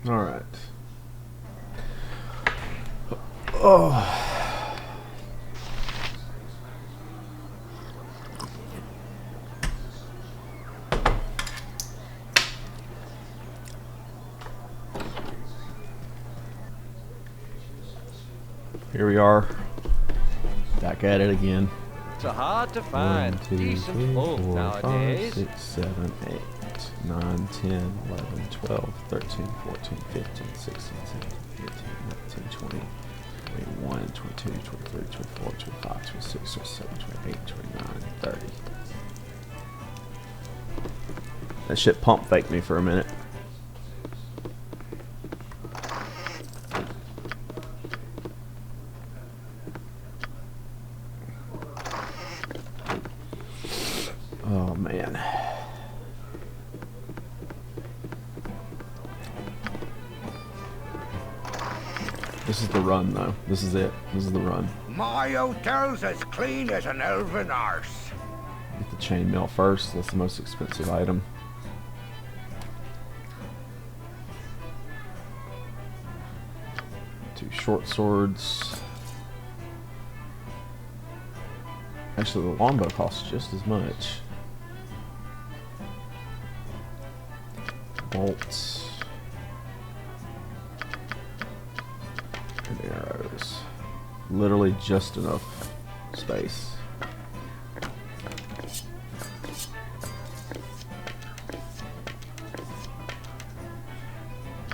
Alright. Oh. Here we are. Back at it again. It's hard to find 1, 2, decent 3, folk 4, 5, nowadays. 6, 7, 8, 9, 10, 11, 12, 13, 14, 15, 16, 17, 18, 19, 20, 21, 22, 23, 24, 25, 26, 27, 28, 29, 30. That shit pump faked me for a minute. Oh man. This is the run though. This is it. This is the run. My hotel's as clean as an elven arse. Get the chainmail first. That's the most expensive item. Two short swords. Actually, the longbow costs just as much. Bolts. And arrows. Literally just enough space.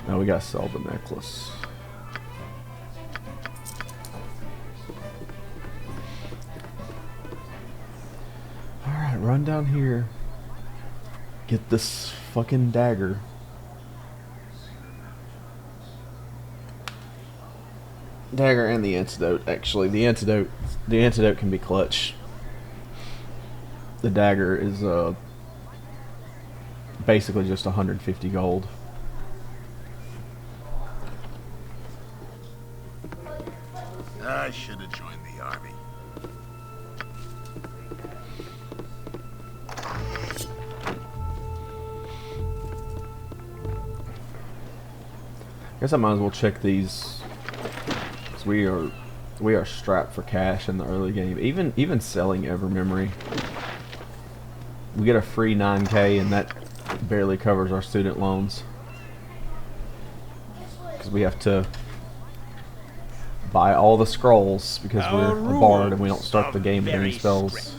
Now we gotta sell the necklace. Alright, run down here. Get this fucking dagger. Dagger and the antidote, actually. The antidote can be clutch. The dagger is basically just 150 gold. I should have joined the army. Guess I might as well check these. 'Cause we are strapped for cash in the early game. Even selling Evermemory, we get a free 9K, and that barely covers our student loans. Because we have to buy all the scrolls because we're a bard and we don't start the game with any spells.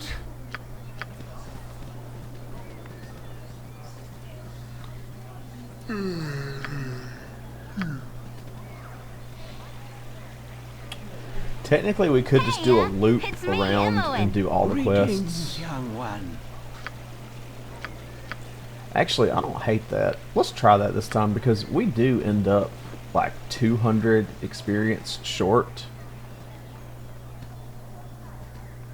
Technically, we could just do a loop around and do all the quests. Young one. Actually, I don't hate that. Let's try that this time because we do end up like 200 experience short.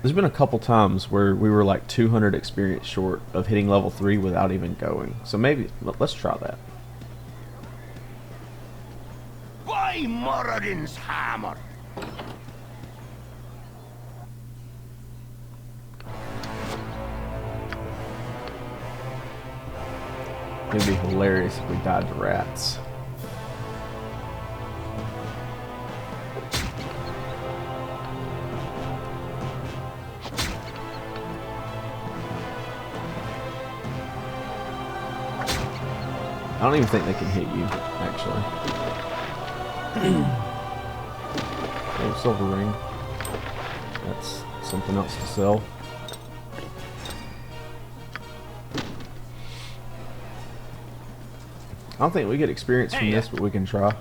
There's been a couple times where we were like 200 experience short of hitting level 3 without even going. So maybe, let's try that. By Moradin's hammer! It'd be hilarious if we died to rats. I don't even think they can hit you, actually. Oh, silver ring. That's something else to sell. I don't think we get experience from this, but we can try.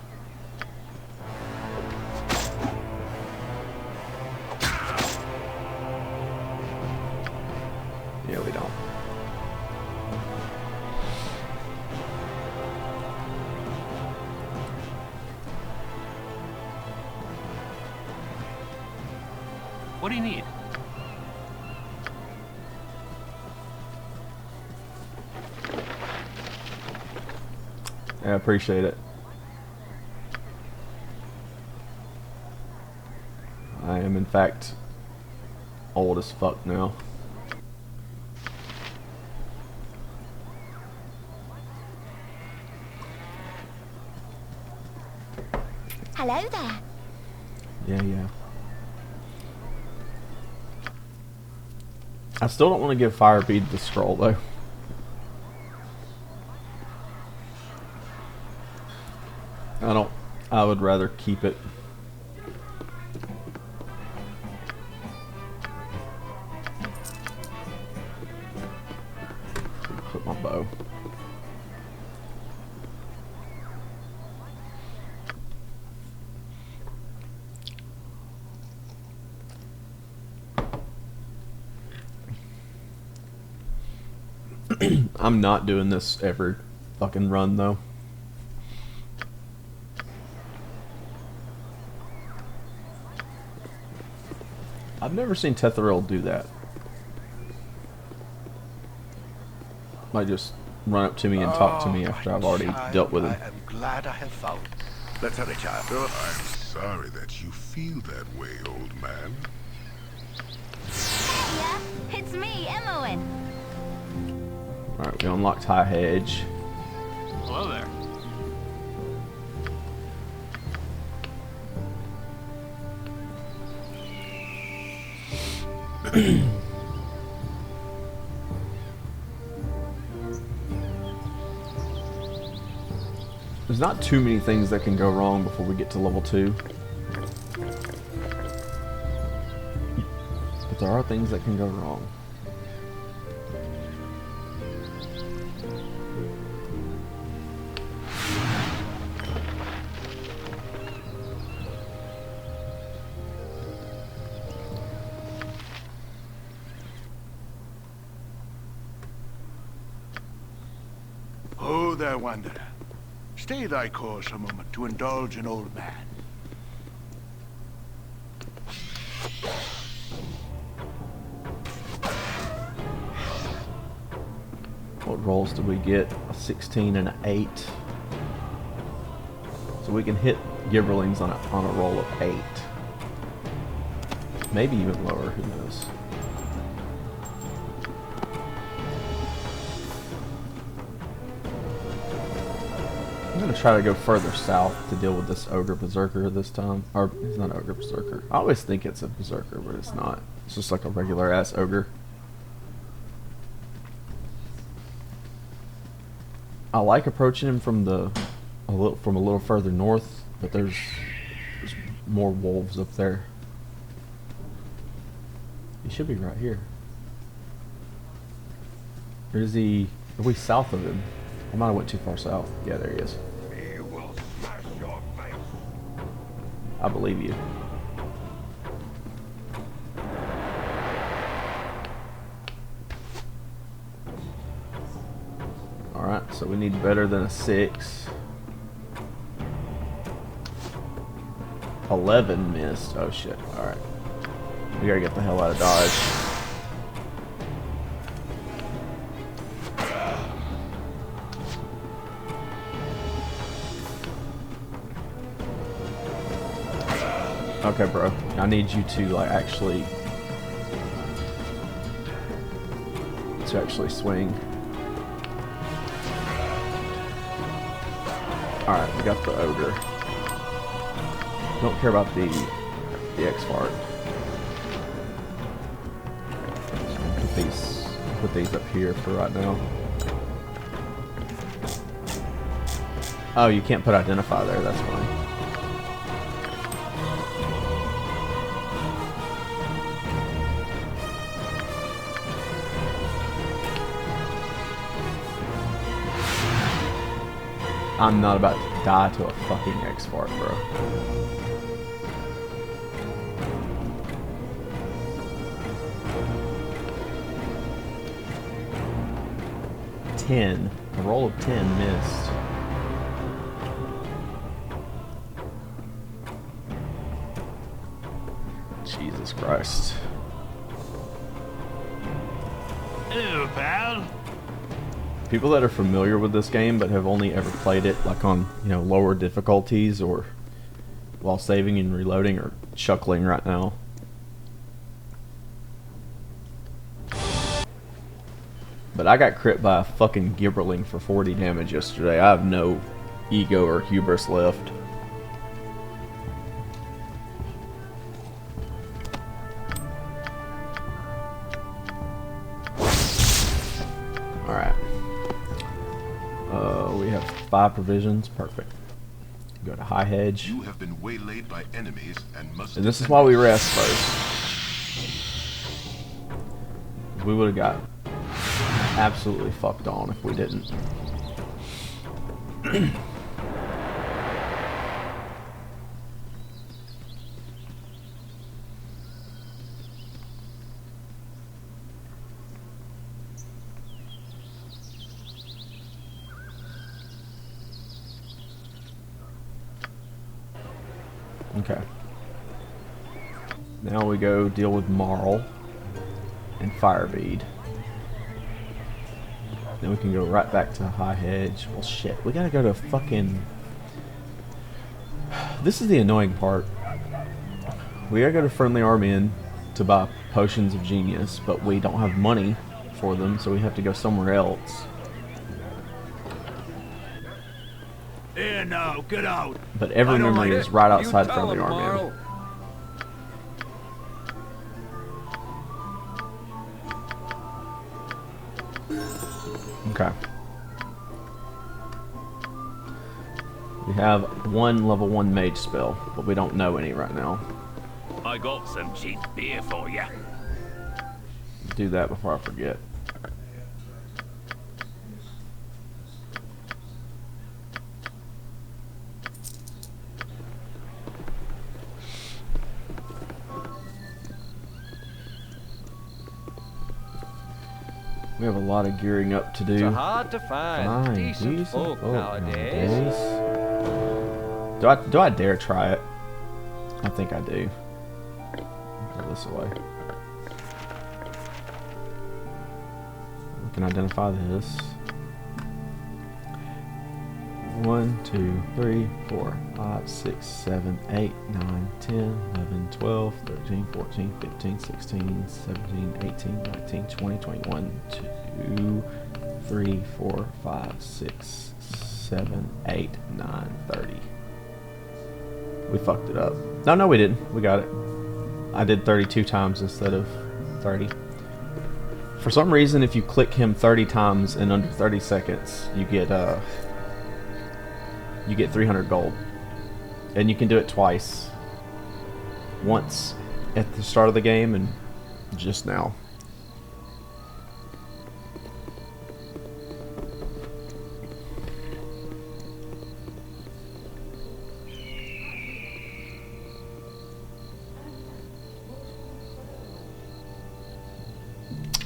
Yeah, we don't. What do you need? Yeah, I appreciate it. I am, in fact, old as fuck now. Hello there. Yeah, yeah. I still don't want to give Firebead the scroll though. I would rather keep it. Put my bow. I'm not doing this every fucking run though. I've never seen Tetheril do that. Might just run up to me and talk to me after I've already dealt with him. I am glad I have found. Let's hurry, child. I'm sorry that you feel that way, old man. Yeah, it's me, Emmowen. Alright, we unlocked High Hedge. Hello there. There's not too many things that can go wrong before we get to level 2. But there are things that can go wrong. Oh, there, wanderer. Stay thy course a moment to indulge an old man. What rolls did we get? A 16 and an 8. So we can hit Gibberlings on a roll of 8. Maybe even lower, who knows. I'm gonna try to go further south to deal with this Ogre Berserker this time. Or, it's not Ogre Berserker. I always think it's a Berserker, but it's not. It's just like a regular ass Ogre. I like approaching him from a little further north, but there's more wolves up there. He should be right here. Or is he? Are we south of him? I might have went too far south. Yeah, there he is. He will smash your face. I believe you. Alright, so we need better than a 6. 11 missed. Oh shit. Alright. We gotta get the hell out of Dodge. Okay, bro. I need you to like actually swing. Alright, we got the Ogre. Don't care about the X-Fart. So put these up here for right now. Oh, you can't put identify there, that's fine. I'm not about to die to a fucking X-Fart, bro. A roll of 10 missed. Jesus Christ. Hello, pal. People that are familiar with this game but have only ever played it like on, you know, lower difficulties or while saving and reloading are chuckling right now. But I got crit by a fucking Gibberling for 40 damage yesterday. I have no ego or hubris left. 5 provisions. Perfect. Go to High Hedge. You have been waylaid by enemies and must. And this is why we rest first. We would have got absolutely fucked on if we didn't. Okay. Now we go deal with Marl and Firebead. Then we can go right back to High Hedge. Well, shit. We gotta go to fucking... This is the annoying part. We gotta go to Friendly Army Inn to buy Potions of Genius, but we don't have money for them, so we have to go somewhere else. Here now, get out. But every memory is right outside Friendly Army Inn. Okay. We have one level 1 mage spell, but we don't know any right now. I got some cheap beer for you. Do that before I forget. We have a lot of gearing up to do. It's hard to find decent folk nowadays. Do I dare try it? I think I do. Go this way. We can identify this. 1, 2, 3, 4, 5, 6, 7, 8, 9, 10, 11, 12, 13, 14, 15, 16, 17, 18, 19, 20, 21, 2, 3, 4, 5, 6, 7, 8, 9, 30. We fucked it up. No, we didn't. We got it. I did 32 times instead of 30. For some reason, if you click him 30 times in under 30 seconds, you get 300 gold. And you can do it twice. Once at the start of the game and just now.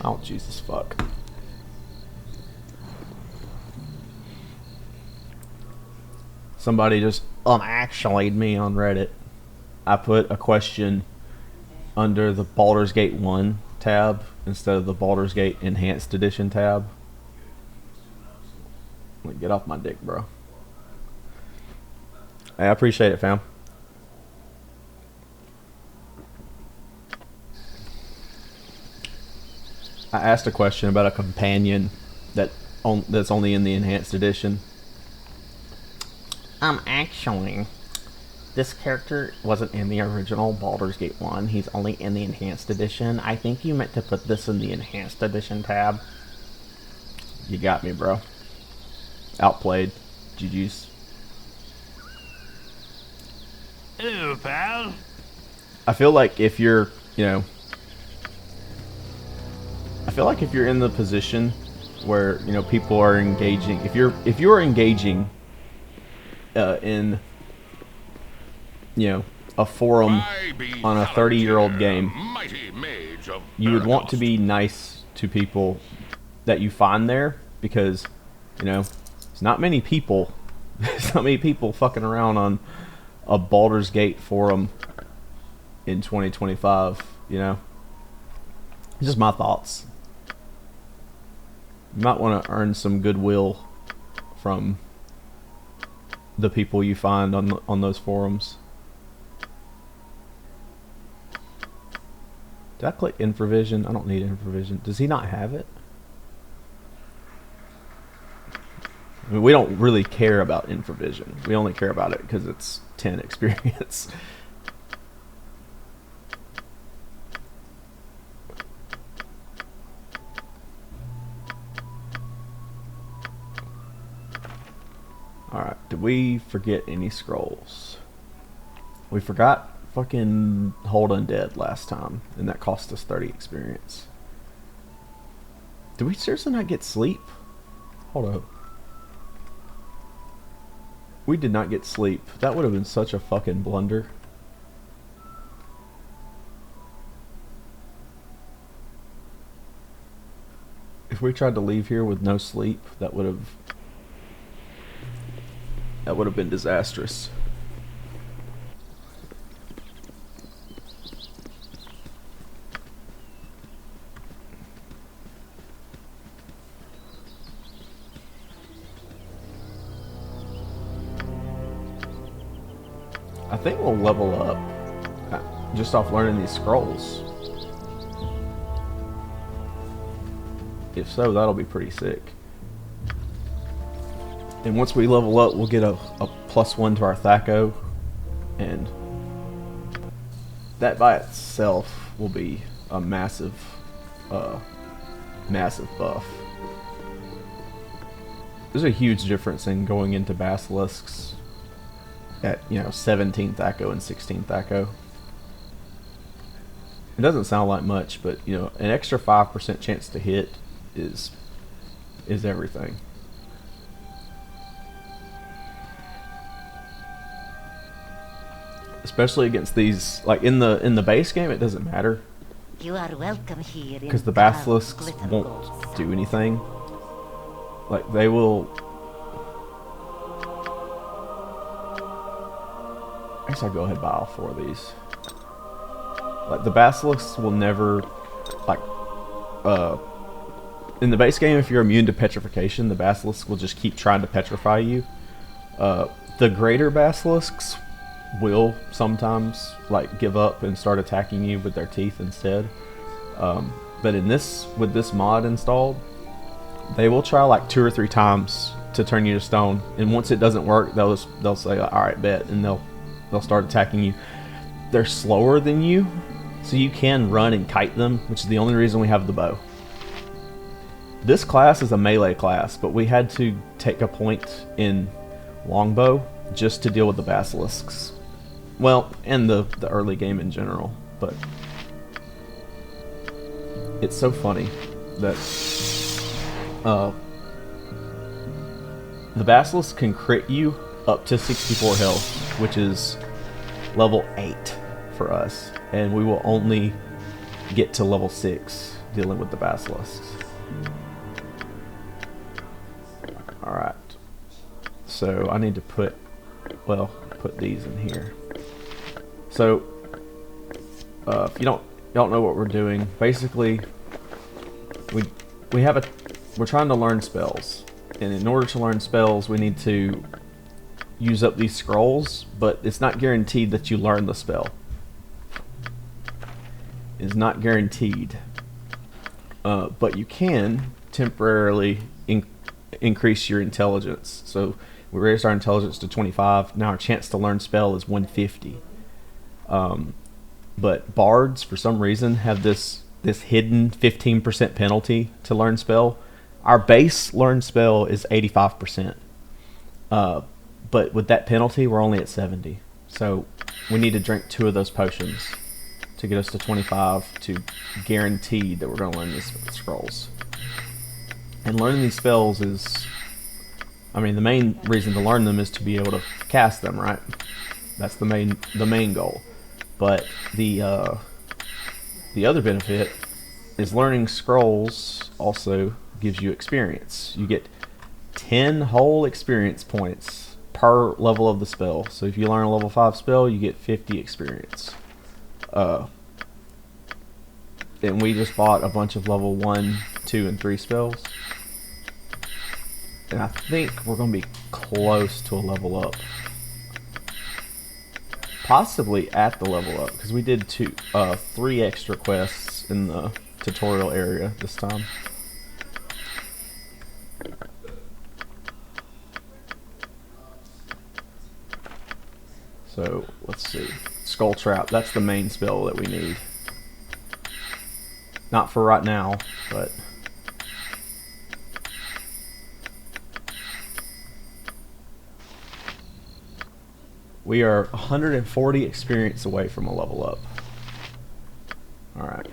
Oh, Jesus fuck. Somebody just actually'd me on Reddit. I put a question under the Baldur's Gate 1 tab instead of the Baldur's Gate Enhanced Edition tab. Like, get off my dick, bro. Hey, I appreciate it, fam. I asked a question about a companion that's only in the Enhanced Edition. Actually, this character wasn't in the original Baldur's Gate 1. He's only in the Enhanced Edition. I think you meant to put this in the Enhanced Edition tab. You got me, bro. Outplayed. GG's. Hello, pal. I feel like if you're, I feel like if you're in the position where, people are engaging, if you're engaging in, a forum on a 30-year-old game, you would want to be nice to people that you find there, because, it's not many people, there's not many people fucking around on a Baldur's Gate forum in 2025, Just my thoughts. You might want to earn some goodwill from the people you find on those forums. Did I click infravision? I don't need infravision. Does he not have it? I mean, we don't really care about infravision. We only care about it because it's 10 experience. Did we forget any scrolls? We forgot fucking Hold Undead last time, and that cost us 30 experience. Did we seriously not get sleep? Hold up. We did not get sleep. That would have been such a fucking blunder. If we tried to leave here with no sleep, that would have been disastrous. I think we'll level up just off learning these scrolls. If so, that'll be pretty sick. And once we level up, we'll get a +1 to our Thaco, and that by itself will be a massive buff. There's a huge difference in going into basilisks at 17 Thaco and 16 Thaco. It doesn't sound like much, but an extra 5% chance to hit is everything. Especially against these, like in the base game, it doesn't matter. You are welcome here because the basilisks won't do anything. Like they will. I guess I'll go ahead and buy all 4 of these. Like the basilisks will never, like, in the base game, if you're immune to petrification, the basilisk will just keep trying to petrify you. The greater basilisks will sometimes like give up and start attacking you with their teeth instead. But with this mod installed, they will try like 2 or 3 times to turn you to stone, and once it doesn't work, they'll say, "All right, bet," and they'll start attacking you. They're slower than you, so you can run and kite them, which is the only reason we have the bow. This class is a melee class, but we had to take a point in longbow just to deal with the basilisks. Well, and the early game in general, but it's so funny that the basilisk can crit you up to 64 health, which is level 8 for us, and we will only get to level 6 dealing with the basilisks. Alright, so I need to put these in here. So if you don't know what we're doing, basically we're trying to learn spells, and in order to learn spells we need to use up these scrolls, but it's not guaranteed that you learn the spell. It's not guaranteed, but you can temporarily increase your intelligence. So we raised our intelligence to 25. Now our chance to learn spell is 150. But bards, for some reason, have this hidden 15% penalty to learn spell. Our base learn spell is 85%. But with that penalty, we're only at 70. So we need to drink 2 of those potions to get us to 25 to guarantee that we're going to learn these scrolls. And learning these spells is, I mean, the main reason to learn them is to be able to cast them, right? That's the main goal. But the other benefit is learning scrolls also gives you experience. You get 10 whole experience points per level of the spell. So if you learn a level 5 spell, you get 50 experience. And we just bought a bunch of level 1, 2, and 3 spells. And I think we're going to be close to a level up. Possibly at the level up, because we did 3 extra quests in the tutorial area this time. So let's see, Skull Trap. That's the main spell that we need. Not for right now, but We are 140 experience away from a level up. Alright.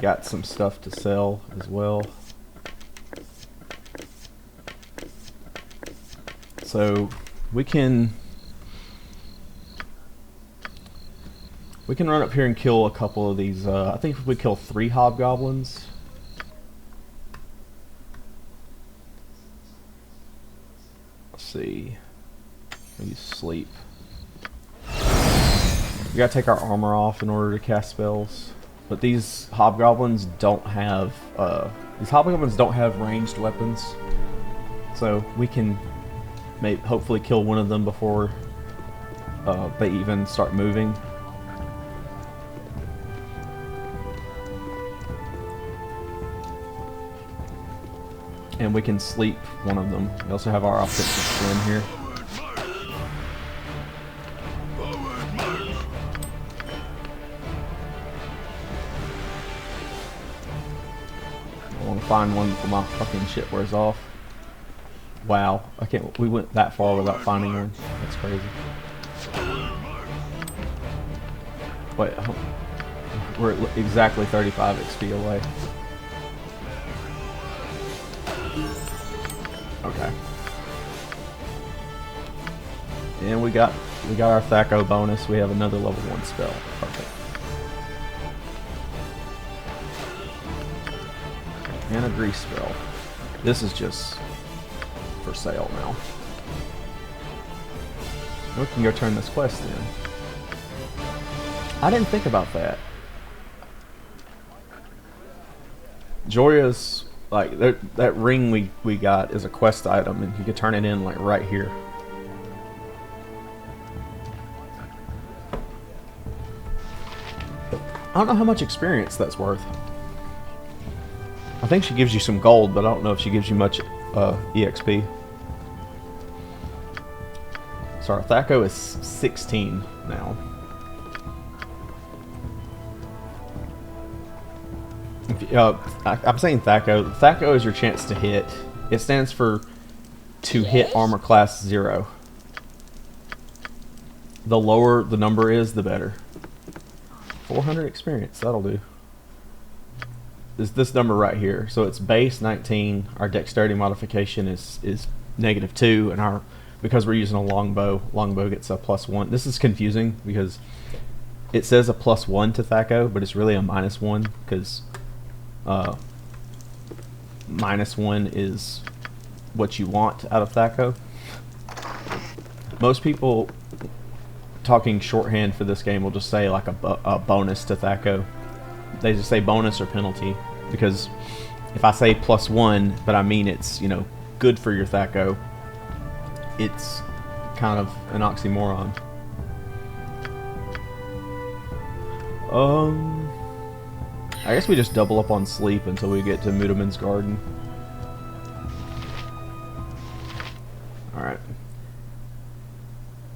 Got some stuff to sell as well. So we can run up here and kill a couple of these. I think if we kill 3 hobgoblins. Let's see. Maybe sleep. We gotta take our armor off in order to cast spells. But these hobgoblins don't have ranged weapons. So we can hopefully kill one of them before they even start moving. And we can sleep one of them. We also have our offensive skin here. I want to find one before my fucking shit wears off. Wow, we went that far without finding one. That's crazy. Wait, we're at exactly 35 XP away. Okay. And we got our Pt.2 bonus. We have another level 1 spell. Perfect. And a grease spell. This is just for sale now. We can go turn this quest in. I didn't think about that. Jorya's like that ring we got is a quest item, and you can turn it in like right here. I don't know how much experience that's worth. I think she gives you some gold, but I don't know if she gives you much EXP. So our Pt.2 is 16 now. I'm saying Pt.2. Pt.2 is your chance to hit. It stands for to hit armor class 0. The lower the number is, the better. 400 experience, that'll do. Is this number right here. So it's base 19. Our dexterity modification is -2, and because we're using a longbow gets a +1. This is confusing because it says a +1 to Pt.2, but it's really a -1 because -1 is what you want out of Pt.2. Most people talking shorthand for this game will just say like a bonus to Pt.2. They just say bonus or penalty, because if I say +1 but I mean it's, you know, good for your Pt.2, it's kind of an oxymoron. I guess we just double up on sleep until we get to Mudaman's Garden. Alright.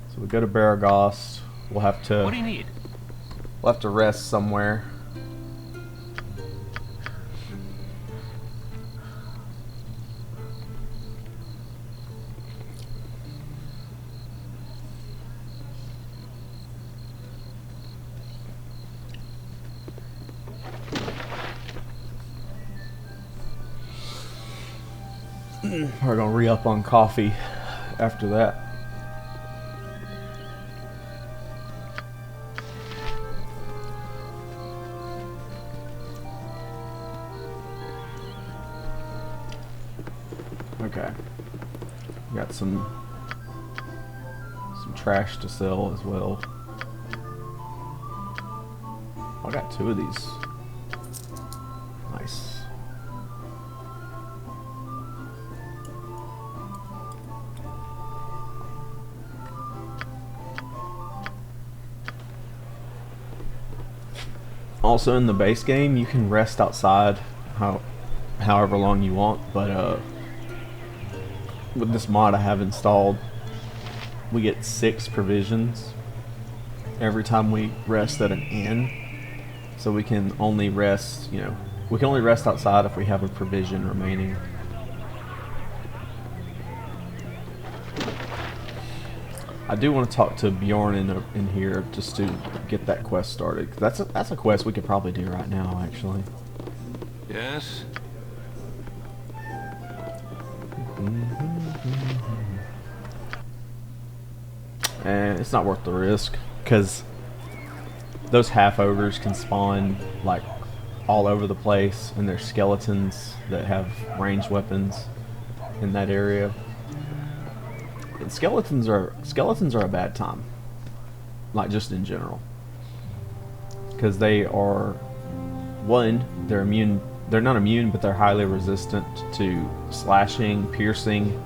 So we go to Baragast. We'll have to... What do you need? We'll have to rest somewhere. We're gonna re-up on coffee after that. Okay. Got some trash to sell as well. I got 2 of these. Nice. Also, in the base game, you can rest outside however long you want, but with this mod I have installed, we get 6 provisions every time we rest at an inn. So we can only rest, you know, we can only rest outside if we have a provision remaining. I do want to talk to Bjorn in here just to get that quest started. 'Cause that's a quest we could probably do right now, actually. Yes? And it's not worth the risk, because those half ogres can spawn like all over the place, and there's skeletons that have ranged weapons in that area. And skeletons are a bad time, like just in general, because they are they're immune. They're not immune, but they're highly resistant to slashing, piercing,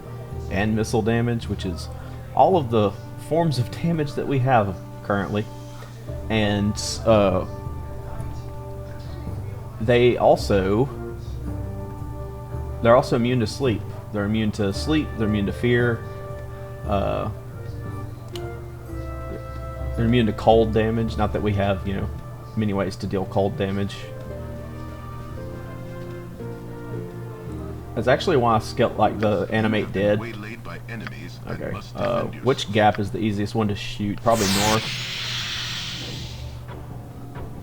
and missile damage, which is all of the forms of damage that we have currently. And they're also immune to sleep. They're immune to sleep. They're immune to fear. They're immune to cold damage. Not that we have, many ways to deal cold damage. That's actually why the animate dead. Waylaid by enemies and Okay. must defend Which yourself. gap is the easiest one to shoot? Probably north.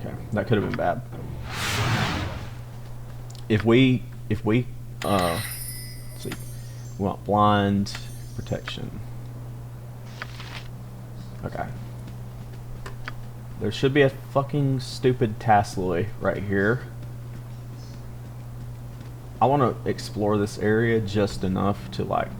Okay, that could have been bad. If we let's see, we want blind protection. Okay. There should be a fucking stupid Tasloy right here. I want to explore this area just enough to like...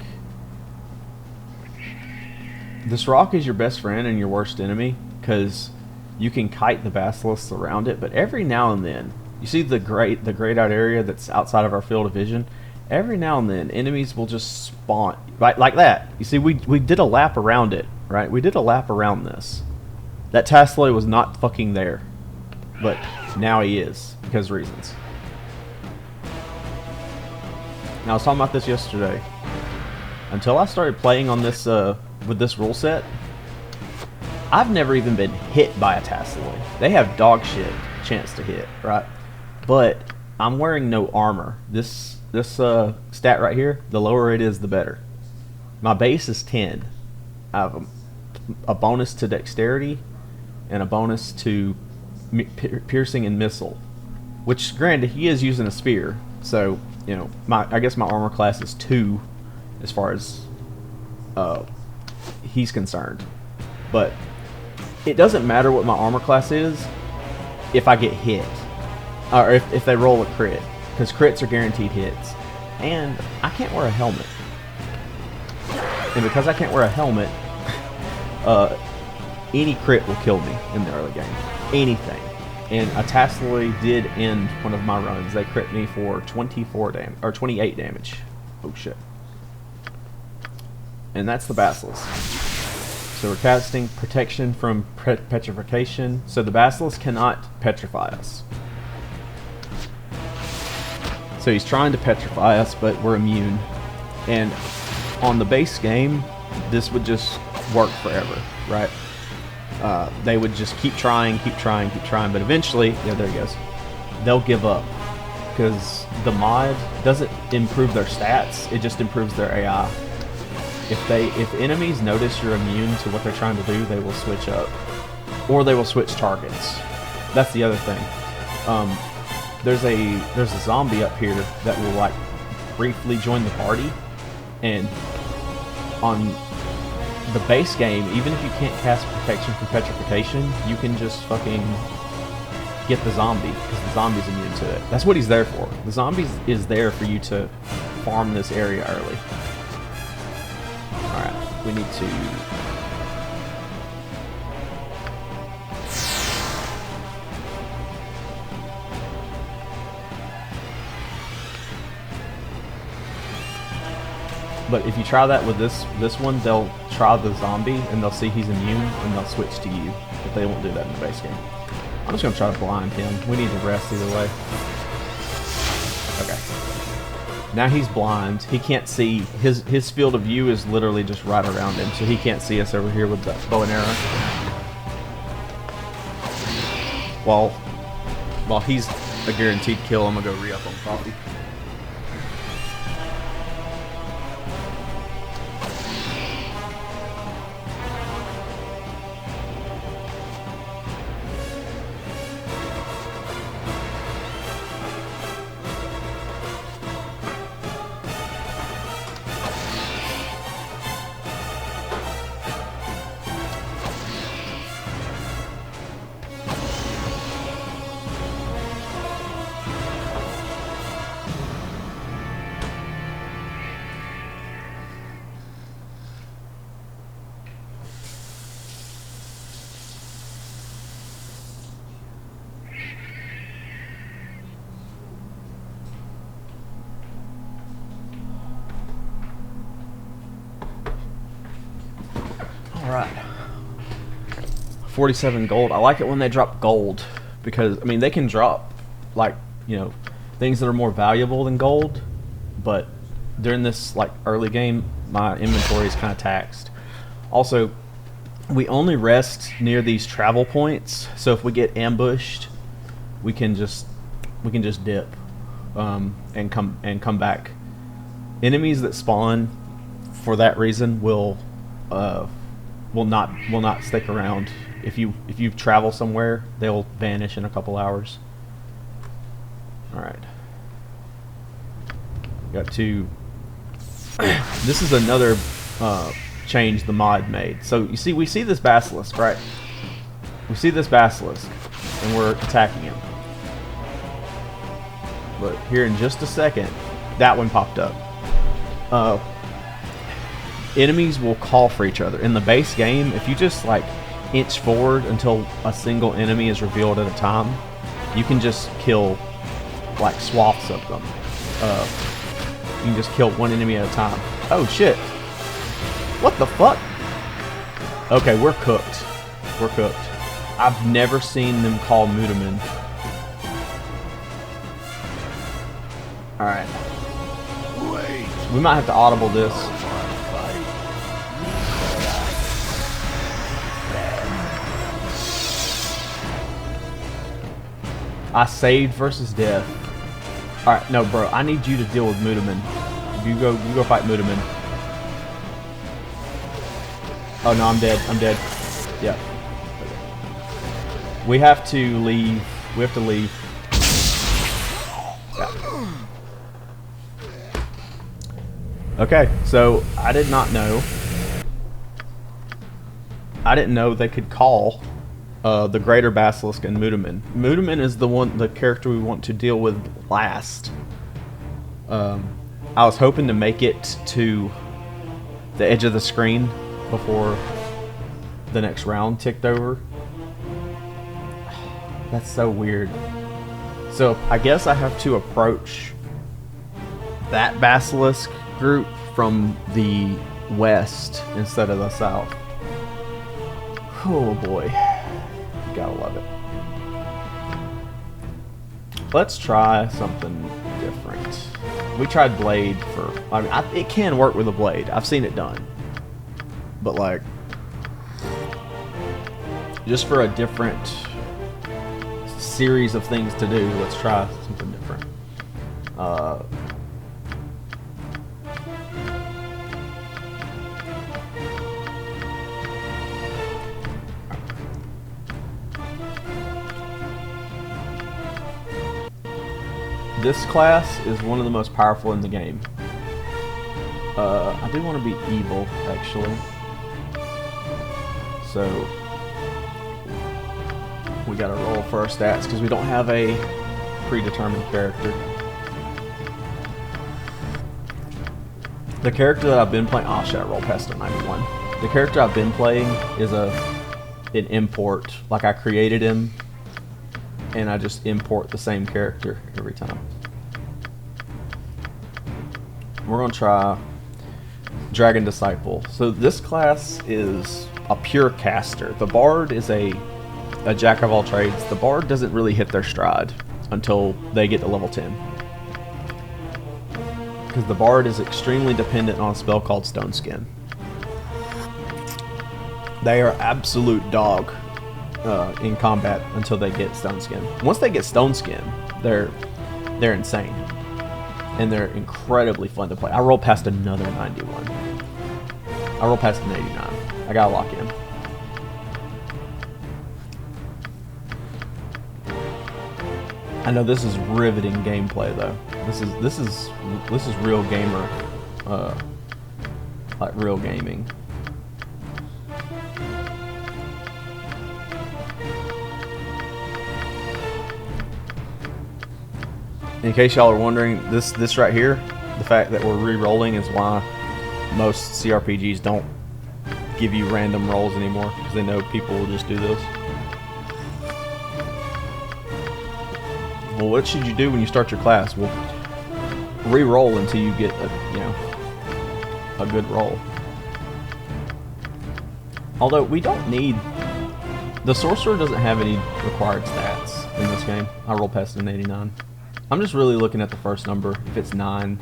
This rock is your best friend and your worst enemy, because you can kite the basilisks around it, but every now and then, you see the grayed out area that's outside of our field of vision? Every now and then, enemies will just spawn, right, like that. You see, we did a lap around it, right? We did a lap around this. That Tasloy was not fucking there, but now he is, because of reasons. Now, I was talking about this yesterday. Until I started playing on this with this rule set, I've never even been hit by a Tasloy. They have dog shit chance to hit, right? But I'm wearing no armor. This stat right here, the lower it is, the better. My base is 10. I have a bonus to dexterity and a bonus to piercing and missile. Which, granted, he is using a spear, so I guess my armor class is 2 as far as he's concerned. But it doesn't matter what my armor class is if I get hit, or if they roll a crit, because crits are guaranteed hits. And I can't wear a helmet, and because I can't wear a helmet, any crit will kill me in the early game. Anything. And a Tasloy did end one of my runs. They crit me for 24 damage, or 28 damage. Oh shit. And that's the Basilisk. So we're casting protection from petrification. So the Basilisk cannot petrify us. So he's trying to petrify us, but we're immune. And on the base game, this would just work forever, right? They would just keep trying, but eventually, yeah, there he goes. They'll give up, because the mod doesn't improve their stats; it just improves their AI. If enemies notice you're immune to what they're trying to do, they will switch up, or they will switch targets. That's the other thing. There's a zombie up here that will like briefly join the party, and on the base game, even if you can't cast protection from petrification, you can just fucking get the zombie, because the zombie's immune to it. That's what he's there for. The zombie is there for you to farm this area early. Alright, we need to... But if you try that with this one, they'll try the zombie and they'll see he's immune and they'll switch to you. But they won't do that in the base game. I'm just gonna try to blind him. We need to rest either way. Okay. Now he's blind. He can't see. His field of view is literally just right around him, so he can't see us over here with the bow and arrow. While he's a guaranteed kill, I'm gonna go re-up on coffee. Alright. 47 gold. I like it when they drop gold. Because, I mean, they can drop, like, you know, things that are more valuable than gold. But during this, like, early game, my inventory is kind of taxed. Also, we only rest near these travel points. So if we get ambushed, we can just dip and come back. Enemies that spawn for that reason will not stick around. If you travel somewhere, they'll vanish in a couple hours. All right. Got to. This is another change the mod made. So you see, we see this basilisk, right? We see this basilisk, and we're attacking him. But here in just a second, that one popped up. Enemies will call for each other. In the base game, if you just like inch forward until a single enemy is revealed at a time, you can just kill like swaths of them. You can just kill one enemy at a time. Oh shit. What the fuck? Okay, we're cooked. We're cooked. I've never seen them call Mudaman. Alright. We might have to audible this. I saved versus death. Alright, no bro, I need you to deal with Mudaman. You go fight Mudaman. Oh no, I'm dead. I'm dead. Yeah. We have to leave. We have to leave. Yeah. Okay, so I did not know. I didn't know they could call the Greater Basilisk and Mudaman. Mudaman is the character we want to deal with last. I was hoping to make it to the edge of the screen before the next round ticked over. That's so weird. So I guess I have to approach that basilisk group from the west instead of the south. Oh boy. You gotta love it. Let's try something different. We tried blade for... I mean, it can work with a blade. I've seen it done. But like... just for a different series of things to do, let's try something different. This class is one of the most powerful in the game. I do want to be evil, actually. So we gotta roll for our stats because we don't have a predetermined character. The character that I've been playing... oh shit, I rolled past a 91. The character I've been playing is an import. Like I created him and I just import the same character every time. We're gonna try Dragon Disciple. So this class is a pure caster. The Bard is a jack of all trades. The Bard doesn't really hit their stride until they get to level 10. Because the Bard is extremely dependent on a spell called Stone Skin. They are absolute dog in combat until they get Stone Skin. Once they get Stone Skin, they're insane. And they're incredibly fun to play. I rolled past another 91. I rolled past an 89. I gotta lock in. I know this is riveting gameplay though. This is real gamer, like real gaming. In case y'all are wondering, this right here, the fact that we're re-rolling is why most CRPGs don't give you random rolls anymore, because they know people will just do this. Well, what should you do when you start your class? Well, re-roll until you get a good roll. Although we don't need... The sorcerer doesn't have any required stats in this game. I roll past an 89. I'm just really looking at the first number. If it's 9...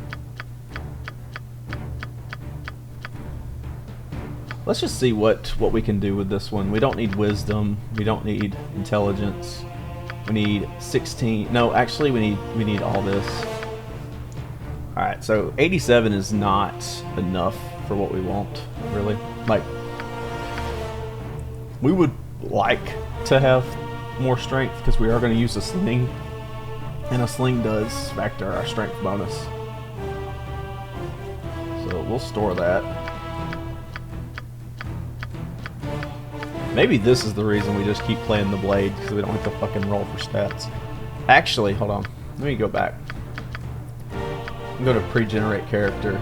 Let's just see what we can do with this one. We don't need wisdom. We don't need intelligence. We need 16. No, actually, we need all this. All right, so 87 is not enough for what we want, really. Like, we would like to have more strength because we are going to use a sling, and a sling does factor our strength bonus. So we'll store that. Maybe this is the reason we just keep playing the blade, because we don't have to fucking roll for stats. Actually, hold on. Let me go back. I'm going to pre-generate character.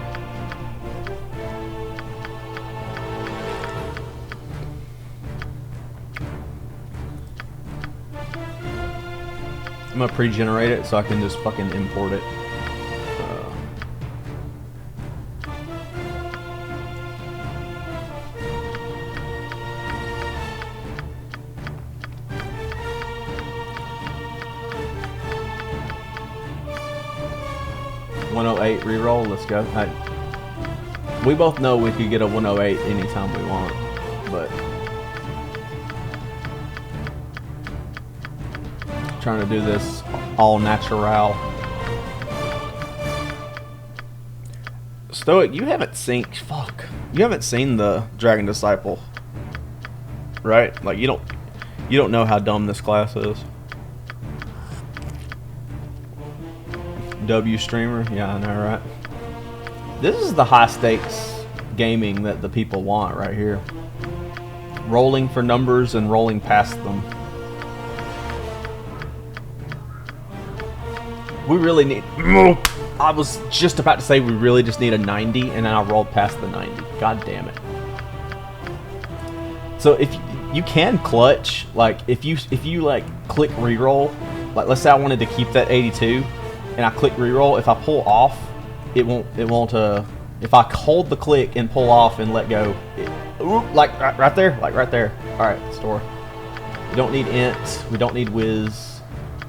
I'm going to pre-generate it so I can just fucking import it. 108 reroll, let's go. We both know we could get a 108 anytime we want, but trying to do this all natural. Stoic, you haven't seen the Dragon Disciple, right? Like you don't know how dumb this class is. W streamer, yeah, I know, right? This is the high stakes gaming that the people want right here. Rolling for numbers and rolling past them. We really need... I was just about to say we really just need a 90, and then I rolled past the 90. God damn it. So if you can clutch, like if you like click reroll, like let's say I wanted to keep that 82, and I click reroll, if I pull off, it won't if I hold the click and pull off and let go, like right there. Alright, store. We don't need int, we don't need whiz,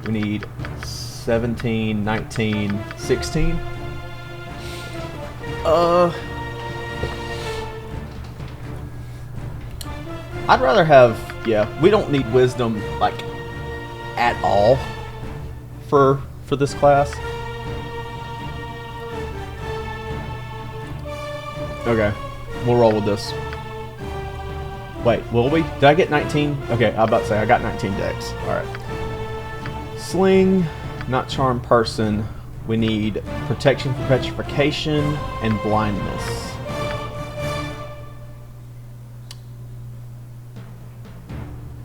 we need 17, 19, 16. I'd rather have, yeah, we don't need wisdom like at all for this class. Okay, we'll roll with this. Wait, will we? Did I get 19? Okay, I was about to say I got 19 decks. Alright. Sling, not charm person. We need protection from petrification and blindness.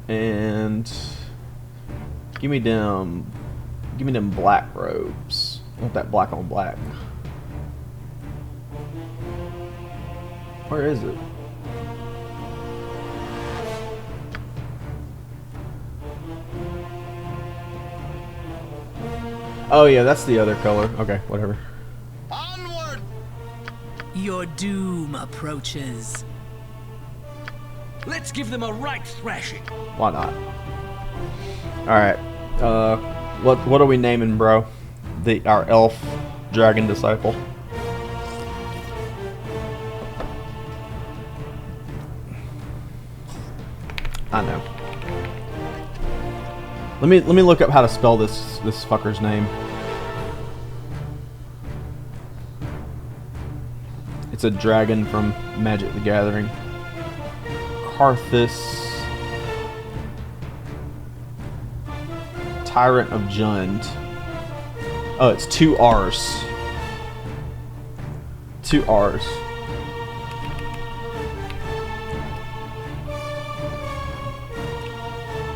And give me them black robes. I want that black on black. Where is it? Oh yeah, that's the other color. Okay, whatever. Onward! Your doom approaches. Let's give them a right thrashing. Why not? Alright. What are we naming, bro? Our elf dragon disciple. I know. Let me look up how to spell this fucker's name. It's a dragon from Magic the Gathering. Karthus. Tyrant of Jund. Oh, it's 2 R's. 2 R's.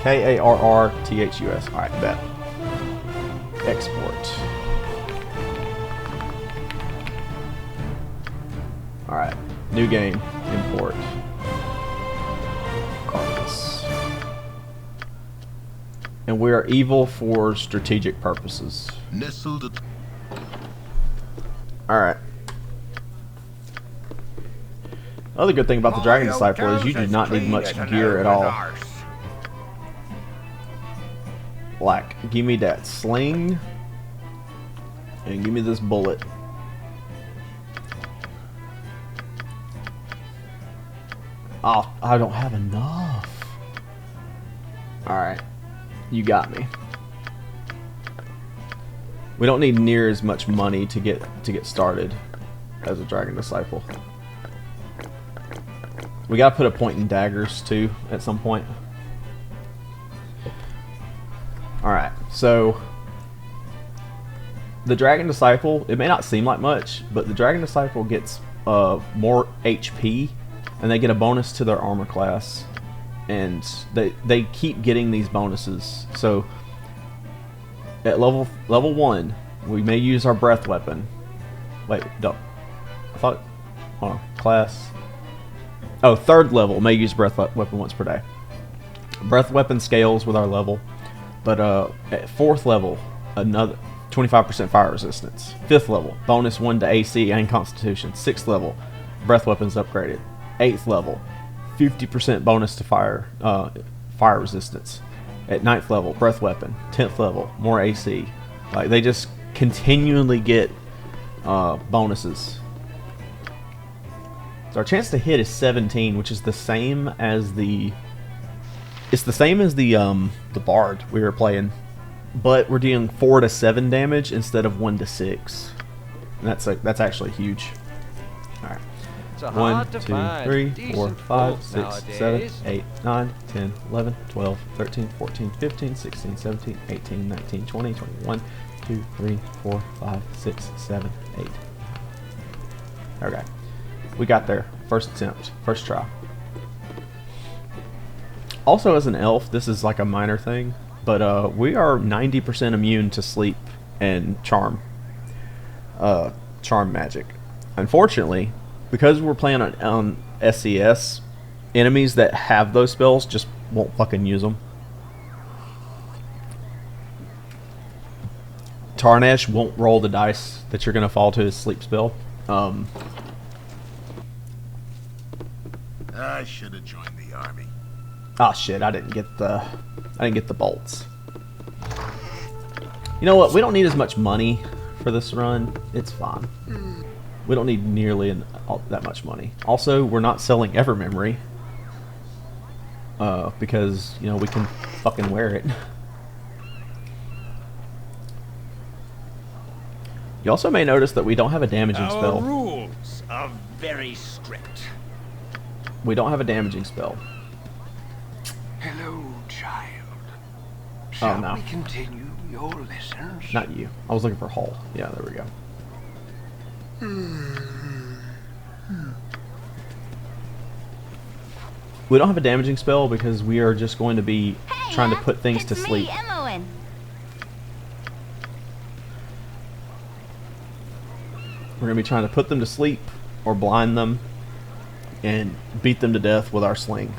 Karrrthus. Alright, bet. Export. Alright, new game. Import. Carcass. And we are evil for strategic purposes. Nestled. Alright. Other good thing about the Dragon Disciple is you do not need much gear at all. Like, give me that sling, and give me this bullet. Oh, I don't have enough. Alright, you got me. We don't need near as much money to get started as a Dragon Disciple. We gotta put a point in daggers too at some point. Alright, so the Dragon Disciple, it may not seem like much, but the Dragon Disciple gets more HP, and they get a bonus to their armor class, and they keep getting these bonuses. So at level 1, we may use our breath weapon. Wait, no. I thought, hold on, class. Oh, 3rd level may use breath weapon once per day. Breath weapon scales with our level. But at 4th level, another 25% fire resistance. 5th level, bonus 1 to AC and Constitution. 6th level, breath weapons upgraded. 8th level, 50% bonus to fire resistance. At 9th level, breath weapon. 10th level, more AC. Like, they just continually get bonuses. So our chance to hit is 17, which is the same as the... It's the same as the Bard we were playing, but we're dealing 4 to 7 damage instead of 1 to 6. And that's actually huge. All right. 1, 2, 3, 4, 5, 6, 7, 8, 9, 10, 11, 12, 13, 14, 15, 16, 17, 18, 19, 20, 21, 2, 3, 4, 5, 6, 7, 8. Okay. We got there. First attempt. First try. Also, as an elf, this is like a minor thing, but we are 90% immune to sleep and charm magic. Unfortunately, because we're playing on SCS, enemies that have those spells just won't fucking use them. Tarnesh won't roll the dice that you're gonna fall to his sleep spell. I should have joined the army. Ah, shit! I didn't get the bolts. You know what? We don't need as much money for this run. It's fine. We don't need nearly that much money. Also, we're not selling Evermemory because you know we can fucking wear it. You also may notice that we don't have a damaging spell. Our rules are very strict. We don't have a damaging spell. Hello, child. Shall no. we continue your lessons? Not you. I was looking for Hull. Yeah, there we go. We don't have a damaging spell because we are just going to be trying to put things to sleep. We're going to be trying to put them to sleep or blind them and beat them to death with our sling.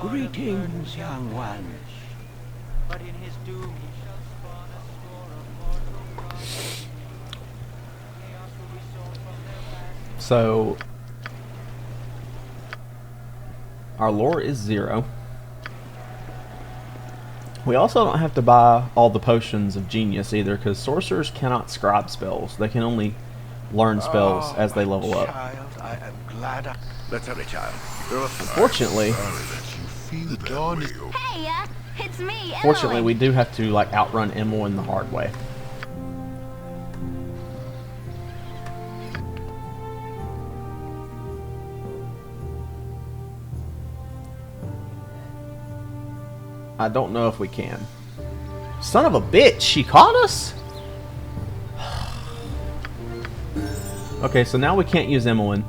Greetings, young ones. But in his doom he shall spawn a score of mortal gods. Chaos will be sown from their past. So our lore is 0. We also don't have to buy all the potions of genius either, because sorcerers cannot scribe spells. They can only learn spells as they level up. Child, I am glad Let's hurry, child. Unfortunately, The dawn is Hey, it's me, fortunately, we do have to like outrun Emmeline the hard way. I don't know if we can. Son of a bitch, she caught us? Okay, so now we can't use Emmeline.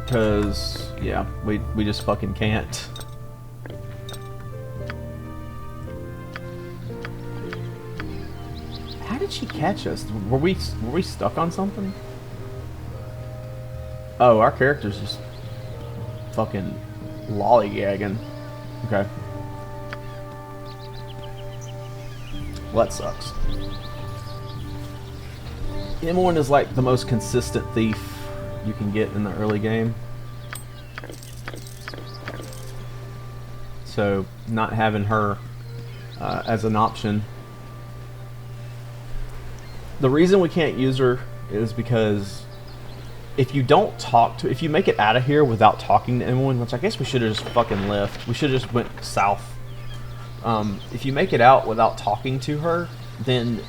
Because, yeah, we just fucking can't. How did she catch us? Were we stuck on something? Oh, our character's just fucking lollygagging. Okay. Well, that sucks. M1 is like the most consistent thief you can get in the early game. So not having her as an option. The reason we can't use her is because if you don't talk to, if you make it out of here without talking to anyone, which I guess we should have just fucking left. We should have just went south. If you make it out without talking to her, then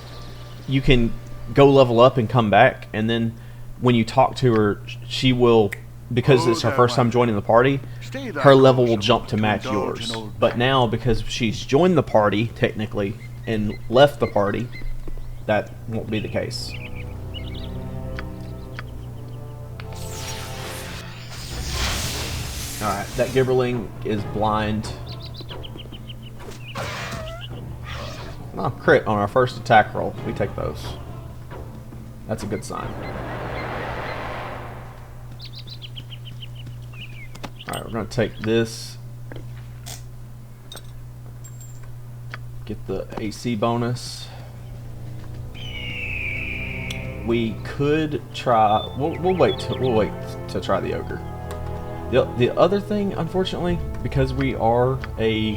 you can go level up and come back, and then when you talk to her, she will, because it's her first time joining the party, her level will jump to match yours. But now, because she's joined the party, technically, and left the party, that won't be the case. Alright, that Gibberling is blind. Oh, crit on our first attack roll. We take those. That's a good sign. Alright, we're going to take this. Get the AC bonus. We could try... We'll wait to try the ogre. The other thing, unfortunately, because we are a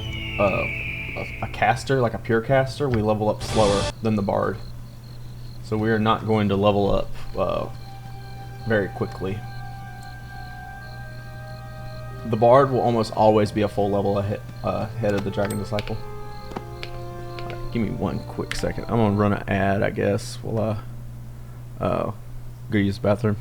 caster, like a pure caster, we level up slower than the bard. So we are not going to level up very quickly. The bard will almost always be a full level ahead of the dragon disciple. Right, give me one quick second. I'm gonna run an ad, I guess. While I go use the bathroom.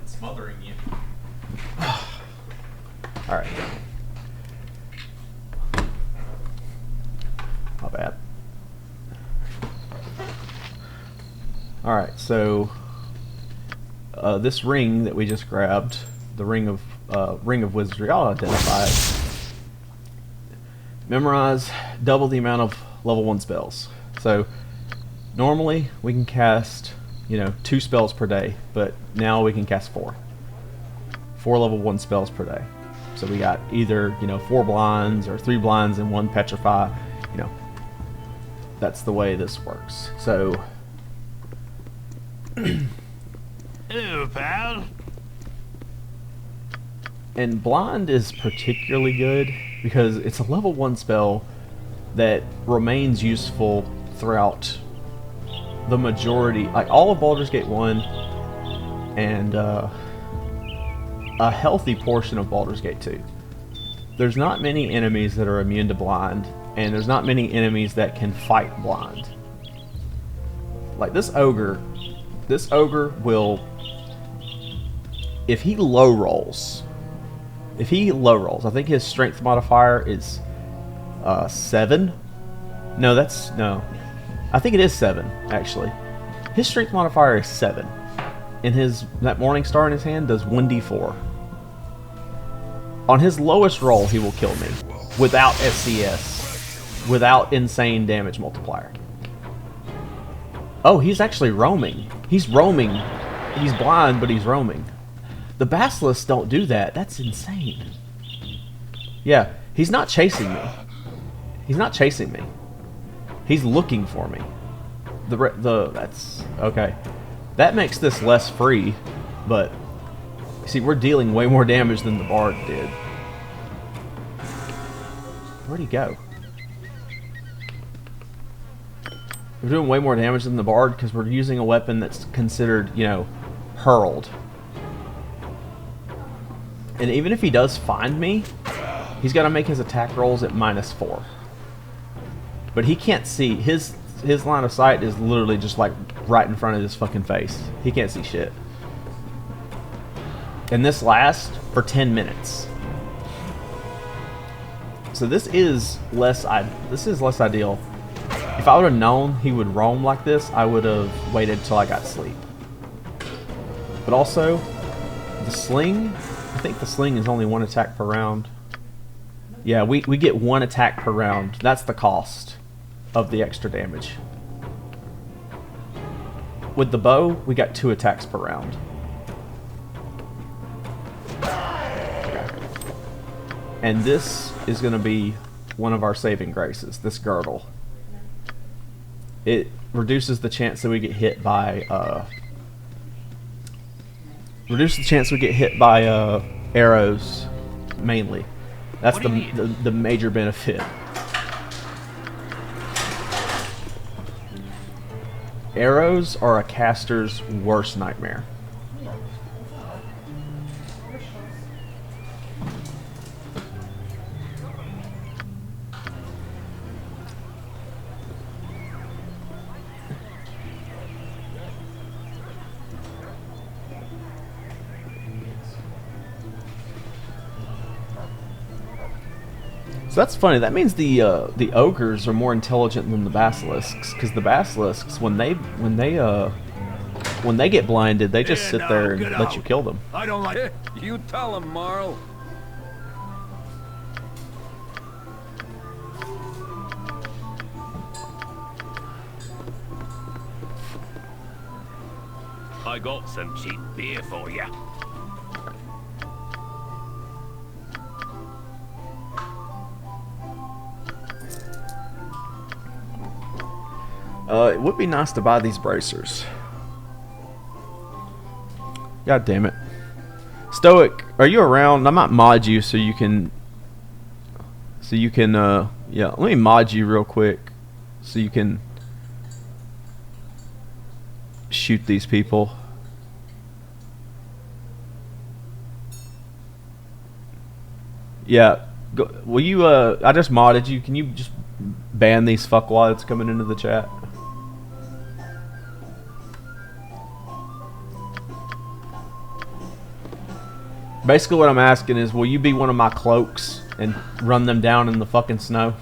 Smothering you. Alright. Not bad. Alright, so this ring that we just grabbed, the ring of wizardry, I'll identify it. Memorize double the amount of level 1 spells. So normally we can cast 2 spells per day, but now we can cast 4 level 1 spells per day. So we got either 4 blinds or 3 blinds and 1 petrify. That's the way this works. So Hello, pal. and blind is particularly good because it's a level 1 spell that remains useful throughout the majority, like all of Baldur's Gate 1 and a healthy portion of Baldur's Gate 2. There's not many enemies that are immune to blind, and there's not many enemies that can fight blind. Like this ogre will, if he low rolls, I think his strength modifier is 7. No, I think it is 7 actually. His strength modifier is 7, and that morning star in his hand does 1d4. On his lowest roll, he will kill me without SCS, without insane damage multiplier. Oh, he's actually roaming. He's roaming. He's blind, but he's roaming. The basilisks don't do that. That's insane. Yeah, he's not chasing me. He's not chasing me. He's looking for me. That's okay. That makes this less free, but see, we're dealing way more damage than the bard did. Where'd he go? We're doing way more damage than the bard because we're using a weapon that's considered, you know, hurled. And even if he does find me, he's got to make his attack rolls at -4. But he can't see. His line of sight is literally just like right in front of his fucking face. He can't see shit. And this lasts for 10 minutes. So this is less ideal. If I would have known he would roam like this, I would have waited till I got sleep. But also, the sling, I think the sling is only 1 attack per round. Yeah, we get 1 attack per round. That's the cost of the extra damage. With the bow, we got 2 attacks per round. Okay. And this is going to be one of our saving graces, this girdle. It reduces the chance that we get hit by arrows, mainly. That's the major benefit. Arrows are a caster's worst nightmare. So that's funny. That means the ogres are more intelligent than the basilisks, because the basilisks, when they get blinded, they just sit there and let you kill them. I don't like it. You tell him, Marl. I got some cheap beer for you. It would be nice to buy these bracers. God damn it. Stoic, are you around? I might mod you so you can... yeah, let me mod you real quick so you can shoot these people. Yeah, will you, I just modded you. Can you just ban these fuckwads coming into the chat? Basically what I'm asking is, will you be one of my cloaks and run them down in the fucking snow?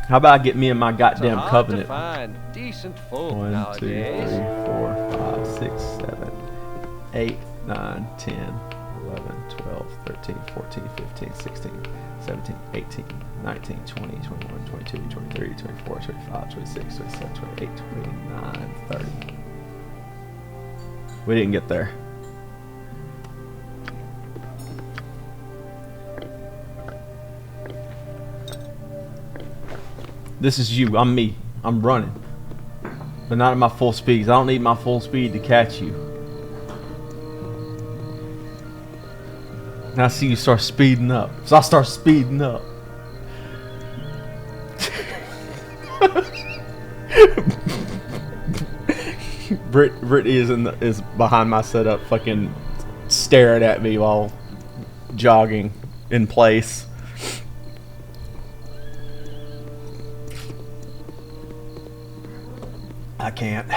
How about I get me and my goddamn covenant? Find decent folk 1, 2, nowadays. 3, 4, 5, 6, 7, 8, 9, 10, 11, 12, 13, 14, 15, 16, 17, 18, 19, 20, 21, 22, 23, 24, 25, 26, 27, 28, 29, 30. We didn't get there. This is you. I'm me. I'm running. But not at my full speed. I don't need my full speed to catch you. Now I see you start speeding up. So I start speeding up. Brittany is behind my setup, fucking staring at me while jogging in place. I can't.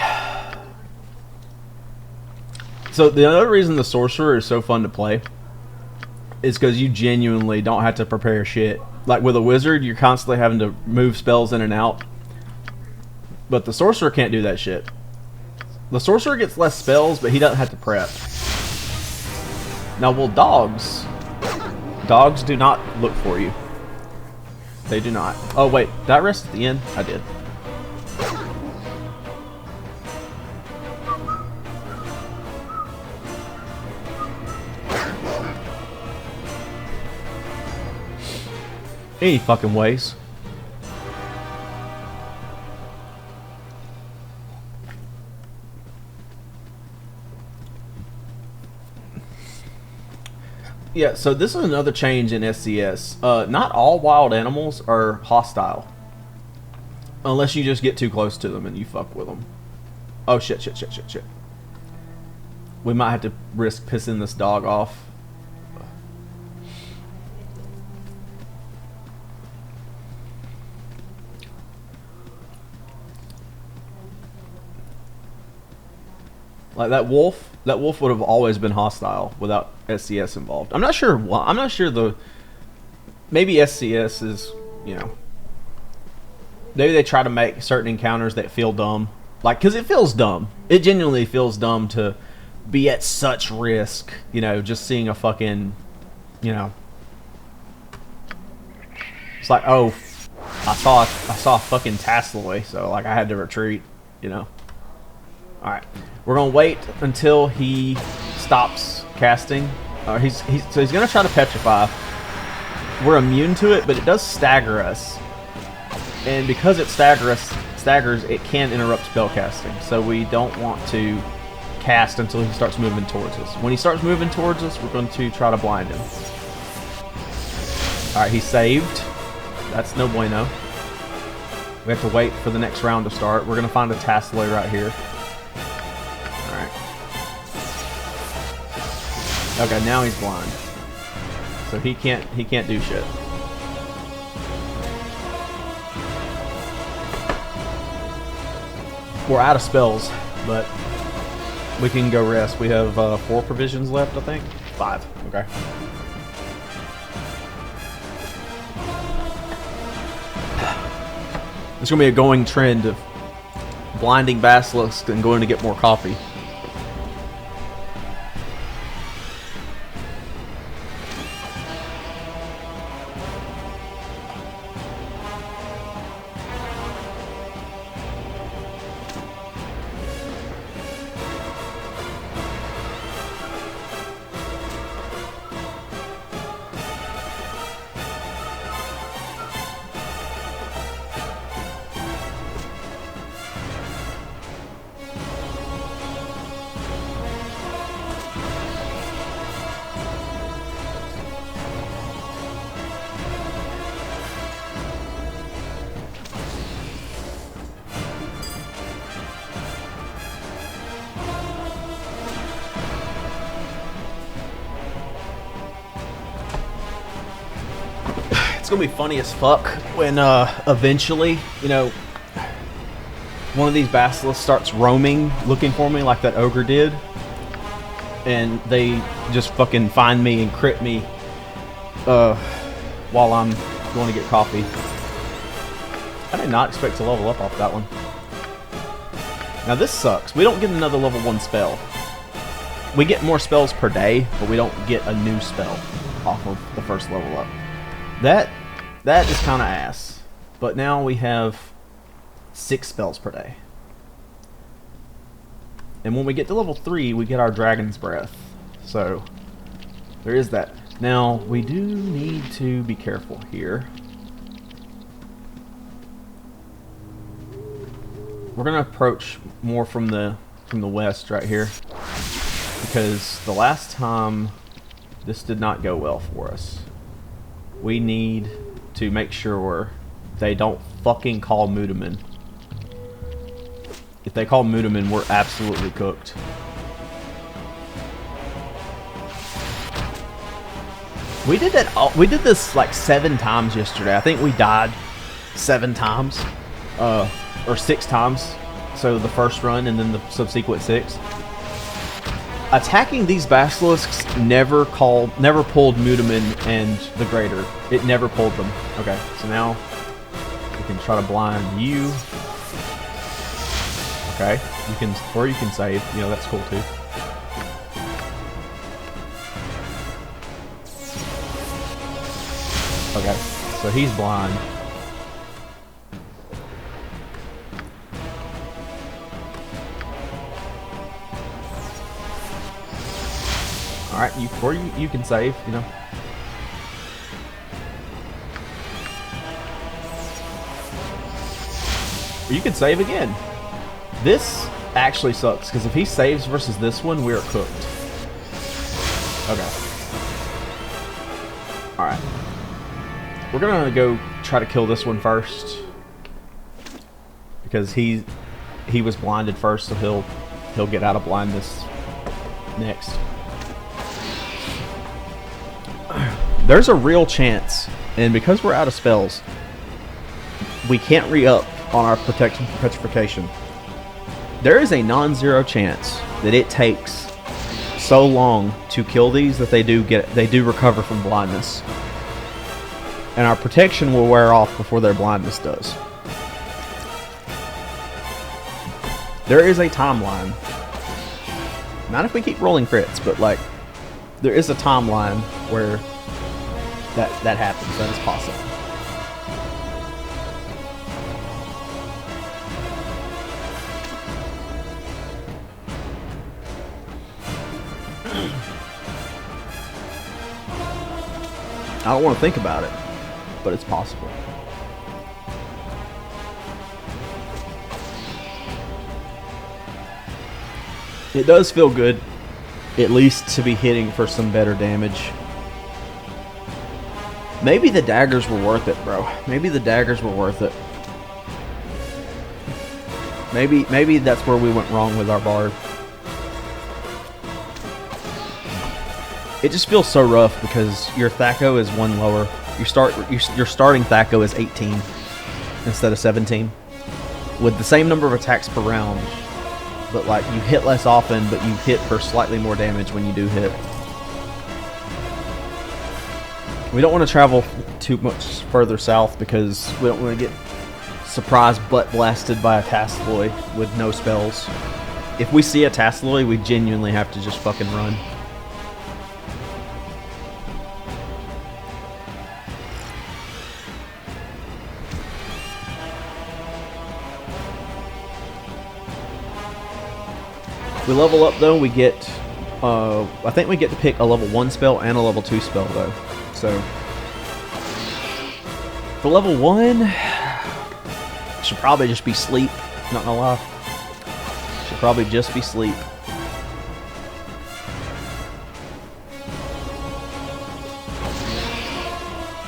So the other reason the sorcerer is so fun to play is because you genuinely don't have to prepare shit. Like with a wizard, you're constantly having to move spells in and out. But the sorcerer can't do that shit. The sorcerer gets less spells, but he doesn't have to prep. Now, well, dogs do not look for you. They do not. Oh, wait. Did I rest at the end? I did. Any fucking ways. Yeah, so this is another change in SCS. Not all wild animals are hostile. Unless you just get too close to them and you fuck with them. Oh, shit. We might have to risk pissing this dog off. Like that wolf would have always been hostile without SCS involved. I'm not sure why. I'm not sure maybe SCS is, you know, maybe they try to make certain encounters that feel dumb. Like, because it feels dumb. It genuinely feels dumb to be at such risk, you know, just seeing a fucking, you know. It's like, oh, I saw a fucking Tasselway, so like I had to retreat, you know. Alright. We're gonna wait until he stops casting. So he's gonna try to petrify. We're immune to it, but it does stagger us. And because it staggers, it can interrupt spell casting. So we don't want to cast until he starts moving towards us. When he starts moving towards us, we're going to try to blind him. Alright, he's saved. That's no bueno. We have to wait for the next round to start. We're gonna find a Tasselway right here. Okay, now he's blind. So he can't do shit. We're out of spells, but we can go rest. We have 4 provisions left, I think. 5. Okay. It's gonna be a going trend of blinding basilisks and going to get more coffee. It's gonna be funny as fuck when eventually, you know, one of these basilisks starts roaming, looking for me like that ogre did, and they just fucking find me and crit me while I'm going to get coffee. I did not expect to level up off that one. Now this sucks. We don't get another level 1 spell. We get more spells per day, but we don't get a new spell off of the first level up. That is kind of ass. But now we have 6 spells per day. And when we get to level 3, we get our Dragon's Breath. So, there is that. Now, we do need to be careful here. We're going to approach more from the west right here. Because the last time, this did not go well for us. We need to make sure they don't fucking call Mudaman. If they call Mudaman, we're absolutely cooked. We did that. We did this like 7 times yesterday. I think we died 7 times, or 6 times. So the first run and then the subsequent 6. Attacking these basilisks never pulled Mudaman and the Greater. It never pulled them. Okay, so now we can try to blind you. Okay, you can save. You know, that's cool too. Okay, so he's blind. All right, you can save. You know. Or you can save again. This actually sucks, because if he saves versus this one, we're cooked. Okay. Alright. We're gonna go try to kill this one first. Because he was blinded first, so he'll get out of blindness next. There's a real chance, and because we're out of spells, we can't re-up on our protection from petrification. There is a non-zero chance that it takes so long to kill these that they do recover from blindness, and our protection will wear off before their blindness does. There is a timeline. Not if we keep rolling crits, but like there is a timeline where that happens. That is possible. I don't want to think about it, but it's possible. It does feel good, at least to be hitting for some better damage. Maybe the daggers were worth it, bro. Maybe the daggers were worth it. Maybe that's where we went wrong with our bard. It just feels so rough because your Thaco is 1 lower. Your starting Thaco is 18 instead of 17, with the same number of attacks per round. But like you hit less often, but you hit for slightly more damage when you do hit. We don't want to travel too much further south because we don't want to get surprise butt blasted by a Tassaloy with no spells. If we see a Tassaloy, we genuinely have to just fucking run. We level up though, we get, I think we get to pick a level 1 spell and a level 2 spell though. So, for level 1, should probably just be sleep, not gonna lie. Should probably just be sleep.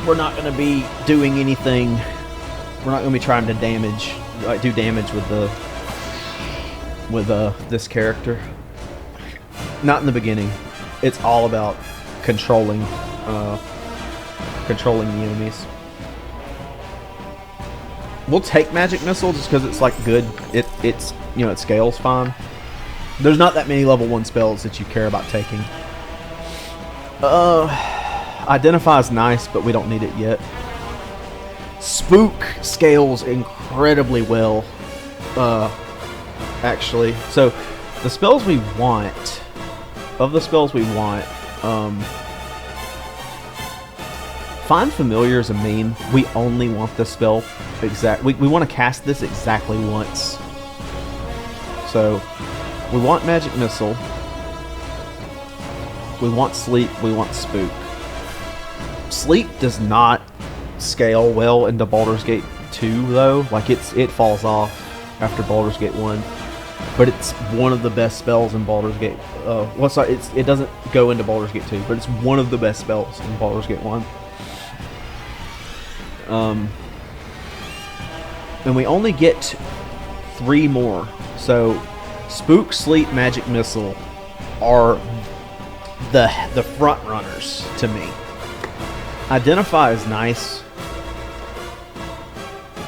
We're not gonna be doing anything, we're not gonna be trying to do damage with this character. Not in the beginning. It's all about controlling the enemies. We'll take magic missile just because it's like good. It's you know, it scales fine. There's not that many level 1 spells that you care about taking. Identify is nice, but we don't need it yet. Spook scales incredibly well. Actually, so the spells we want, Find Familiar is a meme. We only want this spell we want to cast this exactly once. So we want Magic Missile, we want Sleep, we want Spook. Sleep does not scale well into Baldur's Gate 2 though. Like it falls off after Baldur's Gate 1. But it's one of the best spells in Baldur's Gate. Well, sorry, it doesn't go into Baldur's Gate 2, but it's one of the best spells in Baldur's Gate 1. And we only get 3 more So, Spook, Sleep, Magic Missile are the front runners to me. Identify is nice,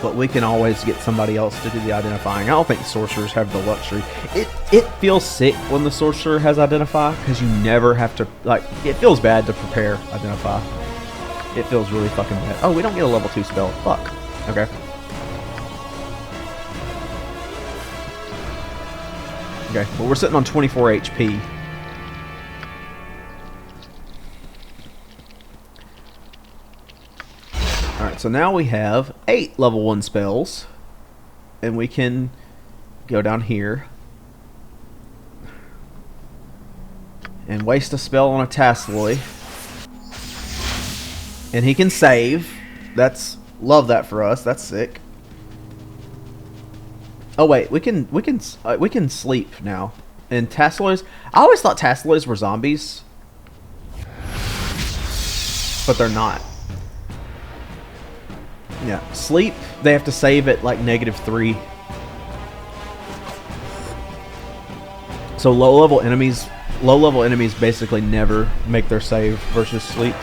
but we can always get somebody else to do the identifying. I don't think sorcerers have the luxury. It feels sick when the sorcerer has identify, because you never have to, like, it feels bad to prepare identify. It feels really fucking bad. Oh, we don't get a level 2 spell. Fuck. Okay. Okay, well, we're sitting on 24 HP. Alright, so now we have 8 level 1 spells. And we can go down here and waste a spell on a Tasloy. And he can save. Love that for us. That's sick. Oh wait, we can sleep now. And Tasloys, I always thought Tasloys were zombies, but they're not. Yeah, sleep, they have to save at like -3. So low level enemies basically never make their save versus sleep.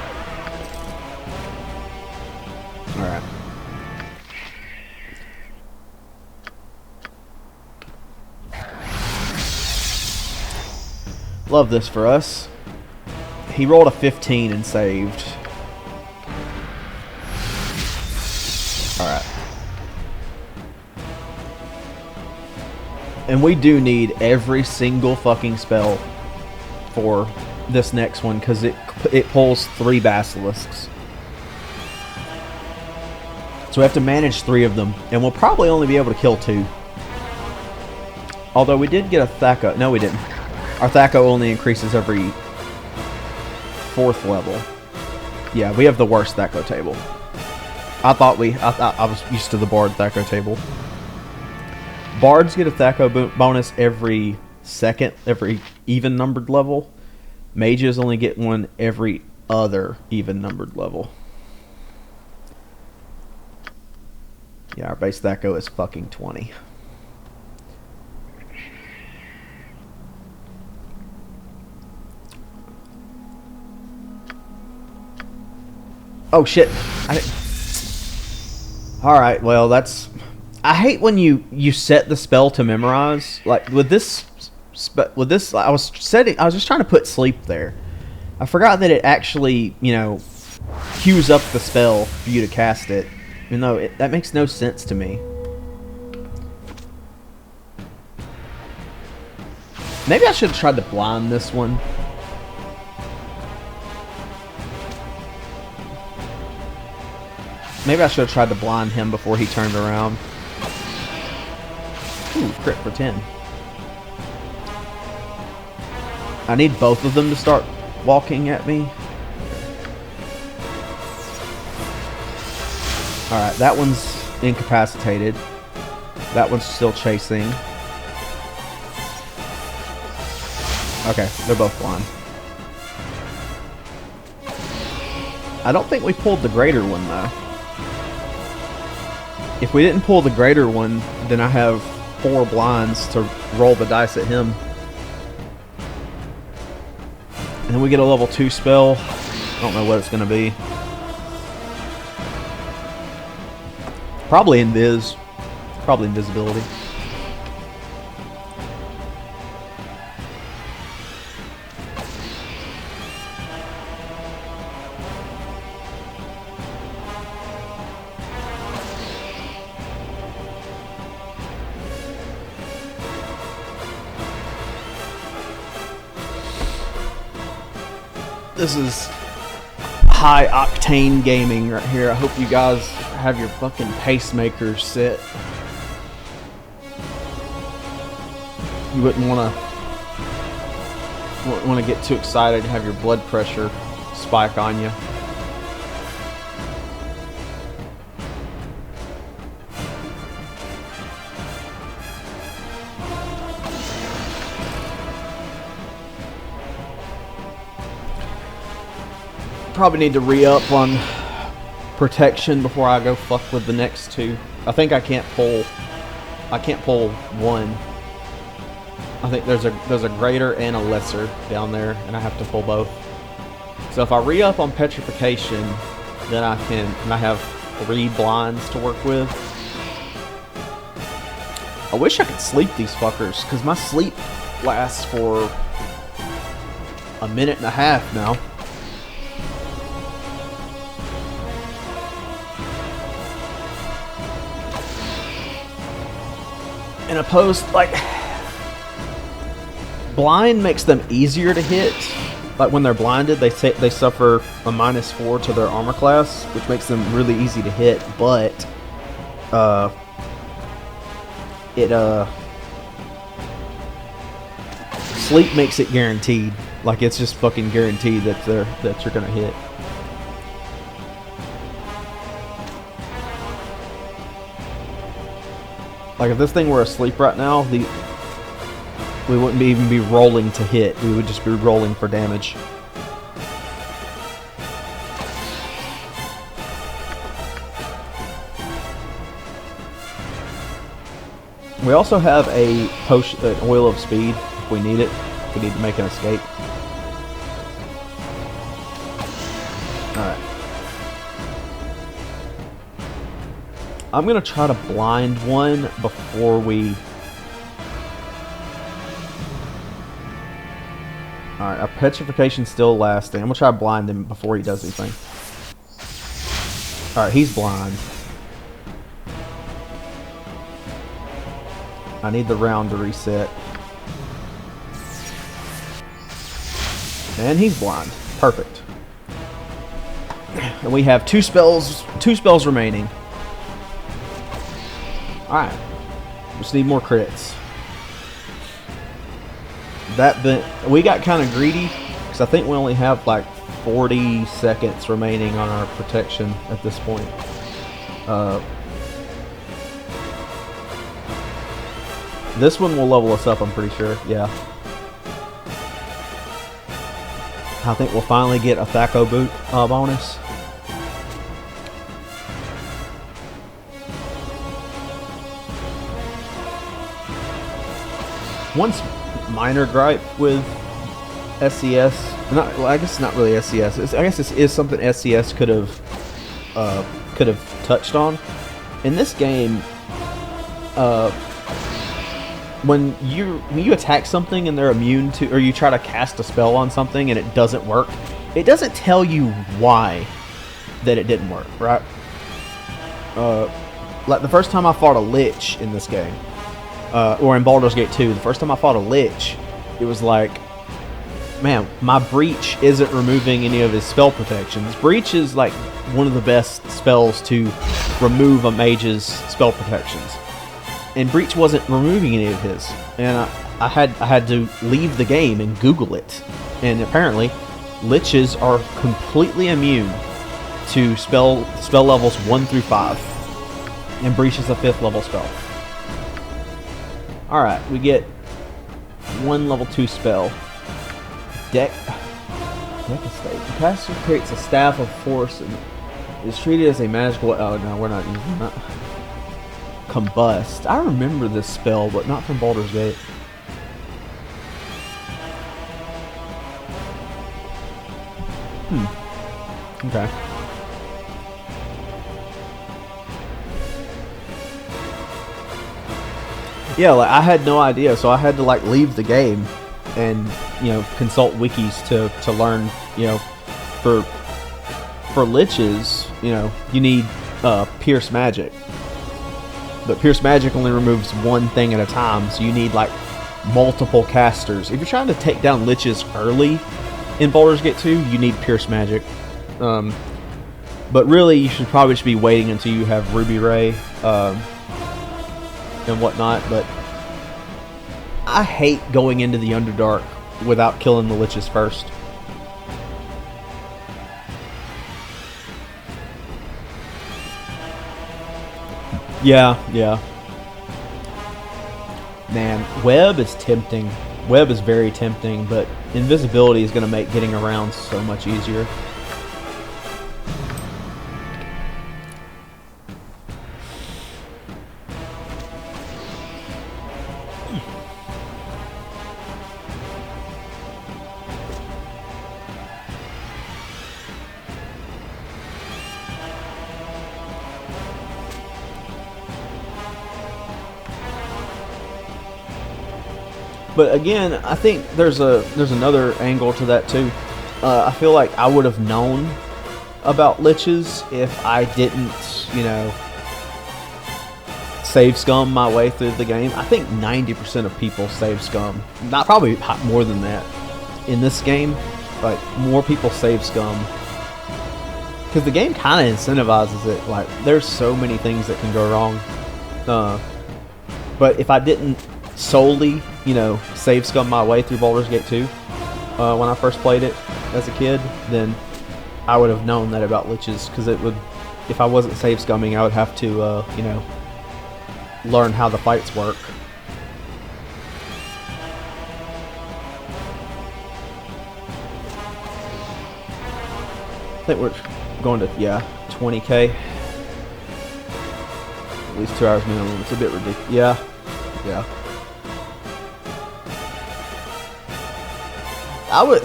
Alright. Love this for us. He rolled a 15 and saved. Alright. And we do need every single fucking spell for this next one, because it pulls 3 basilisks. So we have to manage 3 of them, and we'll probably only be able to kill 2. Although we did get a Thaco. No, we didn't. Our Thaco only increases every 4th level. Yeah, we have the worst Thaco table. I thought I was used to the Bard Thaco table. Bards get a Thaco bonus every even numbered level. Mages only get one every other even numbered level. Yeah, our base Thaco is fucking 20. Oh shit. Alright, well that's... I hate when you set the spell to memorize. Like with this I was just trying to put sleep there. I forgot that it actually, you know, queues up the spell for you to cast it. Even though that makes no sense to me. Maybe I should have tried to blind this one. Maybe I should have tried to blind him before he turned around. Ooh, crit for 10. I need both of them to start walking at me. Alright, that one's incapacitated. That one's still chasing. Okay, they're both blind. I don't think we pulled the greater one though. If we didn't pull the greater one, then I have 4 blinds to roll the dice at him. And then we get a level 2 spell. I don't know what it's going to be. Probably invis. Probably invisibility. This is high octane gaming right here. I hope you guys have your fucking pacemakers set. You wouldn't want to get too excited and have your blood pressure spike on you. Probably need to re-up on protection before I go fuck with the next 2. I think I can't pull 1. I think there's a greater and a lesser down there, and I have to pull both. So if I re-up on petrification, then I have 3 blinds to work with. I wish I could sleep these fuckers, because my sleep lasts for a minute and a half now. And opposed, like, blind makes them easier to hit. Like when they're blinded, they suffer a -4 to their armor class, which makes them really easy to hit. But sleep makes it guaranteed. Like it's just fucking guaranteed that you're gonna hit. Like if this thing were asleep right now, we wouldn't even be rolling to hit. We would just be rolling for damage. We also have a potion, an oil of speed, if we need it. If we need to make an escape. Alright. I'm going to try to blind one before we... Alright, our petrification's still lasting. I'm going to try to blind him before he does anything. Alright, he's blind. I need the round to reset. And he's blind. Perfect. And we have two spells remaining. Alright. Just need more crits. We got kind of greedy, because I think we only have like 40 seconds remaining on our protection at this point. This one will level us up, I'm pretty sure. Yeah. I think we'll finally get a Thaco boot bonus. One minor gripe with SCS, I guess it's not really SCS. I guess this is something SCS could have touched on. In this game, when you attack something and they're immune to, or you try to cast a spell on something and it doesn't work, it doesn't tell you why that it didn't work, right? Like the first time I fought a Lich in this game, or in Baldur's Gate 2, the first time I fought a Lich, it was like, man, my Breach isn't removing any of his spell protections. Breach is like one of the best spells to remove a mage's spell protections. And Breach wasn't removing any of his, and I had to leave the game and Google it, and apparently, Liches are completely immune to spell levels 1 through 5, and Breach is a 5th level spell. All right, we get one level 2 spell. Deck Estate. The caster creates a staff of force and is treated as a magical. Oh no, we're not using that. Combust. I remember this spell, but not from Baldur's Gate. Okay. Yeah, like I had no idea, so I had to like leave the game and consult wikis to learn. For Liches, you need Pierce Magic. But Pierce Magic only removes one thing at a time, so you need like multiple casters. If you're trying to take down Liches early in Baldur's Gate 2, you need Pierce Magic. But really, you should probably just be waiting until you have Ruby Ray and whatnot. But I hate going into the Underdark without killing the Liches first. Yeah. Man, Web is tempting. Web is very tempting, but invisibility is going to make getting around so much easier. But again, I think there's another angle to that too. I feel like I would have known about liches if I didn't, save scum my way through the game. I think 90% of people save scum. Not probably more than that. In this game, like, more people save scum. Because the game kind of incentivizes it. Like, there's so many things that can go wrong. But if I didn't solely, save scum my way through Baldur's Gate 2, when I first played it as a kid, then I would have known that about liches. Because it would, if I wasn't save scumming, I would have to, learn how the fights work. I think we're going to, 20k. At least 2 hours minimum. It's a bit ridiculous. Yeah.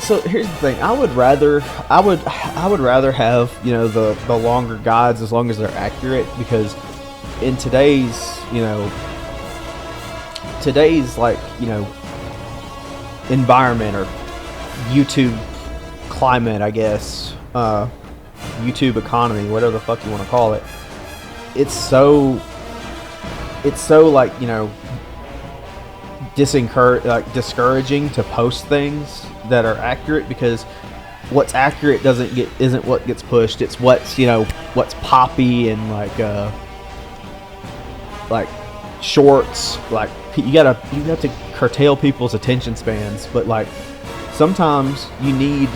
So here's the thing. I would rather have, the longer guides as long as they're accurate, because in today's environment, or YouTube climate, I guess, YouTube economy, whatever the fuck you want to call it, it's so discouraging to post things that are accurate, because what's accurate isn't what gets pushed. It's what's poppy and like shorts. Like, you have to curtail people's attention spans, but like sometimes you need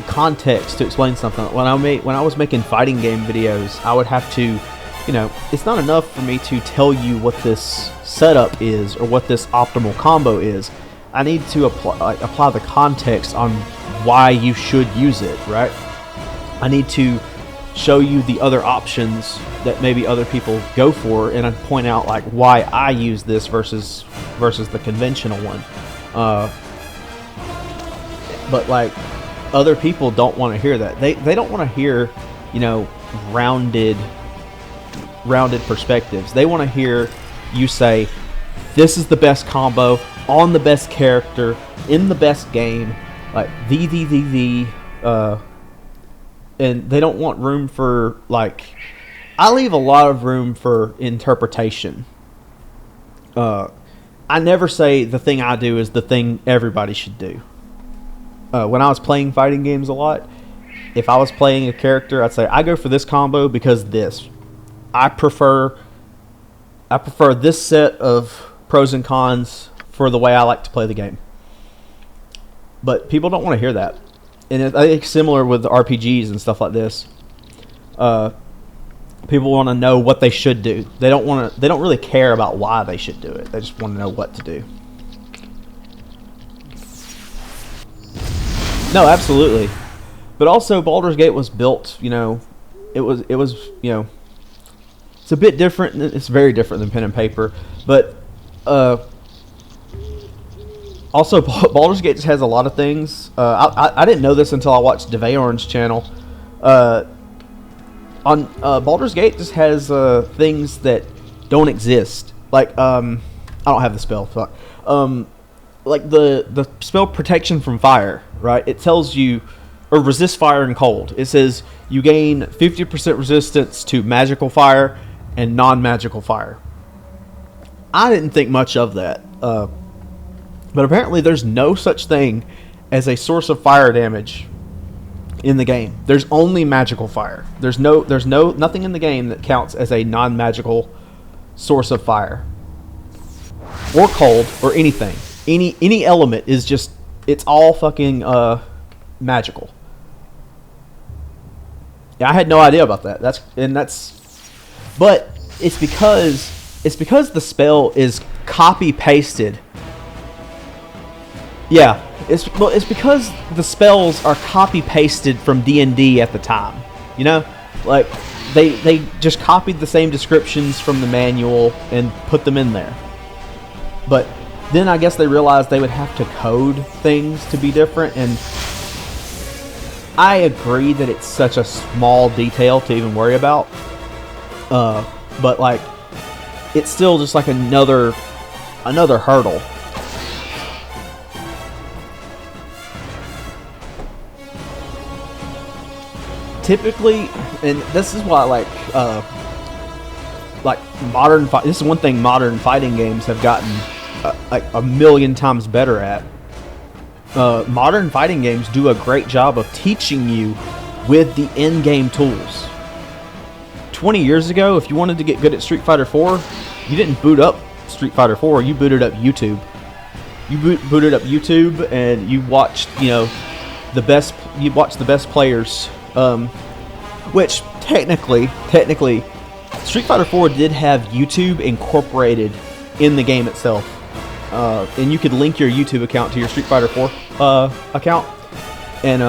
context to explain something. When I was making fighting game videos, I would have to, it's not enough for me to tell you what this setup is or what this optimal combo is. I need to apply the context on why you should use it, right? I need to show you the other options that maybe other people go for, and I point out like why I use this versus the conventional one. But like, other people don't want to hear that. They don't want to hear, rounded perspectives. They want to hear you say, this is the best combo on the best character in the best game, like and they don't want room for, like, I leave a lot of room for interpretation. I never say the thing I do is the thing everybody should do. When I was playing fighting games a lot, if I was playing a character, I'd say, I go for this combo because this. I prefer this set of pros and cons for the way I like to play the game. But people don't want to hear that. And I think similar with the RPGs and stuff like this. People want to know what they should do. They don't really care about why they should do it. They just want to know what to do. No, absolutely. But also, Baldur's Gate was built, it was, it's a bit different. It's very different than pen and paper. But also, Baldur's Gate just has a lot of things. I didn't know this until I watched DeVeorn's channel. On Baldur's Gate just has things that don't exist. Like, I don't have the spell. Fuck. Like the spell protection from fire, right? It tells you, or resist fire and cold. It says you gain 50% resistance to magical fire and non-magical fire. I didn't think much of that. But apparently there's no such thing as a source of fire damage in the game. There's only magical fire. There's nothing in the game that counts as a non-magical source of fire. Or cold, or anything. Any element is just, it's all fucking magical. Yeah, I had no idea about that. But it's because the spell is copy pasted. Yeah, it's because the spells are copy pasted from D&D at the time. Like they just copied the same descriptions from the manual and put them in there. But then I guess they realized they would have to code things to be different, and I agree that it's such a small detail to even worry about. But like, it's still just like another hurdle. typically, and this is why like modern fight. This is one thing modern fighting games have gotten like a million times better at. Modern fighting games do a great job of teaching you with the in-game tools. 20 years ago, if you wanted to get good at Street Fighter 4, you didn't boot up Street Fighter 4. You booted up YouTube. You booted up YouTube and you watched, you know, the best. You watched the best players. Which technically, Street Fighter 4 did have YouTube incorporated in the game itself. And you could link your YouTube account to your Street Fighter 4 account, and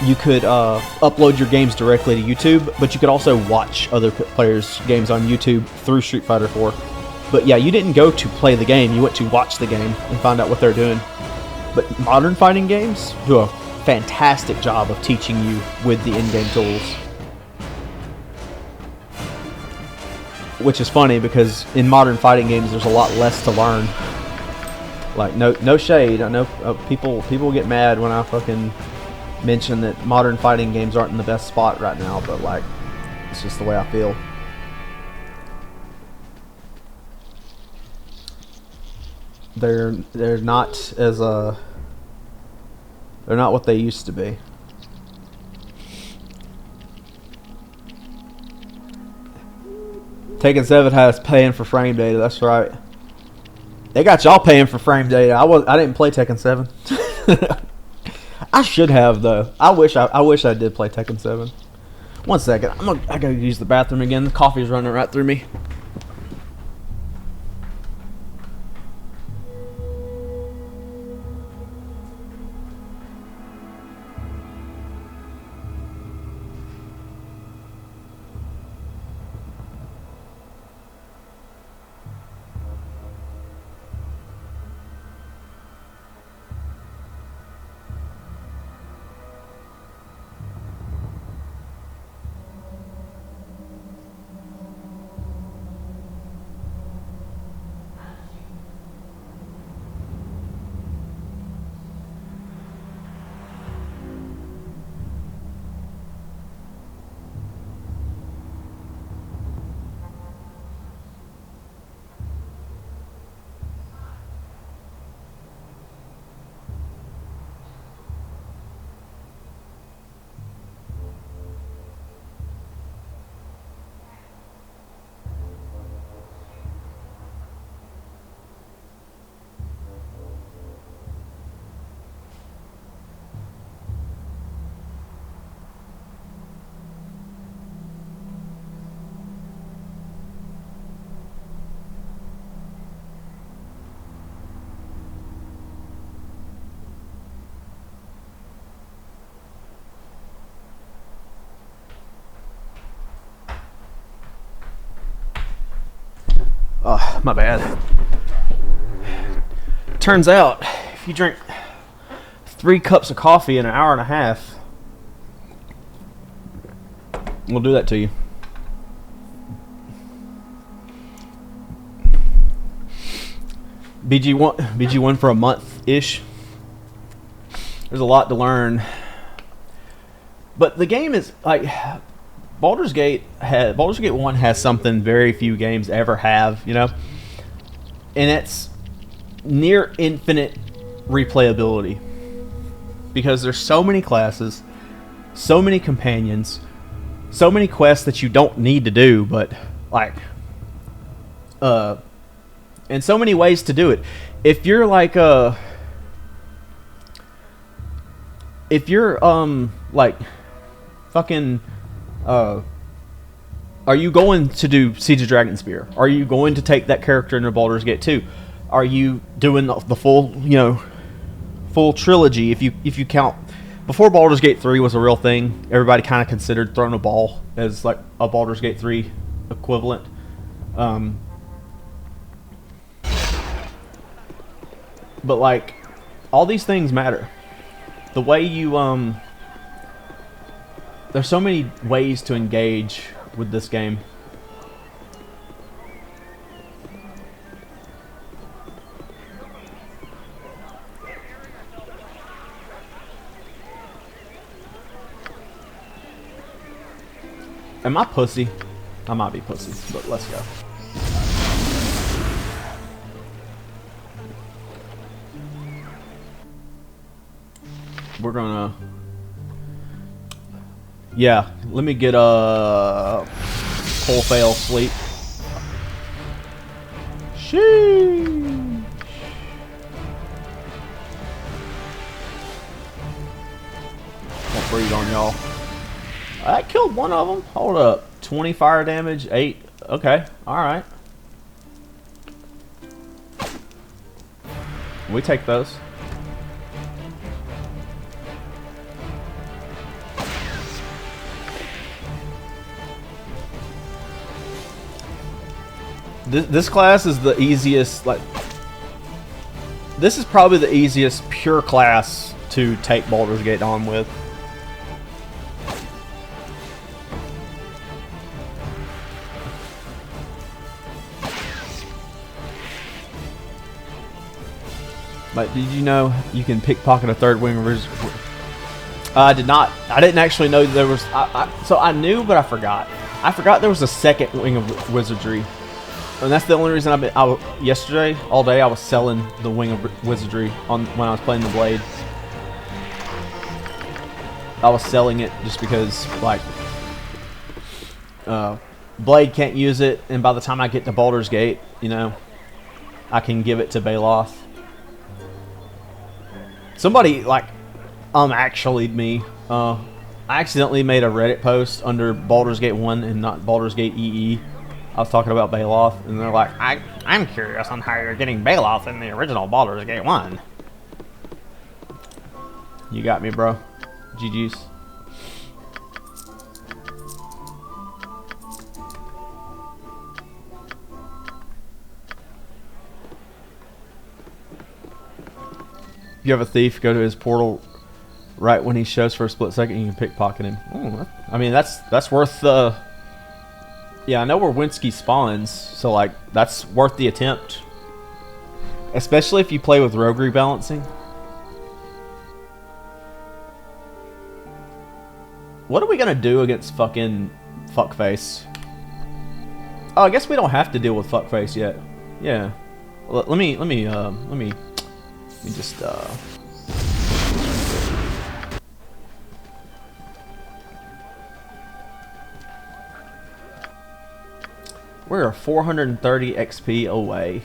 you could upload your games directly to YouTube, but you could also watch other players' games on YouTube through Street Fighter 4. But yeah, you didn't go to play the game, you went to watch the game and find out what they're doing. But modern fighting games do a fantastic job of teaching you with the in-game tools. Which is funny because in modern fighting games there's a lot less to learn. Like no shade. I know people get mad when I fucking mention that modern fighting games aren't in the best spot right now, but like it's just the way I feel. They're not as they're not what they used to be. Tekken 7 has paying for frame data. That's right. They got y'all paying for frame data. I didn't play Tekken 7. I should have though. I wish I did play Tekken 7. One second. I gotta use the bathroom again. The coffee's running right through me. Oh, my bad. Turns out, if you drink 3 cups of coffee in an hour and a half, we'll do that to you. BG1 for a month-ish. There's a lot to learn. But the game is, like, Baldur's Gate 1 has something very few games ever have, you know? And it's near infinite replayability. Because there's so many classes, so many companions, so many quests that you don't need to do, but, like, and so many ways to do it. If you're, like, like, fucking, are you going to do Siege of Dragonspear? Are you going to take that character into Baldur's Gate 2? Are you doing the full, you know, full trilogy? If you count, before Baldur's Gate 3 was a real thing, everybody kind of considered throwing a ball as like a Baldur's Gate 3 equivalent. But like, all these things matter. The way you there's so many ways to engage with this game. Am I pussy? I might be pussy, but let's go. We're gonna... Yeah, let me get a pull fail sleep. Sheesh. Won't breathe on y'all. I killed one of them. Hold up. 20 fire damage, 8. Okay, alright. We take those. This class is the easiest, like... This is probably the easiest pure class to take Baldur's Gate on with. But did you know you can pickpocket a third wing of wizardry? I did not. I didn't actually know there was... so I knew, but I forgot. I forgot there was a second wing of wizardry. And that's the only reason I've been... yesterday, all day, I was selling the wing of wizardry when I was playing the blade. I was selling it just because, like... Blade can't use it, and by the time I get to Baldur's Gate, you know, I can give it to Baloth. Somebody, like, actually me. I accidentally made a Reddit post under Baldur's Gate 1 and not Baldur's Gate EE. I was talking about Baloth, and they're like, I'm curious on how you're getting Baloth in the original Baldur's Gate 1. You got me, bro. GG's. If you have a thief, go to his portal right when he shows for a split second, you can pickpocket him. Ooh, I mean, that's worth the... Yeah, I know where Winsky spawns, so like that's worth the attempt. Especially if you play with rogue rebalancing. What are we gonna do against fucking fuckface? Oh, I guess we don't have to deal with fuckface yet. Yeah. Let me just we're 430 XP away.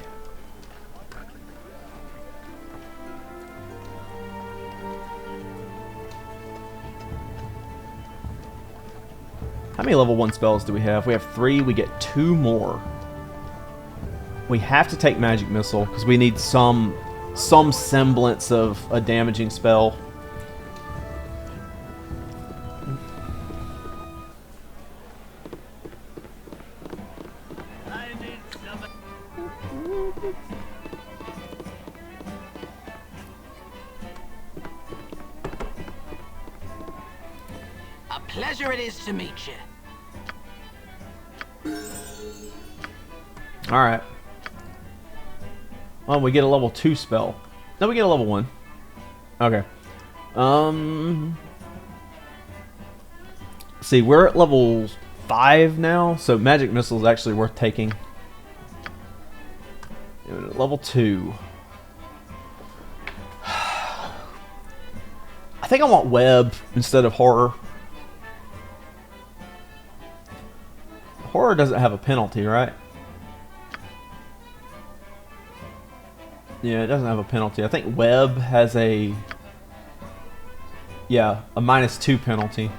How many level 1 spells do we have? We have 3, we get 2 more. We have to take Magic Missile because we need some semblance of a damaging spell. A pleasure it is to meet you. Alright. Well, we get a level 2 spell. No, we get a level 1. Okay. See, we're at level 5 now, so Magic Missile is actually worth taking. Level 2. I think I want Web instead of Horror. Horror doesn't have a penalty, right? Yeah, it doesn't have a penalty. I think Web has a... Yeah, a -2 penalty.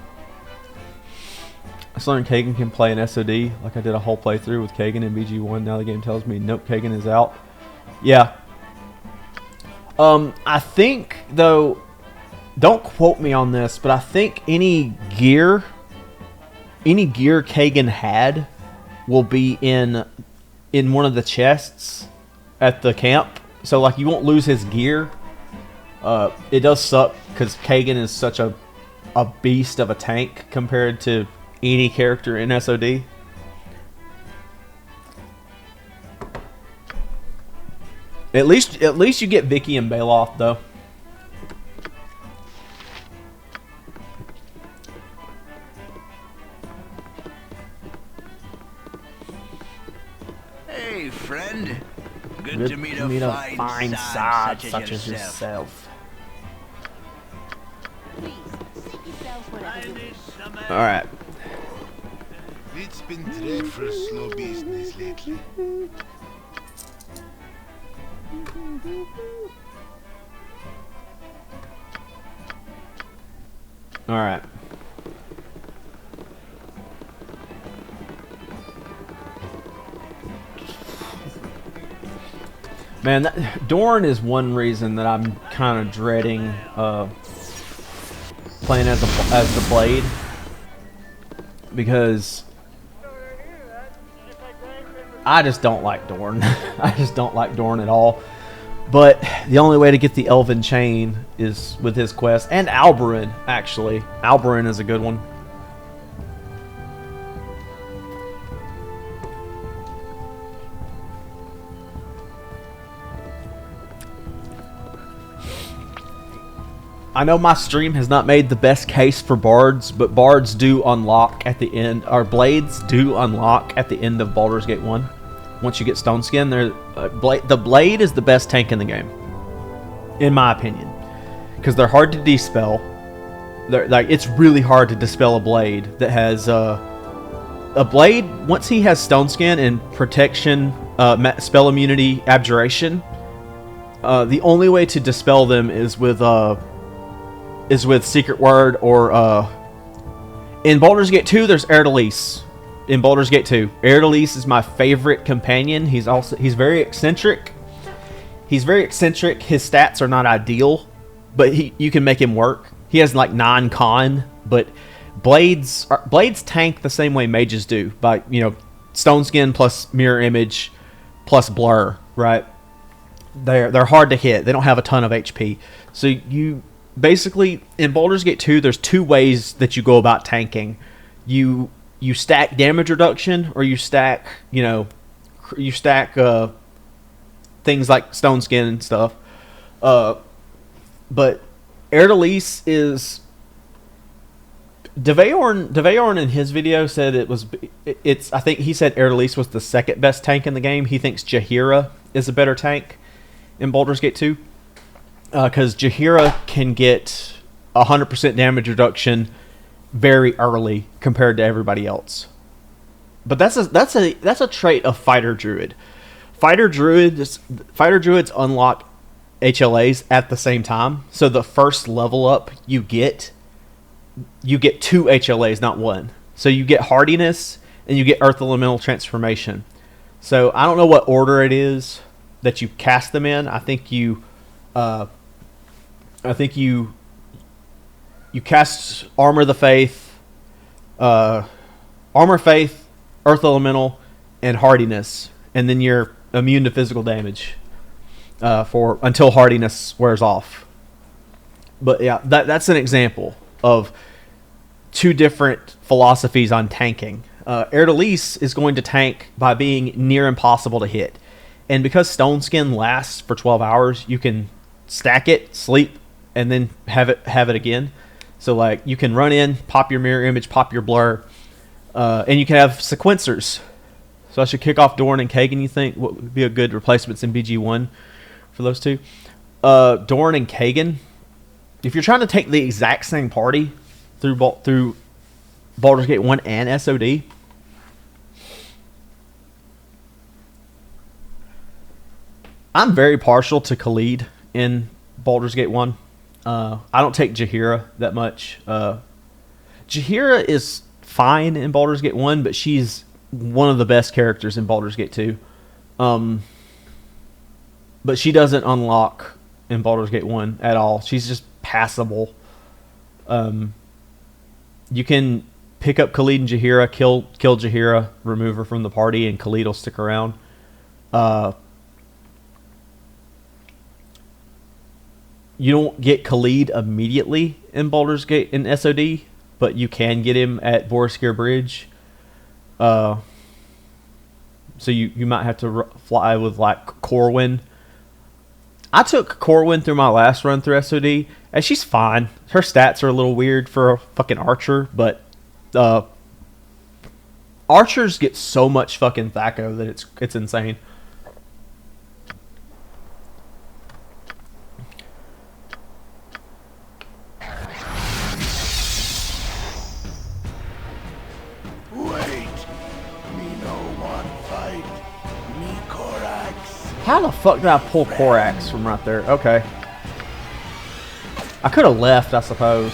I learned Kagan can play an SOD, like I did a whole playthrough with Kagan in BG1. Now the game tells me, nope, Kagan is out. Yeah. I think, though, don't quote me on this, but I think any gear Kagan had will be in one of the chests at the camp. So, like, you won't lose his gear. It does suck because Kagan is such a beast of a tank compared to any character in SOD. At least you get Vicky and Baloth, though. Hey, friend. Good, to meet to meet a a fine sod sod such as yourself. Please, seek yourselves whatever you wish. Alright. It's been dreadful slow business lately. Alright. Man, Dorn is one reason that I'm kind of dreading playing as the Blade, because I just don't like Dorn. I just don't like Dorn at all. But the only way to get the Elven Chain is with his quest, and Alberin, actually. Alberin is a good one. I know my stream has not made the best case for bards, but bards do unlock at the end, or blades do unlock at the end of Baldur's Gate 1. Once you get Stone Skin, the blade is the best tank in the game, in my opinion, because they're hard to dispel. It's really hard to dispel a blade that has a blade. Once he has Stone Skin and protection, spell immunity, abjuration, the only way to dispel them is with Secret Word, or in Baldur's Gate 2 there's Erdelis. In Baldur's Gate 2, Erdelis is my favorite companion. He's very eccentric. His stats are not ideal, but you can make him work. He has like 9 con, but blades tank the same way mages do, by Stone Skin plus Mirror Image plus Blur, right? They're hard to hit. They don't have a ton of HP. So you basically, in Baldur's Gate 2, there's 2 ways that you go about tanking. You stack damage reduction, or you stack things like Stone Skin and stuff. But Erdelis is Deveorn in his video said I think he said Erdelis was the second best tank in the game. He thinks Jaheira is a better tank in Baldur's Gate 2. Because Jaheira can get 100% damage reduction very early compared to everybody else. But that's a trait of Fighter Druid. Fighter Druids unlock HLAs at the same time. So the first level up you get 2 HLAs, not 1. So you get Hardiness and you get Earth Elemental Transformation. So I don't know what order it is that you cast them in. I think you cast Armor the Faith, Armor Faith, Earth Elemental, and Hardiness, and then you're immune to physical damage until Hardiness wears off. But yeah, that's an example of 2 different philosophies on tanking. Erdelis is going to tank by being near impossible to hit, and because Stone Skin lasts for 12 hours, you can stack it, sleep, and then have it again. So like you can run in, pop your Mirror Image, pop your Blur, and you can have sequencers. So I should kick off Dorn and Kagan. You think what would be a good replacements in BG1 for those 2? Dorn and Kagan. If you're trying to take the exact same party through Baldur's Gate 1 and SOD, I'm very partial to Khalid in Baldur's Gate 1. I don't take Jaheira that much. Jaheira is fine in Baldur's Gate 1, but she's one of the best characters in Baldur's Gate 2. But she doesn't unlock in Baldur's Gate 1 at all. She's just passable. You can pick up Khalid and Jaheira, kill Jaheira, remove her from the party, and Khalid will stick around. You don't get Khalid immediately in Baldur's Gate in SOD, but you can get him at Vorskir Bridge. So you might have to fly with like Corwin. I took Corwin through my last run through SOD, and she's fine. Her stats are a little weird for a fucking archer, but Archers get so much fucking THAC0 that it's insane. Wait. Me no one fight. Me Korax. How the fuck did I pull Korax from right there? Okay. I could have left, I suppose.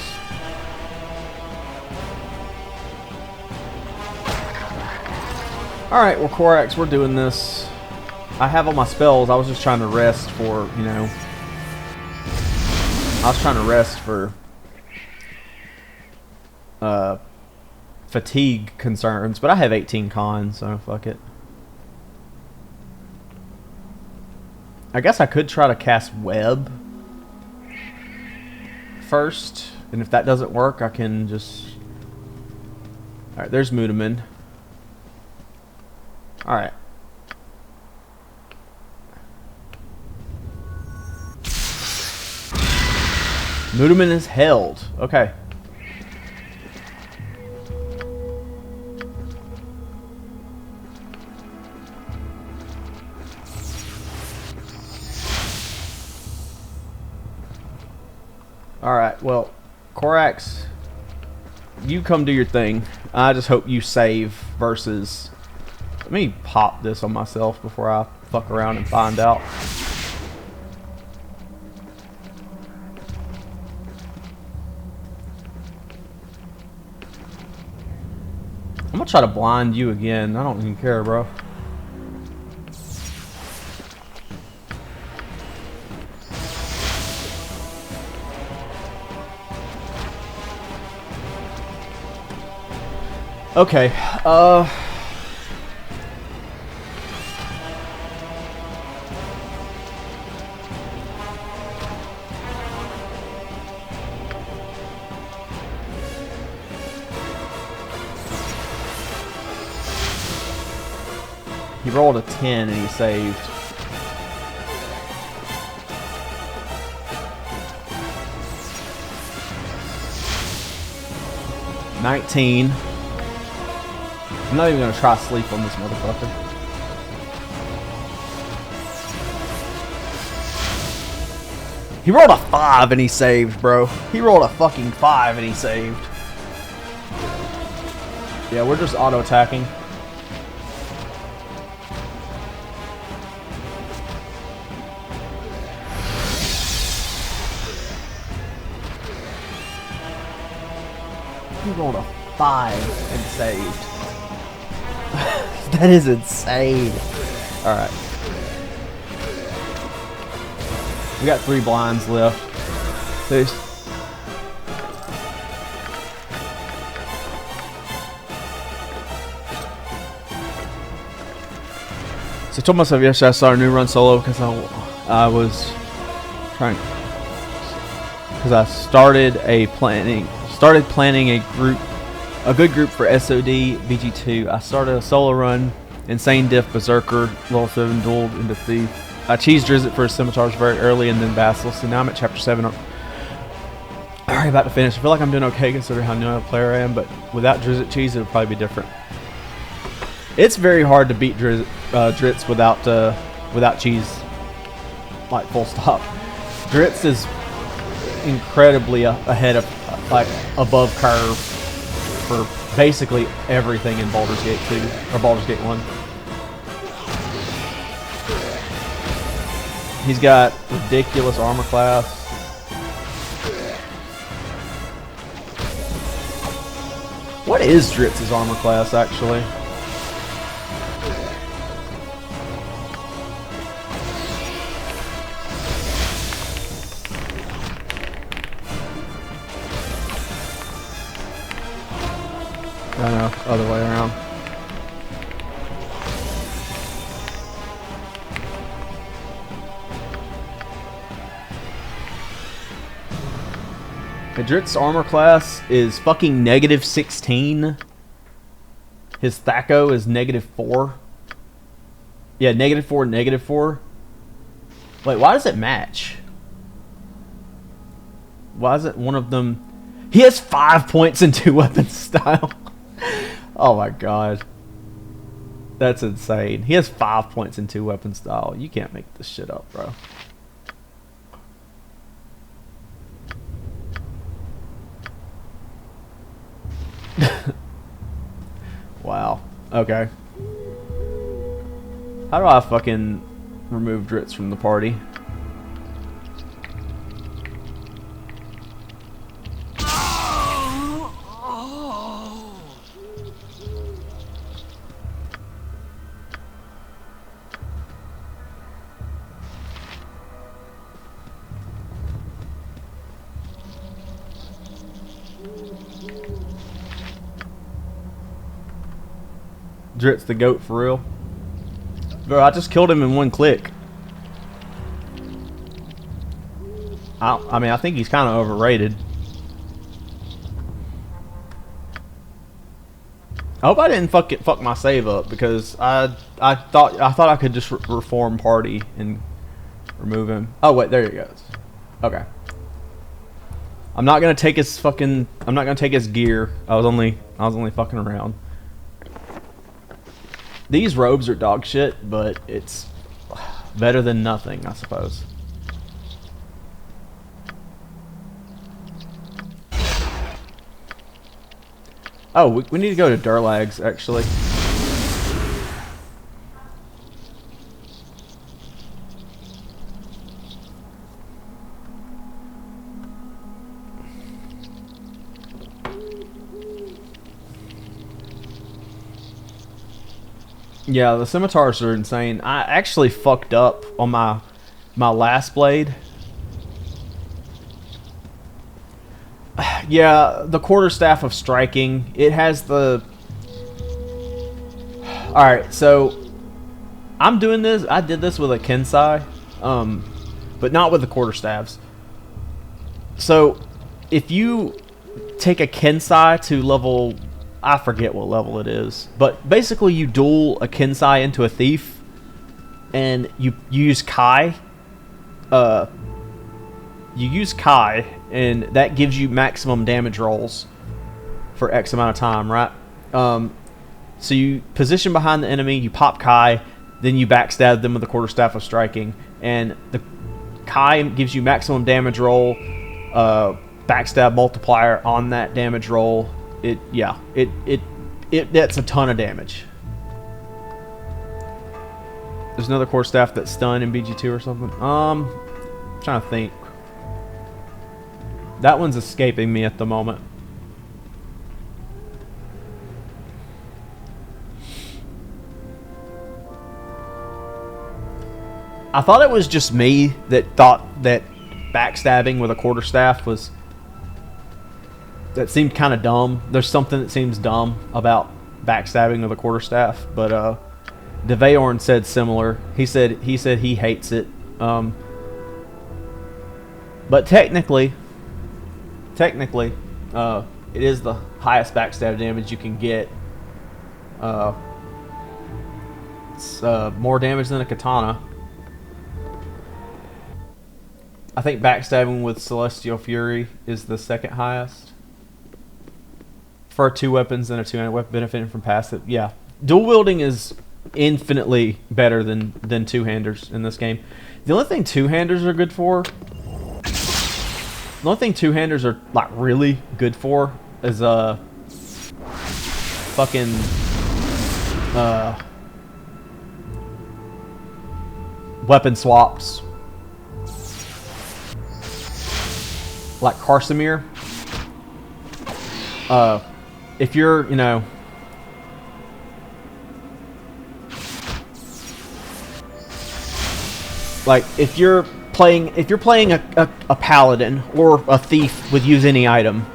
Alright, well, Korax, we're doing this. I have all my spells. I was just trying to rest for, you know... I was trying to rest for... fatigue concerns, but I have 18 con, so fuck it. I guess I could try to cast Web first, and if that doesn't work, I can just... Alright, there's Mudaman. Alright. Mudaman is held. Okay. Alright, well, Korax, you come do your thing. I just hope you save versus... Let me pop this on myself before I fuck around and find out. I'm gonna try to blind you again. I don't even care, bro. Okay, he rolled a 10 and he saved. $19. I'm not even gonna try to sleep on this motherfucker. He rolled a 5 and he saved, bro. He rolled a fucking 5 and he saved. Yeah, we're just auto-attacking. He rolled a 5 and saved. That is insane. Alright. We got 3 blinds left. There's... So I told myself yesterday I started a new run solo because I was trying... Because I started planning a good group for SOD Pt.2. I started a solo run, Insane Diff, Berserker, level 7 dueled into Thief. I cheesed Drizzt for his scimitars very early and then Basilisk. So now I'm at chapter 7. I'm already about to finish. I feel like I'm doing okay considering how new a player I am, but without Drizzt cheese, it would probably be different. It's very hard to beat Drizzt without cheese, like full stop. Drizzt is incredibly ahead of, like, above curve for basically everything in Baldur's Gate 2 or Baldur's Gate 1. He's got ridiculous armor class. What is Dritz's armor class actually? I know, other way around. Hadrit's armor class is fucking -16. His THAC0 is -4. Yeah, -4, -4. Wait, why does it match? Why isn't one of them... He has 5 points in 2 weapon style. Oh my god. That's insane. He has 5 points in 2 weapon style. You can't make this shit up, bro. Wow. Okay. How do I fucking remove Dritz from the party? Dritz the goat for real. Bro, I just killed him in 1 click. I mean, I think he's kind of overrated. I hope I didn't fuck my save up because I thought I could just reform party and remove him. Oh wait, there he goes. Okay. I'm not gonna take his fucking. I'm not gonna take his gear. I was only fucking around. These robes are dog shit, but it's better than nothing, I suppose. Oh, we need to go to Durlag's, actually. Yeah, the scimitars are insane. I actually fucked up on my last blade. Yeah, the quarterstaff of striking. It has the... Alright, so I'm doing this. I did this with a Kensai, but not with the quarterstaffs. So if you take a Kensai to level... I forget what level it is, but basically you duel a Kensai into a thief, and you use Kai. You use Kai, and that gives you maximum damage rolls for X amount of time, right? So you position behind the enemy, you pop Kai, then you backstab them with the quarterstaff of striking, and the Kai gives you maximum damage roll, backstab multiplier on that damage roll. That's a ton of damage. There's another quarterstaff that's stun in BG2 or something. I'm trying to think. That one's escaping me at the moment. I thought it was just me that thought that backstabbing with a quarterstaff was... That seemed kind of dumb. There's something that seems dumb about backstabbing with a quarterstaff, but DeVeorn said similar. He said he hates it. But technically, it is the highest backstab damage you can get. It's more damage than a katana. I think backstabbing with Celestial Fury is the second highest. For 2 weapons and a 2-handed weapon benefiting from passive. Yeah. Dual wielding is infinitely better than 2-handers in this game. The only thing 2-handers are good for... The only thing 2-handers are like really good for is fucking weapon swaps. Like Karsamir. If you're, you know, like if you're playing a paladin or a thief with use any item,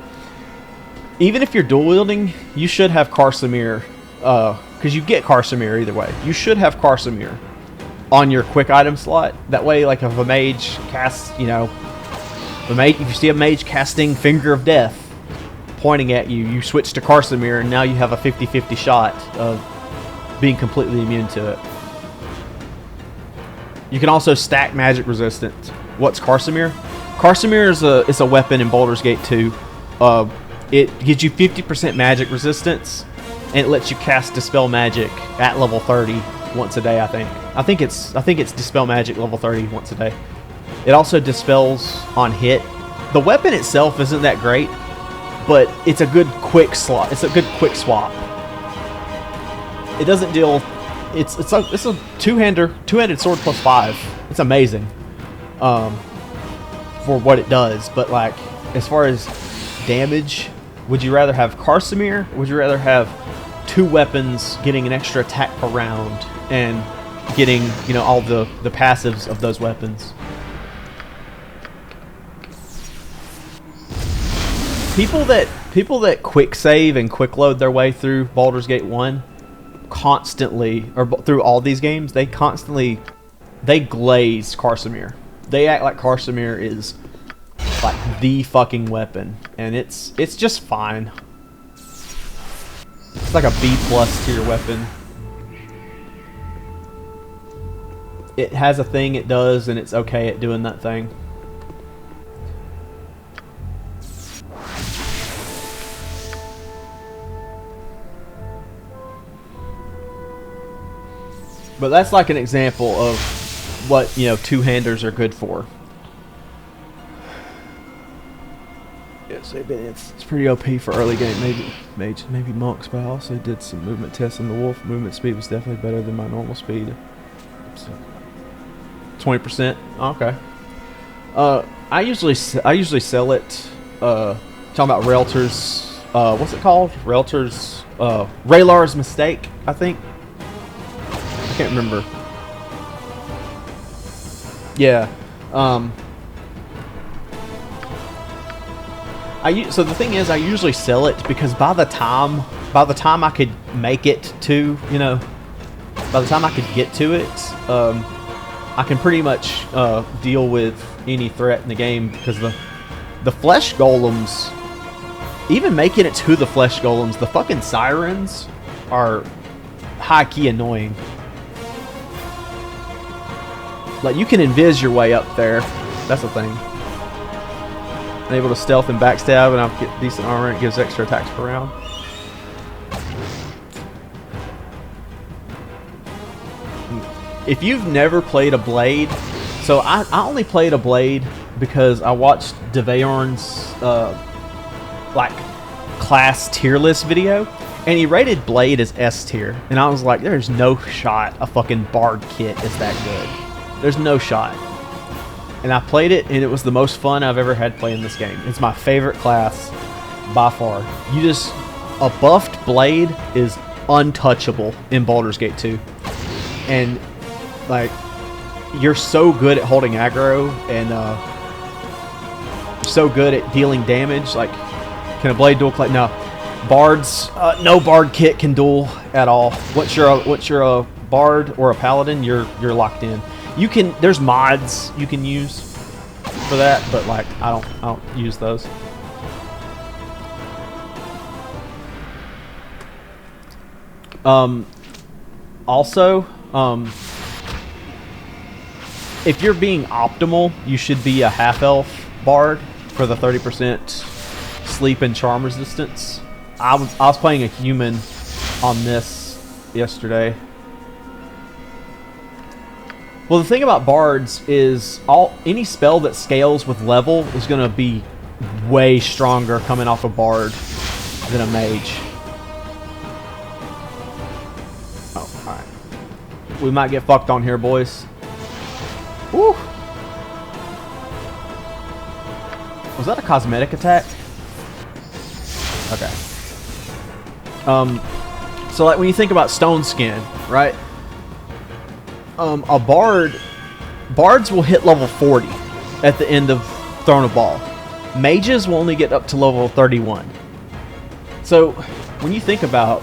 even if you're dual wielding, you should have Karsamir, because you get Karsamir either way. You should have Karsamir on your quick item slot. That way, like if a mage casts, you know, if you see a mage casting Finger of Death pointing at you, you switch to Karsamir, and now you have a 50-50 shot of being completely immune to it. You can also stack magic resistance. What's Karsamir? Karsamir is a weapon in Baldur's Gate 2. It gives you 50% magic resistance, and it lets you cast Dispel Magic at level 30 once a day. I think it's Dispel Magic level 30 once a day. It also dispels on hit. The weapon itself isn't that great, but it's a good quick slot. It's a good quick swap. It doesn't deal. It's a two-handed sword plus 5. It's amazing, for what it does. But like, as far as damage, would you rather have Karsamir? Or would you rather have 2 weapons getting an extra attack per round and getting, you know, all the passives of those weapons? People that quick save and quick load their way through Baldur's Gate 1 constantly, or through all these games, they glaze Karsamir. They act like Karsamir is like the fucking weapon, and it's just fine. It's like a B+ tier weapon. It has a thing it does, and it's okay at doing that thing. But that's like an example of what, you know, two-handers are good for. Yes, it's pretty OP for early game. Maybe mages, maybe monks, but I also did some movement tests on the wolf. Movement speed was definitely better than my normal speed. 20%. Okay. I usually sell it. Talking about Realtor's. What's it called? Realtor's. Raylar's Mistake, I think. I can't remember. Yeah. So the thing is, I usually sell it because by the time I could make it to, you know, by the time I could get to it, I can pretty much deal with any threat in the game, because the flesh golems, even making it to the flesh golems, the fucking sirens are high key annoying. Like, you can invis your way up there. That's the thing. I'm able to stealth and backstab, and I'll get decent armor, and it gives extra attacks per round. If you've never played a blade, so I only played a blade because I watched Devayorn's like class tier list video, and he rated blade as S tier, and I was like, there's no shot a fucking bard kit is that good. There's no shot. And I played it, and it was the most fun I've ever had playing this game. It's my favorite class by far. A buffed blade is untouchable in Baldur's Gate 2. And like, you're so good at holding aggro, and so good at dealing damage. Like, can a blade dual class? No. Bards, no bard kit can duel at all. Once you're a bard or a paladin, you're locked in. There's mods you can use for that, but like, I don't use those. Also, if you're being optimal, you should be a half-elf bard for the 30% sleep and charm resistance. I was playing a human on this yesterday. Well, the thing about bards is any spell that scales with level is going to be way stronger coming off a bard than a mage. Oh, alright. We might get fucked on here, boys. Woo! Was that a cosmetic attack? Okay. So like, when you think about stone skin, right? Bards will hit level 40 at the end of Throne of Ball. Mages will only get up to level 31. So when you think about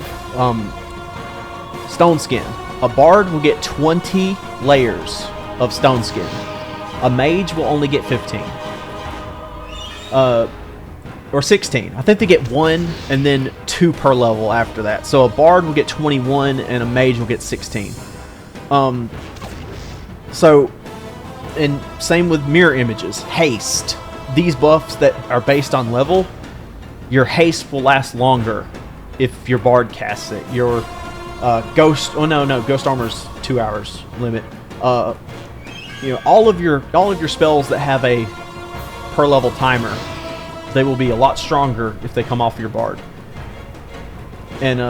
stone skin, a bard will get 20 layers of stone skin. A mage will only get 15. Or 16. I think they get 1 and then 2 per level after that. So a bard will get 21 and a mage will get 16. So, and same with mirror images. Haste. These buffs that are based on level, your haste will last longer if your bard casts it. Your ghost. Oh no, ghost armor's 2 hours limit. You know, all of your spells that have a per level timer, they will be a lot stronger if they come off your bard. And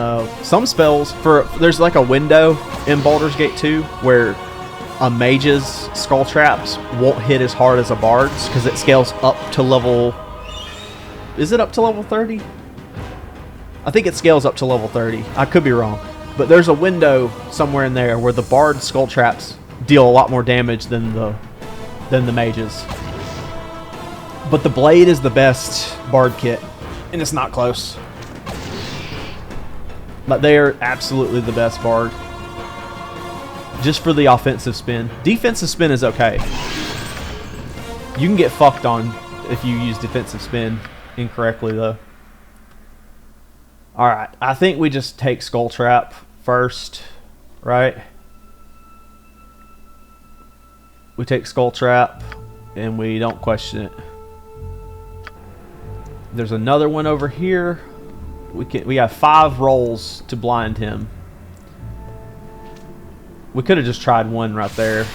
some spells, there's like a window in Baldur's Gate 2 where a mage's skull traps won't hit as hard as a bard's because it scales up to level. Is it up to level 30? I think it scales up to level 30. I could be wrong, but there's a window somewhere in there where the bard's skull traps deal a lot more damage than the mages. But the blade is the best bard kit, and it's not close. But they are absolutely the best bard. Just for the offensive spin. Defensive spin is okay. You can get fucked on if you use defensive spin incorrectly, though. Alright, I think we just take Skull Trap first, right? We take Skull Trap, and we don't question it. There's another one over here. We have 5 rolls to blind him. We could have just tried one right there.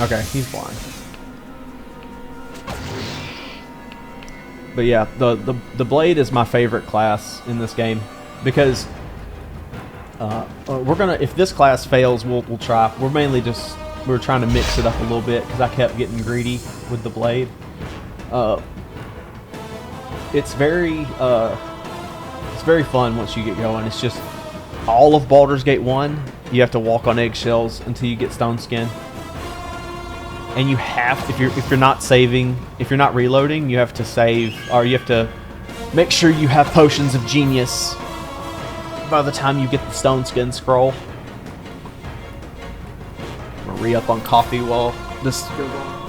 Okay, he's blind. But yeah, the blade is my favorite class in this game because we're gonna, if this class fails, we'll try. We're trying to mix it up a little bit because I kept getting greedy with the blade. It's very fun once you get going. It's just all of Baldur's Gate 1. You have to walk on eggshells until you get Stone Skin. And you have, if you're not saving, if you're not reloading, you have to save, or you have to make sure you have potions of genius by the time you get the Stone Skin scroll. I'm gonna re-up on coffee while this goes on.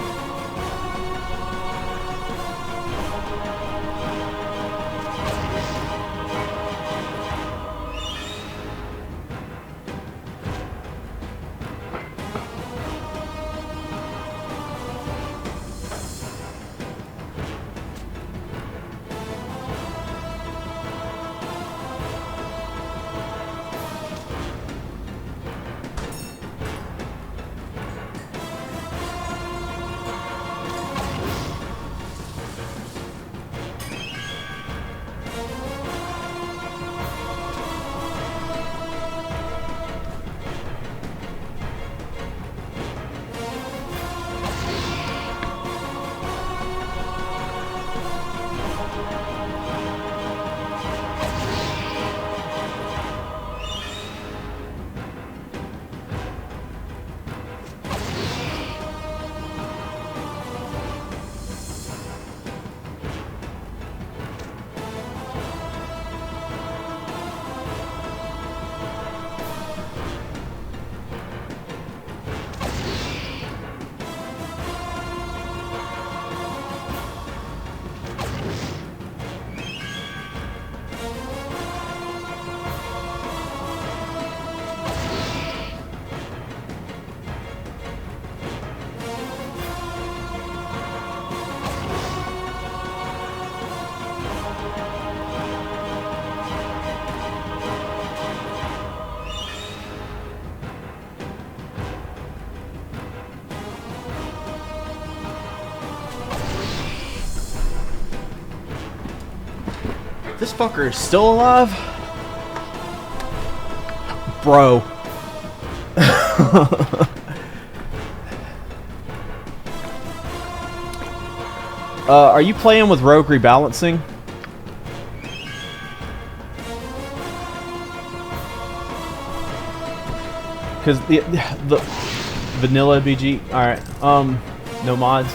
This fucker is still alive? Bro. Are you playing with rogue rebalancing? Because the vanilla BG. Alright. No mods.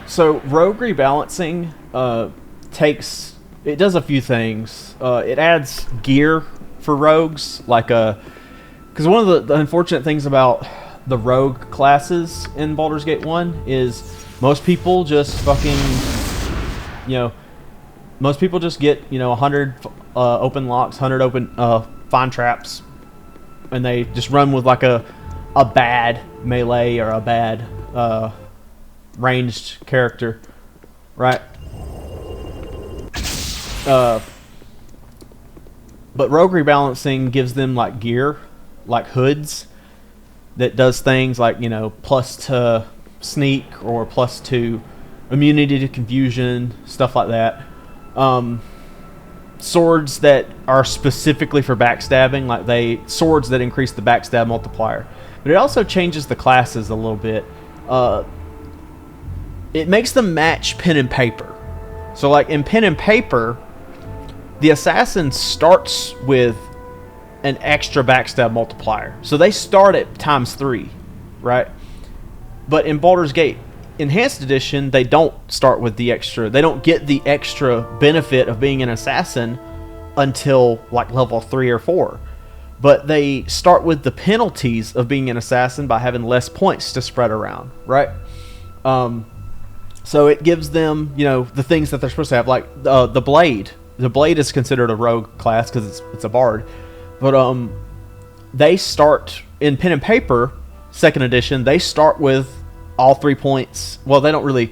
So rogue rebalancing does a few things. It adds gear for rogues, like because one of the unfortunate things about the rogue classes in Baldur's Gate 1 is most people just fucking, most people just get 100 open locks, 100 open find traps, and they just run with like a bad melee or a bad ranged character, right? But rogue rebalancing gives them like gear, like hoods, that does things like, you know, plus to sneak or plus to immunity to confusion, stuff like that. Swords that are specifically for backstabbing, like swords that increase the backstab multiplier. But it also changes the classes a little bit. It makes them match pen and paper. So like in pen and paper, the assassin starts with an extra backstab multiplier. So they start at ×3, right? But in Baldur's Gate Enhanced Edition, they don't start with the extra. They don't get the extra benefit of being an assassin until like level 3 or 4. But they start with the penalties of being an assassin by having less points to spread around, right? So it gives them, you know, the things that they're supposed to have, like the blade. The blade is considered a rogue class because it's a bard. But they start in pen and paper, 2nd edition. They start with all 3 points. Well, they don't really.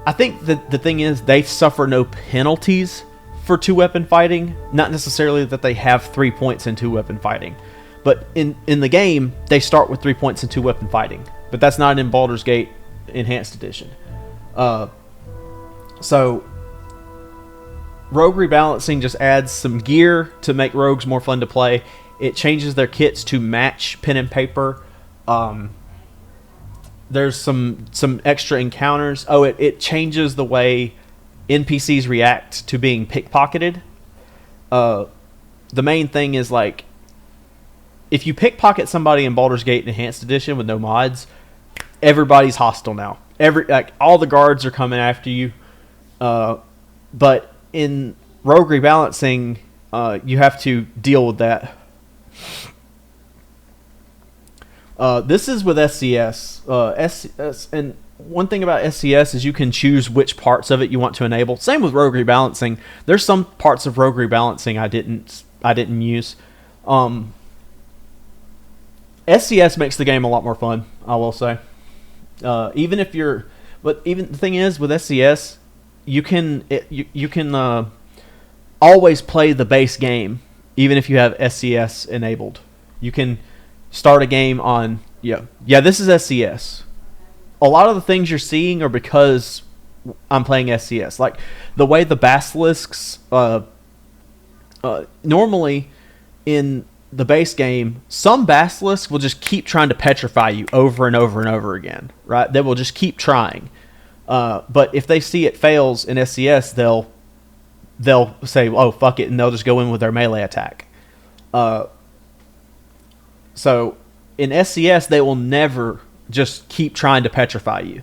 I think that the thing is they suffer no penalties for 2-weapon fighting. Not necessarily that they have 3 points in 2-weapon fighting, but in the game they start with 3 points in 2-weapon fighting. But that's not in Baldur's Gate Enhanced Edition. So rogue rebalancing just adds some gear to make rogues more fun to play. It changes their kits to match pen and paper. There's some extra encounters. Oh, it changes the way NPCs react to being pickpocketed. The main thing is, like, if you pickpocket somebody in Baldur's Gate Enhanced Edition with no mods, everybody's hostile now. All the guards are coming after you. But in rogue rebalancing, you have to deal with that. This is with SCS. And one thing about SCS is you can choose which parts of it you want to enable. Same with rogue rebalancing. There's some parts of rogue rebalancing I didn't use. SCS makes the game a lot more fun, I will say. But even the thing is with SCS, you can always play the base game even if you have SCS enabled. You can start a game on this is SCS. A lot of the things you're seeing are because I'm playing SCS. Like the way the basilisks normally in the base game, some basilisks will just keep trying to petrify you over and over and over again, right? They will just keep trying. But if they see it fails in SCS, they'll say, "Oh, fuck it," and they'll just go in with their melee attack. So in SCS, they will never just keep trying to petrify you.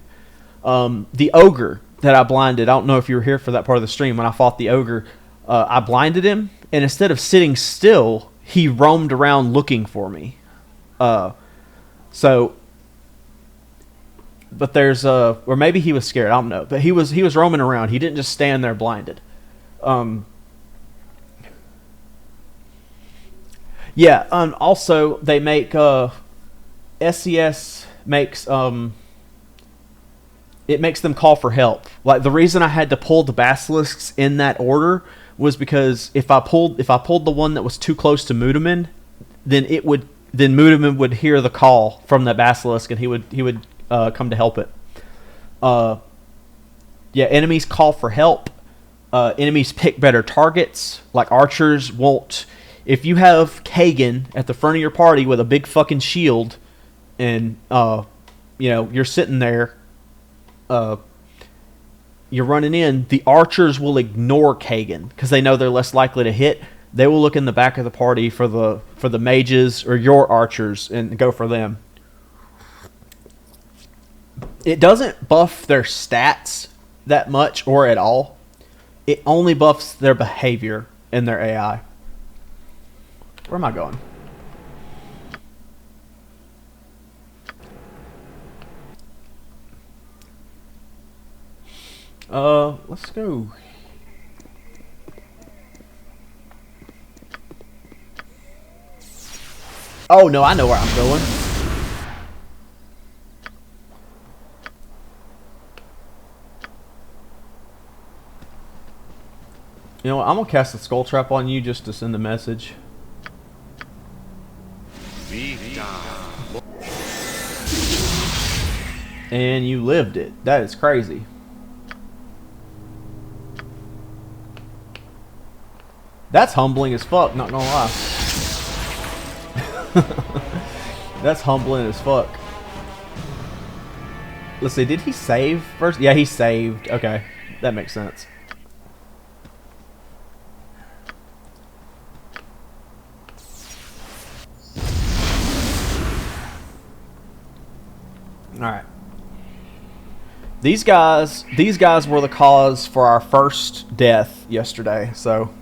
The ogre that I blinded, I don't know if you were here for that part of the stream when I fought the ogre. I blinded him, and instead of sitting still, he roamed around looking for me. But there's or maybe he was scared. I don't know, but he was roaming around. He didn't just stand there blinded. Also they make SCS makes it makes them call for help. Like the reason I had to pull the basilisks in that order was because if I pulled the one that was too close to Mudaman, then Mudaman would hear the call from the basilisk and he would come to help it. Enemies call for help. Enemies pick better targets. Like archers won't. If you have Kagan at the front of your party with a big fucking shield, and you're sitting there, you're running in, the archers will ignore Kagan because they know they're less likely to hit. They will look in the back of the party for the mages or your archers and go for them. It doesn't buff their stats that much or at all. It only buffs their behavior and their AI. Where am I going? Let's go. Oh no, I know where I'm going. You know what? I'm gonna cast a skull trap on you just to send a message. And you lived it. That is crazy. That's humbling as fuck, not gonna lie. That's humbling as fuck. Let's see, did he save first? Yeah, he saved. Okay, that makes sense. Alright. These guys were the cause for our first death yesterday, so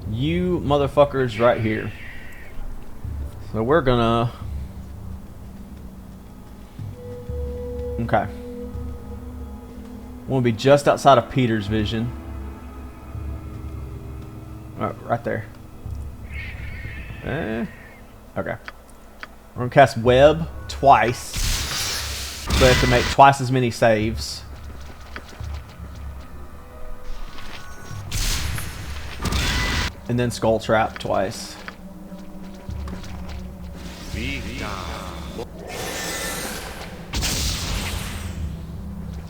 you motherfuckers right here. So we're gonna... Okay. We'll be just outside of Peter's vision. Right there. Okay. We're gonna cast Web twice. So we have to make twice as many saves. And then Skull Trap twice.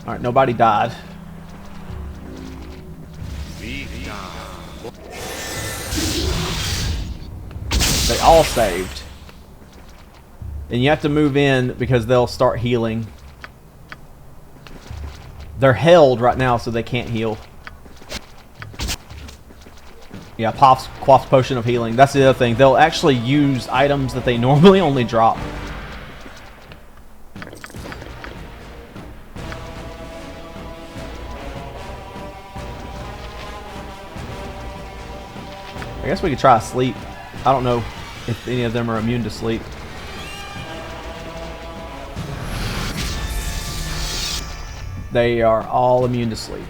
Alright, nobody died. They all saved. And you have to move in because they'll start healing. They're held right now so they can't heal. Yeah, Quaff's Potion of Healing. That's the other thing. They'll actually use items that they normally only drop. I guess we could try sleep. I don't know if any of them are immune to sleep. They are all immune to sleep.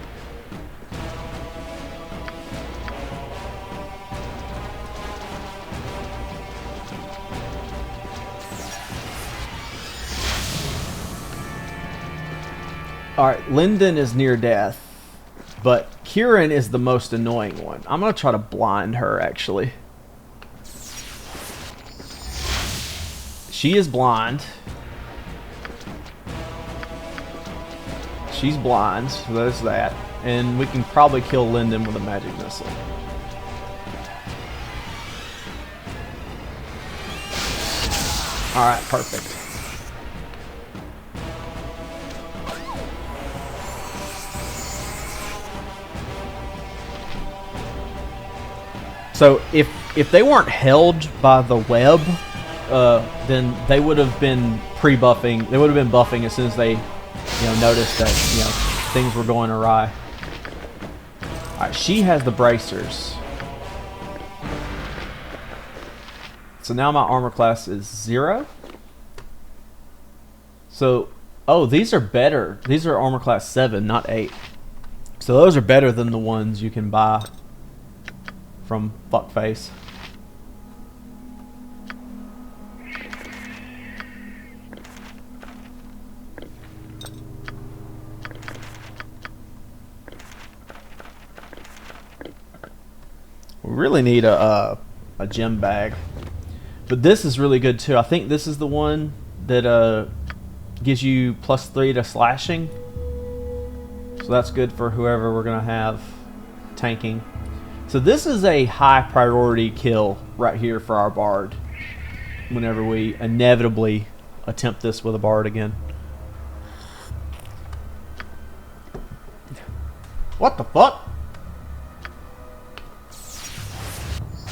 Alright, Lyndon is near death, but Kieran is the most annoying one. I'm going to try to blind her, actually. She is blind. She's blind, so there's that. And we can probably kill Lyndon with a magic missile. Alright, perfect. So if they weren't held by the web, then they would have been pre-buffing. They would have been buffing as soon as they, noticed that things were going awry. All right, she has the bracers. So now my armor class is 0. So, oh, these are better. These are armor class 7, not 8. So those are better than the ones you can buy from Fuckface. We really need a gem bag. But this is really good too. I think this is the one that gives you +3 to slashing. So that's good for whoever we're going to have tanking. So this is a high priority kill right here for our Bard whenever we inevitably attempt this with a Bard again. What the fuck?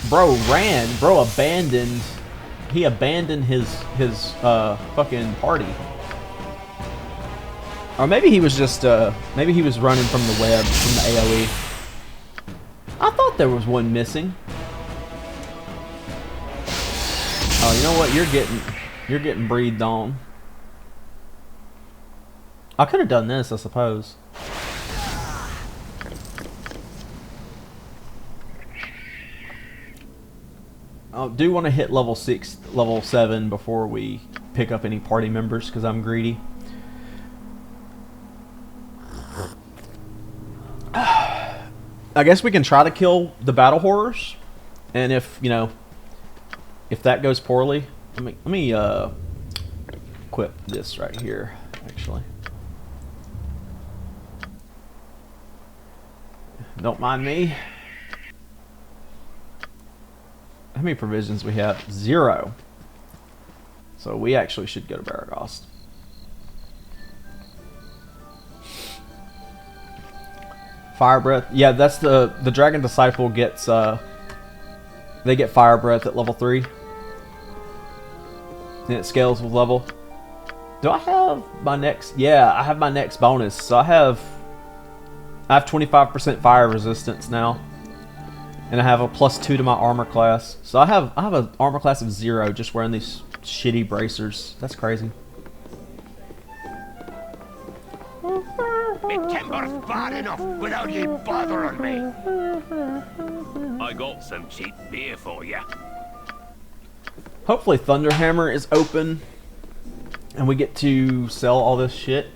Bro ran. Bro abandoned. He abandoned his fucking party. Or maybe he was just maybe he was running from the web, from the AoE. I thought there was one missing. Oh, you know what? You're getting breathed on. I could have done this, I suppose. I do want to hit level 6, level 7 before we pick up any party members because I'm greedy. I guess we can try to kill the battle horrors, and if you know, if that goes poorly, let me equip this right here. Actually, don't mind me. How many provisions we have? 0. So we actually should go to Baragost. Fire breath. Yeah, that's the dragon disciple gets. They get fire breath at level 3, and it scales with level. Do I have my next? Yeah, I have my next bonus. So I have 25% fire resistance now, and I have a +2 to my armor class. So I have an armor class of 0 just wearing these shitty bracers. That's crazy. Me timber's bad enough without ye bothering me. I got some cheap beer for you. Hopefully Thunderhammer is open and we get to sell all this shit.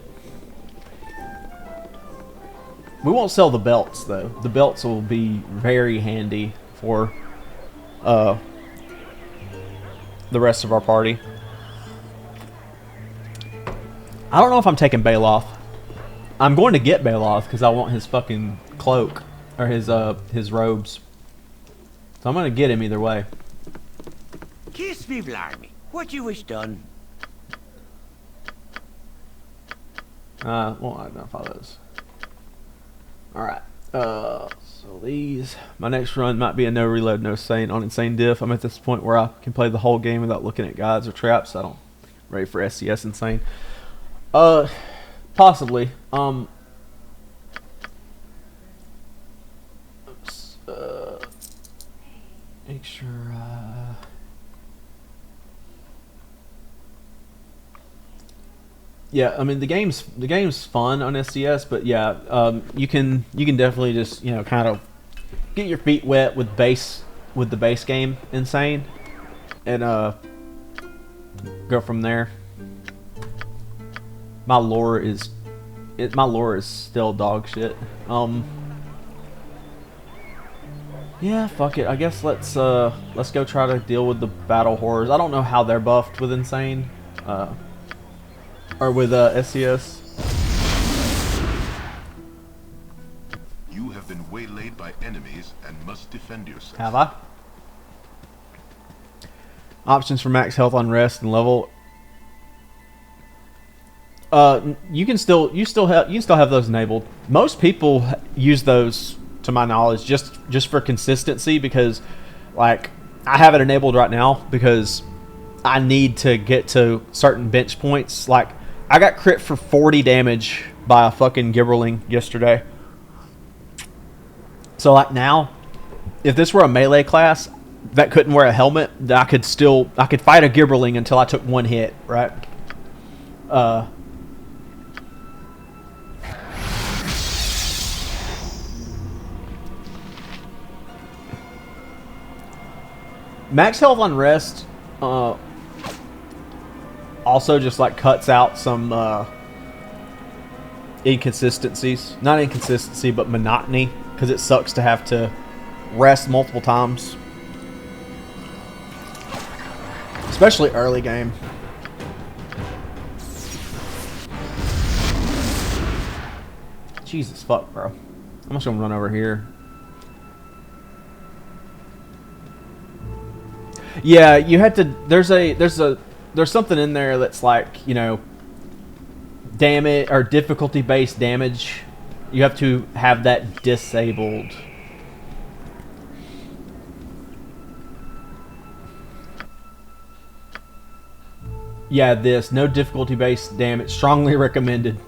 We won't sell the belts though. The belts will be very handy for the rest of our party. I don't know if I'm taking Baloth. I'm going to get Baloth because I want his fucking cloak or his robes. So I'm going to get him either way. Kiss me, blarney. What you wish done? Won't identify those. Alright. So these. My next run might be a no reload, no sane on insane diff. I'm at this point where I can play the whole game without looking at guides or traps. I don't ready for SCS insane. Possibly. Oops. Make sure. Yeah, I mean the game's fun on SCS, but yeah, you can definitely just kind of get your feet wet with the base game insane, and go from there. My lore is still dog shit. Yeah, fuck it. I guess let's go try to deal with the battle horrors. I don't know how they're buffed with insane, or with SCS. You have been waylaid by enemies and must defend yourself. Have I? Options for max health on rest and level. You still have those enabled. Most people use those, to my knowledge, just for consistency, because like I have it enabled right now because I need to get to certain bench points. Like I got crit for 40 damage by a fucking Gibberling yesterday. So like now, if this were a melee class that couldn't wear a helmet, I could fight a Gibberling until I took 1 hit, right? Max health on rest also just like cuts out some inconsistencies. Not inconsistency, but monotony, because it sucks to have to rest multiple times. Especially early game. Jesus fuck, bro. I'm just gonna run over here. Yeah, you had to. There's something in there that's like, damage or difficulty based damage. You have to have that disabled. Yeah, this no difficulty based damage. Strongly recommended.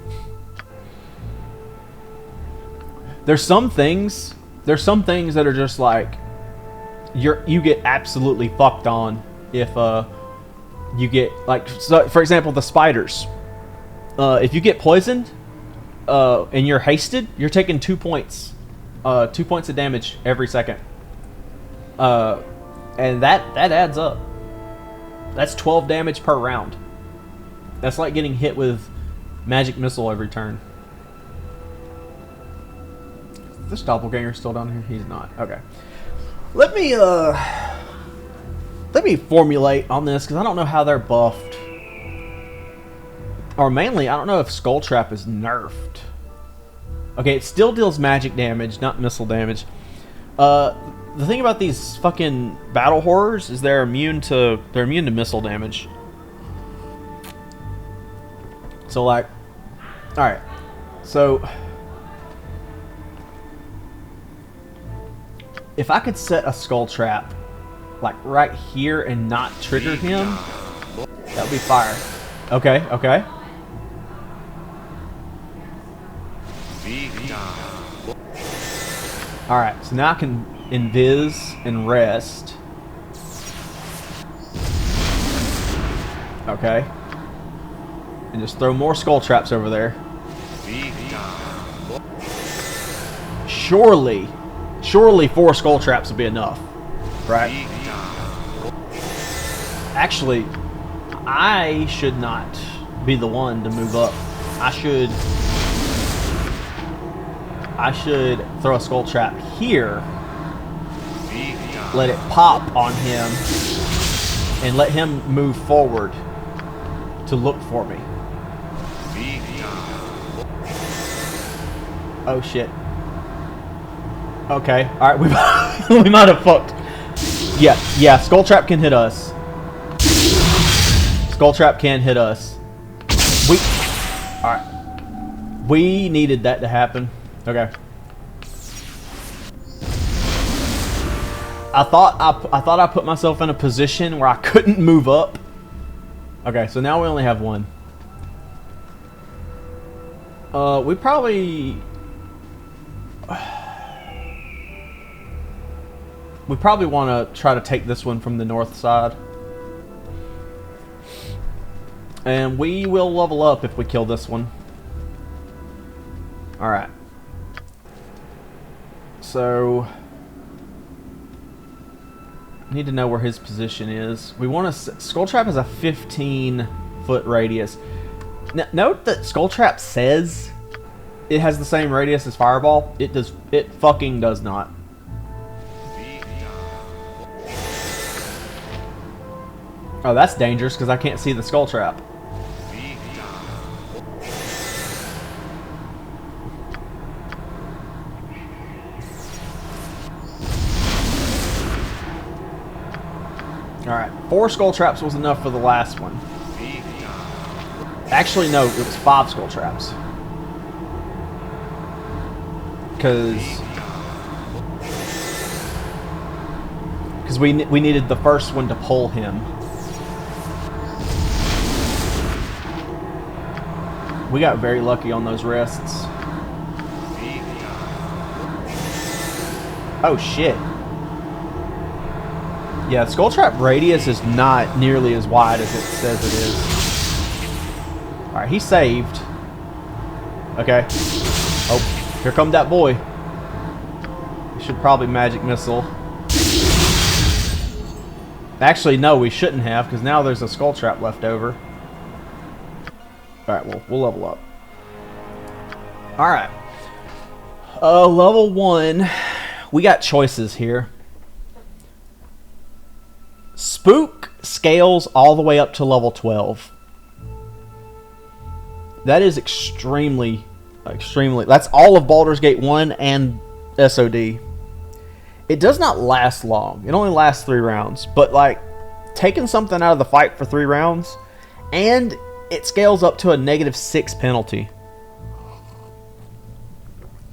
There's some things that are just like you get absolutely fucked on if you get like, so for example, the spiders. if you get poisoned and you're hasted, you're taking 2 points. 2 points of damage every second. And that adds up. That's 12 damage per round. That's like getting hit with magic missile every turn. Is this doppelganger still down here? He's not. Okay. Let me formulate on this because I don't know how they're buffed. Or mainly, I don't know if Skull Trap is nerfed. Okay, it still deals magic damage, not missile damage. The thing about these fucking battle horrors is they're immune to missile damage. So like, all right, so if I could set a Skull Trap like right here and not trigger him, that would be fire. Okay, okay. Alright, so now I can invis and rest. Okay. And just throw more skull traps over there. Surely 4 skull traps would be enough. Right? Actually, I should not be the one to move up. I should throw a skull trap here, let it pop on him, and let him move forward to look for me. Oh shit. Okay, alright, we might have fucked. Yeah, skull trap can hit us. Skull trap can hit us. Alright. We needed that to happen. Okay. I thought I put myself in a position where I couldn't move up. Okay, so now we only have one. We probably want to try to take this one from the north side. And we will level up if we kill this one. Alright. So need to know where his position is. We want to... Skull Trap has a 15-foot radius. Note that Skull Trap says it has the same radius as Fireball. It does. It fucking does not. Oh, that's dangerous because I can't see the Skull Trap. Alright, 4 skull traps was enough for the last one. Actually, no, it was 5 skull traps. Because we needed the first one to pull him. We got very lucky on those rests. Oh shit. Yeah, Skull Trap radius is not nearly as wide as it says it is. Alright, he saved. Okay. Oh, here come that boy. We should probably magic missile. Actually, no, we shouldn't have, because now there's a Skull Trap left over. Alright, well, we'll level up. Alright. Level 1. We got choices here. Spook scales all the way up to level 12. That is extremely... That's all of Baldur's Gate 1 and SOD. It does not last long. It only lasts 3 rounds. But, like, taking something out of the fight for 3 rounds, and it scales up to a -6 penalty.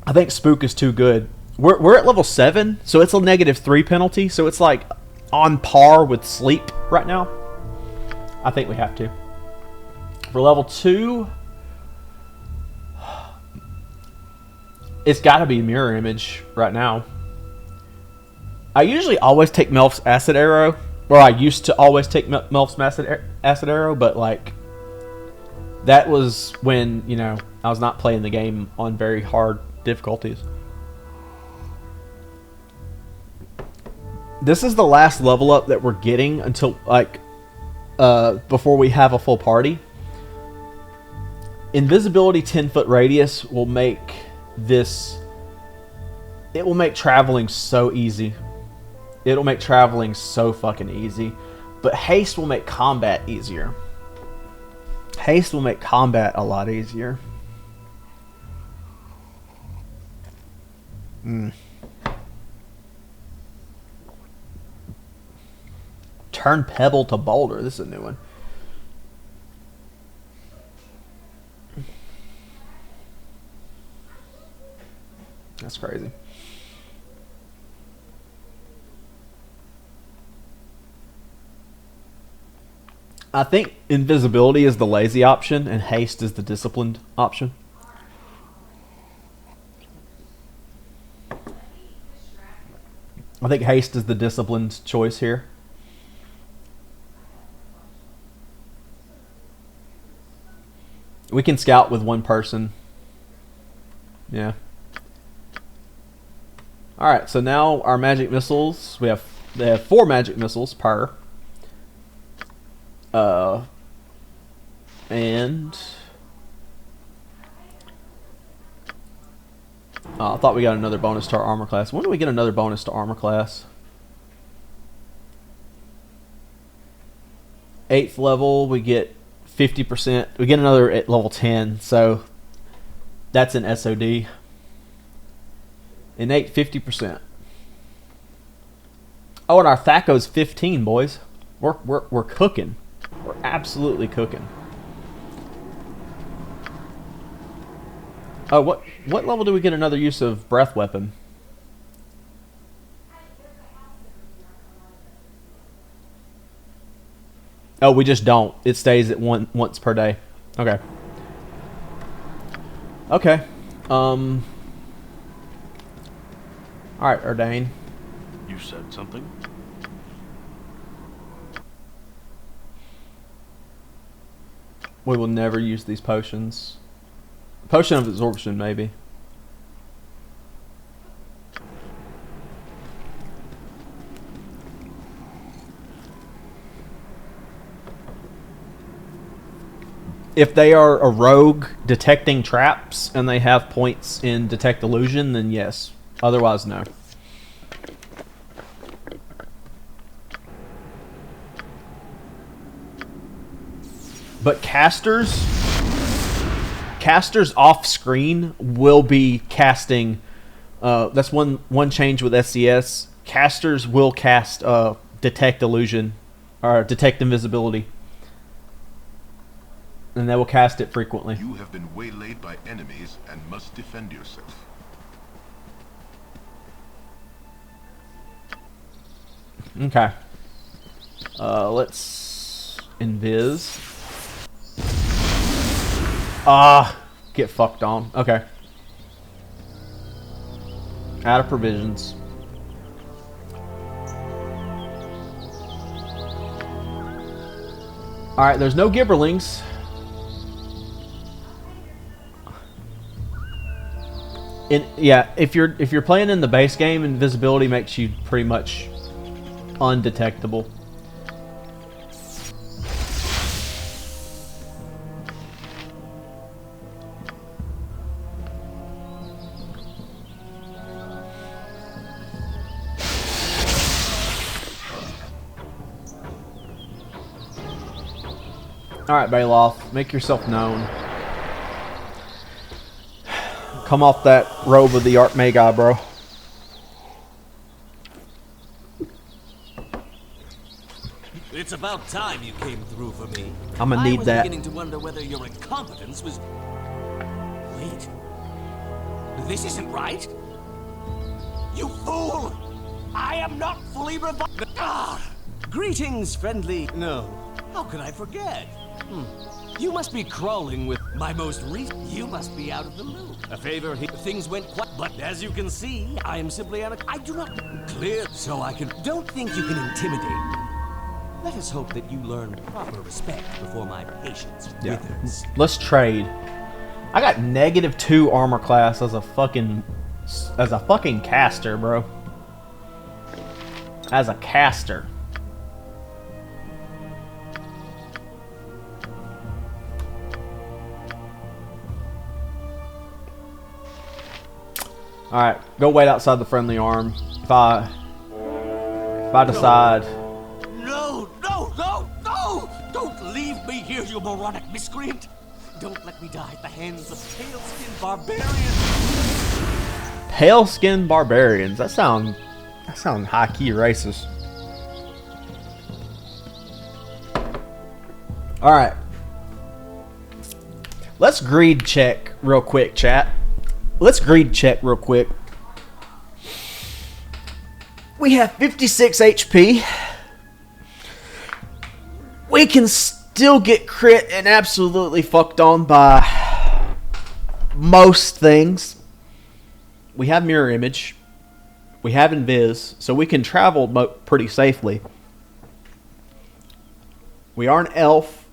I think Spook is too good. We're at level 7, so it's a -3 penalty. So it's like on par with Sleep right now. I think we have to. For level 2, it's got to be Mirror Image right now. I usually always take Melf's Acid Arrow, or I used to always take Melf's Acid Arrow, but like That was when, you know, I was not playing the game on very hard difficulties. This is the last level up that we're getting until, like, before we have a full party. Invisibility 10-foot radius will make this... It will make traveling so easy. It'll make traveling so fucking easy. But haste will make combat easier. Haste will make combat a lot easier. Turn Pebble to Baldur. This is a new one. That's crazy. I think invisibility is the lazy option and haste is the disciplined option. I think haste is the disciplined choice here. We can scout with one person. Yeah. Alright, so now our magic missiles, they have 4 magic missiles per. And I thought we got another bonus to our armor class. When do we get another bonus to armor class? 8th level, we get 50%. We get another at level 10, so that's an SOD. Innate 50%. Oh, and our THACO's 15, boys. We're cooking. We're absolutely cooking. Oh, what level do we get another use of breath weapon? Oh, we just don't. It stays at once per day. Okay. Okay. All right, Erdane. You said something? We will never use these potions. Potion of absorption, maybe. If they are a rogue detecting traps and they have points in detect illusion, then yes. Otherwise, no. But casters off screen will be casting. That's one change with SCS. Casters will cast detect illusion or detect invisibility, and they will cast it frequently. You have been waylaid by enemies and must defend yourself. Okay. Let's invis. Get fucked on. Okay. Out of provisions. Alright, there's no gibberlings. Yeah, if you're playing in the base game, invisibility makes you pretty much undetectable. Alright, Baloth, make yourself known. Come off that robe of the Archmagi, bro. It's about time you came through for me. I'm gonna need that. I was beginning to wonder whether your incompetence was... Wait. This isn't right. You fool! I am not fully revived. Greetings, friendly... No. How could I forget? You must be crawling with my most recent... You must be out of the loop. A favor, things went quite... But as you can see, I am simply I do not... Clear, so I can... Don't think you can intimidate me. Let us hope that you learn proper respect before my patience withers. Let's trade. I got -2 armor class as a fucking caster, bro. As a caster. All right, go wait outside the friendly arm. If I decide. No! Don't leave me here, you moronic miscreant! Don't let me die at the hands of pale-skinned barbarians. Pale-skinned barbarians. That sound high-key racist. All right. Let's greed check real quick, chat. Let's greed check real quick. We have 56 HP. We can still get crit and absolutely fucked on by most things. We have mirror image. We have invis, so we can travel pretty safely. We are an elf.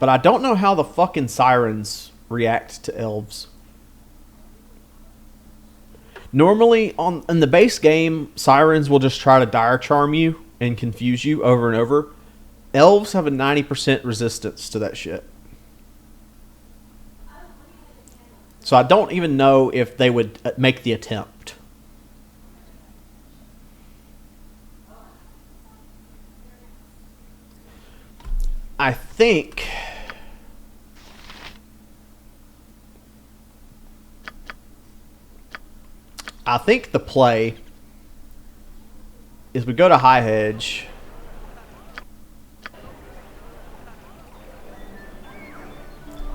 But I don't know how the fucking sirens react to elves. Normally, in the base game, sirens will just try to dire charm you and confuse you over and over. Elves have a 90% resistance to that shit. So I don't even know if they would make the attempt. I think the play is we go to High Hedge.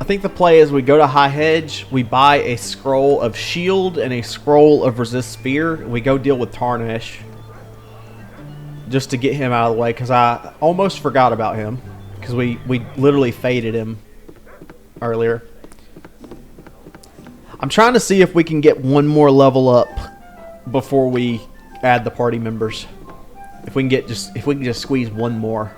I think the play is we go to High Hedge, we buy a scroll of shield and a scroll of resist spear, and we go deal with Tarnesh just to get him out of the way, because I almost forgot about him because we literally faded him earlier. I'm trying to see if we can get one more level up before we add the party members. If we can just squeeze one more.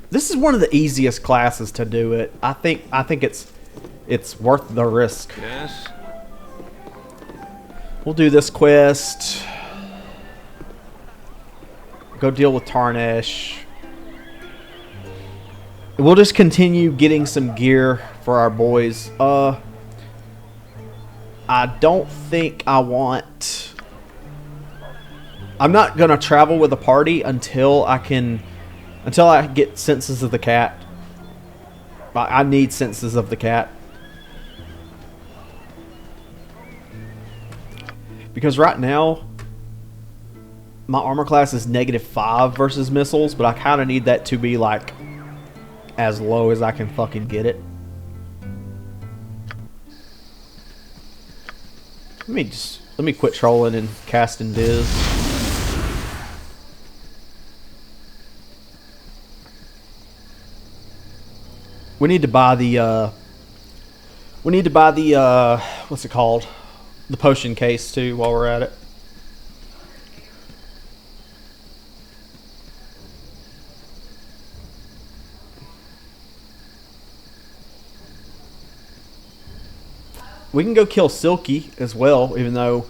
This is one of the easiest classes to do it. I think it's worth the risk. Yes. We'll do this quest. Go deal with Tarnesh. We'll just continue getting some gear for our boys. I don't think I want... I'm not gonna travel with a party until I get Senses of the Cat. I need Senses of the Cat. Because right now, my armor class is -5 versus missiles, but I kind of need that to be like as low as I can fucking get it. Let me quit trolling and casting Diz. We need to buy the what's it called? The potion case too while we're at it. We can go kill Silky as well, even though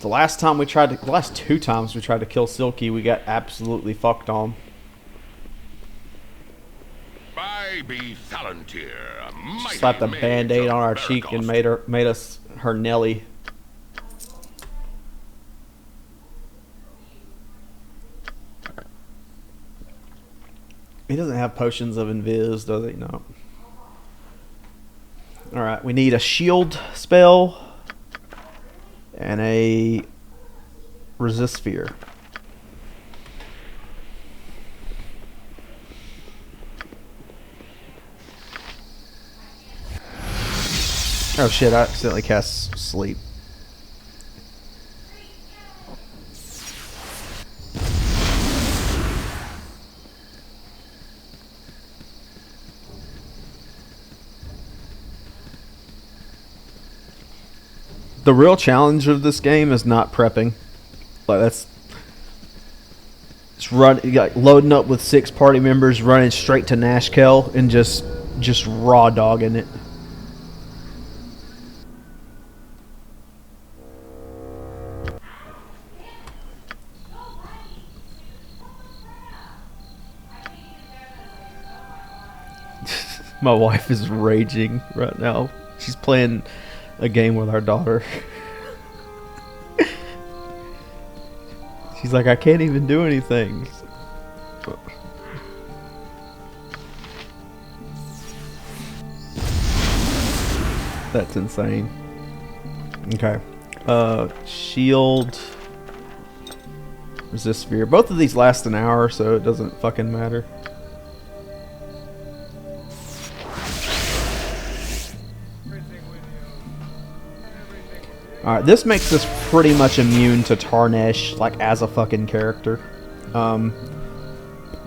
the last 2 times we tried to kill Silky, we got absolutely fucked on. Baby Thalantir, a mighty Slapped a mage band-aid of on our cheek and Veracast. made us her Nelly. He doesn't have potions of invis, does he? No. Alright, we need a shield spell and a resist sphere. Oh shit, I accidentally cast sleep. The real challenge of this game is not prepping. Like that's like loading up with 6 party members, running straight to Nashkel and just raw dogging it. My wife is raging right now. She's playing a game with our daughter. She's like, I can't even do anything. That's insane. Okay. Shield. Resist sphere. Both of these last an hour, so it doesn't fucking matter. Alright, this makes us pretty much immune to Tarnesh, like, as a fucking character.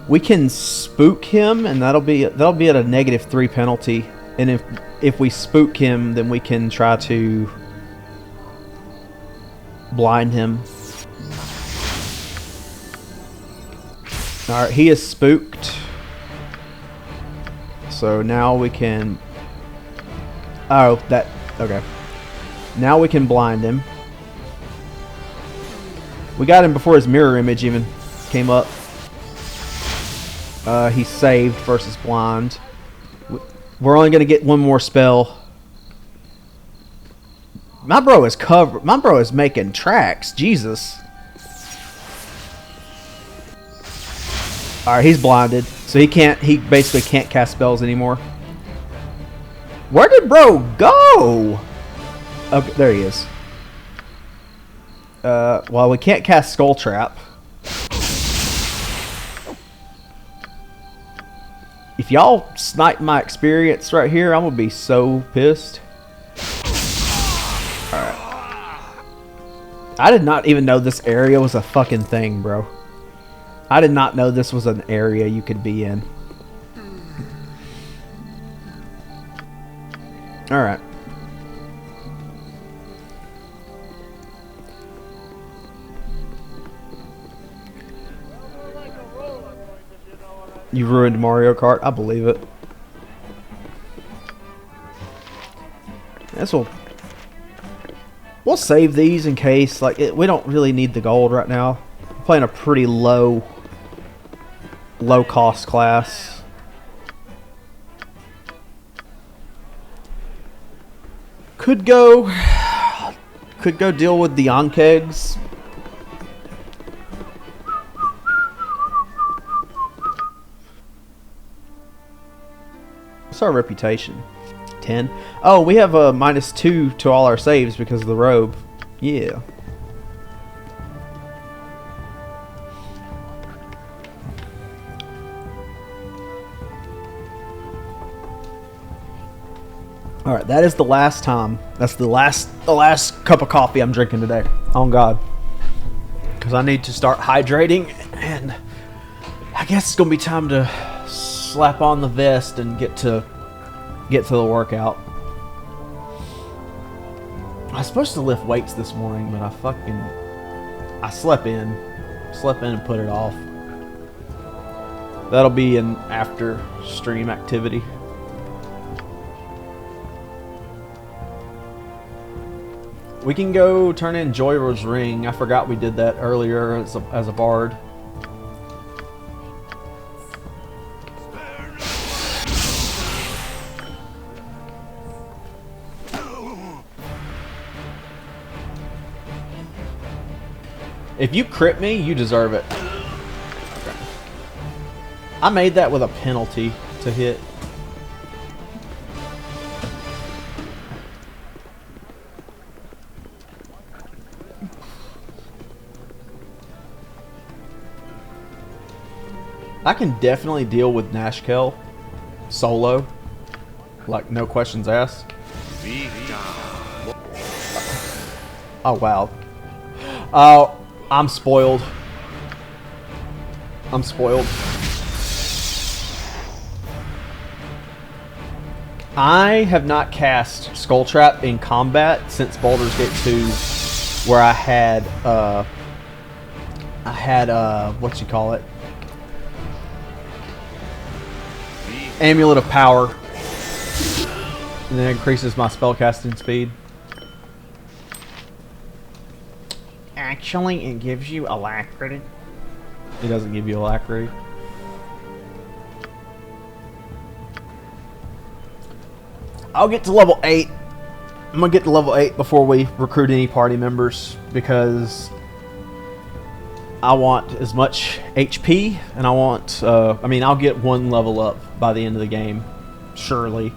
We can spook him, and that'll be at a -3 penalty. And if we spook him, then we can try to blind him. Alright, he is spooked. So now we can... Oh, that... Okay. Now we can blind him. We got him before his mirror image even came up. He's saved versus blind. We're only gonna get one more spell. My bro is covered. My bro is making tracks. Jesus. All right, he's blinded, so he can't. He basically can't cast spells anymore. Where did bro go? Okay, there he is. Well, we can't cast Skull Trap. If y'all snipe my experience right here, I'm gonna be so pissed. Alright. I did not even know this area was a fucking thing, bro. I did not know this was an area you could be in. Alright. You ruined Mario Kart? I believe it. We'll save these in case. Like, we don't really need the gold right now. I'm playing a pretty low cost class. Could go deal with the Ankegs. What's our reputation? 10. Oh, we have a -2 to all our saves because of the robe. Yeah. All right, that is the last time. That's the last cup of coffee I'm drinking today. On God, because I need to start hydrating, and I guess it's gonna be time to slap on the vest and get to the workout. I was supposed to lift weights this morning, but I slept in and put it off. That'll be an after stream activity. We can go turn in Joyr's ring. I forgot we did that earlier as a bard. If you crit me, you deserve it. Okay. I made that with a penalty to hit. I can definitely deal with Nashkel solo. Like, no questions asked. Oh, wow. Oh, I'm spoiled. I'm spoiled. I have not cast Skull Trap in combat since Baldur's Gate 2, where I had I had what you call it? Amulet of Power. And then it increases my spellcasting speed. Actually, it gives you alacrity. It doesn't give you alacrity. I'll get to level 8. I'm gonna get to level 8 before we recruit any party members because I want as much HP and I want, I mean, I'll get 1 level up by the end of the game, surely.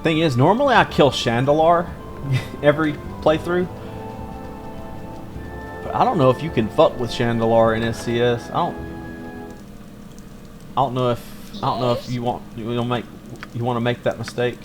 Thing is, normally I kill Chandelar every playthrough. But I don't know if you can fuck with Chandelar in SCS. I don't know if you want to make that mistake.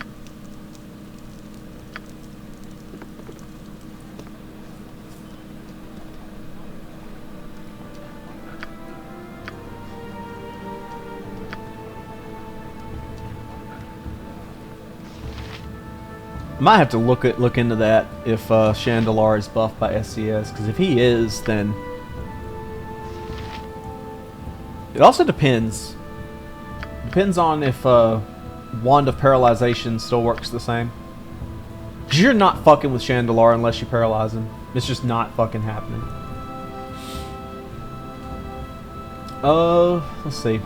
Might have to look into that if Chandelar is buffed by SCS, because if he is, then it also depends. Depends on if Wand of Paralyzation still works the same. Because you're not fucking with Chandelar unless you paralyze him. It's just not fucking happening. Let's see.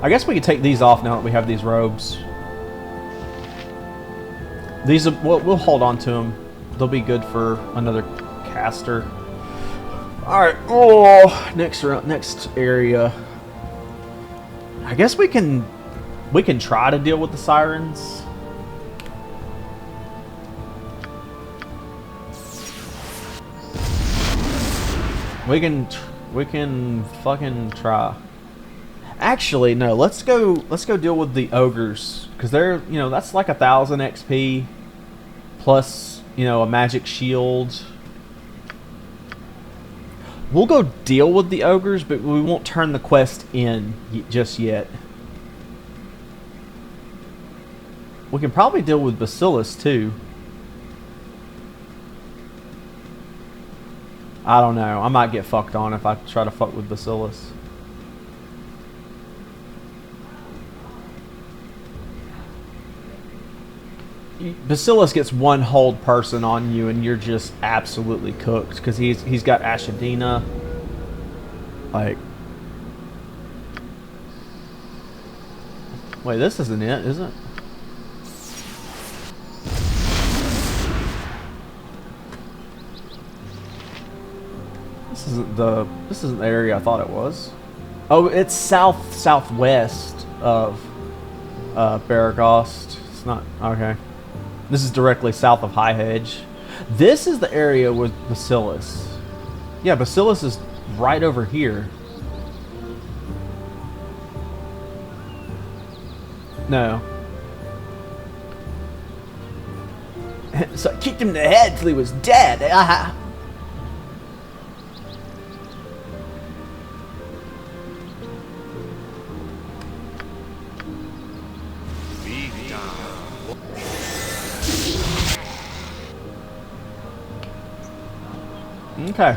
I guess we could take these off now that we have these robes. These are, we'll hold on to them. They'll be good for another caster. All right. Oh, next area. I guess we can try to deal with the sirens. We can fucking try. Actually, no. Let's go deal with the ogres, because they're, you know, that's like 1,000 XP plus, you know, a magic shield. We'll go deal with the ogres, but we won't turn the quest in just yet. We can probably deal with Bacillus too. I don't know. I might get fucked on if I try to fuck with Bacillus. Bacillus gets 1 hold person on you and you're just absolutely cooked, because he's got Ashadina. Like, wait, this isn't it, is it? This isn't the area I thought it was. Oh, it's southwest of Baragost. It's not okay. This is directly south of High Hedge. This is the area with Bacillus. Yeah, Bacillus is right over here. No. So I kicked him in the head till he was dead. Okay.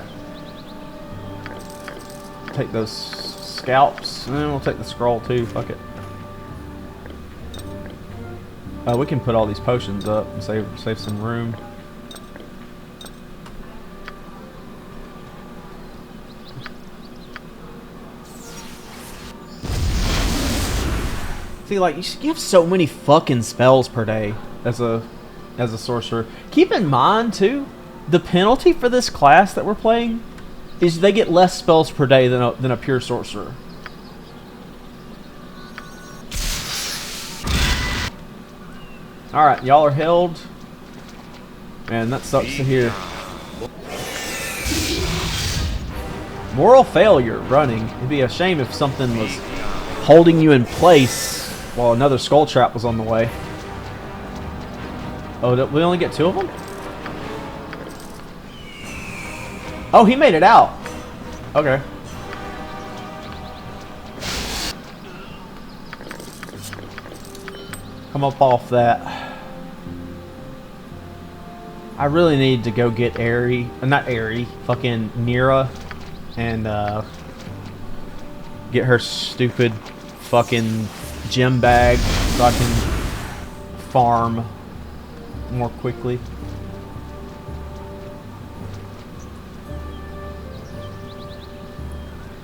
Take those scalps, and then we'll take the scroll too. Fuck it. We can put all these potions up and save some room. See, like, you have so many fucking spells per day as a sorcerer. Keep in mind too, the penalty for this class that we're playing is they get less spells per day than a pure sorcerer. Alright, y'all are held. Man, that sucks to hear. Moral failure running. It'd be a shame if something was holding you in place while another skull trap was on the way. Oh, did we only get 2 of them? Oh, he made it out. Okay. Come up off that. I really need to go get Aerie, not Aerie, fucking Nira, and get her stupid fucking gem bag so I can farm more quickly.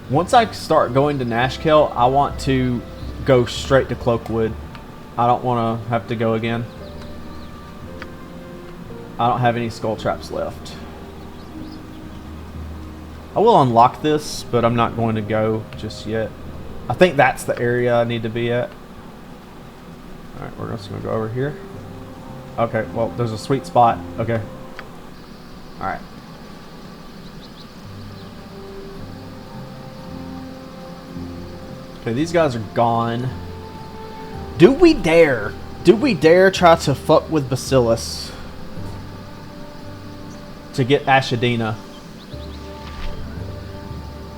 Once I start going to Nashkel, I want to go straight to Cloakwood. I don't want to have to go again. I don't have any skull traps left. I will unlock this, but I'm not going to go just yet. I think that's the area I need to be at. Alright, we're just going to go over here. Okay, well, there's a sweet spot. Okay. Alright. Okay, these guys are gone. Do we dare? Do we dare try to fuck with Bacillus to get Ashadina?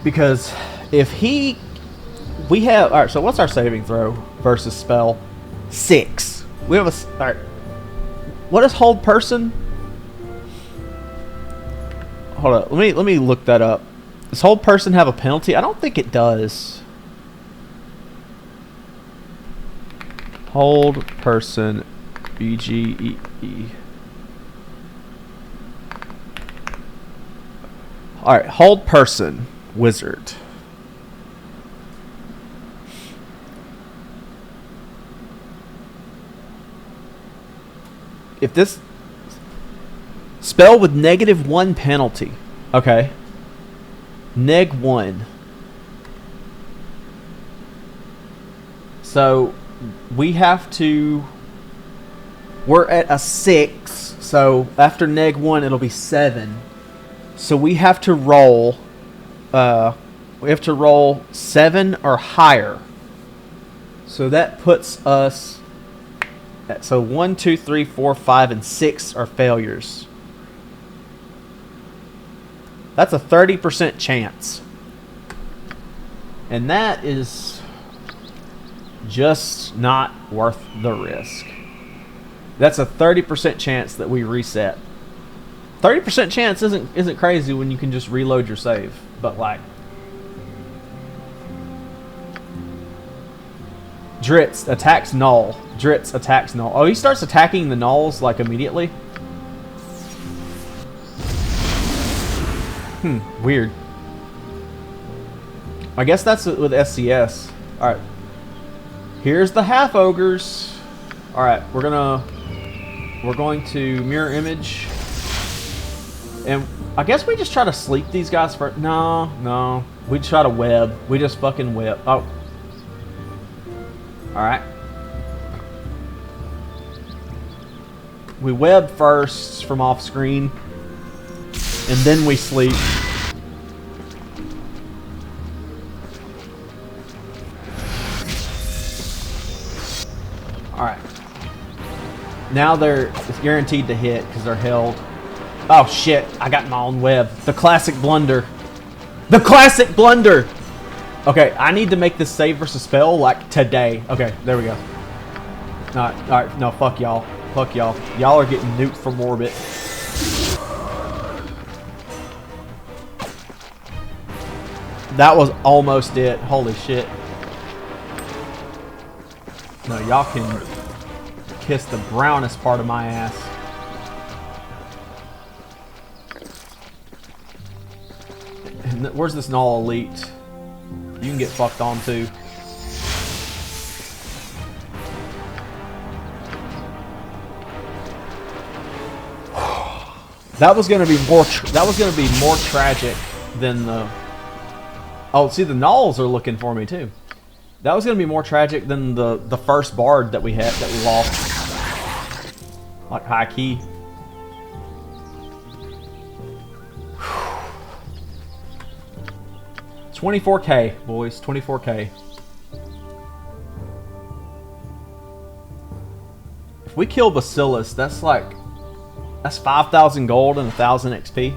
Because if he... We have... Alright, so what's our saving throw versus spell? 6. We have a... Alright. What is hold person? Hold up. Let me look that up. Does hold person have a penalty? I don't think it does. Hold person. BGEE. Alright, hold person. Wizard. If this spell with -1 penalty. Okay. -1. So we have to... We're at a 6. So after -1 it'll be 7. So we have to roll... we have to roll 7 or higher. So that puts us... So 1, 2, 3, 4, 5, and 6 are failures. That's a 30% chance. And that is just not worth the risk. That's a 30% chance that we reset. 30% chance isn't crazy when you can just reload your save. But like... Dritz attacks null. Dritz attacks null. Oh, he starts attacking the nulls like immediately? Weird. I guess that's with SCS. Alright. Here's the half ogres. Alright, we're going to mirror image. And I guess we just try to sleep these guys first. No. We try to web. We just fucking web. Oh. Alright. We web first from off screen. And then we sleep. Alright. Now they're guaranteed to hit because they're held. Oh shit, I got my own web. The classic blunder. The classic blunder! Okay, I need to make this save versus spell like today. Okay, there we go. Alright, no, fuck y'all. Fuck y'all. Y'all are getting nuked from orbit. That was almost it. Holy shit. No, y'all can kiss the brownest part of my ass. And where's this null elite? You can get fucked on too. That was gonna be more. That was gonna be more tragic than the. Oh, see, the nulls are looking for me too. That was gonna be more tragic than the first bard that we had that we lost. Like high key. $24K, boys. $24K. If we kill Bacillus, that's like... That's 5,000 gold and 1,000 XP.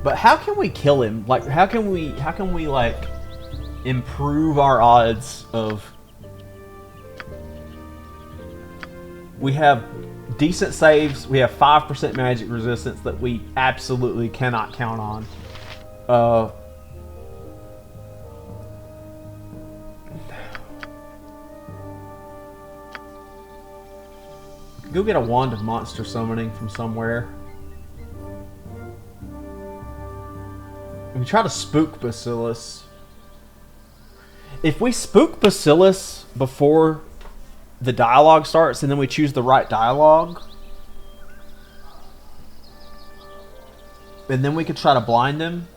But how can we kill him? Like, how can we like improve our odds of We have decent saves. We have 5% magic resistance that we absolutely cannot count on. Go get a wand of monster summoning from somewhere. We try to spook Bacillus. If we spook Bacillus before the dialogue starts and then we choose the right dialogue, and then we could try to blind him.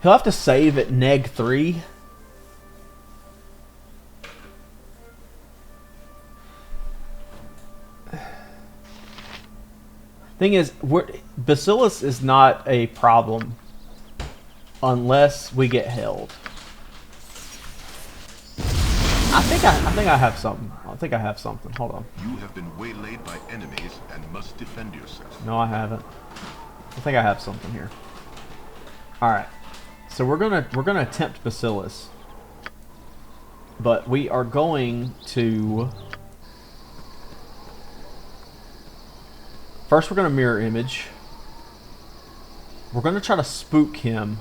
He'll have to save at neg 3. Thing is, Bacillus is not a problem unless we get held. I think I have something. I think I have something. Hold on. You have been waylaid by enemies and must defend yourself. No, I haven't. I think I have something here. All right. So we're gonna attempt Bacillus, but we are going to first we're gonna mirror image. We're gonna try to spook him.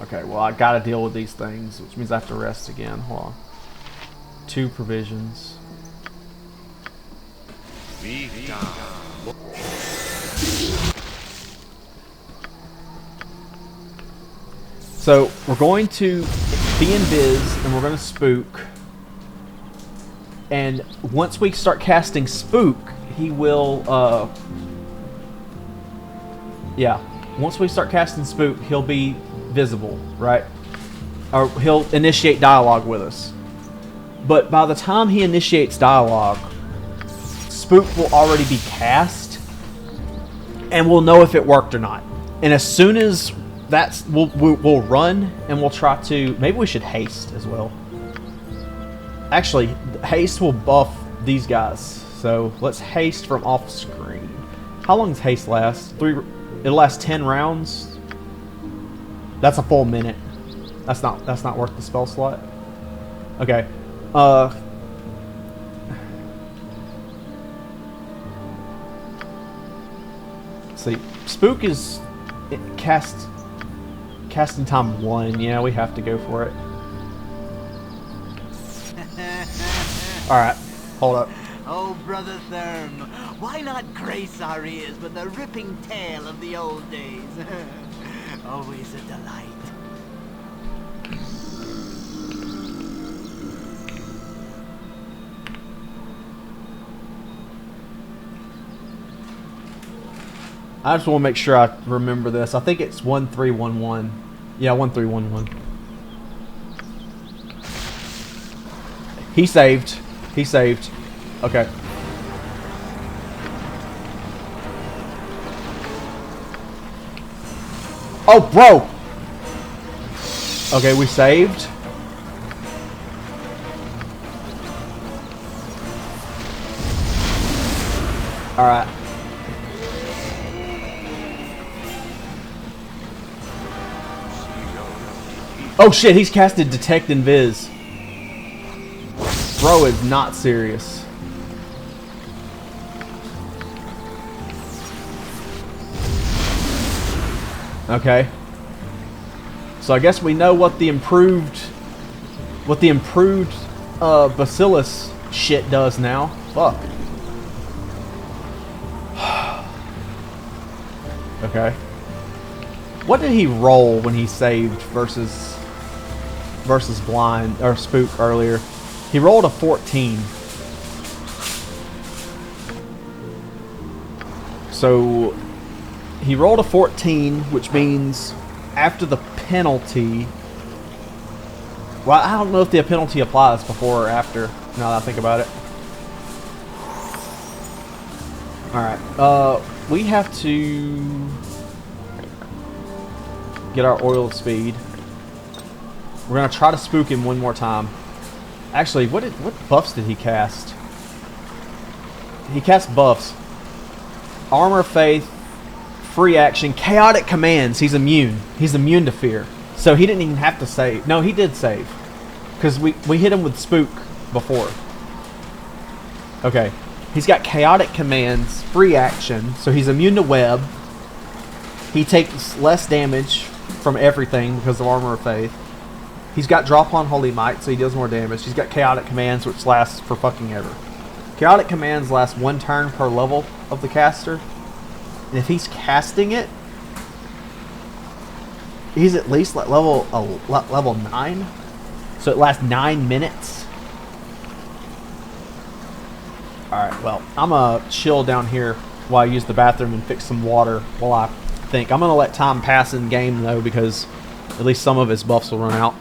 Okay, well I gotta deal with these things, which means I have to rest again. Hold on. 2 provisions. So we're going to be invis and we're going to spook. And once we start casting spook, he will yeah, once we start casting spook, he'll be visible, right? Or he'll initiate dialogue with us. But by the time he initiates dialogue, spook will already be cast and we'll know if it worked or not. And as soon as that's we'll run and we'll try to, maybe we should haste as well. Actually, haste will buff these guys. So let's haste from off screen. How long does haste last? It'll last 10 rounds. That's a full minute. That's not worth the spell slot. Okay. Let's see. Spook is casting time 1. Yeah, we have to go for it. Alright, hold up. Oh, Brother Therm, why not grace our ears with the ripping tale of the old days? Always a delight. I just want to make sure I remember this. I think it's 1311. Yeah, 1311. He saved. He saved. Okay. Oh, bro! Okay, we saved. Alright. Oh shit, he's casted Detect Invis. Bro is not serious. Okay. So I guess we know what the improved Bacillus shit does now. Fuck. Okay. What did he roll when he saved versus blind or spook earlier? He rolled a 14. So he rolled a 14, which means after the penalty. Well, I don't know if the penalty applies before or after, now that I think about it. Alright, we have to get our oil of speed. We're gonna try to spook him one more time. Actually, what buffs did he cast? He cast buffs. Armor, Faith, Free Action, Chaotic Commands. He's immune. He's immune to fear. So he didn't even have to save. No, he did save. Because we hit him with Spook before. Okay. He's got Chaotic Commands, free action, so he's immune to web. He takes less damage from everything because of Armor of Faith. He's got Drop on Holy Might, so he does more damage. He's got Chaotic Commands, which lasts for fucking ever. Chaotic Commands last 1 turn per level of the caster. And if he's casting it, he's at least like level 9. So it lasts 9 minutes. Alright, well, I'm going to chill down here while I use the bathroom and fix some water while I think. I'm going to let time pass in game, though, because at least some of his buffs will run out.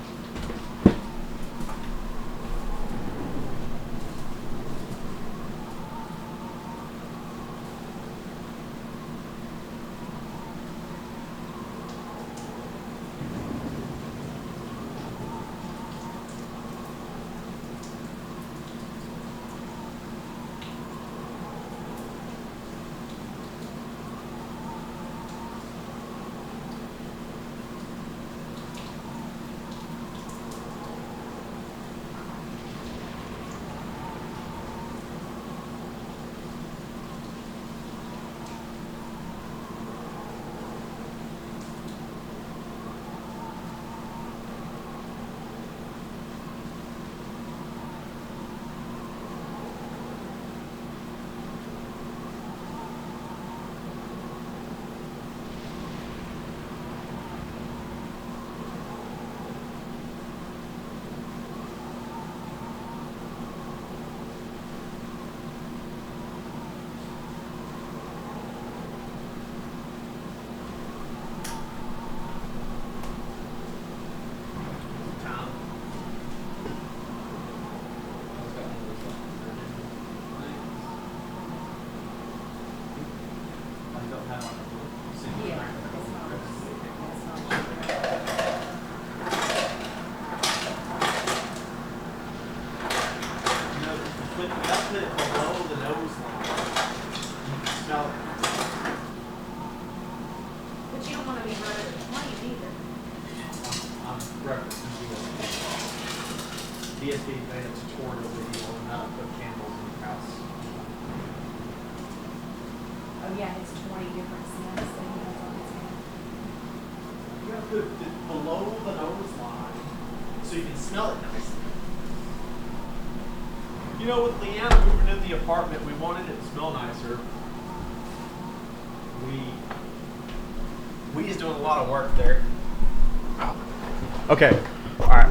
DSP made a tutorial video on how to put candles in your house. Oh yeah, it's 20 different scents that he has on his hand. You have to put it below the nose line so you can smell it nicely. You know, with Leanna moving into the apartment, we wanted it to smell nicer. We is doing a lot of work there. Okay, all right.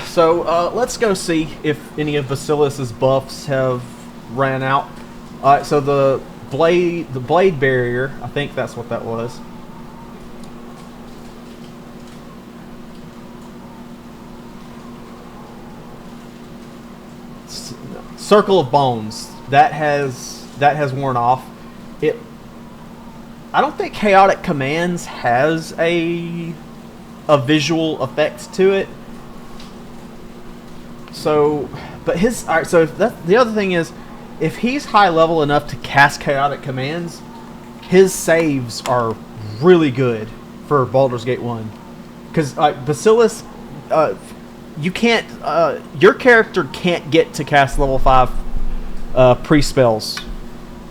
So let's go see if any of Basilis's buffs have ran out. All right, so the blade barrier, I think that's what that was. Circle of Bones, that has worn off. I don't think Chaotic Commands has a visual effect to it. So, but alright, so if the other thing is, if he's high level enough to cast Chaotic Commands, his saves are really good for Baldur's Gate 1. Because Basilis, you can't, your character can't get to cast level 5 pre-spells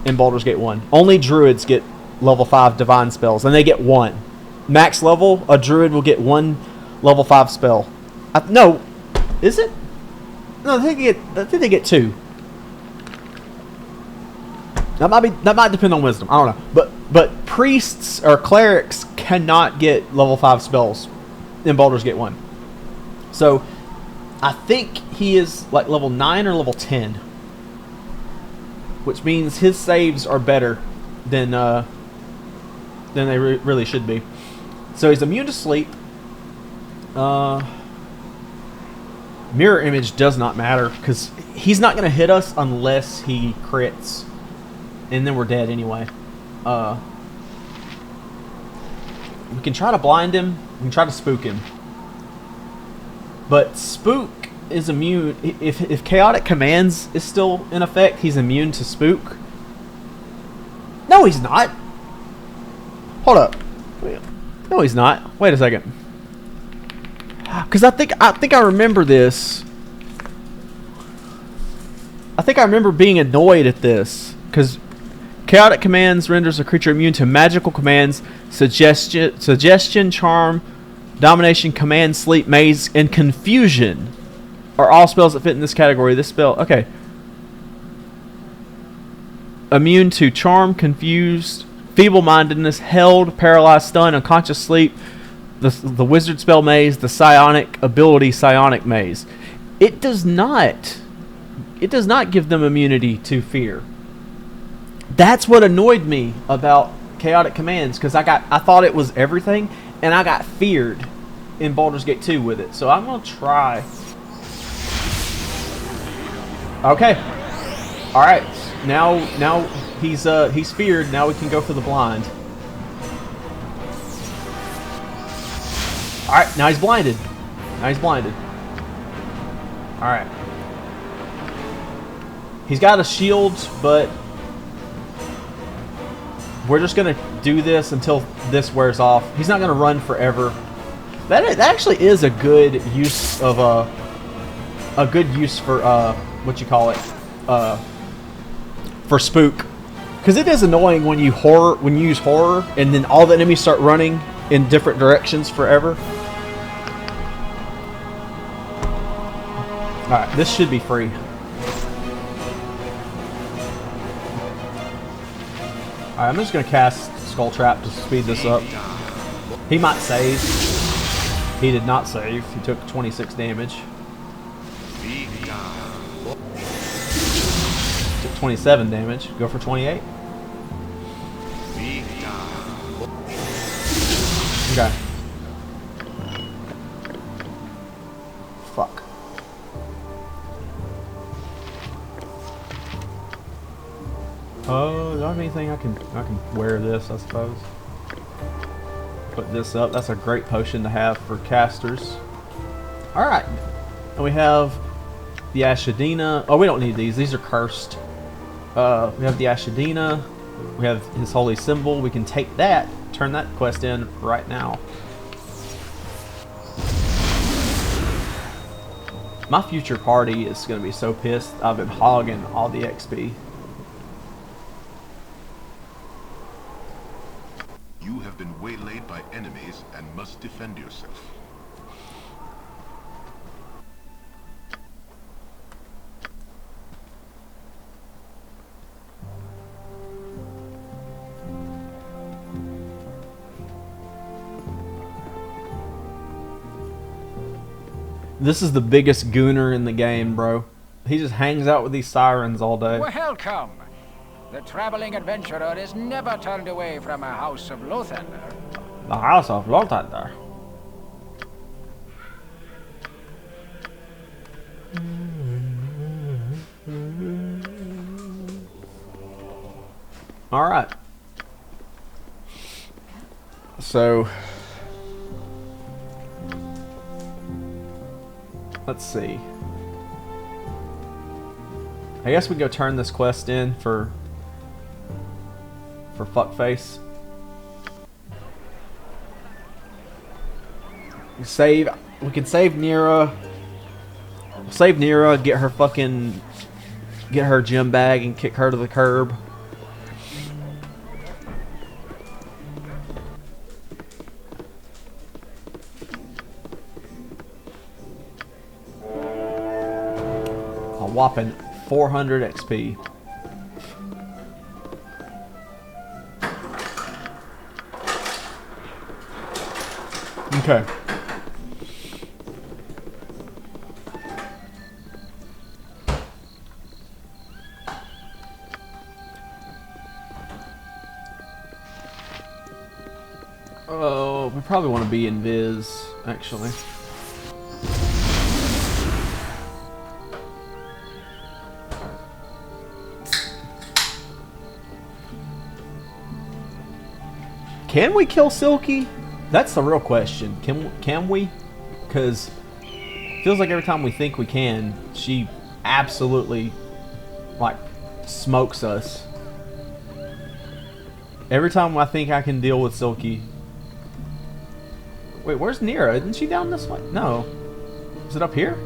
in Baldur's Gate 1. Only druids get level 5 divine spells, and they get 1. Max level, a druid will get 1 level 5 spell. No, is it? No, I think they get 2. That might depend on wisdom. I don't know. But priests or clerics cannot get level 5 spells in Baldur's Gate 1. So I think he is like level 9 or level 10, which means his saves are better than they really should be. So he's immune to sleep. Mirror image does not matter because he's not going to hit us unless he crits, and then we're dead anyway. We can try to blind him. We can try to spook him, but spook is immune. If Chaotic Commands is still in effect, he's immune to spook. No, he's not. Hold up. No, he's not. Wait a second. Because I think I remember this. I think I remember being annoyed at this. Because chaotic commands renders a creature immune to magical commands, suggestion, charm, domination, command, sleep, maze, and confusion are all spells that fit in this category. This spell, okay. Immune to charm, confused, feeble-mindedness, held, paralyzed, stunned, unconscious sleep, the wizard spell maze, the psionic ability psionic maze. It does not give them immunity to fear. That's what annoyed me about chaotic commands, because I thought it was everything, and I got feared in Baldur's Gate 2 with it. So I'm gonna try. Okay. All right. Now he's feared. Now we can go for the blind. All right. Now he's blinded. All right. He's got a shield, but we're just gonna do this until this wears off. He's not gonna run forever. That actually is a good use of a good use for what you call it, for spook, because it is annoying when you use horror and then all the enemies start running in different directions forever. All right, this should be free. Alright, I'm just going to cast Skull Trap to speed this up. He might save. He did not save. He took 26 damage. Took 27 damage. Go for 28. Okay. Fuck. Oh, do I have anything I can wear this, I suppose. Put this up. That's a great potion to have for casters. Alright. And we have the Ashadina. Oh, we don't need these. These are cursed. We have the Ashadina. We have his holy symbol. We can take that, turn that quest in right now. My future party is going to be so pissed. I've been hogging all the XP. You have been waylaid by enemies and must defend yourself. This is the biggest gooner in the game, bro. He just hangs out with these sirens all day. Welcome. The traveling adventurer is never turned away from a house of Lothander. The house of Lothander. Alright. So let's see. I guess we can go turn this quest in for fuckface. Save. We can save Nira. Save Nira. Get her gem bag and kick her to the curb. A whopping 400 XP. Okay. Oh, we probably want to be in Viz, actually. Can we kill Silky? That's the real question. Can we? Because it feels like every time we think we can, she absolutely like smokes us. Every time I think I can deal with Silky, Wait, where's Nira? Isn't she down this way? No. Is it up here?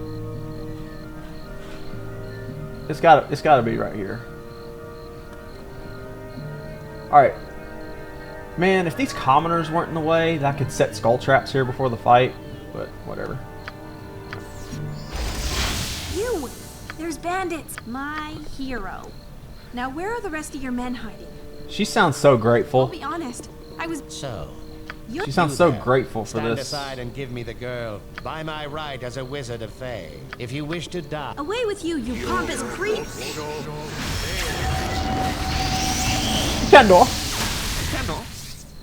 It's gotta be right here. Alright. Man, if these commoners weren't in the way, that could set skull traps here before the fight. But, whatever. You! There's bandits! My hero. Now where are the rest of your men hiding? She sounds so grateful. I'll be honest. I was... So... She sounds so grateful for Stand this. aside and give me the girl. By my right as a wizard of Fae. If you wish to die... Away with you, you pompous creep! Kendall! Kendall?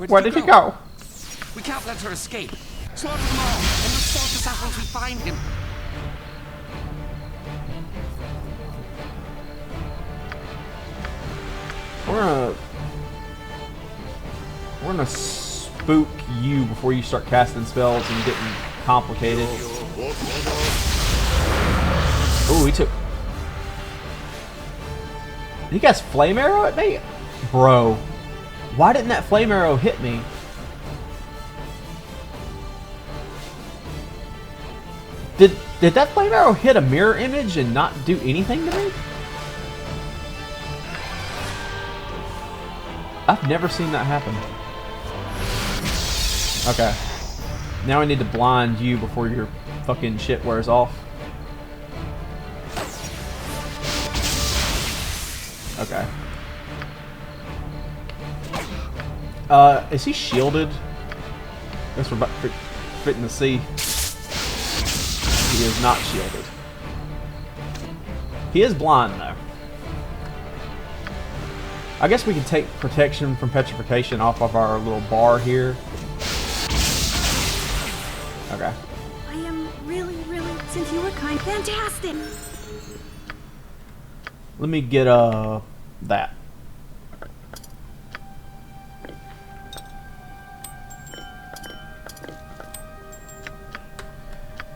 Where did he go? We can't let her escape. Slaughter them all, and we'll sort this out once we find him. We're gonna spook you before you start casting spells and getting complicated. Oh, he took... He cast flame arrow at me? Bro, why didn't that flame arrow hit me? Did that flame arrow hit a mirror image and not do anything to me? I've never seen that happen. Okay. Now I need to blind you before your fucking shit wears off. Okay. Is he shielded? I guess we're about fitting to see. He is not shielded. He is blind though. I guess we can take protection from petrification off of our little bar here. Okay. I am really, since you were kind, fantastic! Let me get, that.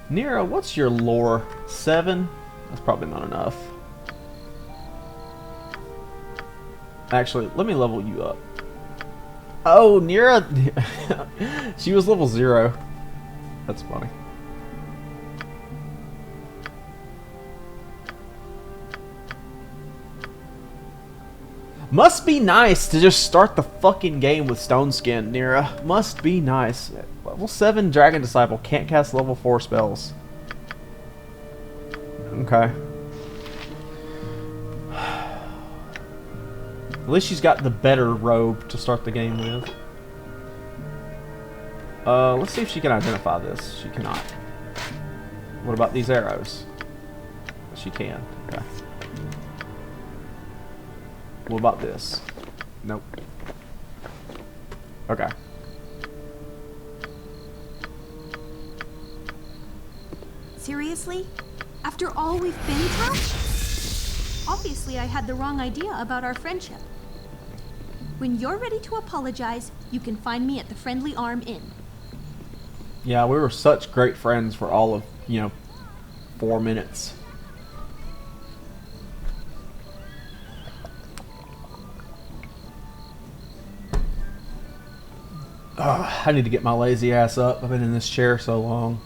Nero, what's your lore? 7? That's probably not enough. Actually, let me level you up. Oh, Nira! She was level 0. That's funny. Must be nice to just start the fucking game with Stone Skin, Nira. Must be nice. Level 7 Dragon Disciple can't cast level 4 spells. Okay. At least she's got the better robe to start the game with. Let's see if she can identify this. She cannot. What about these arrows? She can. Okay. What about this? Nope. Okay. Seriously? After all we've been through? Obviously, I had the wrong idea about our friendship. When you're ready to apologize, you can find me at the Friendly Arm Inn. Yeah, we were such great friends for all of, 4 minutes. I need to get my lazy ass up. I've been in this chair so long.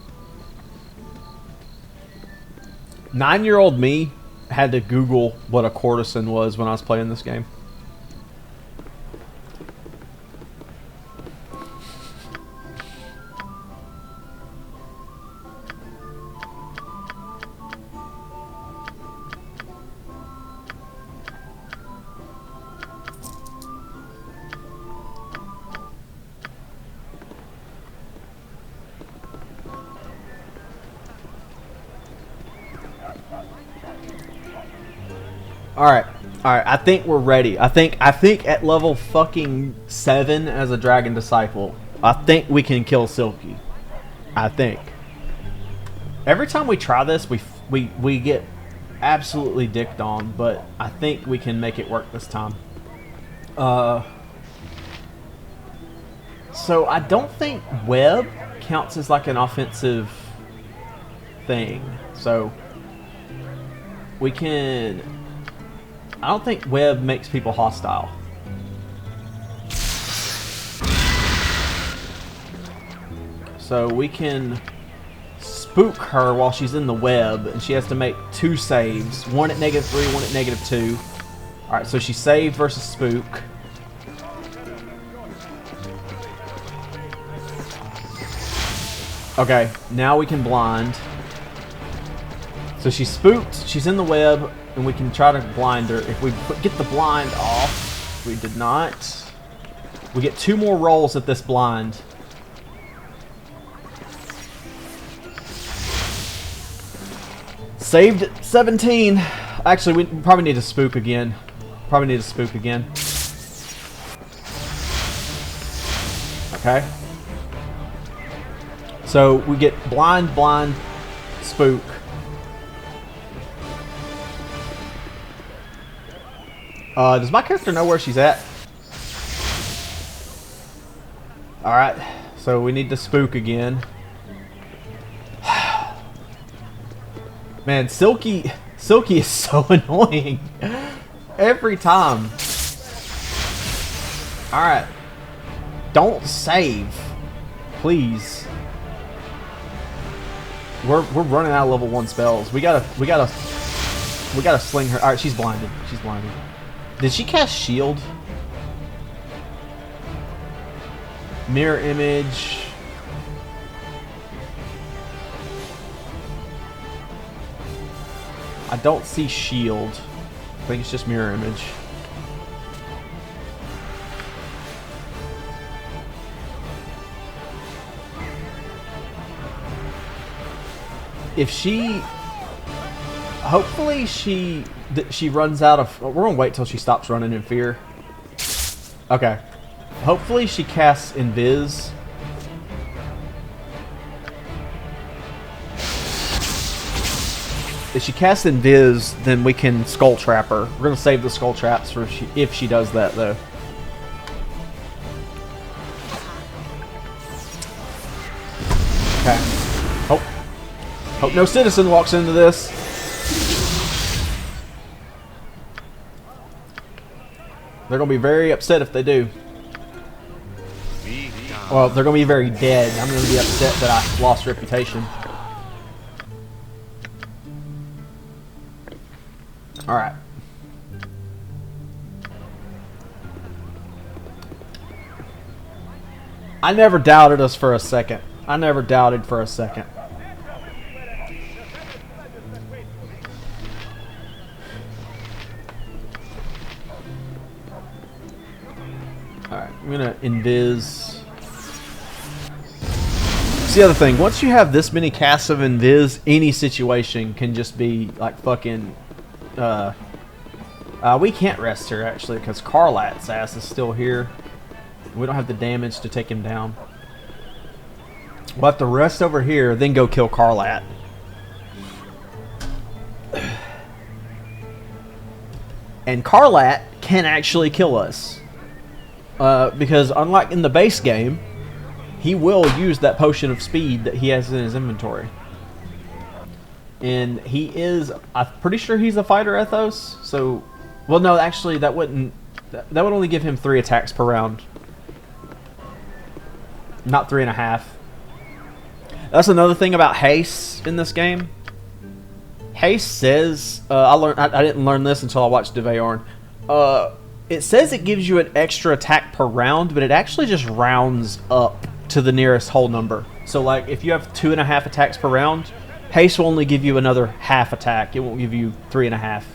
9-year-old me had to Google what a courtesan was when I was playing this game. Alright, I think we're ready. I think at level fucking 7 as a Dragon Disciple, I think we can kill Silky. I think. Every time we try this, we get absolutely dicked on, but I think we can make it work this time. So I don't think web counts as like an offensive thing. So we can... I don't think web makes people hostile. So we can spook her while she's in the web, and she has to make 2 saves. One at -3, one at -2. Alright, so she saved versus spook. Okay, now we can blind. So she's spooked, she's in the web, and we can try to blind her. If we get the blind off, we did not. We get 2 more rolls at this blind. Saved at 17. Actually, we probably need to spook again. Probably need to spook again. Okay. So we get blind, blind, spook. Does my character know where she's at? Alright, so we need to spook again. Man, Silky is so annoying. Every time. Alright. Don't save. Please. We're running out of level 1 spells. We gotta sling her. Alright, she's blinded. She's blinded. Did she cast shield? Mirror image. I don't see shield. I think it's just mirror image. If she, hopefully she runs out of. We're gonna wait till she stops running in fear. Okay. Hopefully she casts Invis. If she casts Invis, then we can Skull Trap her. We're gonna save the Skull Traps for if she does that, though. Okay. Hope no citizen walks into this. They're gonna be very upset if they do. Well, they're gonna be very dead. I'm gonna be upset that I lost reputation. Alright. I never doubted us for a second. I never doubted for a second. Alright, I'm gonna Invis. It's the other thing. Once you have this many casts of Invis, any situation can just be like fucking. We can't rest her actually because Karlat's ass is still here. We don't have the damage to take him down. We'll have to rest over here, then go kill Karlat. And Karlat can actually kill us. Because unlike in the base game, he will use that potion of speed that he has in his inventory. And he is, I'm pretty sure he's a fighter ethos. So, well, no, actually, that would only give him 3 attacks per round, not 3.5. That's another thing about haste in this game. Haste says, I didn't learn this until I watched Devayorn. It says it gives you an extra attack per round, but it actually just rounds up to the nearest whole number. So, like, if you have 2.5 attacks per round, haste will only give you another half attack. It won't give you 3.5.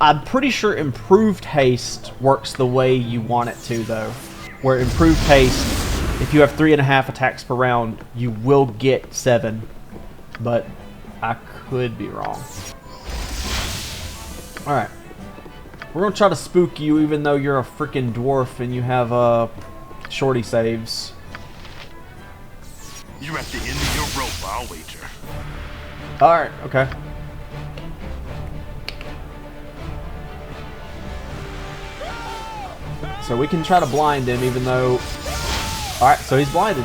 I'm pretty sure improved haste works the way you want it to, though. Where improved haste, if you have 3.5 attacks per round, you will get 7. But I could be wrong. Alright. We're going to try to spook you even though you're a freaking dwarf and you have shorty saves. You're at the end of your rope, I'll wager. Alright, okay. So we can try to blind him even though... Alright, so he's blinded.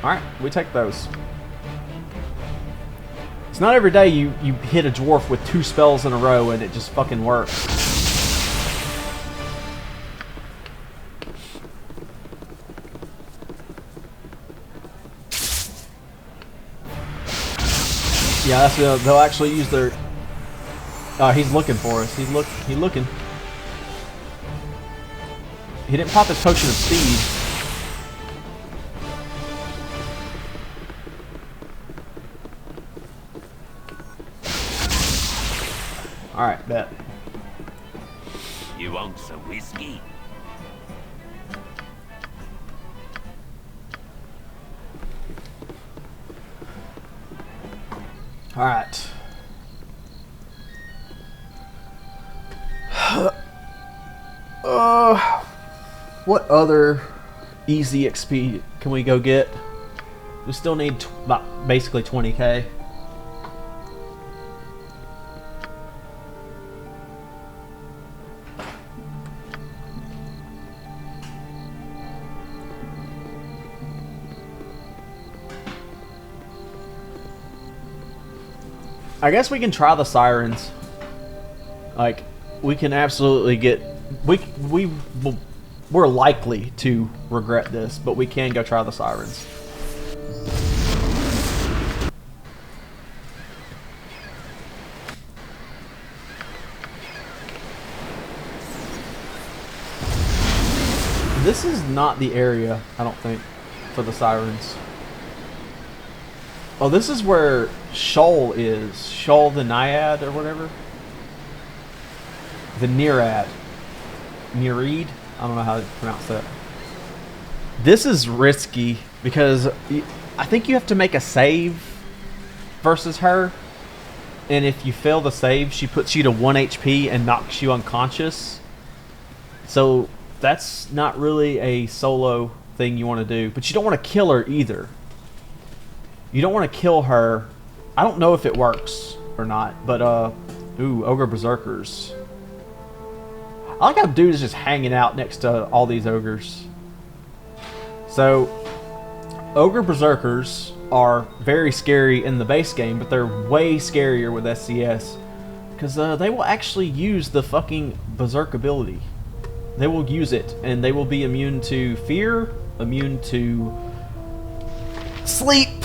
Alright, we take those. It's not every day you hit a dwarf with 2 spells in a row and it just fucking works. Yeah, that's they'll actually use their. He's looking for us. He's looking. He didn't pop his potion of speed. All right, bet. You want some whiskey? All right. What other easy XP can we go get? We still need about basically 20k. I guess we can try the sirens. Like, we can absolutely get... We're likely to regret this, but we can go try the sirens. This is not the area, I don't think, for the sirens. Oh, this is where Shoal is. Shoal the Naiad or whatever. The Nereid. Nereid? I don't know how to pronounce that. This is risky because I think you have to make a save versus her. And if you fail the save, she puts you to 1 HP and knocks you unconscious. So that's not really a solo thing you want to do. But you don't want to kill her either. You don't want to kill her. I don't know if it works or not, but ooh, Ogre Berserkers. I like how dude is just hanging out next to all these ogres. So, Ogre Berserkers are very scary in the base game, but they're way scarier with SCS. Because they will actually use the fucking Berserk ability. They will use it, and they will be immune to fear, immune to sleep,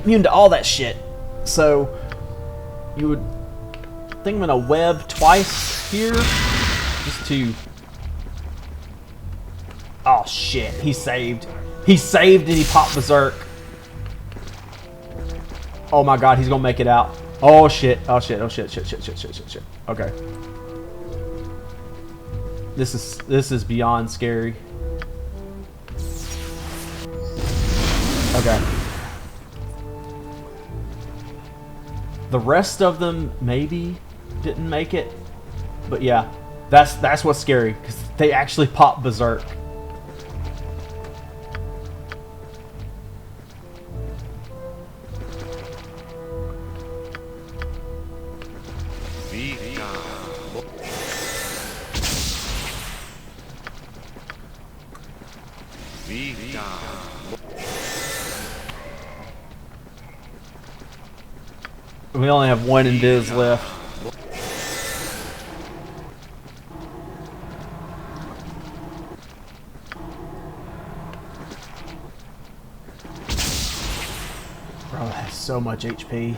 immune to all that shit. So, you would think I'm gonna web twice here, just to... Oh shit, he saved. He saved and he popped Berserk. Oh my god, he's gonna make it out. Oh shit, oh shit, oh shit, shit. Okay. This is beyond scary. Okay. The rest of them maybe didn't make it, but yeah, that's what's scary because they actually pop Berserk. We only have one Invis left. Bro, that has so much HP.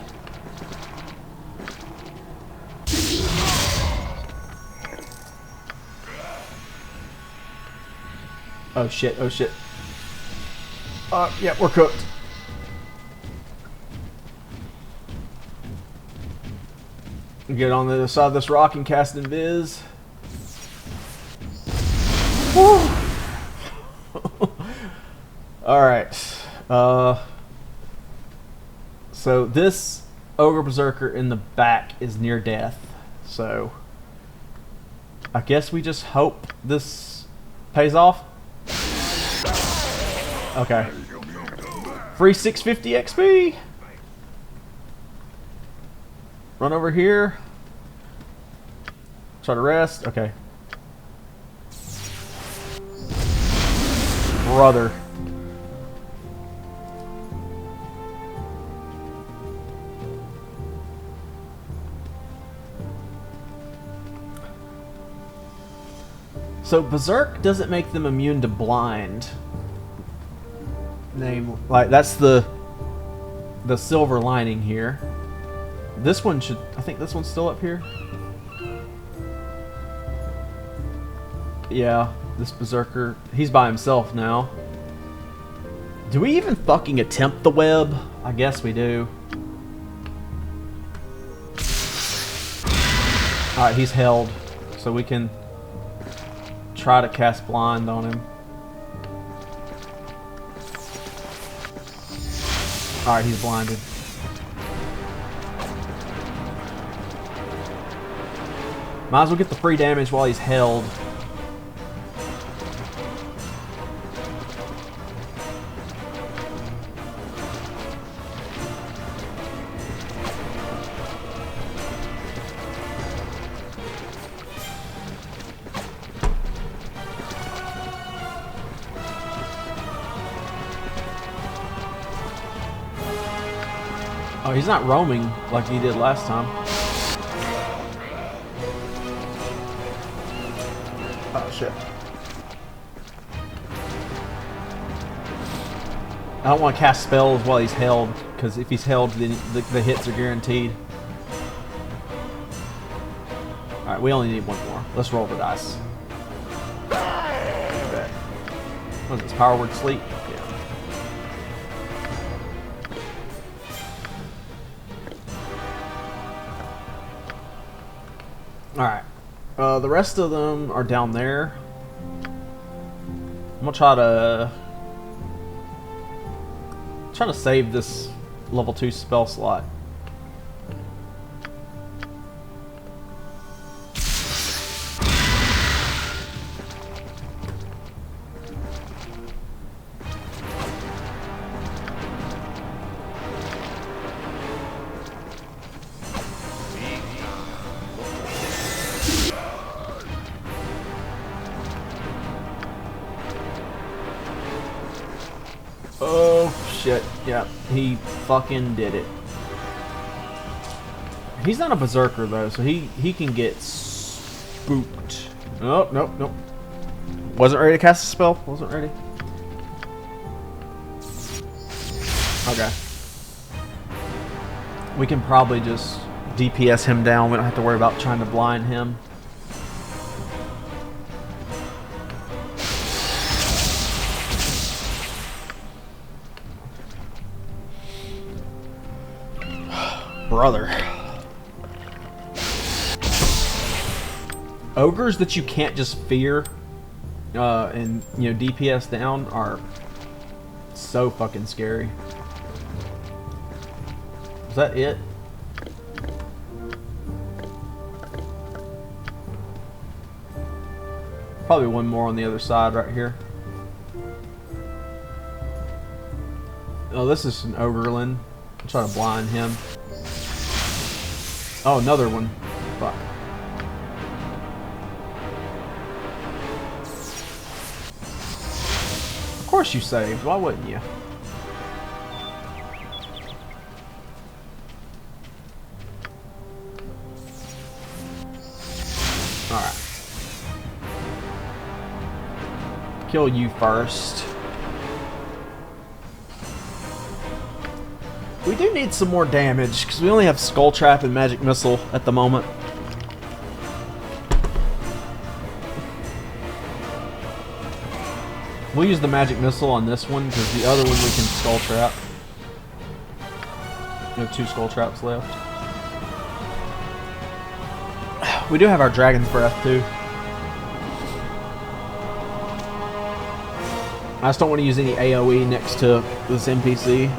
Oh shit, oh shit. Yeah, we're cooked. Get on the other side of this rock and cast Invis. Alright. So this Ogre Berserker in the back is near death. So I guess we just hope this pays off. Okay. Free 650 XP. Run over here. Try to rest. Okay. Brother. So Berserk doesn't make them immune to blind. Name, like, that's the the silver lining here. This one should... I think this one's still up here. Yeah, this berserker. He's by himself now. Do we even fucking attempt the web? I guess we do. Alright, he's held. So we can try to cast blind on him. Alright, he's blinded. Might as well get the free damage while he's held. Oh, he's not roaming like he did last time. Oh, shit. I don't want to cast spells while he's held, because if he's held, then the hits are guaranteed. Alright, we only need one more. Let's roll the dice. What is this, power word sleep? Yeah. Alright. The rest of them are down there. I'm gonna try to save this level 2 spell slot. Oh shit, yeah, he fucking did it. He's not a berserker though, so he can get spooked. Oh, nope, nope. Wasn't ready to cast a spell, wasn't ready. Okay. We can probably just DPS him down, we don't have to worry about trying to blind him. Brother. Ogres that you can't just fear and, you know, DPS down are so fucking scary. Is that it? Probably one more on the other side right here. Oh, this is an Ogrelin. I'll try to blind him. Oh, another one. Fuck. Of course you saved. Why wouldn't you? Alright. Kill you first. We do need some more damage, because we only have Skull Trap and Magic Missile at the moment. We'll use the Magic Missile on this one, because the other one we can Skull Trap. We have 2 Skull Traps left. We do have our Dragon's Breath, too. I just don't want to use any AoE next to this NPC.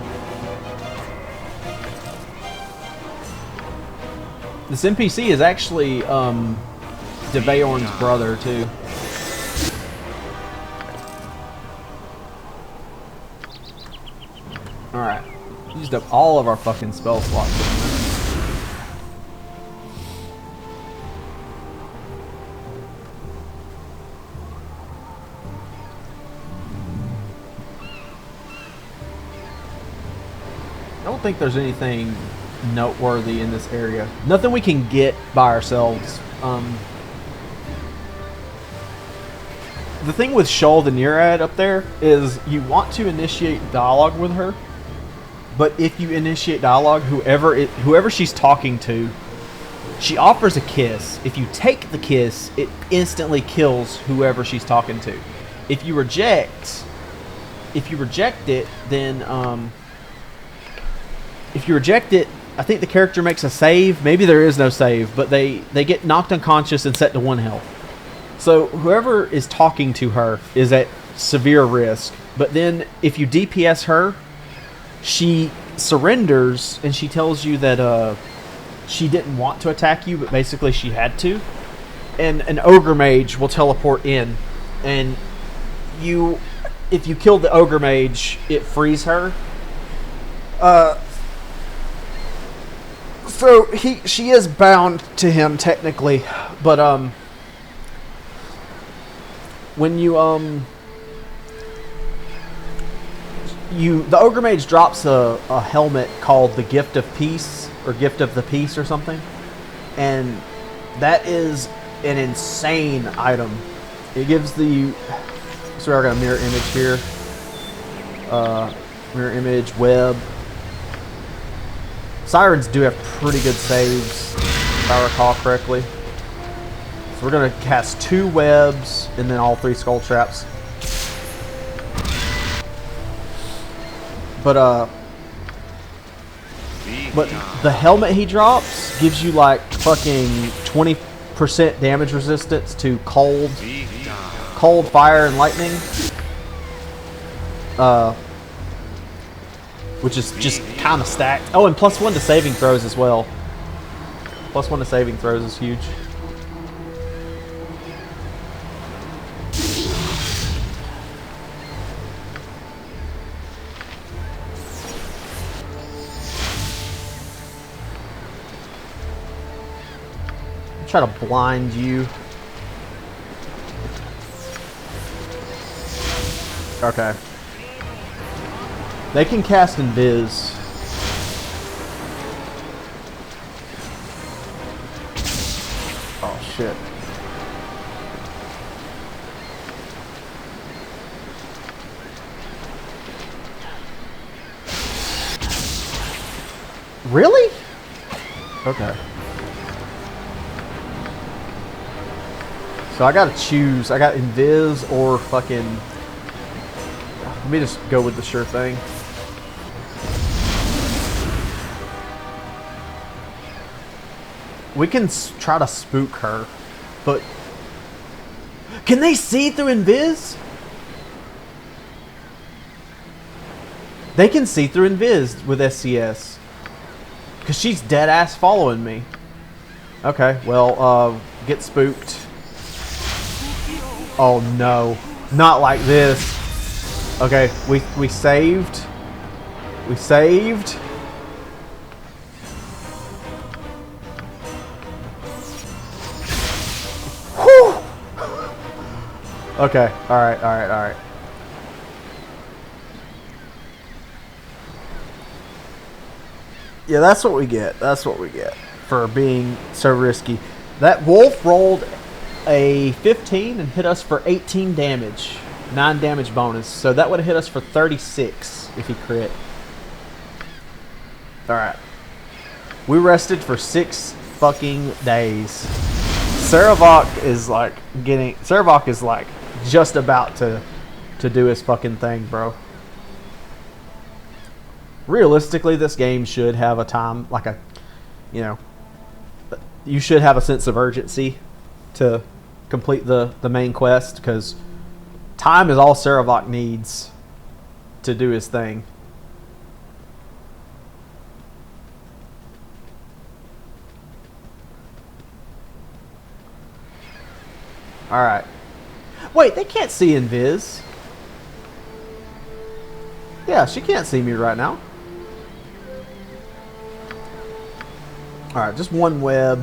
This NPC is actually Devayorn's brother too. Alright. Used up all of our fucking spell slots. I don't think there's anything noteworthy in this area. Nothing we can get by ourselves. The thing with Shoal the Nearad up there is you want to initiate dialogue with her, but if you initiate dialogue, whoever she's talking to, she offers a kiss. If you take the kiss, it instantly kills whoever she's talking to. If you reject it, then I think the character makes a save. Maybe there is no save, but they get knocked unconscious and set to 1 health. So whoever is talking to her is at severe risk. But then if you DPS her, she surrenders and she tells you that she didn't want to attack you, but basically she had to. And an ogre mage will teleport in, and if you kill the ogre mage, it frees her. So she is bound to him technically, but when the ogre mage drops a helmet called the Gift of Peace or Gift of the Peace or something, and that is an insane item. It gives the so I got a mirror image here, mirror image web. Sirens do have pretty good saves, if I recall correctly. So we're gonna cast 2 webs and then all 3 skull traps. But the helmet he drops gives you like fucking 20% damage resistance to cold, fire, and lightning. Which is just kind of stacked. Oh, and +1 to saving throws as well. +1 to saving throws is huge. Try to blind you. Okay. They can cast Invis. Oh shit. Really? Okay. So I gotta choose. I got Invis or fucking... Let me just go with the sure thing. We can try to spook her, but... Can they see through Invis? They can see through Invis with SCS. Because she's dead ass following me. Okay, well, get spooked. Oh no, not like this. Okay, we saved. We saved. Whew. Okay, alright. Yeah, that's what we get. That's what we get for being so risky. That wolf rolled a 15 and hit us for 18 damage. 9 damage bonus. So that would have hit us for 36 if he crit. Alright. We rested for 6 fucking days. Saravok is like just about to do his fucking thing, bro. Realistically, this game should have a time, like a, you know, you should have a sense of urgency to complete the main quest, because time is all Saravok needs to do his thing. Alright. Wait, they can't see Invis. Yeah, she can't see me right now. Alright, just 1 web.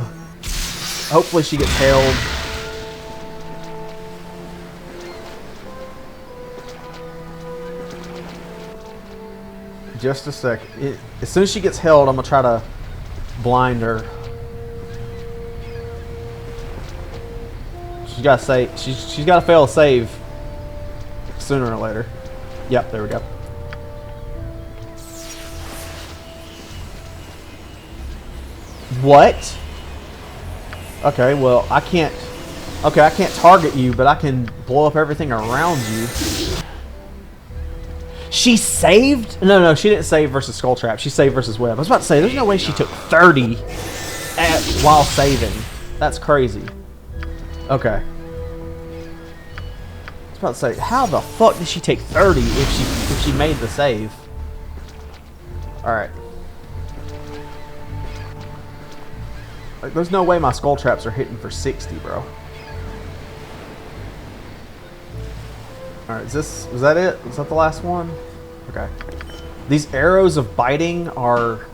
Hopefully she gets held. Just a second. As soon as she gets held, I'm going to try to blind her. She's got to say, she's got to fail a save sooner or later. Yep, there we go. What? Okay, well, I can't... Okay, I can't target you, but I can blow up everything around you. She saved? No, she didn't save versus Skull Trap. She saved versus Web. I was about to say, there's no way she took 30 while saving. That's crazy. Okay. I was about to say, how the fuck did she take 30 if she made the save? Alright. Like, there's no way my Skull Traps are hitting for 60, bro. Alright, was that it? Was that the last one? Okay. These arrows of biting are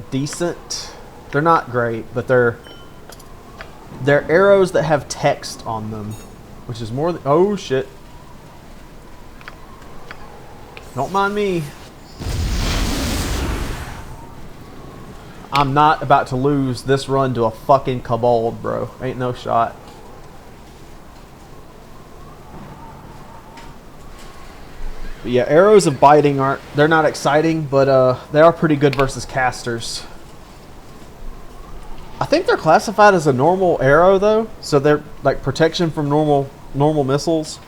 decent. They're not great, but they're arrows that have text on them, which is more than... Oh, shit. Don't mind me. I'm not about to lose this run to a fucking kobold, bro. Ain't no shot. But yeah, arrows of biting they're not exciting, but they are pretty good versus casters. I think they're classified as a normal arrow though, so they're like protection from normal missiles.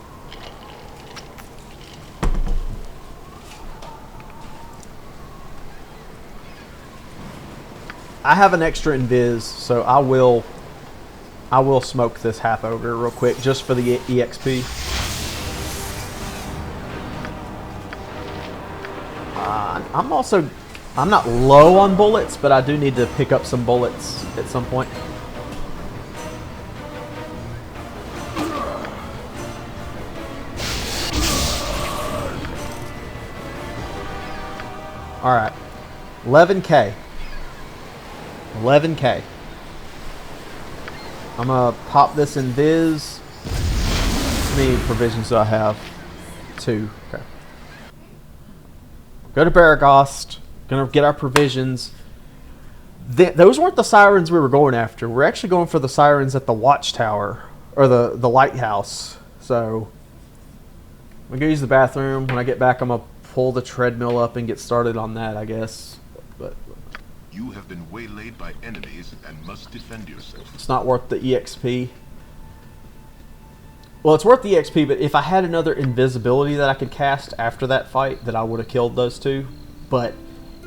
I have an extra invis, so I will smoke this half ogre real quick just for the EXP. I'm not low on bullets, but I do need to pick up some bullets at some point. Alright. 11K. 11K. I'm gonna pop this in Viz. How many provisions do I have? 2. Okay. Go to Baragost. Gonna get our provisions. Those weren't the sirens we were going after. We're actually going for the sirens at the watchtower. Or the lighthouse. So I'm gonna go use the bathroom. When I get back, I'm gonna pull the treadmill up and get started on that, I guess. But you have been waylaid by enemies and must defend yourself. It's not worth the EXP. Well, it's worth the EXP, but if I had another invisibility that I could cast after that fight, that I would have killed those two. But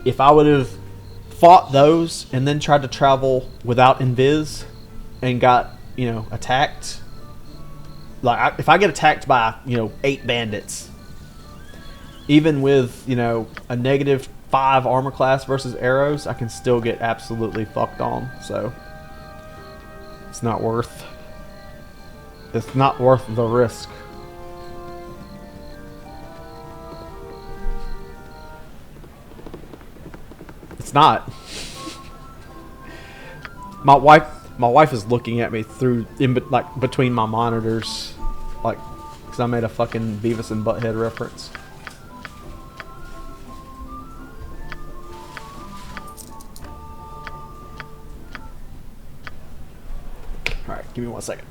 if I would have fought those and then tried to travel without invis and got, attacked, like if I get attacked by, 8 bandits, even with, a -5 armor class versus arrows, I can still get absolutely fucked on. So it's not worth the risk. It's not. My wife is looking at me through between my monitors, because I made a fucking Beavis and Butthead reference. All right, give me 1 second.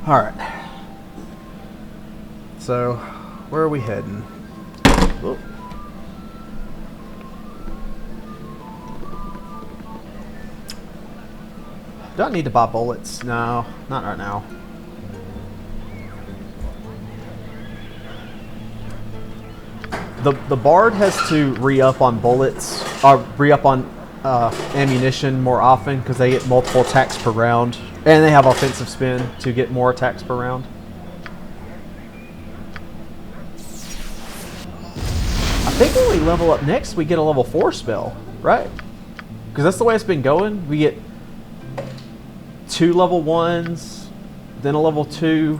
Alright. So, where are we heading? Whoa. Do I need to buy bullets? No, not right now. The Bard has to re-up on bullets, or re-up on ammunition more often because they get multiple attacks per round. And they have offensive spin to get more attacks per round. I think when we level up next, we get a level 4 spell, right? Because that's the way it's been going. We get 2 level 1s, then a level 2,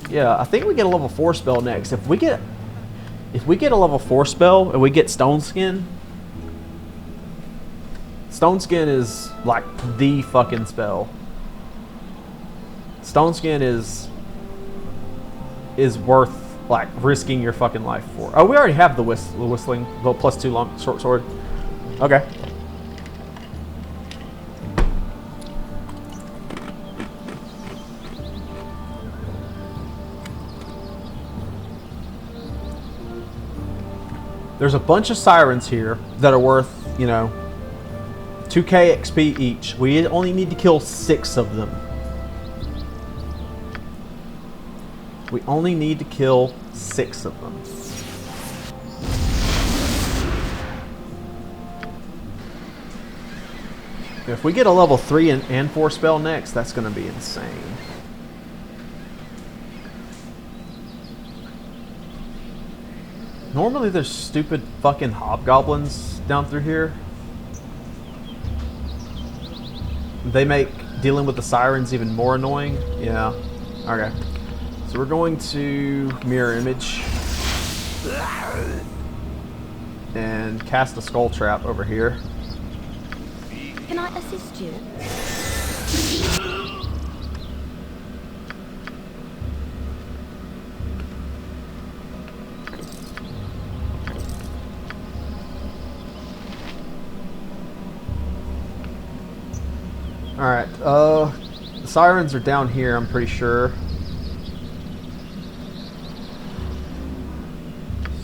yeah, I think we get a level 4 spell next. If we get a level 4 spell and we get Stone Skin, Stone Skin is like the fucking spell. Stone Skin is worth like risking your fucking life for. Oh, we already have the whistling, the +2 long short sword. Okay. There's a bunch of sirens here that are worth, you know, 2k XP each. We only need to kill 6 of them. We only need to kill 6 of them. If we get a level 3 and 4 spell next, that's going to be insane. Normally there's stupid fucking hobgoblins down through here. They make dealing with the sirens even more annoying. Yeah. Okay. So we're going to mirror image and cast a skull trap over here. Can I assist you? Alright, the sirens are down here, I'm pretty sure.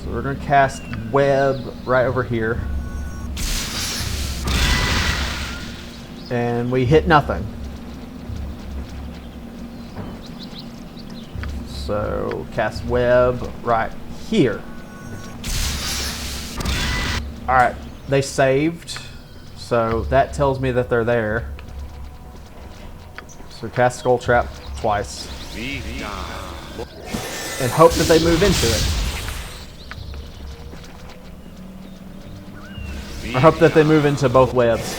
So we're going to cast web right over here. And we hit nothing. So cast web right here. Alright, they saved. So that tells me that they're there. So cast Skull Trap twice. And hope that they move into it. I hope that they move into both webs.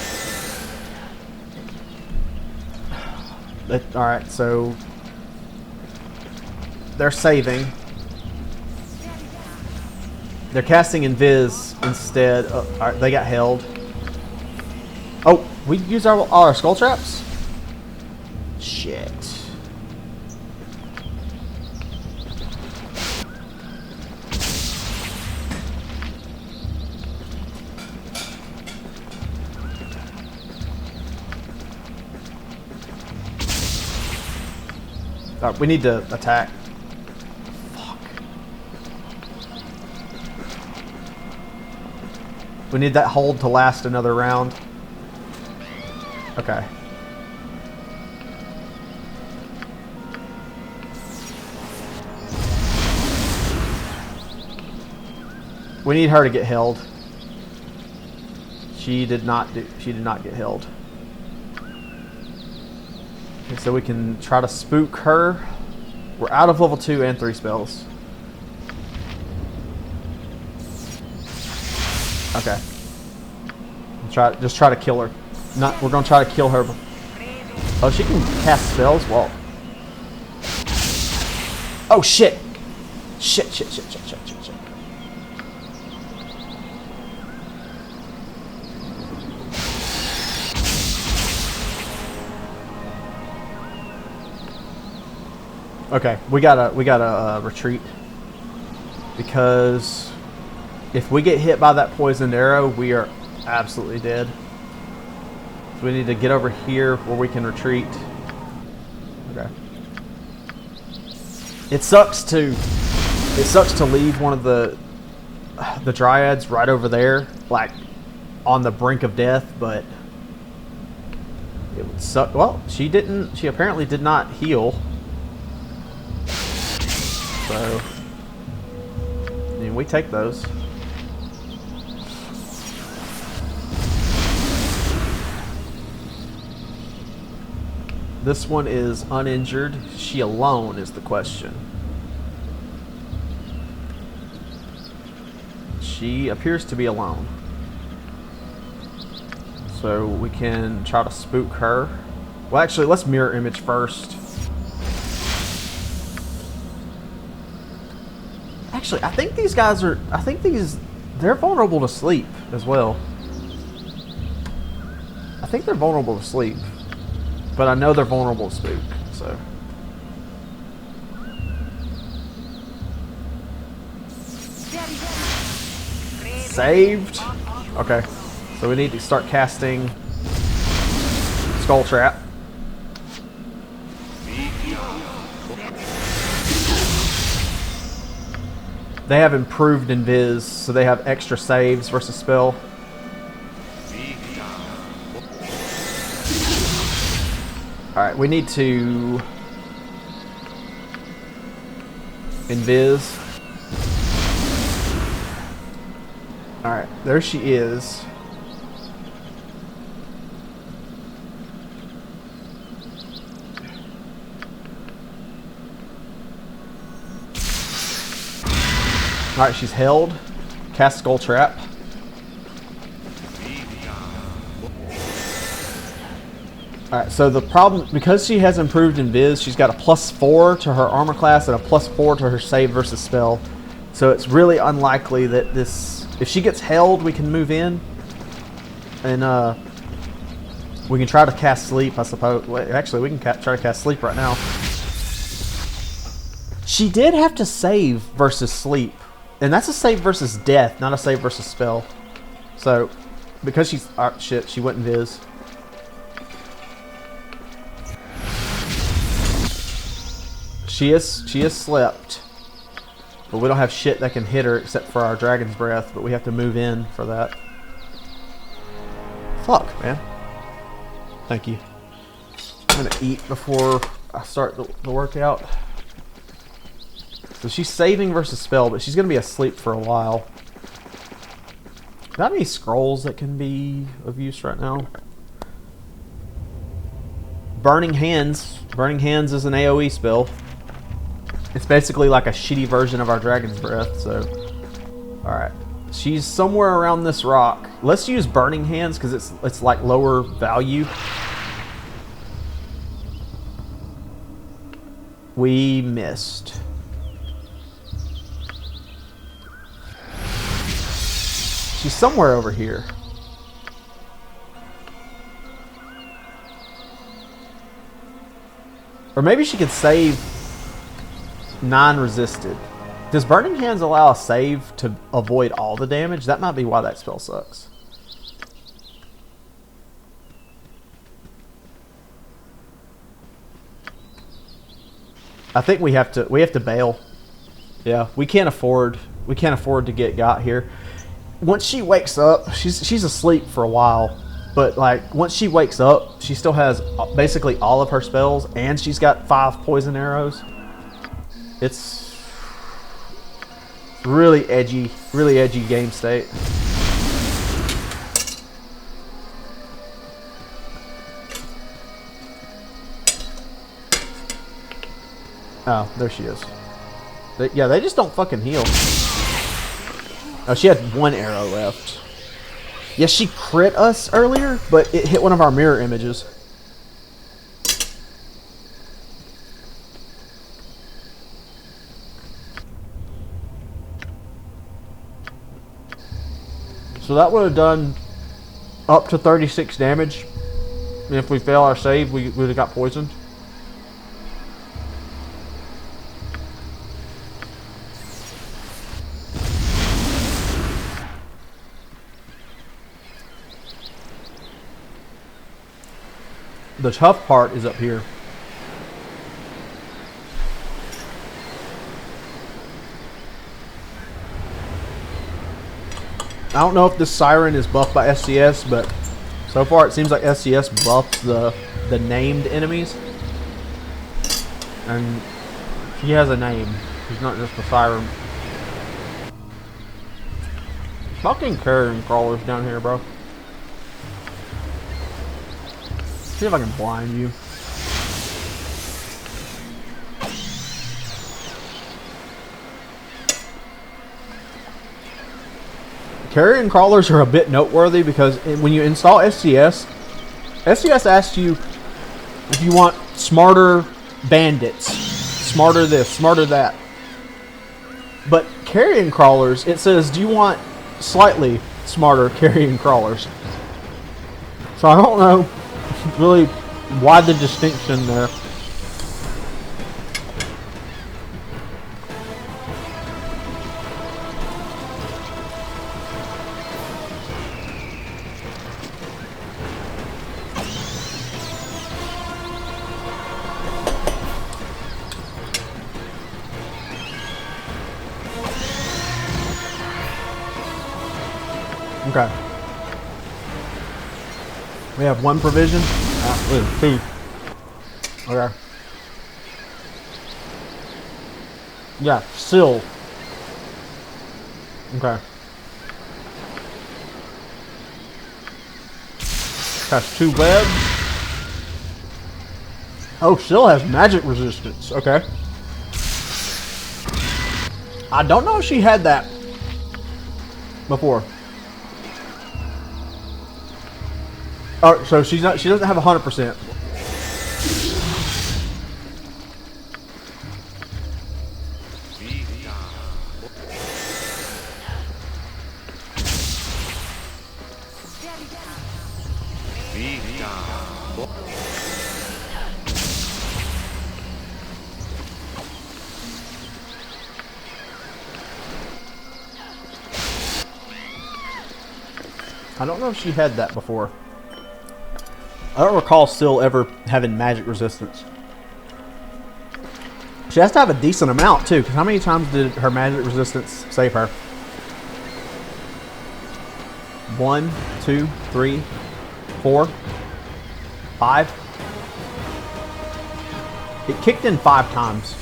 Alright, so they're saving. They're casting Invis instead. Alright, they got held. Oh, we used all our Skull Traps? Shit. We need to attack. Fuck. We need that hold to last another round. Okay. We need her to get held. She did not get held. Okay, so we can try to spook her. We're out of level 2 and 3 spells. Okay. Just try to kill her. We're gonna try to kill her. Oh, she can cast spells? Well. Oh shit! Shit. Okay, we gotta retreat, because if we get hit by that poisoned arrow, we are absolutely dead. So we need to get over here where we can retreat. Okay. It sucks to leave one of the dryads right over there, like on the brink of death, but it would suck. Well, she apparently did not heal. So, I mean, we take those. This one is uninjured. She alone is the question. She appears to be alone. So we can try to spook her. Well, actually, let's mirror image first. Actually, I think these guys are... they're vulnerable to sleep as well. I think they're vulnerable to sleep. But I know they're vulnerable to spook, so... Saved. Okay. So we need to start casting Skull Trap. They have improved Invis, so they have extra saves versus spell. Alright, we need to Invis. Alright, there she is. Alright, she's held. Cast Skull Trap. Alright, so the problem, because she has improved Invis, she's got a +4 to her armor class and a +4 to her save versus spell. So it's really unlikely that this, if she gets held, we can move in. And we can try to cast Sleep, I suppose. Wait, actually, we can try to cast Sleep right now. She did have to save versus Sleep. And that's a save versus death, not a save versus spell. So, because she's... shit, she went Invis. She is slept, but we don't have shit that can hit her except for our Dragon's Breath, but we have to move in for that. Fuck, man. Thank you. I'm gonna eat before I start the workout. So she's saving versus spell, but she's gonna be asleep for a while. Got any scrolls that can be of use right now? Burning Hands. Burning Hands is an AoE spell. It's basically like a shitty version of our Dragon's Breath, so... Alright. She's somewhere around this rock. Let's use Burning Hands, because it's like lower value. We missed. She's somewhere over here. Or maybe she could save non-resisted. Does Burning Hands allow a save to avoid all the damage? That might be why that spell sucks. I think we have to bail. Yeah, we can't afford to get got here. Once she wakes up, she's asleep for a while. But like once she wakes up, she still has basically all of her spells, and she's got 5 poison arrows. It's really edgy game state. Oh, there she is. They just don't fucking heal. Oh, she had 1 arrow left. Yes, she crit us earlier, but it hit one of our mirror images. So that would have done up to 36 damage. And if we fail our save, we would have got poisoned. The tough part is up here. I don't know if this Siren is buffed by SCS, but so far it seems like SCS buffs the named enemies. And he has a name. He's not just a Siren. Fucking carrion crawlers down here, bro. See if I can blind you. Carrion crawlers are a bit noteworthy because when you install SCS, SCS asks you if you want smarter bandits, smarter this, smarter that. But carrion crawlers, it says, do you want slightly smarter carrion crawlers? So I don't know really why the distinction there. Okay. We have one provision. Two. Okay. Yeah, sill. Okay. Has 2 webs. Oh, sill has magic resistance. Okay. I don't know if she had that before. Oh, so she's not. She doesn't have 100%. I don't know if she had that before. I don't recall Syl ever having magic resistance. She has to have a decent amount too, because how many times did her magic resistance save her? 1, 2, 3, 4, 5. It kicked in 5 times,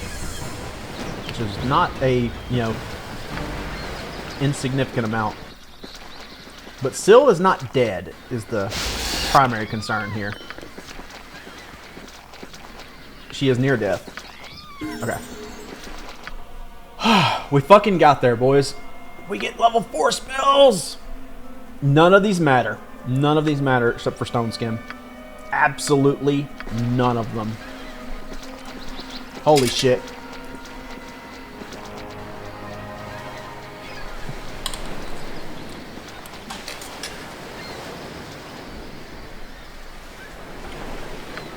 which is not a, insignificant amount. But Syl is not dead, is the primary concern here. She is near death. Okay. We fucking got there, boys. We get level 4 spells! None of these matter. None of these matter except for Stone Skin. Absolutely none of them. Holy shit.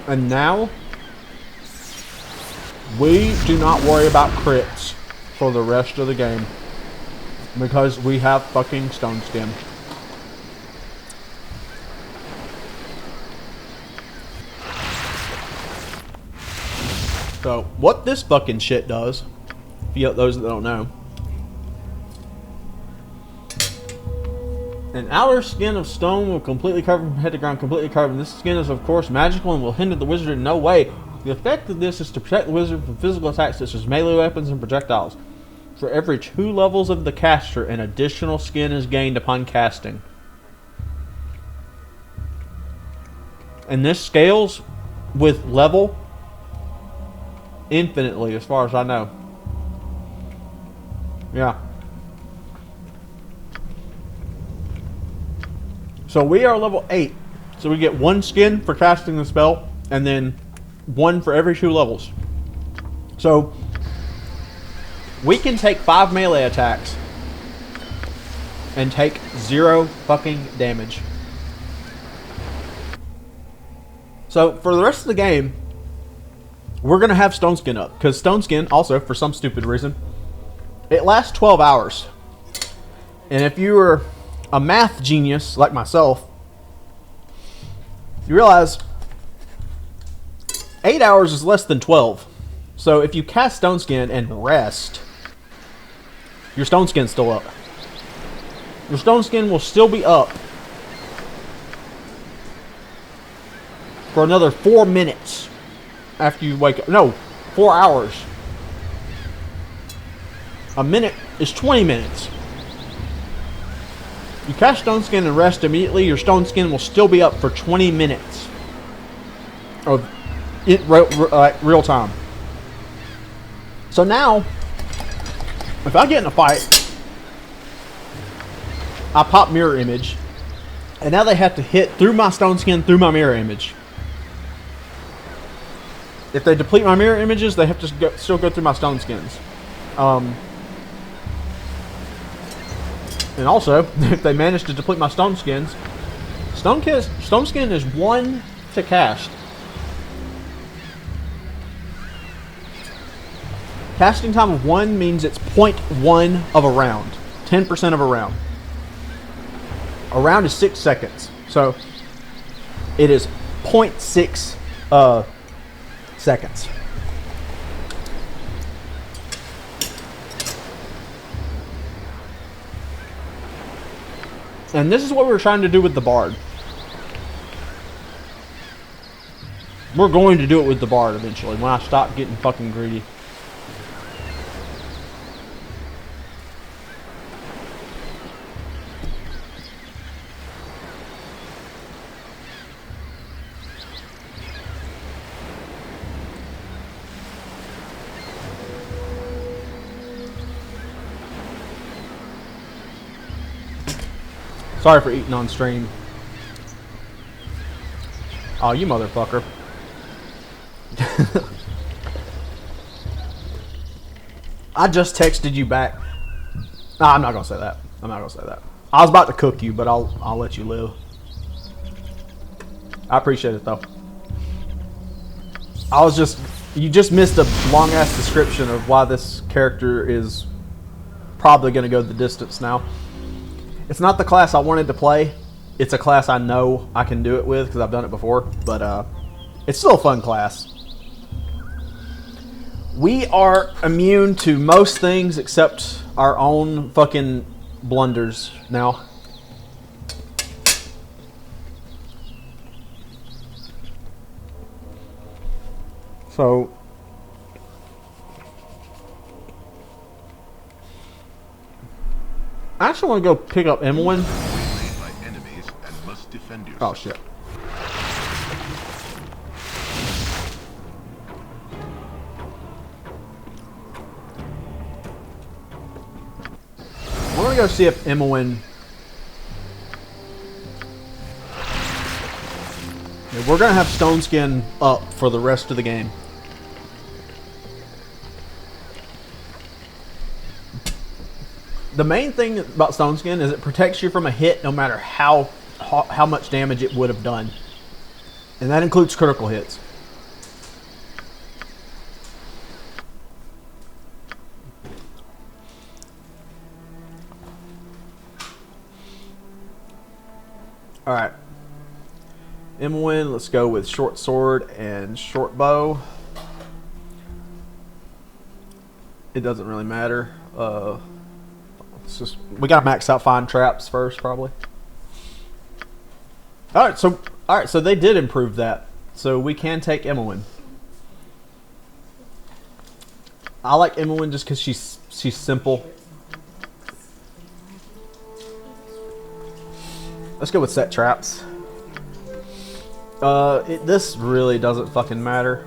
And now, we do not worry about crits for the rest of the game. Because we have fucking Stone Skin. So, what this fucking shit does, for those that don't know. An outer skin of stone will completely cover from head to ground, completely covered. This skin is of course magical and will hinder the wizard in no way. The effect of this is to protect the wizard from physical attacks such as melee weapons and projectiles. For every 2 levels of the caster, an additional skin is gained upon casting. And this scales with level infinitely as far as I know. Yeah. So we are level 8. So we get 1 skin for casting the spell, and then 1 for every 2 levels. So we can take 5 melee attacks and take 0 fucking damage. So for the rest of the game, we're going to have Stone Skin up. Because Stone Skin, also, for some stupid reason, it lasts 12 hours. And if you were a math genius like myself, you realize 8 hours is less than 12. So if you cast Stone Skin and rest, your Stone Skin's still up. Your stone skin will still be up for another 4 minutes after you wake up. No, 4 hours. A minute is 20 minutes. You cast stone skin and rest immediately, your stone skin will still be up for 20 minutes of real time. So now, if I get in a fight, I pop mirror image, and now they have to hit through my stone skin through my mirror image. If they deplete my mirror images, they have to still go through my stone skins. And also, if they manage to deplete my stone skins, stone skin is 1 to cast. Casting time of 1 means it's 0.1 of a round. 10% of a round. A round is 6 seconds. So, it is 0.6 seconds. And this is what we were trying to do with the Bard. We're going to do it with the Bard eventually, when I stop getting fucking greedy. Sorry for eating on stream. Oh, you motherfucker. I just texted you back. Nah, I'm not gonna say that. I'm not gonna say that. I was about to cook you, but I'll let you live. I appreciate it though. You just missed a long ass description of why this character is probably gonna go the distance now. It's not the class I wanted to play. It's a class I know I can do it with because I've done it before. But it's still a fun class. We are immune to most things except our own fucking blunders now. So... I actually want to go pick up Emmeline. Oh shit. We're gonna go see if Emmeline. We're gonna have stone skin up for the rest of the game. The main thing about stone skin is it protects you from a hit no matter how much damage it would have done. And that includes critical hits. Alright. Emmeline, let's go with short sword and short bow. It doesn't really matter. We gotta max out find traps first, probably. Alright, so they did improve that. So we can take Emmeline. I like Emmeline just because she's simple. Let's go with set traps. This really doesn't fucking matter.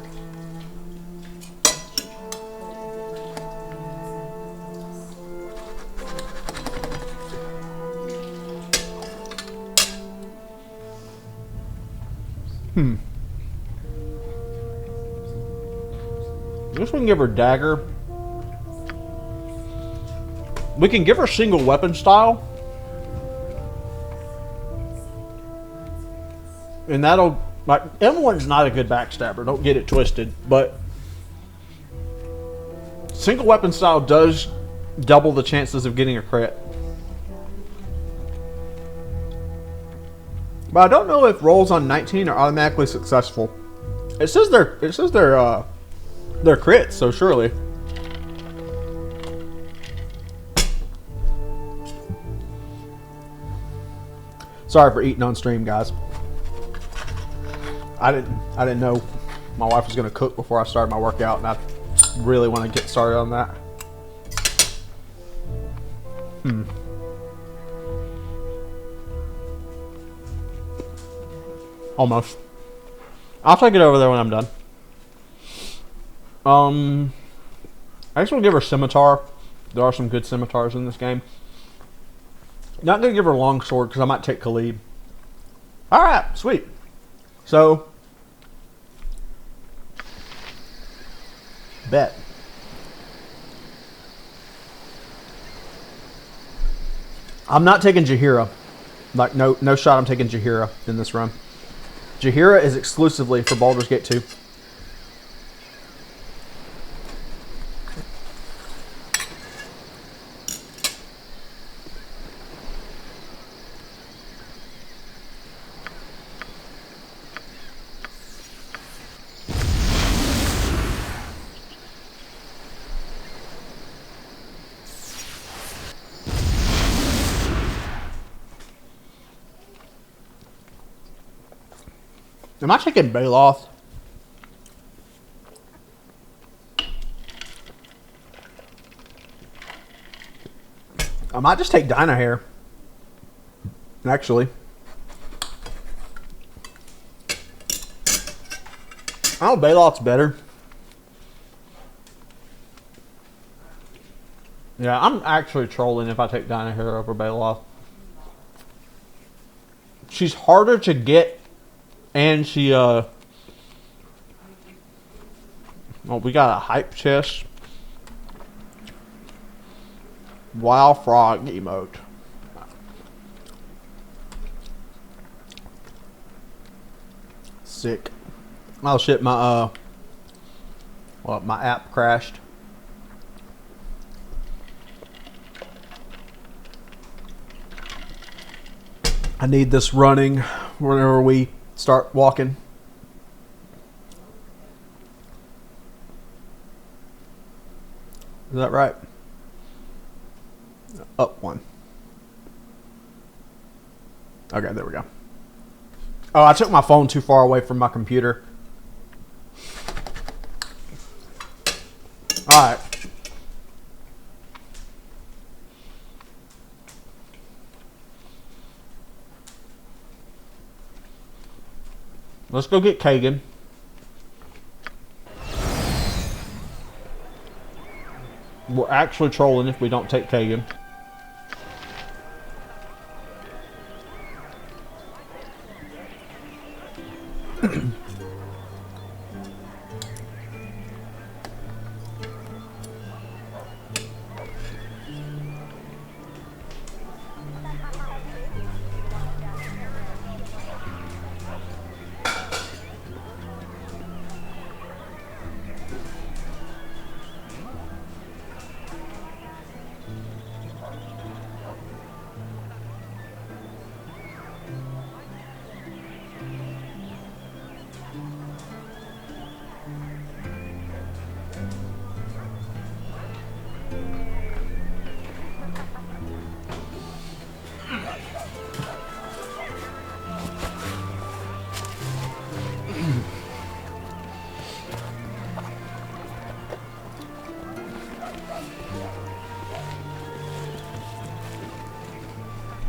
I guess we can give her dagger. We can give her single weapon style. And that'll... like, Emmeline's not a good backstabber, don't get it twisted, but single weapon style does double the chances of getting a crit. But I don't know if rolls on 19 are automatically successful. It says they're crits, so surely. Sorry for eating on stream, guys. I didn't know my wife was gonna cook before I started my workout, and I really want to get started on that. Almost. I'll take it over there when I'm done. I just want to give her scimitar. There are some good scimitars in this game. Not gonna give her a long sword because I might take Khalid. All right, sweet. So, bet. I'm not taking Jaheira. Like, no shot I'm taking Jaheira in this run. Jaheira is exclusively for Baldur's Gate 2. Am I taking Baloth? I might just take Dynahair. Actually. Oh, Baloth's better. Yeah, I'm actually trolling if I take Dynahair over Baloth. She's harder to get. And she, well, we got a hype chest. Wild frog emote. Sick. Oh shit, my, my app crashed. I need this running whenever we start walking. Is that right? Up one. Okay, there we go. Oh, I took my phone too far away from my computer. Alright. Let's go get Kagan. We're actually trolling if we don't take Kagan.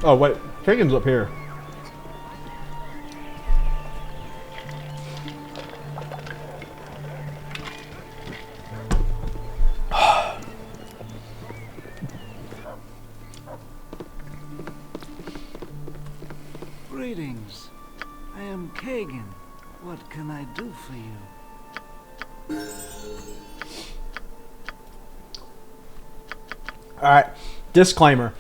Oh wait, Kagan's up here. Greetings. I am Kagan. What can I do for you? Alright, disclaimer.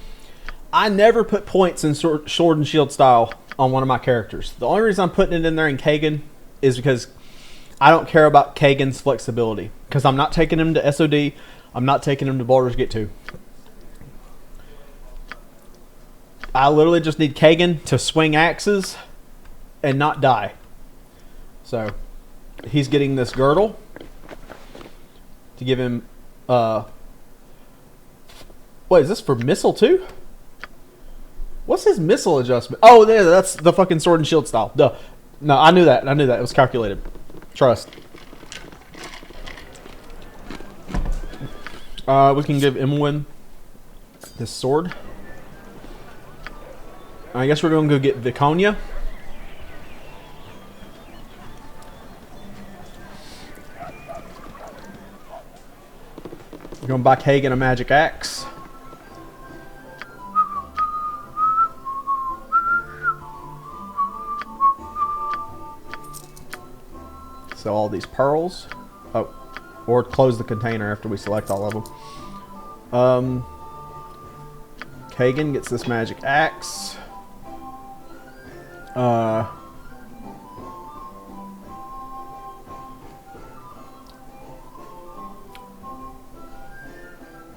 I never put points in sword and shield style on one of my characters. The only reason I'm putting it in there in Kagan is because I don't care about Kagan's flexibility. Because I'm not taking him to SOD. I'm not taking him to Baldur's Gate 2. I literally just need Kagan to swing axes and not die. So, he's getting this girdle to give him... Wait, is this for missile too? What's his missile adjustment? Oh, there, that's the fucking sword and shield style. Duh. No, I knew that. I knew that. It was calculated. Trust. We can give Imwin this sword. I guess we're going to go get Viconia. We're going to buy Kagan a magic axe. Sell all these pearls. Oh, or close the container after we select all of them. Kagan gets this magic axe.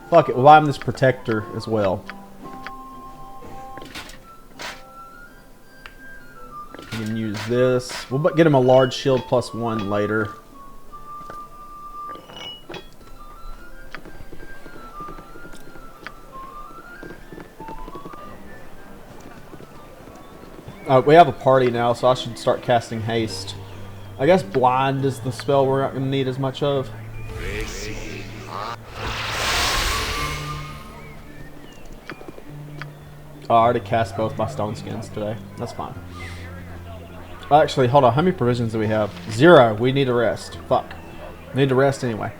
Fuck it, we'll buy him this protector as well. We can use this. We'll get him a large shield +1 later. We have a party now, so I should start casting haste. I guess blind is the spell we're not going to need as much of. Oh, I already cast both my stone skins today. That's fine. Actually, hold on. How many provisions do we have? 0. We need to rest. Fuck. We need to rest anyway.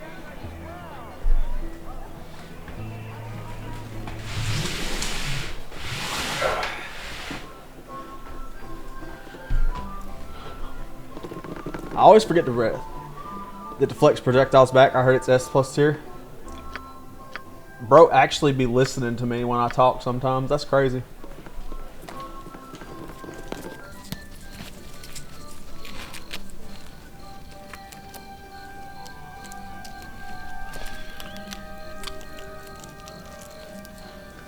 I always forget to rest. It deflects projectiles back. I heard it's S+ tier. Bro actually be listening to me when I talk sometimes. That's crazy.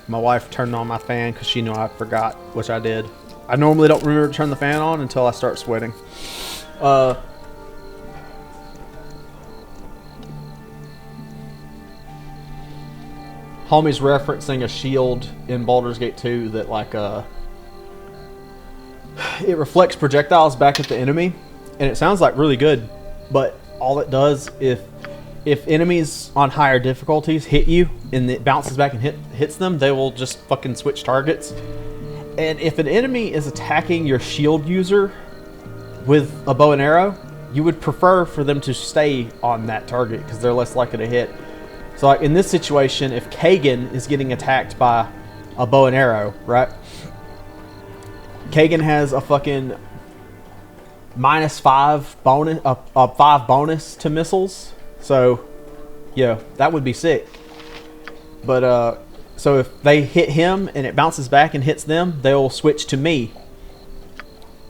My wife turned on my fan because she knew I forgot, which I did. I normally don't remember to turn the fan on until I start sweating. Homie's referencing a shield in Baldur's Gate 2 that like it reflects projectiles back at the enemy, and it sounds like really good, but all it does, if enemies on higher difficulties hit you and it bounces back and hits them, they will just fucking switch targets. And if an enemy is attacking your shield user with a bow and arrow, you would prefer for them to stay on that target because they're less likely to hit. So like in this situation, if Kagan is getting attacked by a bow and arrow, right? Kagan has a fucking -5 bonus, a 5 bonus to missiles. So, yeah, that would be sick. But so if they hit him and it bounces back and hits them, they'll switch to me,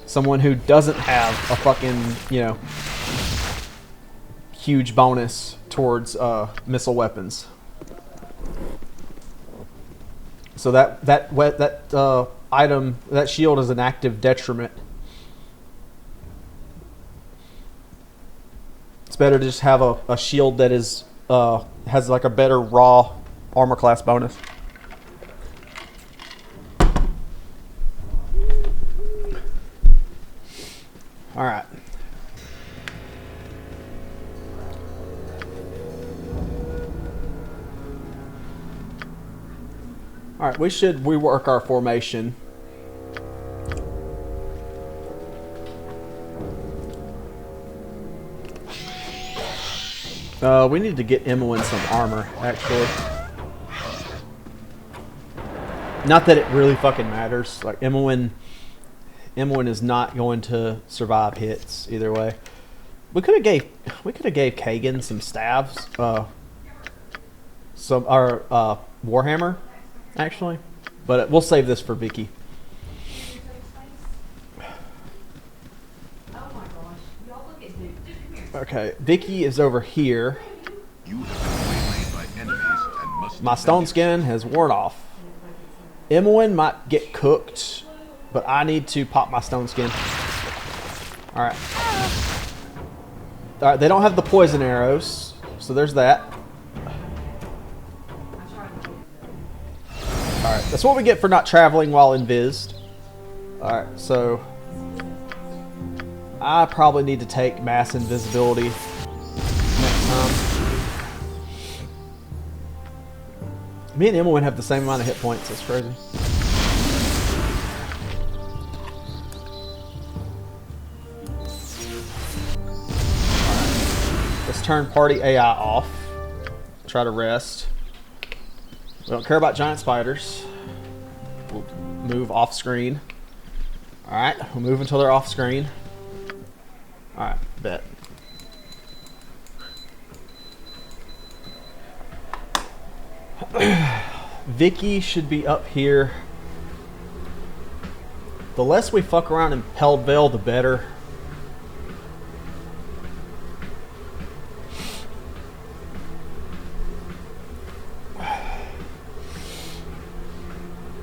someone who doesn't have a fucking, you know, huge bonus towards missile weapons. So that item, that shield is an active detriment. It's better to just have a shield that is has like a better raw armor class bonus. All right. All right, we should rework our formation. We need to get Emmeline some armor, actually. Not that it really fucking matters. Like Emmeline is not going to survive hits either way. We could have gave Kagan some staves, Warhammer, actually, but we'll save this for Vicky. Okay, Vicky is over here. My stone skin has worn off. Emmeline might get cooked, but I need to pop my stone skin. Alright. Alright, they don't have the poison arrows, so there's that. Alright, that's what we get for not traveling while invised. Alright, so I probably need to take mass invisibility next time. Me and Emily have the same amount of hit points, that's crazy. Alright, let's turn party AI off. Try to rest. We don't care about giant spiders. We'll move off screen. Alright, we'll move until they're off screen. Alright, bet. Vicky should be up here. The less we fuck around in Peldvale, the better.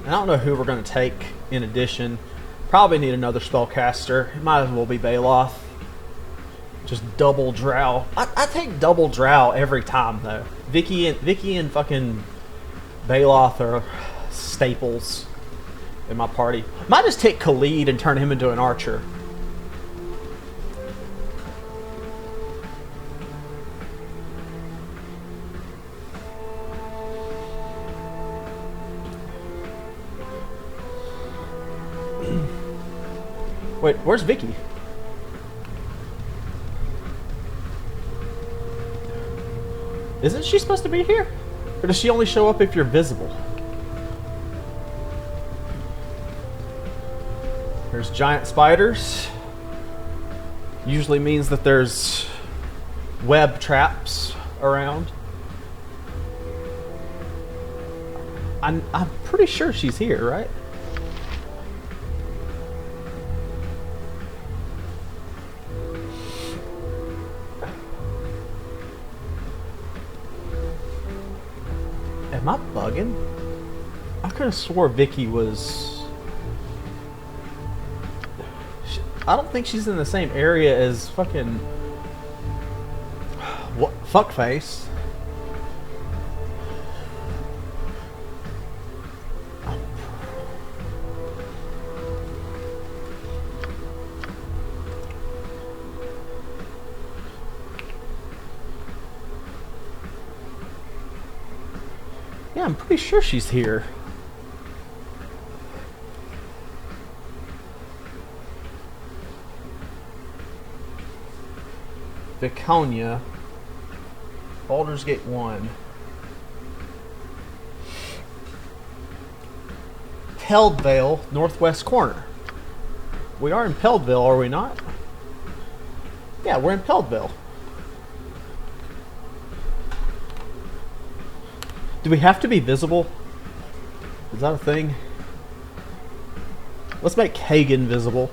I don't know who we're going to take in addition. Probably need another spellcaster. It might as well be Baloth. Just double drow. I take double drow every time though. Vicky and fucking Baloth are staples in my party. Might just take Khalid and turn him into an archer. Wait, where's Vicky? Isn't she supposed to be here? Or does she only show up if you're visible? There's giant spiders. Usually means that there's web traps around. I'm pretty sure she's here, right? Am I bugging? I could have swore Vicky was... I don't think she's in the same area as fucking... What? Fuckface. Yeah, I'm pretty sure she's here. Viconia. Baldur's Gate 1. Peldvale, northwest corner. We are in Peldvale, are we not? Yeah, we're in Peldvale. Do we have to be visible? Is that a thing? Let's make Hagen visible.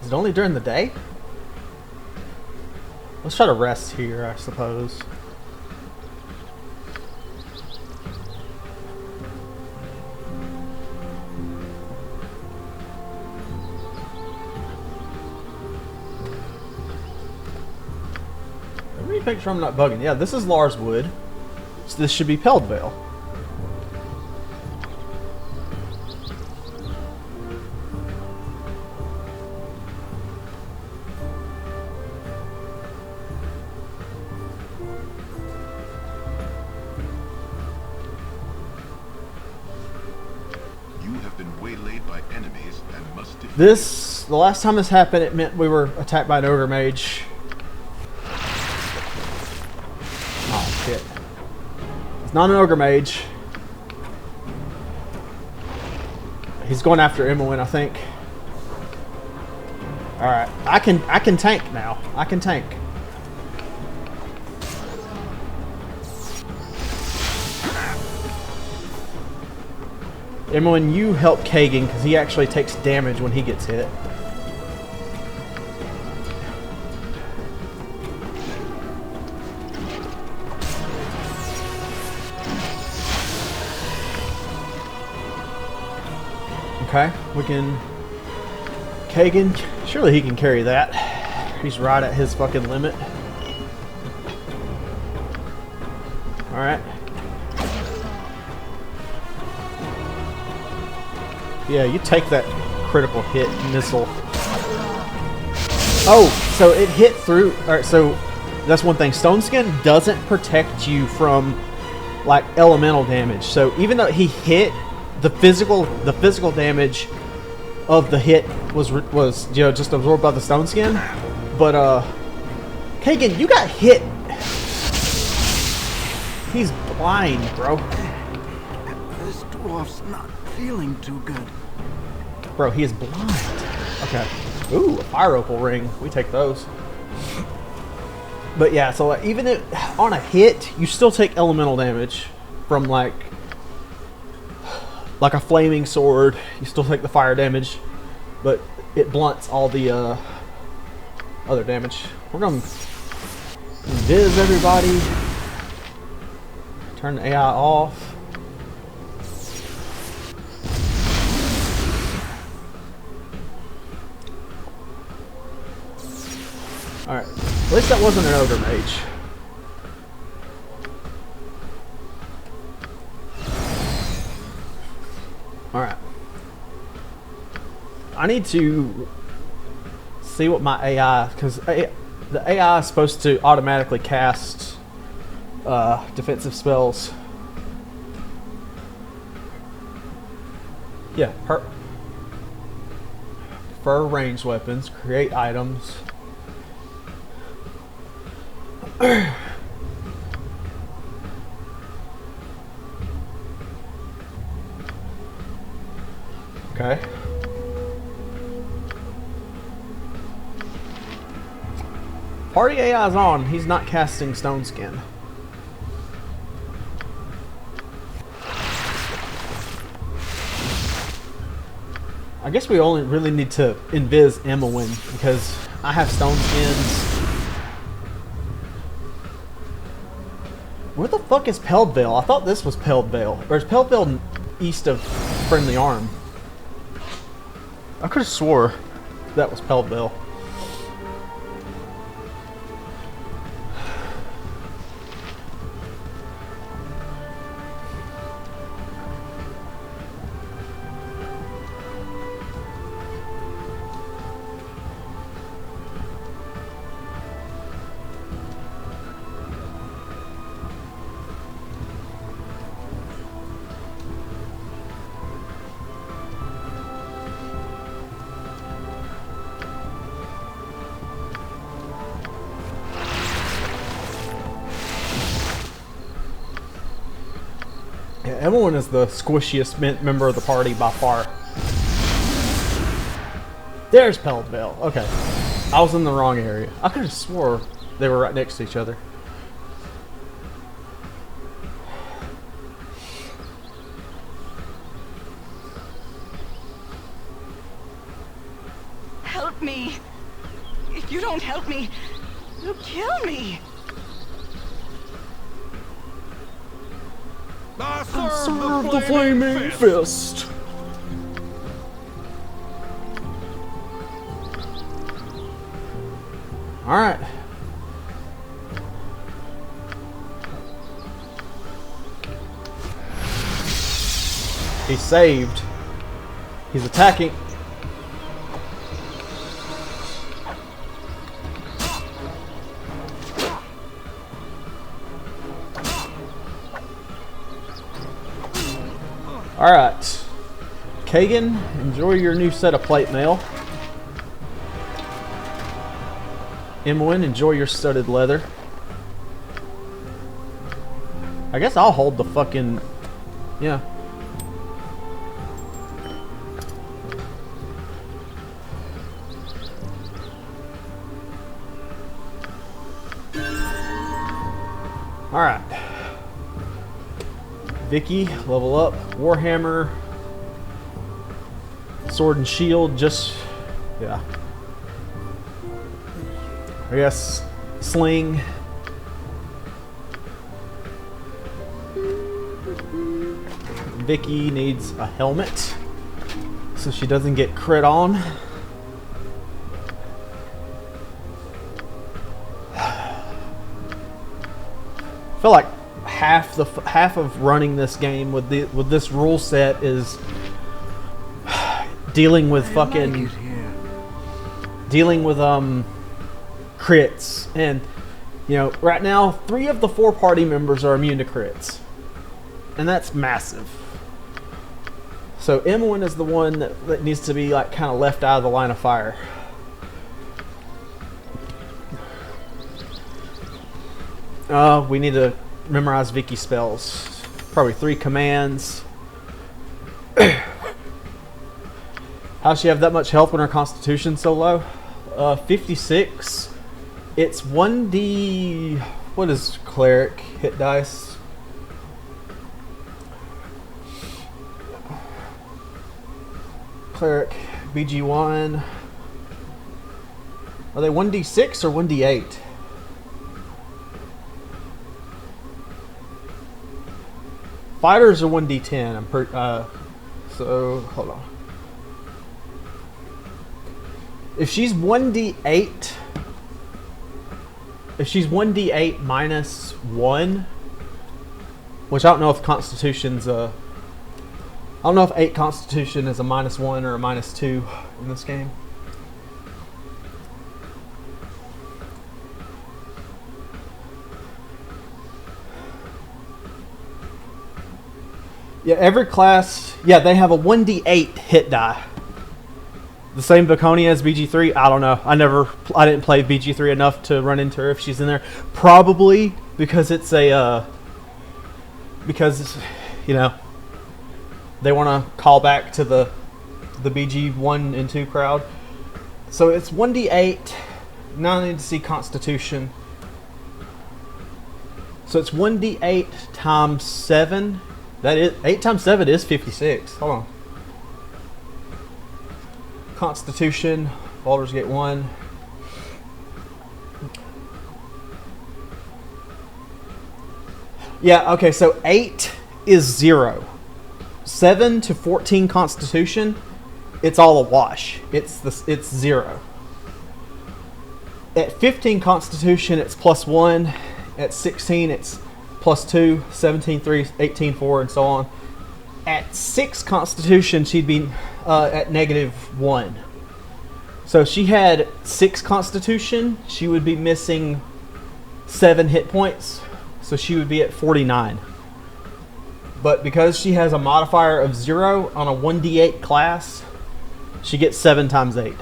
Is it only during the day? Let's try to rest here, I suppose. Let me make sure I'm not bugging. Yeah, this is Larswood. So this should be Peldvale. This, the last time this happened, it meant we were attacked by an ogre mage. Oh shit. It's not an ogre mage. He's going after Emmeline, I think. Alright. I can tank now. I can tank. Emmeline, you help Kagan because he actually takes damage when he gets hit. Okay, we can... Kagan, surely he can carry that. He's right at his fucking limit. Alright. Yeah, you take that critical hit missile. Oh, so it hit through... Alright, so that's one thing. Stone Skin doesn't protect you from, like, elemental damage. So even though he hit, the physical damage of the hit was you know, just absorbed by the Stone Skin. But, Kagan, you got hit. He's blind, bro. This dwarf's not feeling too good. Bro, he is blind. Okay. Ooh, a fire opal ring. We take those. But yeah, so like, even if on a hit, you still take elemental damage from like a flaming sword. You still take the fire damage, but it blunts all the other damage. We're gonna invis everybody. Turn the AI off. Alright. At least that wasn't an ogre mage. Alright. I need to see what my AI, because the AI is supposed to automatically cast defensive spells. Yeah, prefer ranged weapons, create items. Okay. Party AI is on. He's not casting Stone Skin. I guess we only really need to invis Emmeline because I have Stone Skins. Where the fuck is Peldvale? I thought this was Peldvale. Or is Peldvale east of Friendly Arm? I could have swore that was Peldvale. Emmeline is the squishiest member of the party by far. There's Peldvale. Okay. I was in the wrong area. I could have swore they were right next to each other. Help me. If you don't help me, you'll kill me. I serve the flaming fist. Alright. He's saved. He's attacking. Alright. Kagan, enjoy your new set of plate mail. Emmeline, enjoy your studded leather. I guess I'll hold the fucking... Yeah. Alright. Vicky, level up. Warhammer. Sword and shield, just... Yeah. I guess sling. Vicky needs a helmet. so she doesn't get crit on. I feel like half of running this game with this rule set is dealing with crits. And you know, right now 3 of the 4 party members are immune to crits, and that's massive. So Emwyn is the one that needs to be like kind of left out of the line of fire. We need to memorize Vicky spells. Probably 3 commands. How's she have that much health when her constitution's so low? 56. It's 1d... What is cleric hit dice? Cleric BG1. Are they 1d6 or 1d8? Fighters are 1d10. So hold on. If she's 1d8, minus 1, which I don't know if Constitution's I don't know if 8 Constitution is a minus 1 or a minus 2 in this game. Yeah, every class, yeah, they have a 1d8 hit die. The same Baconia as BG3. I don't know. I didn't play BG3 enough to run into her if she's in there. Probably because it's a you know, they want to call back to the BG1 and 2 crowd. So it's 1d8. Now I need to see Constitution. So it's 1d8 times 7. That is 8 times 7 is 56. Hold on. Constitution, Baldur's Gate 1. Yeah, okay, so 8 is 0. 7 to 14 Constitution, it's all a wash. It's 0. At 15 Constitution, it's plus 1. At 16, it's plus 2, 17, 3, 18, 4, and so on. At 6 Constitution, she'd be at negative 1. So if she had 6 Constitution, she would be missing 7 hit points. So she would be at 49. But because she has a modifier of 0 on a 1d8 class, she gets 7 times 8.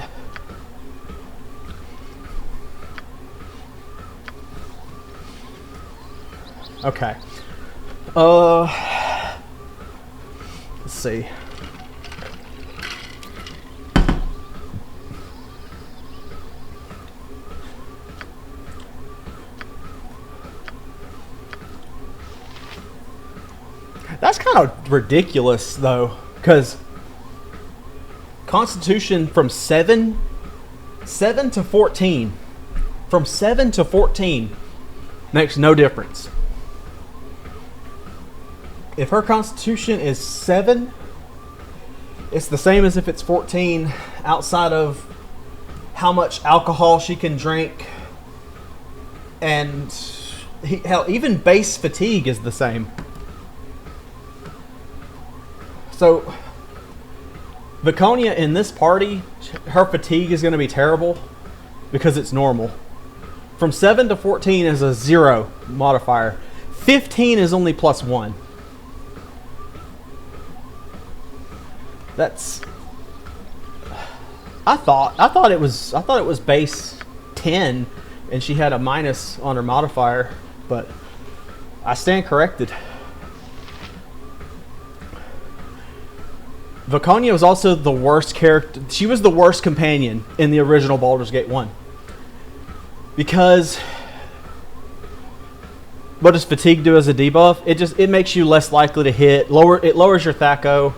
Okay. Let's see. That's kind of ridiculous, though, because Constitution from 7 to 14, from 7 to 14 makes no difference. If her Constitution is 7, it's the same as if it's 14, outside of how much alcohol she can drink, and hell, even base fatigue is the same. So, Baconia in this party, her fatigue is going to be terrible because it's normal. From 7 to 14 is a 0 modifier. 15 is only plus 1. That's... I thought it was base 10 and she had a minus on her modifier, but I stand corrected. Baconia was also the worst character. She was the worst companion in the original Baldur's Gate 1. Because what does fatigue do as a debuff? It makes you less likely to hit. It lowers your THAC0,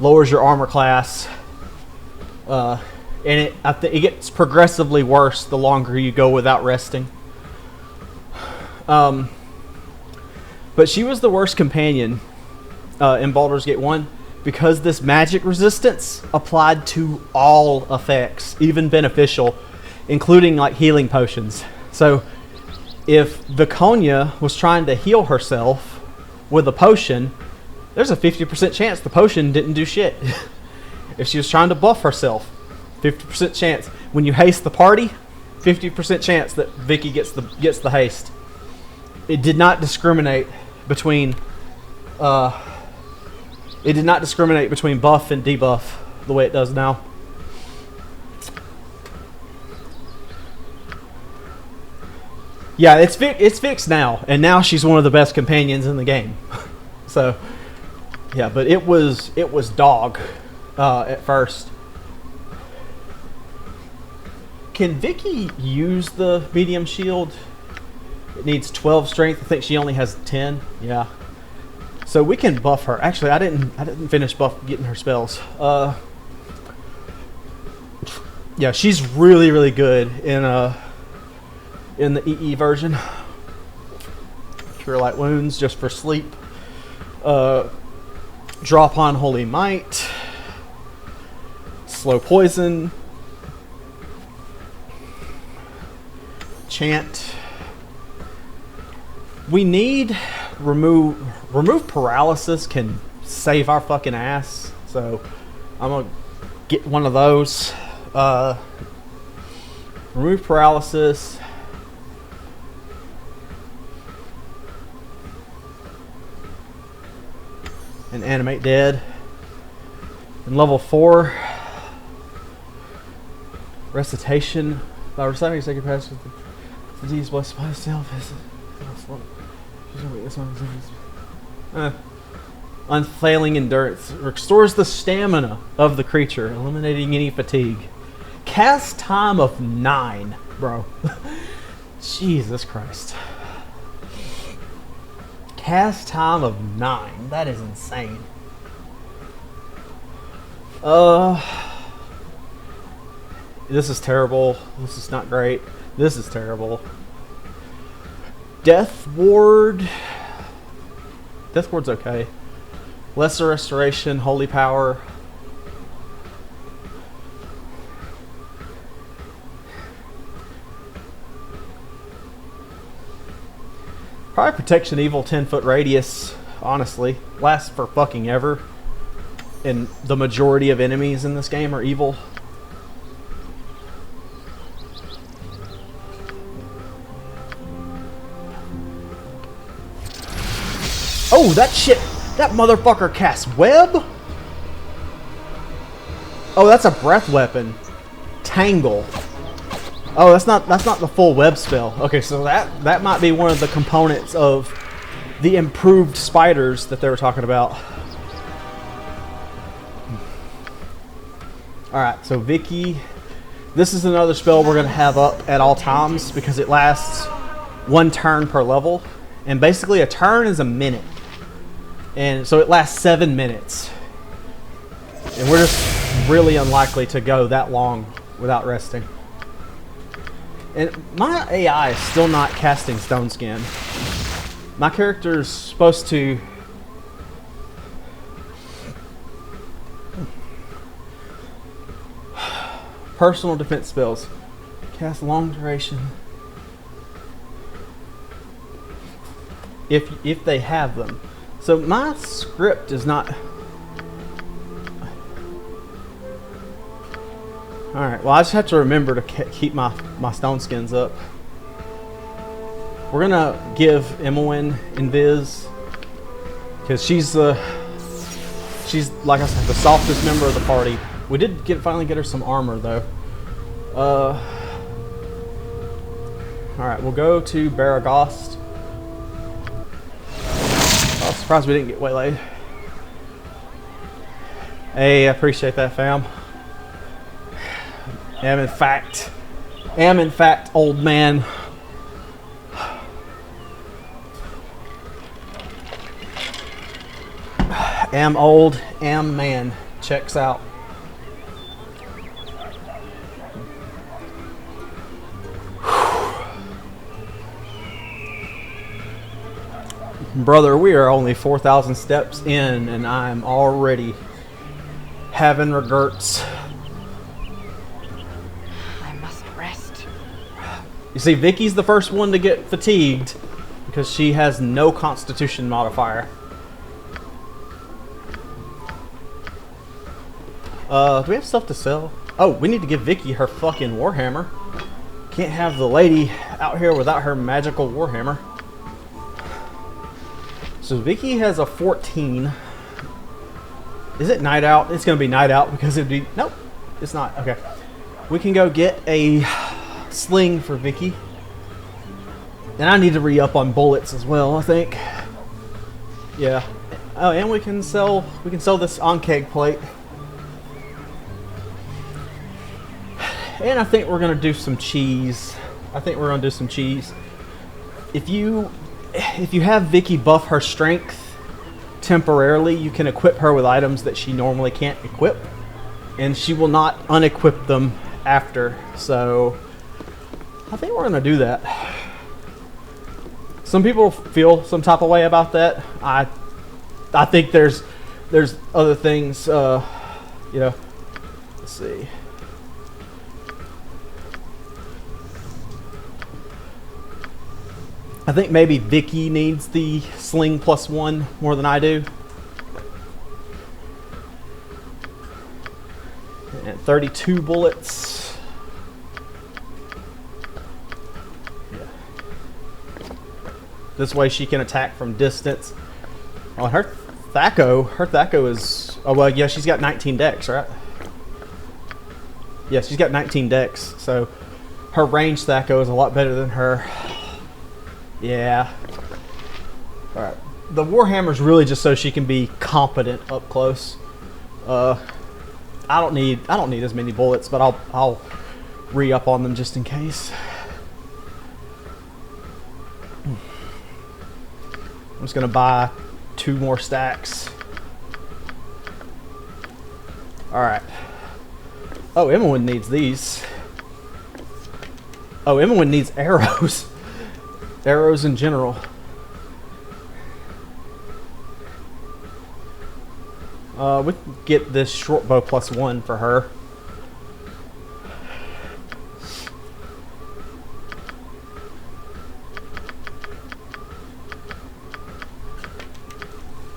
lowers your armor class. And it gets progressively worse the longer you go without resting. But she was the worst companion in Baldur's Gate 1. because this magic resistance applied to all effects, even beneficial, including like healing potions. So if Viconia was trying to heal herself with a potion, there's a 50% chance the potion didn't do shit. If she was trying to buff herself, 50% chance. When you haste the party, 50% chance that Vicky gets the haste. It did not discriminate between buff and debuff the way it does now. Yeah, it's fixed now, and now she's one of the best companions in the game. So, yeah, but it was dog at first. Can Vicky use the medium shield? It needs 12 strength. I think she only has 10. Yeah. So we can buff her. Actually, I didn't finish getting her spells. Yeah, she's really good in the EE version. Cure light wounds just for sleep. Drop on holy might. Slow poison. Chant. We need remove paralysis can save our fucking ass. So I'm gonna get one of those. Remove paralysis. And animate dead. And level 4. Recitation. By reciting a sacred passage, the disease blessed by itself. Unfailing endurance. Restores the stamina of the creature, eliminating any fatigue. Cast time of 9, bro. Jesus Christ. Cast time of 9. That is insane. This is terrible. This is not great. This is terrible. Death Ward. Death Ward's okay. Lesser Restoration, Holy Power. Probably Protection Evil 10-foot radius, honestly. Lasts for fucking ever. And the majority of enemies in this game are evil. Oh, that shit! That motherfucker casts web? Oh, that's a breath weapon. Tangle. Oh, that's not the full web spell. Okay, so that might be one of the components of the improved spiders that they were talking about. Alright, so Vicky. This is another spell we're going to have up at all times because it lasts 1 turn per level. And basically a turn is a minute. And so it lasts 7 minutes. And we're just really unlikely to go that long without resting. And my AI is still not casting Stone Skin. My character is supposed to... Personal defense spells. Cast long duration. If they have them. So my script is not... Alright, well I just have to remember to keep my stone skins up. We're gonna give Emmeline Invis, because she's like I said, the softest member of the party. We did finally get her some armor though. Alright, we'll go to Baragost. I was surprised we didn't get waylaid. Hey, I appreciate that, fam. Am in fact old man. Am old, am man. Checks out. Brother, we are only 4,000 steps in and I'm already having regrets. I must rest. You see, Vicky's the first one to get fatigued because she has no constitution modifier. Do we have stuff to sell? Oh, we need to give Vicky her fucking warhammer. Can't have the lady out here without her magical warhammer. So Vicky has a 14. Is it night out? It's gonna be night out because it'd be, nope, it's not. Okay, we can go get a sling for Vicky, and I need to re-up on bullets as well, I think. Yeah. Oh, and we can sell this on-keg plate. And I think we're gonna do some cheese. If you have Vicky buff her strength temporarily, you can equip her with items that she normally can't equip, and she will not unequip them after. So I think we're gonna do that. Some people feel some type of way about that. I think there's other things. You know. Let's see. I think maybe Vicky needs the sling +1 more than I do. And 32 bullets. Yeah. This way she can attack from distance. Oh, her Thaco is, oh well, yeah, she's got 19 dex, right? Yeah, she's got 19 dex, so her range Thaco is a lot better than her. Yeah. Alright. The Warhammer's really just so she can be competent up close. I don't need as many bullets, but I'll re-up on them just in case. I'm just gonna buy 2 more stacks. Alright. Oh, Emmeline needs these. Oh, Emmeline needs arrows. Arrows in general. We can get this short bow +1 for her.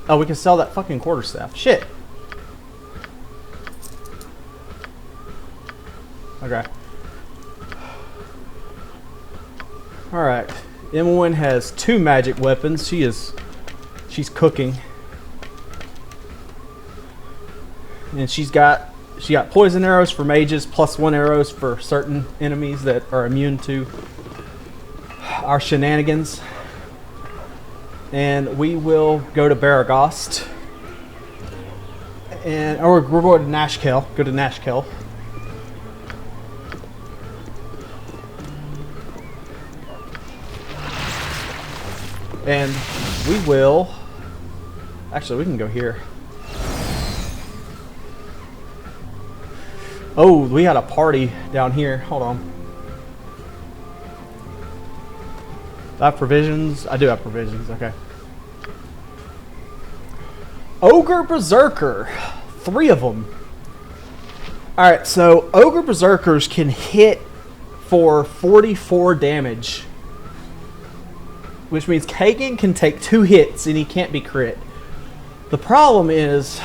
Oh, we can sell that fucking quarterstaff. Shit. Okay. Alright. Emmeline has 2 magic weapons. She's cooking. And she got poison arrows for mages, +1 arrows for certain enemies that are immune to our shenanigans. And we will go to Baragost. Or we're going to Nashkel. Go to Nashkel. And we will... Actually, we can go here. Oh, we had a party down here. Hold on. Do I have provisions? I do have provisions. Okay. Ogre Berserker. 3 of them. Alright, so Ogre Berserkers can hit for 44 damage. Which means Kagan can take 2 hits and he can't be crit. The problem is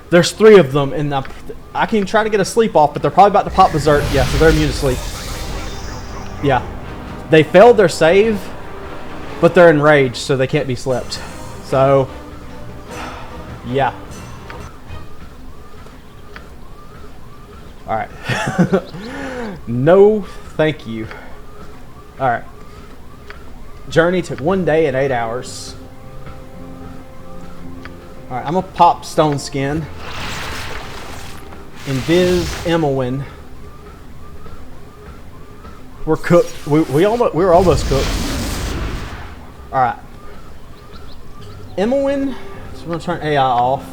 there's 3 of them, and I can try to get a sleep off, but they're probably about to pop berserk. Yeah, so they're immune to sleep. Yeah. They failed their save, but they're enraged, so they can't be slept. So, yeah. Alright. No, thank you. Alright. Journey took 1 day and 8 hours. Alright, I'm gonna pop Stone Skin. Invis Emmeline. We're cooked. We were almost cooked. Alright. Emmeline. So we're gonna turn AI off.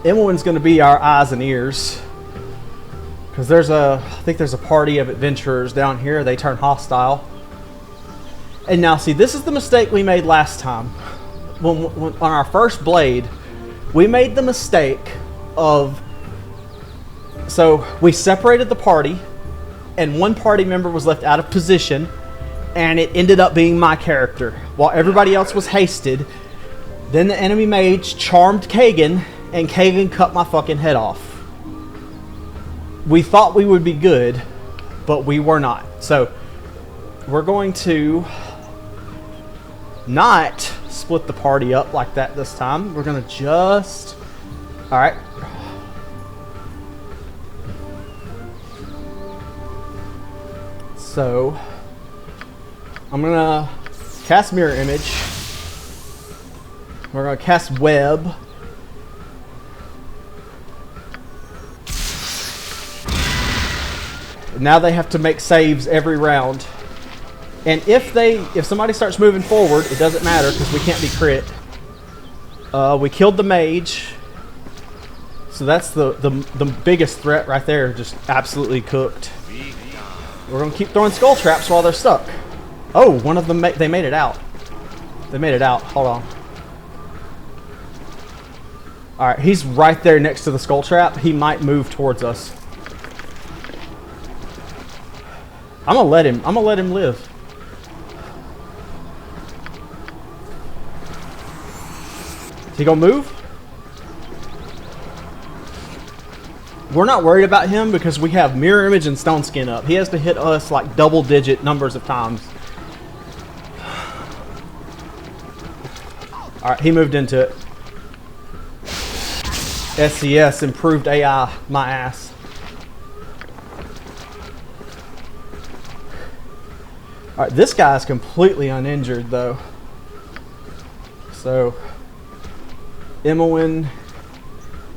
Emmeline's gonna be our eyes and ears. Because I think there's a party of adventurers down here. They turn hostile. And now, see, this is the mistake we made last time. When on our first blade, We made the mistake of... So, we separated the party, and one party member was left out of position, and it ended up being my character, while everybody else was hasted. Then the enemy mage charmed Kagan, and Kagan cut my fucking head off. We thought we would be good, but we were not. So, we're going to not split the party up like that this time. We're going to just... Alright. So, I'm going to cast Mirror Image. We're going to cast Web. Now they have to make saves every round. And if somebody starts moving forward, it doesn't matter because we can't be crit. We killed the mage. So that's the biggest threat right there, just absolutely cooked. We're going to keep throwing skull traps while they're stuck. Oh, one of them, they made it out. They made it out. Hold on. Alright, he's right there next to the skull trap. He might move towards us. I'm gonna let him live. Is he gonna move? We're not worried about him because we have Mirror Image and Stone Skin up. He has to hit us like double-digit numbers of times. Alright, he moved into it. SCS, improved AI, my ass. Alright, this guy's completely uninjured though. So, Emmeline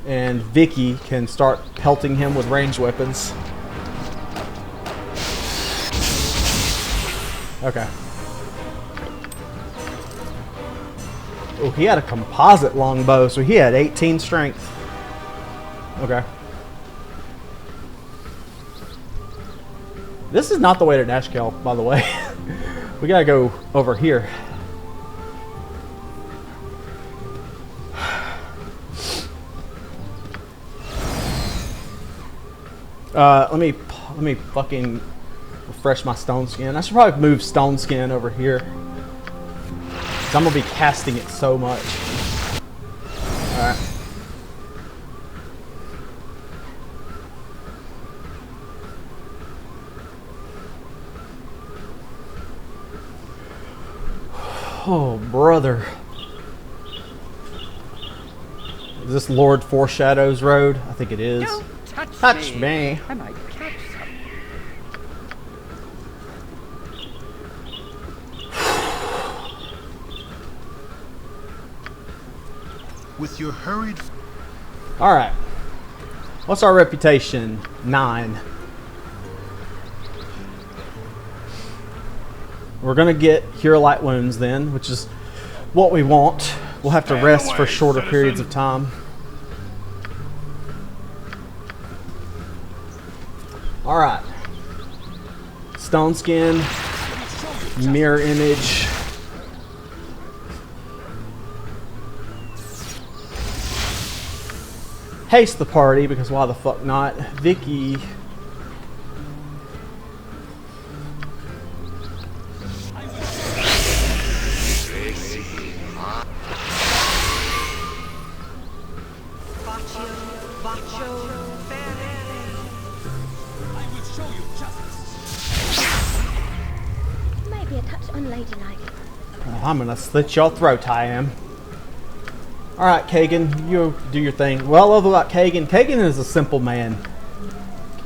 and Vicky can start pelting him with ranged weapons. Okay. Oh, he had a composite longbow, so he had 18 strength. Okay. This is not the way to dash kill, by the way. We gotta go over here. Let me fucking refresh my Stone Skin. I should probably move Stone Skin over here. 'Cause I'm gonna be casting it so much. Alright. Oh, brother. Is this Lord Foreshadows Road? I think it is. Don't touch me. I might catch something. With your hurried... Alright. What's our reputation? 9. We're going to get Cure Light Wounds then, which is what we want. We'll have to rest for shorter periods of time. Alright. Stone Skin. Mirror Image. Haste the party, because why the fuck not? Vicky. Maybe a touch unladylike. I'm gonna slit your throat, I am. Alright, Kagan, you do your thing. What I love about Kagan, Kagan is a simple man.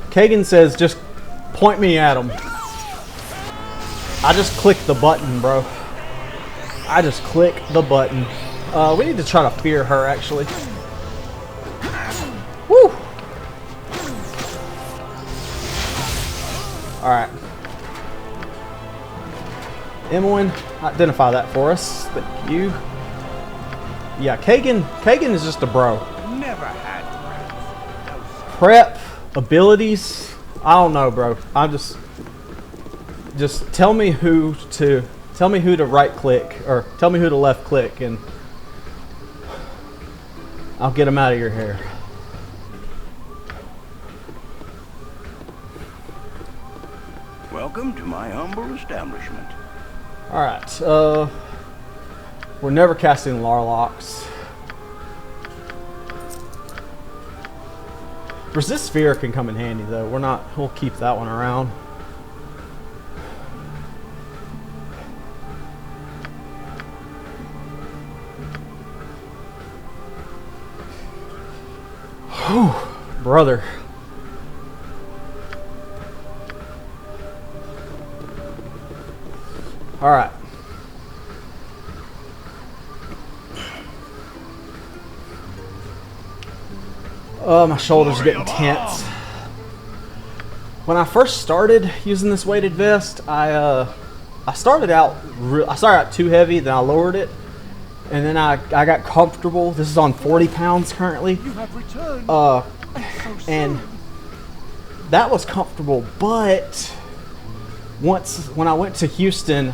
Kagan says, just point me at him. I just click the button, bro. I just click the button. We need to try to fear her, actually. Woo! Alright. Emmeline, identify that for us. Thank you. Yeah, Kagan is just a bro. Never had friends. Prep, abilities, I don't know, bro. I'm just tell me who to right click or tell me who to left click, and I'll get him out of your hair. Welcome to my humble establishment. Alright, we're never casting Larlocks. Resist Sphere can come in handy though. We'll keep that one around. Whew, brother. All right. My shoulders are getting tense. When I first started using this weighted vest, I started out too heavy, then I lowered it, and then I got comfortable. This is on 40 pounds currently. You have returned. And that was comfortable, but when I went to Houston,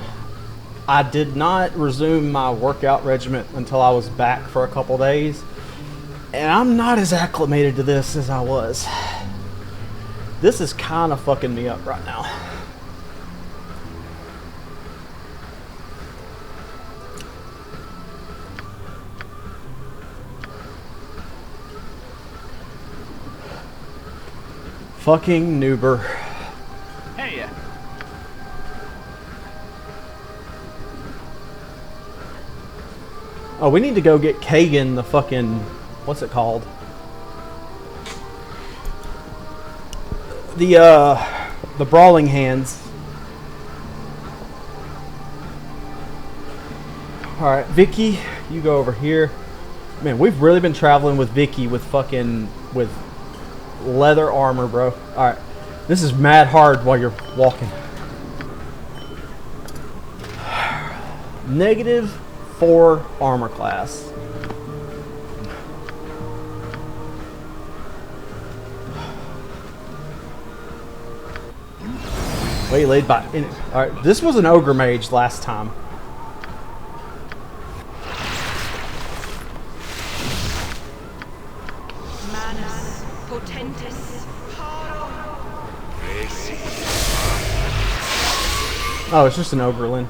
I did not resume my workout regimen until I was back for a couple days. And I'm not as acclimated to this as I was. This is kind of fucking me up right now. Fucking noober. Hey. Oh, we need to go get Kagan the fucking... What's it called? The Brawling Hands. Alright, Vicky, you go over here. Man, we've really been traveling with Vicky with leather armor, bro. Alright. This is mad hard while you're walking. -4 armor class. Waylaid by... Alright, this was an ogre mage last time. Manus potentis Oh, it's just an Ogrelin.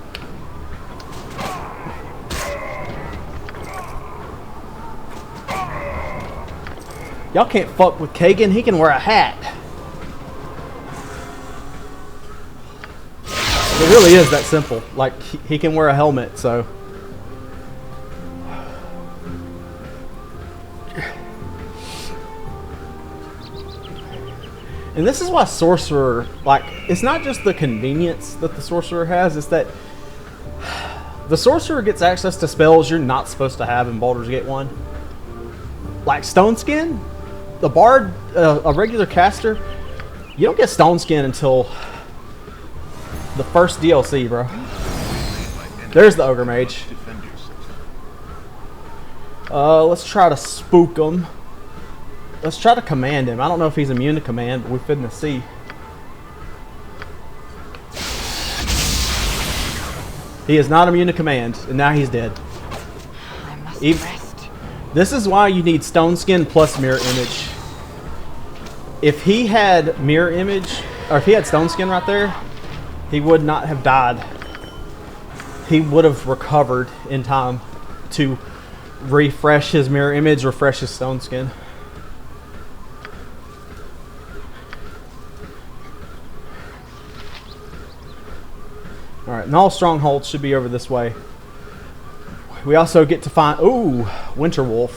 Y'all can't fuck with Kagan. He can wear a hat. It really is that simple. Like, he can wear a helmet, so... And this is why Sorcerer, like, it's not just the convenience that the Sorcerer has, it's that the Sorcerer gets access to spells you're not supposed to have in Baldur's Gate 1. Like Stone Skin, the Bard, a regular caster, you don't get Stone Skin until the first DLC, bro. There's the Ogre Mage. Let's try to spook him. Let's try to command him. I don't know if he's immune to command, but we're finna see. He is not immune to command, and now he's dead. This is why you need Stone Skin plus Mirror Image. If he had Mirror Image, or if he had Stone Skin right there, he would not have died. He would have recovered in time to refresh his Mirror Image, refresh his Stone Skin. Alright, and all strongholds should be over this way. We also get to find... Ooh, Winterwolf.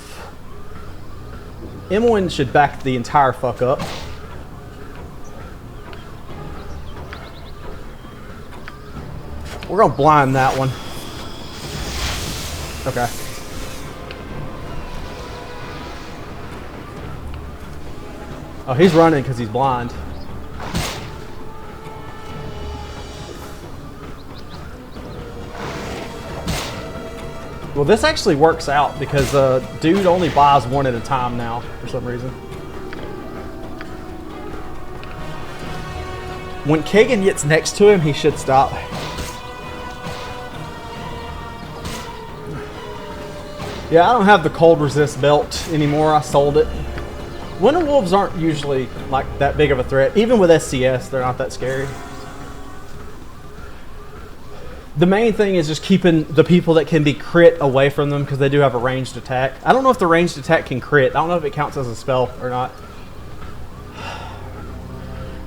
Emwyn should back the entire fuck up. We're gonna blind that one. Okay. Oh, he's running because he's blind. Well, this actually works out because dude only buys one at a time now for some reason. When Kagan gets next to him, he should stop. Yeah, I don't have the cold resist belt anymore. I sold it. Winter wolves aren't usually like that big of a threat. Even with SCS, they're not that scary. The main thing is just keeping the people that can be crit away from them because they do have a ranged attack. I don't know if the ranged attack can crit. I don't know if it counts as a spell or not.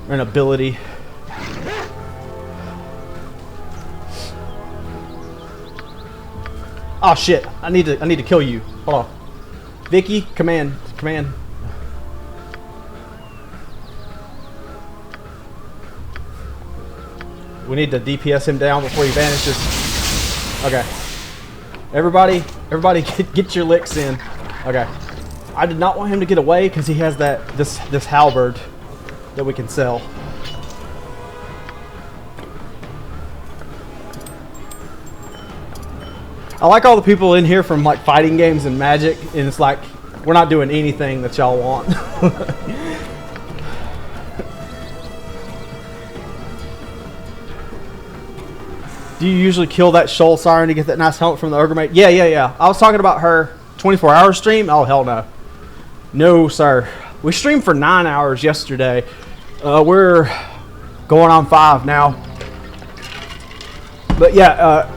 Or an ability. Oh shit! I need to kill you. Hold on, Vicky. Command. We need to DPS him down before he vanishes. Okay. Everybody, get your licks in. Okay. I did not want him to get away because he has this halberd that we can sell. I like all the people in here from like fighting games and Magic, and it's like we're not doing anything that y'all want. Do you usually kill that Shoal Siren to get that nice helmet from the Ogre Mate? Yeah. I was talking about her 24-hour stream. Oh, hell no. No, sir. We streamed for 9 hours yesterday. We're going on 5 now. But yeah,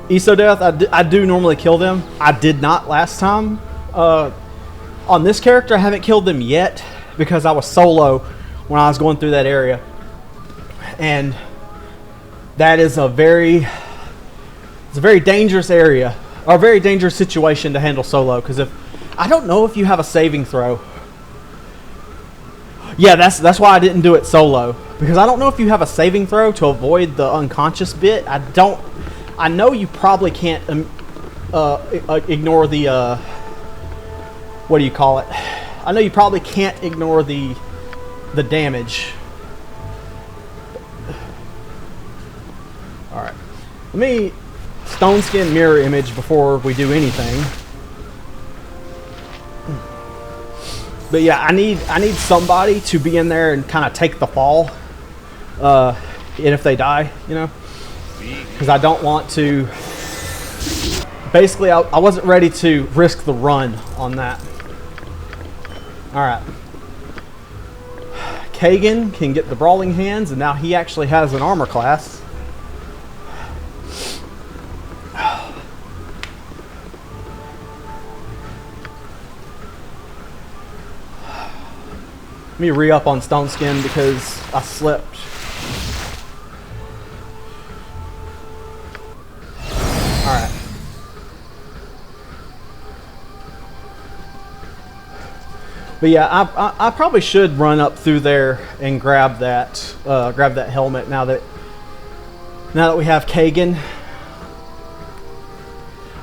Esodeath, I do normally kill them. I did not last time. On this character, I haven't killed them yet because I was solo when I was going through that area. And that is a very dangerous area, or a very dangerous situation to handle solo. Because I don't know if you have a saving throw. Yeah, that's why I didn't do it solo, because I don't know if you have a saving throw to avoid the unconscious bit. I know you probably can't ignore the what do you call it? I know you probably can't ignore the damage. All right, let me stone skin mirror image before we do anything. But yeah, I need somebody to be in there and kind of take the fall, and if they die, you know, because I don't want to. Basically, I wasn't ready to risk the run on that. All right, Kagan can get the brawling hands, and now he actually has an armor class. Let me re-up on Stone Skin because I slept. Alright. But yeah, I probably should run up through there and grab that helmet now that we have Kagan.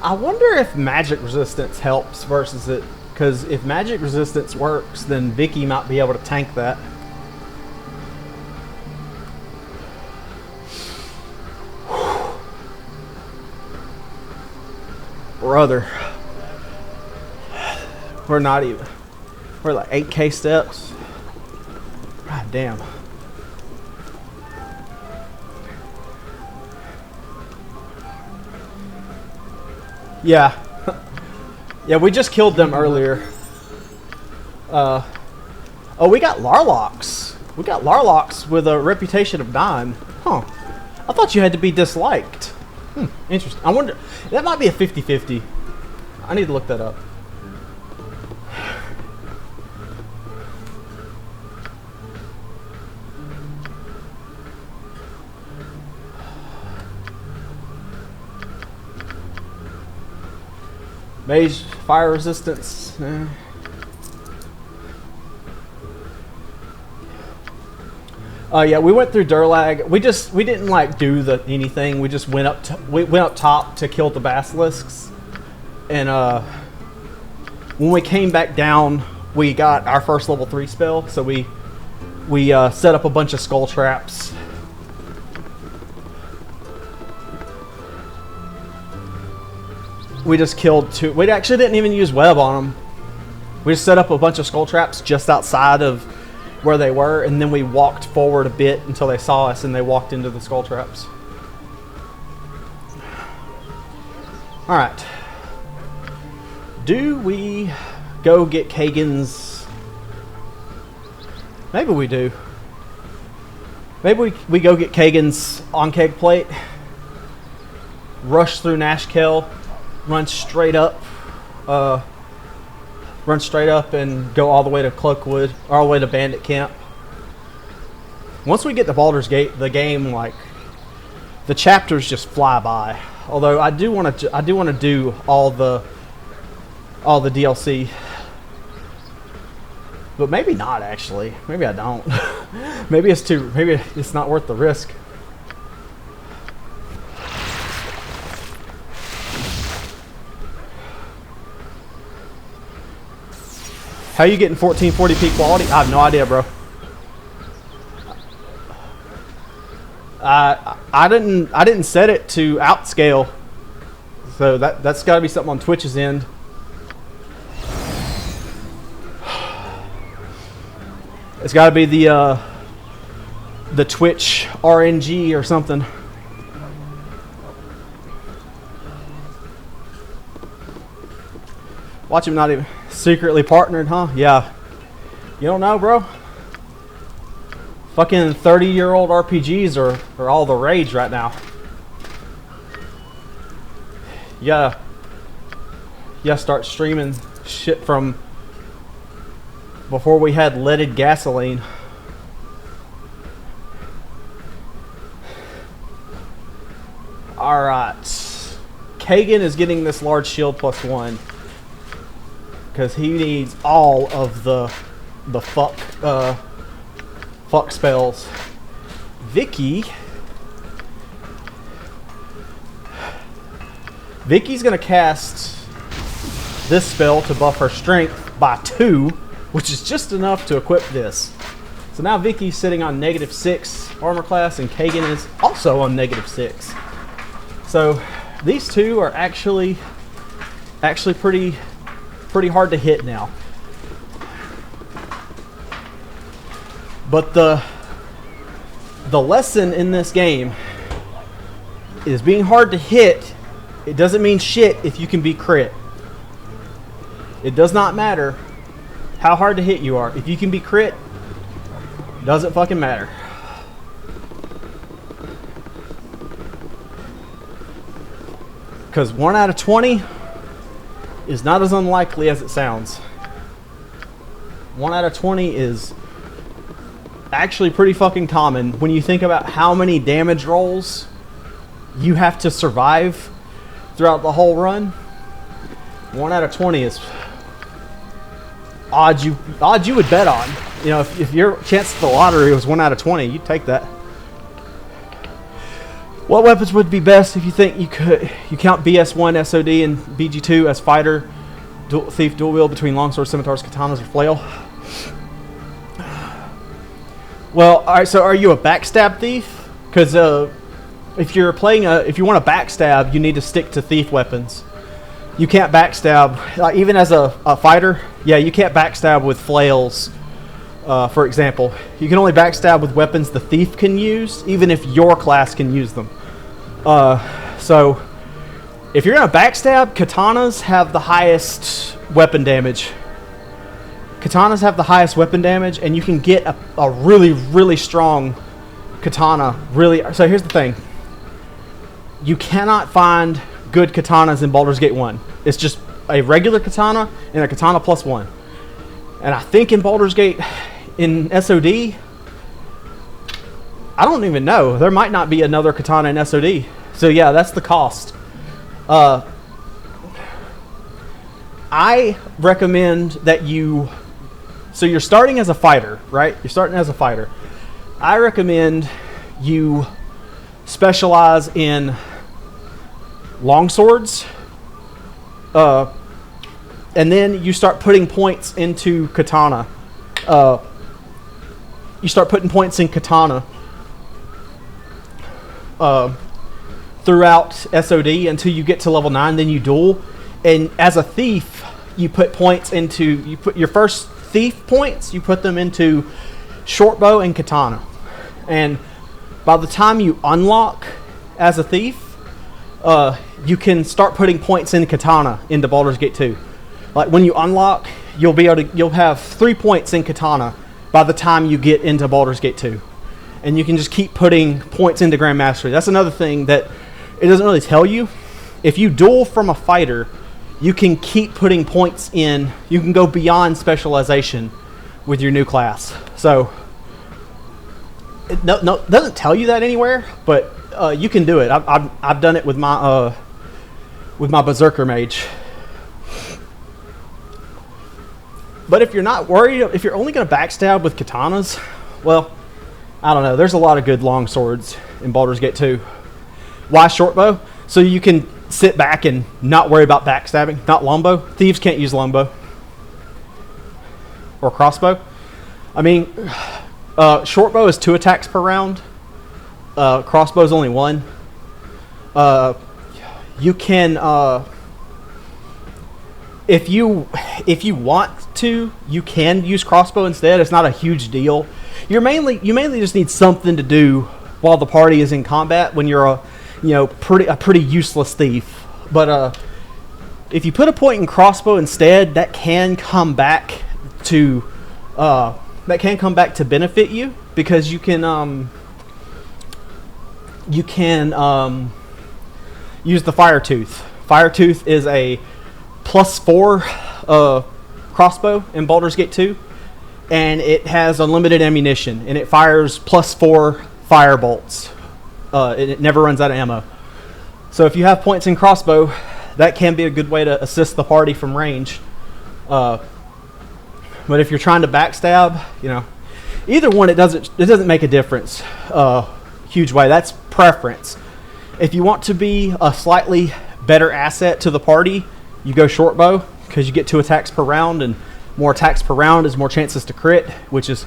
I wonder if magic resistance helps versus it. Because if magic resistance works, then Vicky might be able to tank that. Brother. We're not even. We're like 8K steps. God damn. Yeah. Yeah, we just killed them earlier. Oh, we got Larlocs. We got Larlocs with a reputation of dying. Huh. I thought you had to be disliked. Interesting. I wonder... That might be a 50-50. I need to look that up. Mage fire resistance. Yeah, we went through Durlag. We didn't like do anything. We just went up top to kill the basilisks, and when we came back down, we got our first level 3 spell. So we set up a bunch of skull traps. We just killed 2. We actually didn't even use web on them. We just set up a bunch of skull traps just outside of where they were, and then we walked forward a bit until they saw us, and they walked into the skull traps. All right. Do we go get Kagan's? Maybe we do. Maybe we go get Kagan's on-keg plate, rush through Nashkel, run straight up and go all the way to Cloakwood, all the way to Bandit Camp. Once we get to Baldur's Gate, the game, like, the chapters just fly by. Although I do want to do all the DLC. But maybe not, actually. Maybe I don't. Maybe it's not worth the risk. How you getting 1440p quality? I have no idea, bro. I didn't set it to outscale. So that's got to be something on Twitch's end. It's got to be the Twitch RNG or something. Watch him not even secretly partnered, huh? Yeah. You don't know, bro. Fucking 30-year-old RPGs are all the rage right now. Yeah. Yeah, start streaming shit from before we had leaded gasoline. Alright. Kagan is getting this large shield +1. Because he needs all of the fuck spells. Vicky's gonna cast this spell to buff her strength by 2, which is just enough to equip this. So now Vicky's sitting on -6 armor class, and Kagan is also on -6. So these two are actually pretty hard to hit now. But the lesson in this game is being hard to hit. It doesn't mean shit if you can be crit. It does not matter how hard to hit you are. If you can be crit, it doesn't fucking matter. Because 1 out of 20 is not as unlikely as it sounds. 1 out of 20 is actually pretty fucking common when you think about how many damage rolls you have to survive throughout the whole run. 1 out of 20 is odds you would bet on. You know, if your chance at the lottery was 1 out of 20, you'd take that. What weapons would be best if you think you could? You count BS1, SOD, and BG2 as fighter, thief, dual wield between longsword, scimitars, katanas, or flail. Well, all right. So, are you a backstab thief? Because if you want to backstab, you need to stick to thief weapons. You can't backstab, even as a fighter. Yeah, you can't backstab with flails. For example, you can only backstab with weapons the thief can use, even if your class can use them. So, if you're gonna backstab, katanas have the highest weapon damage. Katanas have the highest weapon damage, and you can get a really, really strong katana. So here's the thing. You cannot find good katanas in Baldur's Gate 1. It's just a regular katana and a katana +1. And I think in Baldur's Gate, in SOD, I don't even know. There might not be another katana in SOD. So yeah, that's the cost. I recommend that so you're starting as a fighter, right? You're starting as a fighter. I recommend you specialize in longswords. And then you start putting points into katana. You start putting points in katana throughout SOD until you get to level 9. Then you duel, and as a thief, you put your first thief points. You put them into short bow and katana, and by the time you unlock as a thief, you can start putting points in katana into Baldur's Gate 2. Like when you unlock, you'll have 3 points in Katana by the time you get into Baldur's Gate 2. And you can just keep putting points into Grand Mastery. That's another thing that it doesn't really tell you. If you duel from a fighter, you can keep putting points in. You can go beyond specialization with your new class. So it doesn't tell you that anywhere, but you can do it. I've done it with my Berserker Mage. But if you're not worried, if you're only going to backstab with katanas, well, I don't know. There's a lot of good long swords in Baldur's Gate 2. Why shortbow? So you can sit back and not worry about backstabbing. Not longbow. Thieves can't use longbow. Or crossbow. I mean, shortbow is 2 attacks per round. Crossbow is only 1. You can, if you want to, you can use crossbow instead. It's not a huge deal. You mainly just need something to do while the party is in combat when you're a pretty useless thief. But if you put a point in crossbow instead, that can come back to benefit you, because you can use the Fire Tooth. Fire Tooth is a +4 crossbow in Baldur's Gate 2, and it has unlimited ammunition, and it fires +4 fire bolts. It never runs out of ammo. So if you have points in crossbow, that can be a good way to assist the party from range. But if you're trying to backstab, either one, it doesn't make a difference. Huge way. That's preference. If you want to be a slightly better asset to the party, you go shortbow, because you get 2 attacks per round, and more attacks per round is more chances to crit, which is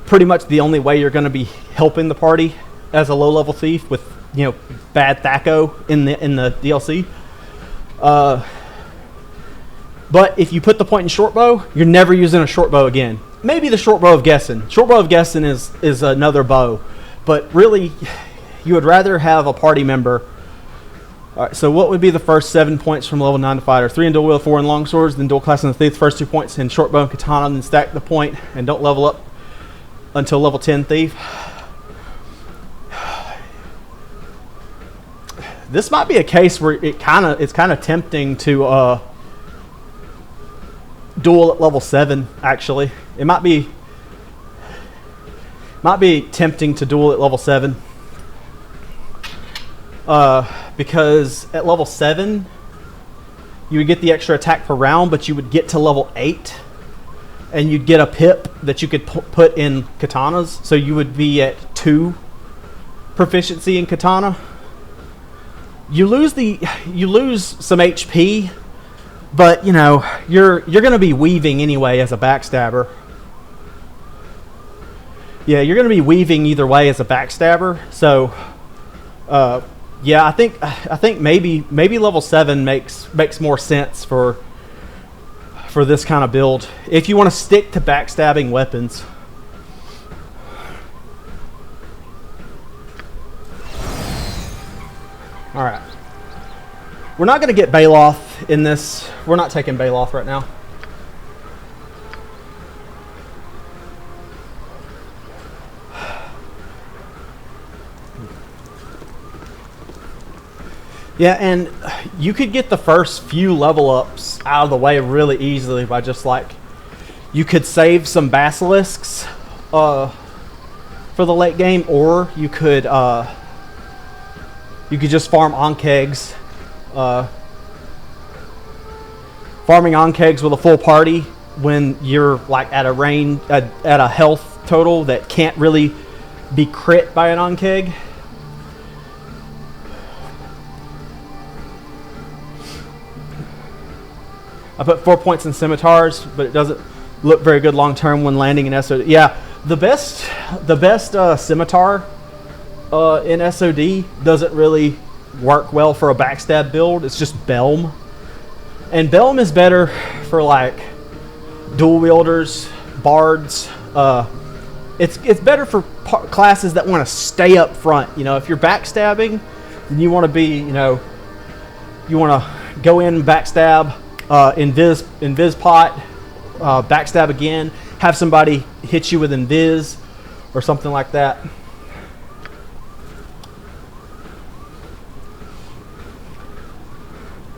pretty much the only way you're going to be helping the party as a low-level thief with bad Thaco in the DLC. But if you put the point in shortbow, you're never using a shortbow again. Maybe the shortbow of Gessen. Shortbow of Gessen is another bow, but really, you would rather have a party member. All right, so what would be the first 7 points from level 9 to fighter? 3 in dual wield, 4 in long swords, then dual class in the thief. First 2 points in shortbow and katana, then stack the point and don't level up until level 10 thief. This might be a case where it's kind of tempting to duel at level 7. Actually, it might be tempting to duel at level 7. Because at level 7, you would get the extra attack per round, but you would get to level 8, and you'd get a pip that you could put in katanas, so you would be at 2 proficiency in katana. You lose some HP, but you're gonna be weaving anyway as a backstabber. Yeah, you're gonna be weaving either way as a backstabber, so. Yeah, I think maybe level 7 makes more sense for this kind of build if you want to stick to backstabbing weapons. All right, we're not going to get Baloth in this. We're not taking Baloth right now. Yeah, and you could get the first few level ups out of the way really easily by just you could save some basilisks for the late game, or you could just farm Ankegs. Farming Ankegs with a full party when you're at a health total that can't really be crit by an Ankeg. I put 4 points in scimitars, but it doesn't look very good long term when landing in SOD. Yeah, the best scimitar in SOD doesn't really work well for a backstab build. It's just Belm, and Belm is better for dual wielders, bards. It's better for classes that want to stay up front. If you're backstabbing, then you want to be you want to go in and backstab invis pot, backstab again, have somebody hit you with invis or something like that.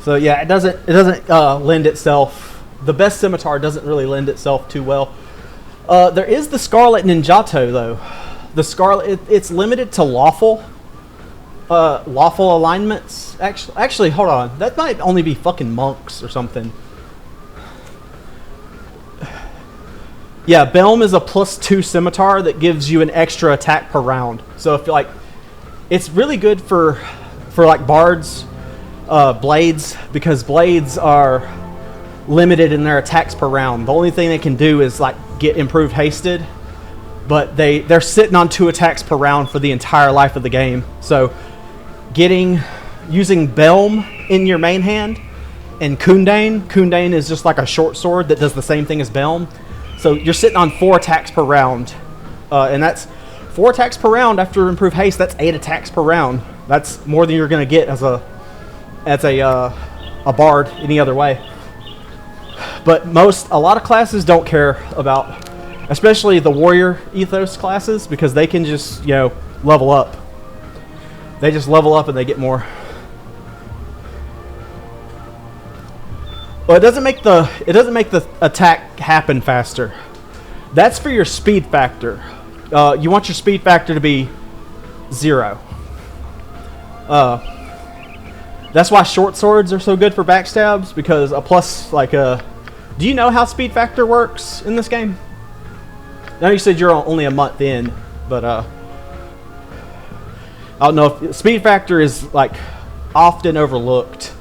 So yeah, it doesn't lend itself. The best scimitar doesn't really lend itself too well. There is the Scarlet Ninjato though. The Scarlet, it's limited to lawful alignments. Actually, hold on. That might only be fucking monks or something. Yeah, Belm is a +2 scimitar that gives you an extra attack per round. So if like, it's really good for like bards, blades, because blades are limited in their attacks per round. The only thing they can do is like get improved hasted, but they're sitting on 2 attacks per round for the entire life of the game. So using Belm in your main hand and Kundane is just like a short sword that does the same thing as Belm. So you're sitting on 4 attacks per round, and that's 4 attacks per round after improved haste. That's 8 attacks per round. That's more than you're gonna get as a bard any other way. But a lot of classes don't care about, especially the warrior ethos classes, because they can just level up. They just level up and they get more. Well, it doesn't make the attack happen faster. That's for your speed factor. You want your speed factor to be 0. That's why short swords are so good for backstabs, because a plus do you know how speed factor works in this game? Now you said you're only a month in, but I don't know if speed factor is like often overlooked.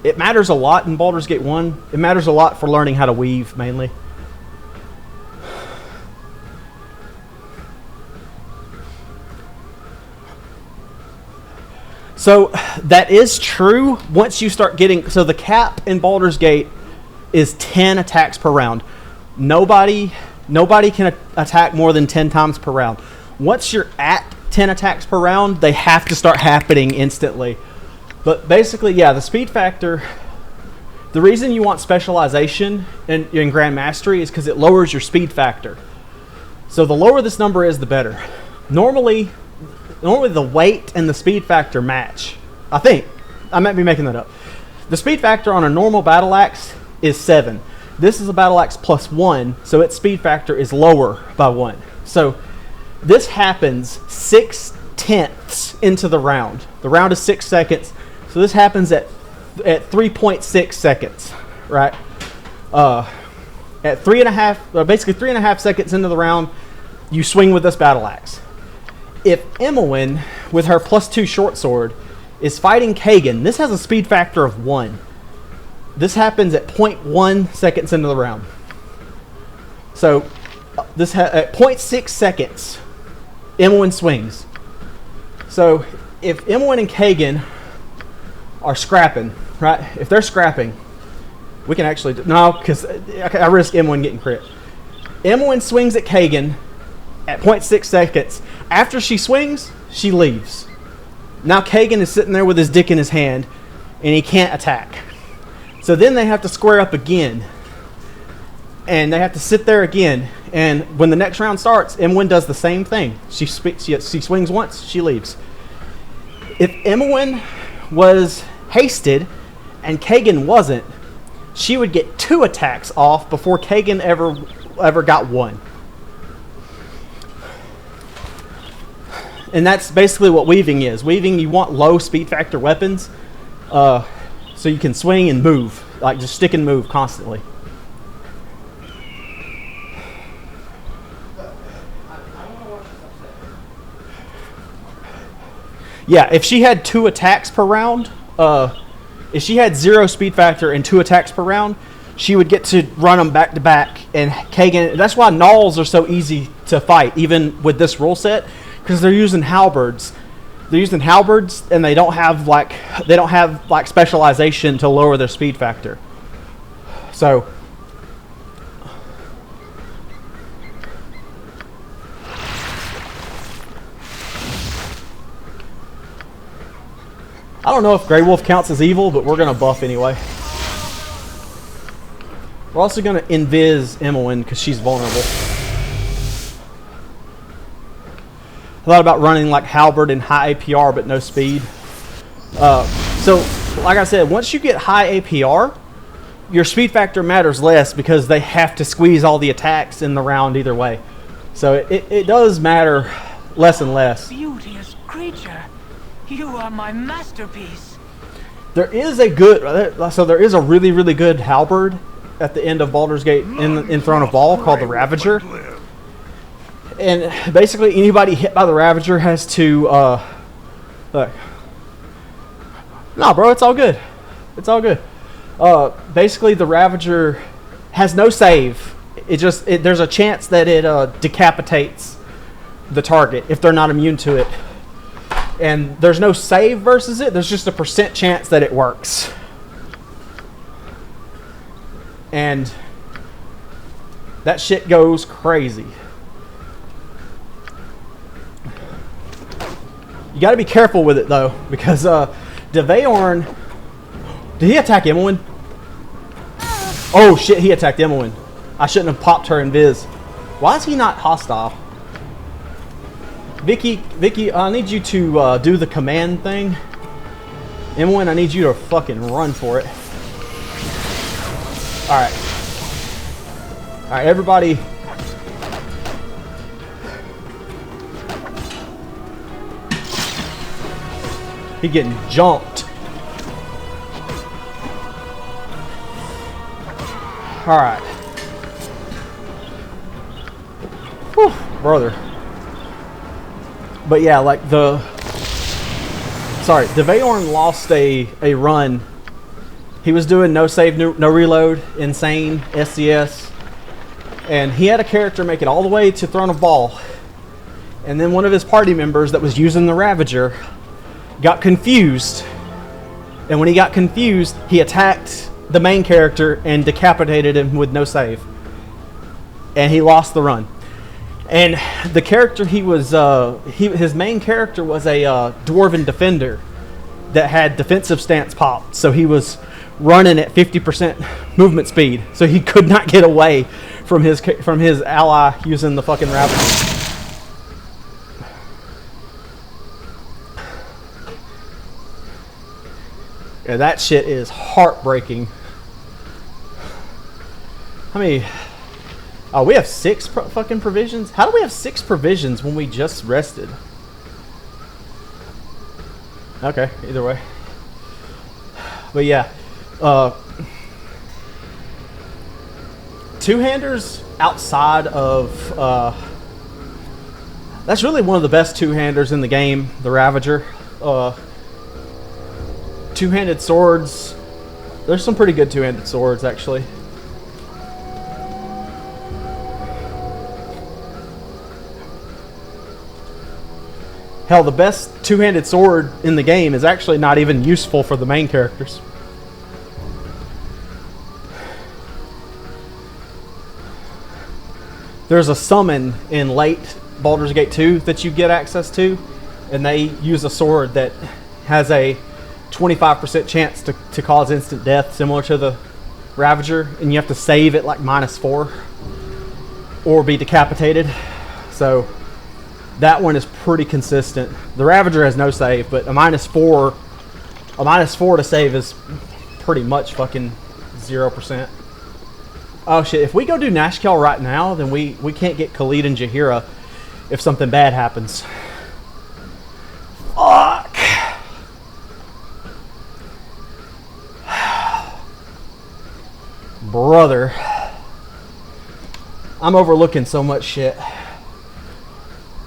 It matters a lot in Baldur's Gate 1. It matters a lot for learning how to weave, mainly. So that is true once you start getting... So the cap in Baldur's Gate is 10 attacks per round. Nobody can attack more than 10 times per round. Once you're at 10 attacks per round, they have to start happening instantly. But basically, yeah, the speed factor, the reason you want specialization in Grand Mastery is because it lowers your speed factor. So the lower this number is, the better. Normally the weight and the speed factor match. I think. I might be making that up. The speed factor on a normal battle axe is 7. This is a battle axe +1, so its speed factor is lower by 1. So this happens 6/10 into the round. The round is 6 seconds. So this happens at 3.6 seconds, right? At 3.5, basically 3.5 seconds into the round, you swing with this battle axe. If Imoen, with her +2 short sword, is fighting Kagan, this has a speed factor of 1. This happens at 0.1 seconds into the round. So this at 0.6 seconds, Imoen swings. So if Imoen and Kagan are scrapping, right? If they're scrapping, we can actually no, because I risk Imoen getting crit. Imoen swings at Kagan at 0.6 seconds. After she swings, she leaves. Now Kagan is sitting there with his dick in his hand, and he can't attack. So then they have to square up again, and they have to sit there again. And when the next round starts, Imoen does the same thing. She swings once, she leaves. If Imoen was hasted and Kagan wasn't, she would get 2 attacks off before Kagan ever got 1. And that's basically what weaving is. Weaving, you want low speed factor weapons, so you can swing and move, like just stick and move constantly. Yeah, if she had 2 attacks per round, if she had 0 speed factor and 2 attacks per round, she would get to run them back to back. And Kagan, that's why Gnolls are so easy to fight, even with this rule set, because they're using halberds. They're using halberds, and they don't have like specialization to lower their speed factor. So. I don't know if Grey Wolf counts as evil, but we're gonna buff anyway. We're also gonna invis Emmeline because she's vulnerable. I thought about running like Halberd and high APR but no speed. So, like I said, once you get high APR, your speed factor matters less because they have to squeeze all the attacks in the round either way. So it does matter less and less. Beauteous creature, you are my masterpiece. There is a really, really good halberd at the end of Baldur's Gate in Throne of Ball called the Ravager. And basically anybody hit by the Ravager has to, look. Nah, bro, it's all good. It's all good. Basically the Ravager has no save. There's a chance that it decapitates the target if they're not immune to it. And there's no save versus it. There's just a % chance that it works. And that shit goes crazy. You got to be careful with it though, because Deveorn, did he attack Emmeline? Oh shit, he attacked Emmeline. I shouldn't have popped her in Viz. Why is he not hostile? Vicky, I need you to do the command thing. Emmeline, I need you to fucking run for it. Alright. Alright, everybody. He getting jumped. Alright. Whew, brother. But yeah, like Deveorn lost a run. He was doing no save, no reload, insane, SCS. And he had a character make it all the way to Throne of Ball. And then one of his party members that was using the Ravager got confused. And when he got confused, he attacked the main character and decapitated him with no save. And he lost the run. And the character his main character was a Dwarven Defender that had defensive stance pop. So he was running at 50% movement speed. So he could not get away from his ally using the fucking Ravager. Yeah, that shit is heartbreaking. How many? Oh, we have 6 fucking provisions? How do we have 6 provisions when we just rested? Okay, either way. But yeah. Two-handers outside of... that's really one of the best two-handers in the game, the Ravager. Two-handed swords. There's some pretty good two-handed swords, actually. Hell, the best two-handed sword in the game is actually not even useful for the main characters. There's a summon in late Baldur's Gate 2 that you get access to, and they use a sword that has a 25% chance to cause instant death, similar to the Ravager, and you have to save it like -4 or be decapitated. So that one is pretty consistent. The Ravager has no save, but a -4 to save is pretty much fucking 0%. Oh shit, if we go do Nashkel right now, then we can't get Khalid and Jaheira if something bad happens. Fuck! Brother, I'm overlooking so much shit.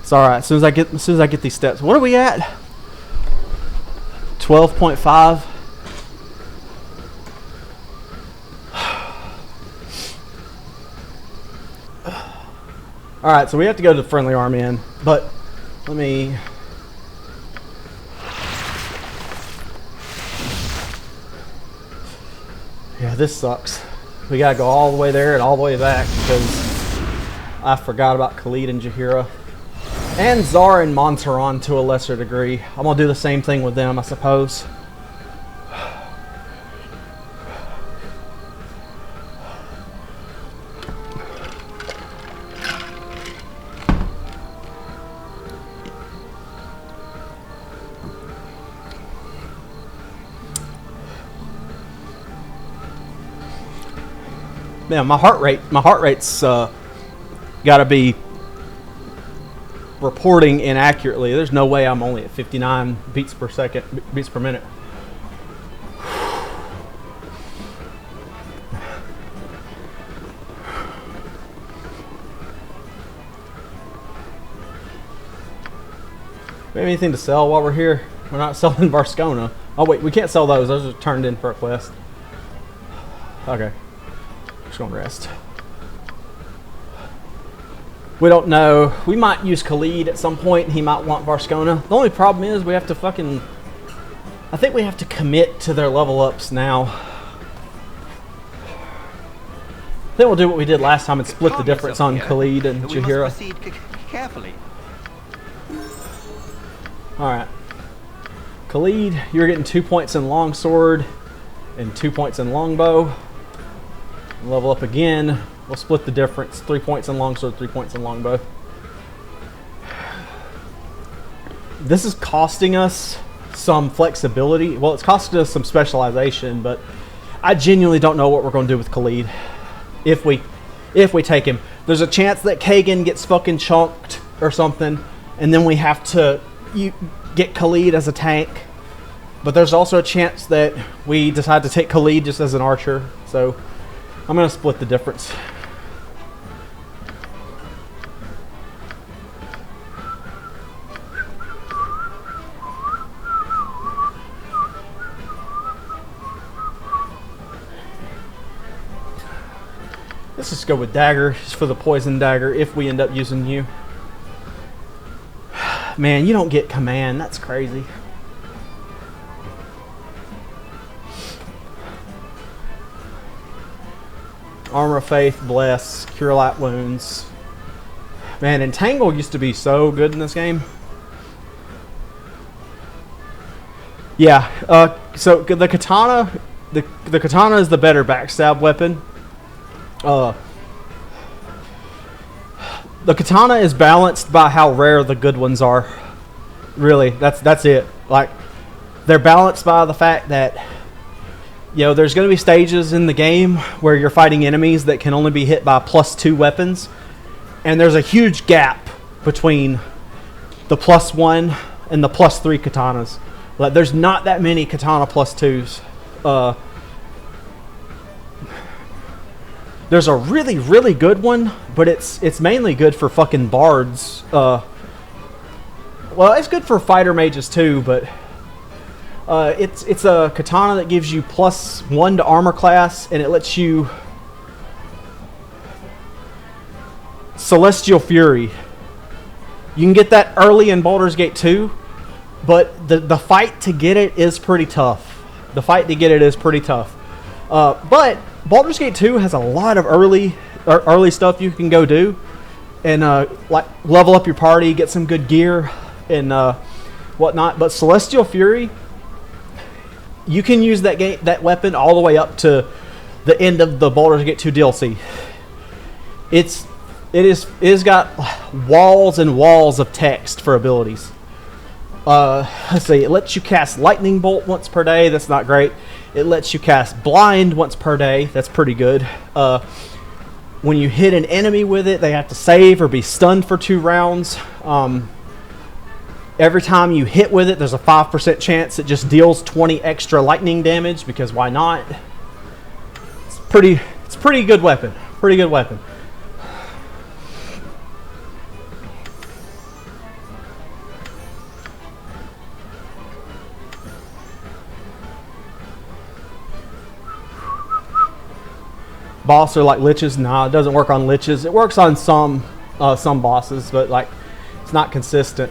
It's all right. As soon as I get these steps. What are we at? 12.5. All right, so we have to go to the friendly army in, but let me. Yeah, this sucks. We gotta go all the way there and all the way back because I forgot about Khalid and Jaheira. And Zara and Montaron to a lesser degree. I'm gonna do the same thing with them, I suppose. Man, my heart rate's got to be reporting inaccurately. There's no way I'm only at 59 beats per minute. We have anything to sell while we're here? We're not selling Varscona. Oh wait, we can't sell those. Those are turned in for a quest. Okay. Just gonna rest. We don't know. We might use Khalid at some point. He might want Varscona. The only problem is we have to fucking... I think we have to commit to their level ups now. I think we'll do what we did last time and split the difference on Khalid and Jaheira. Proceed carefully. Alright. Khalid, you're getting 2 points in longsword and 2 points in longbow. Level up again. We'll split the difference. 3 points in longsword, 3 points in longbow. This is costing us some flexibility. Well, it's costing us some specialization, but I genuinely don't know what we're going to do with Khalid. If we take him. There's a chance that Kagan gets fucking chunked or something, and then we have to get Khalid as a tank. But there's also a chance that we decide to take Khalid just as an archer. So I'm going to split the difference. Let's just go with dagger, just for the poison dagger, if we end up using you. Man, you don't get command. That's crazy. Armor of Faith, Bless, Cure Light Wounds. Man, Entangle used to be so good in this game. Yeah, so the katana, the katana is the better backstab weapon. The katana is balanced by how rare the good ones are. Really, that's it. Like, they're balanced by the fact that, you know, there's going to be stages in the game where you're fighting enemies that can only be hit by +2 weapons, and there's a huge gap between the +1 and the +3 katanas. Like, there's not that many katana +2s. There's a really, really good one, but it's mainly good for fucking bards. Well, it's good for fighter mages too, but it's a katana that gives you +1 to armor class, and it lets you Celestial Fury. You can get that early in Baldur's Gate 2, but the fight to get it is pretty tough. But Baldur's Gate 2 has a lot of early stuff you can go do, and like level up your party, get some good gear, and whatnot. But Celestial Fury, you can use that weapon all the way up to the end of the Baldur's Gate 2 DLC. It is got walls and walls of text for abilities. Let's see. It lets you cast Lightning Bolt once per day. That's not great. It lets you cast Blind once per day. That's pretty good. When you hit an enemy with it, they have to save or be stunned for 2 rounds. Every time you hit with it, there's a 5% chance it just deals 20 extra lightning damage, because why not? It's pretty good weapon. Pretty good weapon. Boss are like liches? Nah, it doesn't work on liches. It works on some bosses, but like it's not consistent.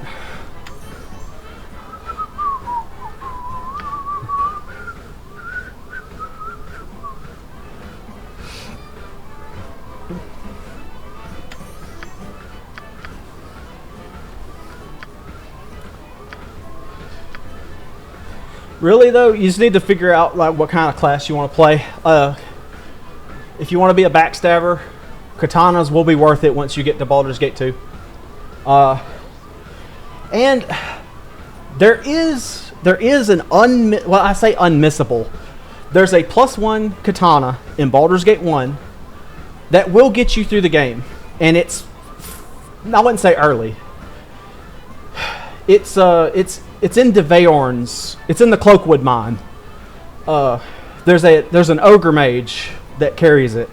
Really though, you just need to figure out like what kind of class you want to play. If you want to be a backstabber, katanas will be worth it once you get to Baldur's Gate 2. And there is an I say unmissable. There's a +1 katana in Baldur's Gate 1 that will get you through the game, and it's, I wouldn't say early. It's in Deveorn's. It's in the Cloakwood mine. There's an ogre mage that carries it.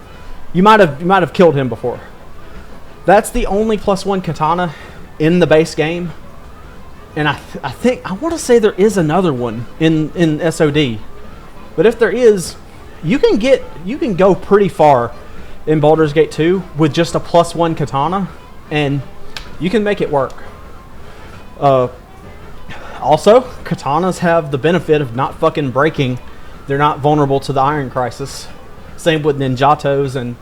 You might have killed him before. That's the only +1 katana in the base game, and I want to say there is another one in SOD, but if there is, you can go pretty far in Baldur's Gate 2 with just a +1 katana, and you can make it work. Also, katanas have the benefit of not fucking breaking. They're not vulnerable to the Iron Crisis. Same with ninjatos and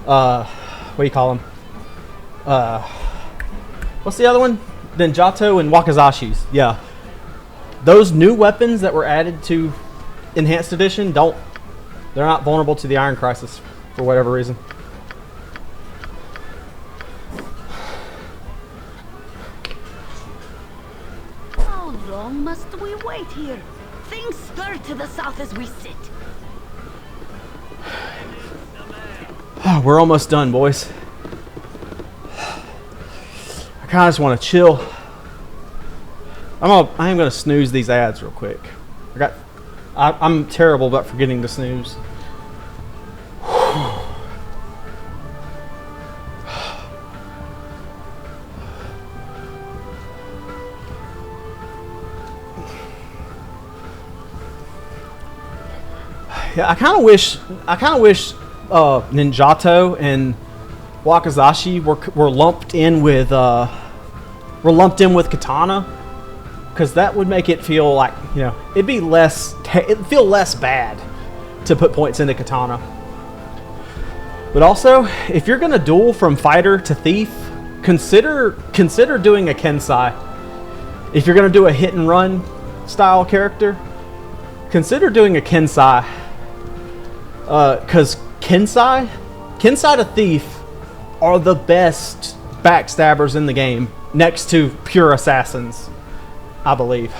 what do you call them? What's the other one? Ninjato and wakizashis. Yeah, those new weapons that were added to Enhanced Edition they're not vulnerable to the Iron Crisis for whatever reason. How long must we wait here? Things stir to the south as we sit. We're almost done, boys. I kind of just want to chill. I am gonna snooze these ads real quick. I'm terrible about forgetting to snooze. Yeah, I kind of wish Ninjato and Wakizashi were lumped in with Katana, because that would make it feel like, you know, it'd feel less bad to put points into Katana. But also, if you're gonna duel from fighter to thief, consider doing a Kensai. If you're gonna do a hit and run style character, consider doing a Kensai. Because Kensai to thief are the best backstabbers in the game, next to pure assassins, I believe.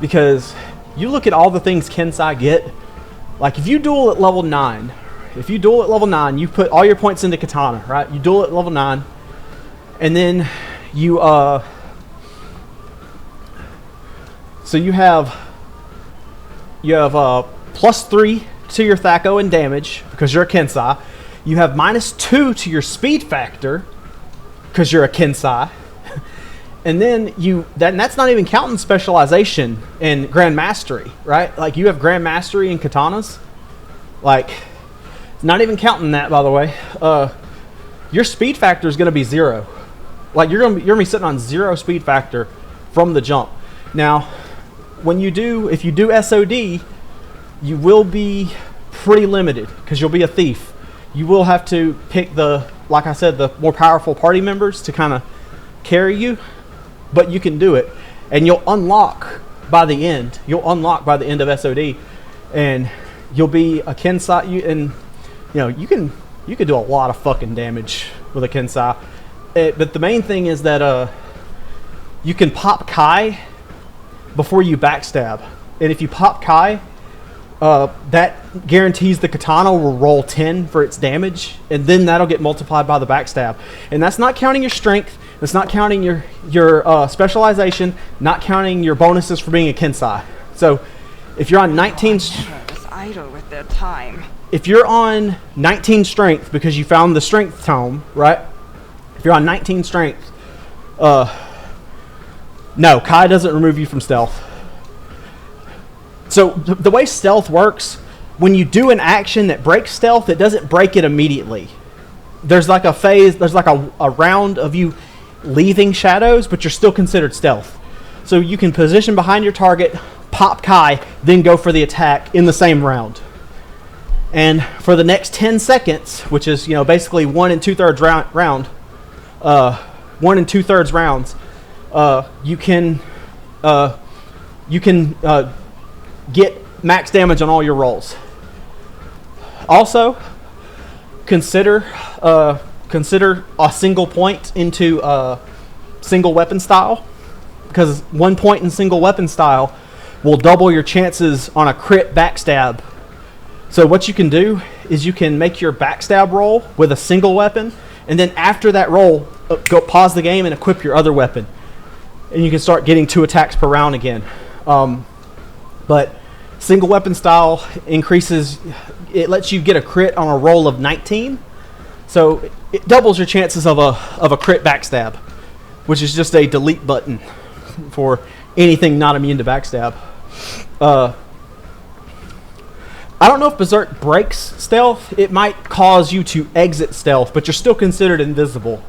Because you look at all the things Kensai get, like if you duel at level 9, you put all your points into Katana, right? You duel at level 9, and then you so you have +3 to your Thaco and damage because you're a Kensai. You have -2 to your speed factor because you're a Kensai. And then that's not even counting specialization and Grand Mastery, right? Like you have Grand Mastery in katanas. Like, not even counting that, by the way. Your speed factor is going to be 0. Like you're gonna be sitting on 0 speed factor from the jump. Now, if you do SOD, you will be pretty limited because you'll be a thief. You will have to pick like I said, the more powerful party members to kind of carry you, but you can do it, and you'll unlock by the end. Of SOD, and you'll be a Kensai. You can do a lot of fucking damage with a Kensai. But the main thing is that you can pop Kai before you backstab, and if you pop Kai, that guarantees the katana will roll 10 for its damage, and then that'll get multiplied by the backstab. And that's not counting your strength, that's not counting your specialization, not counting your bonuses for being a Kensai. So if you're on 19 idle with their time. If you're on 19 strength because you found the strength tome, right? If you're on 19 strength, no, Kai doesn't remove you from stealth. So the way stealth works, when you do an action that breaks stealth, it doesn't break it immediately. There's like a phase, there's like a round of you leaving shadows, but you're still considered stealth. So you can position behind your target, pop Kai, then go for the attack in the same round. And for the next 10 seconds, which is, basically 1 2/3 round, 1 2/3 rounds, you can get max damage on all your rolls. Also, consider a single point into single weapon style, because 1 point in single weapon style will double your chances on a crit backstab. So what you can do is you can make your backstab roll with a single weapon, and then after that roll, go pause the game and equip your other weapon, and you can start getting 2 attacks per round again. But single weapon style increases, it lets you get a crit on a roll of 19, so it doubles your chances of a crit backstab, which is just a delete button for anything not immune to backstab. I don't know if Berserk breaks stealth. It might cause you to exit stealth, but you're still considered invisible.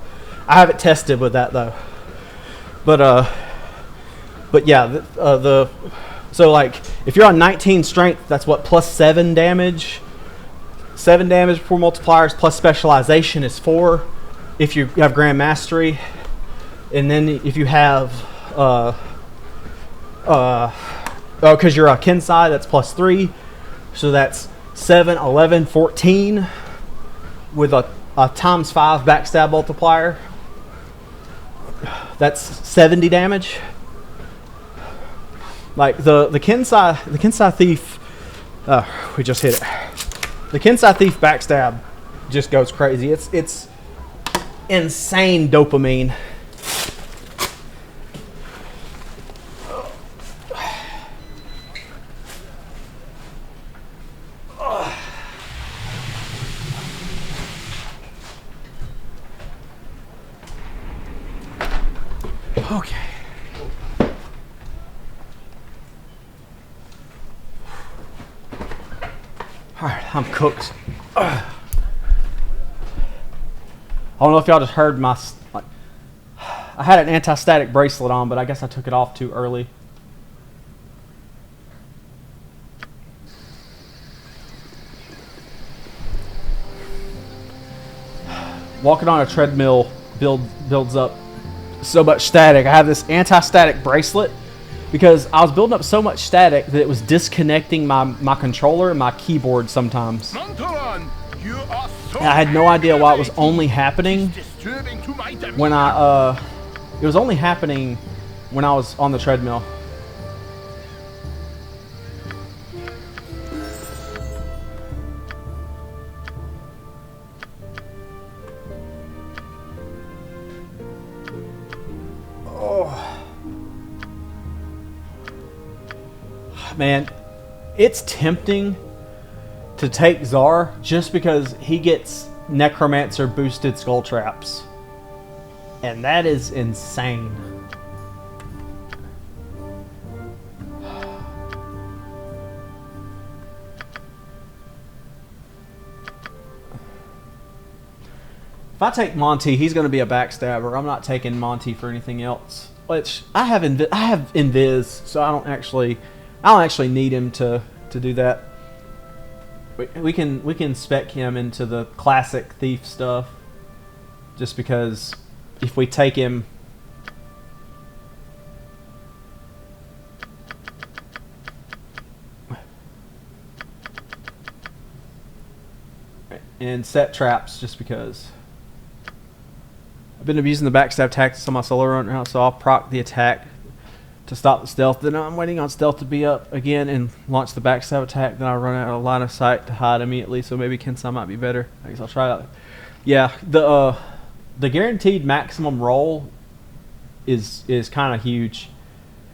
I haven't tested with that though. But yeah, so like if you're on 19 strength, that's what, plus 7 damage. 7 damage before multipliers plus specialization is 4 if you have Grand Mastery, and then if you have because you're a Kensai, that's plus 3. So that's 7, 11, 14 with a times 5 backstab multiplier. That's 70 damage. Like the Kensai Thief, we just hit it. The Kensai Thief backstab just goes crazy. It's insane dopamine. Okay. Alright, I'm cooked. I don't know if y'all just heard my... I had an anti-static bracelet on, but I guess I took it off too early. Walking on a treadmill builds up so much static. I have this anti-static bracelet because I was building up so much static that it was disconnecting my controller and my keyboard sometimes. And I had no idea why it was only happening when it was only happening when I was on the treadmill. Man, it's tempting to take Czar just because he gets Necromancer boosted skull traps. And that is insane. If I take Monty, he's going to be a backstabber. I'm not taking Monty for anything else. Which I have Invis, so I don't actually need him to do that. We can spec him into the classic thief stuff, just because if we take him, and set traps, just because I've been abusing the backstab tactics on my solo run now, so I'll proc the attack to stop the stealth. Then I'm waiting on stealth to be up again and launch the backstab attack. Then I run out of line of sight to hide immediately. So maybe Kensai might be better. I guess I'll try that. Yeah, the guaranteed maximum roll is kind of huge.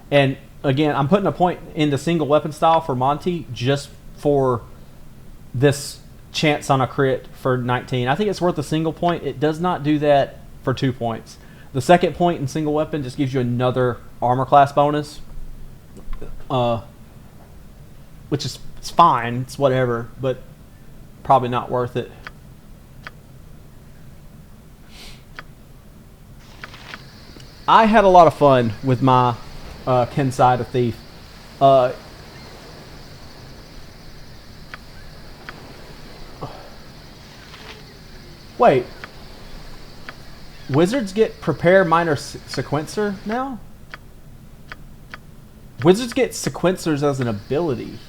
And again, I'm putting a point into single weapon style for Monty just for this chance on a crit for 19. I think it's worth a single point. It does not do that for 2 points. The second point in single weapon just gives you another armor class bonus, which is it's fine, it's whatever, but probably not worth it. I had a lot of fun with my Kensai the Thief. Wait. Wizards get Prepare Minor Sequencer now? Wizards get Sequencers as an ability.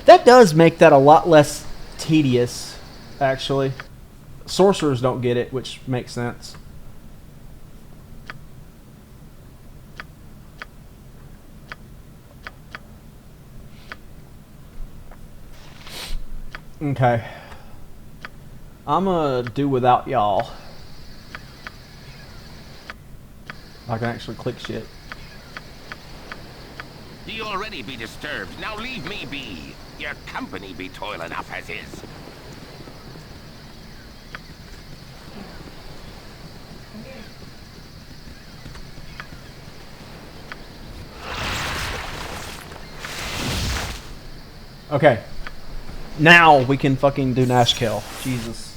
That does make that a lot less tedious, actually. Sorcerers don't get it, which makes sense. Okay. I'm gonna do without y'all. I can actually click shit. You already be disturbed. Now leave me be. Your company be toil enough as is. Okay. Now we can fucking do Nash kill. Jesus.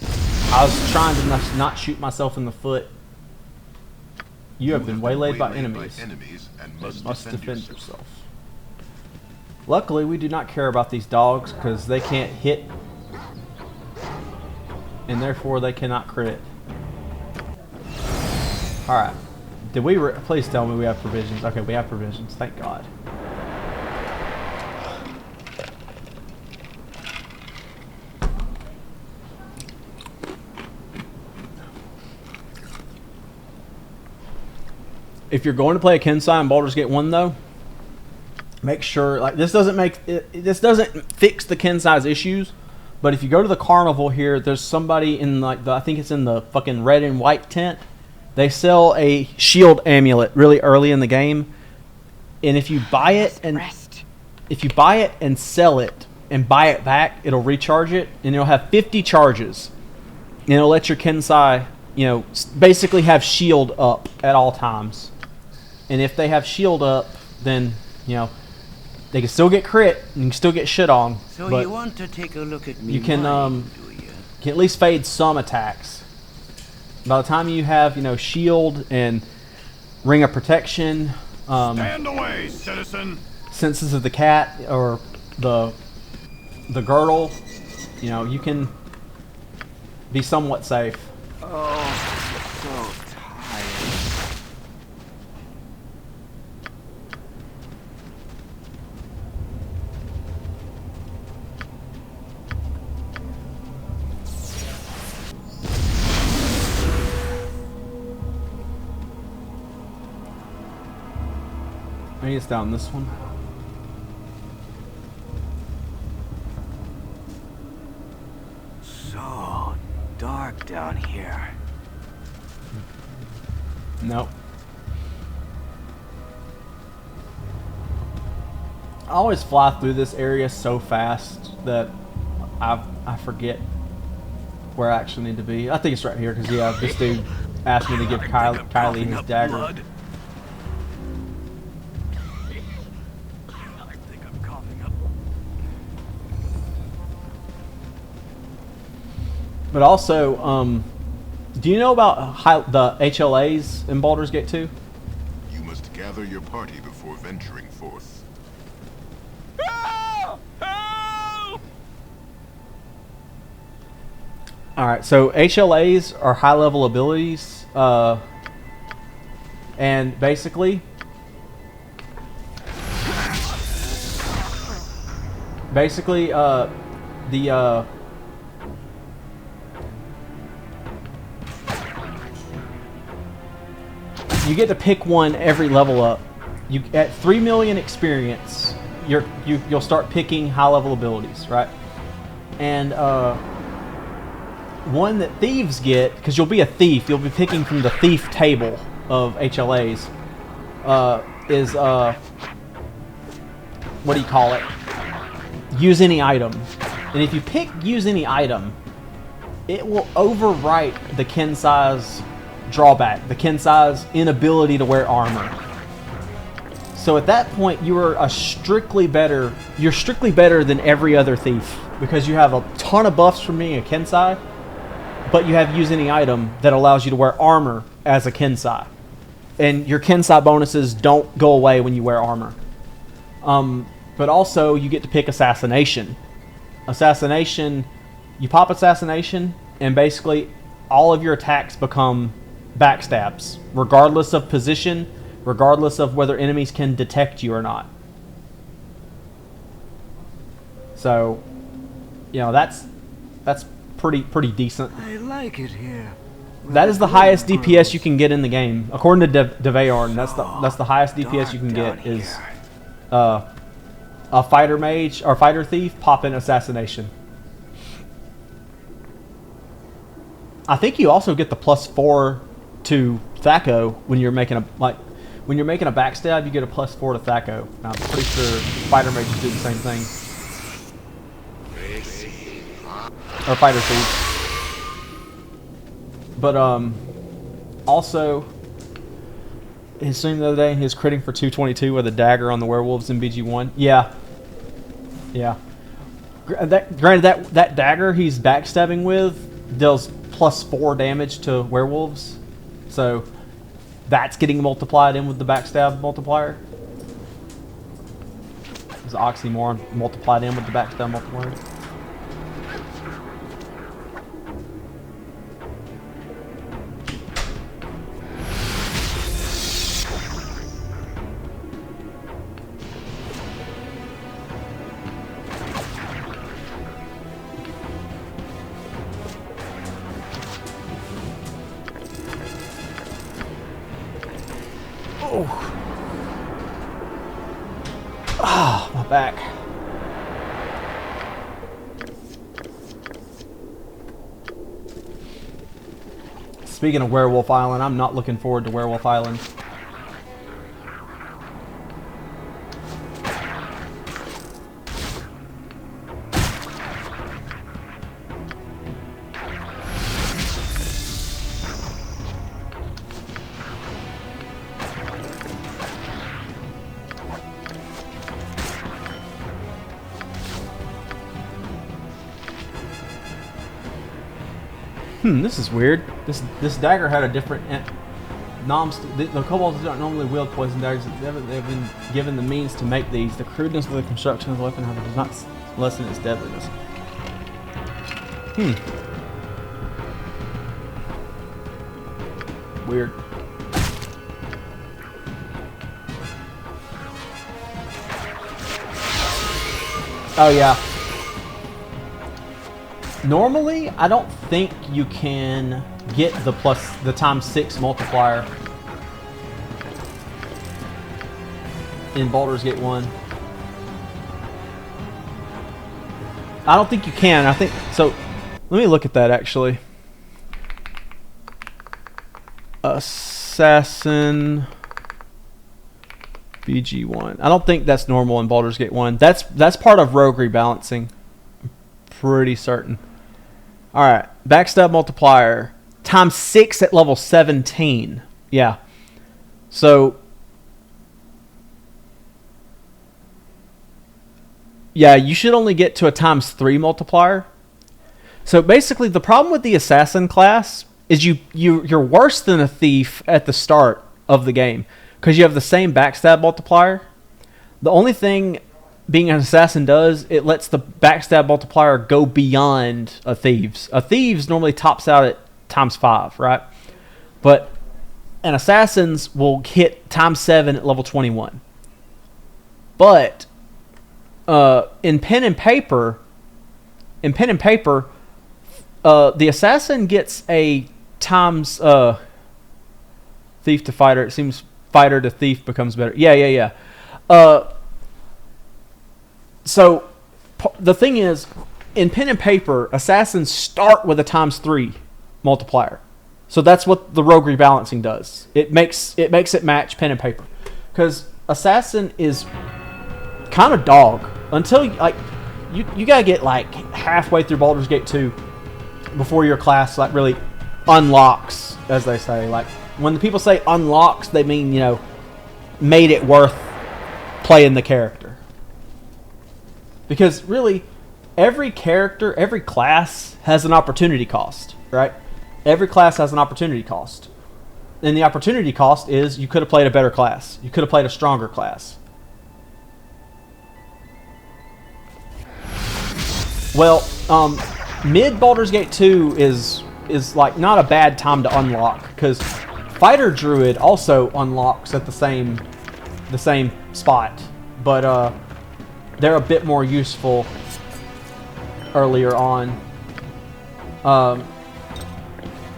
I was trying to not shoot myself in the foot. You have been waylaid by enemies and must defend yourself. Luckily, we do not care about these dogs because they can't hit, and therefore they cannot crit. Alright. Did we... Please tell me we have provisions. Okay, we have provisions. Thank God. If you're going to play a Kensai in Baldur's Gate 1 though, make sure, like, this doesn't fix the Kensai's issues, but if you go to the carnival here, there's somebody in like I think it's in the fucking red and white tent. They sell a shield amulet really early in the game, and if you buy it and sell it and buy it back, it'll recharge it and it'll have 50 charges, and it'll let your Kensai, you know, basically have shield up at all times. And if they have shield up, then, you know, they can still get crit and you can still get shit on. So but you want to take a look at me? you can at least fade some attacks. By the time you have, you know, shield and ring of protection, Stand away, citizen. senses of the cat or the girdle, you know, you can be somewhat safe. Oh, so tired. I think it's down this one. So dark down here. Nope. I always fly through this area so fast that I forget where I actually need to be. I think it's right here because yeah, this dude asked me to give Kylie his dagger. But also, do you know about the HLAs in Baldur's Gate 2? You must gather your party before venturing forth. Alright, so HLAs are high-level abilities, and basically, you get to pick one every level up. You at 3 million experience, you'll start picking high-level abilities, right? And one that thieves get, because you'll be a thief, you'll be picking from the thief table of HLAs. Is what do you call it? Use any item. And if you pick use any item, it will overwrite the Kensai's drawback, the Kensai's inability to wear armor. So at that point, you're strictly better than every other thief because you have a ton of buffs from being a Kensai, but you have use any item that allows you to wear armor as a Kensai, and your Kensai bonuses don't go away when you wear armor. But also you get to pick assassination. Assassination, you pop assassination, and basically all of your attacks become backstabs, regardless of position, regardless of whether enemies can detect you or not. So, you know, that's pretty decent. I like it here. That is the highest DPS you can get in the game, according to Devayorn. That's the highest DPS you can get is a fighter mage or fighter thief popping assassination. I think you also get the +4 to Thaco when you're making a backstab. You get a +4 to Thaco. And I'm pretty sure fighter mages do the same thing. Or fighter thieves. But also, his stream the other day, he was critting for 222 with a dagger on the werewolves in BG1. Yeah. Yeah. Granted, that dagger he's backstabbing with deals +4 damage to werewolves. So, that's getting multiplied in with the backstab multiplier. There's oxymoron multiplied in with the backstab multiplier. Ah, my back. Speaking of Werewolf Island, I'm not looking forward to Werewolf Island. This is weird. This dagger had a different the kobolds don't normally wield poison daggers. They've been given the means to make these. The crudeness of the construction of the weapon, however, does not lessen its deadliness. Weird. Oh yeah. Normally, I don't think you can get the ×6 multiplier in Baldur's Gate 1. I don't think you can. I think so. Let me look at that actually. Assassin BG1. I don't think that's normal in Baldur's Gate 1. That's part of rogue rebalancing. Pretty certain. Alright, backstab multiplier ×6 at level 17. Yeah. So, yeah, you should only get to a ×3 multiplier. So basically, the problem with the assassin class is you're worse than a thief at the start of the game because you have the same backstab multiplier. The only thing being an assassin does, it lets the backstab multiplier go beyond a thieves. A thieves normally tops out at ×5, right? But an assassin's will hit ×7 at level 21. But in pen and paper, the assassin gets a thief to fighter. It seems fighter to thief becomes better. Yeah. So, the thing is, in pen and paper, assassins start with a ×3 multiplier. So that's what the rogue rebalancing does. It makes it match pen and paper, because assassin is kind of dog until you gotta get like halfway through Baldur's Gate 2 before your class like really unlocks, as they say. Like when the people say unlocks, they mean made it worth playing the character. Because really, every character, every class has an opportunity cost, right? Every class has an opportunity cost. And the opportunity cost is you could have played a better class. You could have played a stronger class. Well, mid Baldur's Gate 2 is like not a bad time to unlock, because Fighter Druid also unlocks at the same spot, but they're a bit more useful earlier on.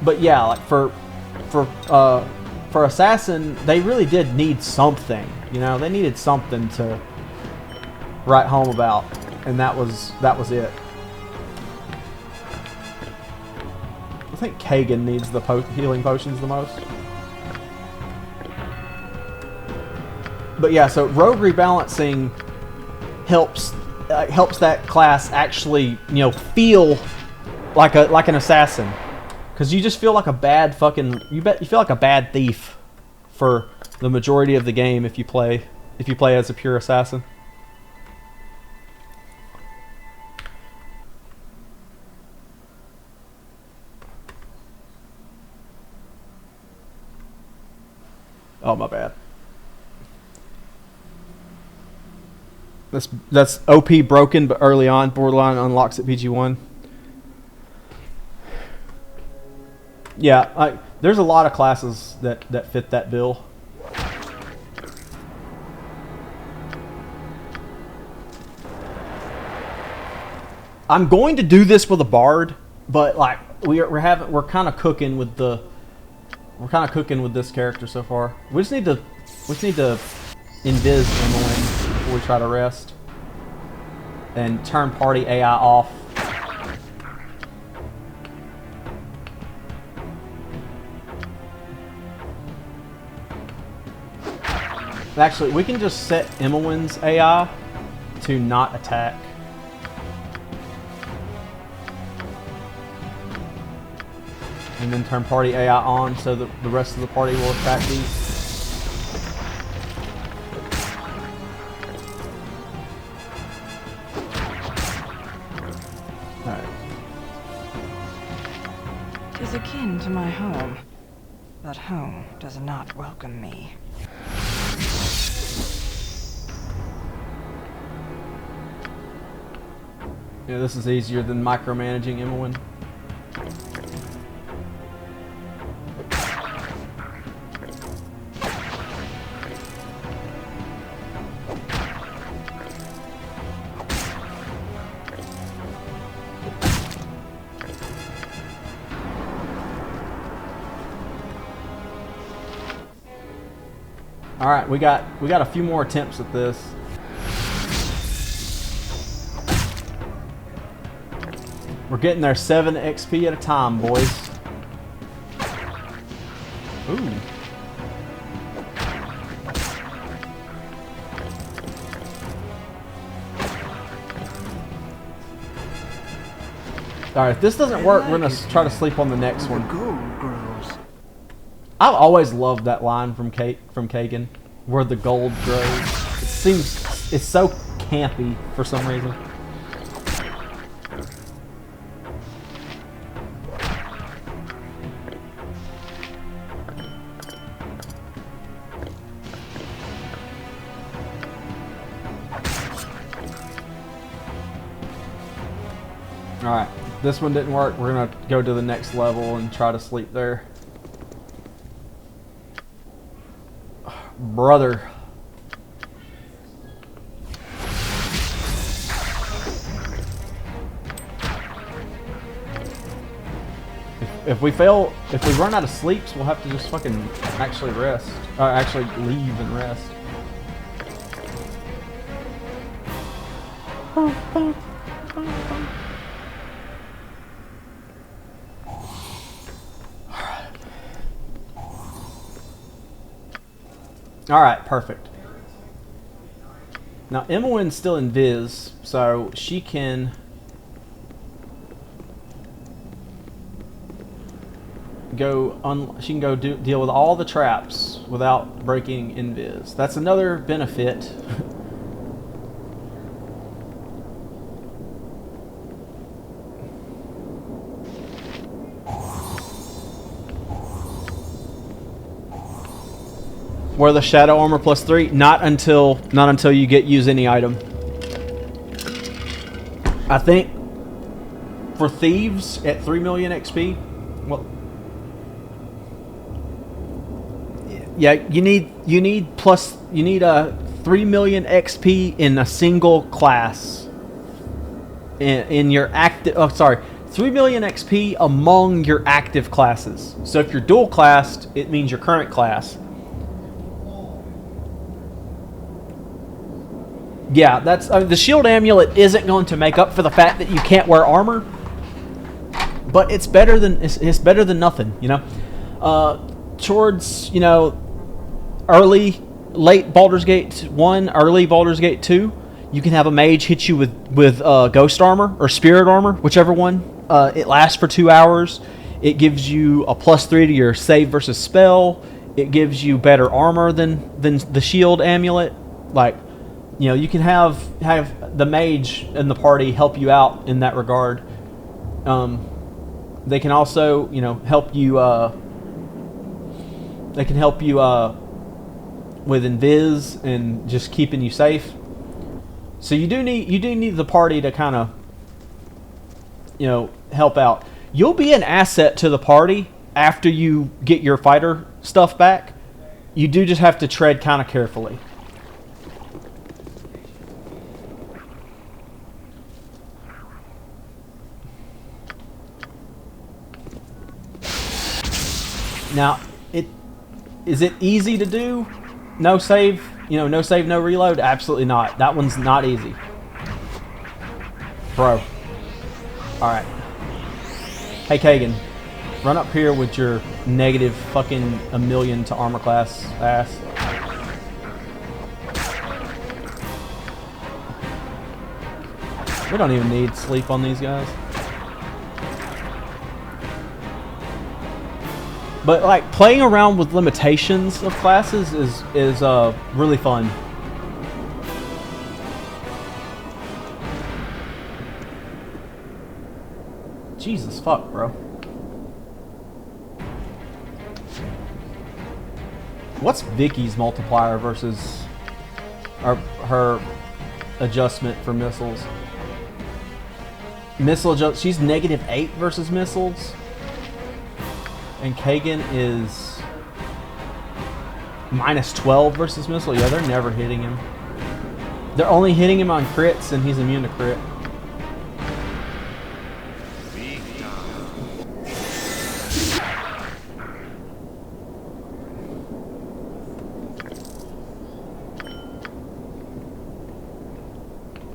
But yeah, like for Assassin, they really did need something. They needed something to write home about, and that was it. I think Kagan needs the healing potions the most. But yeah, so rogue rebalancing helps that class actually, you know, feel like an assassin, because you just feel like a bad fucking you feel like a bad thief for the majority of the game if you play as a pure assassin. Oh, my bad. That's OP broken, but early on, borderline unlocks at PG1. Yeah, there's a lot of classes that fit that bill. I'm going to do this with a bard, but like we're kind of cooking with this character so far. We just need to invis Emmeline before we try to rest and turn party AI off. Actually, we can just set Emmeline's AI to not attack. And then turn party AI on so that the rest of the party will attack these. Alright. 'Tis akin to my home, but home does not welcome me. Yeah, this is easier than micromanaging Emmeline. All right, we got a few more attempts at this. We're getting there 7 XP at a time, boys. Ooh. All right, if this doesn't work, we're gonna try to sleep on the next one. I've always loved that line from Kagan, where the gold grows. It's so campy for some reason. Alright, this one didn't work. We're gonna go to the next level and try to sleep there. Brother. If we run out of sleeps, we'll have to just fucking actually rest. Actually leave and rest. Alright, perfect. Now, Emmeline's still in Viz, so she can deal with all the traps without breaking Invis. That's another benefit. Where the shadow armor +3, not until you use any item. I think for thieves at 3 million XP, well, yeah, you need a 3 million XP in a single class. In your active, 3 million XP among your active classes. So if you're dual classed, it means your current class. Yeah, that's the shield amulet isn't going to make up for the fact that you can't wear armor, but it's better than it's better than nothing. You know, towards late Baldur's Gate 1, early Baldur's Gate 2, you can have a mage hit you with ghost armor or spirit armor, whichever one. It lasts for 2 hours. It gives you a +3 to your save versus spell. It gives you better armor than the shield amulet. Like, you can have the mage in the party help you out in that regard. They can also, help you. They can help you with invis and just keeping you safe. So you do need the party to kind of, help out. You'll be an asset to the party after you get your fighter stuff back. You do just have to tread kind of carefully. Now, is it easy to do? No save, no save, no reload? Absolutely not. That one's not easy. Bro. Alright. Hey, Kagan. Run up here with your negative fucking a million to armor class ass. We don't even need sleep on these guys. But like playing around with limitations of classes is really fun. Jesus fuck, bro. What's Vicky's multiplier versus her adjustment for missiles? Missile adjust. She's -8 versus missiles. And Kagan is -12 versus missile. Yeah, they're never hitting him. They're only hitting him on crits, and he's immune to crit.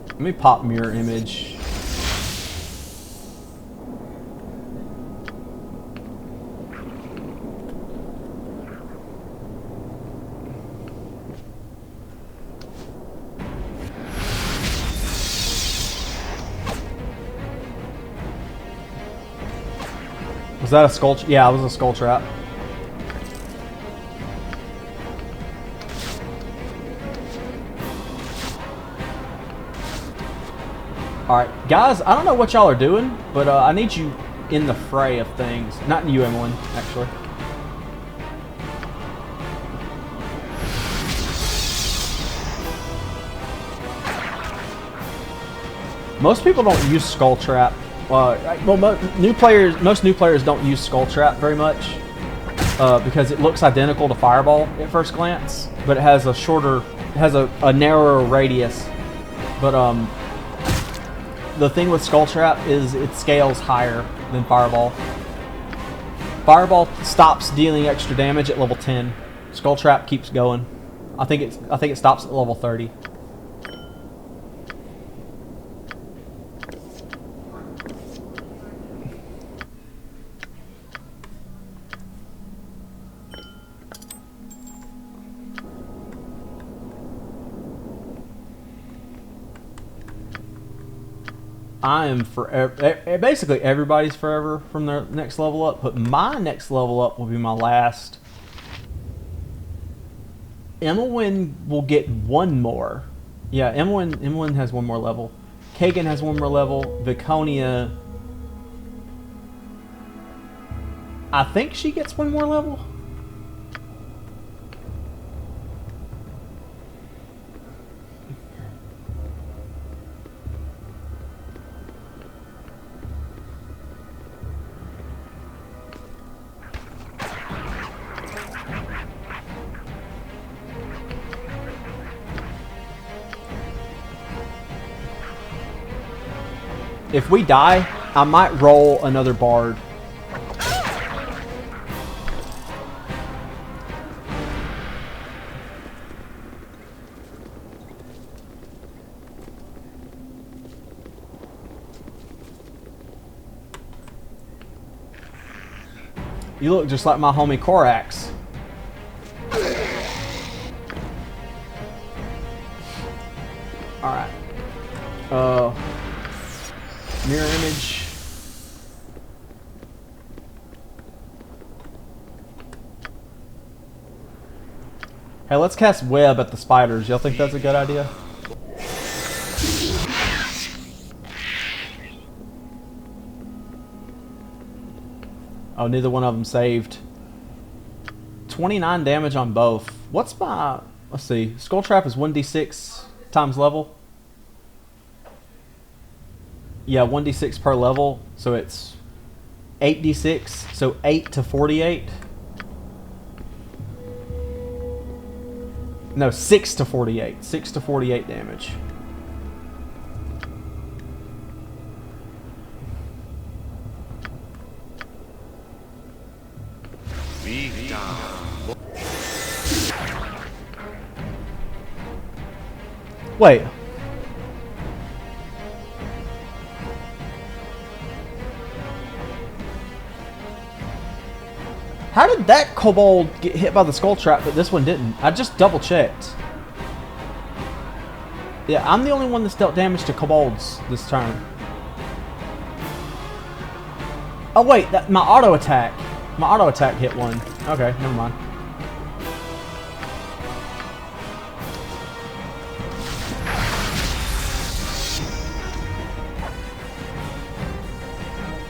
Let me pop mirror image. Was that a skull? Yeah, it was a skull trap. Alright, guys, I don't know what y'all are doing, but I need you in the fray of things. Not you, Emily, actually. Most people don't use skull trap. Well, most new players don't use skull trap very much because it looks identical to fireball at first glance, but it has a narrower radius. But the thing with skull trap is it scales higher than fireball. Fireball stops dealing extra damage at level 10. Skull trap keeps going. I think it stops at level 30. I am forever. Basically, everybody's forever from their next level up, but my next level up will be my last. Emmelwyn will get one more. Yeah, Emmelwyn has one more level. Kagan has one more level. Viconia, I think she gets one more level. If we die, I might roll another bard. You look just like my homie Korax. Alright. Mirror image. Hey, let's cast web at the spiders. Y'all think that's a good idea? Oh, neither one of them saved. 29 damage on both. What's my... Let's see. Skull Trap is 1d6 times level. Yeah, 1d6 per level. So it's 8d6. So 8 to 48. No, 6 to 48. 6 to 48 damage. Wait. How did that kobold get hit by the skull trap, but this one didn't? I just double checked. Yeah, I'm the only one that's dealt damage to kobolds this turn. Oh wait, my auto attack. My auto attack hit one. Okay, never mind.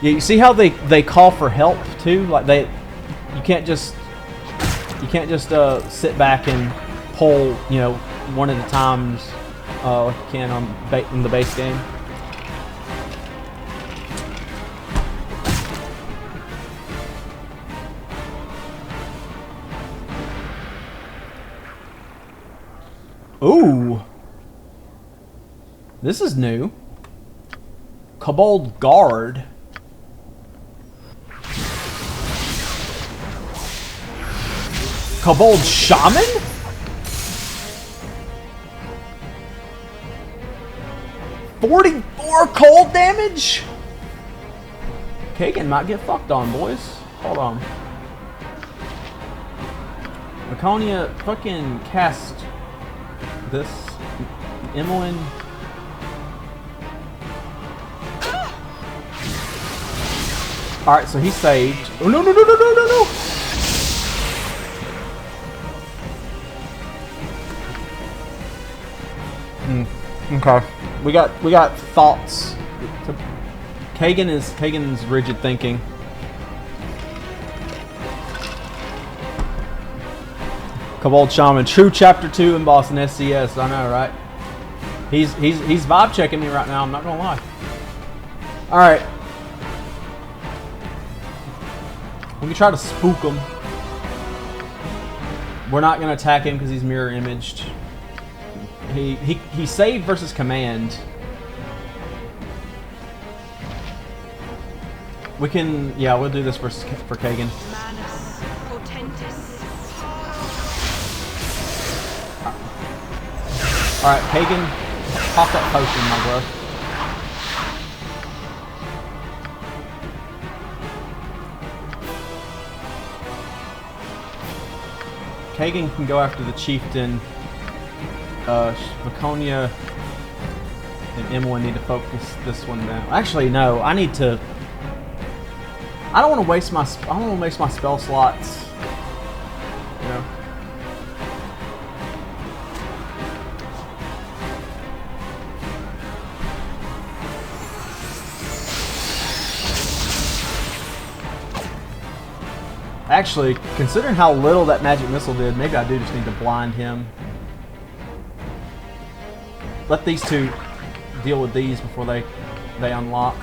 Yeah, you see how they call for help too? Like you can't just sit back and pull, you know, one at a time like you can in the base game. Ooh, this is new. Kobold Guard. Kobold Shaman? $44 cold damage? Kagan might get fucked on, boys. Hold on. Laconia fucking cast this. Emmeline. Alright, so he saved. Oh, no, no, no, no, no, no, no! Okay, we got thoughts. Kagan's rigid thinking. Kobold Shaman, true chapter 2 in Boston SCS. I know, right? He's vibe checking me right now. I'm not gonna lie. All right, we can try to spook him. We're not gonna attack him because he's mirror imaged. He saved versus command. We can, yeah, we'll do this for Kagan. All right, Kagan, pop that potion, my bro. Kagan can go after the chieftain. Laconia and M1 need to focus this one down. Actually, no. I need to. I don't want to waste my. I don't want to waste my spell slots. You know. Actually, considering how little that magic missile did, maybe I do just need to blind him. Let these two deal with these before they unlock.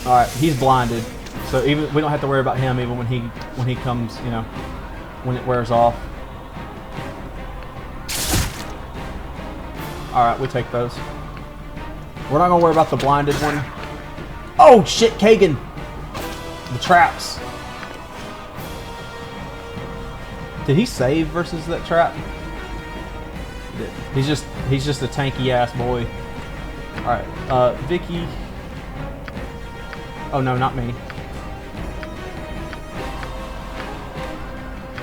All right, he's blinded, so even we don't have to worry about him even when he comes, you know, when it wears off. All right, we take those. We're not gonna worry about the blinded one. Oh shit, Kagan! The traps. Did he save versus that trap? He's just a tanky ass boy. All right, Vicky. Oh no, not me.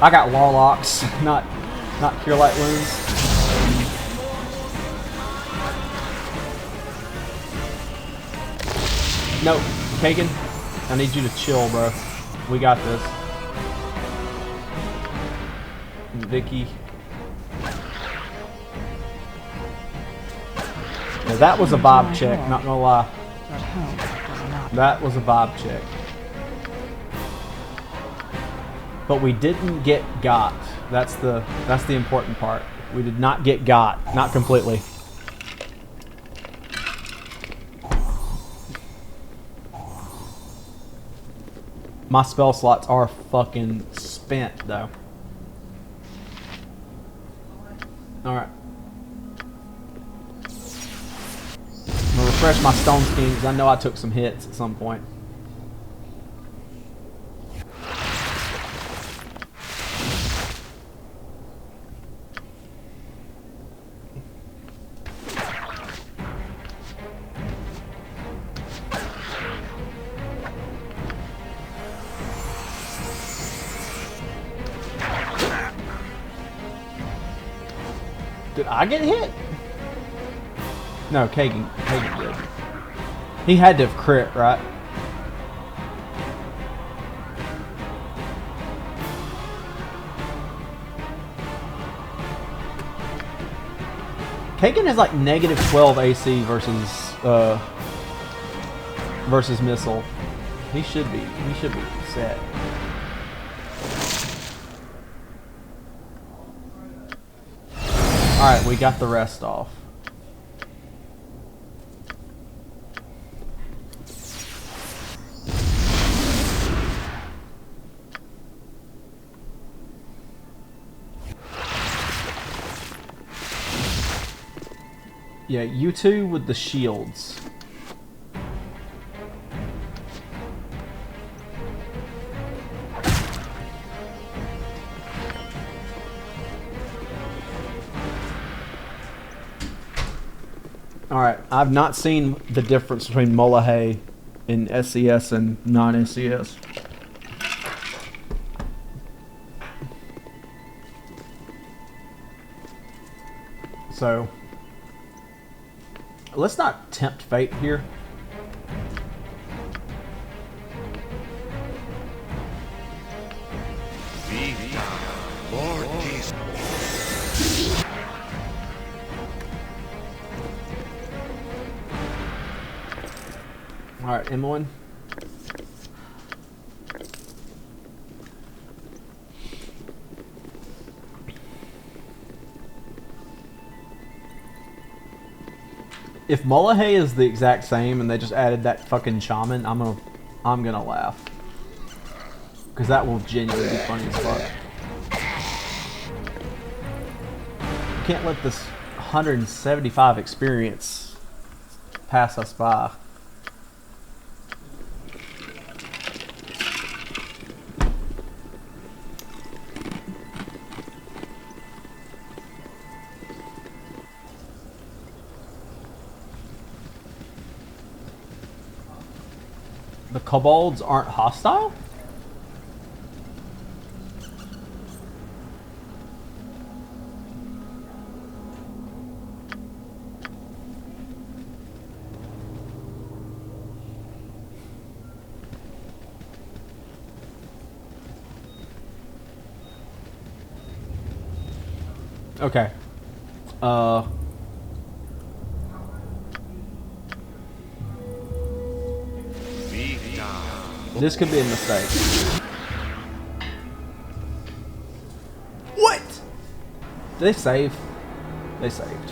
I got Warlocks, not Cure Light Wounds. No, Kagan, I need you to chill, bro. We got this. Vicky. Yeah, that was a vibe check, not gonna lie. That was a vibe check. But we didn't get got. That's the important part. We did not get got, not completely. My spell slots are fucking spent though. Alright. I'm gonna refresh my stone skin because I know I took some hits at some point. Did I get hit? No, Kagan did. He had to have crit, right? Kagan is like negative 12 AC versus missile. He should be set. Alright, we got the rest off. Yeah, you two with the shields. Alright, I've not seen the difference between Molahay in SCS and non-SCS. So, let's not tempt fate here. Alright, M1. If Molahay is the exact same and they just added that fucking shaman, I'm gonna laugh. Because that will genuinely be funny as fuck. You can't let this 175 experience pass us by. The kobolds aren't hostile? Okay. This could be a mistake. What? Did they save? They saved.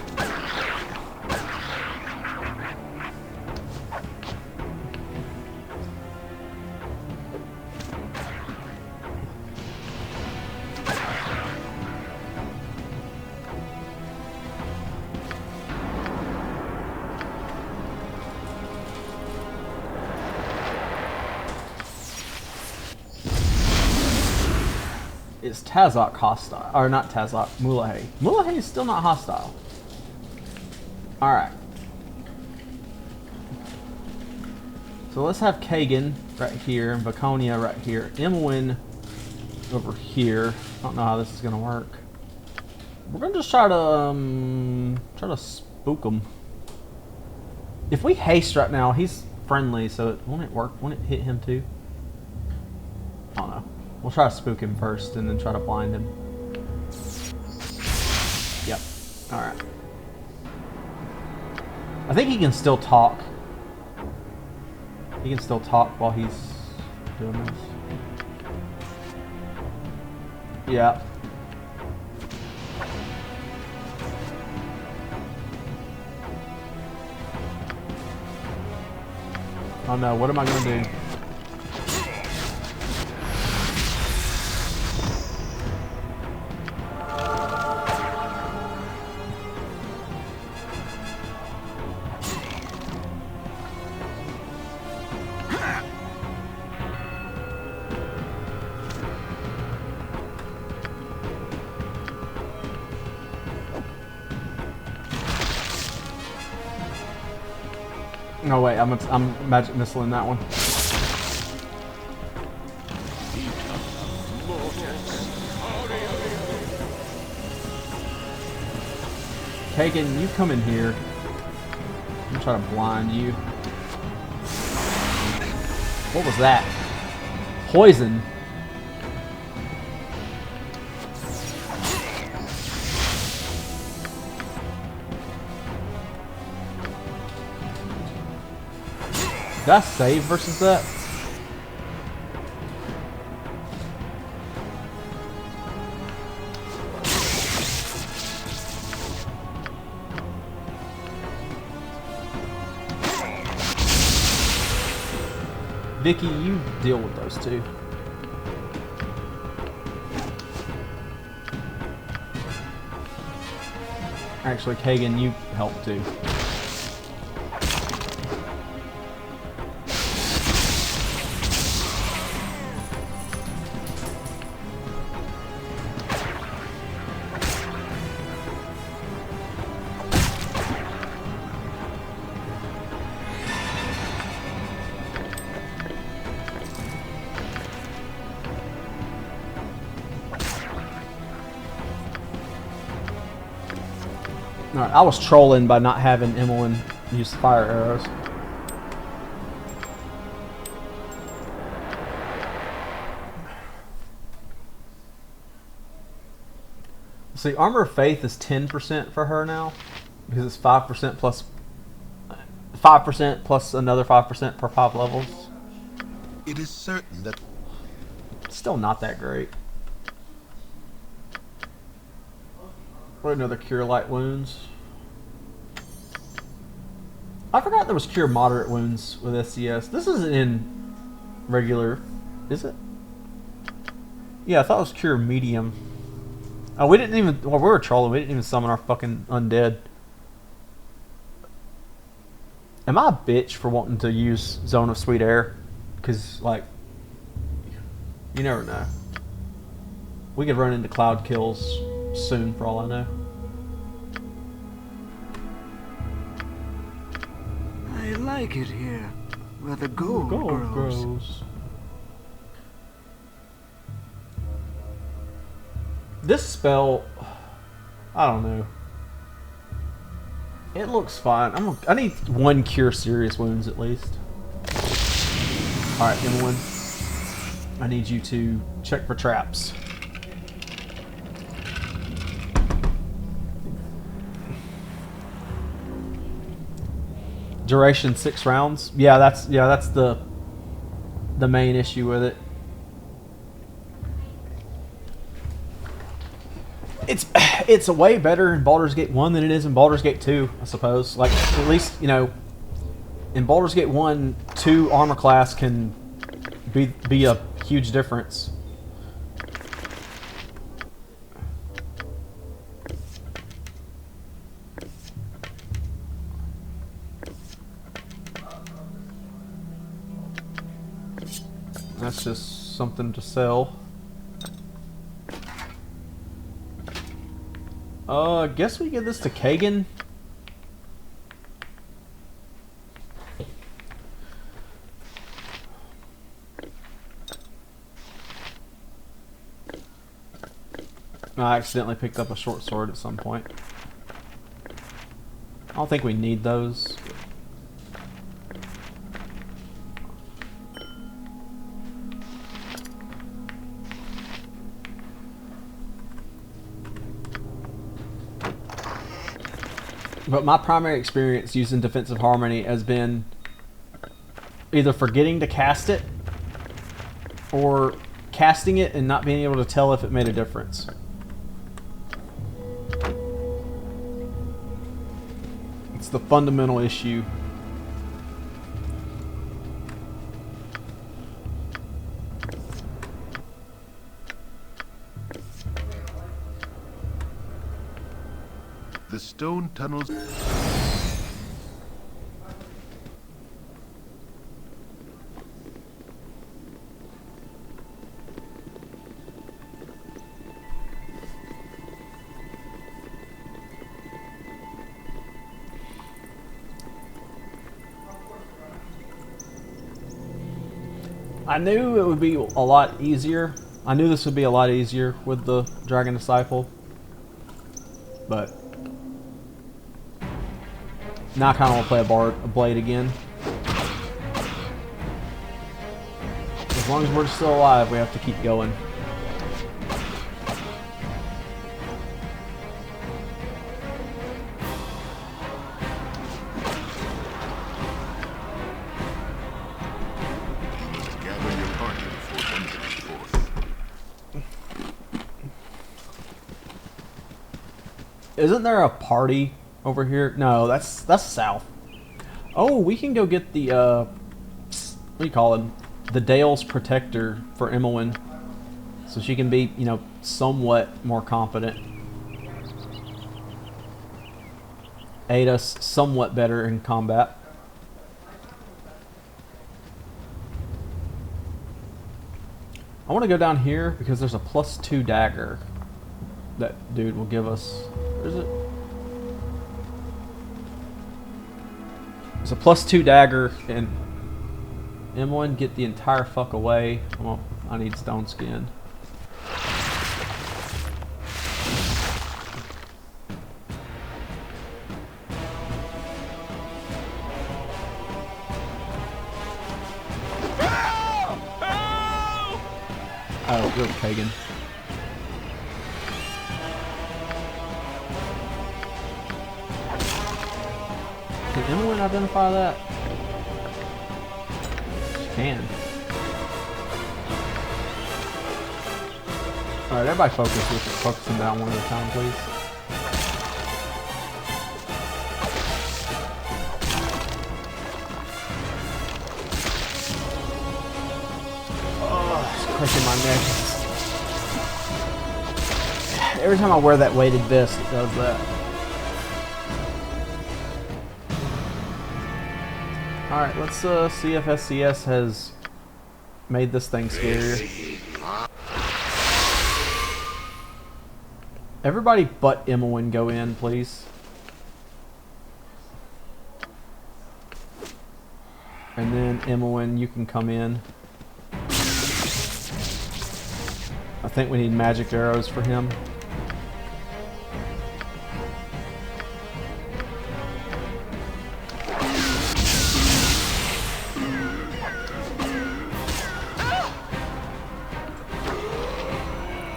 Is Tazok hostile? Or not Tazok, Mulahay. Mulahay is still not hostile. Alright. So let's have Kagan right here and Vaconia right here. Imwin over here. I don't know how this is gonna work. We're gonna just try to spook him. If we haste right now, he's friendly, so won't it work? Won't it hit him too? I don't know. We'll try to spook him first, and then try to blind him. Yep. All right. I think he can still talk. He can still talk while he's doing this. Yeah. Oh no, what am I gonna do? No wait, I'm magic missiling that one. Kagan, you come in here. I'm gonna try to blind you. What was that? Poison. Did I save versus that? Vicky, you deal with those two. Actually, Kagan, you help too. Alright, I was trolling by not having Emmeline use fire arrows. See, Armor of Faith is 10% for her now, because it's 5% plus 5% plus another 5% per 5 levels. It is certain that still not that great. What another cure light wounds? I forgot there was cure moderate wounds with SCS. This isn't in regular, is it? Yeah, I thought it was cure medium. Oh, we didn't even, well, we were trolling. We didn't even summon our fucking undead. Am I a bitch for wanting to use Zone of Sweet Air? Because, like, you never know. We could run into cloud kills soon, for all I know. I like it here, where the gold, grows. This spell, I don't know. It looks fine. I need one cure serious wounds at least. Alright, Emmeline. I need you to check for traps. Duration 6 rounds. Yeah, that's the main issue with it. It's a way better in Baldur's Gate 1 than it is in Baldur's Gate 2, I suppose. Like, at least, you know, in Baldur's Gate 1, 2 armor class can be a huge difference. That's just something to sell. I guess we give this to Kagan. I accidentally picked up a short sword at some point. I don't think we need those. But my primary experience using Defensive Harmony has been either forgetting to cast it or casting it and not being able to tell if it made a difference. It's the fundamental issue. The stone tunnels... I knew it would be a lot easier. I knew this would be a lot easier with the Dragon Disciple. But now I kind of want to play a blade again. As long as we're still alive, we have to keep going. Isn't there a party over here? No, that's south. Oh, we can go get the what do you call it? The Dale's Protector for Emmeline, so she can be, you know, somewhat more competent. Aid us somewhat better in combat. I want to go down here because there's a +2 dagger that dude will give us. Where is it? There's a +2 dagger, and M1, get the entire fuck away. Well, I need stone skin. Oh, good pagan. Can anyone identify that? She can. Alright, everybody focusing down one at a time, please. Oh, it's crushing my neck. Every time I wear that weighted vest, it does that. Alright, let's see if SCS has made this thing scarier. Everybody but Emmeline go in, please. And then Emmeline, you can come in. I think we need magic arrows for him.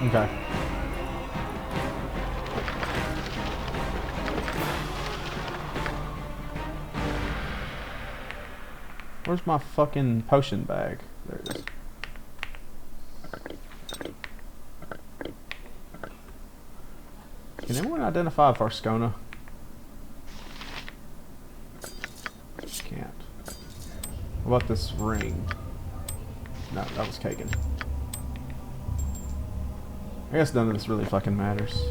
Okay. Where's my fucking potion bag? There it is. Can anyone identify Varscona? Can't. What about this ring? No, that was Kagan. I guess none of this really fucking matters.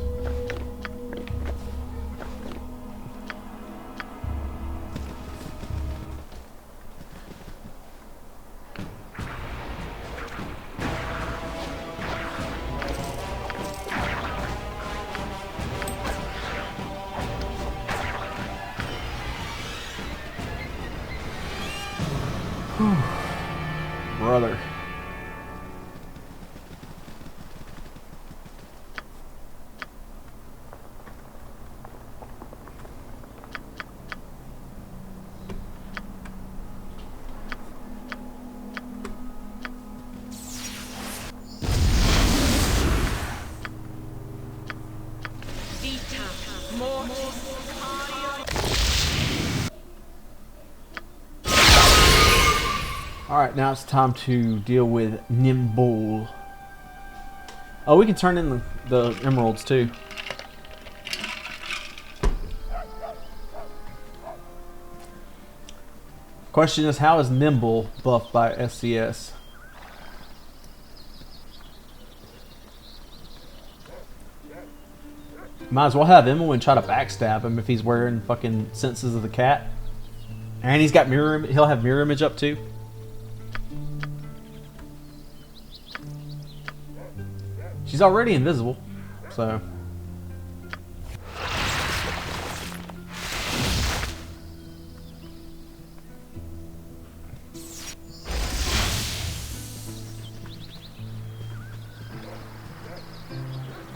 Brother. Alright, now it's time to deal with Nimble. Oh, we can turn in the emeralds too. Question is, how is Nimble buffed by SCS? Might as well have Emily try to backstab him if he's wearing fucking Senses of the Cat. And he's got mirror. He'll have mirror image up too. She's already invisible, so.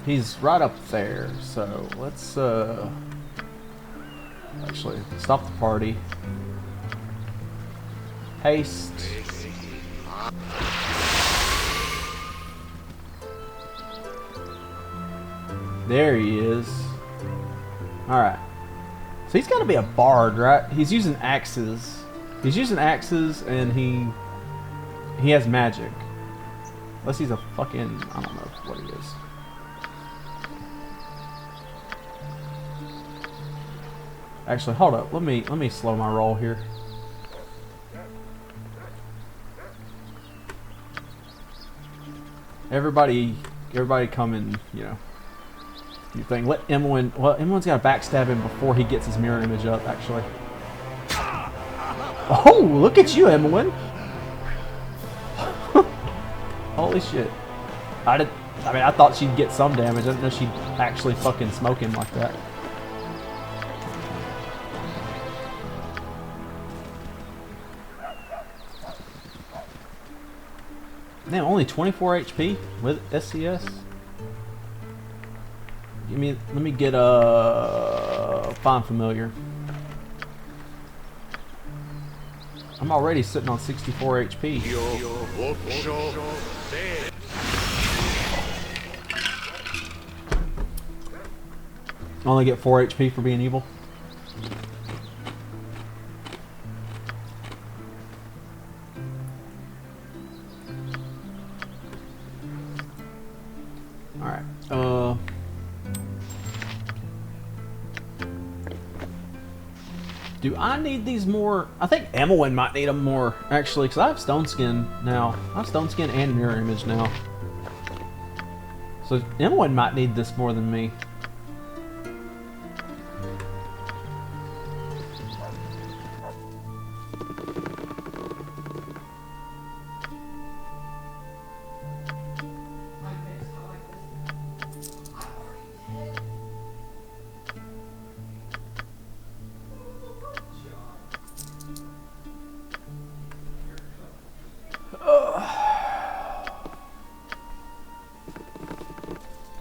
He's right up there, so let's actually stop the party. Haste. There he is. Alright. So he's got to be a bard, right? He's using axes. He's using axes and he has magic. Unless he's a fucking, I don't know what he is. Actually, hold up. Let me slow my roll here. Everybody come and, you know, you think. Let Emlyn, well, Emlyn's got to backstab him before he gets his mirror image up, actually. Oh, look at you, Emlyn. Holy shit. I mean, I thought she'd get some damage. I didn't know she'd actually fucking smoke him like that. Damn, only 24 HP with SCS. Let me get a Find Familiar. I'm already sitting on 64 HP. Only get 4 HP for being evil. Alright, do I need these more? I think Emlyn might need them more, actually, because I have Stone Skin now. I have Stone Skin and Mirror Image now. So Emlyn might need this more than me.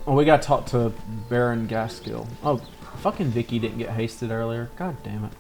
Oh, we gotta talk to Baron Gaskill. Oh, fucking Vicky didn't get hasted earlier. God damn it.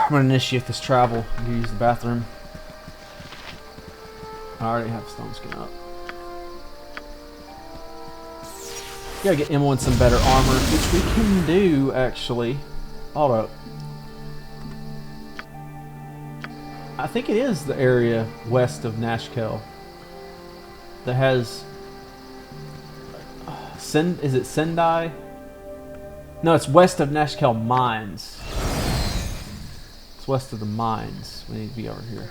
I'm gonna initiate this travel to use the bathroom. I already have Stone Skin up. Gotta get Emlyn some better armor, which we can do, actually. Hold up. I think it is the area west of Nashkel that has... is it Sendai? No, it's west of Nashkel Mines. It's west of the mines. We need to be over here.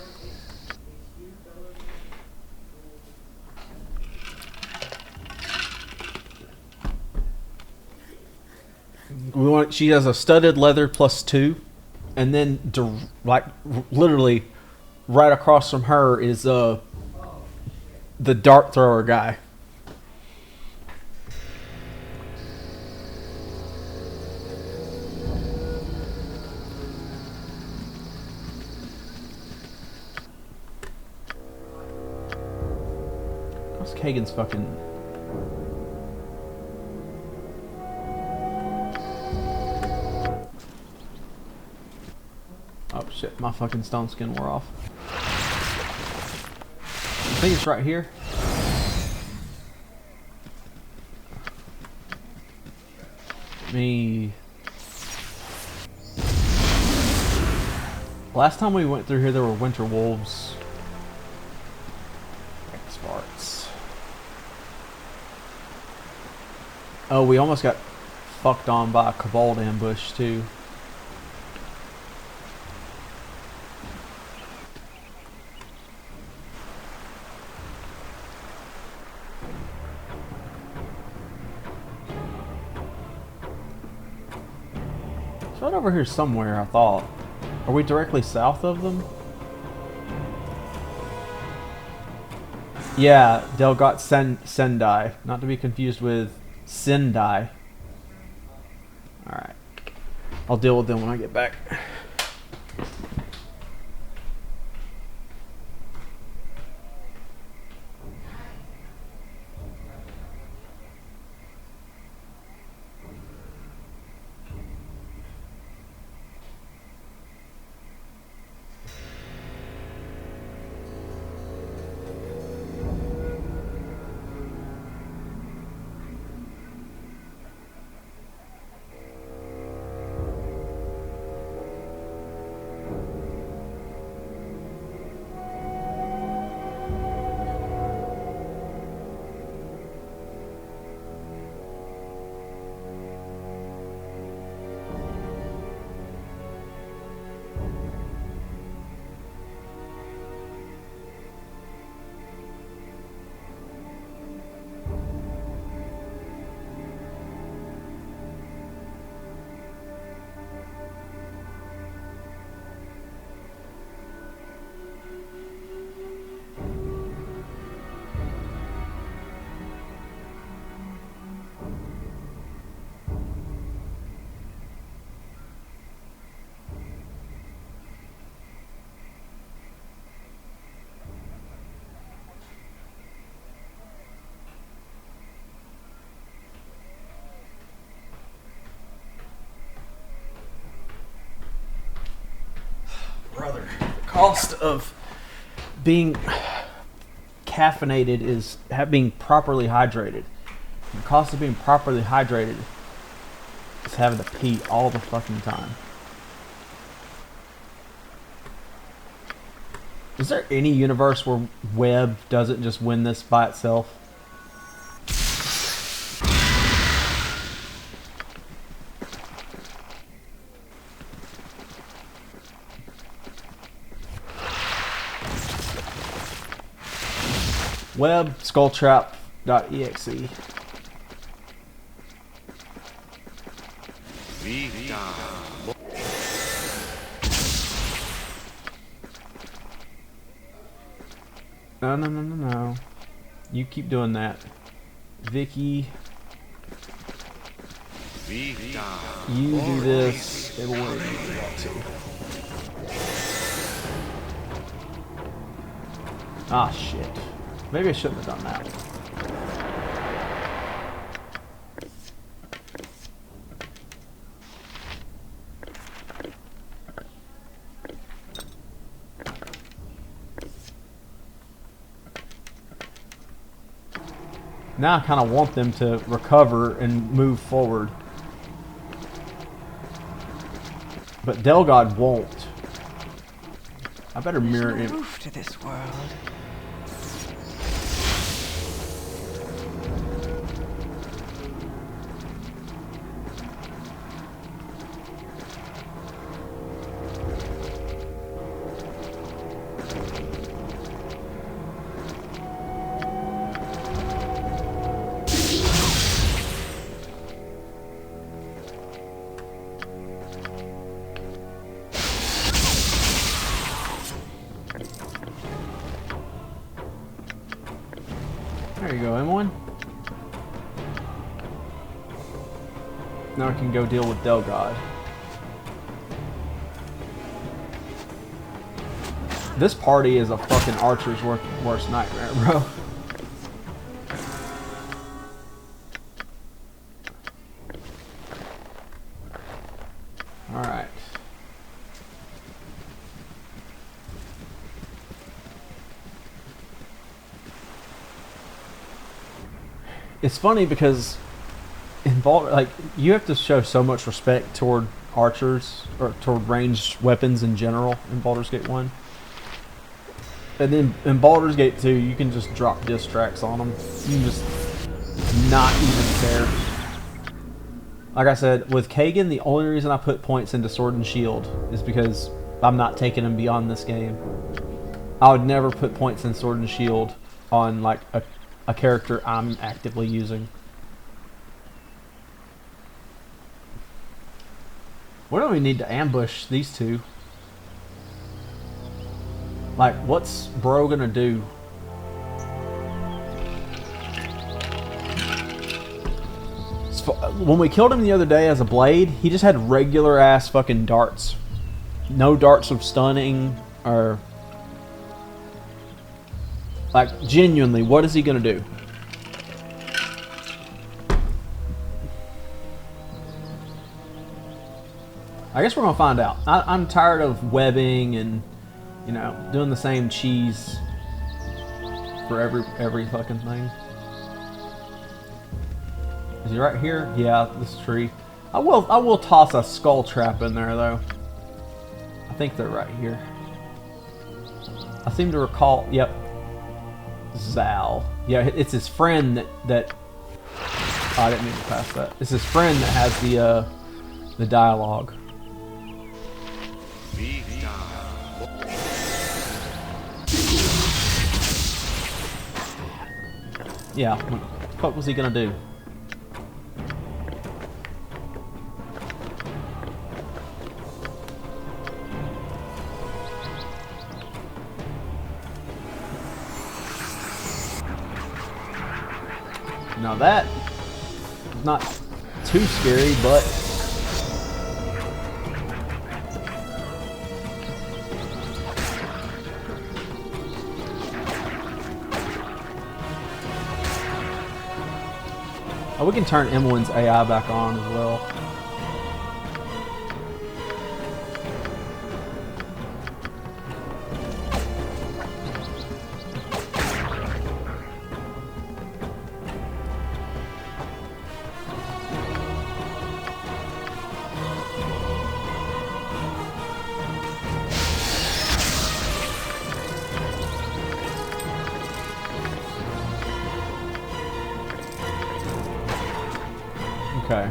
She has a studded leather +2, and then like literally right across from her is the dart thrower guy. Kagan's fucking... Oh shit, my fucking stone skin wore off. I think it's right here. Me. Last time we went through here, there were winter wolves. Sparks. Oh, we almost got fucked on by a kobold ambush too. It's right over here somewhere, I thought. Are we directly south of them? Yeah, Delgot Sendai. Not to be confused with Sendai. Alright. I'll deal with them when I get back. Brother, the cost of being caffeinated is being properly hydrated. The cost of being properly hydrated is having to pee all the fucking time. Is there any universe where Webb doesn't just win this by itself? Web skulltrap.exe. No. You keep doing that. Vicky. You do this. It will work. Ah, shit. Maybe I shouldn't have done that. Now I kind of want them to recover and move forward. But Delgod won't. I better mirror him. There's no roof to this world. There you go, M1. Now I can go deal with Delgod. This party is a fucking archer's worst nightmare, bro. it's funny because in Baldur, like, you have to show so much respect toward archers or toward ranged weapons in general in Baldur's Gate 1. And then in Baldur's Gate 2, you can just drop diss tracks on them. You can just not even care. Like I said, with Kagan, the only reason I put points into Sword and Shield is because I'm not taking him beyond this game. I would never put points in Sword and Shield on like a character I'm actively using. What do we need to ambush these two? Like, what's Bro gonna do? When we killed him the other day as a blade, he just had regular ass fucking darts. No darts of stunning or... Like, genuinely, what is he gonna do? I guess we're gonna find out. I'm tired of webbing and, you know, doing the same cheese for every fucking thing. Is he right here? Yeah, this tree. I will toss a skull trap in there though. I think they're right here. I seem to recall. Yep. Zal. Yeah, it's his friend that oh, I didn't mean to pass that. It's his friend that has the dialogue. Yeah, what was he gonna do? Now that is not too scary, but oh, we can turn Imoen's AI back on as well. Okay.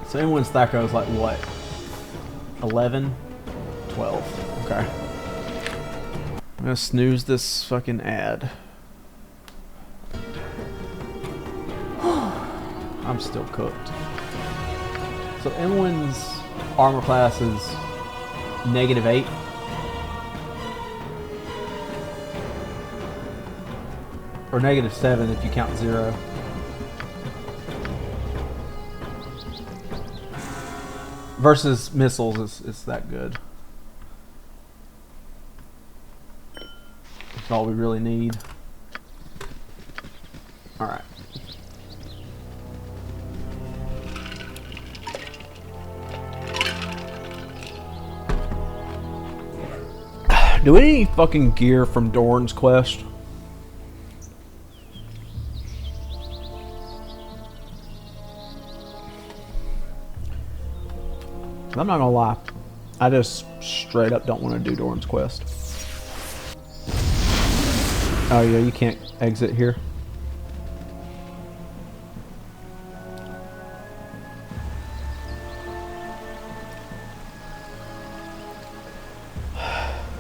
So anyone's Thaco is like what? 11? 12. Okay. I'm gonna snooze this fucking ad. I'm still cooked. So Imoen's armor class is -8. Or -7 if you count 0. Versus missiles, it's that good. That's all we really need. Alright. Do we need any fucking gear from Dorn's quest? I'm not gonna lie, I just straight up don't want to do Dorn's quest. Oh yeah, you can't exit here.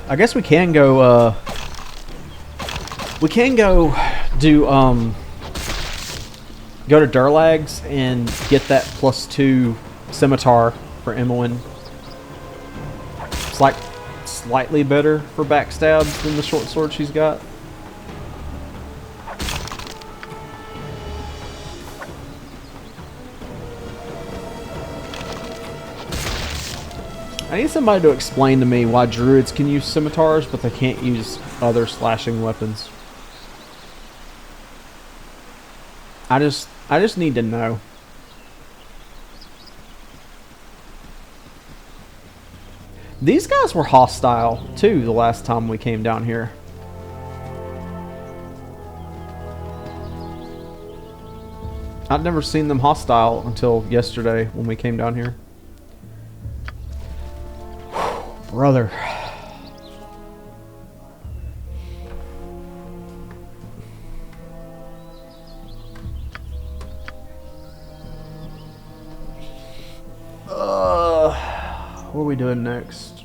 I guess we can go do go to Durlag's and get that +2 scimitar for Imoen. It's like slightly better for backstabs than the short sword she's got. I need somebody to explain to me why druids can use scimitars, but they can't use other slashing weapons. I just need to know. These guys were hostile too the last time we came down here. I'd never seen them hostile until yesterday when we came down here. Brother. What are we doing next?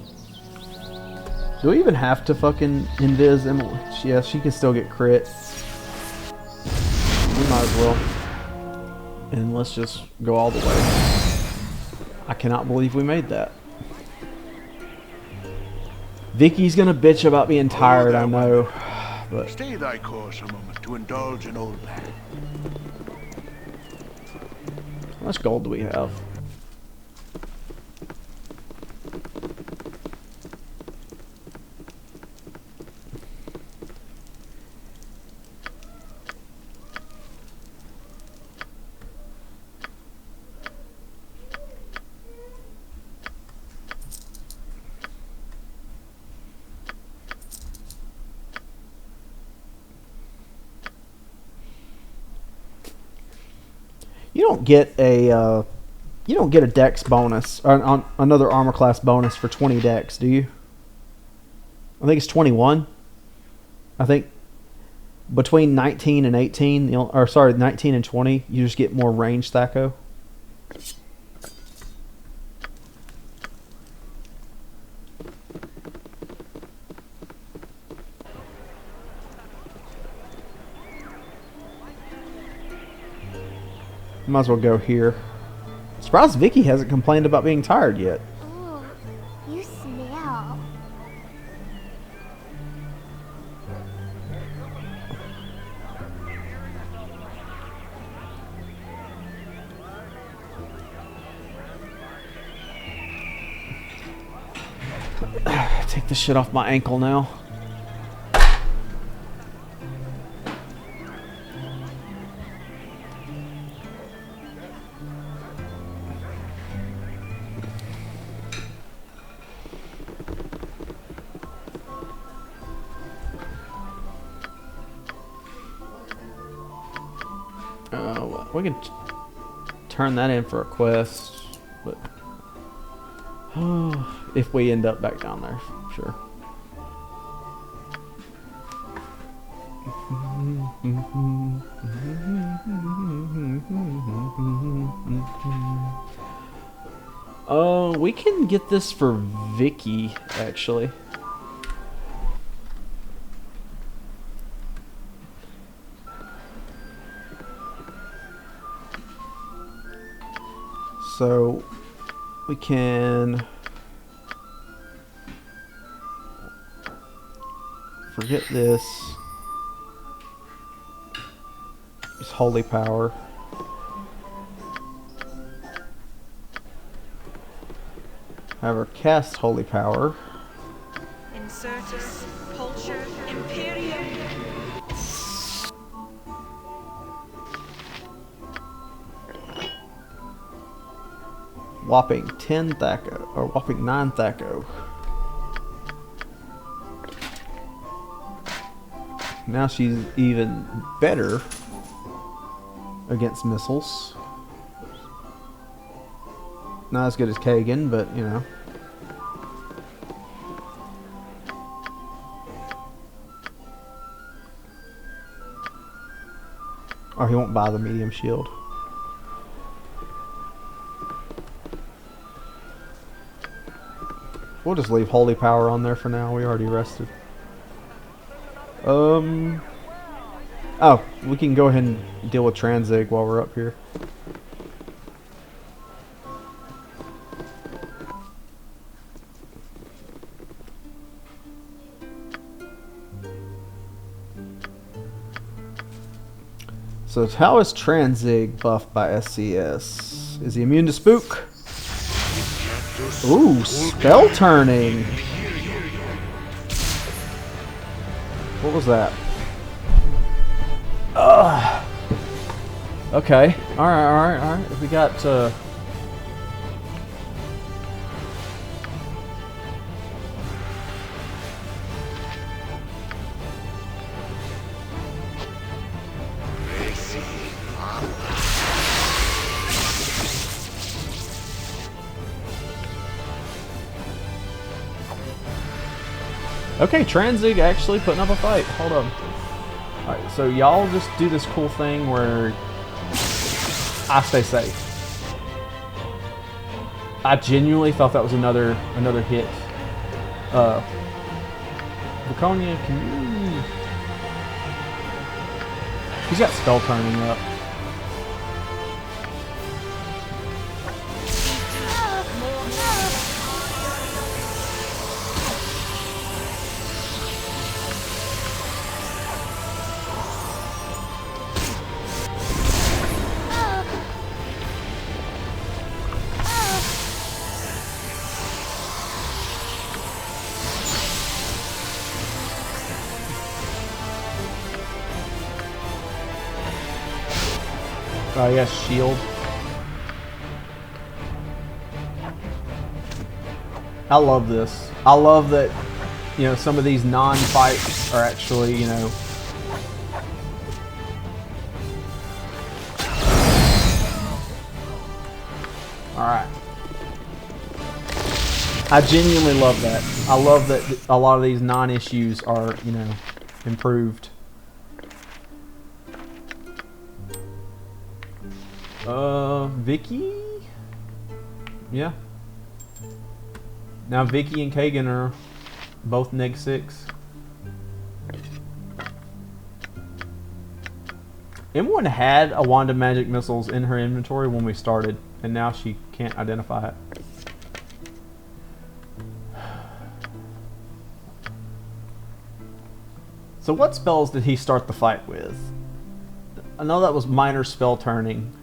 Do we even have to fucking invis Emily? Yeah, she can still get crit. We might as well. And let's just go all the way. I cannot believe we made that. Vicky's gonna bitch about being tired, I know. But stay thy course a moment to indulge an old man. how much gold do we have? You don't get a dex bonus or another armor class bonus for 20 dex, do you? I think it's 21. I think between 19 and 18, or sorry, 19 and 20, you just get more range Thaco. Might as well go here. Surprised Vicky hasn't complained about being tired yet. Ooh, you smell. Take the shit off my ankle now. We can turn that in for a quest, but if we end up back down there, sure. We can get this for Vicky, actually. So we can forget this. It's holy power. Have her cast holy power. Incertus, Pulcher, Imperium. Whopping 10 Thaco, or whopping 9 Thaco. Now she's even better against missiles. Not as good as Kagan, but you know. Or he won't buy the medium shield. We'll just leave holy power on there for now. We already rested. Oh, we can go ahead and deal with Tranzig while we're up here. So how is Tranzig buffed by SCS? Is he immune to spook? Ooh, spell turning. What was that? Okay. Alright. We got, okay, Tranzig actually putting up a fight. Hold on. Alright, so y'all just do this cool thing where I stay safe. I genuinely thought that was another hit. Draconia, can you... He's got spell turning up. Oh, yes, shield. I love this. I love that, you know, some of these non-fights are actually, you know... Alright. I genuinely love that. I love that a lot of these non-issues are, you know, improved. Vicky? Yeah. Now Vicky and Kagan are both -6. M1 had a wand of magic missiles in her inventory when we started, and now she can't identify it. So what spells did he start the fight with? I know that was minor spell turning.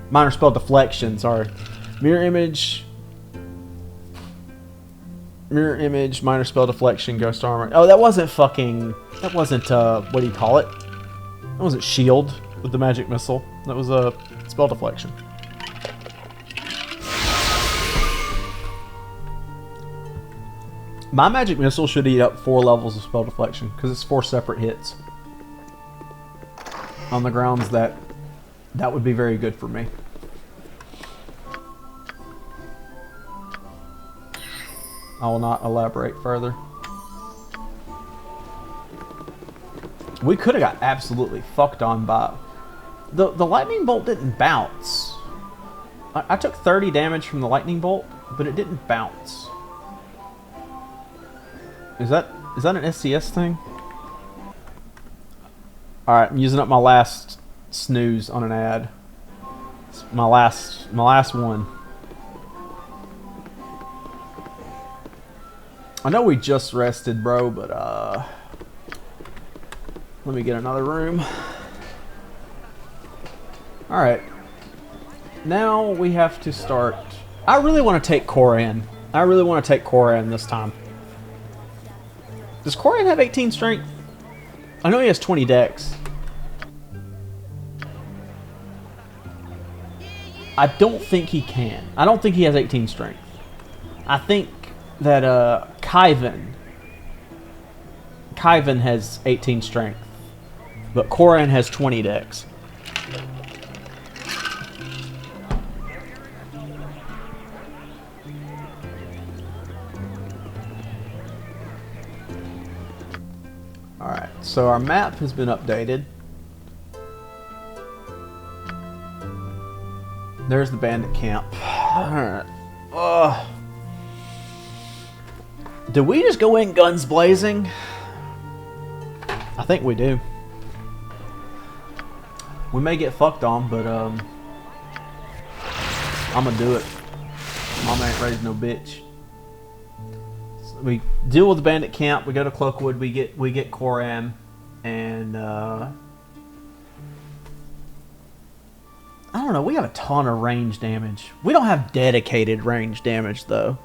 Minor spell deflection, sorry. Mirror image, minor spell deflection, ghost armor. Oh, that wasn't fucking... That wasn't, what do you call it? That wasn't shield with the magic missile. That was a spell deflection. My magic missile should eat up 4 levels of spell deflection, because it's 4 separate hits. On the grounds that that would be very good for me. I will not elaborate further. We could have got absolutely fucked on by... The lightning bolt didn't bounce. I took 30 damage from the lightning bolt, but it didn't bounce. Is that an SCS thing? Alright, I'm using up my last snooze on an ad. It's my last one. I know we just rested, bro, but let me get another room. Alright. Now we have to start. I really want to take Koran. I really want to take Koran this time. Does Koran have 18 strength? I know he has 20 dex. I don't think he can. I don't think he has 18 strength. I think that Kaivan has 18 strength, but Koran has 20 dex. Alright, so our map has been updated. There's the bandit camp. Alright. Do we just go in guns blazing? I think we do. We may get fucked on, but I'm gonna do it. Mama ain't raised no bitch. So we deal with the bandit camp. We go to Cloakwood. We get Koran, and I don't know. We have a ton of range damage. We don't have dedicated range damage, though.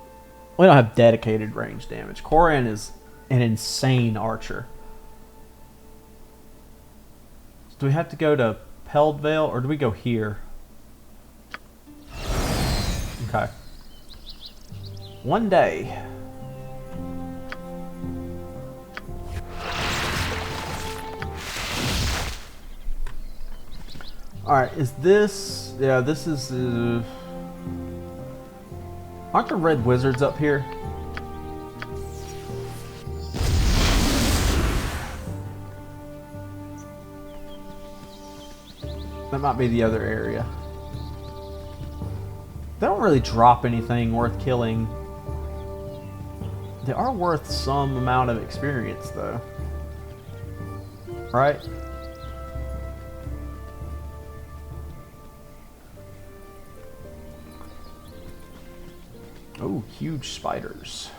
We don't have dedicated range damage. Koran is an insane archer. So do we have to go to Peldvale, or do we go here? Okay. One day. Alright, is this... Yeah, this is... Aren't the red wizards up here? That might be the other area. They don't really drop anything worth killing. They are worth some amount of experience, though. Right? Oh, huge spiders.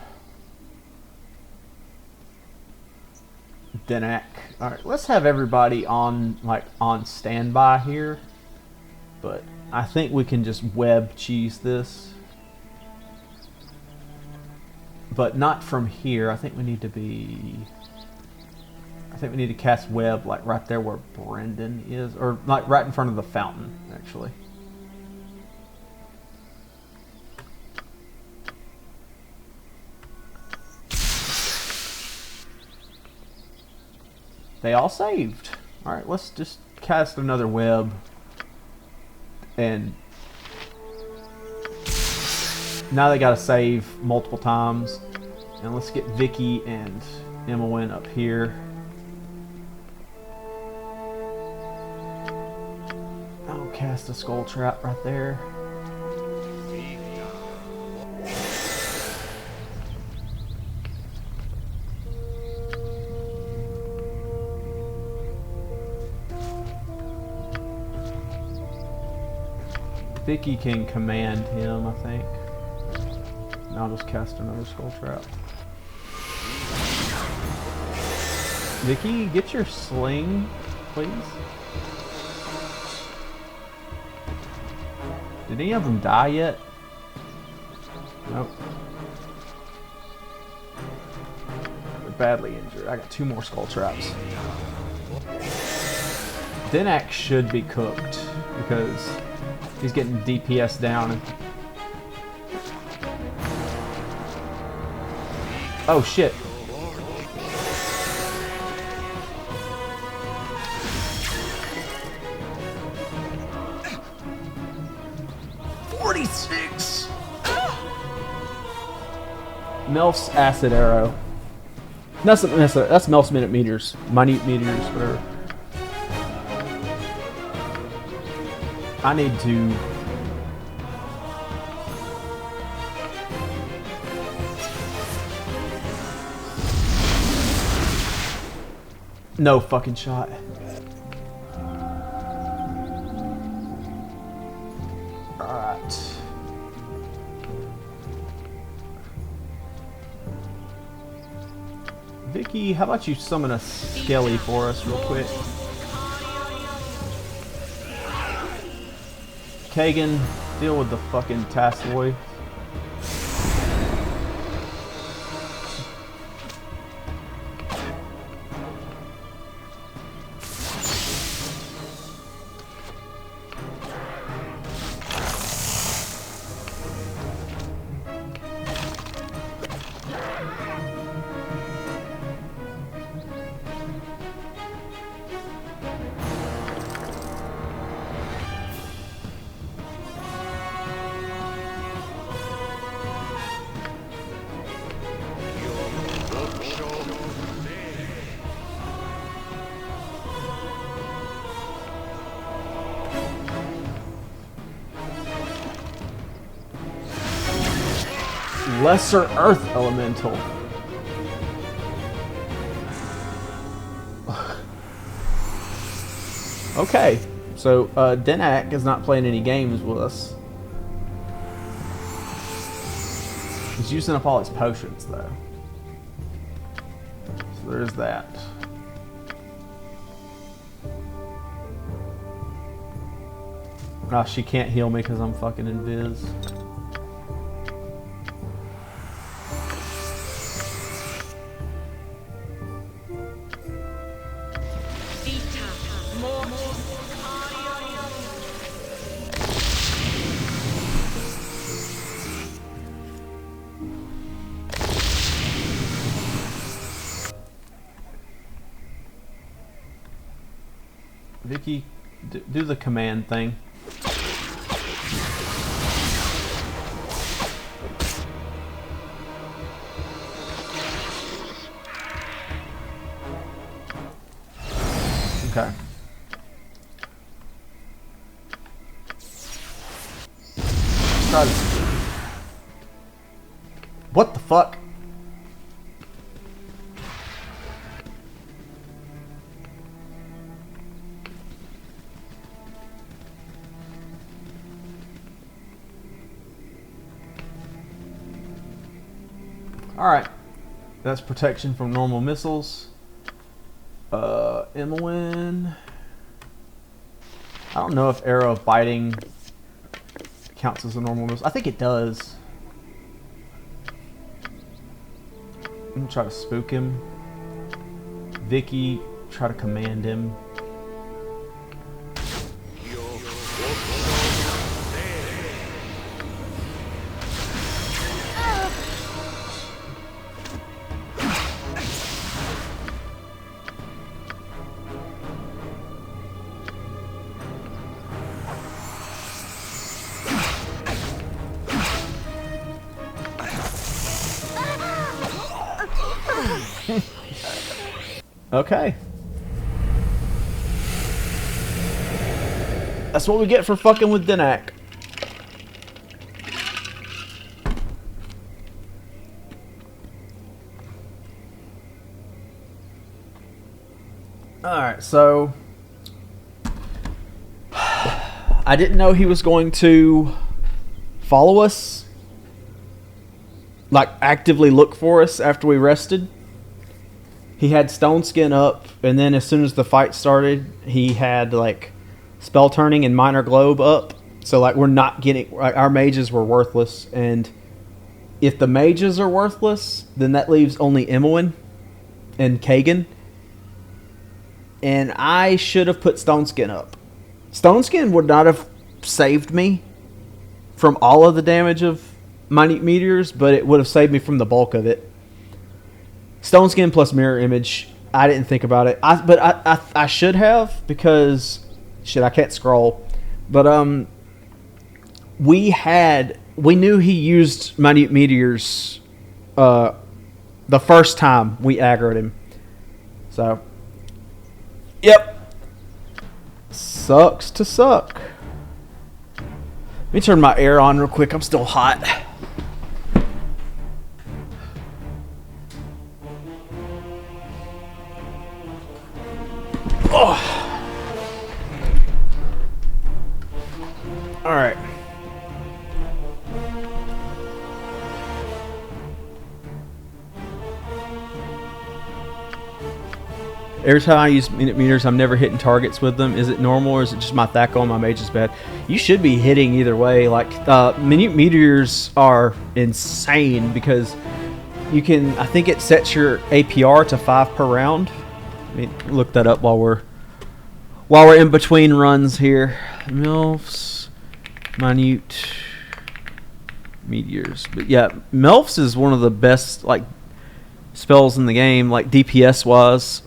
Denak. Alright, let's have everybody on standby here. But I think we can just web cheese this. But not from here. I think we need to be... I think we need to cast web like right there where Brendan is. Or like right in front of the fountain, actually. They all saved. Alright, let's just cast another web. And now they gotta save multiple times. And let's get Vicky and Emmeline up here. I'll cast a skull trap right there. Vicky can command him, I think. And I'll just cast another skull trap. Vicky, get your sling, please. Did any of them die yet? Nope. They're badly injured. I got 2 more skull traps. Denak should be cooked because he's getting DPS down. Oh shit. Melf's acid arrow. That's Melf's minute meters, whatever. I need to. No fucking shot. Alright. Vicky, how about you summon a skelly for us real quick? Kagan, deal with the fucking Tassoy. Lesser Earth Elemental. Okay, so Denak is not playing any games with us. He's using up all his potions, though. So there's that. Oh, she can't heal me because I'm fucking invis. Vicky, do the command thing. Okay. Try this. What the fuck? Alright. That's protection from normal missiles. Emmeline. I don't know if arrow biting counts as a normal missile. I think it does. I'm gonna try to spook him. Vicky, try to command him. Okay. That's what we get for fucking with Denak. Alright, so I didn't know he was going to follow us. Like, actively look for us after we rested. He had Stone Skin up, and then as soon as the fight started, he had, like, Spell Turning and Minor Globe up. So, like, we're not getting... Like, our mages were worthless, and if the mages are worthless, then that leaves only Emmeline and Kagan. And I should have put Stone Skin up. Stone Skin would not have saved me from all of the damage of Minute Meteors, but it would have saved me from the bulk of it. Stone Skin plus Mirror Image. I didn't think about it. I should have, because shit, I can't scroll. But we knew he used Minute Meteors the first time we aggroed him. So yep. Sucks to suck. Let me turn my air on real quick. I'm still hot. Oh. All right. Every time I use Minute Meters, I'm never hitting targets with them. Is it normal, or is it just my Thaco and my mage is bad? You should be hitting either way. Like, Minute Meteors are insane because you can... I think it sets your APR to 5 per round. Let me look that up while we're in between runs here. MILFs, Minute Meteors. But yeah, MILFs is one of the best, like, spells in the game, like DPS wise.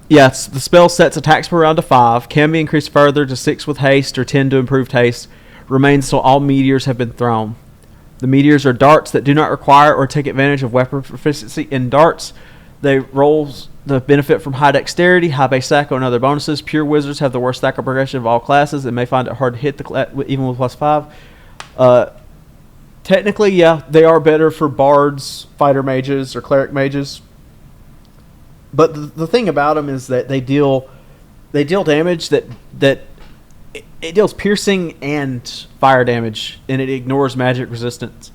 Yes, the spell sets attacks per round to 5, can be increased further to 6 with haste or 10 to improved haste. Remains till all meteors have been thrown. The meteors are darts that do not require or take advantage of weapon proficiency. In darts, they rolls the benefit from high dexterity, high base Thaco, and other bonuses. Pure wizards have the worst Thaco progression of all classes and may find it hard to hit even with +5. Technically, yeah, they are better for bards, fighter mages, or cleric mages. But the thing about them is that they deal damage that it deals piercing and fire damage, and it ignores magic resistance.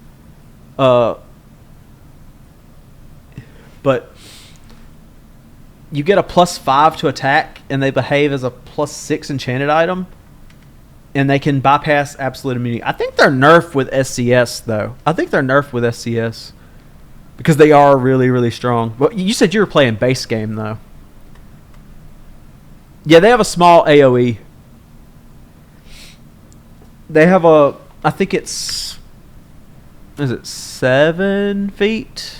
but you get a +5 to attack, and they behave as a +6 enchanted item, and they can bypass absolute immunity. I think they're nerfed with SCS, though. I think they're nerfed with SCS because they are really, really strong. But you said you were playing base game, though. Yeah, they have a small AoE. They have I think it's, is it 7 feet?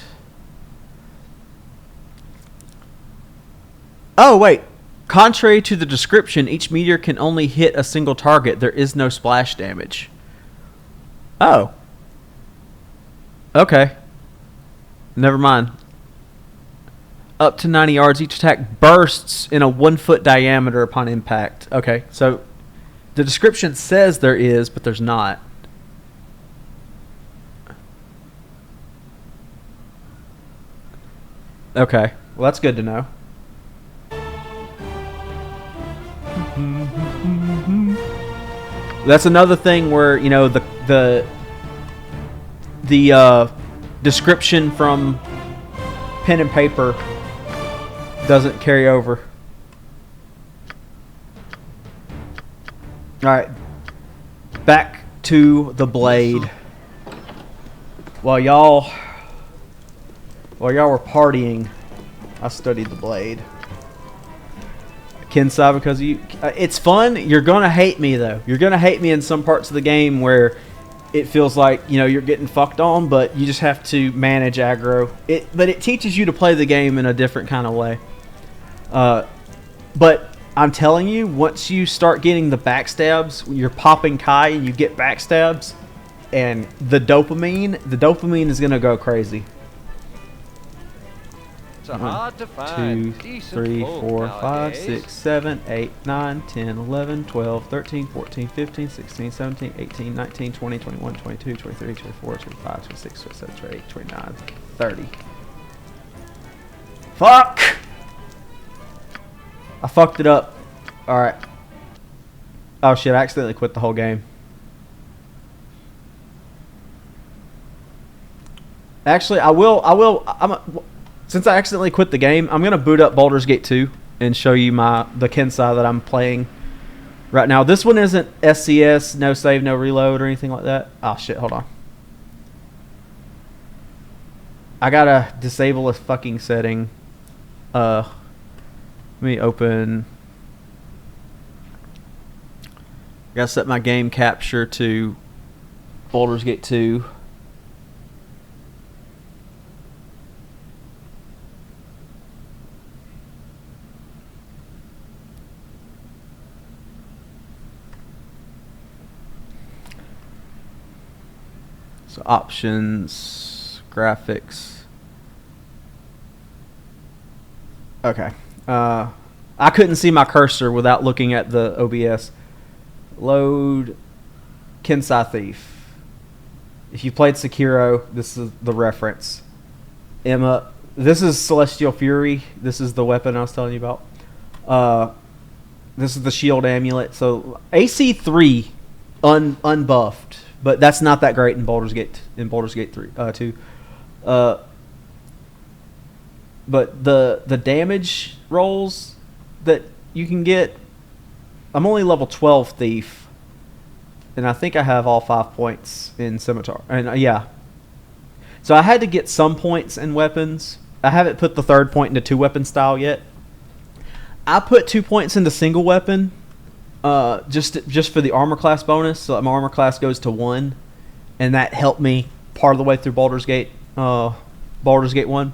Oh, wait. Contrary to the description, each meteor can only hit a single target. There is no splash damage. Oh. Okay. Never mind. Up to 90 yards, each attack bursts in a 1-foot diameter upon impact. Okay, so the description says there is, but there's not. Okay, well that's good to know. That's another thing where, you know, the description from pen and paper doesn't carry over. Alright. Back to the blade. While y'all were partying, I studied the blade. Kensai, because it's fun. You're gonna hate me though. You're gonna hate me in some parts of the game where it feels like, you know, you're getting fucked on, but you just have to manage aggro. But it teaches you to play the game in a different kind of way. But I'm telling you, once you start getting the backstabs, you're popping Kai and you get backstabs, and the dopamine is gonna go crazy. It's hard to find 2, 3, 4, 5, 6, 7, 8, 9, 10, 11, 12, 13, 14, 15, 16, 17, 18, 19, 20, 21, 22, 23, 24, 25, 26, 27, 28, 29, 30. Fuck! I fucked it up. Alright. Oh shit, I accidentally quit the whole game. Actually, since I accidentally quit the game, I'm gonna boot up Baldur's Gate 2 and show you the Kensai that I'm playing right now. This one isn't SCS, no save, no reload, or anything like that. Oh shit, hold on. I gotta disable a fucking setting. Let me open. I gotta set my game capture to Baldur's Gate 2. So options, graphics. Okay. I couldn't see my cursor without looking at the OBS. Load Kensai Thief. If you played Sekiro, this is the reference. Emma, this is Celestial Fury. This is the weapon I was telling you about. This is the shield amulet. So AC 3 unbuffed, but that's not that great in Baldur's Gate 2. But the damage rolls that you can get, I'm only level 12 Thief, and I think I have all 5 points in Scimitar. And yeah, so I had to get some points in weapons. I haven't put the 3rd point into 2-weapon style yet. I put 2 points into single weapon, just for the armor class bonus. So my armor class goes to 1, and that helped me part of the way through Baldur's Gate 1.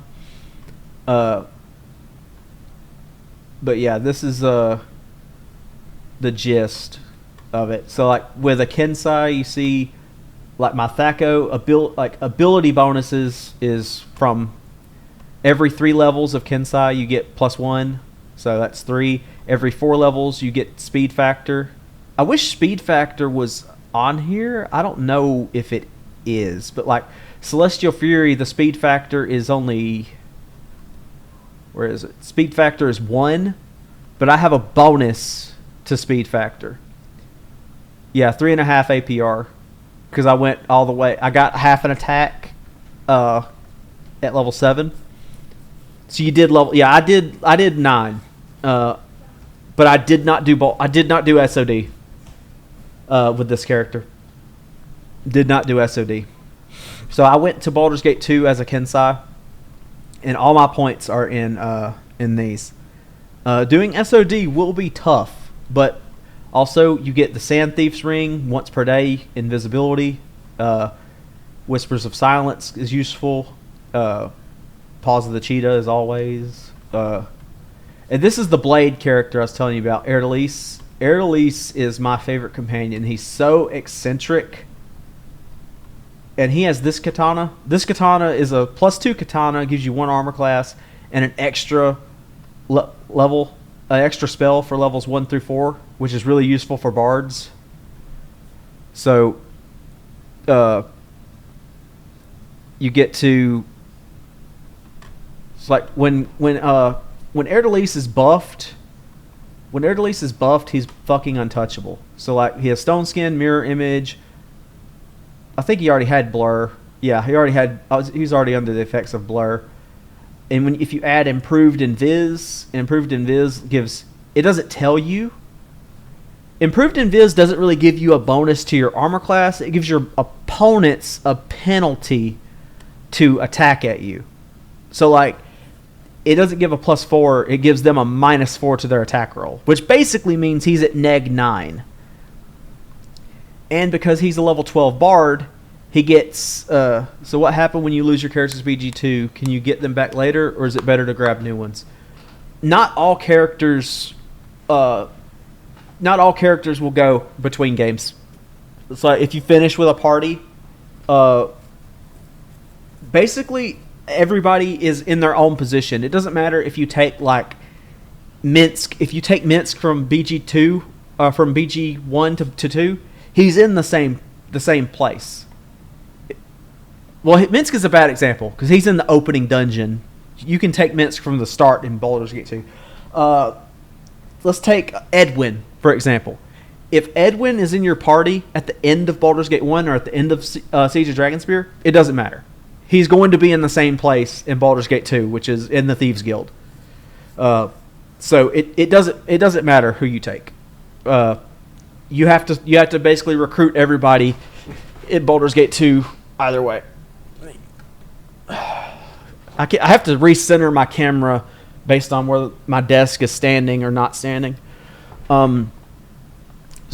But yeah, this is the gist of it. So like with a Kensai, you see like my Thaco ability bonuses is from every 3 levels of Kensai you get +1, so that's 3. Every 4 levels you get speed factor. I wish speed factor was on here. I don't know if it is, but like Celestial Fury, the speed factor is only, where is it? Speed factor is 1, but I have a bonus to speed factor. Yeah, 3.5 APR, because I went all the way. I got half an attack at level 7, So you did level. Yeah, I did 9, but I did not do SOD with this character. Did not do SOD. So I went to Baldur's Gate 2 as a Kensai, and all my points are in these. Doing SOD will be tough, but also you get the Sand Thief's Ring once per day, invisibility, Whispers of Silence is useful, Paws of the Cheetah as always, and this is the Blade character I was telling you about, Erdelise. Erdelise is my favorite companion. He's so eccentric. And he has this katana. This katana is a +2 katana, gives you 1 armor class and an extra extra spell for levels 1 through 4, which is really useful for bards. So, you get to. It's like when Erdelise is buffed. When Erdelise is buffed, he's fucking untouchable. So like he has Stone Skin, Mirror Image. I think he already had Blur. Yeah, he was already under the effects of Blur. And if you add Improved Invis gives, it doesn't tell you. Improved Invis doesn't really give you a bonus to your armor class. It gives your opponents a penalty to attack at you. So like, it doesn't give a +4. It gives them a -4 to their attack roll, which basically means he's at -9. And because he's a level 12 bard, he gets... so what happened when you lose your character's BG2? Can you get them back later, or is it better to grab new ones? Not all characters will go between games. So if you finish with a party, basically everybody is in their own position. It doesn't matter if you take like Minsk. If you take Minsk from BG2, from BG1 to 2, he's in the same place. Well, Minsk is a bad example because he's in the opening dungeon. You can take Minsk from the start in Baldur's Gate 2. Let's take Edwin, for example. If Edwin is in your party at the end of Baldur's Gate 1 or at the end of Siege of Dragonspear, it doesn't matter. He's going to be in the same place in Baldur's Gate 2, which is in the Thieves Guild. So it doesn't matter who you take. You have to basically recruit everybody in Baldur's Gate 2 either way. I have to recenter my camera based on where my desk is standing or not standing. So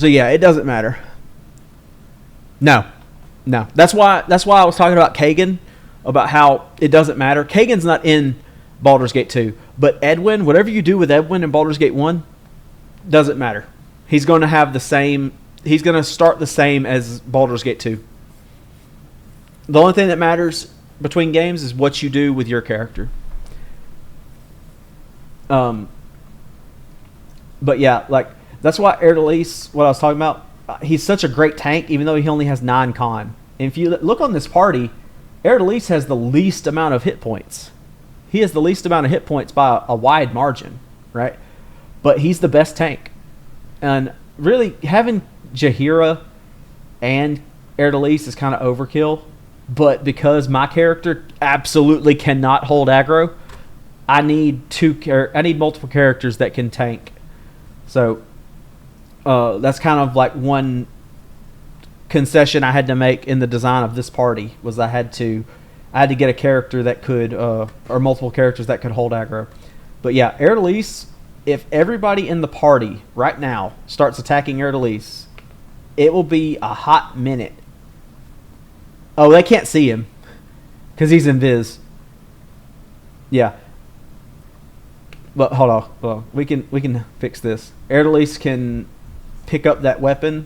yeah, it doesn't matter. No. That's why I was talking about Kagan, about how it doesn't matter. Kagan's not in Baldur's Gate 2, but Edwin, whatever you do with Edwin in Baldur's Gate 1, doesn't matter. He's going to have the same. He's going to start the same as Baldur's Gate 2. The only thing that matters between games is what you do with your character. But yeah, like that's why Erdelise, what I was talking about, he's such a great tank, even though he only has 9 con. And if you look on this party, Erdelise has the least amount of hit points. He has the least amount of hit points by a wide margin, right? But he's the best tank. And really, having Jaheira and Erdelise is kind of overkill. But because my character absolutely cannot hold aggro, I need multiple characters that can tank. So that's kind of like one concession I had to make in the design of this party, was I had to get a character that could, or multiple characters that could hold aggro. But yeah, Erdelise, if everybody in the party right now starts attacking Erdelise, it will be a hot minute. Oh, they can't see him because he's invis. Yeah. But hold on. We can fix this. Erdelise can pick up that weapon,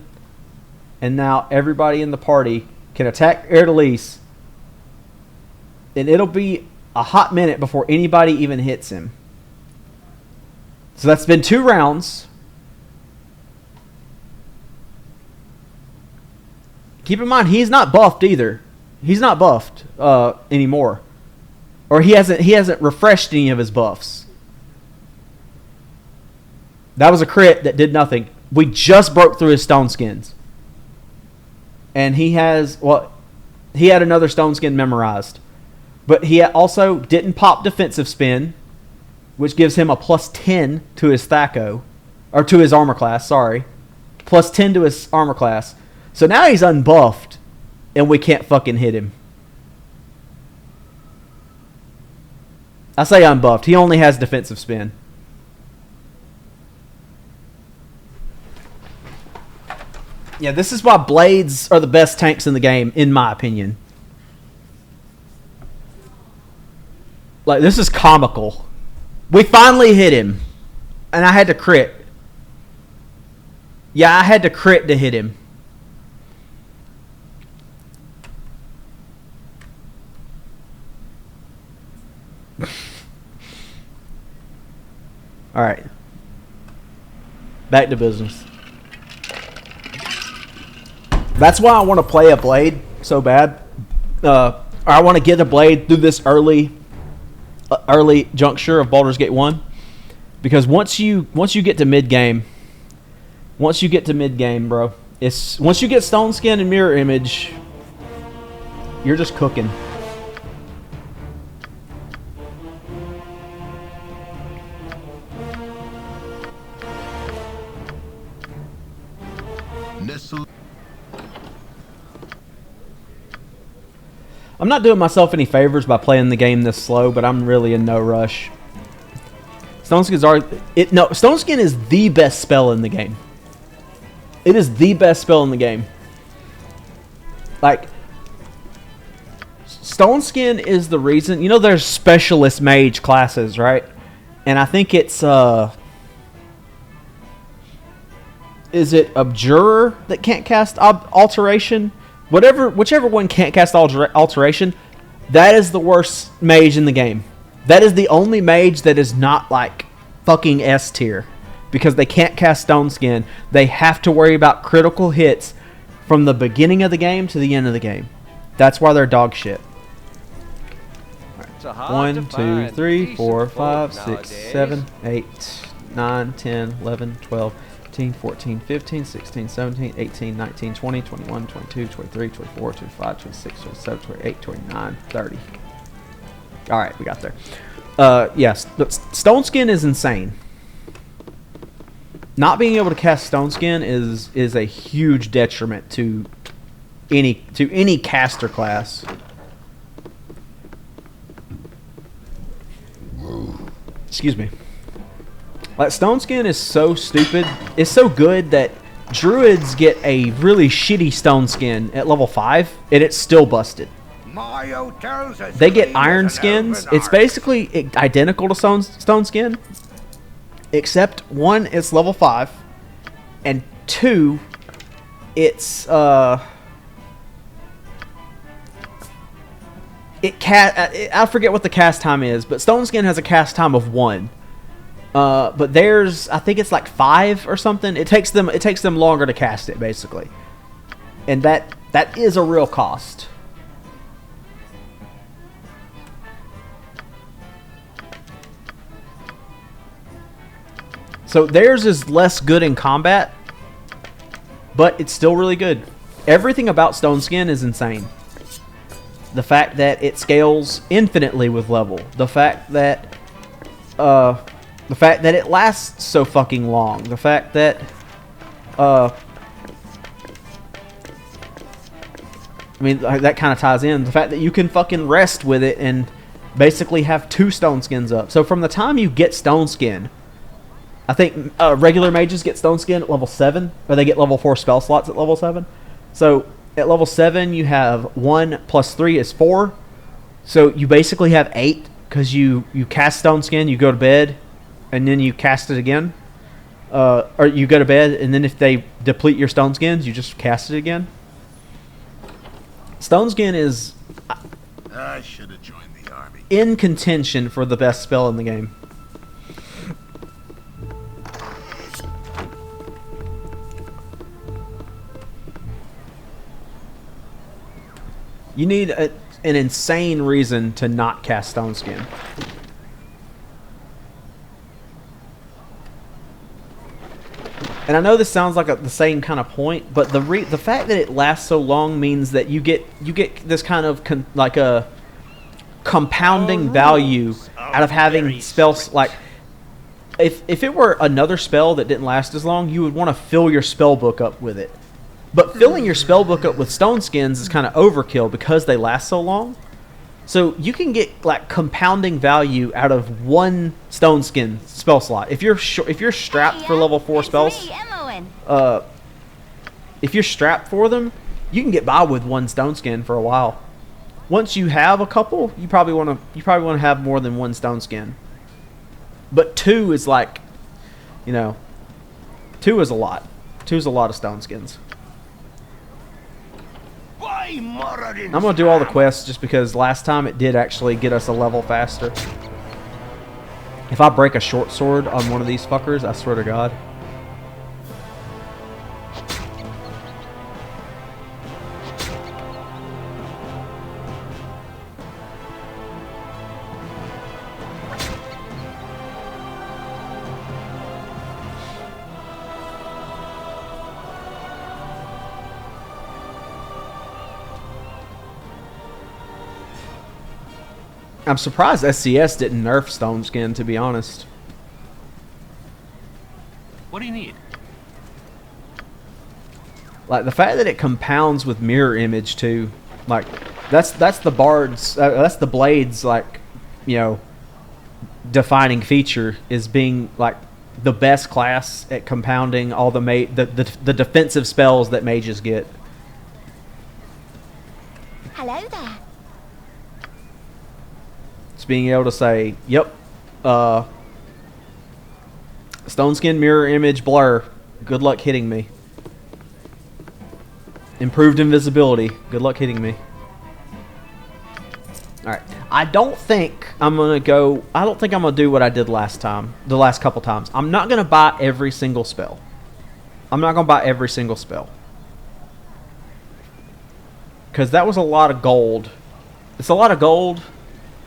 and now everybody in the party can attack Erdelise, and it'll be a hot minute before anybody even hits him. So that's been 2 rounds. Keep in mind, he's not buffed either. He's not buffed anymore, or he hasn't refreshed any of his buffs. That was a crit that did nothing. We just broke through his stone skins, and he had another stone skin memorized, but he also didn't pop defensive spin, which gives him a plus 10 to his Thaco, or to his armor class, sorry. Plus 10 to his armor class. So now he's unbuffed, and we can't fucking hit him. I say unbuffed. He only has defensive spin. Yeah, this is why blades are the best tanks in the game, in my opinion. Like, this is comical. We finally hit him. And I had to crit. Yeah, I had to crit to hit him. Alright. Back to business. That's why I want to play a blade so bad. Or I want to get a blade through this early juncture of Baldur's Gate 1. Because once you get to mid game, bro, once you get Stone Skin and Mirror Image, you're just cooking. I'm not doing myself any favors by playing the game this slow, but I'm really in no rush. Stone Skin is the best spell in the game. It is the best spell in the game. Like, Stone Skin is the reason. You know, there's specialist mage classes, right? And I think it's is it Abjurer that can't cast Alteration? Whichever one can't cast Alteration, that is the worst mage in the game. That is the only mage that is not like fucking S tier. Because they can't cast Stone Skin. They have to worry about critical hits from the beginning of the game to the end of the game. That's why they're dog shit. Right. 1, 2, 3, 4, 5, 6, 7, 8, 9, 10, 11, 12, 13, 14, 15, 16, 17, 18, 19, 20, 21, 22, 23, 24, 25, 26, 27, 28, 29, 30. Alright, we got there. Yes, Stone Skin is insane. Not being able to cast Stone Skin is a huge detriment to any caster class. Excuse me. Like, Stone Skin is so stupid. It's so good that druids get a really shitty Stone Skin at level 5, and it's still busted. They get Iron Skins. It's basically identical to Stone Skin, except 1, it's level 5, and 2, it's I forget what the cast time is, but Stone Skin has a cast time of 1. But theirs, I think it's like 5 or something. It takes them longer to cast it, basically, and that is a real cost. So theirs is less good in combat, but it's still really good. Everything about Stone Skin is insane. The fact that it scales infinitely with level. The fact that it lasts so fucking long. The fact that I mean, that kind of ties in. The fact that you can fucking rest with it and basically have 2 Stone Skins up. So from the time you get Stone Skin, I think regular mages get Stone Skin at level 7, or they get level 4 spell slots at level 7. So at level 7, you have 1 plus 3 is 4. So you basically have 8, because you cast Stone Skin, you go to bed, and then you cast it again. Or you go to bed, and then if they deplete your Stone Skins, you just cast it again. Stone Skin is I should have joined the army. In contention for the best spell in the game. You need an insane reason to not cast Stone Skin. And I know this sounds like the same kind of point, but the fact that it lasts so long means that you get this kind of like a compounding value out of having spells. Like, if it were another spell that didn't last as long, you would want to fill your spell book up with it. But filling your spell book up with stone skins is kind of overkill because they last so long. So you can get like compounding value out of one stone skin spell slot. If you're strapped for level 4 spells, if you're strapped for them, you can get by with one stone skin for a while. Once you have a couple, you probably want to have more than one stone skin. But 2 is like, 2 is a lot. 2 is a lot of stone skins. I'm going to do all the quests just because last time it did actually get us a level faster. If I break a short sword on one of these fuckers, I swear to God. I'm surprised SCS didn't nerf Stone Skin, to be honest. What do you need? Like the fact that it compounds with mirror image too, like that's the bard's that's the blade's like, defining feature is being like the best class at compounding all the defensive spells that mages get. Hello there. Being able to say, yep, stone skin, mirror image, blur, good luck hitting me. Improved invisibility, good luck hitting me. Alright, I don't think I'm gonna do what I did last time, the last couple times. I'm not gonna buy every single spell. Because that was a lot of gold. It's a lot of gold.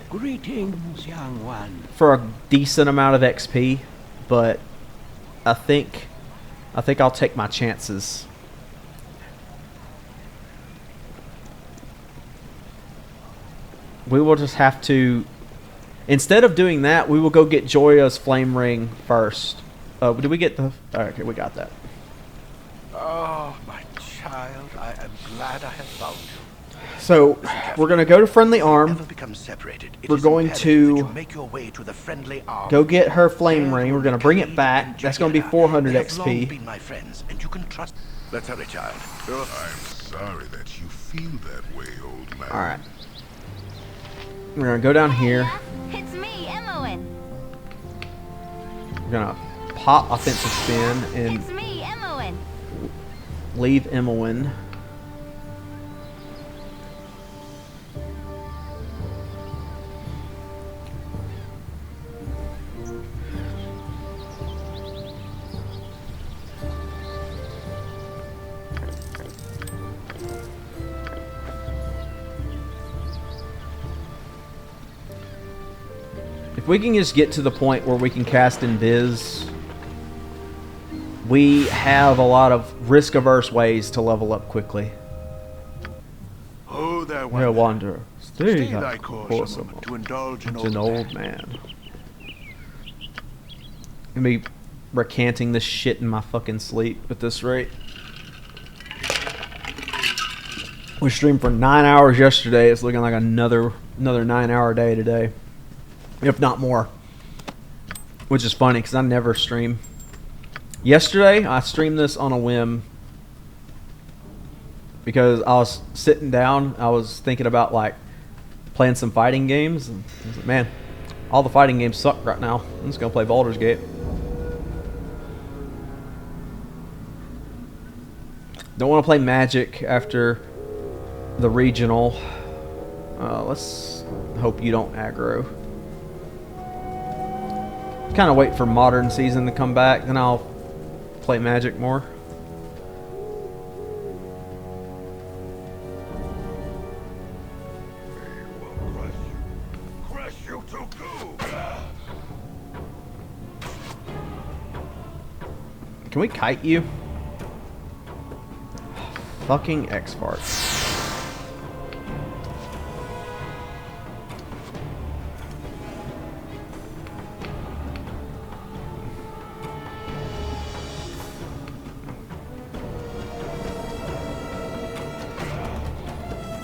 Greetings, young one. For a decent amount of XP, but I think I'll take my chances. We will just have to, instead of doing that, we will go get Joya's flame ring first. Did we get the? Okay, we got that. Oh, my child, I am glad I have found you. So we're gonna go to Friendly Arm. We're going to make your way to the Friendly Arm. go get her flame ring. We're gonna bring it back. That's gonna be 400 XP. Been my friends, and you can trust. Let's hurry, child. I'm sorry that you feel that way, old man. All right. We're gonna go down here. It's me, Emmowen. We're gonna pop offensive spin and It's me, Emmowen. leave Emmowen. If we can just get to the point where we can cast Invis, we have a lot of risk-averse ways to level up quickly. Oh, there, Yeah, Wanderer. Stay thy thy course course a moment to among- indulge an It's an old man. Gonna be recanting this shit in my fucking sleep at this rate. We streamed for 9 hours yesterday. It's looking like another 9-hour day today, if not more. Which is funny because I never stream. Yesterday I streamed this on a whim because I was sitting down. I was thinking about like playing some fighting games, and I was like, man, all the fighting games suck right now. I'm just gonna play Baldur's Gate. Don't want to play Magic after the regional. Let's hope you don't aggro. Kind of wait for Modern Season to come back, then I'll play Magic more. Can we kite you? Fucking X-Farts.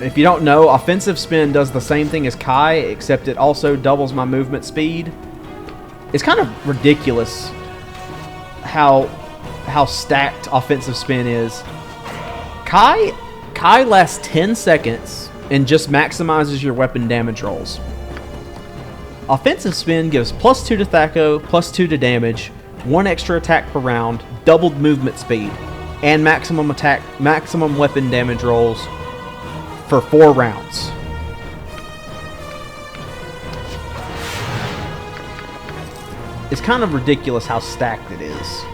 If you don't know, offensive spin does the same thing as Kai, except it also doubles my movement speed. It's kind of ridiculous how stacked offensive spin is. Kai lasts 10 seconds and just maximizes your weapon damage rolls. Offensive spin gives +2 to Thaco, +2 to damage, 1 extra attack per round, doubled movement speed, and maximum weapon damage rolls for 4 rounds. It's kind of ridiculous how stacked it is.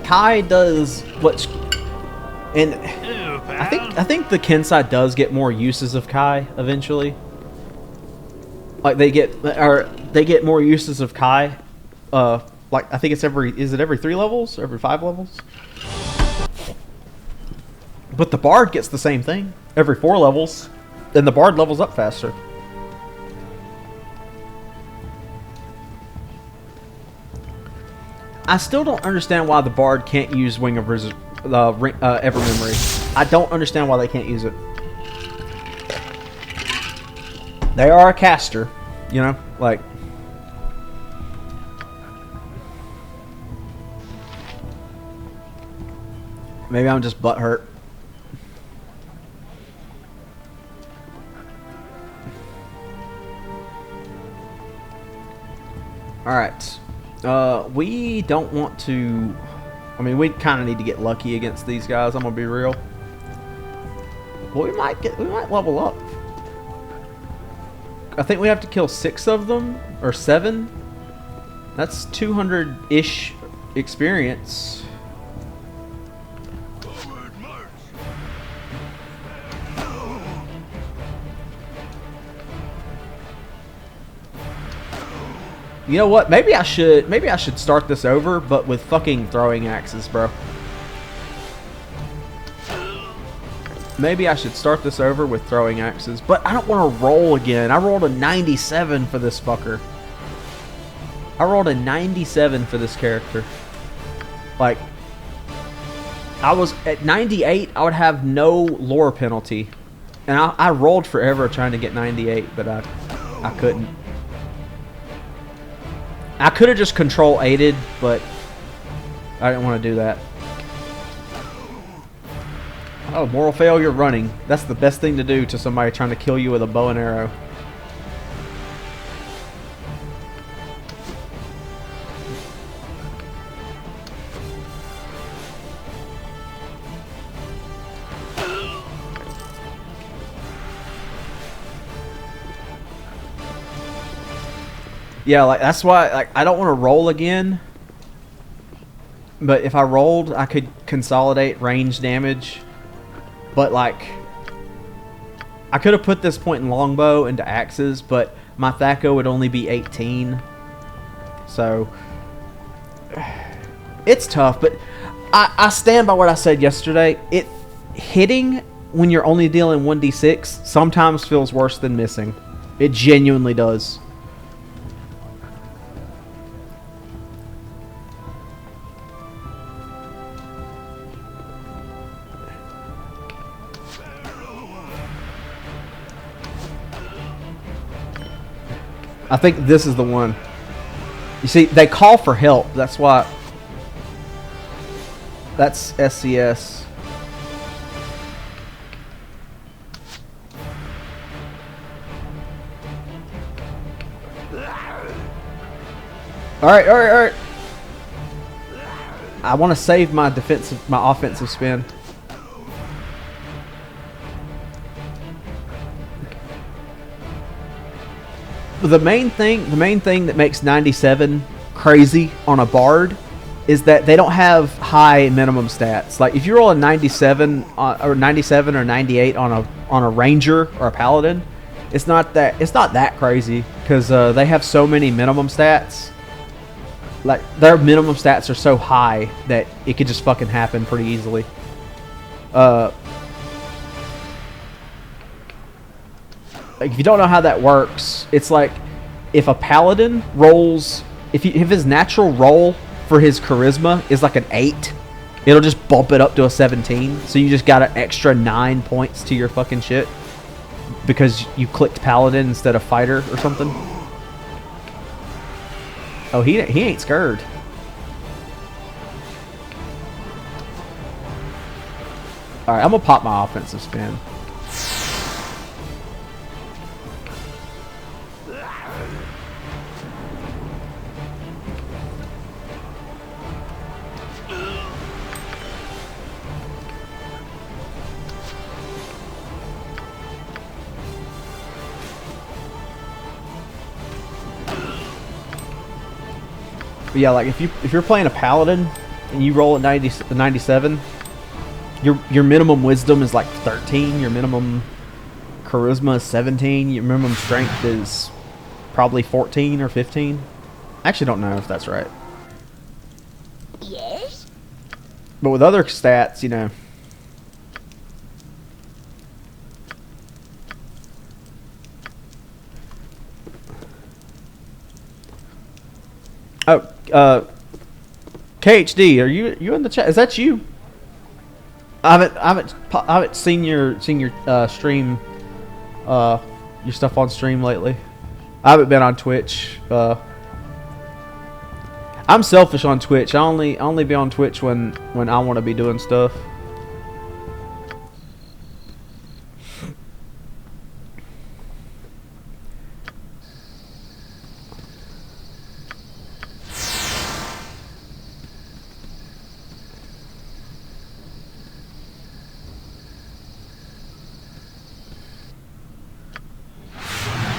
Kai does what's, and I think the Kensai does get more uses of Kai eventually. Like they get more uses of Kai. Like I think it's every 3 levels, every 5 levels. But the Bard gets the same thing every 4 levels, and the Bard levels up faster. I still don't understand why the Bard can't use Wing of Evermemory. I don't understand why they can't use it. They are a caster, you know, like. Maybe I'm just butthurt. Alright. We don't want to... I mean, we kind of need to get lucky against these guys, I'm going to be real. Well, we might level up. I think we have to kill 6 of them, or 7. That's 200-ish experience. You know what? Maybe I should start this over, but with fucking throwing axes, bro. Maybe I should start this over with throwing axes, but I don't want to roll again. I rolled a 97 for this fucker. I rolled a 97 for this character. Like, I was at 98, I would have no lore penalty. And I rolled forever trying to get 98, but I couldn't. I could have just control aided, but I didn't want to do that. Oh, moral failure running. That's the best thing to do to somebody trying to kill you with a bow and arrow. Yeah, like that's why like I don't want to roll again. But if I rolled, I could consolidate range damage. But like I could have put this point in longbow into axes, but my Thaco would only be 18. So it's tough, but I stand by what I said yesterday. It hitting when you're only dealing 1d6 sometimes feels worse than missing. It genuinely does. I think this is the one. You see, they call for help. That's why. That's SCS. Alright. I want to save my offensive spin. The main thing that makes 97 crazy on a Bard is that they don't have high minimum stats. Like if you roll a 97 or 98 on a Ranger or a Paladin, it's not that crazy because they have so many minimum stats. Like their minimum stats are so high that it could just fucking happen pretty easily. Like if you don't know how that works, it's like if a Paladin rolls if his natural roll for his charisma is like an 8, it'll just bump it up to a 17. So you just got an extra 9 points to your fucking shit because you clicked paladin instead of fighter or something. Oh, he ain't scared. All right, I'm gonna pop my offensive spin. But yeah, like if you're playing a paladin and you roll at 97, your minimum wisdom is like 13, your minimum charisma is 17, your minimum strength is probably 14 or 15. I actually don't know if that's right. Yes? But with other stats, you know. Oh, KHD, are you in the chat? Is that you? I haven't seen your stream, your stuff on stream lately. I haven't been on Twitch. I'm selfish on Twitch. I only be on Twitch when I want to be doing stuff.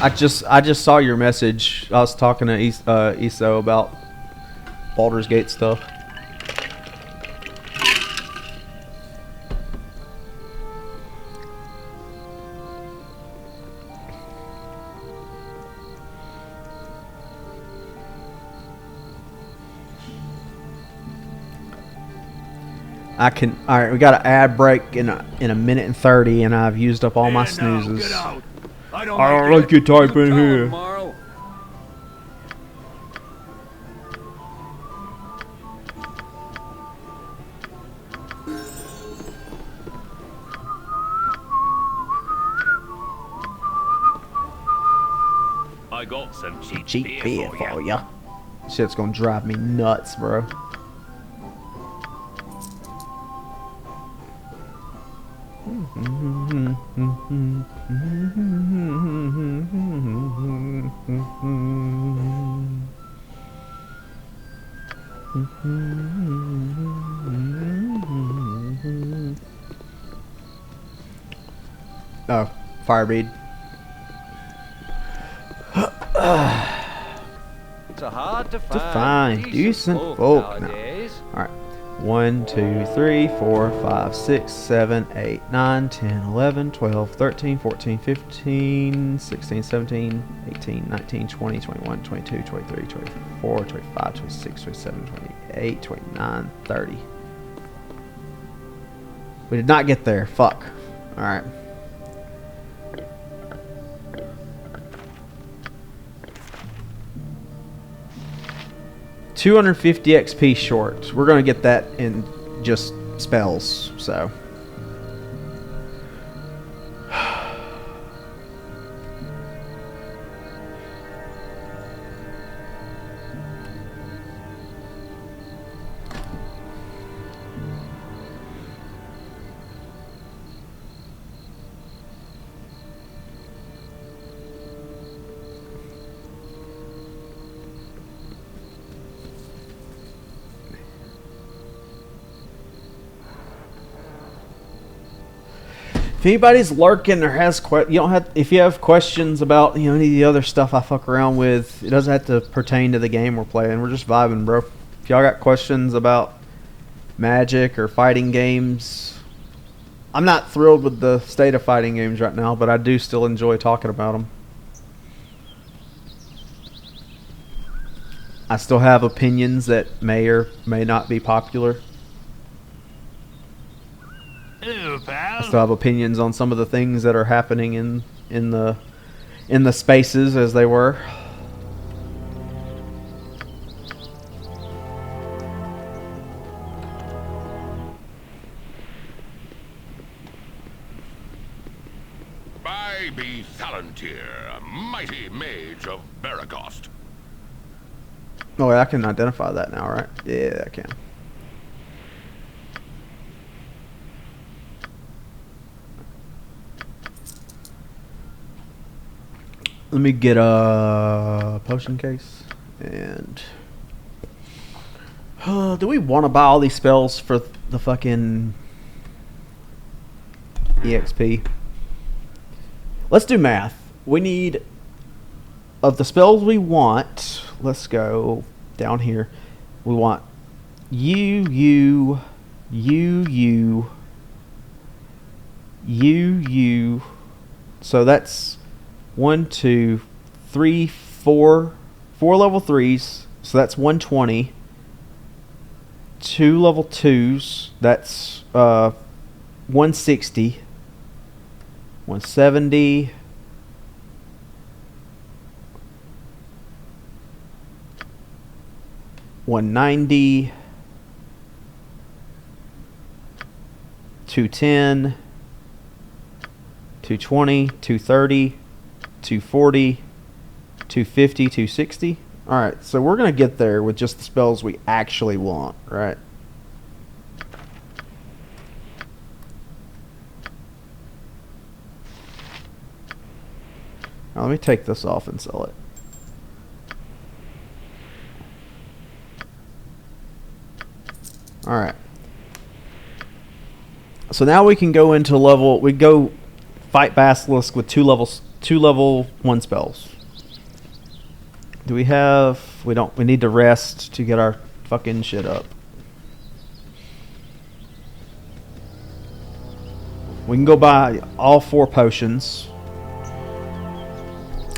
I just saw your message. I was talking to Iso about Baldur's Gate stuff. I can. All right, we got an ad break in a minute and 30, and I've used up all my snoozes. I don't like you typing here. I got some Cheap beer for ya. Shit's gonna drive me nuts, bro. Oh, Firebead. It's hard to find decent folk nowadays. All right. 1, 2, 3, 4, 5, 6, 7, 8, 9, 10, 11, 12, 13, 14, 15, 16, 17, 18, 19, 20, 21, 22, 23, 24, 25, 26, 27, 28, 29, 30. We did not get there. Fuck. All right. $250 XP short. We're gonna get that in just spells, so. If anybody's lurking or has if you have questions about any of the other stuff I fuck around with, it doesn't have to pertain to the game we're playing. We're just vibing, bro. If y'all got questions about Magic or fighting games, I'm not thrilled with the state of fighting games right now, but I do still enjoy talking about them. I still have opinions that may or may not be popular. Hello, pal. I still have opinions on some of the things that are happening in the spaces as they were. I be Thalantir, a mighty mage of Baragost. Oh, I can identify that now, right? Yeah, I can. Let me get a potion case. And do we want to buy all these spells for the fucking EXP? Let's do math. We need, of the spells we want, let's go down here. We want U. So that's 1, 2, 3, 4 level 3s. So that's 120. 2 level 2s. That's 160. 170. 190. 210. 220. 230. 240. 250. 260. Alright, so we're going to get there with just the spells we actually want, right? Now let me take this off and sell it. Alright. So now we can go into level... We go fight Basilisk with 2 level 1 spells. Do we have... We don't... We need to rest to get our fucking shit up. We can go buy all 4 potions.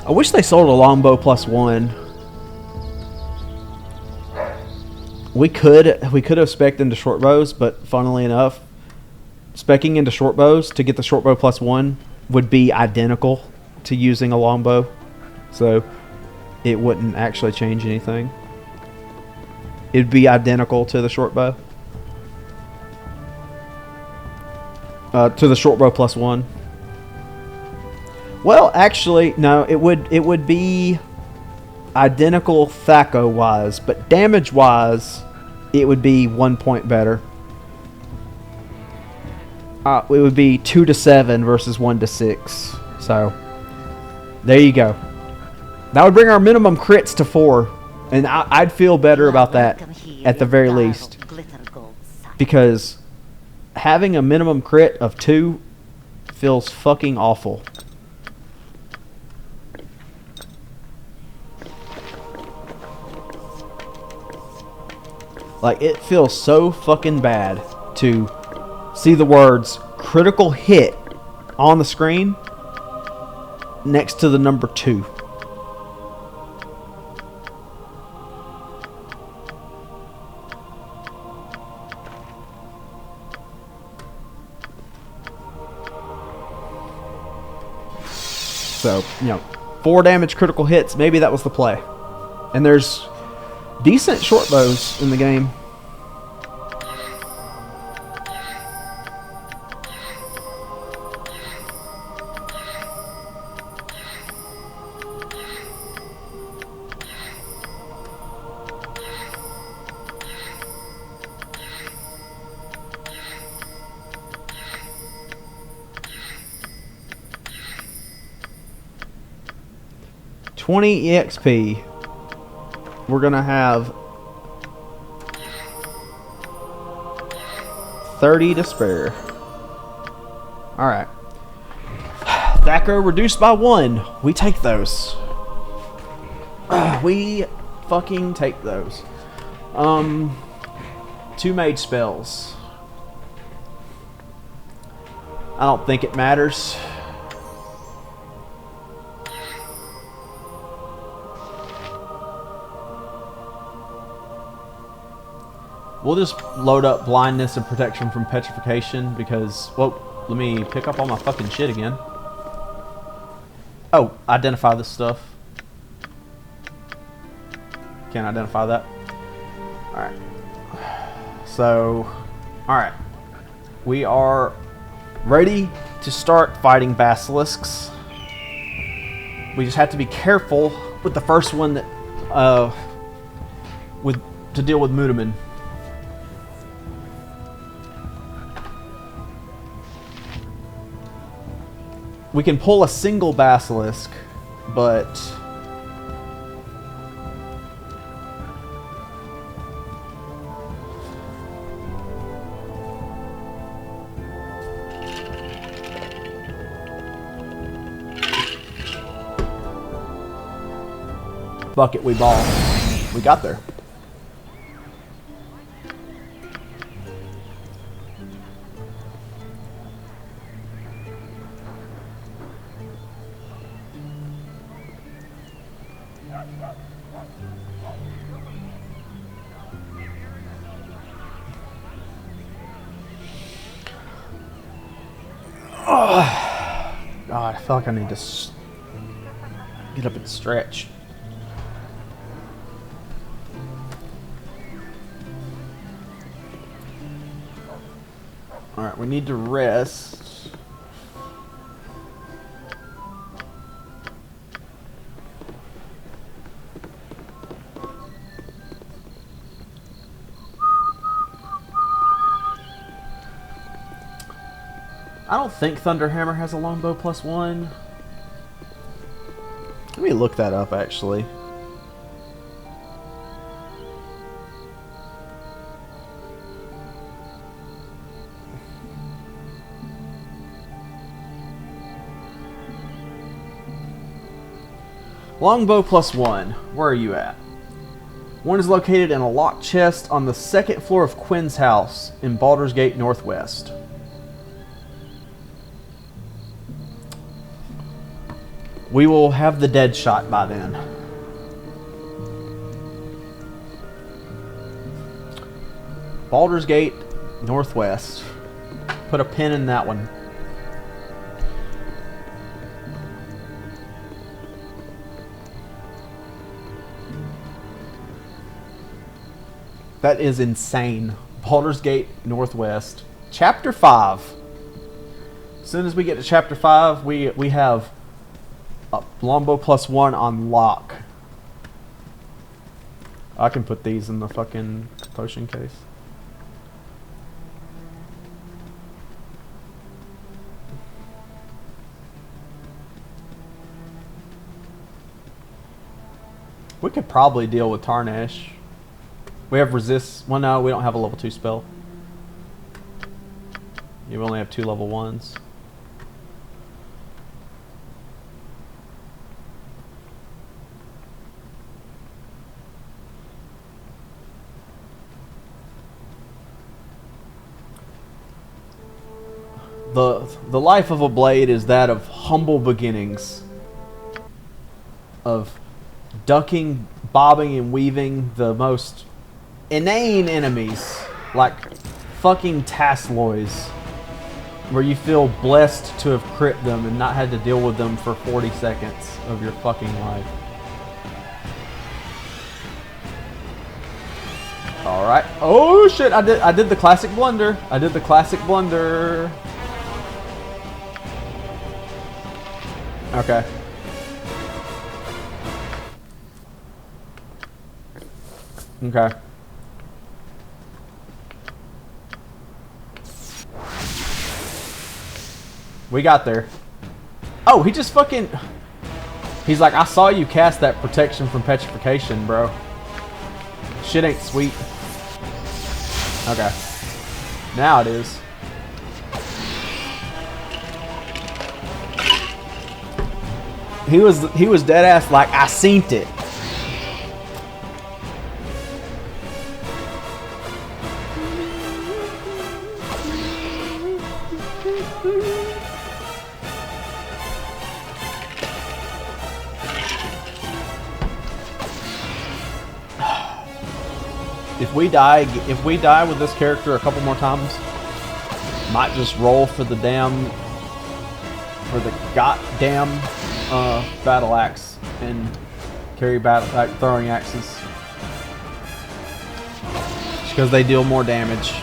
I wish they sold a longbow +1. We could have spec'd into short bows, but funnily enough, speccing into short bows to get the short bow +1 would be identical to using a longbow, so it wouldn't actually change anything. It'd be identical to the short bow, to the short bow +1. Well, actually, no. It would be identical Thaco wise, but damage wise, it would be 1 point better. It would be 2 to 7 versus 1 to 6. So there you go. That would bring our minimum crits to 4, and I'd feel better about that at the very least, because having a minimum crit of 2 feels fucking awful. Like, it feels so fucking bad to see the words critical hit on the screen next to the number 2. So, 4 damage critical hits, maybe that was the play. And there's decent short bows in the game. $20 EXP. We're gonna have 30 to spare. Alright. Thaco reduced by 1. We take those. We fucking take those. 2 mage spells. I don't think it matters. We'll just load up blindness and protection from petrification because, well, let me pick up all my fucking shit again. Oh, identify this stuff. Can't identify that. Alright. So, alright. We are ready to start fighting basilisks. We just have to be careful with the first one that to deal with Mudaman. We can pull a single basilisk, but fuck it, we ball. We got there. God, I feel like I need to get up and stretch. Alright, we need to rest. I don't think Thunderhammer has a longbow +1. Let me look that up, actually. Longbow +1. Where are you at? One is located in a locked chest on the 2nd floor of Quinn's house in Baldur's Gate Northwest. We will have the dead shot by then. Baldur's Gate Northwest. Put a pin in that one. That is insane. Baldur's Gate Northwest. Chapter 5. As soon as we get to Chapter 5, we have a longbow +1 on lock. I can put these in the fucking potion case. We could probably deal with Tarnish. We have resist. Well, no, we don't have a level 2 spell. You only have 2 level 1s. The life of a blade is that of humble beginnings, of ducking, bobbing, and weaving the most inane enemies, like fucking Tasloys, where you feel blessed to have crit them and not had to deal with them for 40 seconds of your fucking life. Alright. Oh shit, I did the classic blunder. I did the classic blunder. Okay. Okay. We got there. Oh, he just fucking... He's like, I saw you cast that protection from petrification, bro. Shit ain't sweet. Okay. Now it is. He was dead ass like, I seen it. If we die with this character a couple more times, might just roll for the goddamn battle axe and carry throwing axes, because they deal more damage.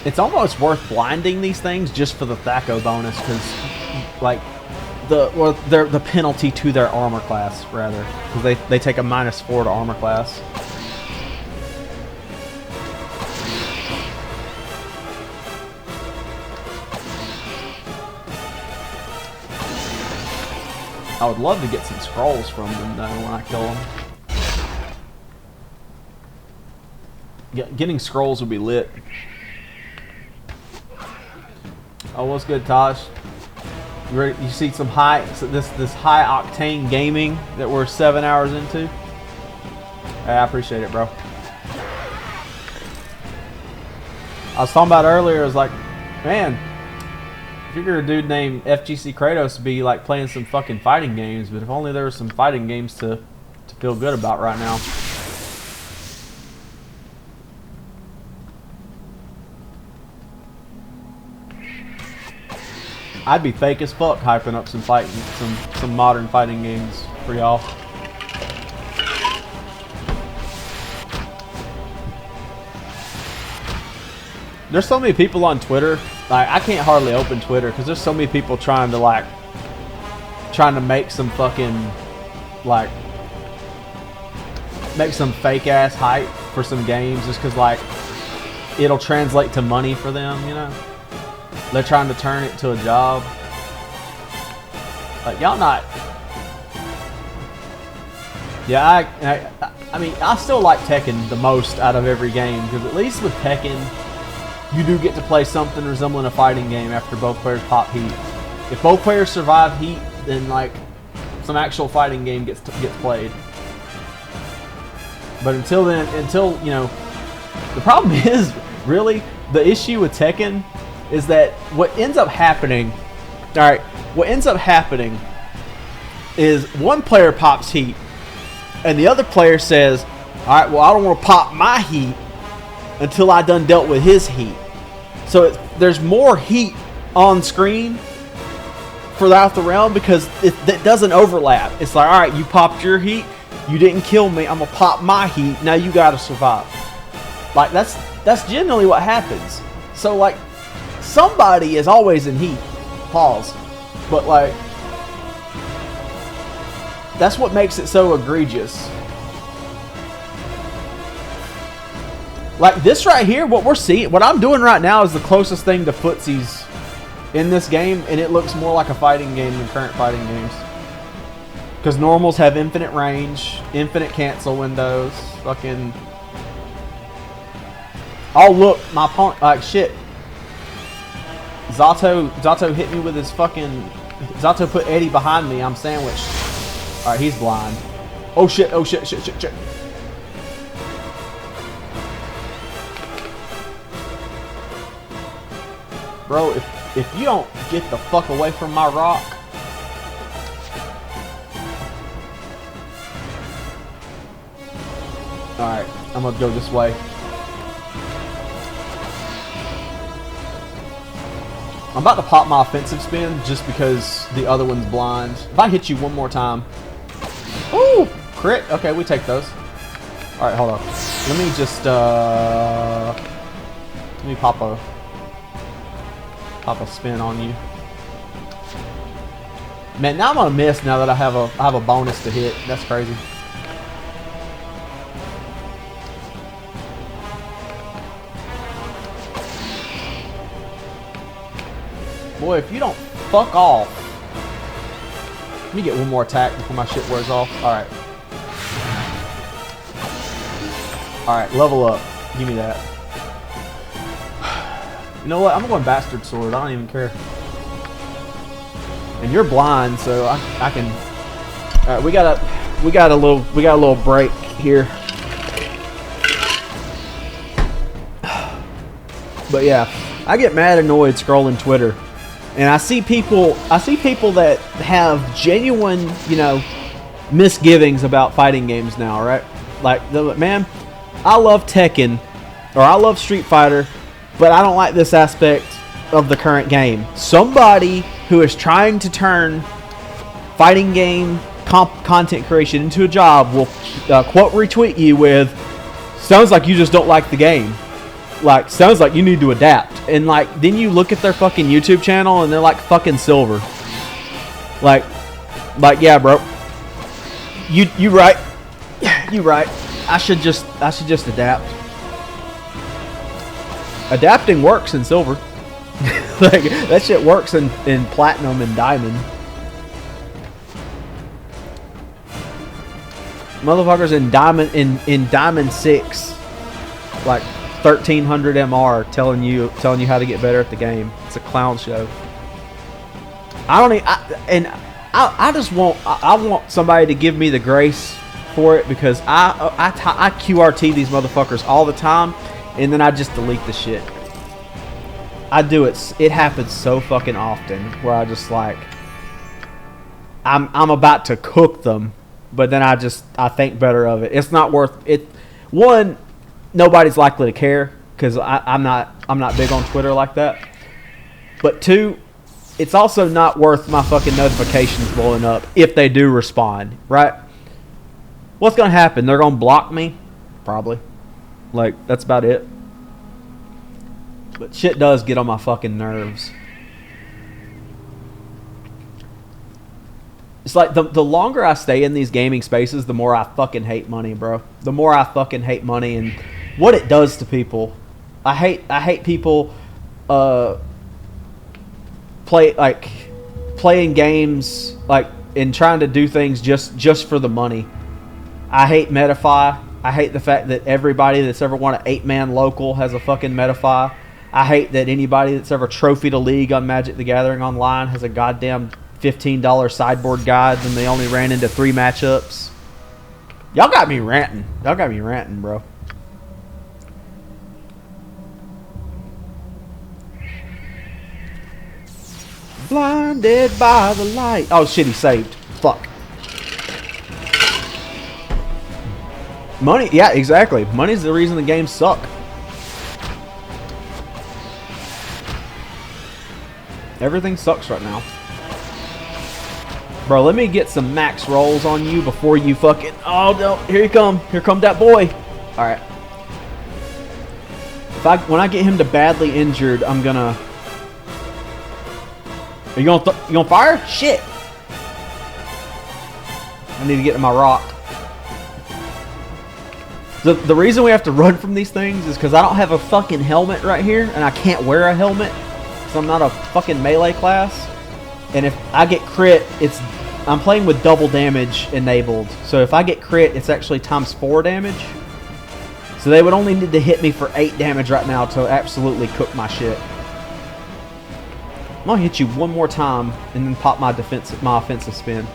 it's almost worth blinding these things just for the THACO bonus, because like the penalty to their armor class rather, because they take a -4 to armor class. I would love to get some scrolls from them though when I kill them. Getting scrolls would be lit. Oh, what's good, Tosh? You see some this high octane gaming that we're 7 hours into? Hey, I appreciate it, bro. I was talking about earlier, I was like, man, I figure a dude named FGC Kratos would be like playing some fucking fighting games, but if only there were some fighting games to feel good about right now. I'd be fake as fuck hyping up some modern fighting games for y'all. There's so many people on Twitter. Like, I can't hardly open Twitter because there's so many people trying to make some fucking like make some fake ass hype for some games just because like it'll translate to money for them, you know. They're trying to turn it to a job. Like, y'all not. Yeah, I mean, I still like Tekken the most out of every game because at least with Tekken, you do get to play something resembling a fighting game after both players pop heat. If both players survive heat, then like some actual fighting game gets played. But until then, you know, the problem is really the issue with Tekken is that what ends up happening, alright, what ends up happening is one player pops heat and the other player says, alright, well I don't want to pop my heat until I done dealt with his heat. So there's more heat on screen throughout the round because it doesn't overlap. It's like, alright, you popped your heat, you didn't kill me, I'm gonna pop my heat, now you gotta survive. Like that's generally what happens. So like somebody is always in heat. Pause. But like that's what makes it so egregious. Like this right here, what we're seeing, what I'm doing right now is the closest thing to footsies in this game, and it looks more like a fighting game than current fighting games. Because normals have infinite range, infinite cancel windows, fucking. Oh look, my opponent, like shit. Zato hit me with his fucking. Zato put Eddie behind me. I'm sandwiched. All right, he's blind. Oh shit! Oh shit! Shit! Shit! Shit! Bro, if you don't get the fuck away from my rock. Alright, I'm gonna go this way. I'm about to pop my offensive spin just because the other one's blind. If I hit you one more time. Ooh! Crit! Okay, we take those. Alright, hold on. Let me just, let me pop a spin on you. Man, now I'm gonna miss now that I have a bonus to hit. That's crazy. Boy, if you don't fuck off. Let me get one more attack before my shit wears off. Alright. Alright, level up. Give me that. You know what? I'm going Bastard Sword. I don't even care. And you're blind, so I can. Alright, we got a little break here. But yeah, I get mad annoyed scrolling Twitter. And I see people that have genuine, you know, misgivings about fighting games now, right? Like, man, I love Tekken, or I love Street Fighter, but I don't like this aspect of the current game. Somebody who is trying to turn fighting game content creation into a job will quote retweet you with, "Sounds like you just don't like the game." like, sounds like you need to adapt. And like, then you look at their fucking YouTube channel and they're like fucking silver. Like, yeah, bro. You right. You right. I should just adapt. Adapting works in silver. Like, that shit works in platinum and diamond. Motherfuckers in diamond 6, like 1300 MR, telling you how to get better at the game. It's a clown show. I want somebody to give me the grace for it, because I QRT these motherfuckers all the time, and then I just delete the shit. I do it. It happens so fucking often where I just like, I'm about to cook them, but then I think better of it. It's not worth it. One, nobody's likely to care because I'm not big on Twitter like that. But two, it's also not worth my fucking notifications blowing up if they do respond, right? What's gonna happen? They're gonna block me, probably. Like, that's about it. But shit does get on my fucking nerves. It's like the longer I stay in these gaming spaces, the more I fucking hate money, bro. The more I fucking hate money and what it does to people. I hate people playing games like and trying to do things just for the money. I hate Metafy. I hate the fact that everybody that's ever won an 8-man local has a fucking Metafy. I hate that anybody that's ever trophied a league on Magic the Gathering Online has a goddamn $15 sideboard guide and they only ran into 3 matchups. Y'all got me ranting. Y'all got me ranting, bro. Blinded by the light. Oh shit, he saved. Fuck. Money, yeah, exactly. Money's the reason the games suck. Everything sucks right now. Bro, let me get some max rolls on you before you fucking... Oh, no. Here you come. Here come that boy. Alright. When I get him to badly injured, I'm gonna... Are you gonna fire? Shit. I need to get to my rock. The reason we have to run from these things is because I don't have a fucking helmet right here, and I can't wear a helmet. So I'm not a fucking melee class, and if I get crit, I'm playing with double damage enabled. So if I get crit, it's actually ×4 damage. So they would only need to hit me for 8 damage right now to absolutely cook my shit. I'm gonna hit you one more time and then pop my offensive spin.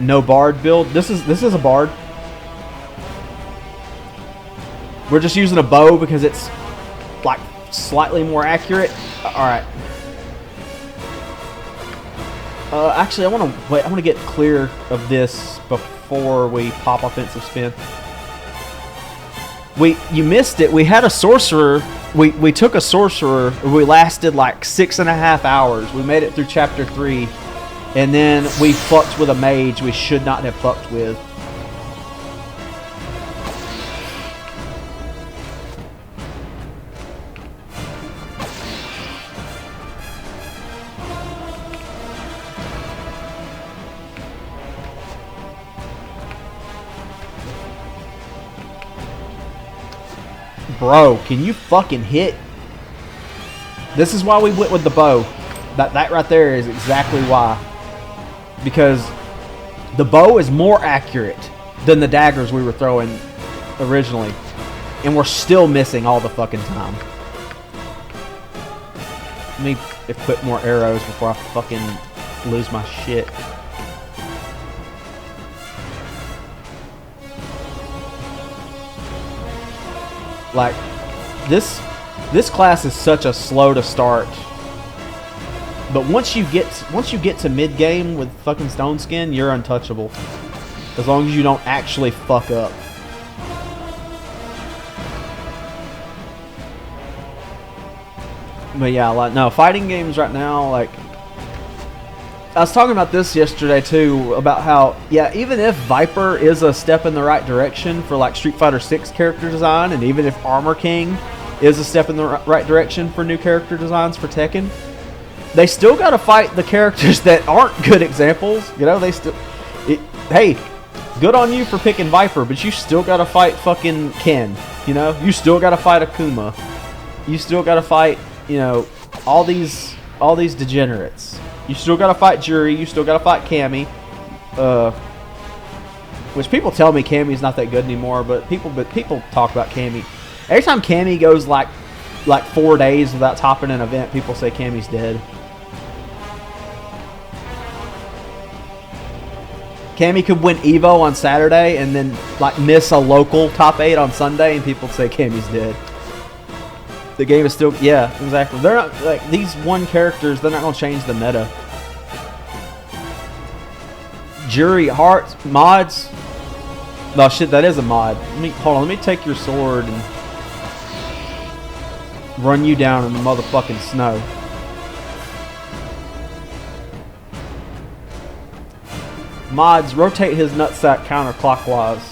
No bard build. This is a bard. We're just using a bow because it's like slightly more accurate. Alright. Actually, I want to wait. I want to get clear of this before we pop offensive spin. You missed it. We had a sorcerer. We took a sorcerer. We lasted like 6.5 hours. We made it through chapter 3, and then we fucked with a mage we should not have fucked with. Bro, can you fucking hit? This is why we went with the bow. That right there is exactly why. Because the bow is more accurate than the daggers we were throwing originally. And we're still missing all the fucking time. Let me equip more arrows before I fucking lose my shit. Like, this class is such a slow to start. But once you get to mid game with fucking Stone Skin, you're untouchable. As long as you don't actually fuck up. But yeah, like, no, fighting games right now, like, I was talking about this yesterday too, about how, yeah, even if Viper is a step in the right direction for like Street Fighter 6 character design, and even if Armor King is a step in the right direction for new character designs for Tekken, they still got to fight the characters that aren't good examples. You know, they still... hey, good on you for picking Viper, but you still got to fight fucking Ken. You know? You still got to fight Akuma. You still got to fight, you know, all these degenerates. You still gotta fight Jury. You still gotta fight Cammy. Which people tell me Cammy's not that good anymore, but people talk about Cammy. Every time Cammy goes like 4 days without topping an event, people say Cammy's dead. Cammy could win Evo on Saturday and then like miss a local top 8 on Sunday, and people say Cammy's dead. The game is still, yeah, exactly. They're not, like, these one characters, they're not going to change the meta. Jury, hearts, mods. No, shit, that is a mod. Hold on, let me take your sword and run you down in the motherfucking snow. Mods, rotate his nutsack counterclockwise.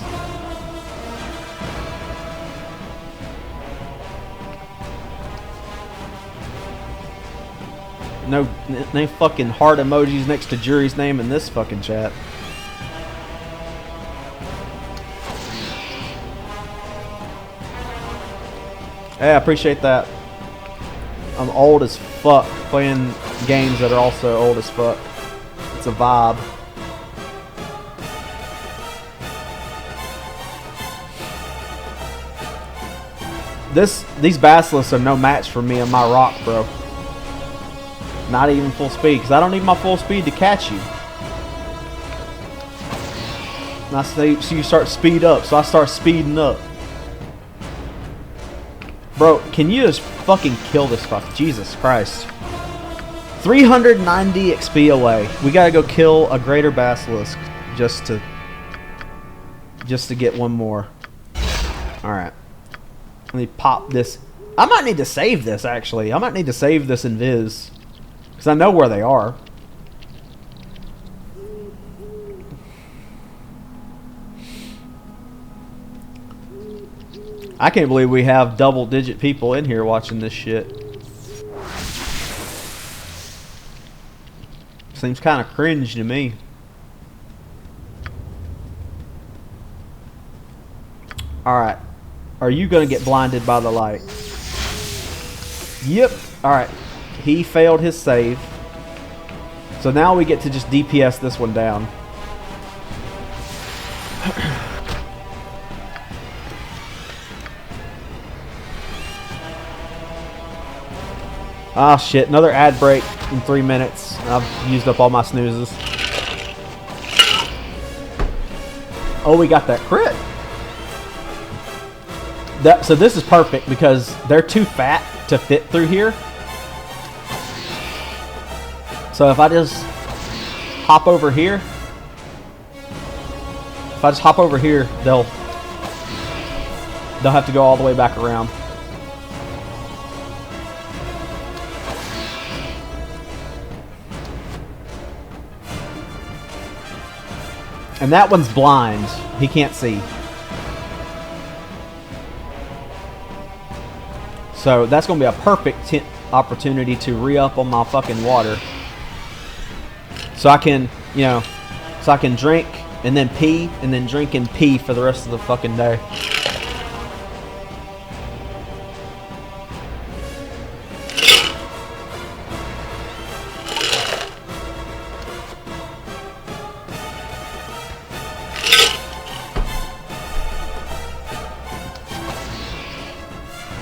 No fucking heart emojis next to Jury's name in this fucking chat. Hey, I appreciate that. I'm old as fuck playing games that are also old as fuck. It's a vibe. These basilisks are no match for me and my rock, bro. Not even full speed, because I don't need my full speed to catch you. And I say, so you start speed up, so I start speeding up. Bro, can you just fucking kill this fuck? Jesus Christ. 390 XP away. We gotta go kill a greater basilisk just to get one more. Alright. Let me pop this. I might need to save this, actually. I might need to save this in Viz. Because I know where they are. I can't believe we have double-digit people in here watching this shit. Seems kind of cringe to me. Alright. Are you going to get blinded by the light? Yep. Alright. He failed his save. So now we get to just DPS this one down. Ah, shit. Another ad break in 3 minutes. I've used up all my snoozes. Oh, we got that crit. So this is perfect because they're too fat to fit through here. So if I just hop over here, they'll have to go all the way back around. And that one's blind. He can't see. So that's going to be a perfect opportunity to re-up on my fucking water. So I can, you know, so I can drink and then pee and then drink and pee for the rest of the fucking day.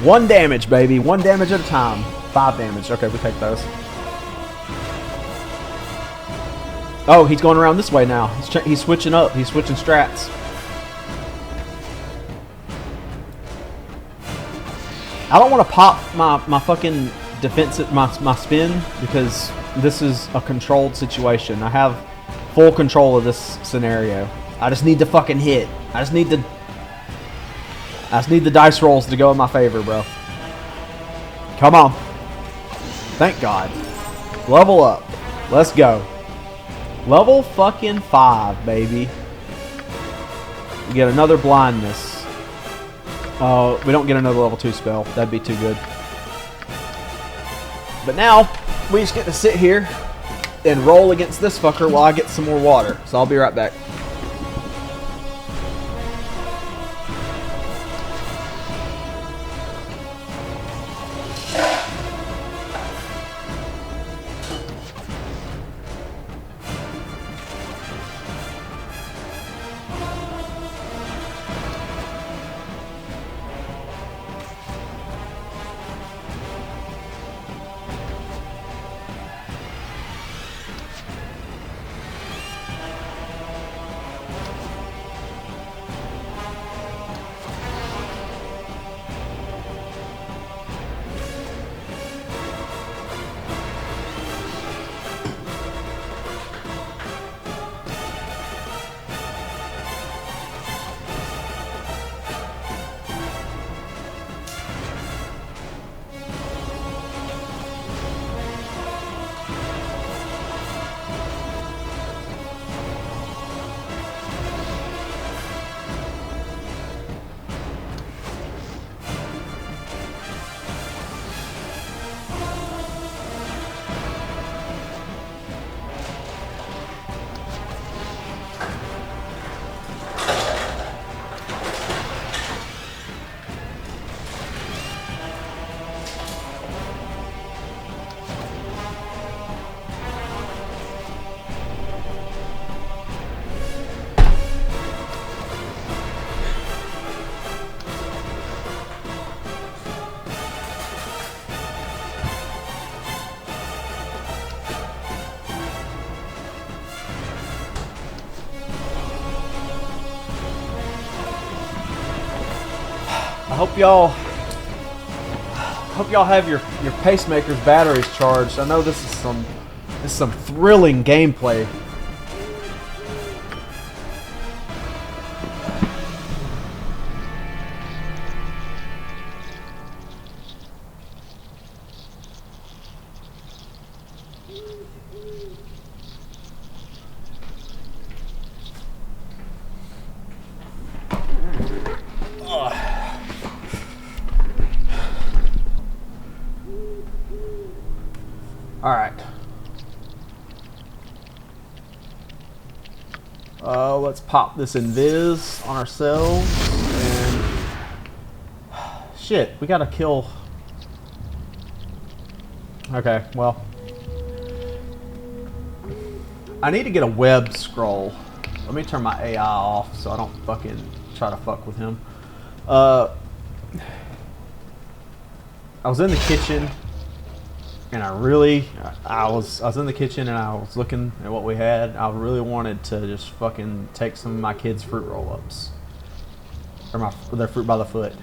One damage, baby. 1 damage at a time. 5 damage. Okay, we take those. Oh, he's going around this way now. He's switching up. He's switching strats. I don't want to pop my fucking defensive, my spin, because this is a controlled situation. I have full control of this scenario. I just need to fucking hit. I just need the dice rolls to go in my favor, bro. Come on. Thank God. Level up. Let's go. Level fucking 5, baby. We get another blindness. Oh, we don't get another level 2 spell. That'd be too good. But now, we just get to sit here and roll against this fucker while I get some more water. So I'll be right back. Hope y'all have your pacemaker's batteries charged. I know this is some thrilling gameplay. Alright. Let's pop this invis on ourselves. And shit, we gotta kill. Okay, well. I need to get a web scroll. Let me turn my AI off so I don't fucking try to fuck with him. I was in the kitchen. And I was in the kitchen and I was looking at what we had. I really wanted to just fucking take some of my kids' fruit roll-ups. Or their fruit by the foot.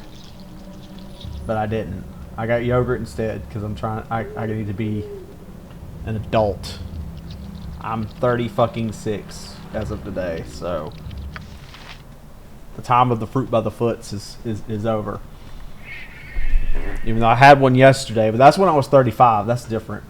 But I didn't. I got yogurt instead because I need to be an adult. I'm 36 as of today, so the time of the fruit by the foots is over. Even though I had one yesterday, but that's when I was 35. That's different.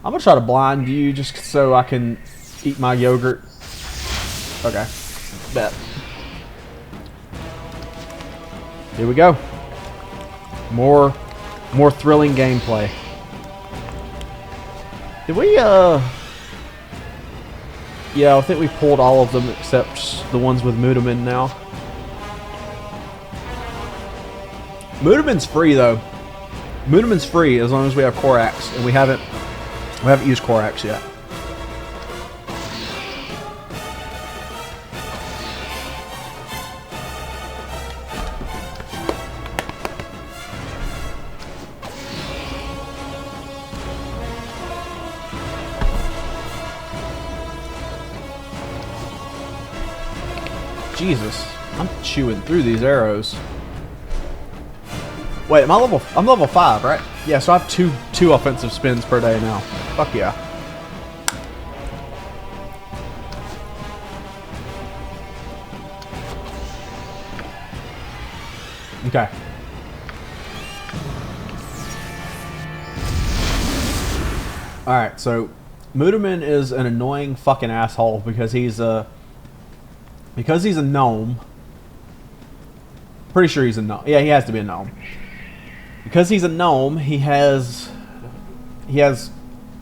I'm gonna try to blind you just so I can eat my yogurt. Okay, bet. Here we go. More thrilling gameplay. Did we, yeah, I think we pulled all of them except the ones with Mudaman now. Mudaman's free, though. Mudaman's free as long as we have Korax, and we haven't used Korax yet. Jesus, I'm chewing through these arrows. Wait, I'm level 5, right? Yeah, so I have two offensive spins per day now. Fuck yeah. Okay. Alright, so Mudaman is an annoying fucking asshole because he's a gnome. Pretty sure he's a gnome. Yeah, he has to be a gnome. Because he's a gnome, he has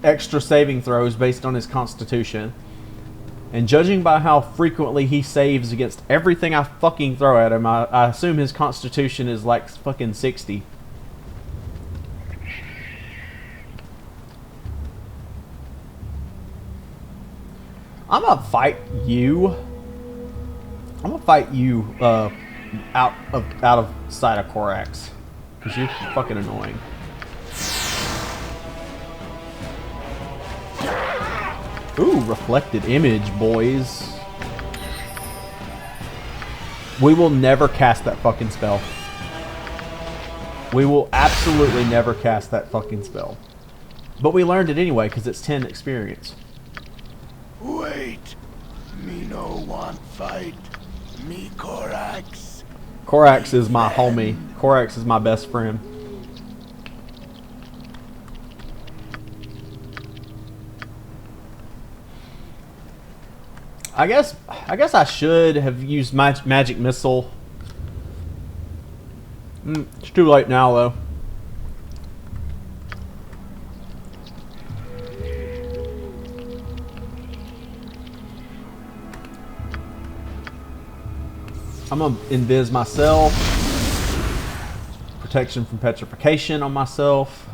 extra saving throws based on his constitution. And judging by how frequently he saves against everything I fucking throw at him, I assume his constitution is like fucking 60. I'm gonna fight you. I'm gonna fight you out of sight of Korax, because you're fucking annoying. Ooh, reflected image, boys. We will never cast that fucking spell. We will absolutely never cast that fucking spell. But we learned it anyway, because it's 10 experience. Wait. Me no want fight. Me Korax. Korax is my homie. Korax is my best friend. I guess I should have used magic missile. It's too late now, though. I'm gonna invis myself. Protection from petrification on myself.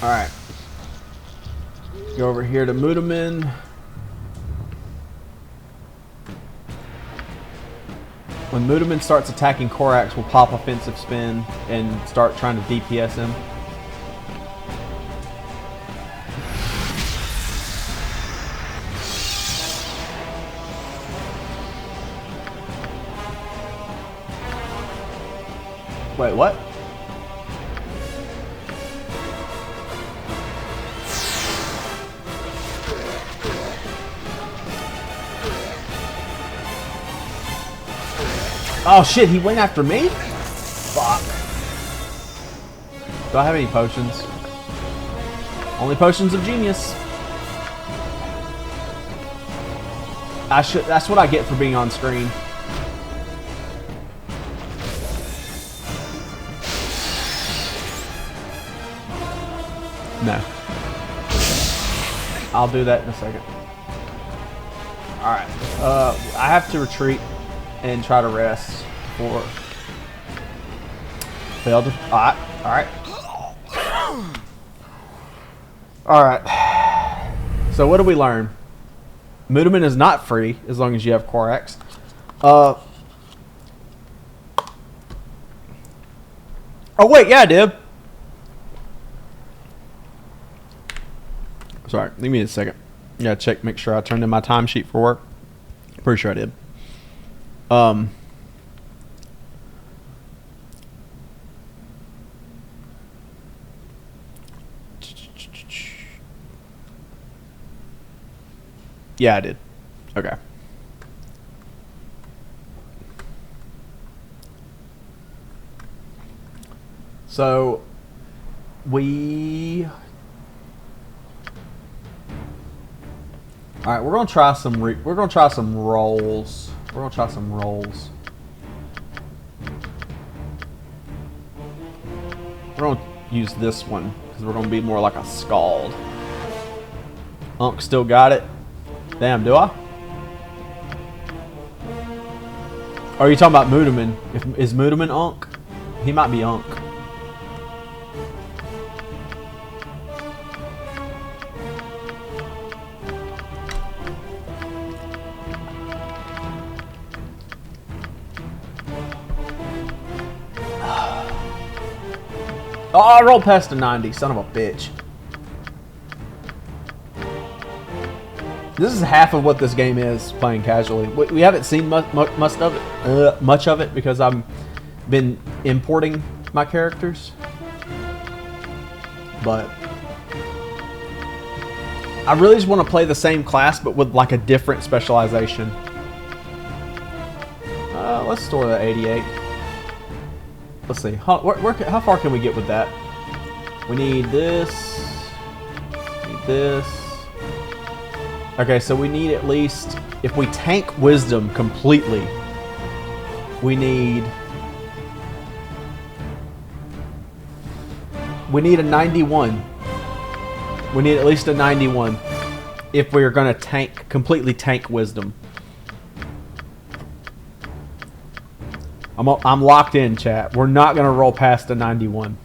Alright. Go over here to Mudaman. When Mudaman starts attacking Korax, we'll pop offensive spin and start trying to DPS him. Wait, what? Oh shit, he went after me? Fuck. Do I have any potions? Only potions of genius. That's what I get for being on screen. No. I'll do that in a second. Alright. I have to retreat and try to rest for failed. Alright. Alright. So what do we learn? Mudaman is not free as long as you have Korax. Oh wait, yeah I did. Sorry, give me a second. I gotta check, make sure I turned in my timesheet for work. Pretty sure I did. Yeah, I did. Okay. So we. All right, we're gonna try some. We're gonna try some rolls. We're gonna try some rolls. We're gonna use this one because we're gonna be more like a scald. Unk still got it. Damn, do I? Are you talking about Mudaman? Is Mudaman Unk? He might be Unk. Oh, I rolled past a 90, son of a bitch. This is half of what this game is, playing casually. We haven't seen much of it because I've been importing my characters. But I really just want to play the same class, but with like a different specialization. let's store that 88. Let's see. How far can we get with that? We need this. Need this. Okay, so we need at least, if we tank wisdom completely, we need a 91. We need at least a 91 if we're gonna completely tank wisdom. I'm locked in, chat. We're not gonna roll past a 91.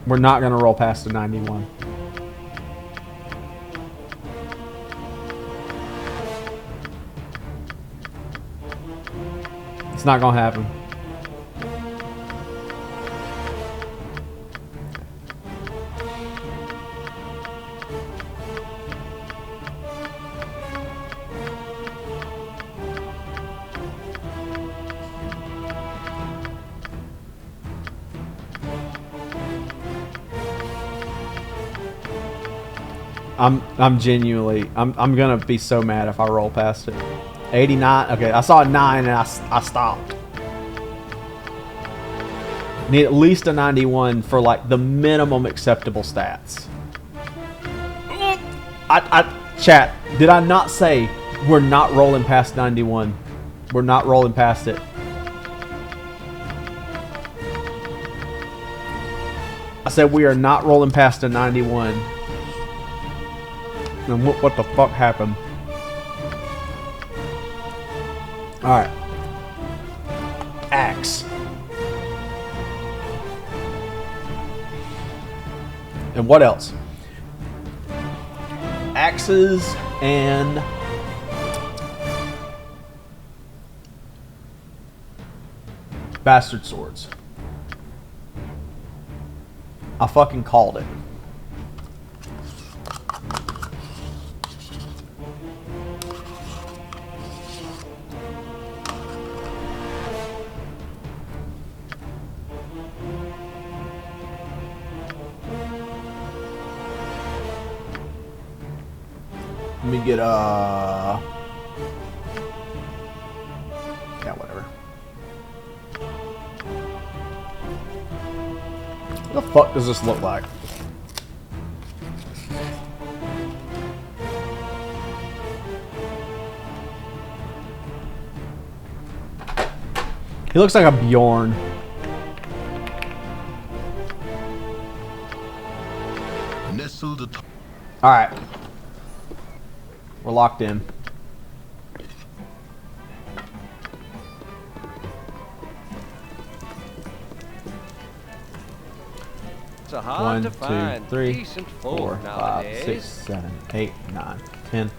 We're not gonna roll past a 91. It's not gonna happen. I'm genuinely, I'm gonna be so mad if I roll past it. 89, okay, I saw a 9 and I stopped. Need at least a 91 for like the minimum acceptable stats. Chat, did I not say we're not rolling past 91? We're not rolling past it. I said we are not rolling past a 91. And what the fuck happened? Alright. Axe. And what else? Axes and bastard swords. I fucking called it. Let me get yeah, whatever. What the fuck does this look like? He looks like a Bjorn. All right. We're locked in. It's a hard 1, to 2, find 3, decent 4, folk 5, nowadays. 6, 7, 8, 9, 10,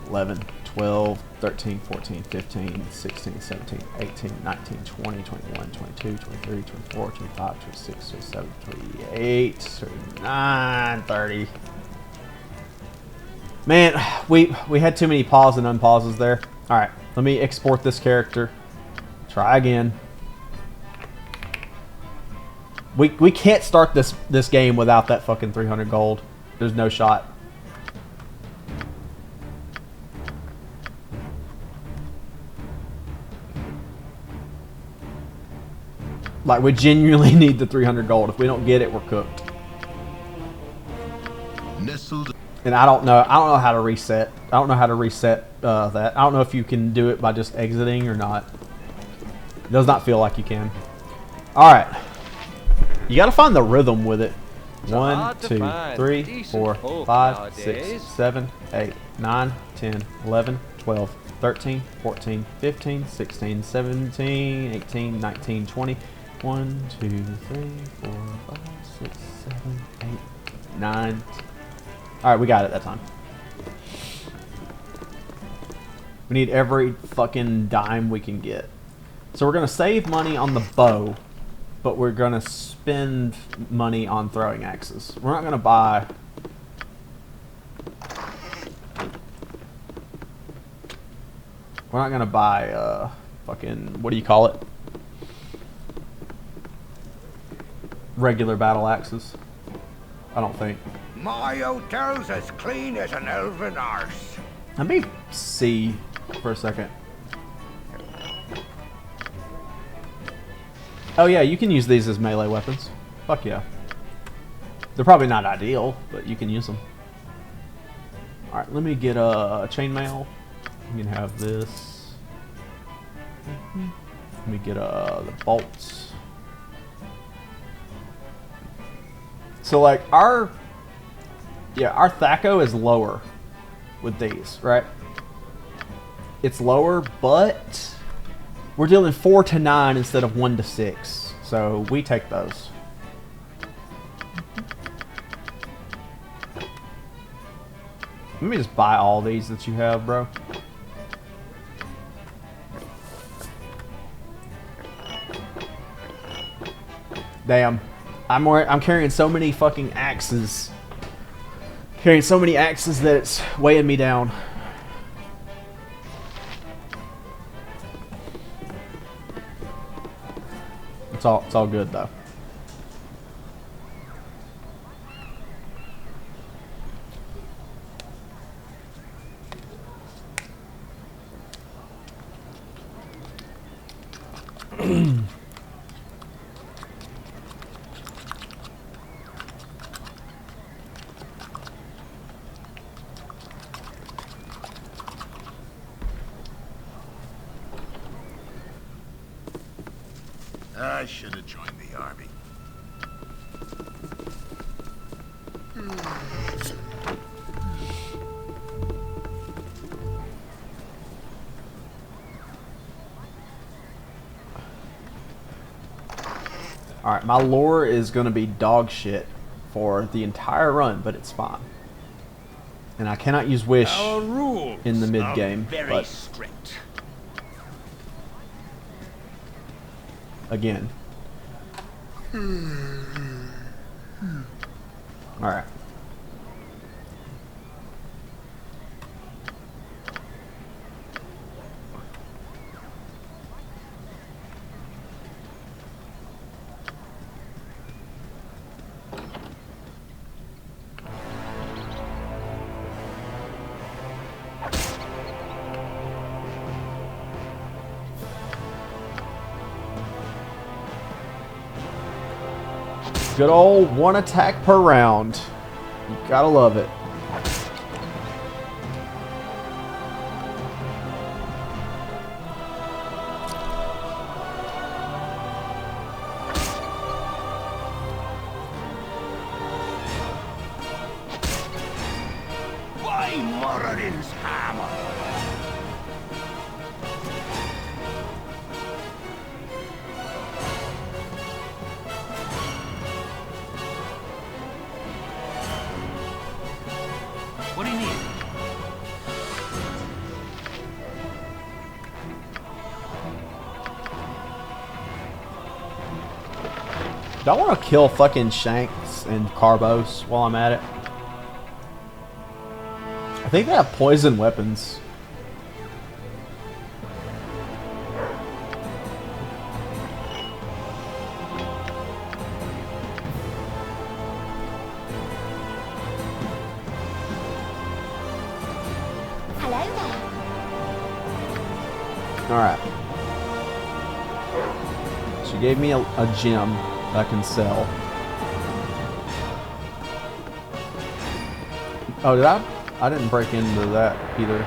11, 12, 13, 14, 15, 16, 17, 18, 19, 20, 21, 22, 23, 24, 25, 26, 27, 28, 29, 30. Man, we had too many pause and unpauses there. Alright, let me export this character. Try again. We can't start this game without that fucking 300 gold. There's no shot. Like, we genuinely need the 300 gold. If we don't get it, we're cooked. Nestled. And I don't know how to reset. I don't know how to reset that. I don't know if you can do it by just exiting or not. It does not feel like you can. All right. You got to find the rhythm with it. 1, 2, 3, 4, 5, 6, 7, 8, 9, 10, 11, 12, 13, 14, 15, 16, 17, 18, 19, 20. 1, 2, 3, 4, 5, 6, 7, 8, 9. Alright, we got it that time. We need every fucking dime we can get. So we're going to save money on the bow, but we're going to spend money on throwing axes. We're not going to buy... We're not going to buy, fucking... What do you call it? Regular battle axes. I don't think. My hotel's as clean as an elven arse. Let me see for a second. Oh yeah, you can use these as melee weapons. Fuck yeah. They're probably not ideal, but you can use them. Alright, let me get a chainmail. I'm gonna have this. Let me get the bolts. So like our Thaco is lower with these, right? It's lower, but we're dealing 4 to 9 instead of 1 to 6. So we take those. Let me just buy all these that you have, bro. Damn. I'm carrying so many fucking axes. Carrying so many axes that it's weighing me down. It's all good though. I should have joined the army. Alright, my lore is going to be dog shit for the entire run, but it's fine. And I cannot use Wish in the mid-game. Very strict. Again. Alright. Good old 1 attack per round. You gotta love it. Why Moradin's hammer? What do you need? Do I want to kill fucking Shanks and Carbos while I'm at it? I think they have poison weapons. Alright. She gave me a gem that I can sell. Oh, did I? I didn't break into that either.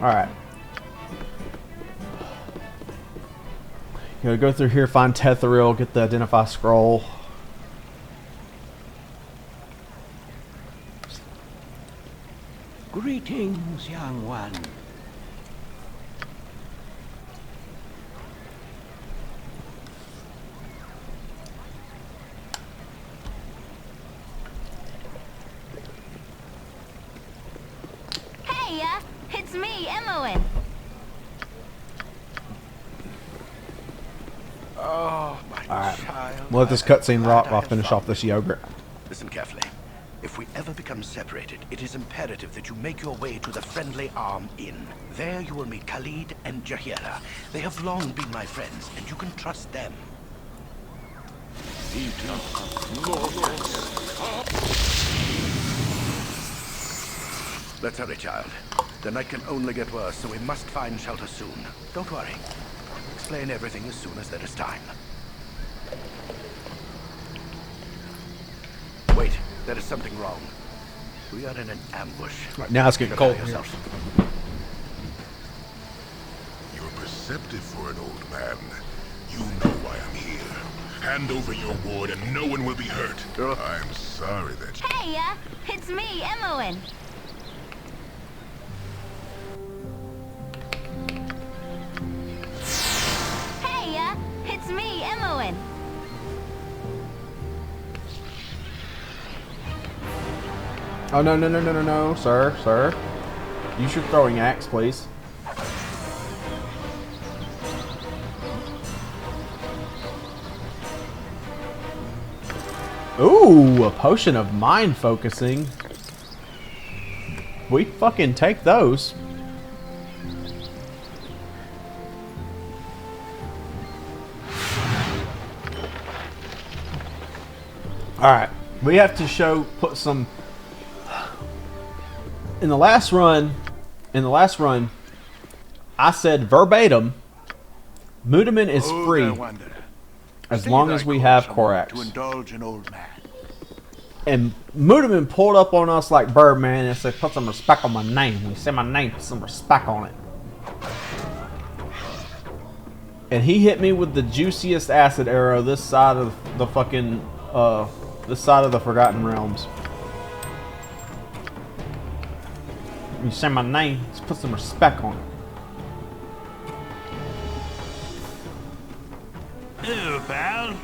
Alright. Gotta go through here, find Tethril, get the Identify Scroll. Greetings, young one. Hey, it's me, Emmeline. Oh, my Alright. child. We'll let this cutscene rock while I finish off this yogurt. Listen carefully. If we ever become separated, it is imperative that you make your way to the Friendly Arm Inn. There you will meet Khalid and Jahira. They have long been my friends, and you can trust them. Let's hurry, child. The night can only get worse, so we must find shelter soon. Don't worry. Explain everything as soon as there is time. Wait, there is something wrong. We are in an ambush. Right, now it's getting cold. Yourself. You're perceptive for an old man. You know why I'm here. Hand over your ward and no one will be hurt. I'm sorry that you... Hey, it's me, Emmoen. Hey, it's me, Emmoen. Oh, no, no, no, no, no, no, sir, sir. Use your throwing axe, please. Ooh, a potion of mind focusing. We fucking take those. Alright, we have to put some... In the last run, I said verbatim, Mudaman is free as long as we have Korax. To indulge an old man. And Mudaman pulled up on us like Birdman and said, put some respect on my name. When you say my name, put some respect on it. And he hit me with the juiciest acid arrow this side of the fucking, this side of the Forgotten Realms. When you say my name, just put some respect on it. Ew, pal.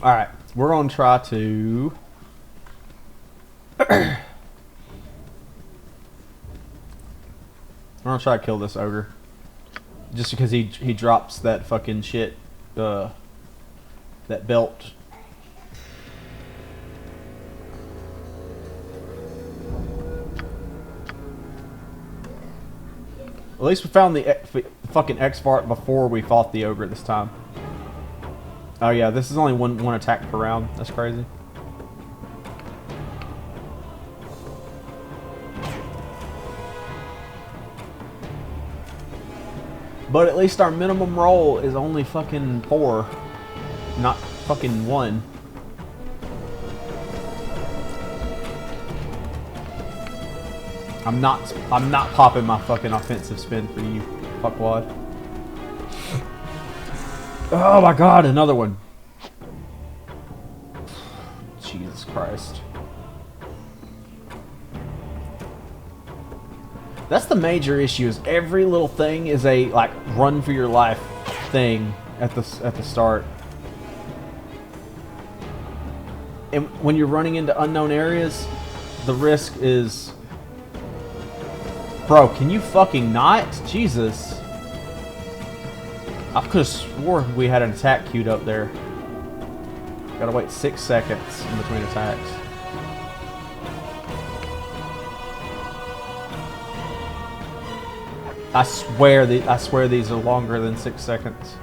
Alright, we're going to try to... we're going to try to kill this ogre. Just because he drops that fucking shit, that belt. At least we found the fucking X-Fart before we fought the ogre this time. Oh yeah, this is only one attack per round. That's crazy. But at least our minimum roll is only fucking 4, not fucking 1. I'm not popping my fucking offensive spin for you, fuckwad. Oh my god, another one. Jesus Christ. That's the major issue, is every little thing is a like run for your life thing at the start. And when you're running into unknown areas, the risk is... Bro, can you fucking not? Jesus. I could have swore we had an attack queued up there. Gotta wait 6 seconds in between attacks. I swear these are longer than 6 seconds.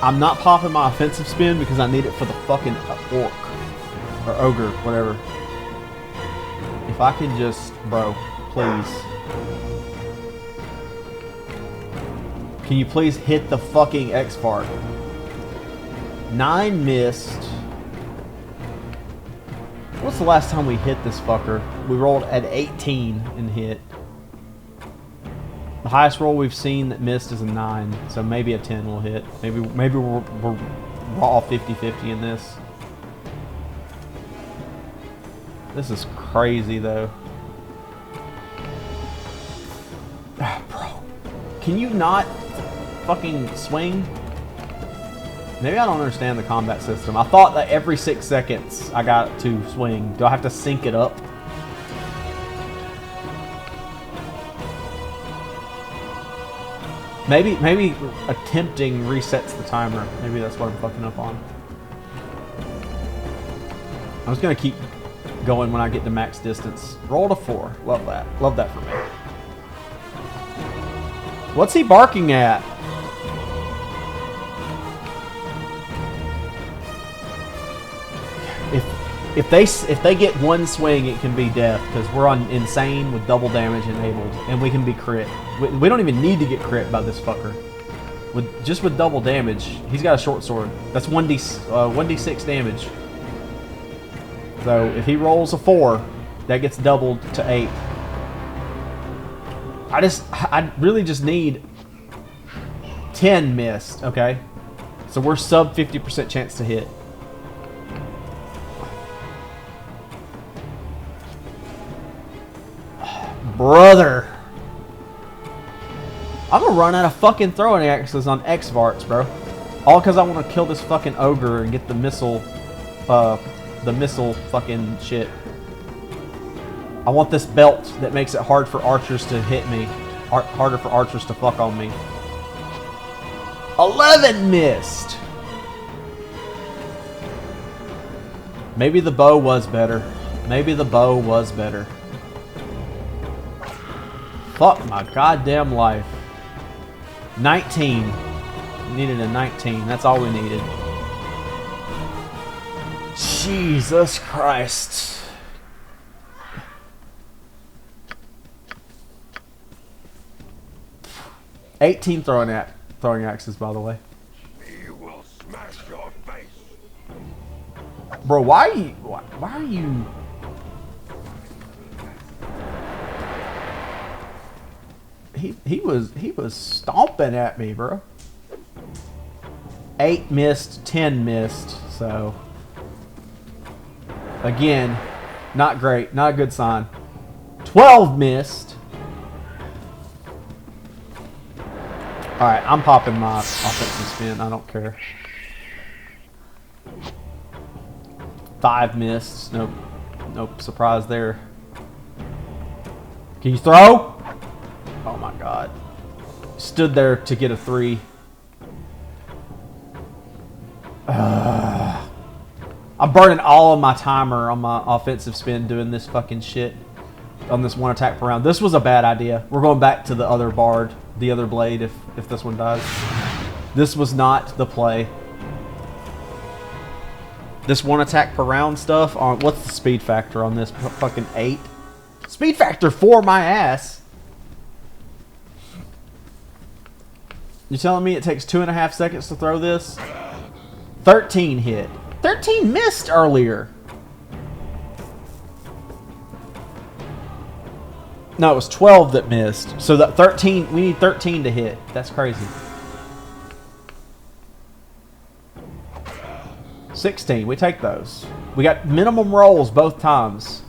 I'm not popping my offensive spin because I need it for the fucking orc. Or ogre, whatever. If I can just... Bro, please. Can you please hit the fucking X-Fart? 9 missed. What's the last time we hit this fucker? We rolled at 18 and hit. The highest roll we've seen that missed is a 9, so maybe a 10 will hit. Maybe we're raw 50-50 in this. This is crazy though. Bro, can you not fucking swing? Maybe I don't understand the combat system. I thought that every 6 seconds I got to swing. Do I have to sync it up? Maybe attempting resets the timer. Maybe that's what I'm fucking up on. I'm just gonna keep going when I get to max distance. Roll to 4. Love that. Love that for me. What's he barking at? If they get one swing, it can be death because we're on insane with double damage enabled, and we can be crit. We don't even need to get crit by this fucker. Just with double damage, he's got a short sword. That's 1d6 damage. So if he rolls a 4, that gets doubled to 8. I really just need 10 missed. Okay, so we're sub 50% chance to hit. Brother, I'm gonna run out of fucking throwing axes on X-Varts, bro. All because I want to kill this fucking ogre and get the missile fucking shit. I want this belt that makes it hard for archers to hit me, harder for archers to fuck on me. 11 missed. Maybe the bow was better. Maybe the bow was better. Fuck my goddamn life. 19. We needed a 19. That's all we needed. Jesus Christ. $18 throwing axes, by the way. He will smash your face. Bro, why are you? He was stomping at me, bro. 8 missed, 10 missed, so again, not great, not a good sign. 12 missed. Alright, I'm popping my offensive spin, I don't care. 5 missed, nope, surprise there. Can you throw? Oh my god. Stood there to get a 3. I'm burning all of my timer on my offensive spin doing this fucking shit on this one attack per round. This was a bad idea. We're going back to the other bard, the other blade if this one dies. This was not the play. This one attack per round stuff, what's the speed factor on this? Fucking 8? Speed factor 4 my ass. You telling me it takes 2.5 seconds to throw this? 13 hit. 13 missed earlier. No, it was 12 that missed. So that 13, we need 13 to hit. That's crazy. 16, we take those. We got minimum rolls both times.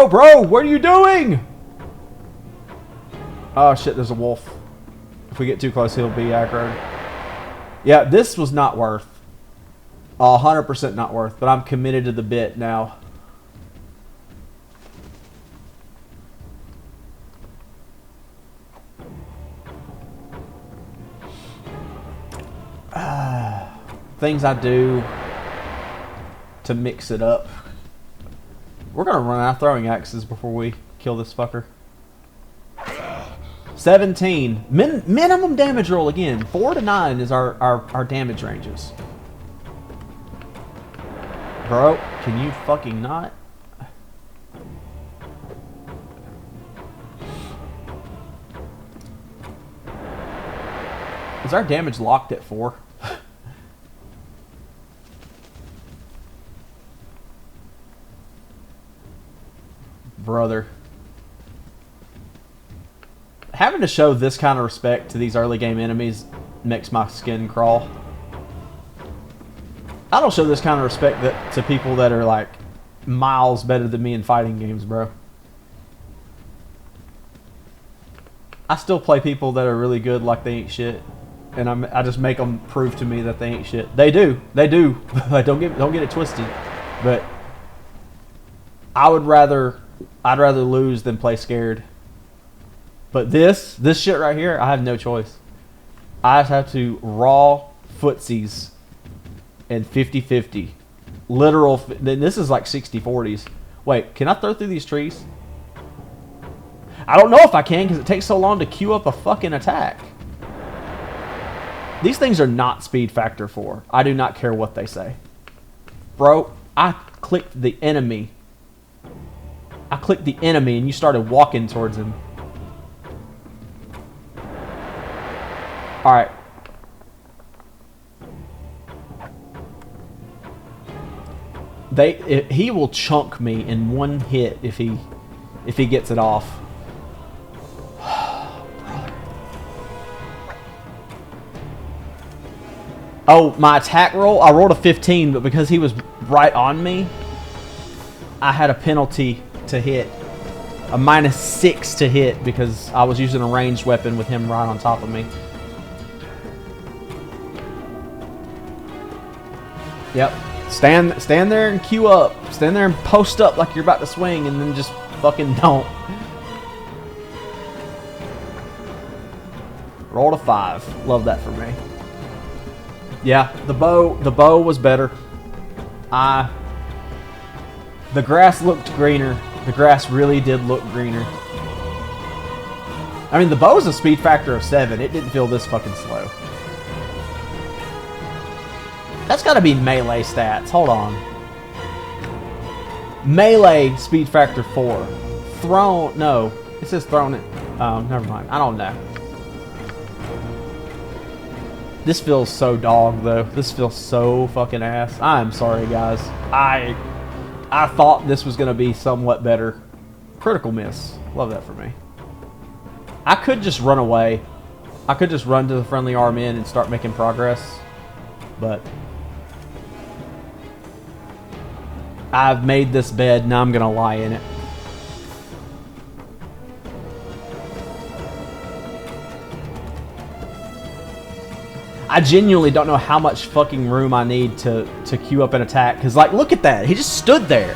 Bro, what are you doing? Oh shit, there's a wolf. If we get too close, he'll be aggroed. Yeah, this was not worth. 100% not worth, but I'm committed to the bit now. Things I do to mix it up. We're gonna run out of throwing axes before we kill this fucker. 17. Minimum damage roll again. 4 to 9 is our damage ranges. Bro, can you fucking not? Is our damage locked at 4? Brother. Having to show this kind of respect to these early game enemies makes my skin crawl. I don't show this kind of respect to people that are like miles better than me in fighting games, bro. I still play people that are really good like they ain't shit, and I just make them prove to me that they ain't shit. They do. don't get it twisted, but I'd rather lose than play scared. But this shit right here, I have no choice. I just have to raw footsies and 50-50. Literal. This is like 60-40s. Wait, can I throw through these trees? I don't know if I can because it takes so long to queue up a fucking attack. These things are not speed factor 4. I do not care what they say. Bro, I clicked the enemy. And you started walking towards him. Alright. He will chunk me in one hit if he gets it off. Oh, my attack roll, I rolled a 15, but because he was right on me, I had a penalty to hit. A -6 to hit because I was using a ranged weapon with him right on top of me. Yep. Stand there and queue up. Stand there and post up like you're about to swing, and then just fucking don't. Rolled a 5. Love that for me. Yeah, the bow was better. The grass looked greener. The grass really did look greener. I mean, the bow's a speed factor of 7. It didn't feel this fucking slow. That's gotta be melee stats. Hold on. Melee speed factor 4. Thrown, no. It says thrown it. Oh, never mind. I don't know. This feels so dog, though. This feels so fucking ass. I'm sorry, guys. I thought this was gonna be somewhat better. Critical miss. Love that for me. I could just run away. I could just run to the friendly arm in and start making progress. But I've made this bed, now I'm gonna lie in it. I genuinely don't know how much fucking room I need to queue up an attack. Because, like, look at that. He just stood there.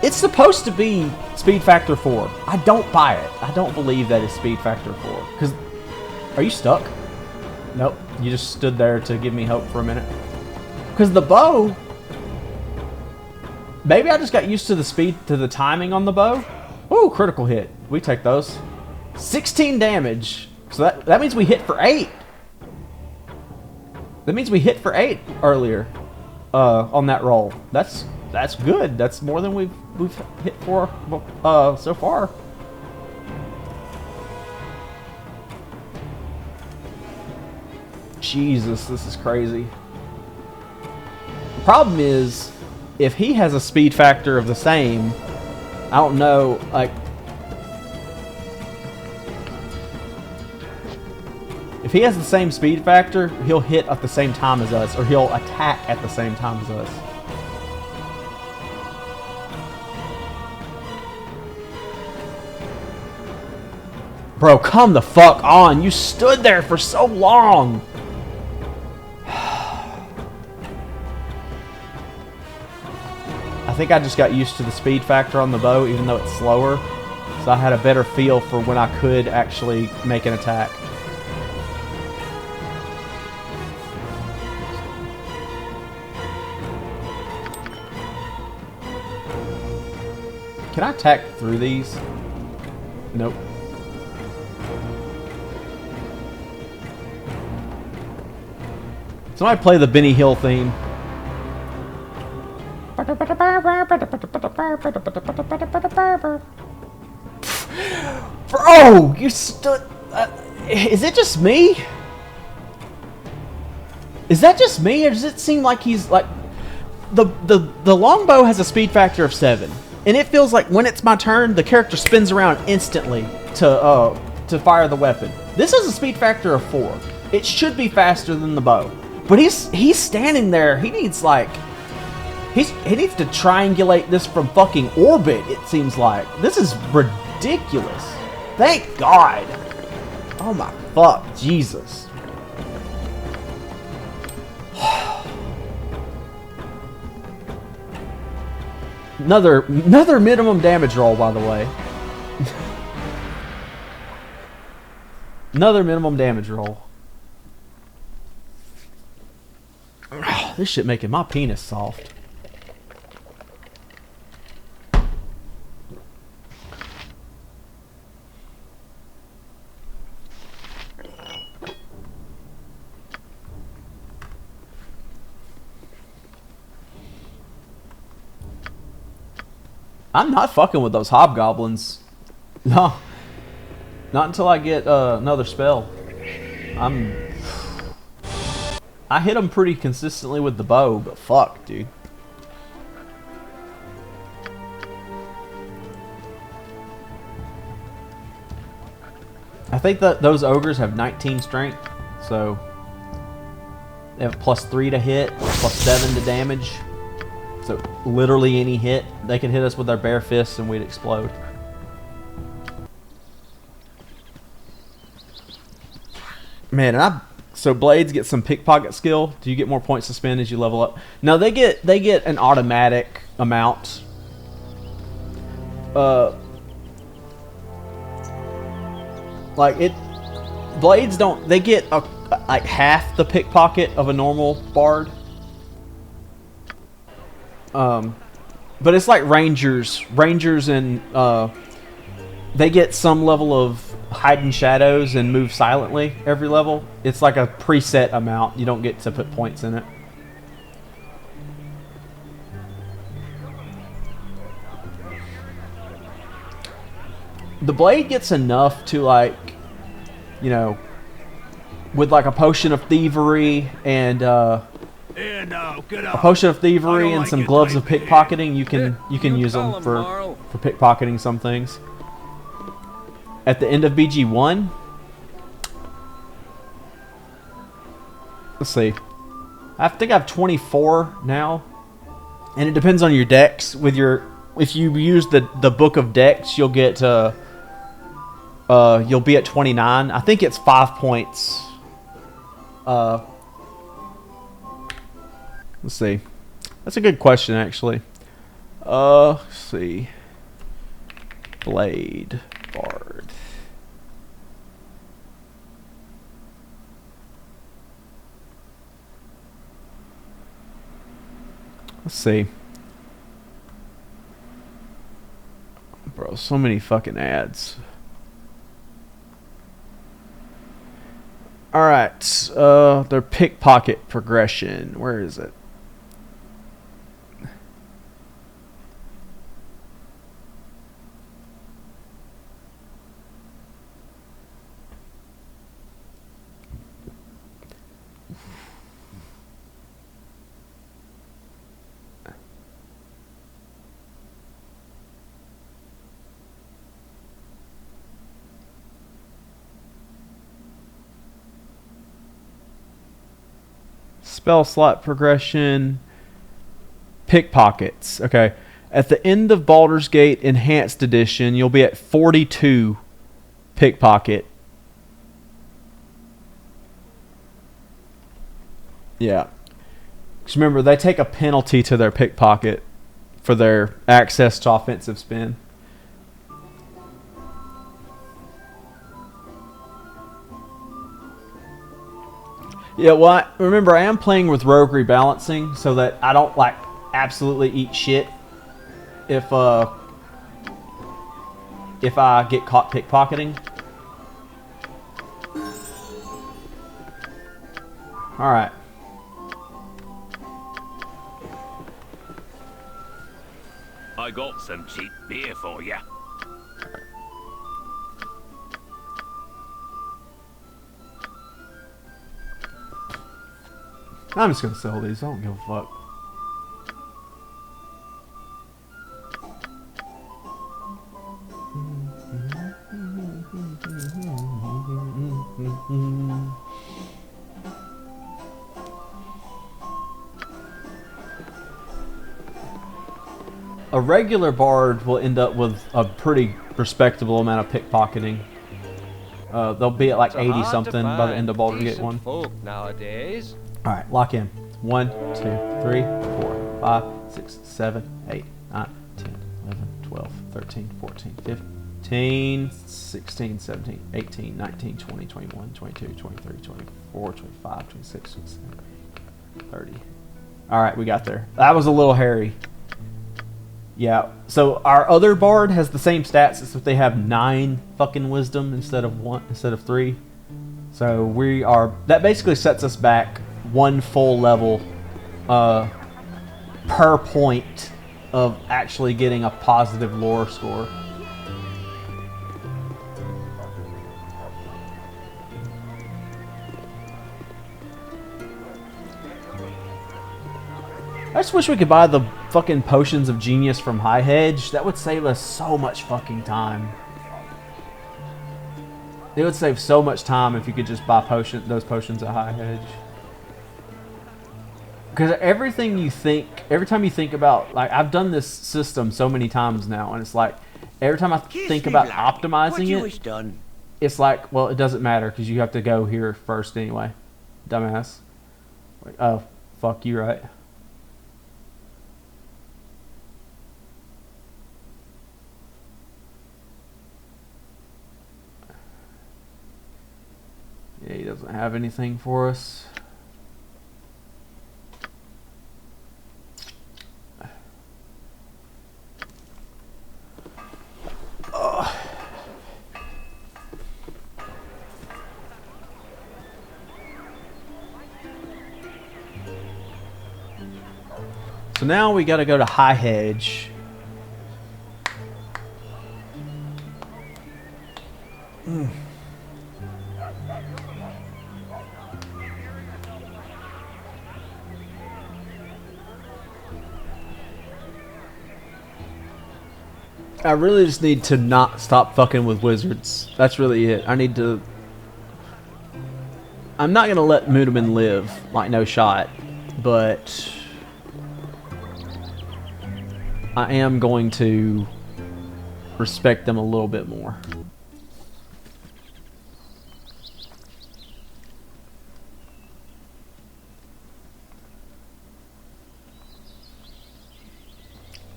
It's supposed to be speed factor 4. I don't buy it. I don't believe that is speed factor 4. Because, are you stuck? Nope. You just stood there to give me hope for a minute. Because the bow... Maybe I just got used to the timing on the bow. Ooh, critical hit. We take those. 16 damage. So that means we hit for 8. That means we hit for 8 earlier on that roll. That's good. That's more than we've hit for so far. Jesus, this is crazy. The problem is, if he has a speed factor of the same, I don't know, like... If he has the same speed factor, he'll hit at the same time as us, or he'll attack at the same time as us. Bro, come the fuck on. You stood there for so long. I think I just got used to the speed factor on the bow, even though it's slower. So I had a better feel for when I could actually make an attack. Can I attack through these? Nope. Somebody play the Benny Hill theme. Bro, you stood... is it just me? Is that just me, or does it seem like he's like... The longbow has a speed factor of 7. And it feels like when it's my turn, the character spins around instantly to fire the weapon. This has a speed factor of 4. It should be faster than the bow. But he's standing there. He needs like... He needs to triangulate this from fucking orbit, it seems like. This is ridiculous. Thank God. Oh my fuck, Jesus. Another minimum damage roll, by the way. Another minimum damage roll. This shit making my penis soft. I'm not fucking with those hobgoblins. No. Not until I get another spell. I hit them pretty consistently with the bow, but fuck, dude. I think that those ogres have 19 strength, so they have +3 to hit, +7 to damage. So literally any hit, they could hit us with their bare fists and we'd explode. Man, and so blades get some pickpocket skill. Do you get more points to spend as you level up? No, they get an automatic amount. Blades don't. They get like half the pickpocket of a normal bard. But it's like rangers. Rangers and they get some level of hide in shadows and move silently every level. It's like a preset amount. You don't get to put points in it. The blade gets enough to, like, you know, with like a potion of thievery and a potion of thievery and some gloves of pickpocketing, you can use them for pickpocketing some things. At the end of BG1, let's see, I think I have 24 now, and it depends on your decks. If you use the book of decks, you'll get you'll be at 29. I think it's 5 points. Let's see. That's a good question, actually. Let's see. Blade Bard. Let's see. Bro, so many fucking ads. Alright, their pickpocket progression. Where is it? Spell slot progression. Pickpockets. Okay. At the end of Baldur's Gate Enhanced Edition, you'll be at 42 pickpocket. Yeah. Because remember, they take a penalty to their pickpocket for their access to offensive spin. Yeah, well, remember, I am playing with rogue rebalancing so that I don't, like, absolutely eat shit if I get caught pickpocketing. Alright. I got some cheap beer for you. I'm just gonna sell these. I don't give a fuck. A regular bard will end up with a pretty respectable amount of pickpocketing. They'll be at like So 80 hard to something by the end of find Baldur Gate decent 1. folk nowadays. Alright, lock in. 1, 2, 3, 4, 5, 6, 7, 8, 9, 10, 11, 12, 13, 14, 15, 16, 17, 18, 19, 20, 21, 22, 23, 24, 25, 26, 27, 30. Alright, we got there. That was a little hairy. Yeah, so our other bard has the same stats as if they have 9 fucking wisdom instead of 3. So we are, that basically sets us back 1 full level per point of actually getting a positive lore score. I just wish we could buy the fucking potions of genius from High Hedge. That would save us so much fucking time. It would save so much time if you could just buy those potions at High Hedge. Because everything you think, every time you think about, like, I've done this system so many times now, and it's like, every time I think about optimizing it, it's like, well, it doesn't matter because you have to go here first anyway. Dumbass. Like, oh, fuck you, right? Yeah, he doesn't have anything for us. So now we got to go to High Hedge. I really just need to not stop fucking with wizards. That's really it. I need to... I'm not going to let Moodaman live, like no shot, but I am going to respect them a little bit more.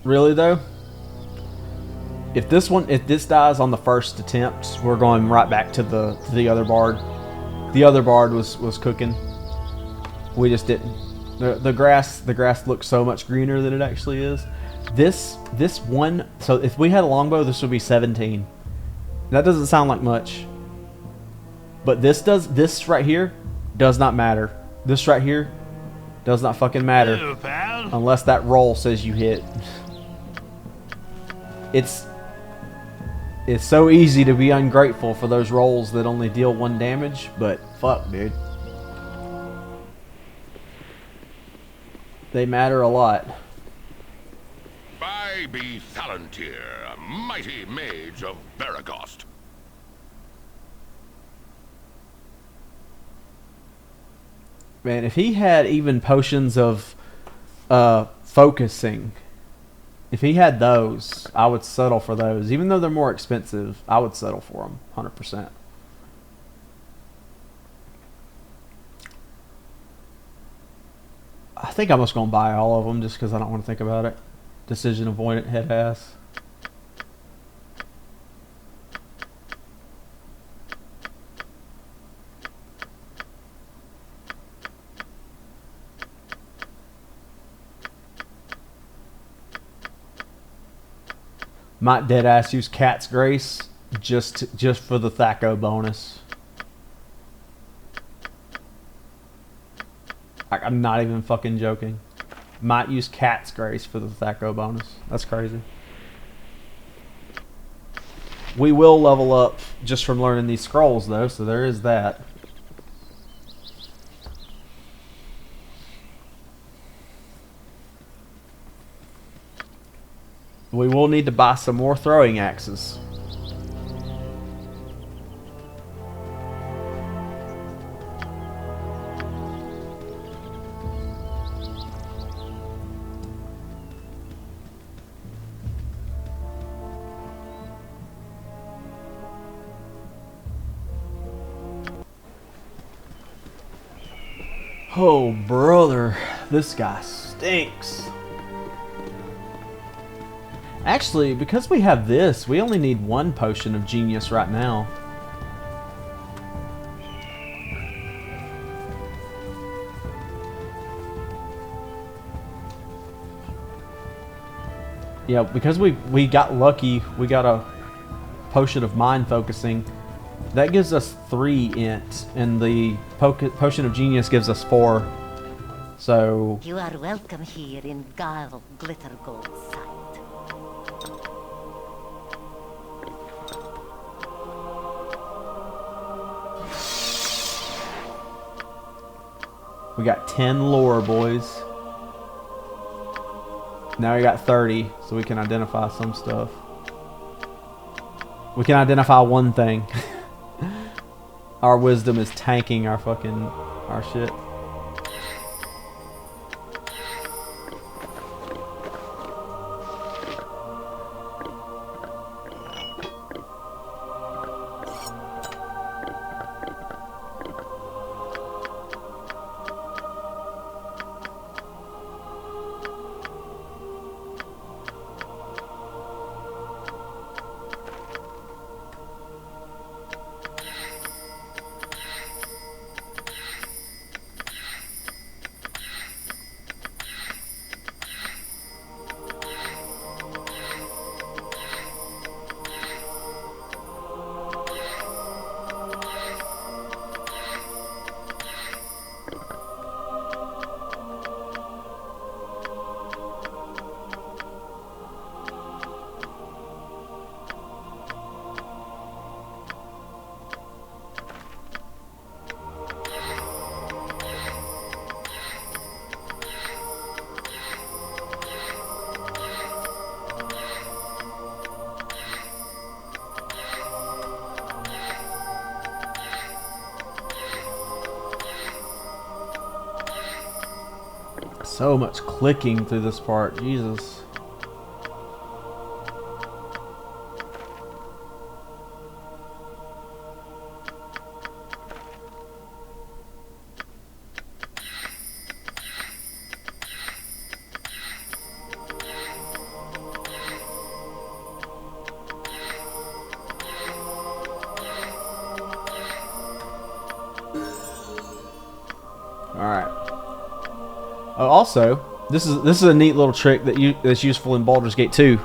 Really though? If this dies on the first attempt, we're going right back to the other bard. The other bard was cooking. We just didn't. The grass looks so much greener than it actually is. This one. So if we had a longbow, this would be 17. That doesn't sound like much. But this right here does not matter. This right here does not fucking matter. Hello, pal. Unless that roll says you hit. It's so easy to be ungrateful for those rolls that only deal 1 damage, but fuck, dude. They matter a lot. I be Thalantir, a mighty mage of Baragost. Man, if he had even potions of focusing, if he had those, I would settle for those. Even though they're more expensive, I would settle for them, 100%. I think I'm just going to buy all of them just because I don't want to think about it. Decision avoidant head ass. Might deadass use Cat's Grace just for the Thaco bonus. I'm not even fucking joking. Might use Cat's Grace for the Thaco bonus. That's crazy. We will level up just from learning these scrolls though, so there is that. We will need to buy some more throwing axes. Oh, brother. This guy stinks. Actually, because we have this, we only need 1 potion of genius right now. Yeah, because we got lucky, we got a potion of mind focusing. That gives us 3 int, and the potion of genius gives us 4. So You are welcome here in Garl Glitter Gold sight. we got 10 lore, boys. Now we got 30, so we can identify some stuff. We can identify one thing. Our wisdom is tanking our shit. So much clicking through this part, Jesus. Also, this is a neat little trick that's useful in Baldur's Gate 2,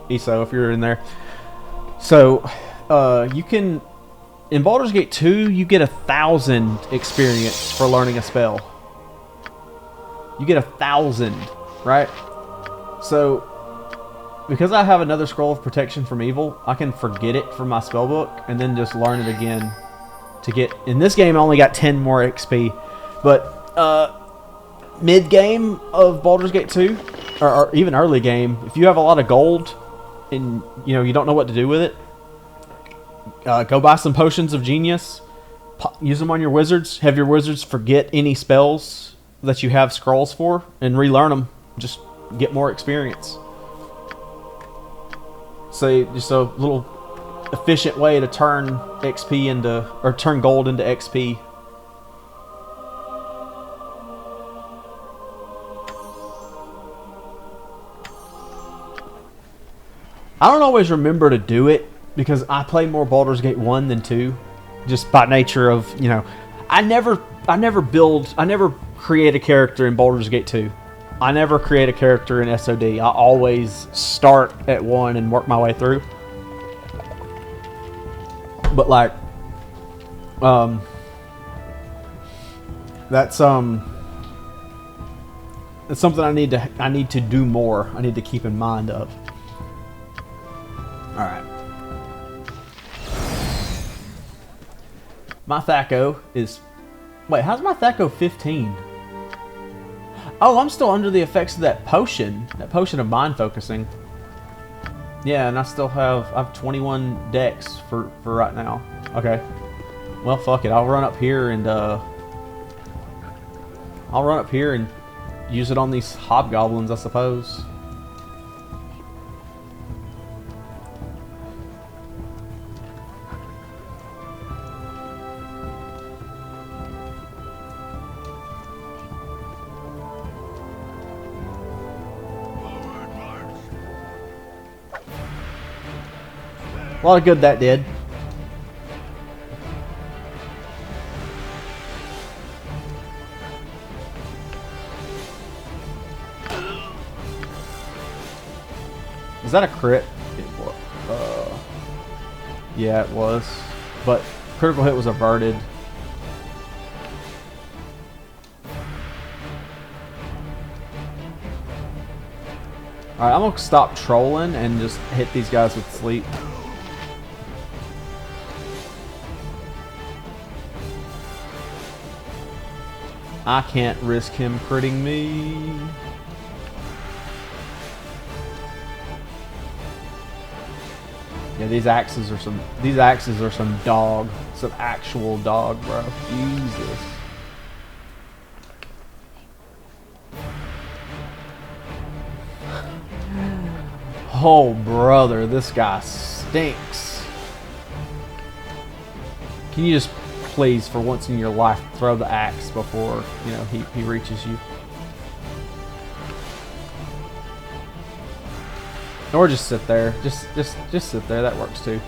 ESO, if you're in there. So, you can in Baldur's Gate 2 you get 1,000 experience for learning a spell. You get 1,000, right? So, because I have another scroll of protection from evil, I can forget it from my spellbook and then just learn it again to get. In this game, I only got 10 more XP, but mid-game of Baldur's Gate 2, or even early game, if you have a lot of gold and you don't know what to do with it, go buy some potions of genius, use them on your wizards, have your wizards forget any spells that you have scrolls for, and relearn them. Just get more experience. So just a little efficient way to turn XP into, or turn gold into XP. I don't always remember to do it because I play more Baldur's Gate 1 than 2, just by nature of, I never create a character in Baldur's Gate 2. I never create a character in SOD. I always start at 1 and work my way through. But that's something I need to do more. I need to keep in mind of. All right. My Thaco is... Wait, how's my Thaco 15? Oh, I'm still under the effects of that potion. That potion of mind focusing. Yeah, and I have 21 dex for right now. Okay. Well, fuck it. I'll run up here and use it on these hobgoblins, I suppose. A lot of good that did. Is that a crit? It was. Yeah, it was. But critical hit was averted. Alright, I'm gonna stop trolling and just hit these guys with sleep. I can't risk him critting me. Yeah, these axes are some dog. Some actual dog, bro. Jesus. Oh, brother, this guy stinks. Can you just please, for once in your life, throw the axe before, you know, he reaches you? Or just sit there. Just sit there. That works too.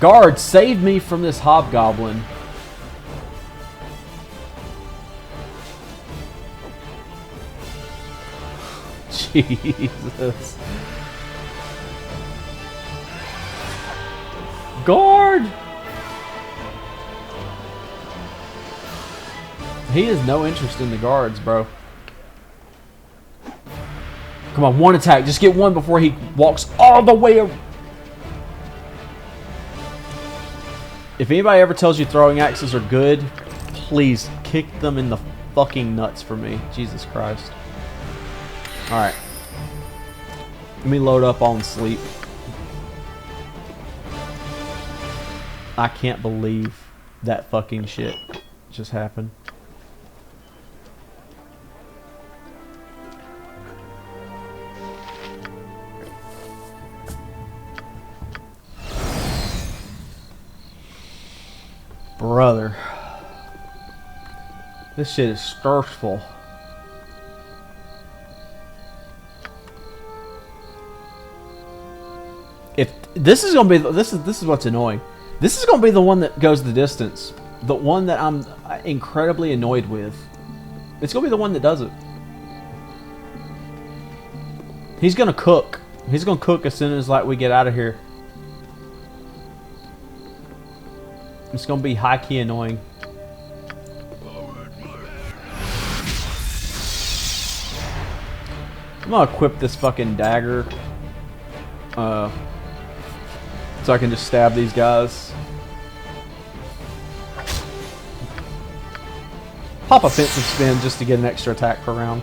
Guard, save me from this hobgoblin. Jesus. Guard! He has no interest in the guards, bro. Come on, one attack. Just get one before he walks all the way around. If anybody ever tells you throwing axes are good, please kick them in the fucking nuts for me. Jesus Christ. Alright. Let me load up on sleep. I can't believe that fucking shit just happened. Brother. This shit is stressful. If this is gonna be this is what's annoying. This is gonna be the one that goes the distance. The one that I'm incredibly annoyed with. It's gonna be the one that does it. He's gonna cook. He's gonna cook as soon as like we get out of here. It's gonna be high key annoying. I'm gonna equip this fucking dagger. So I can just stab these guys. Pop offensive spin just to get an extra attack per round.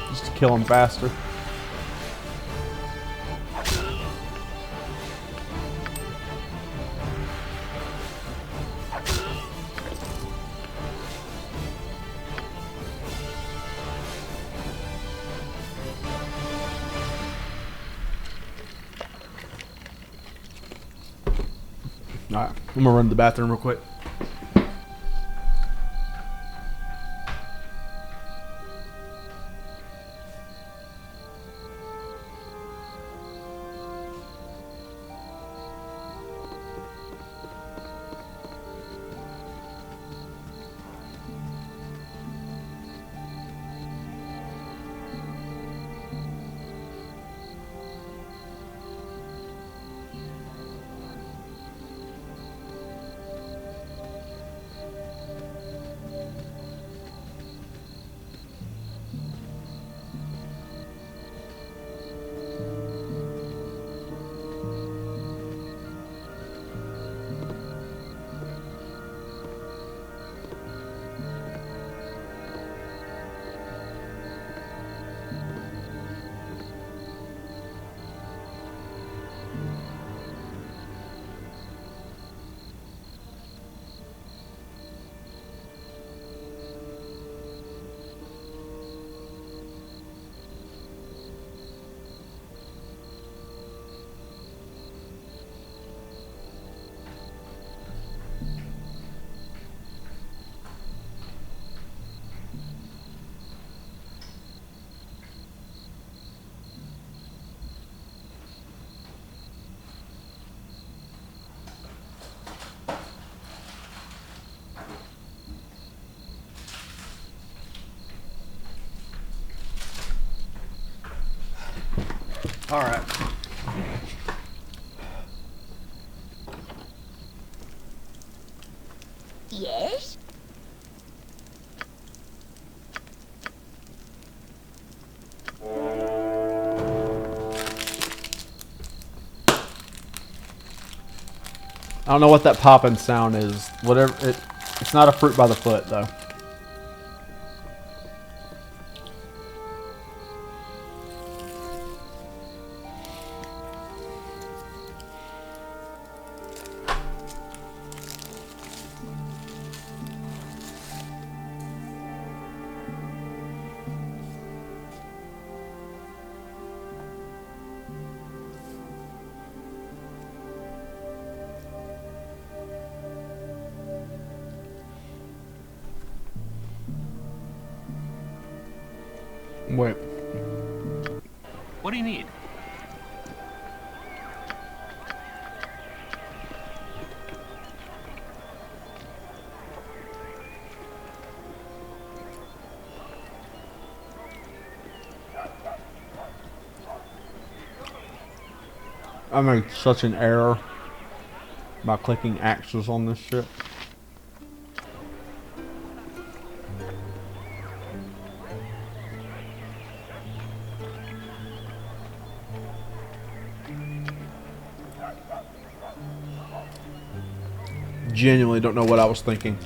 Just to kill them faster. Alright, I'm gonna run to the bathroom real quick. Alright. Yes? I don't know what that popping sound is. Whatever it's not a fruit by the foot though. Wait. What do you need? I made such an error by clicking axes on this shit. Genuinely don't know what I was thinking.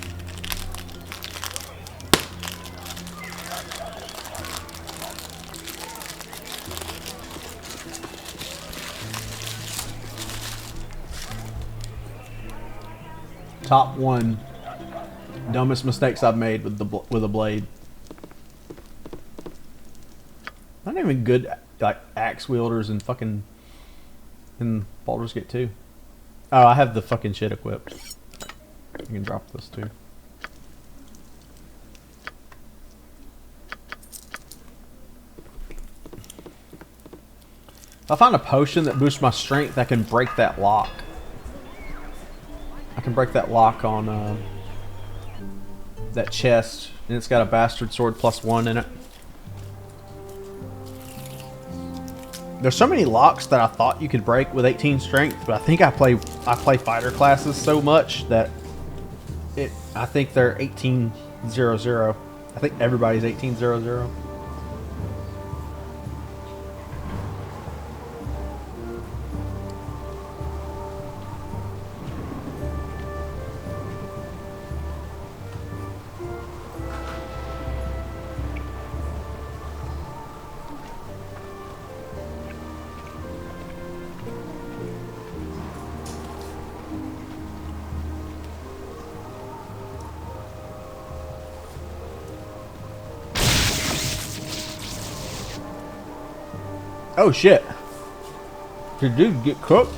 Top 1 dumbest mistakes I've made with a blade. Not even good like axe wielders and fucking in Baldur's Gate 2. Oh, I have the fucking shit equipped. You can drop this too. If I find a potion that boosts my strength, I can break that lock. I can break that lock on that chest, and it's got a bastard sword +1 in it. There's so many locks that I thought you could break with 18 strength, but I think I play fighter classes so much that I think they're 1800. I think everybody's 1800. Oh shit. Did dude get cooked?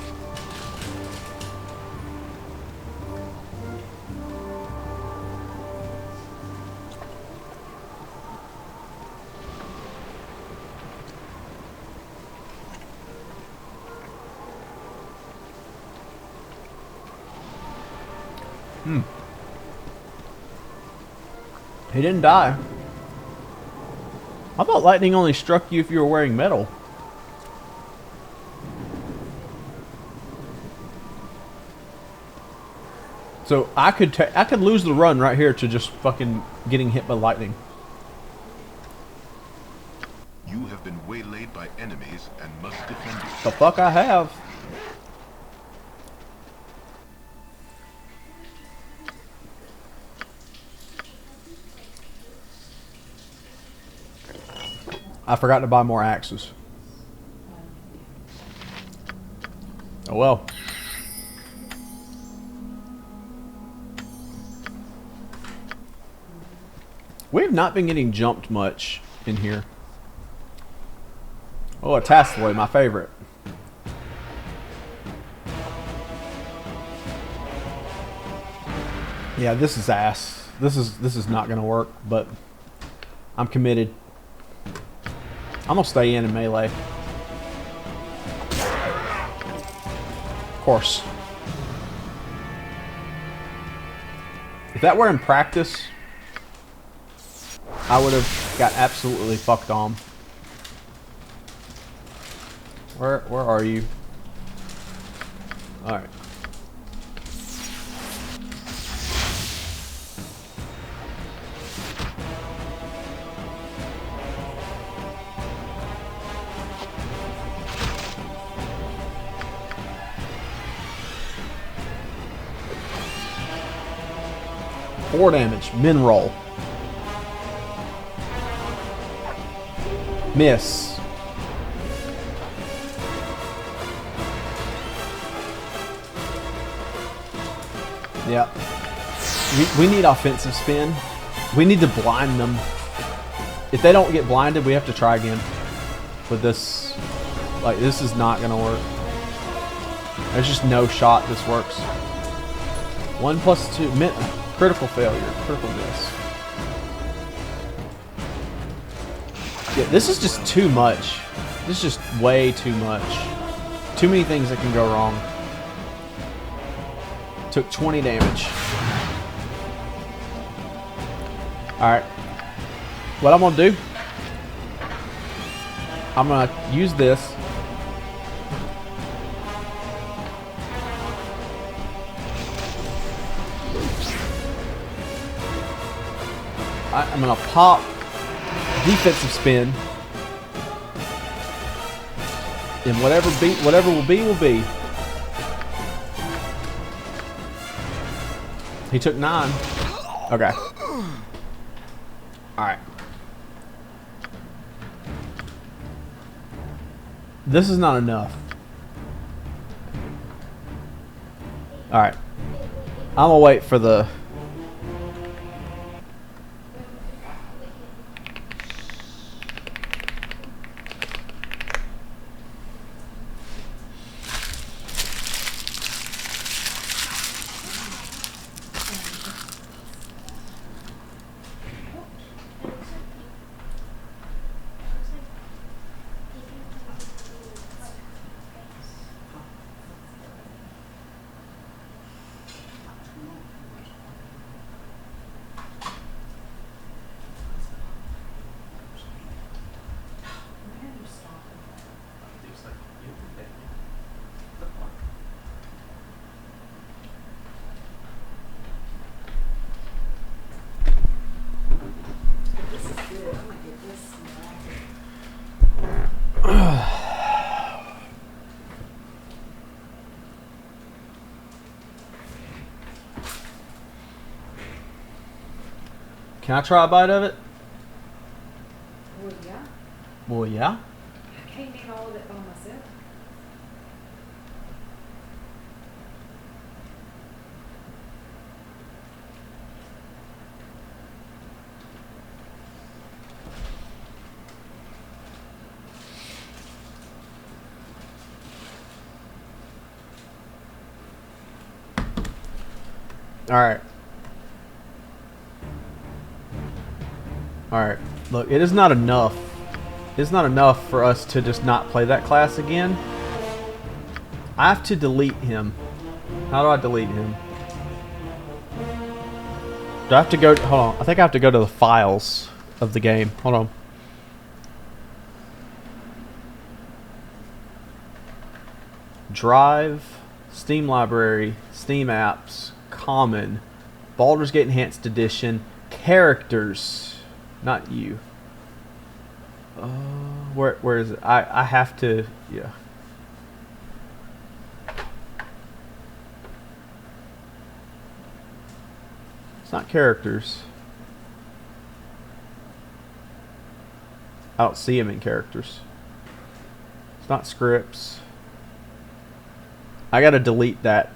He didn't die. I thought lightning only struck you if you were wearing metal. So I could lose the run right here to just fucking getting hit by lightning. You have been waylaid by enemies and must defend yourself. The fuck I have. I forgot to buy more axes. Oh well. We have not been getting jumped much in here. Oh, a Tassaloy, my favorite. Yeah, this is ass. This is not gonna work, but I'm committed. I'm gonna stay in melee. Of course. If that were in practice, I would have got absolutely fucked on. Where are you? All right. Four damage. Min roll. Miss. Yep. We need offensive spin. We need to blind them. If they don't get blinded, we have to try again. With this, like, this is not gonna work. There's just no shot this works. 1 + 2, critical failure, critical miss. Yeah, this is just too much. This is just way too much. Too many things that can go wrong. Took 20 damage. Alright. What I'm gonna do, I'm gonna use this. I'm gonna pop defensive spin. And whatever will be will be. He took 9. Okay. Alright. This is not enough. Alright. I'm gonna wait for the... Can I try a bite of it? Well, yeah. Well, yeah. I can't eat all of it by myself. Alright. Alright. Look, it is not enough. It's not enough for us to just not play that class again. I have to delete him. How do I delete him? Do I have to go... Hold on. I think I have to go to the files of the game. Hold on. Drive, Steam Library, Steam Apps, Common, Baldur's Gate Enhanced Edition, Characters. Not you. Where is it? I have to... Yeah. It's not characters. I don't see him in characters. It's not scripts. I gotta delete that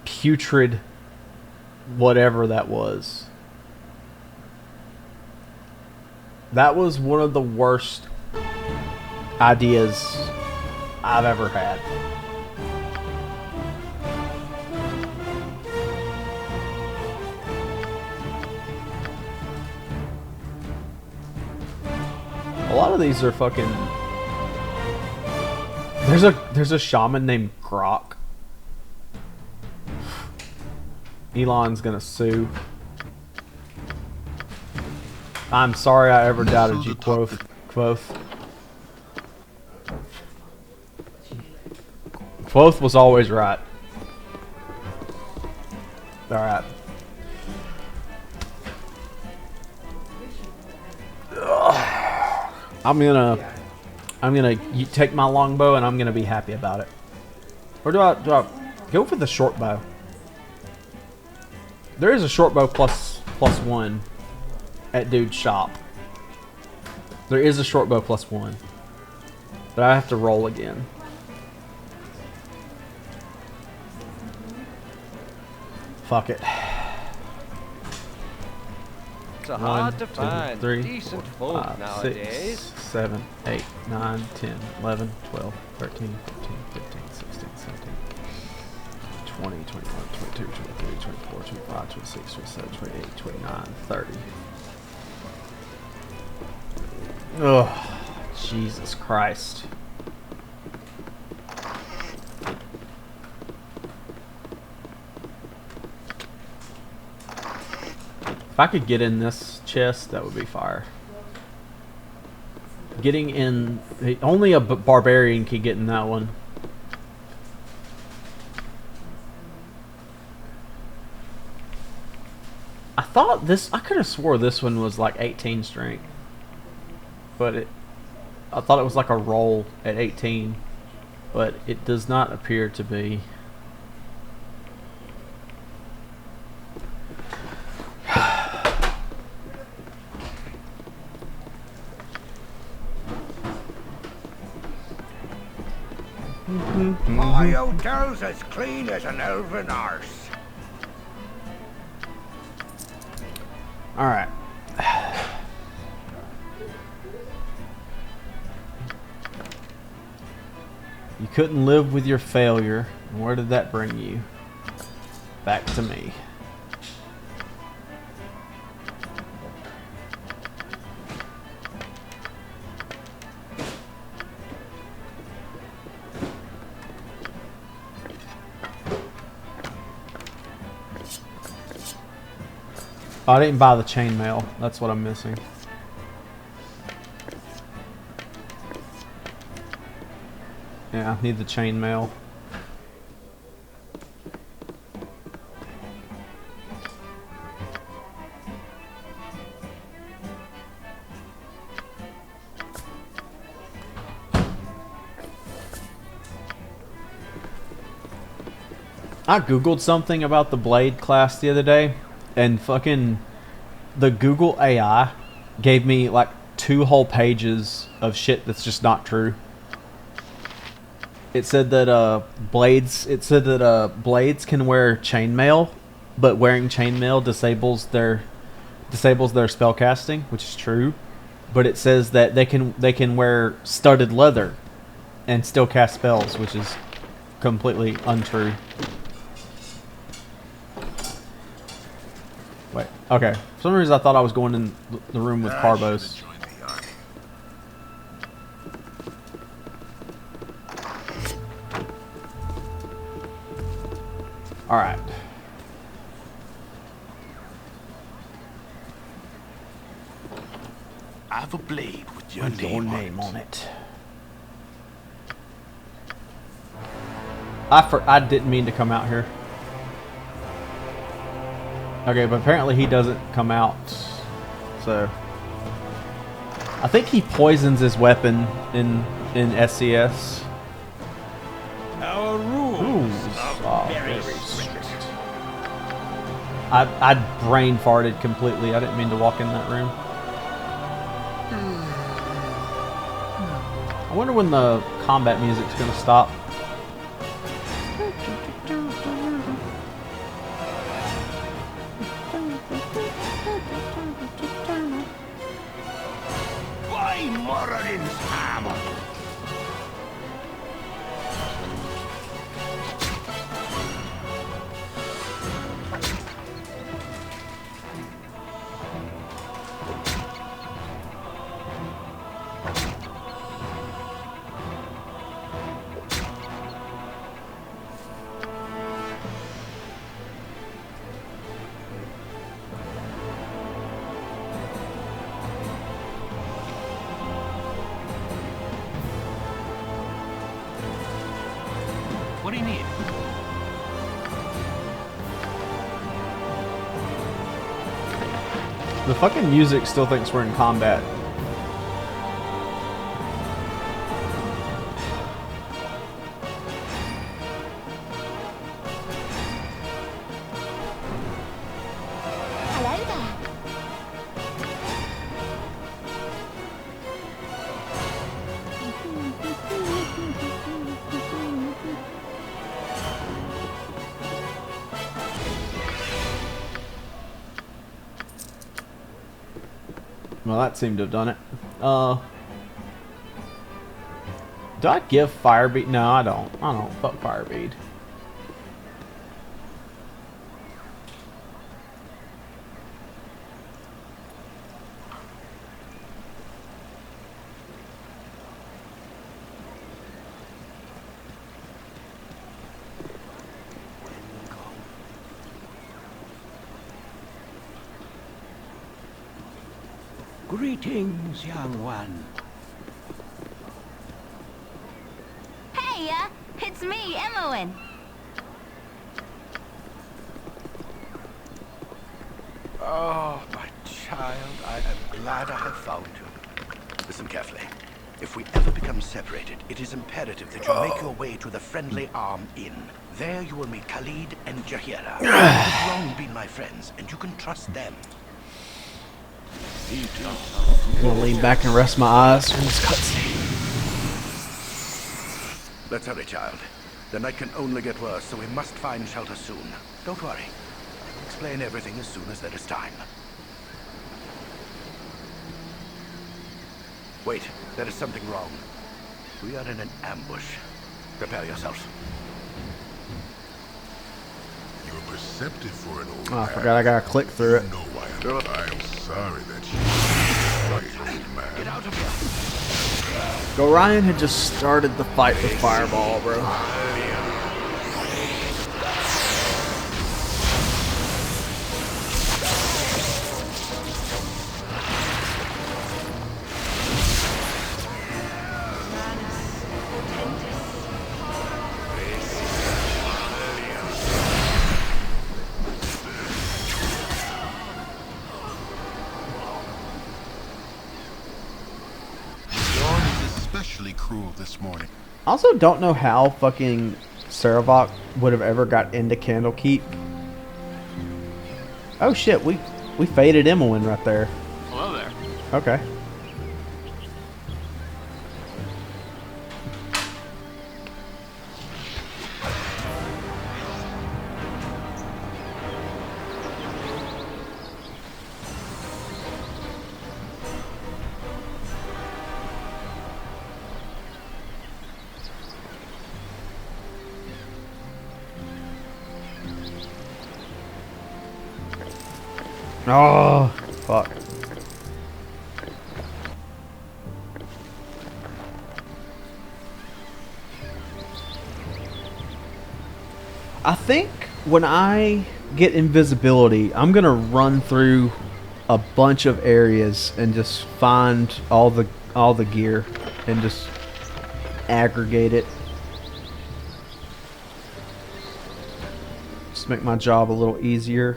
putrid whatever that was. That was one of the worst ideas I've ever had. A lot of these are fucking... There's a shaman named Grok. Elon's gonna sue. I'm sorry I ever doubted you, Quoth. Quoth was always right. Alright. I'm gonna take my longbow and I'm gonna be happy about it. Or do I go for the short bow? There is a short bow plus one at Dude's shop. There is a short bow plus one, but I have to roll again. Fuck it. It's hard to find 3, decent 4, folk 5, nowadays. 6, 7, 8, 9, 10, 11, 12, 13, 14, 15, 16, 17, 20, 21, 22, 23, 24, 25, 26, 27, 28, 29, 30. Ugh. Jesus Christ. If I could get in this chest, that would be fire. Getting in... Only a barbarian can get in that one. I thought this... I could have swore this one was like 18 strength. But I thought it was like a roll at 18. But it does not appear to be. My hotel's as clean as an elven arse. Alright. You couldn't live with your failure. Where did that bring you? Back to me. Oh, I didn't buy the chainmail. That's what I'm missing. Yeah, I need the chainmail. I googled something about the blade class the other day, and fucking the Google AI gave me like 2 whole pages of shit that's just not true. It said that blades can wear chainmail, but wearing chainmail disables their spellcasting, which is true. But it says that they can wear studded leather and still cast spells, which is completely untrue. Wait, okay. For some reason I thought I was going in the room with Carbos. Alright. I have a blade with your What's your name name on it? I didn't mean to come out here. Okay, but apparently he doesn't come out. So I think he poisons his weapon in SCS. Our rules are very strict. I brain farted completely. I didn't mean to walk in that room. I wonder when the combat music's gonna stop. By Moradin's hammer. The fucking music still thinks we're in combat. Hello there. Well, that seemed to have done it. Do I give Firebead? No, I don't. I don't. Fuck Firebead. Greetings, young one. Hey, it's me, Emmeline. Oh, my child, I am glad I have found you. Listen carefully. If we ever become separated, it is imperative that you make your way to the Friendly Arm Inn. There you will meet Khalid and Jahira. They have long been my friends, and you can trust them. I'm gonna lean back and rest my eyes from this cutscene. Let's hurry, child. The night can only get worse, so we must find shelter soon. Don't worry. I'll explain everything as soon as there is time. Wait, there is something wrong. We are in an ambush. Prepare yourselves. You're perceptive for an old Oh, I man. forgot I gotta click through it. You know why I'm sorry that you right, old man. Get out of here. Gorion had just started the fight with Fireball, bro. Dawn is especially cruel this morning. I also don't know how fucking Saravok would have ever got into Candlekeep. Oh shit, we faded Emmeline right there. Hello there. Okay. Oh, fuck. I think when I get invisibility, I'm gonna run through a bunch of areas and just find all the gear and just aggregate it. Just make my job a little easier.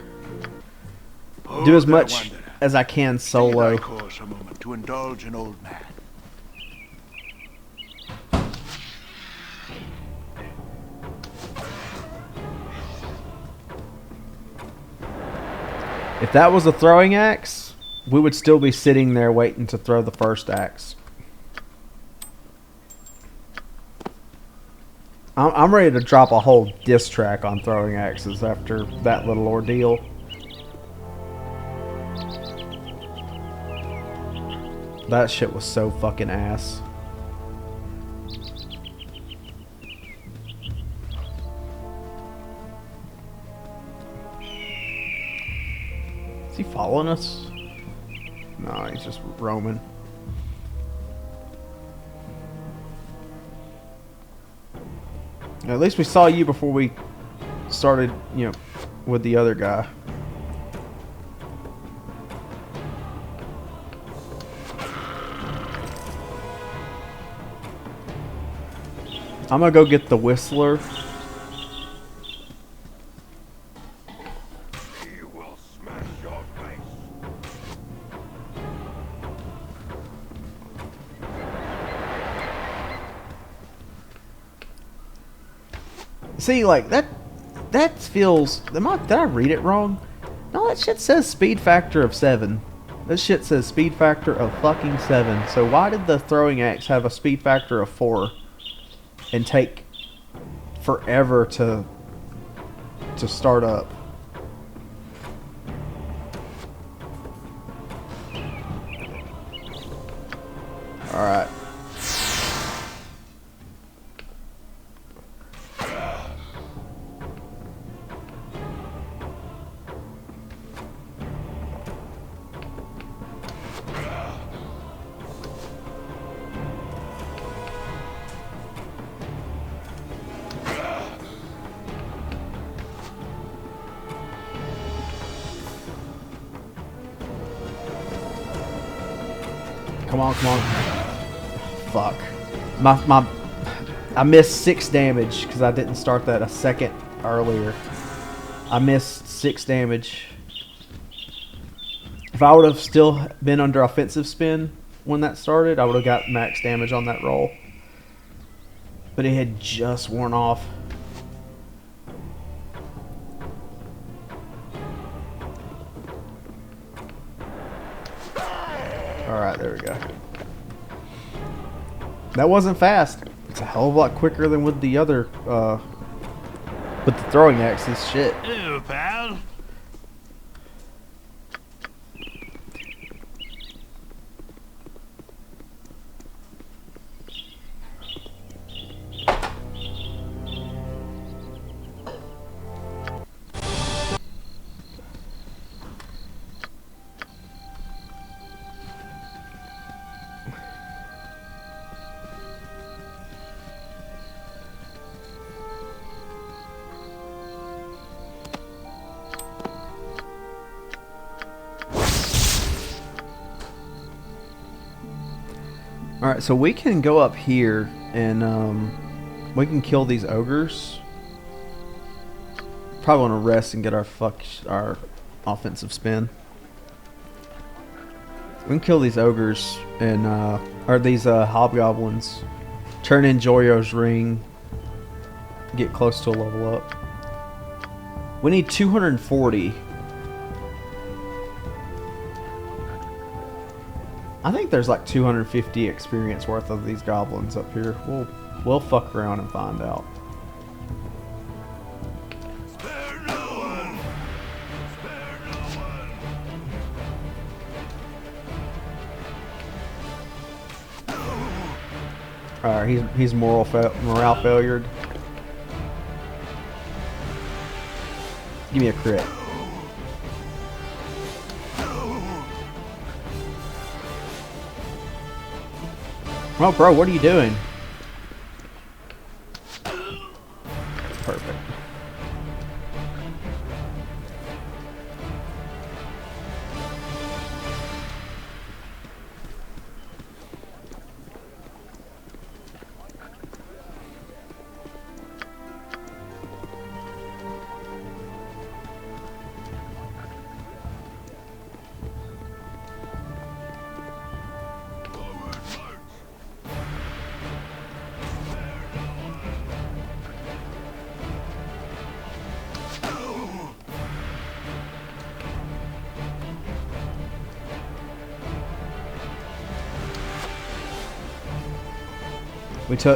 Do as much as I can solo. Stay thy course a moment to indulge an old man. If that was a throwing axe, we would still be sitting there waiting to throw the first axe. I'm ready to drop a whole diss track on throwing axes after that little ordeal. That shit was so fucking ass. Is he following us? No, he's just roaming. At least we saw you before we started, you know, with the other guy. I'm gonna go get the Whistler. He will smash your face. See, like that feels. Did I read it wrong? No, that shit says speed factor of 7. This shit says speed factor of fucking 7. So why did the throwing axe have a speed factor of 4 and take forever to start up? All right. Come on, come on. Fuck. I missed 6 damage because I didn't start that a second earlier. I missed 6 damage. If I would have still been under offensive spin when that started, I would have got max damage on that roll. But it had just worn off. Alright, there we go. That wasn't fast. It's a hell of a lot quicker than with the other, with the throwing axes. Shit. Hello, pal. Alright, so we can go up here and we can kill these ogres. Probably want to rest and get our offensive spin. We can kill these ogres and or these hobgoblins. Turn in Joyo's ring. Get close to a level up. We need 240. I think there's like 250 experience worth of these goblins up here. We'll fuck around and find out. Spare no one. Spare no one. Alright, he's morale failured. Give me a crit. Oh, bro, what are you doing? Perfect.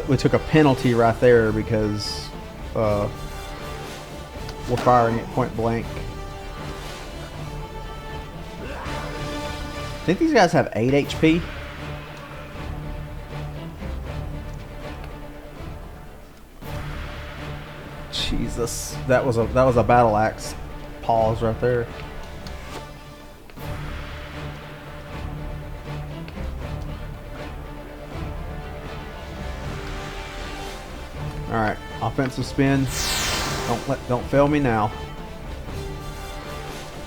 We took a penalty right there because we're firing at point blank. I think these guys have 8 HP. Jesus, that was a battle axe pause right there. Alright, offensive spin. Don't fail me now.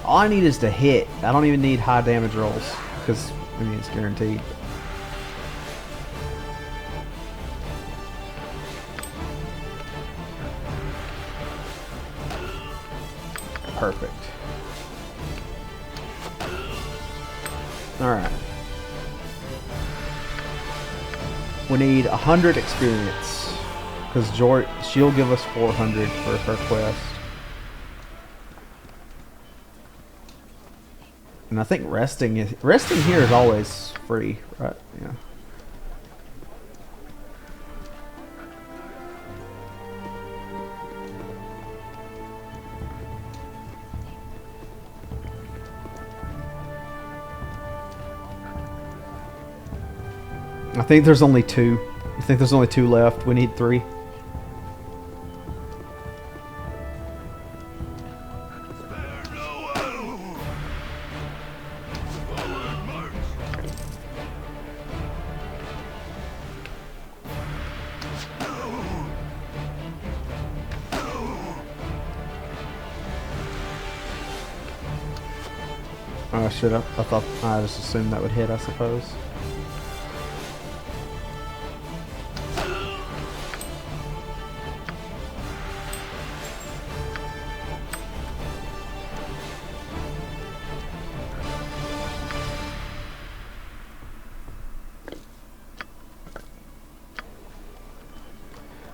All I need is to hit. I don't even need high damage rolls because I mean it's guaranteed. Perfect. Alright. We need 100 experience. Because she'll give us 400 for her quest. And I think resting here is always free, right? Yeah. I think there's only 2. I think there's only 2 left. We need 3. Oh shit, I thought I just assumed that would hit, I suppose.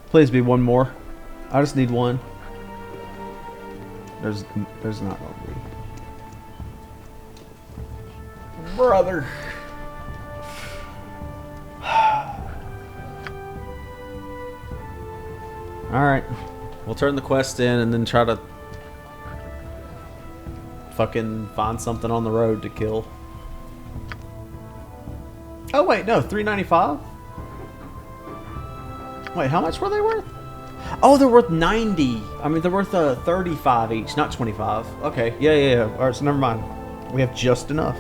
Please be one more. I just need one. There's not gonna be. Brother. Alright. We'll turn the quest in and then try to fucking find something on the road to kill. Oh wait, no, 395? Wait, how much were they worth? Oh, they're worth 90. I mean, they're worth 35 each, not 25. Okay, yeah. Alright, so never mind. We have just enough.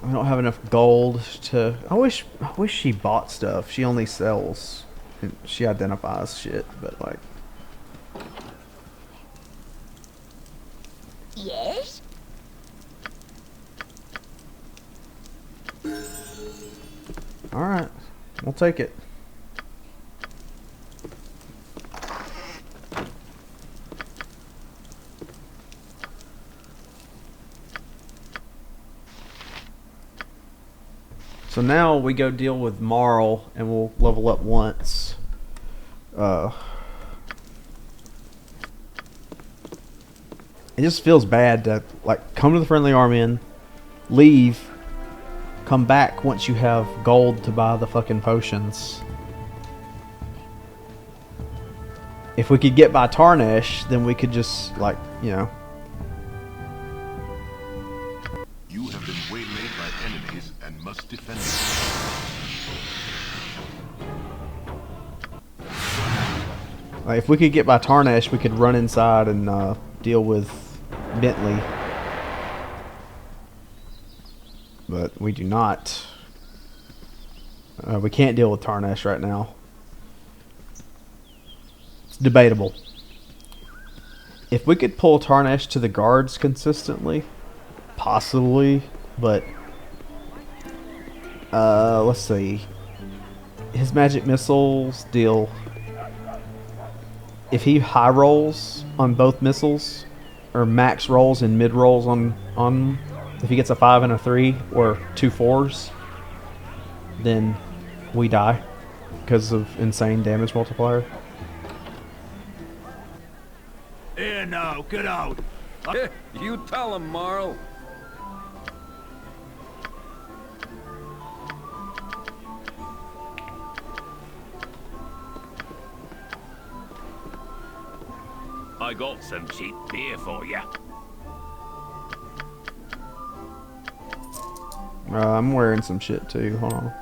I don't have enough gold to. I wish she bought stuff. She only sells. She identifies shit, but like. Yes? Alright. We'll take it. So now we go deal with Marl and we'll level up once. It just feels bad to like come to the friendly army and leave, come back once you have gold to buy the fucking potions. If we could get by Tarnesh, then we could just like, you know. You have been waylaid by enemies and must defend yourself. Like if we could get by Tarnesh, we could run inside and deal with Bentley. But we do not. We can't deal with Tarnesh right now. It's debatable. If we could pull Tarnesh to the guards consistently, possibly, but let's see. His magic missiles deal. If he high rolls on both missiles, or max rolls and mid rolls on if he gets a 5 and a 3 or 2 4s, then we die because of insane damage multiplier. Here now, get out. You tell him, Marl. I got some cheap beer for you. I'm wearing some shit too. Hold on.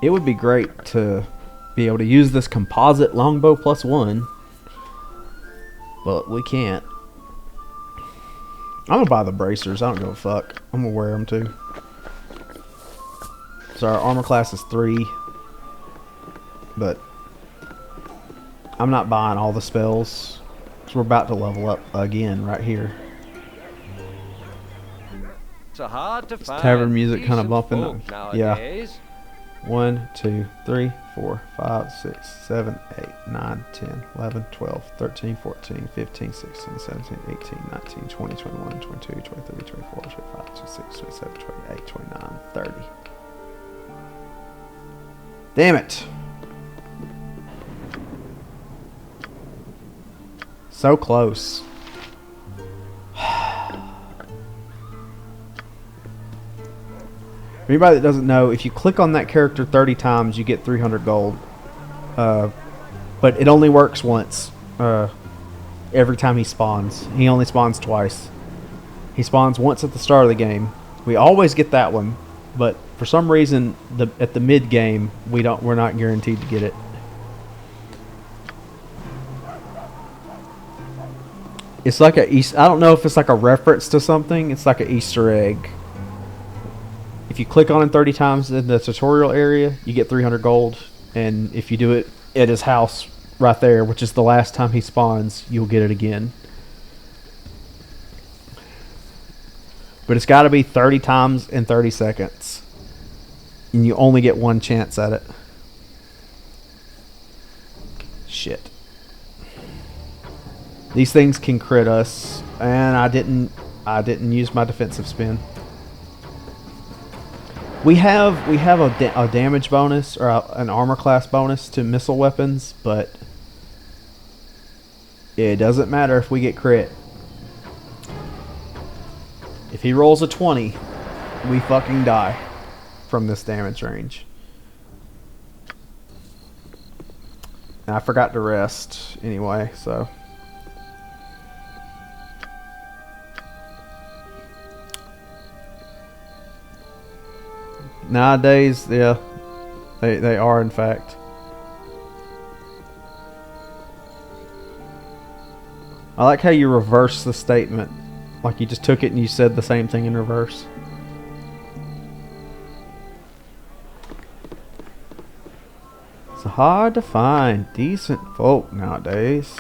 It would be great to be able to use this composite longbow +1, but we can't. I'm gonna buy the bracers. I don't give a fuck. I'm gonna wear them too. So our armor class is 3, but I'm not buying all the spells because we're about to level up again right here. It's hard to find Tavern music kind of decent bumping folk up. Yeah. nowadays. 1, 2, 3, 4, 5, 6, 7, 8, 9, 10, 11, 12, 13, 14, 15, 16, 17, 18, 19, 20, 21, 22, 23, 24, 25, 26, 27, 28, 29, 30. Damn it. So close. For anybody that doesn't know, if you click on that character 30 times, you get 300 gold. But it only works once. Every time he spawns. He only spawns twice. He spawns once at the start of the game. We always get that one, but for some reason, at the mid game, we're not guaranteed to get it. It's like I don't know if it's like a reference to something. It's like an Easter egg. If you click on him 30 times in the tutorial area, you get 300 gold. And if you do it at his house right there, which is the last time he spawns, you'll get it again. But it's got to be 30 times in 30 seconds. And you only get one chance at it. Shit. These things can crit us. And I didn't use my defensive spin. We have a damage bonus or an armor class bonus to missile weapons, but it doesn't matter if we get crit. If he rolls a 20, we fucking die from this damage range. And I forgot to rest anyway, so. Nowadays, yeah, they are in fact. I like how you reverse the statement. Like you just took it and you said the same thing in reverse. It's hard to find decent folk nowadays.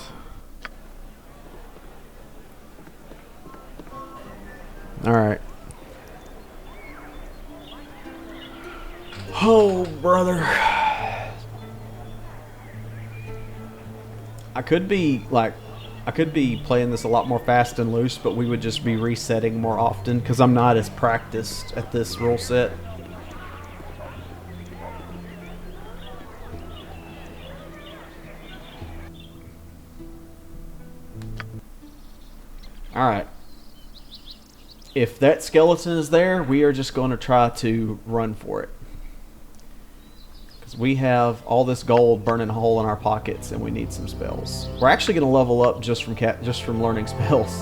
Alright. Oh, brother. I could be playing this a lot more fast and loose, but we would just be resetting more often because I'm not as practiced at this rule set. Alright. If that skeleton is there, we are just going to try to run for it. We have all this gold burning a hole in our pockets, and we need some spells. We're actually going to level up just from learning spells.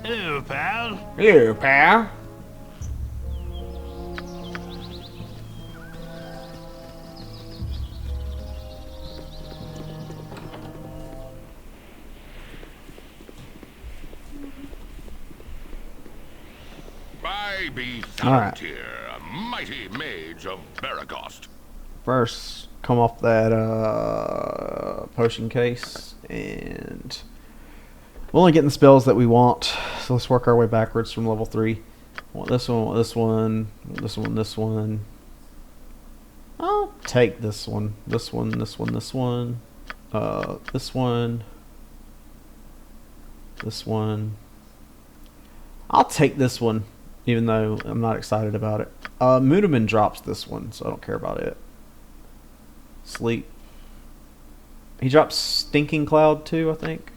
Hello, pal. Hello, pal. I be Alright. here, a mighty mage of Baragost. First, come off that potion case, and we're only getting the spells that we want. So let's work our way backwards from level 3. Want this one, want this one, want this one, this one. I'll take this one, this one, this one, this one, this one, this one. I'll take this one, even though I'm not excited about it. Moodaman drops this one, so I don't care about it. Sleep. He drops Stinking Cloud too, I think.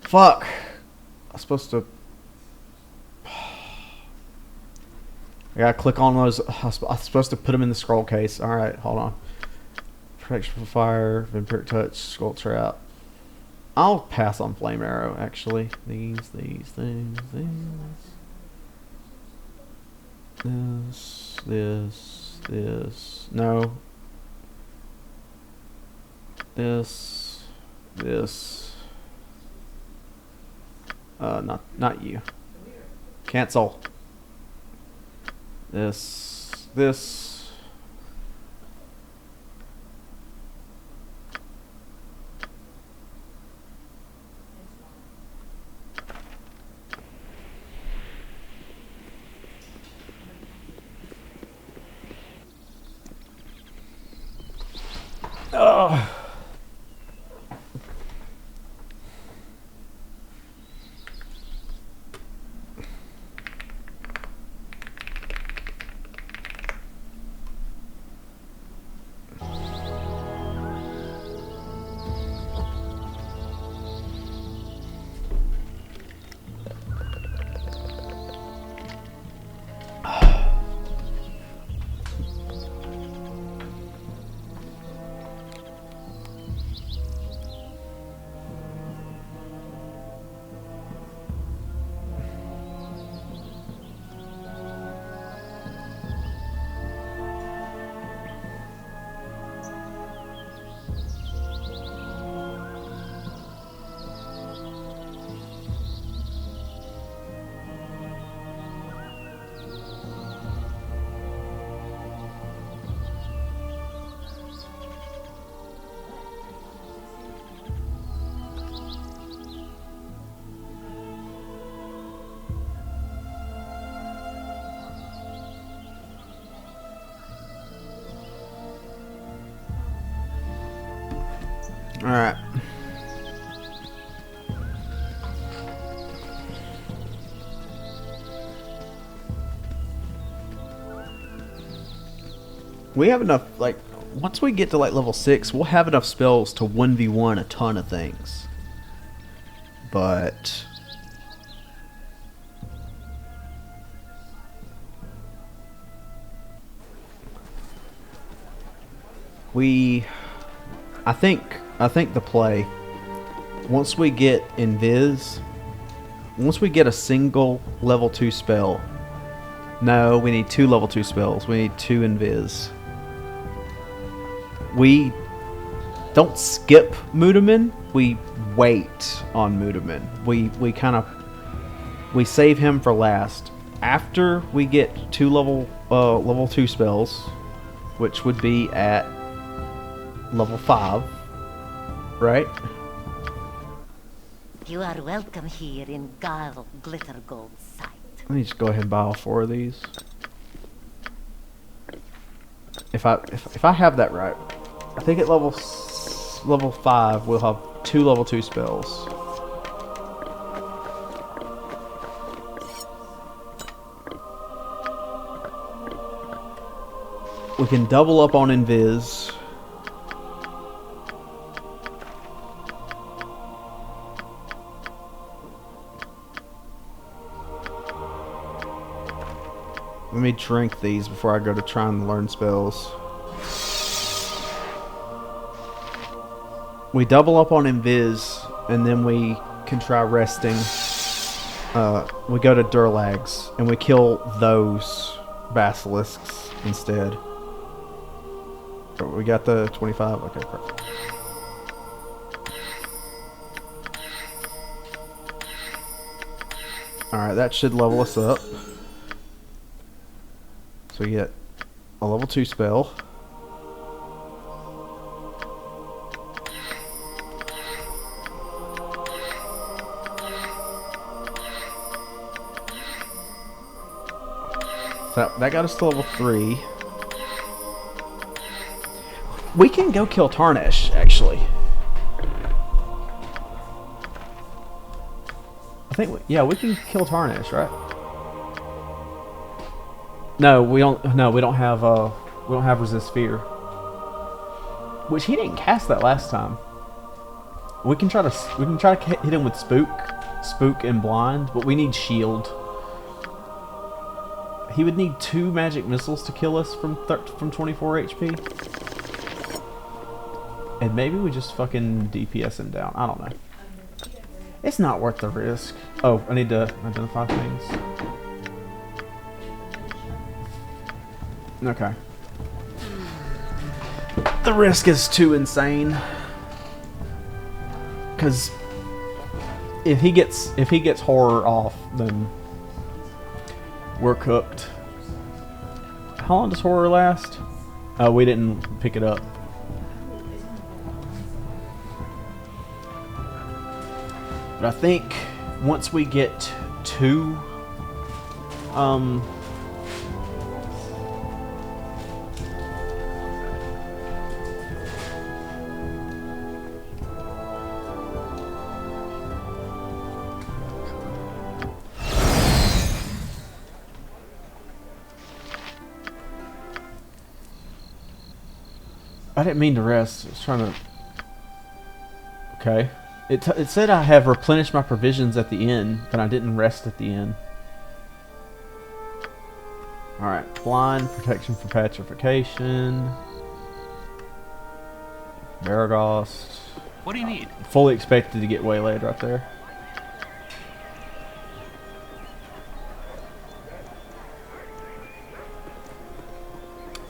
Fuck. I was supposed to... I gotta click on those. I'm supposed to put them in the scroll case. Alright, hold on. Protection from fire, vampiric touch, skull trap. I'll pass on flame arrow, actually. These things. This. No. This. Not you. Cancel. This. Ugh. Alright. We have enough, like, once we get to like level 6, we'll have enough spells to 1v1 a ton of things. But I think the play, once we get Invis, once we get a single level 2 spell, no, we need 2 level 2 spells. We need 2 Invis. We don't skip Mudaman, we wait on Mudaman. We save him for last. After we get 2 level 2 spells, which would be at level 5, right? You are welcome here in Glitter Gold's sight. Let me just go ahead and buy all 4 of these. If I have that right, I think at level 5 we'll have 2 level 2 spells. We can double up on Invis. Let me drink these before I go to try and learn spells. We double up on Invis, and then we can try resting. We go to Durlags, and we kill those basilisks instead. We got the 25? Okay, perfect. Alright, that should level us up. So we get a level 2 spell. So that got us to level 3. We can go kill Tarnish, actually. I think, yeah, we can kill Tarnish, right? No, we don't. No, we don't have. We don't have resist fear. Which he didn't cast that last time. We can try to. We can try to hit him with spook and blind, but we need shield. He would need 2 magic missiles to kill us from 24 HP. And maybe we just fucking DPS him down. I don't know. It's not worth the risk. Oh, I need to identify things. Okay. The risk is too insane. Cause if he gets horror off, then we're cooked. How long does horror last? Oh, we didn't pick it up. But I think once we get to I didn't mean to rest. I was trying to... Okay. It said I have replenished my provisions at the inn, but I didn't rest at the inn. Alright. Blind, protection for petrification. Baraghost. What do you need? Fully expected to get waylaid right there.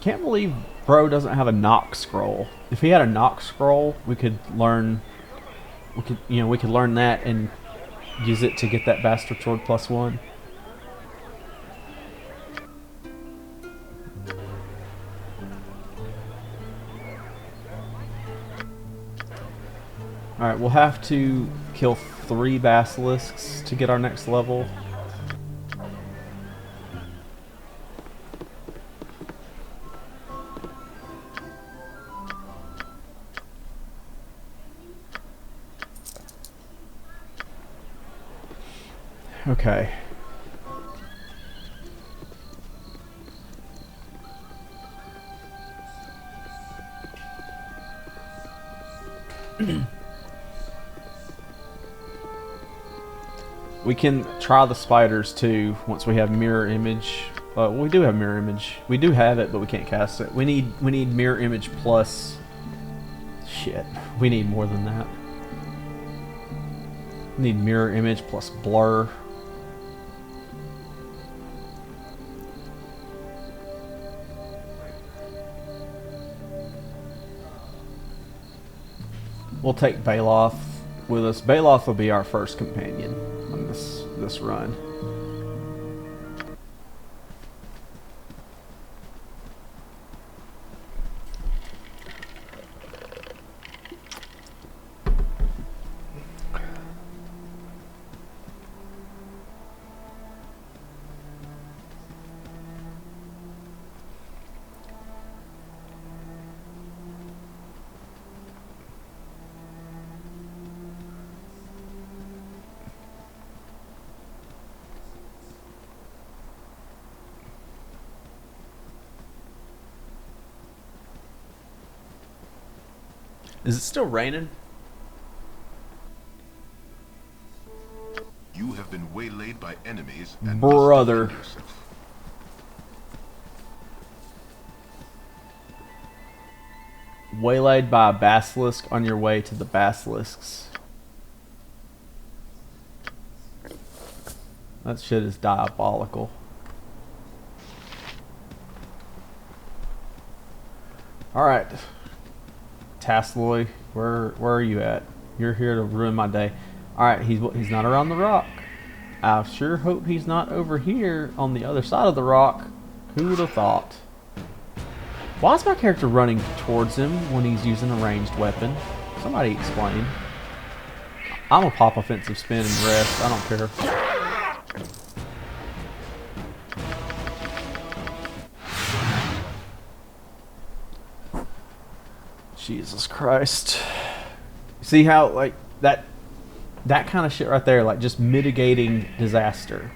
Can't believe bro doesn't have a knock scroll. If he had a knock scroll, we could learn that and use it to get that bastard sword +1. Alright, we'll have to kill 3 basilisks to get our next level. Okay. We can try the spiders too once we have mirror image. We do have mirror image. We do have it, but we can't cast it. We need mirror image plus... Shit. We need more than that. We need mirror image plus blur. We'll take Baloth with us. Baloth will be our first companion on this run. Is it still raining? You have been waylaid by enemies and brother. must defend yourself. Waylaid by a basilisk on your way to the basilisks. That shit is diabolical. Alright. Tasloy, where are you at? You're here to ruin my day. Alright, he's not around the rock. I sure hope he's not over here on the other side of the rock. Who would have thought? Why is my character running towards him when he's using a ranged weapon? Somebody explain. I'm a pop offensive spin and rest. I don't care. Jesus Christ. See how, like, that kind of shit right there, like, just mitigating disaster.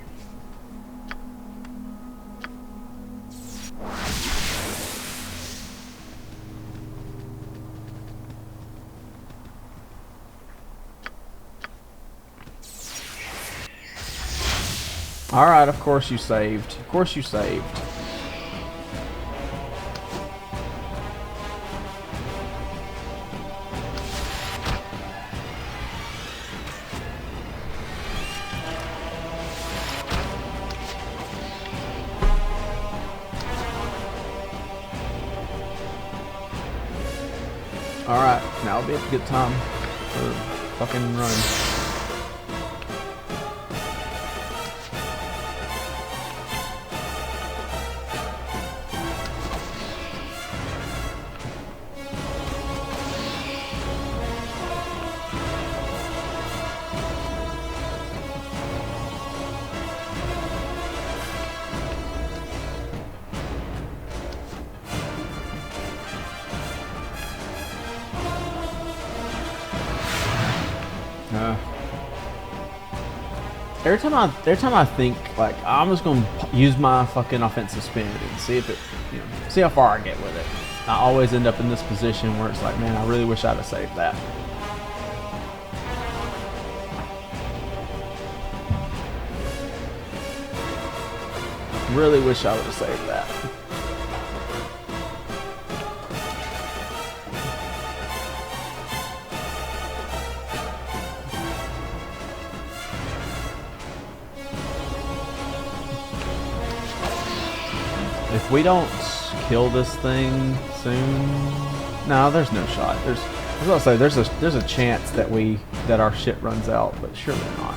Alright, of course you saved. Of course you saved. Alright, now will be a good time for fucking run. Every time I think like I'm just gonna use my fucking offensive spin and see if it, see how far I get with it, I always end up in this position where it's like, man, I really wish I'd have saved that. Really wish I would have saved that. If we don't kill this thing soon, no, there's no shot. I was gonna say there's a chance that our shit runs out, but surely not.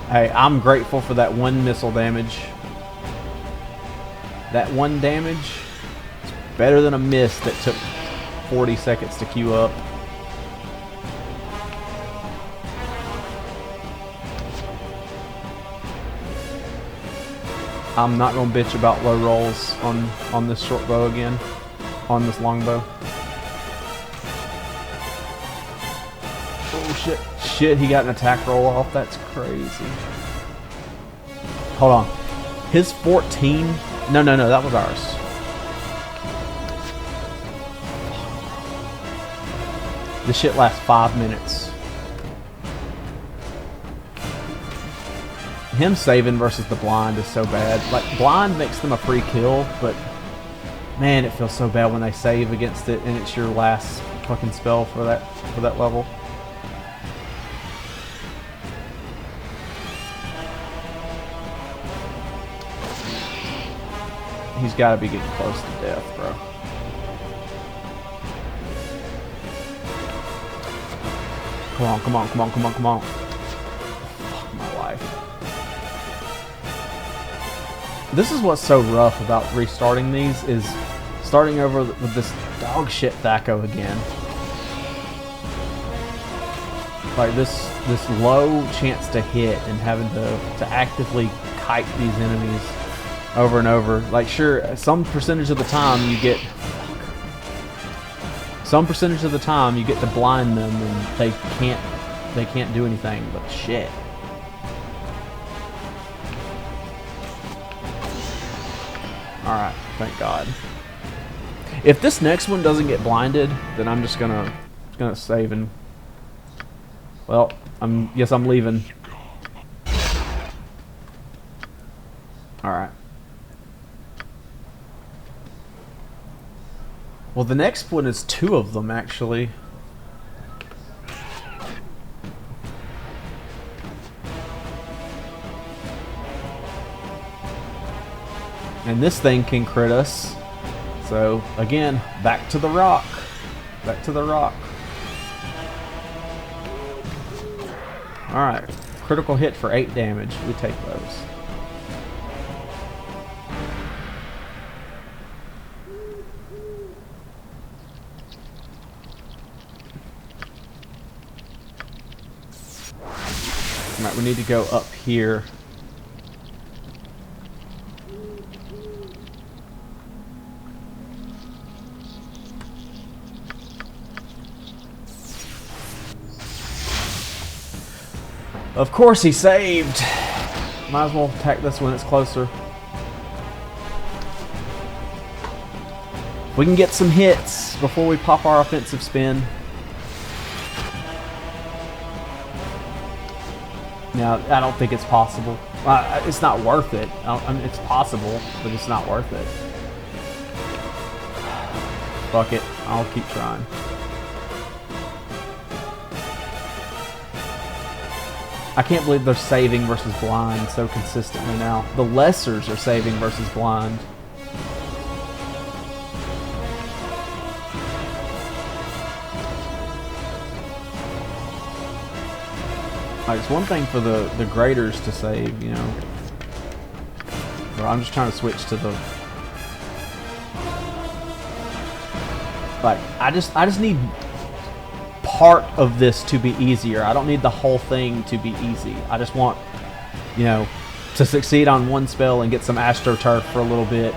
Hey, I'm grateful for that one missile damage. That one damage is better than a miss that took 40 seconds to queue up. I'm not gonna bitch about low rolls on this short bow again, on this long bow. Oh shit! Shit! He got an attack roll off. That's crazy. Hold on. His 14. No, that was ours. This shit lasts 5 minutes. Him saving versus the blind is so bad. Like, blind makes them a free kill, but man, it feels so bad when they save against it and it's your last fucking spell for that level. He's got to be getting close to death, bro. Come on. Fuck my life. This is what's so rough about restarting these, is starting over with this dog shit Thaco again. Like this low chance to hit and having to actively kite these enemies over and over. Like, sure, some percentage of the time you get to blind them and they can't do anything, but shit. Alright, thank God. If this next one doesn't get blinded, then I'm just gonna save and, well, guess I'm leaving. Alright. Well, the next one is 2 of them, actually. And this thing can crit us. So, again, back to the rock. Back to the rock. Alright. Critical hit for 8 damage. We take those. Alright, we need to go up here. Of course he saved. Might as well attack this when it's closer. We can get some hits before we pop our offensive spin. Now, I don't think it's possible. It's not worth it. I mean, it's possible, but it's not worth it. Fuck it. I'll keep trying. I can't believe they're saving versus blind so consistently now. The lessers are saving versus blind. Like, it's one thing for the graders to save, you know. But I'm just trying to switch to the... Like, I just need part of this to be easier. I don't need the whole thing to be easy. I just want, you know, to succeed on one spell and get some AstroTurf for a little bit.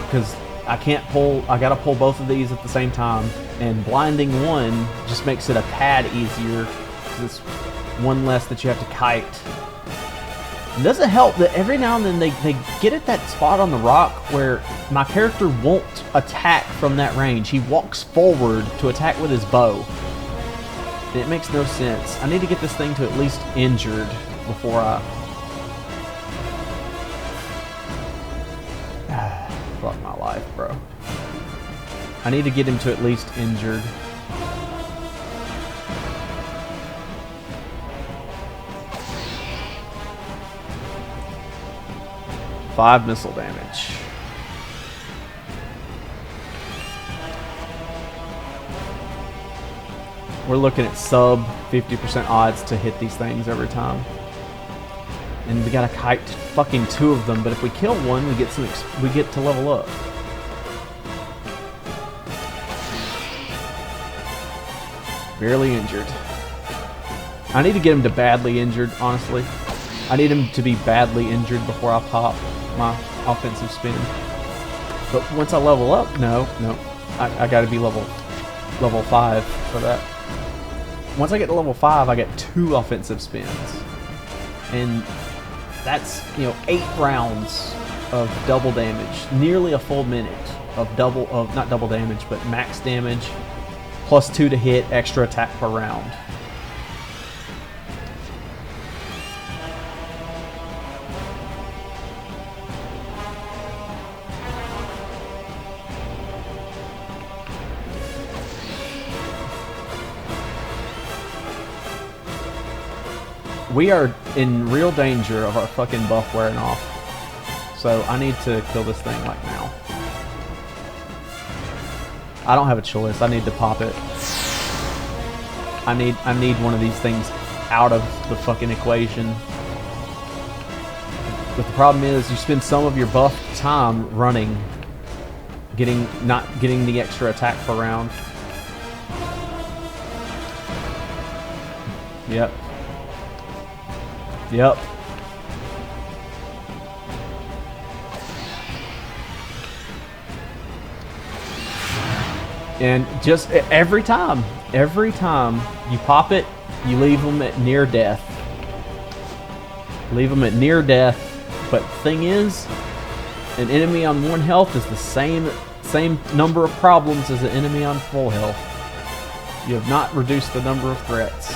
Because I gotta pull both of these at the same time. And blinding one just makes it a tad easier. Because it's one less that you have to kite. It doesn't help that every now and then they get at that spot on the rock where my character won't attack from that range. He walks forward to attack with his bow. And it makes no sense. I need to get this thing to at least injured before I... Fuck my life, bro. I need to get him to at least injured. Five missile damage. We're looking at sub 50% odds to hit these things every time. And we gotta kite fucking 2 of them, but if we kill one, we get to level up. Barely injured. I need to get him to badly injured, honestly. I need him to be badly injured before I pop my offensive spin. But once I level up, no. I gotta be level 5 for that. Once I get to level 5, I get 2 offensive spins. And that's, you know, 8 rounds of double damage. Nearly a full minute of not double damage, but max damage. Plus 2 to hit, extra attack per round. We are in real danger of our fucking buff wearing off. So I need to kill this thing like now. I don't have a choice. I need to pop it. I need one of these things out of the fucking equation. But the problem is you spend some of your buff time running, not getting the extra attack per round. Yep. Yep. And just every time you pop it, you leave them at near death. Leave them at near death. But the thing is, an enemy on 1 health is the same number of problems as an enemy on full health. You have not reduced the number of threats.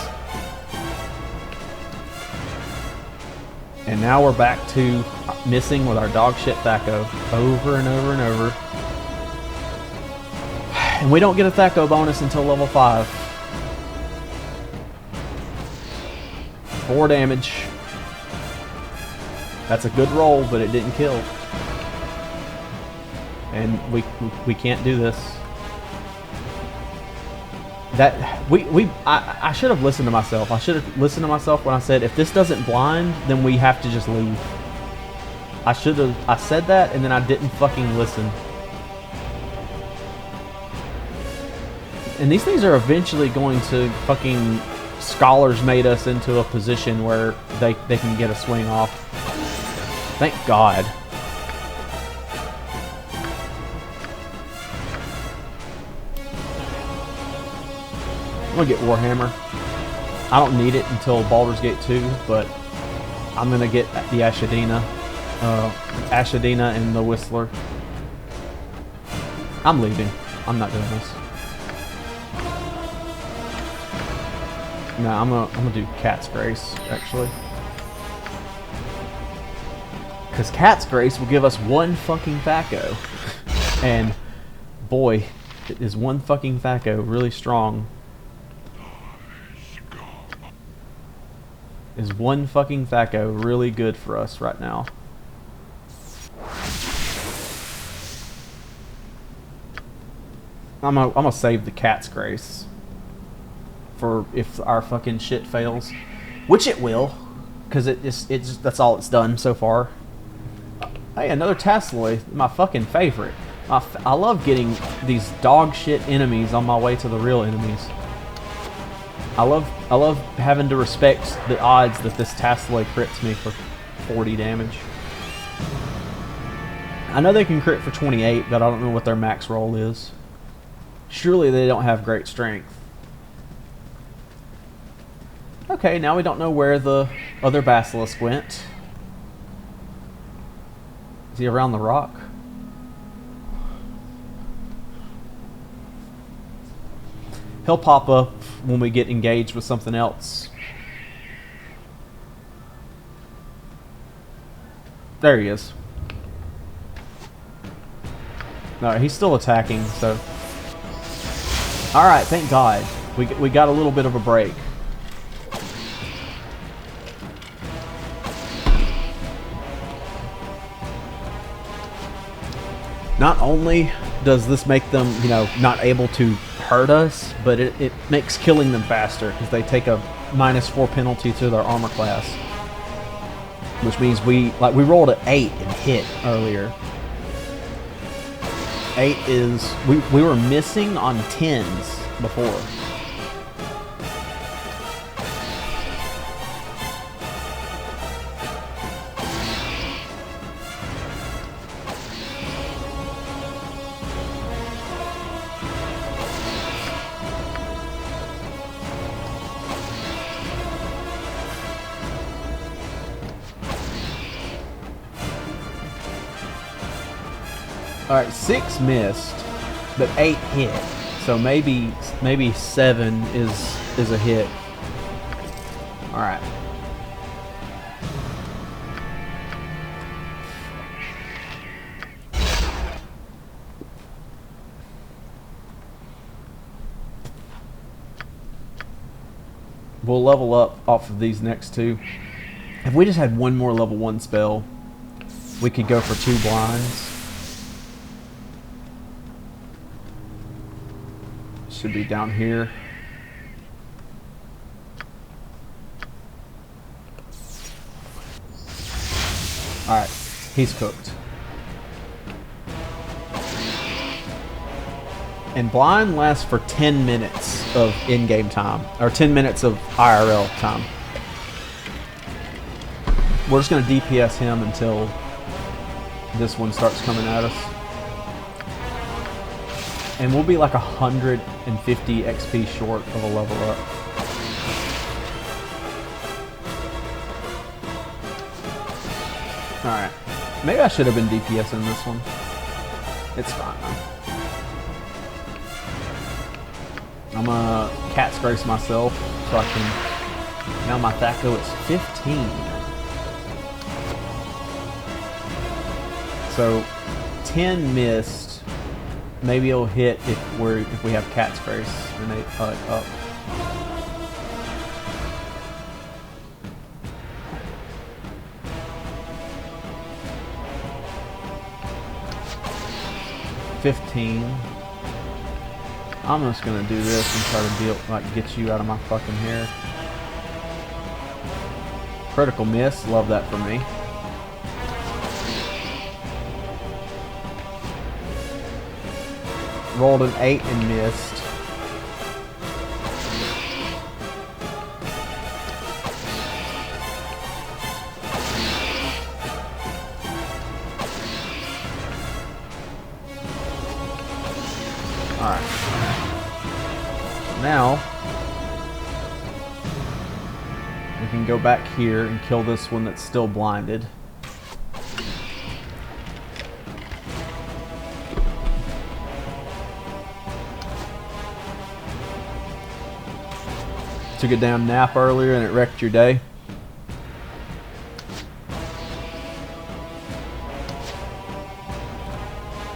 And now we're back to missing with our dog shit Thaco over and over and over. And we don't get a Thaco bonus until level 5. 4 damage. That's a good roll, but it didn't kill. And we can't do this. I should have listened to myself. I should have listened to myself when I said, if this doesn't blind, then we have to just leave. I said that, and then I didn't fucking listen. And these things are eventually going to fucking scholars made us into a position where they can get a swing off. Thank God. I'm gonna get Warhammer. I don't need it until Baldur's Gate 2, but I'm gonna get the Ashadina and the Whistler. I'm leaving. I'm not doing this. No, I'm gonna do Cat's Grace, actually. Because Cat's Grace will give us one fucking Thaco. And boy, is one fucking Thaco really strong. Is one fucking Thaco really good for us right now? I'm gonna save the Cat's Grace for if our fucking shit fails, which it will, because it's that's all it's done so far. Hey, another Tasseloy, my fucking favorite. I love getting these dog shit enemies on my way to the real enemies. I love having to respect the odds that this Tasseloy crits me for 40 damage. I know they can crit for 28, but I don't know what their max roll is. Surely they don't have great strength. Okay, now we don't know where the other Basilisk went. Is he around the rock? He'll pop up when we get engaged with something else. There he is. No, he's still attacking, so... Alright, thank God. We got a little bit of a break. Not only does this make them, you know, not able to hurt us, but it makes killing them faster because they take a -4 penalty to their armor class, which means we rolled an 8 and hit earlier. 8 is we were missing on 10s before. Alright, 6 missed, but 8 hit. So maybe 7 is a hit. Alright. We'll level up off of these next two. If we just had one more level 1 spell, we could go for 2 blinds. Should be down here. Alright, he's cooked. And blind lasts for 10 minutes of in-game time, or 10 minutes of IRL time. We're just going to DPS him until this one starts coming at us. And we'll be like 150 XP short of a level up. Alright. Maybe I should have been DPSing this one. It's fine though. I'm gonna Cat's Grace myself so I can... Now my Thaco is 15. So 10 missed. Maybe it'll hit if we have Cat's Grace and they up. $15. I'm just gonna do this and try to get you out of my fucking hair. Critical miss, love that for me. Rolled an 8 and missed. Alright. Now, we can go back here and kill this one that's still blinded. took a damn nap earlier and it wrecked your day?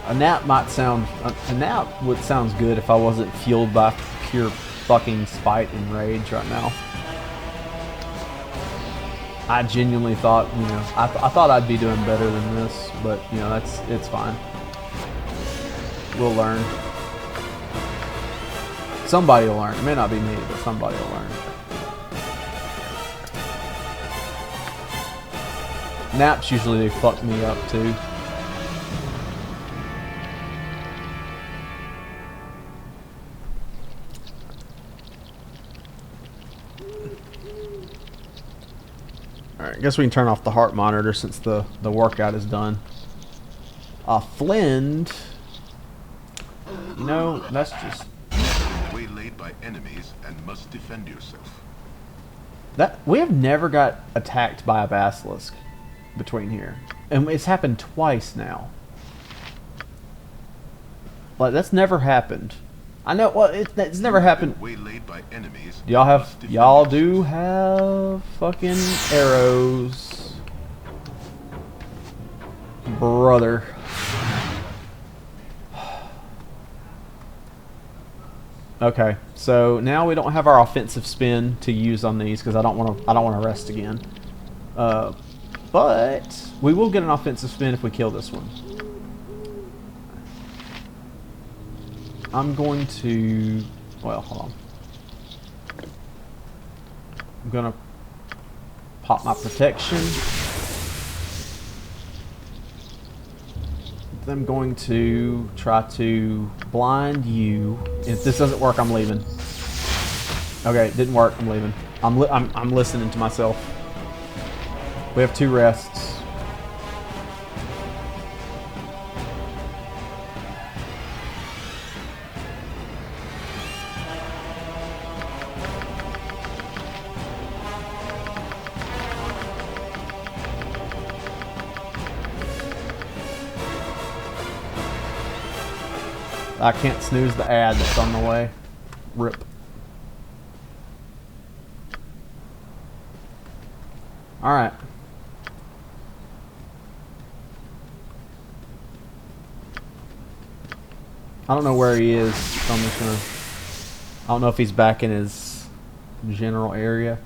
A nap might sound... A nap would sounds good if I wasn't fueled by pure fucking spite and rage right now. I genuinely thought, you know, I thought I'd be doing better than this, but, you know, it's fine. We'll learn. Somebody will learn. It may not be me, but somebody will learn. Naps usually they fuck me up too. Alright, I guess we can turn off the heart monitor since the workout is done. Flint. You know, that's just... Waylaid by enemies and must defend yourself. That we have never got attacked by a basilisk between here, and it's happened twice now. Like that's never happened. I know. Well, it's never happened. Waylaid by enemies. Y'all do have fucking arrows, brother. Okay, so now we don't have our offensive spin to use on these because I don't want to rest again. But we will get an offensive spin if we kill this one. I'm going to... Well, hold on. I'm going to pop my protection. I'm going to try to blind you. If this doesn't work, I'm leaving. Okay, it didn't work. I'm leaving. I'm listening to myself. We have 2 rests. I can't snooze the ad that's on the way. Rip. Alright. I don't know where he is, so I'm just gonna... I don't know if he's back in his general area.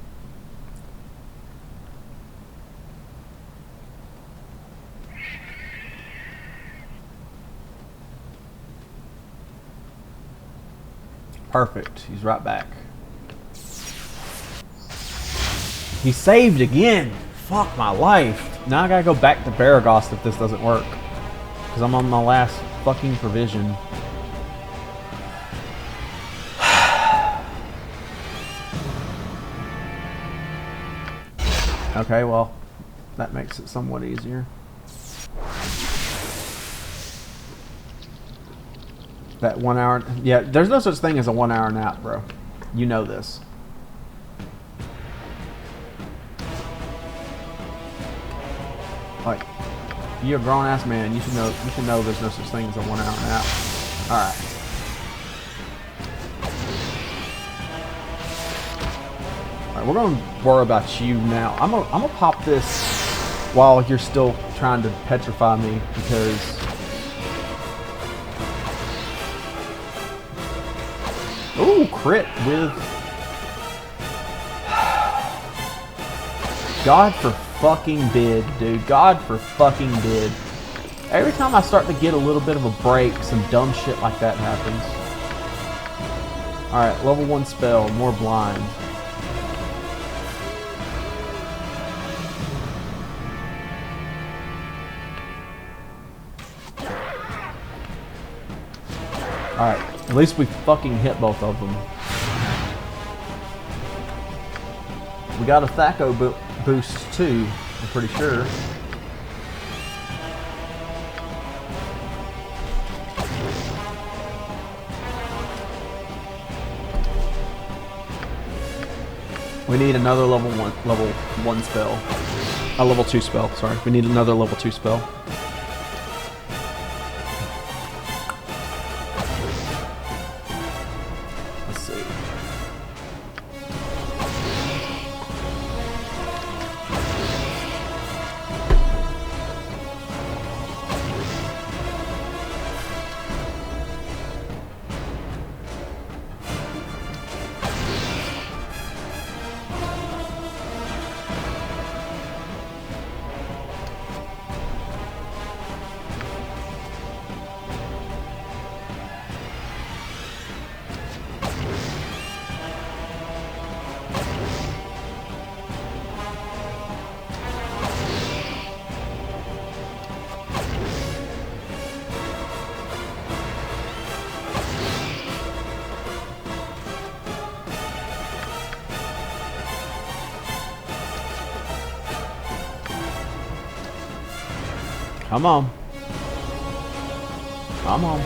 Perfect. He's right back. He saved again. Fuck my life. Now I gotta go back to Baragost if this doesn't work. Because I'm on my last fucking provision. Okay, well, that makes it somewhat easier. That 1 hour... Yeah, there's no such thing as a 1 hour nap, bro. You know this. Like, you're a grown-ass man. You should know there's no such thing as a 1 hour nap. Alright. Alright, we're going to worry about you now. I'm gonna pop this while you're still trying to petrify me, because... Ooh, crit with... God for fucking bid, dude. God for fucking bid. Every time I start to get a little bit of a break, some dumb shit like that happens. Alright, level 1 spell, more blind. Alright. At least we fucking hit both of them. We got a Thaco boost too, I'm pretty sure. We need another level 1 spell. A level 2 spell, sorry. We need another level 2 spell. Come on. Come on.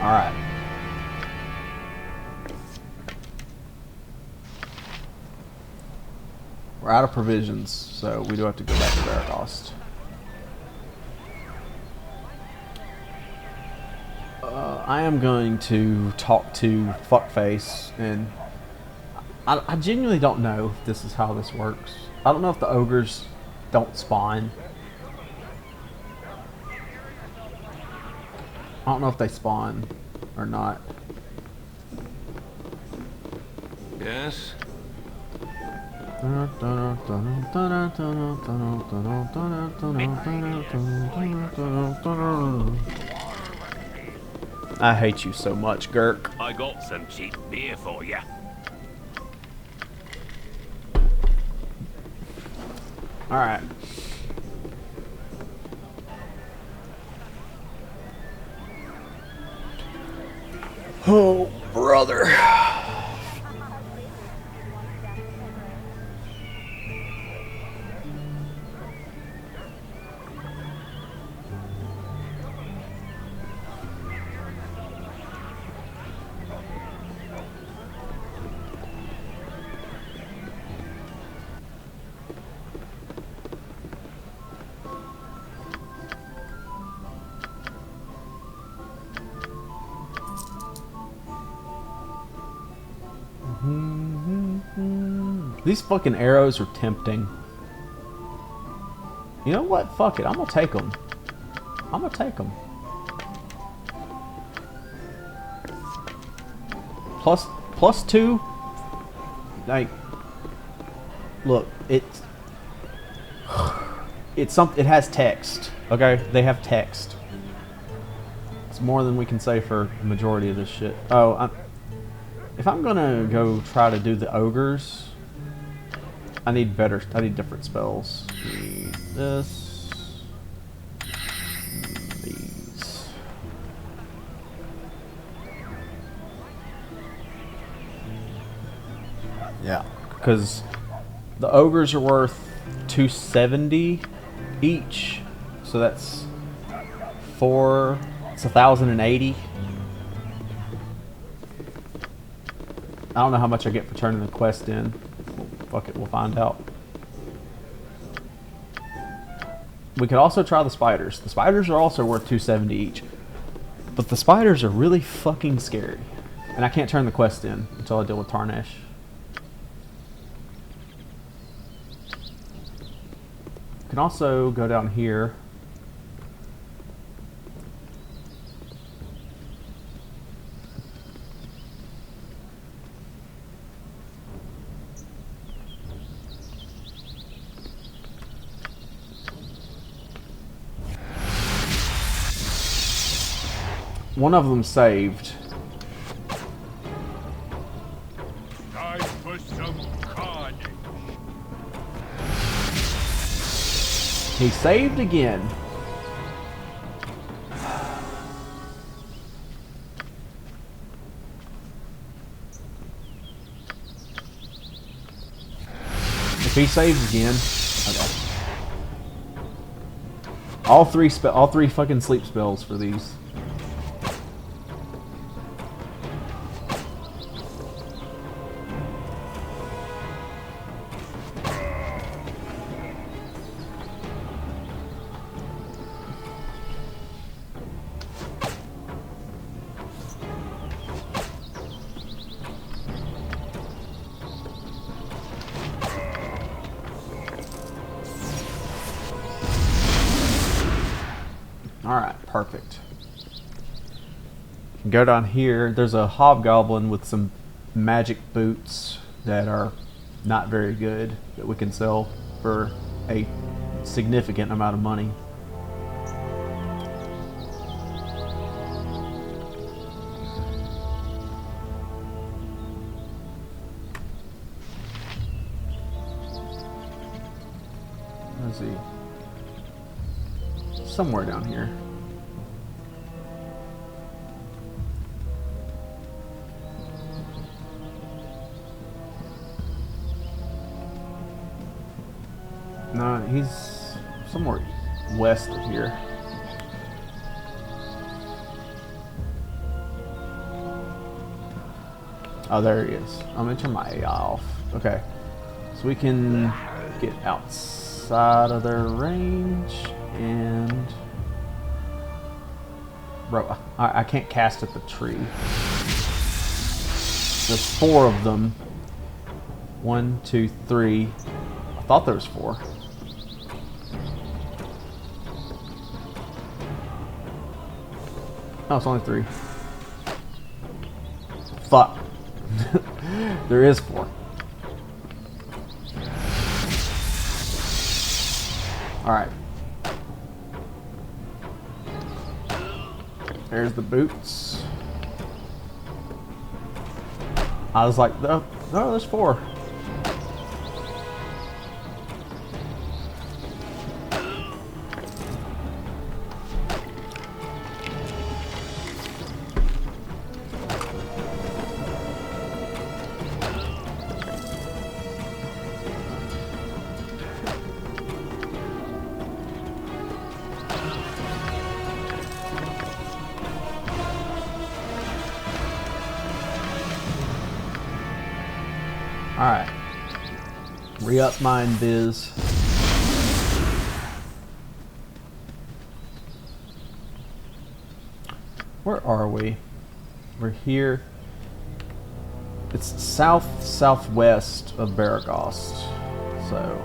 All right. We're out of provisions, so we do have to go back to Baragost. I am going to talk to Fuckface, and I genuinely don't know if this is how this works. I don't know if the ogres don't spawn. I don't know if they spawn or not. Yes? I hate you so much, Gurk. I got some cheap beer for you. Alright. Oh, brother. These fucking arrows are tempting. You know what? Fuck it. I'm gonna take them. I'm gonna take them. Plus 2. Like, look, it's something. It has text. Okay, they have text. It's more than we can say for the majority of this shit. Oh, if I'm gonna go try to do the ogres, I need different spells. Need this. These. Yeah, because the ogres are worth 270 each, so that's it's 1,080. I don't know how much I get for turning the quest in. Fuck it, we'll find out. We could also try the spiders. The spiders are also worth 270 each. But the spiders are really fucking scary. And I can't turn the quest in until I deal with Tarnesh. You can also go down here. One of them saved. Time for some carnage. He saved again. If he saves again, okay. All three fucking sleep spells for these. Alright, perfect. Go down here. There's a hobgoblin with some magic boots that are not very good that we can sell for a significant amount of money. Let's see. somewhere down here. No, he's somewhere west of here. Oh, there he is. I'm gonna turn my AI off. Okay. So we can get outside of their range and... Bro, I can't cast at the tree. There's 4 of them. 1, 2, 3. I thought there was 4. Oh, it's only 3. Fuck. There is 4. Alright. There's the boots. I was like, oh, there's 4. Alright. Re-up mine biz. Where are we? We're here. It's southwest of Baragost. So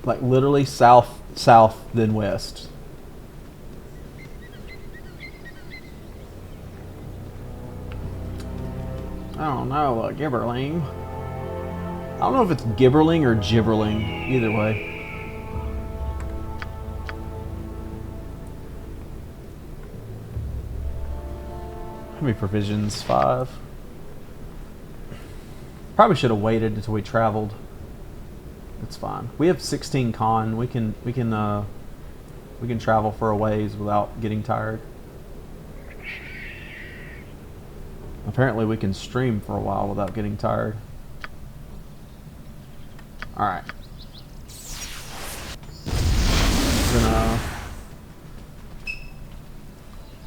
like literally south then west. I don't know, Gibberling. I don't know if it's Gibberling or Gibberling, either way. How many provisions? 5. Probably should have waited until we traveled. It's fine. We have 16 con. We can travel for a ways without getting tired. Apparently we can stream for a while without getting tired. Alright. Gonna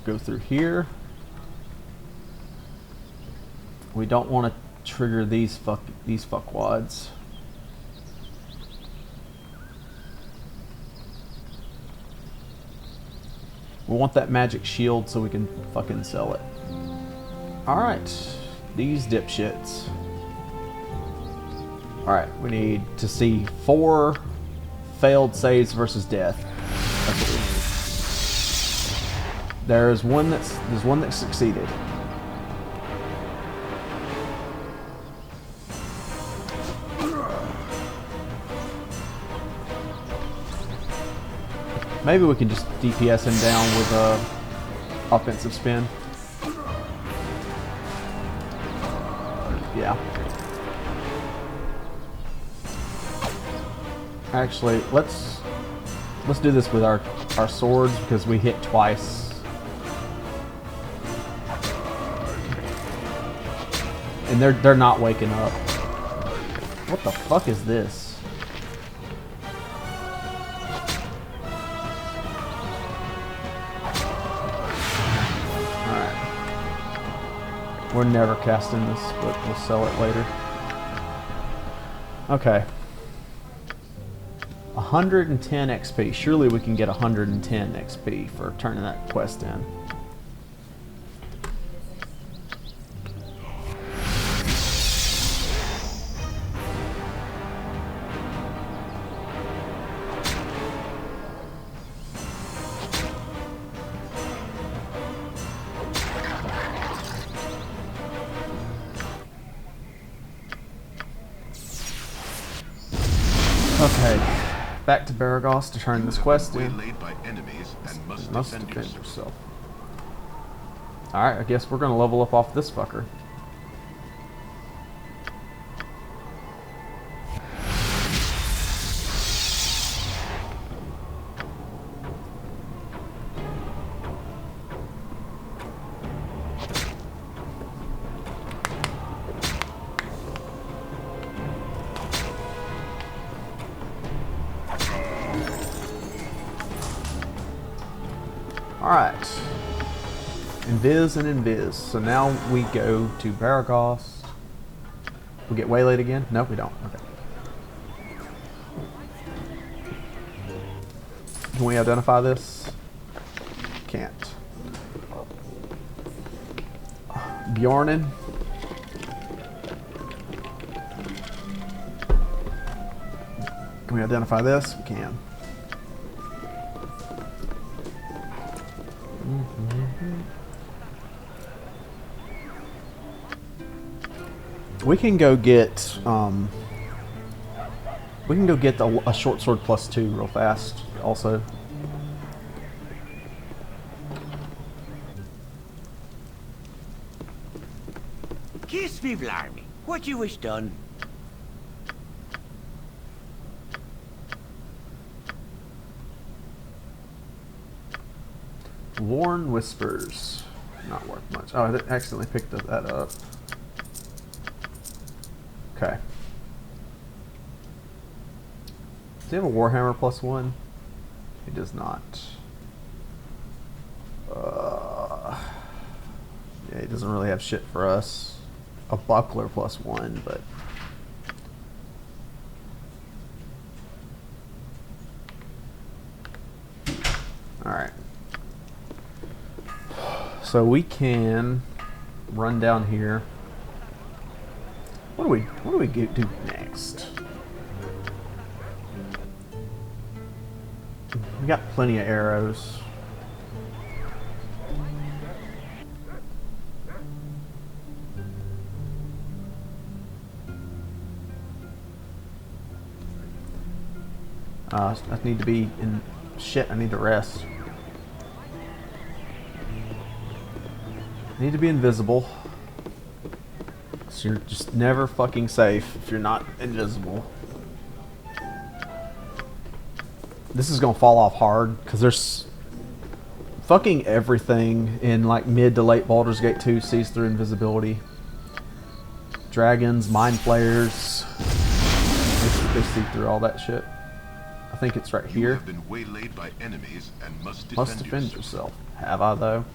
go through here. We don't want to trigger these fuckwads. We want that magic shield so we can fucking sell it. Alright, these dipshits. Alright, we need to see 4 failed saves versus death. That's what we need. There's one that succeeded. Maybe we can just DPS him down with a offensive spin. Yeah. Actually, let's do this with our swords because we hit twice. And they're not waking up. What the fuck is this? We're never casting this, but we'll sell it later. Okay. 110 XP. Surely we can get 110 XP for turning that quest in. Okay, back to Baragost to turn this quest in. By enemies and must defend yourself. Alright, I guess we're gonna level up off this fucker. Invis and Invis. So now we go to Baragos. We get waylaid again? No, we don't. Okay. Can we identify this? Can't. Bjornen. Can we identify this? We can. We can go get a short sword +2 real fast also. Kiss me, blarmy. What you wish done? Worn Whispers. Not worth much. Oh, I accidentally picked that up. Okay. Does he have a Warhammer +1? He does not. Yeah, he doesn't really have shit for us. A buckler +1, but alright. So we can run down here. What do we do next? We got plenty of arrows. I need to be in shit. I need to rest. I need to be invisible. So you're just never fucking safe if you're not invisible. This is gonna fall off hard because there's fucking everything in like mid to late Baldur's Gate 2 sees through invisibility. Dragons, mind flayers, they see through all that shit. I think it's right here. You have been waylaid by enemies and must defend yourself. Have I though?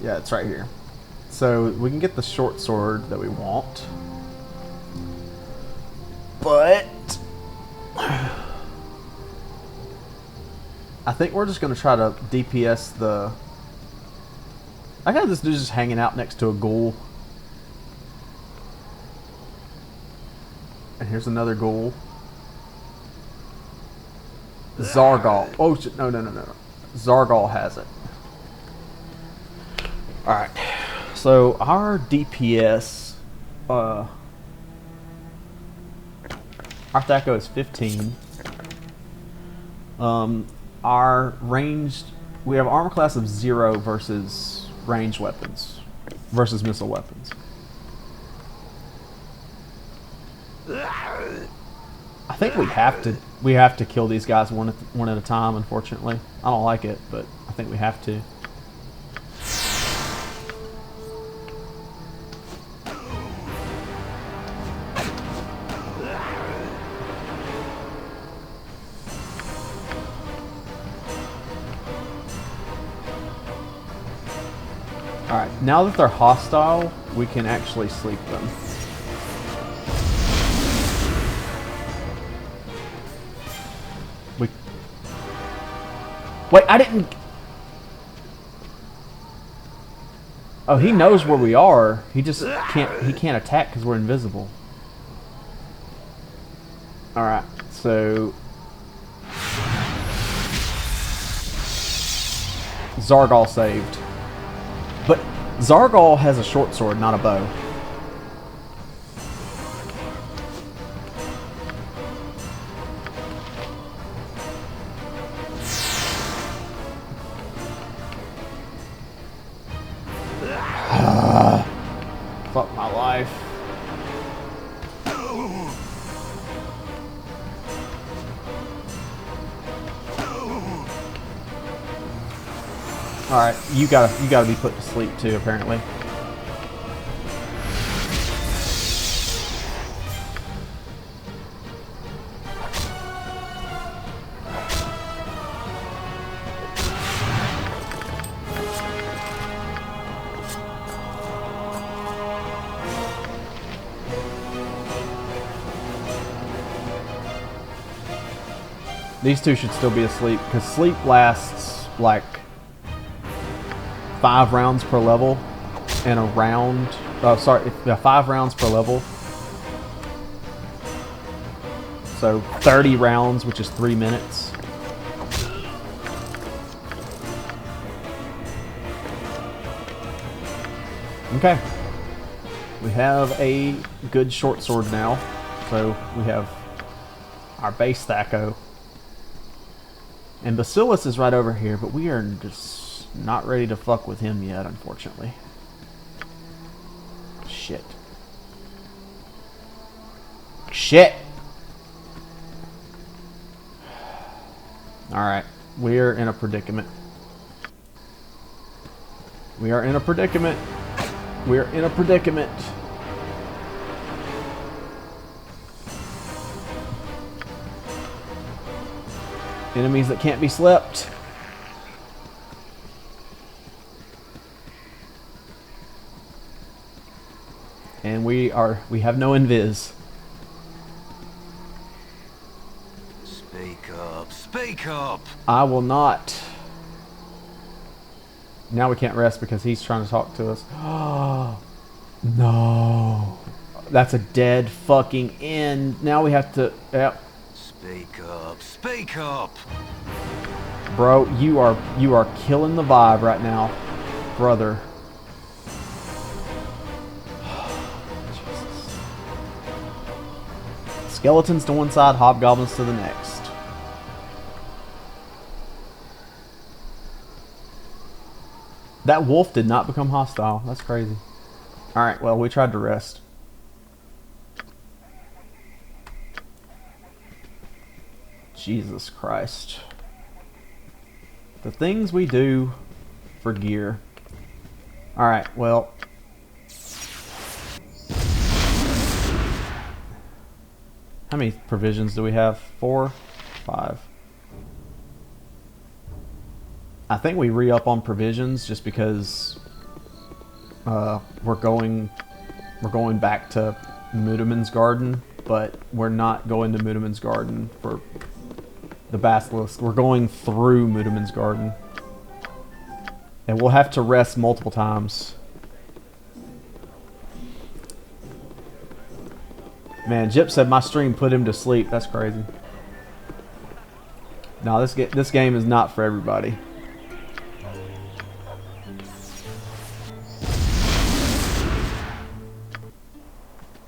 Yeah, it's right here. So we can get the short sword that we want. But I think we're just gonna try to DPS the. I got this dude just hanging out next to a ghoul. And here's another ghoul. Zargal. Oh shit! No. Zargal has it. All right. So our DPS, our Thaco is 15. Our ranged, we have armor class of 0 versus ranged weapons, versus missile weapons. I think we have to kill these guys one at a time. Unfortunately, I don't like it, but I think we have to. Alright, now that they're hostile, we can actually sleep them. Wait, I didn't... Oh, he knows where we are. He just can't attack because we're invisible. Alright, so... Zargal saved. But Zargal has a short sword, not a bow. Fuck my life. Alright, you gotta be put to sleep too, apparently. These two should still be asleep because sleep lasts like 5 rounds per level, and a round. Oh, sorry, 5 rounds per level. So 30 rounds, which is 3 minutes. Okay. We have a good short sword now. So we have our base Thaco. And Bacillus is right over here, but we are just not ready to fuck with him yet, unfortunately. Shit. Shit! Alright, we're in a predicament. We are in a predicament. We're in a predicament. Enemies that can't be slept. And we have no invis. Speak up, speak up! I will not. Now we can't rest because he's trying to talk to us. No. That's a dead fucking end. Now we have to... Yep. Speak up, speak up! Bro, you are killing the vibe right now, brother. Jesus. Skeletons to one side, hobgoblins to the next. That wolf did not become hostile. That's crazy. Alright, well, we tried to rest. Jesus Christ. The things we do for gear. Alright, well. How many provisions do we have? 4? 5. I think we re-up on provisions just because we're going back to Mudaman's Garden, but we're not going to Mudaman's Garden for the Basilisk. We're going through Mudaman's Garden. And we'll have to rest multiple times. Man, Jip said my stream put him to sleep. That's crazy. No, this game is not for everybody.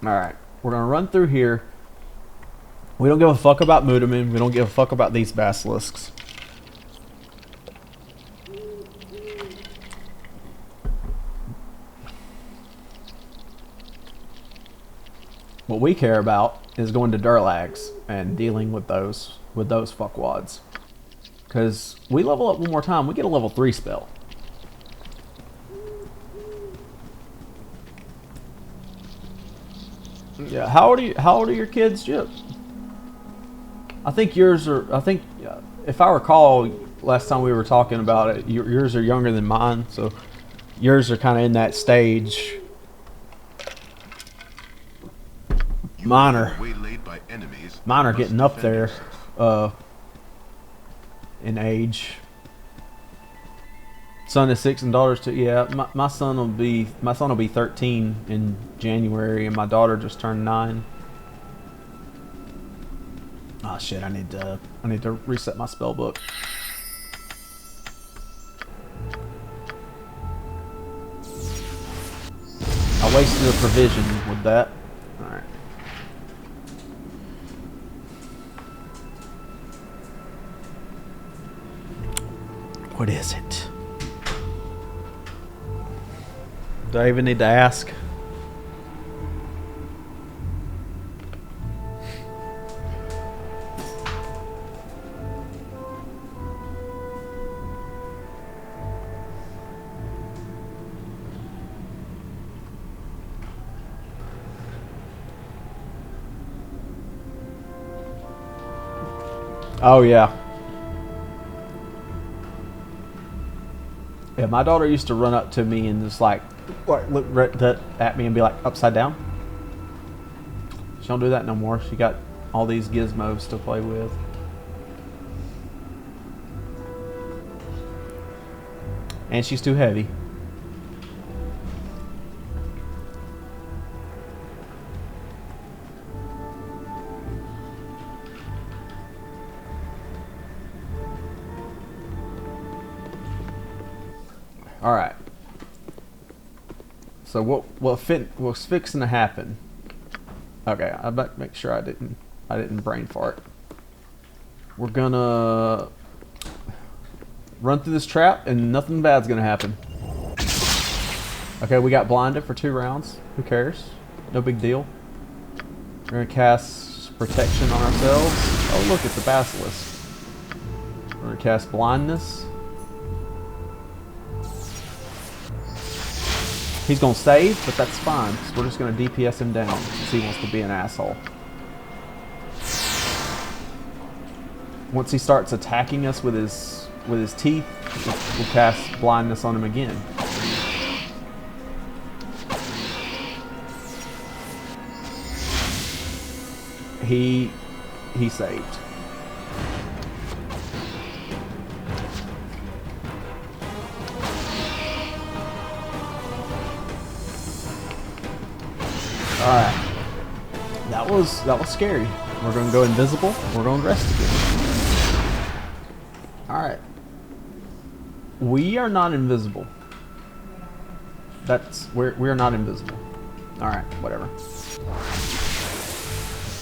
Alright, we're going to run through here. We don't give a fuck about Mudaman. We don't give a fuck about these basilisks. What we care about is going to Durlags and dealing with those fuckwads. Because we level up one more time, we get a level 3 spell. Yeah, how old are your kids, Jip? I think yours are. I think if I recall, last time we were talking about it, yours are younger than mine, so yours are kind of in that stage. Mine are getting up there in age. Son is 6 and daughter's 2. Yeah, my son will be 13 in January, and my daughter just turned 9. Oh shit! I need to reset my spell book. I wasted a provision with that. All right. What is it? Do I even need to ask? Oh yeah. Yeah, my daughter used to run up to me and just like look right at me and be like upside down. She don't do that no more. She got all these gizmos to play with. And she's too heavy. Alright. So what's fixing to happen? Okay, I better make sure I didn't brain fart. We're gonna run through this trap and nothing bad's gonna happen. Okay, we got blinded for 2 rounds. Who cares? No big deal. We're gonna cast protection on ourselves. Oh, look, it's a basilisk. We're gonna cast blindness. He's gonna save, but that's fine. So we're just gonna DPS him down since he wants to be an asshole. Once he starts attacking us with his teeth, we'll cast blindness on him again. He saved. Alright. That was scary. We're gonna go invisible. We're gonna rest again. Alright. We are not invisible. We're not invisible. Alright, whatever.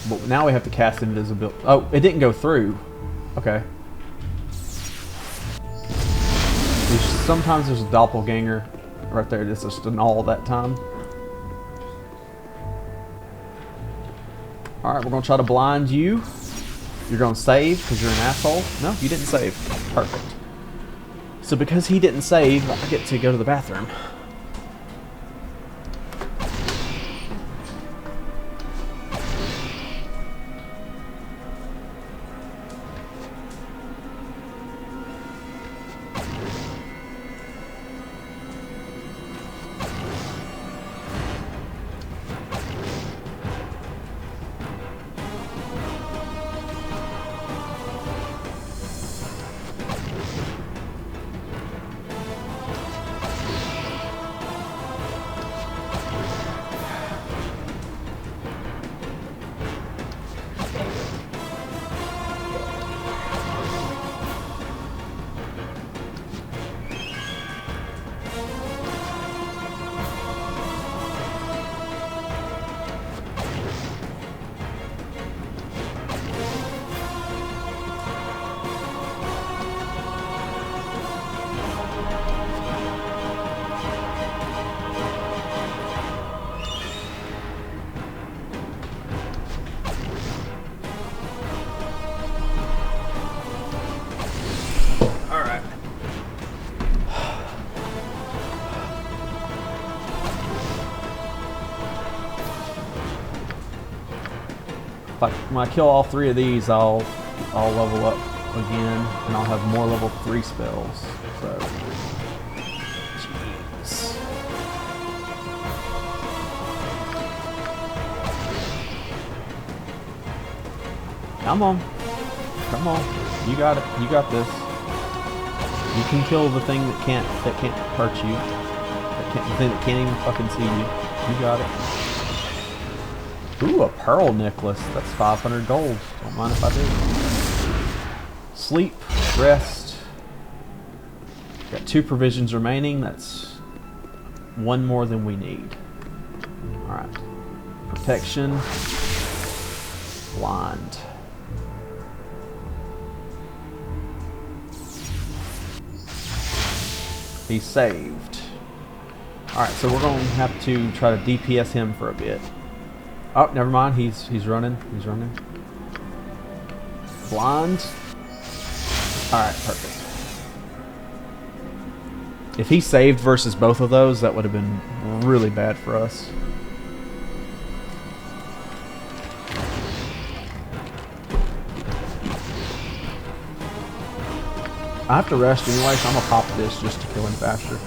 But now we have to cast invisibility. Oh, it didn't go through. Okay. Sometimes there's a doppelganger right there. This is just an all that time. Alright, we're going to try to blind you. You're going to save because you're an asshole. No, you didn't save. Perfect. So because he didn't save, I get to go to the bathroom. When I kill all 3 of these, I'll level up again, and I'll have more level 3 spells. So, jeez. Come on, you got it. You got this. You can kill the thing that can't hurt you. The thing that can't even fucking see you. You got it. Ooh, a pearl necklace. That's 500 gold. Don't mind if I do. Sleep, rest. Got 2 provisions remaining. That's 1 more than we need. Alright. Protection. Blind. He saved. Alright, so we're going to have to try to DPS him for a bit. Oh, never mind. He's running. He's running. Blind. Alright, perfect. If he saved versus both of those, that would have been really bad for us. I have to rest anyway, so I'm gonna pop this just to kill him faster.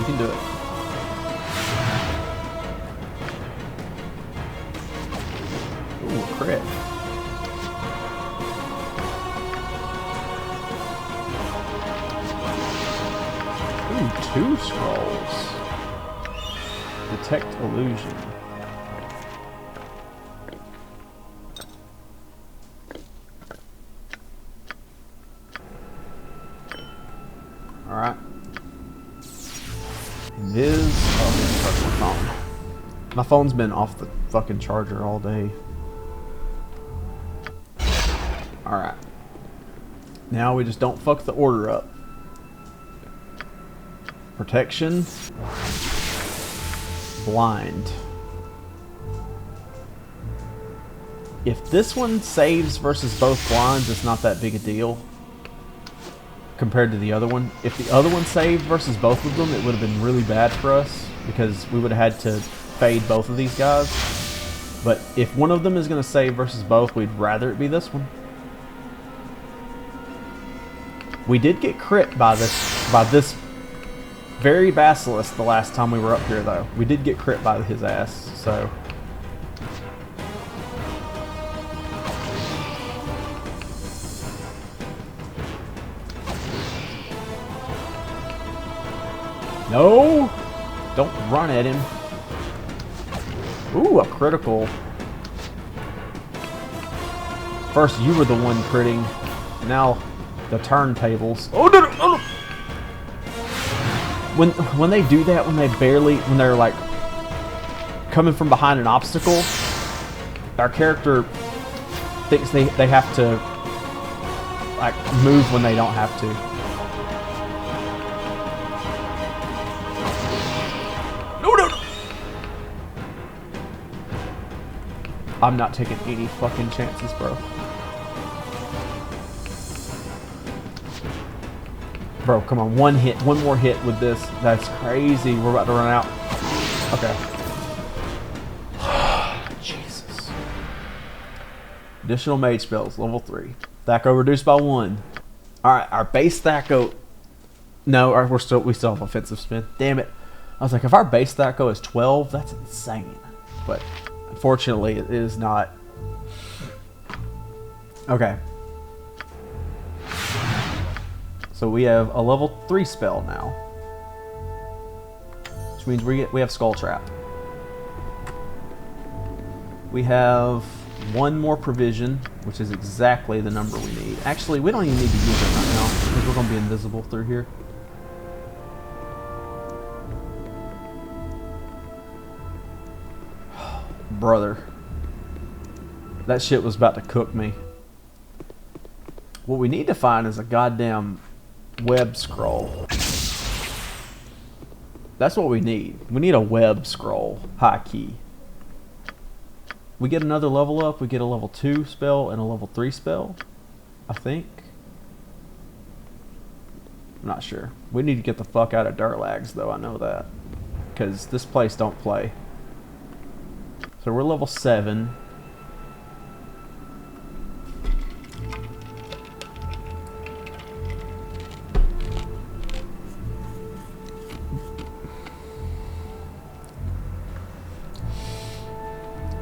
can do it. Ooh, a crit. Ooh, 2 scrolls. Detect illusion. Alright. My phone. My phone's been off the fucking charger all day. Alright. Now we just don't fuck the order up. Protection. Blind. If this one saves versus both blinds, it's not that big a deal compared to the other one. If the other one saved versus both of them, it would have been really bad for us because we would have had to fade both of these guys. But if one of them is going to save versus both, we'd rather it be this one. We did get crit by this very basilisk the last time we were up here, though. We did get crit by his ass, so. No! Don't run at him. Ooh, a critical. First, you were the one critting. Now, the turntables. Oh, no, no, no. When they do that, when they're like coming from behind an obstacle, our character thinks they have to like move when they don't have to. No, no, no. I'm not taking any fucking chances, bro. Bro, come on, one more hit with this. That's crazy. We're about to run out. Okay. Jesus. Additional mage spells, level 3. Thaco reduced by 1. Alright, our base Thaco. No, we still have offensive spin. Damn it. I was like, if our base Thaco is 12, that's insane. But unfortunately, it is not. Okay. So we have a level 3 spell now, which means we have Skull Trap. We have 1 more provision, which is exactly the number we need. Actually, we don't even need to use it right now because we're going to be invisible through here. Brother, that shit was about to cook me. What we need to find is a goddamn web scroll. That's what we need. We need a web scroll. High key. We get another level up. We get a level 2 spell and a level 3 spell, I think. I'm not sure. We need to get the fuck out of Durlags, though. I know that. Because this place don't play. So we're level 7.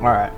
All right.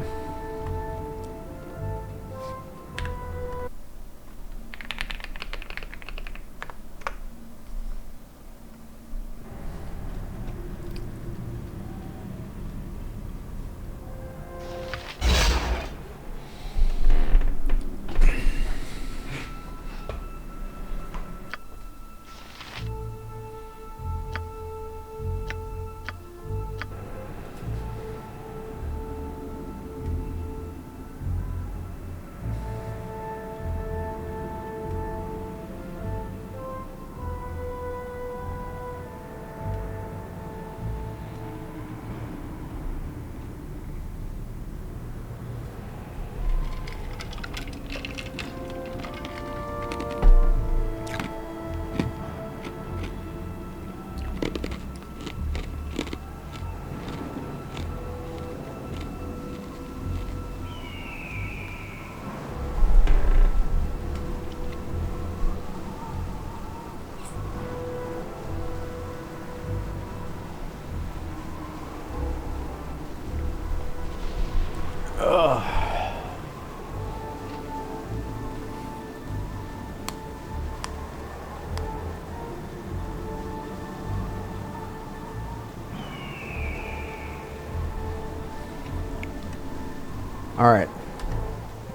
Alright.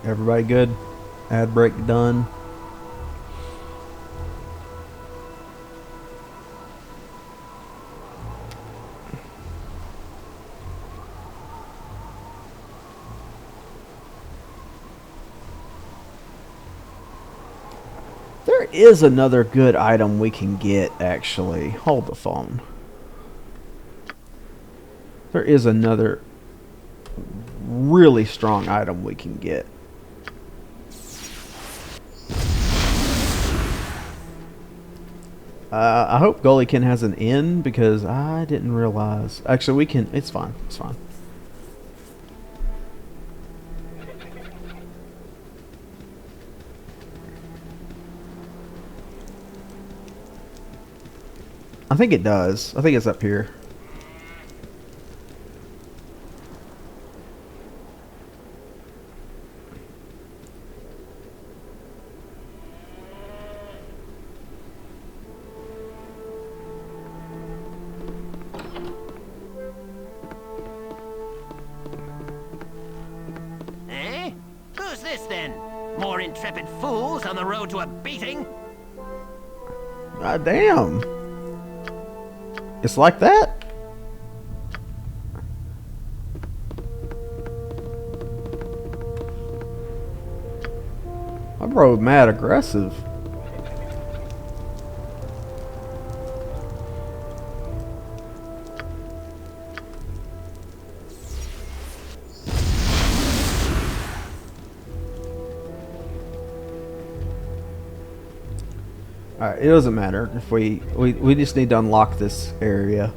Everybody good? Ad break done. There is another good item we can get, actually. Hold the phone. There is another really strong item we can get. I hope Gullykin has an inn, because I didn't realize. Actually, we can. It's fine. It's fine. I think it does. I think it's up here. Eh? Who's this then? More intrepid fools on the road to a beating? God damn. It's like that? My bro mad aggressive. Alright, it doesn't matter if we just need to unlock this area.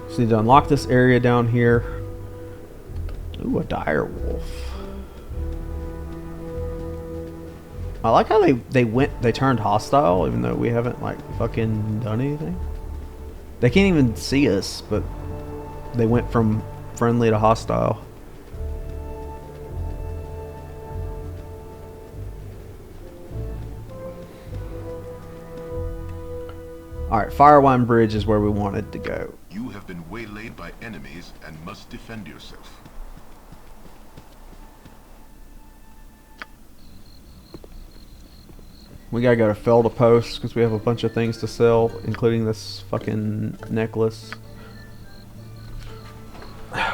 Just need to unlock this area down here. Ooh, a dire wolf. I like how they turned hostile even though we haven't like fucking done anything. They can't even see us, but they went from friendly to hostile. Alright, Firewine Bridge is where we wanted to go. You have been waylaid by enemies and must defend yourself. We gotta go to Felda Post because we have a bunch of things to sell, including this fucking necklace.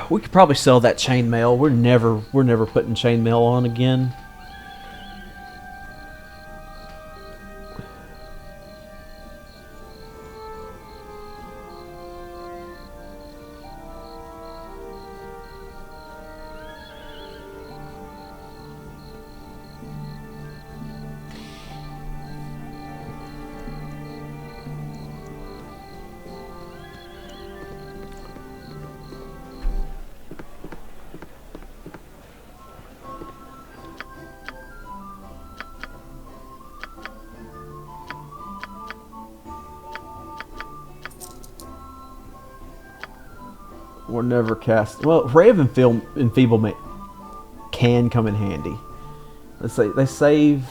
We could probably sell that chainmail. We're never putting chainmail on again. We're never cast. Well, Ray of Enfeeblement can come in handy. Let's say they save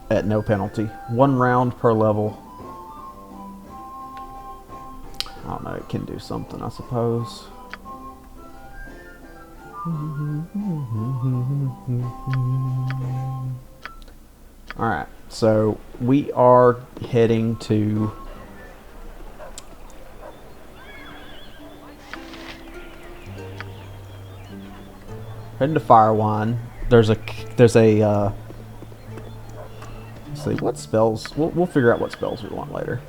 at no penalty. 1 round per level. I don't know. It can do something, I suppose. All right. So we are heading to. Heading to Firewine. There's a let's see what spells. We'll figure out what spells we want later.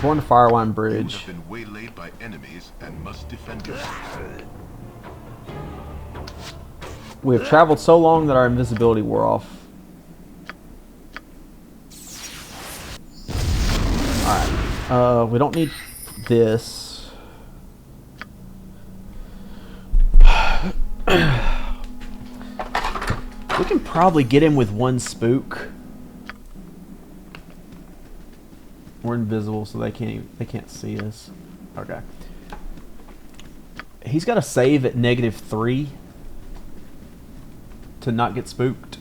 Going to Firewine Bridge. You have been waylaid by enemies and must defend yourself. We have traveled so long that our invisibility wore off. Alright. We don't need this. We can probably get him with 1 spook. We're invisible, so they can't see us. Okay. He's got to save at -3 to not get spooked.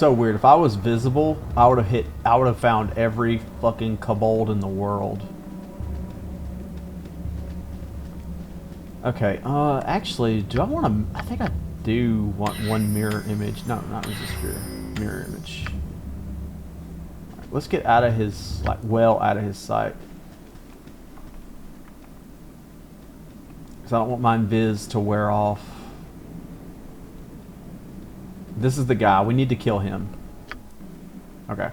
so weird. If I was visible, I would have found every fucking kobold in the world. Okay, actually, do I want to... I think I do want one mirror image. No, not resist mirror image. Right, let's get out of his, like, well out of his sight. Because I don't want my invis to wear off. This is the guy. We need to kill him. Okay.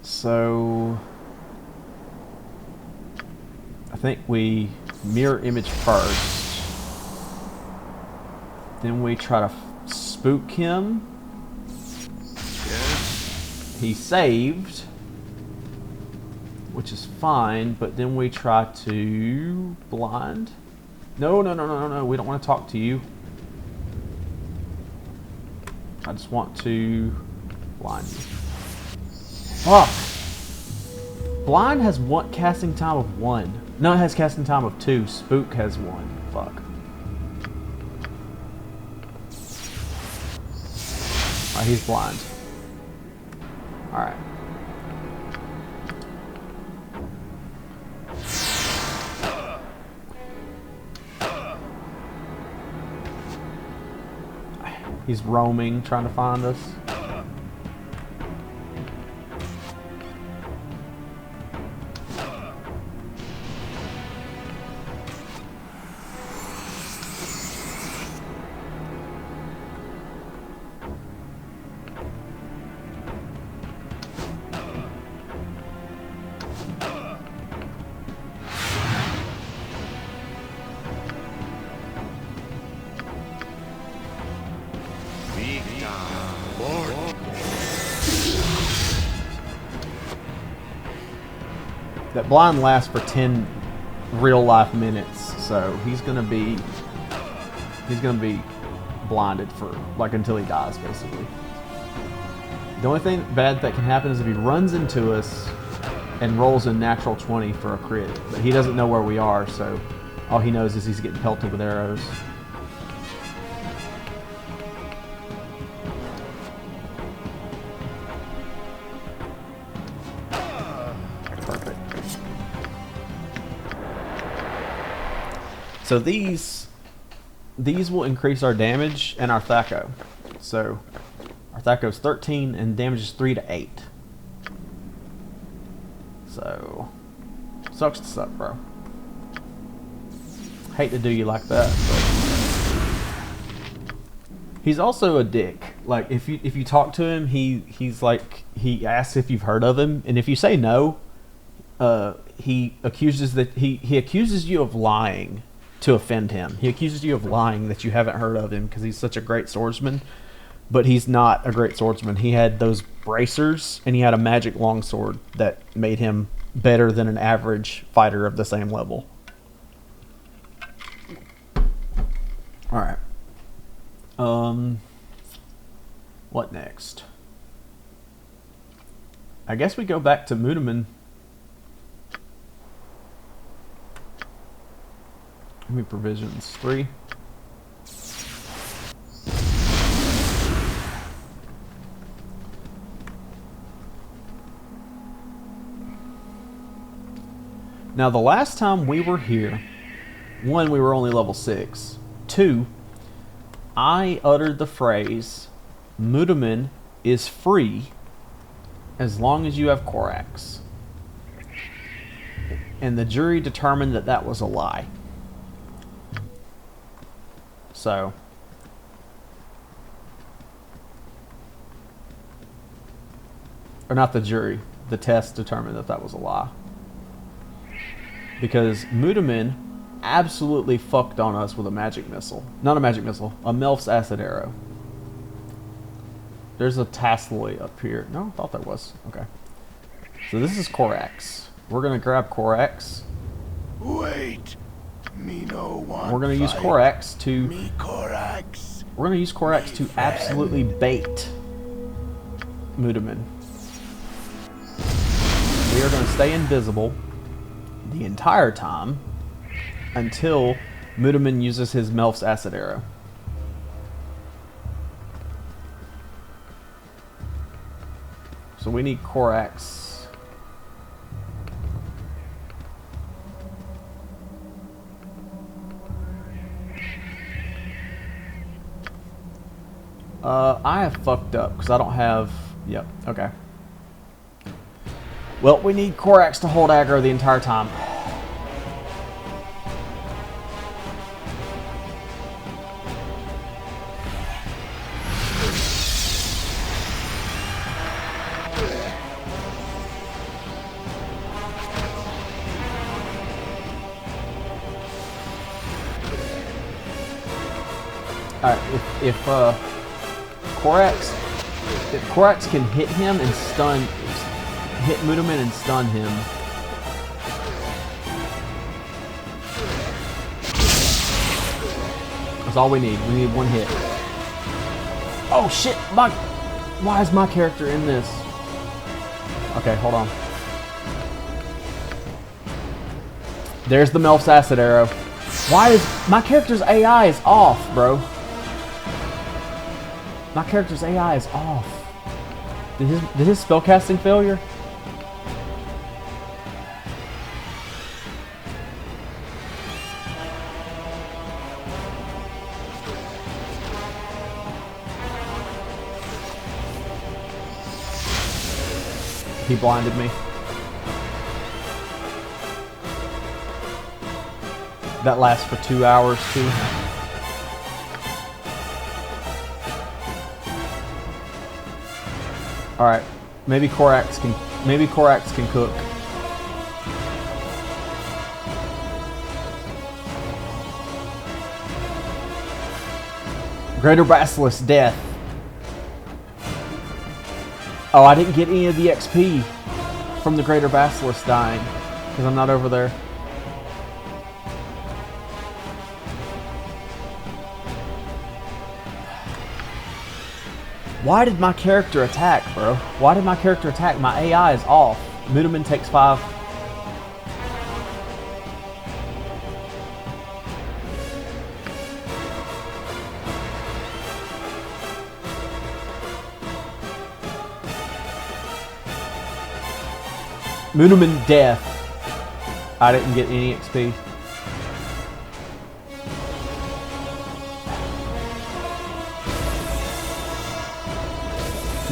So... I think we mirror image first. Then we try to spook him. Yes. He saved. Which is fine, but then we try to blind. No. We don't want to talk to you. I just want to blind you. Fuck! Blind has one casting time of 1. No, it has casting time of 2. Spook has 1. Fuck. Alright, he's blind. Alright. He's roaming, trying to find us. That blind lasts for 10 real life minutes, so he's gonna be blinded for like until he dies, basically. The only thing bad that can happen is if he runs into us and rolls a natural 20 for a crit, but he doesn't know where we are, so all he knows is he's getting pelted with arrows. So these will increase our damage and our Thaco. So our Thaco's 13 and damage is 3 to 8. So sucks to suck, bro. Hate to do you like that, but he's also a dick. Like if you talk to him, he's like, he asks if you've heard of him, and if you say no, he accuses you of lying. To offend him. He accuses you of lying that you haven't heard of him because he's such a great swordsman, but he's not a great swordsman. He had those bracers and he had a magic longsword that made him better than an average fighter of the same level. Alright. What next? I guess we go back to Mudaman. How many provisions? 3. Now the last time we were here, 1, we were only level 6. 2, I uttered the phrase, Mudaman is free as long as you have Korax. And the jury determined that that was a lie. So, or not the jury, the test determined that that was a lie. Because Mudaman absolutely fucked on us with a magic missile. Not a magic missile, a Melf's acid arrow. There's a Tasloy up here. No, I thought there was. Okay. So this is Korax. We're going to grab Korax. Wait. Me no want We're going to use fight. Korax to... Me Korax. We're going to use Korax to absolutely bait Mudaman. We are going to stay invisible the entire time until Mudaman uses his Melf's acid arrow. So we need Korax. I have fucked up because I don't have... Yep, okay. Well, we need Korax to hold aggro the entire time. Alright, if Korax can hit him and hit Mudaman and stun him. That's all we need. We need one hit. Oh shit! Why is my character in this? Okay, hold on. There's the Melf's acid arrow. Why is my character's AI is off, bro? My character's AI is off. Did his spellcasting failure? He blinded me. That lasts for 2 hours too. All right, maybe Korax can cook. Greater Basilisk death. Oh, I didn't get any of the XP from the Greater Basilisk dying because I'm not over there. Why did my character attack, bro? Why did my character attack? My AI is off. Mudaman takes 5. Mudaman death. I didn't get any XP.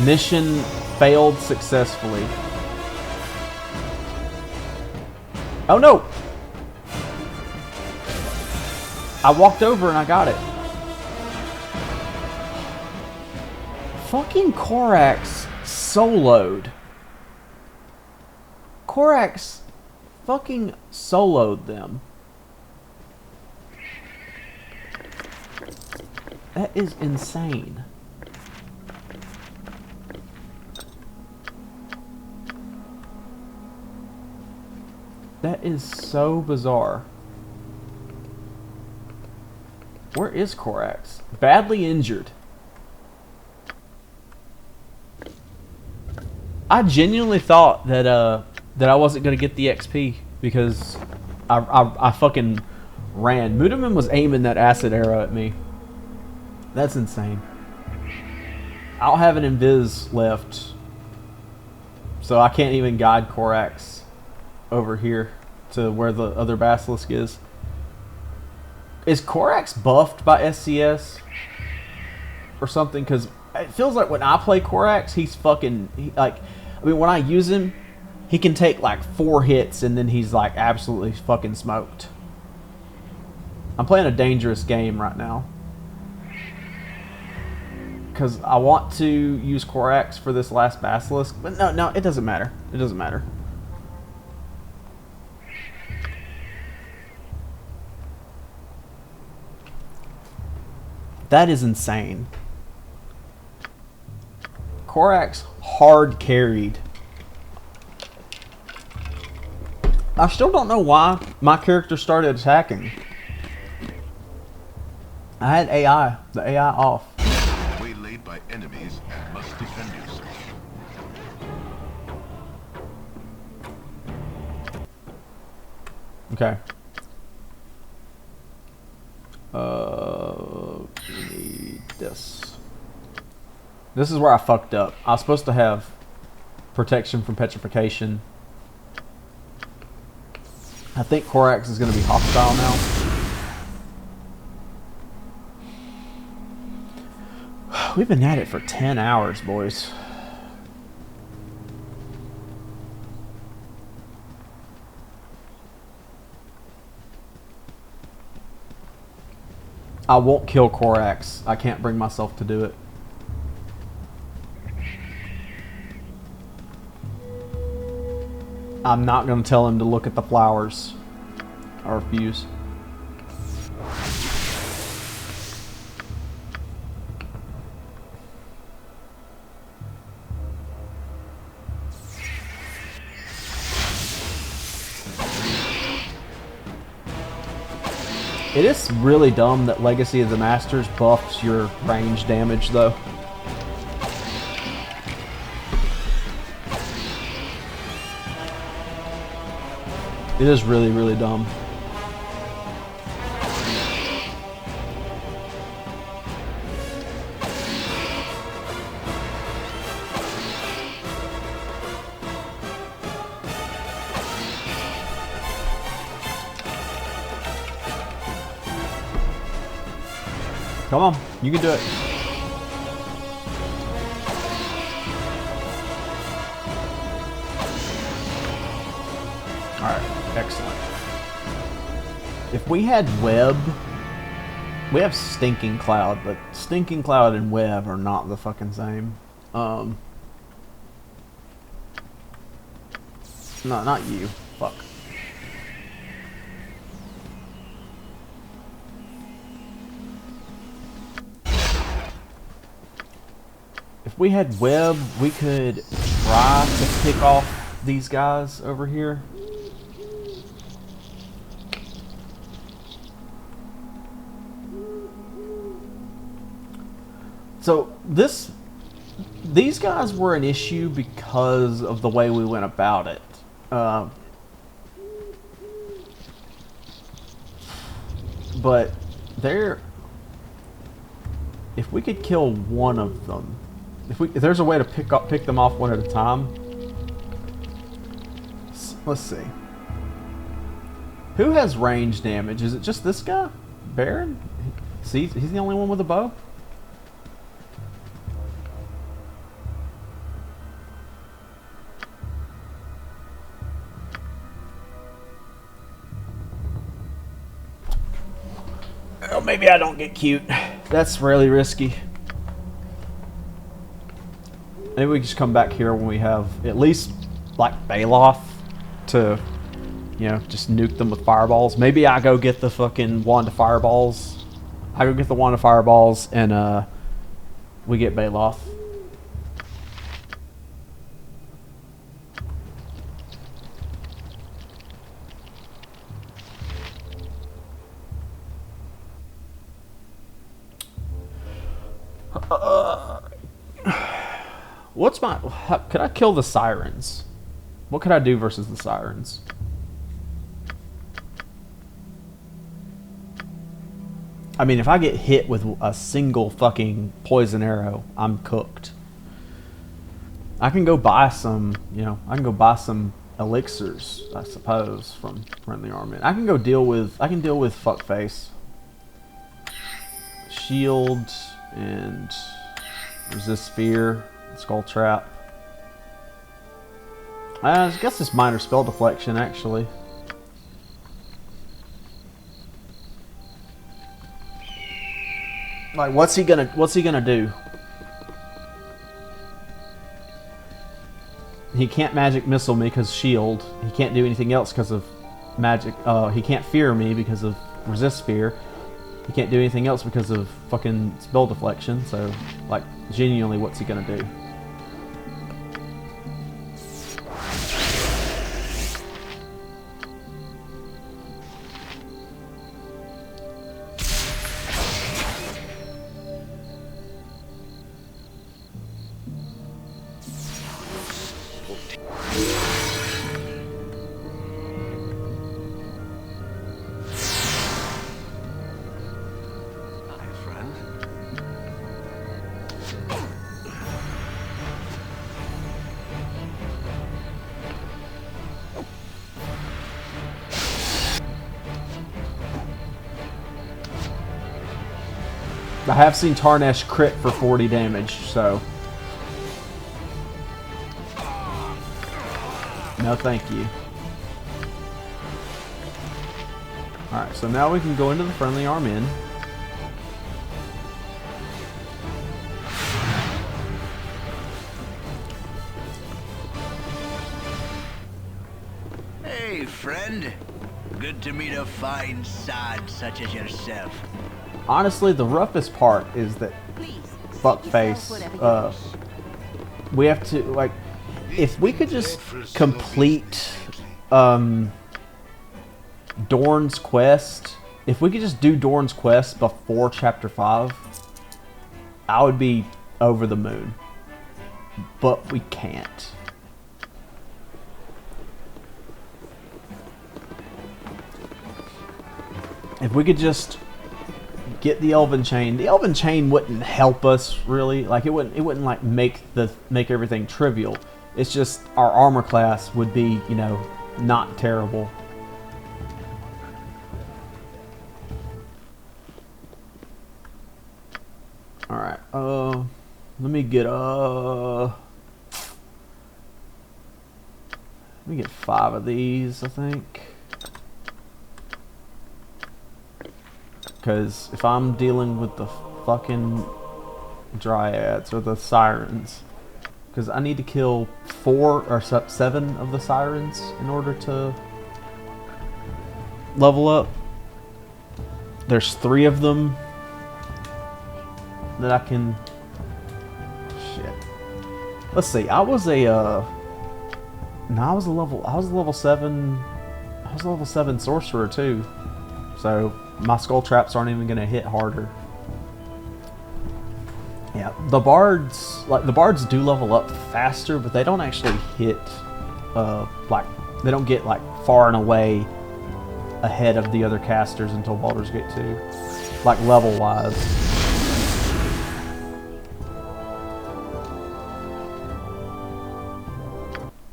Mission failed successfully. Oh no! I walked over and I got it. Fucking Korax soloed. Korax fucking soloed them. That is insane. That is so bizarre. Where is Korax? Badly injured. I genuinely thought that that I wasn't gonna get the XP because I fucking ran. Mudaman was aiming that acid arrow at me. That's insane. I don't have an invis left, so I can't even guide Korax over here to where the other basilisk is. Is Korax buffed by SCS or something? Because it feels like when I play Korax, he's fucking I mean, when I use him, he can take like 4 hits and then he's like absolutely fucking smoked. I'm playing a dangerous game right now because I want to use Korax for this last basilisk, but no, it doesn't matter. It doesn't matter. That is insane. Korax hard carried. I still don't know why my character started attacking. I had AI, the AI off. Waylaid by enemies and must defend yourself. Okay. We need this. This is where I fucked up. I was supposed to have protection from petrification. I think Korax is going to be hostile now. We've been at it for 10 hours, boys. I won't kill Korax. I can't bring myself to do it. I'm not going to tell him to look at the flowers. I refuse. It is really dumb that Legacy of the Masters buffs your range damage, though. It is really, really dumb. Come on, you can do it. Alright, excellent. If we had Web, we have Stinking Cloud, but Stinking Cloud and Web are not the fucking same. No, not you. Fuck. If we had Web, we could try to pick off these guys over here. So these guys were an issue because of the way we went about it. But if we could kill one of them, if there's a way to pick them off one at a time. Let's see. Who has range damage? Is it just this guy, Baron? See, he's the only one with a bow. Oh, maybe I don't get cute. That's really risky. Maybe we just come back here when we have at least like Baloth to, you know, just nuke them with fireballs. Maybe I go get the fucking wand of fireballs. I go get the wand of fireballs and we get Baloth. What's my... could I kill the sirens? What could I do versus the sirens? I mean, if I get hit with a single fucking poison arrow, I'm cooked. I can go buy some, you know, I can go buy some elixirs, I suppose, from friendly armament. I can go deal with... I can deal with fuckface. Shield and resist fear. Skull trap. I guess it's minor spell deflection, actually. Like, what's he gonna do? He can't magic missile me because shield. He can't do anything else because of magic. He can't fear me because of resist fear. He can't do anything else because of fucking spell deflection. So, like, genuinely, what's he gonna do? I have seen Tarnesh crit for 40 damage, so... No thank you. Alright, so now we can go into the friendly arm in. Hey, friend. Good to meet a fine sod such as yourself. Honestly, the roughest part is that fuckface. We have to, like, if we could just complete Dorn's quest, if we could just do Dorn's quest before Chapter 5, I would be over the moon. But we can't. If we could just get the Elven Chain wouldn't help us really. Like it wouldn't like make everything trivial. It's just our armor class would be, you know, not terrible. All right. Let me get 5 of these, I think. Because if I'm dealing with the fucking dryads or the sirens, because I need to kill 4 or 7 of the sirens in order to level up. There's 3 of them that I can. Shit. Let's see. I was a level 7. I was a level 7 sorcerer too. So my skull traps aren't even gonna hit harder. Yeah, the bards do level up faster, but they don't actually hit like they don't get like far and away ahead of the other casters until Baldur's Gate 2, like level wise.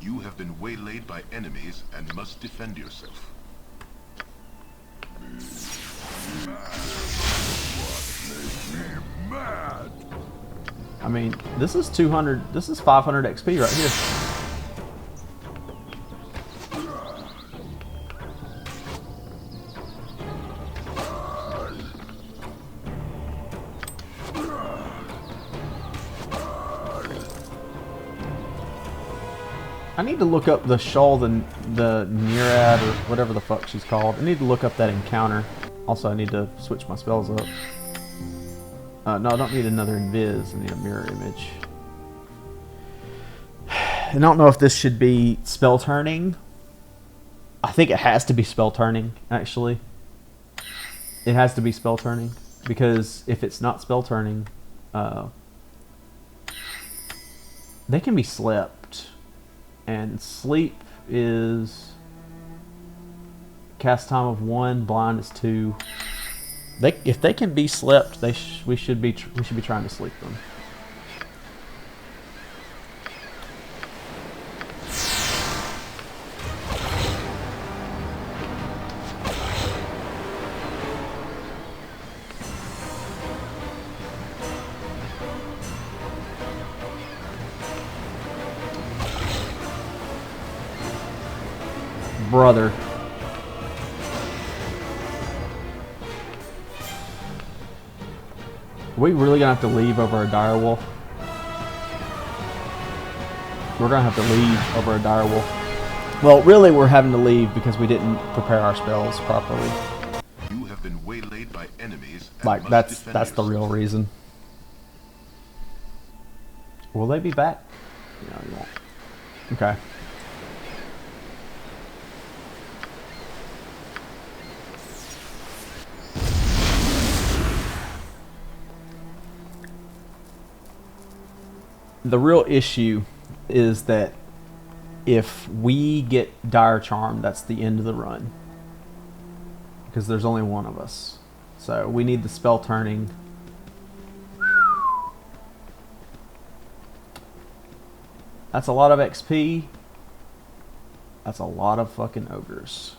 You have been waylaid by enemies and must defend yourself. I mean, this is 200. This is 500 XP right here. I need to look up the Shul, the Nearad, or whatever the fuck she's called. I need to look up that encounter. Also, I need to switch my spells up. No, I don't need another invis. I need a mirror image. I don't know if this should be spell turning. I think it has to be spell turning, actually. It has to be spell turning. Because if it's not spell turning, they can be slept. And sleep is cast time of 1, blind is 2. If they can be slept, we should be trying to sleep them. Brother. Are we really gonna have to leave over a direwolf? We're gonna have to leave over a direwolf. Well, really, we're having to leave because we didn't prepare our spells properly. You have been waylaid by enemies. Like that's the real reason. Will they be back? No, you won't. Okay. The real issue is that if we get Dire Charm, that's the end of the run. Because there's only one of us. So we need the spell turning. That's a lot of XP. That's a lot of fucking ogres.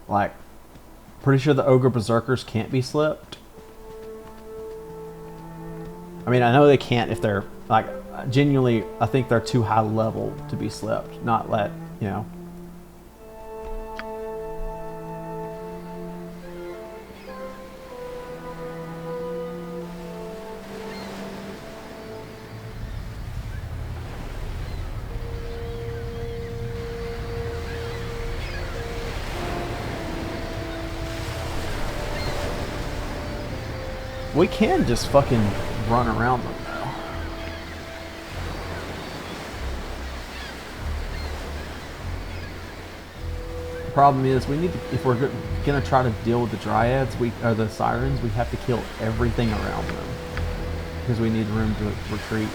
Like, Pretty sure the ogre berserkers can't be slipped. I mean, I know they can't if they're like genuinely. I think they're too high level to be slipped. Not let you know. We can just fucking run around them now. The problem is we need to, if we're gonna try to deal with the dryads, or the sirens, we have to kill everything around them because we need room to retreat.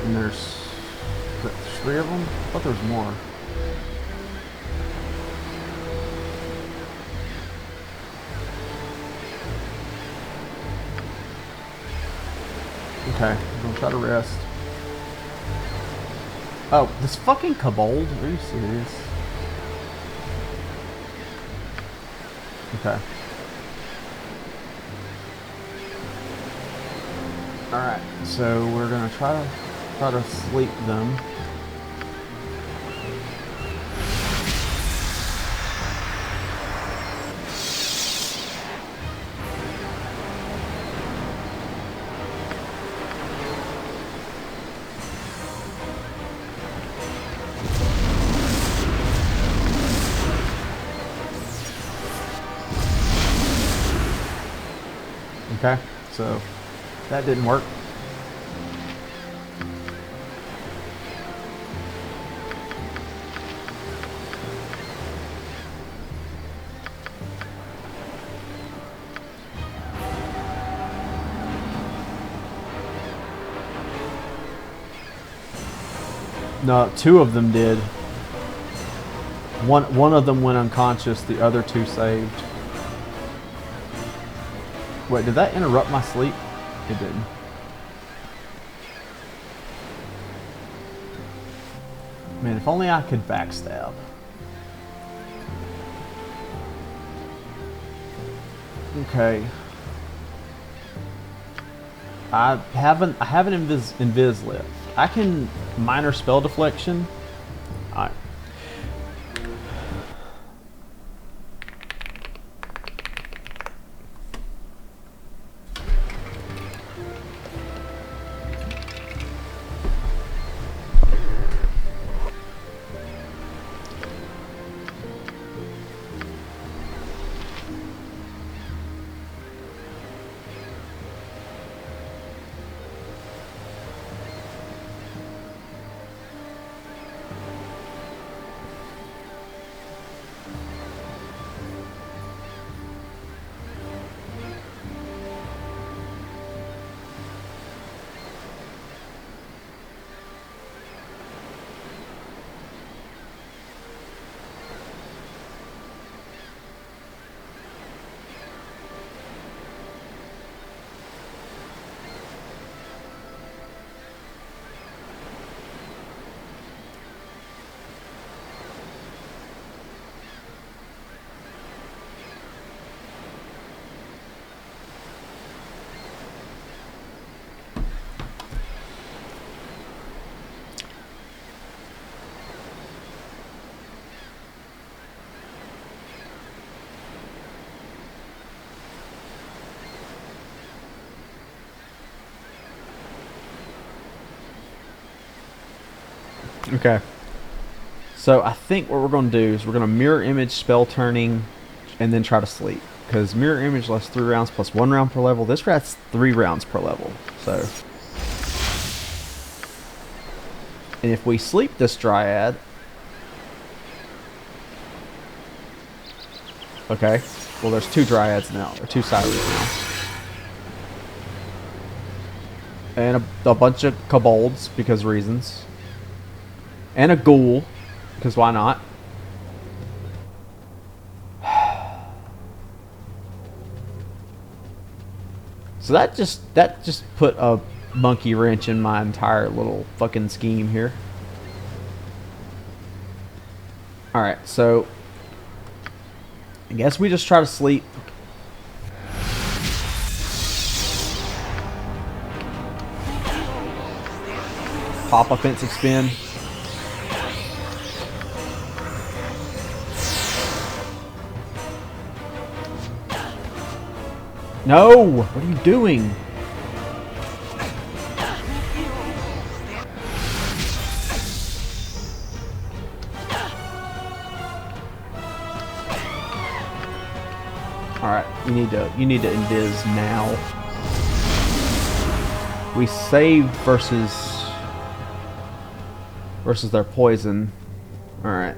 And there's 3 of them. I thought there was more. Okay, I'm gonna try to rest. Oh, this fucking kobold? Are you serious? Okay. Alright, so we're gonna try to sleep them. Okay, so that didn't work. No, 2 of them did. One of them went unconscious, the other 2 saved. Wait, did that interrupt my sleep? It didn't. Man, if only I could backstab. Okay. I have an invis lift. I can minor spell deflection. Alright. Okay. So I think what we're going to do is we're going to mirror image spell turning and then try to sleep. Because mirror image lasts 3 rounds plus 1 round per level. This rat's 3 rounds per level. So. And if we sleep this dryad. Okay. Well, there's 2 dryads now. Or 2 sirens now. And a bunch of kobolds because reasons. And a ghoul, because why not? So that just put a monkey wrench in my entire little fucking scheme here. Alright, so guess we just try to sleep. Pop offensive spin. No! What are you doing? Alright, you need to invis now. We saved versus their poison. Alright.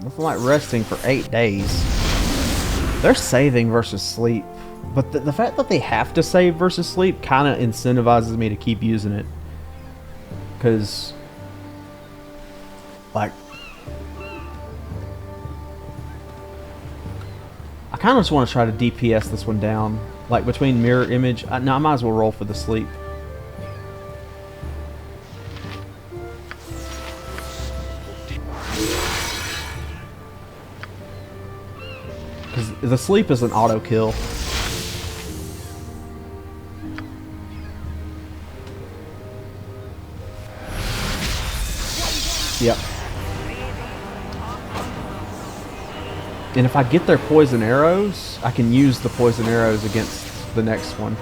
Nothing like resting for 8 days. They're saving versus sleep. But the fact that they have to save versus sleep kind of incentivizes me to keep using it. Because, like, I kind of just want to try to DPS this one down. Like, between mirror image, I might as well roll for the sleep. Because the sleep is an auto kill. Yep. And if I get their poison arrows, I can use the poison arrows against the next one.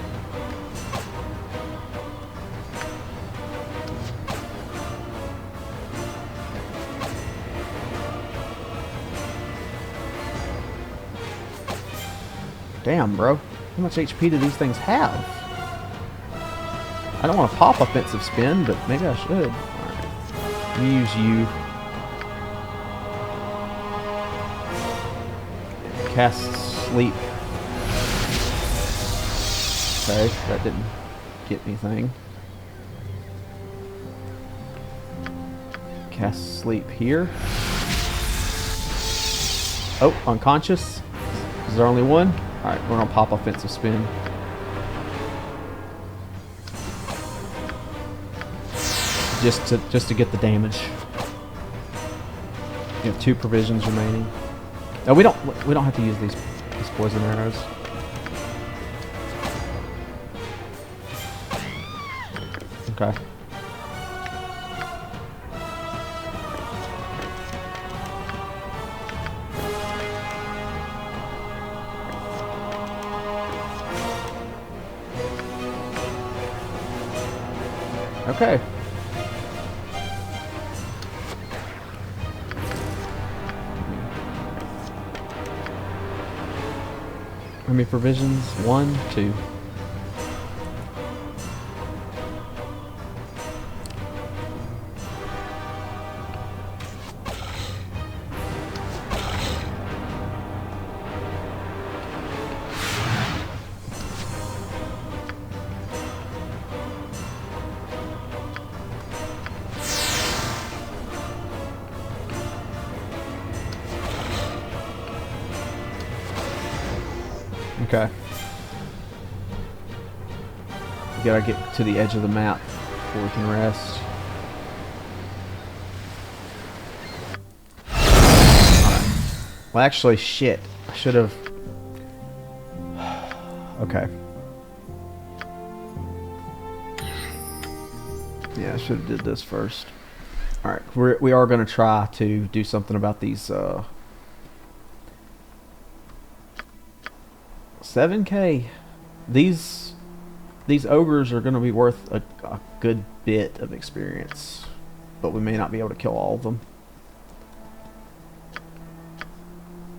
Damn, bro. How much HP do these things have? I don't want to pop offensive spin, but maybe I should. Let me use you. Cast sleep. Okay, that didn't get anything. Cast sleep here. Oh, unconscious. Is there only one? Alright, we're gonna pop offensive spin. Just to get the damage. We have 2 provisions remaining. No, we don't have to use these poison arrows. Okay. Okay. How many provisions? 1, 2. Okay. We gotta get to the edge of the map before we can rest. Alright. Well, actually, shit. I should have... Okay. Yeah, I should have did this first. Alright, we are gonna try to do something about these, 7K. These ogres are going to be worth a good bit of experience, but we may not be able to kill all of them.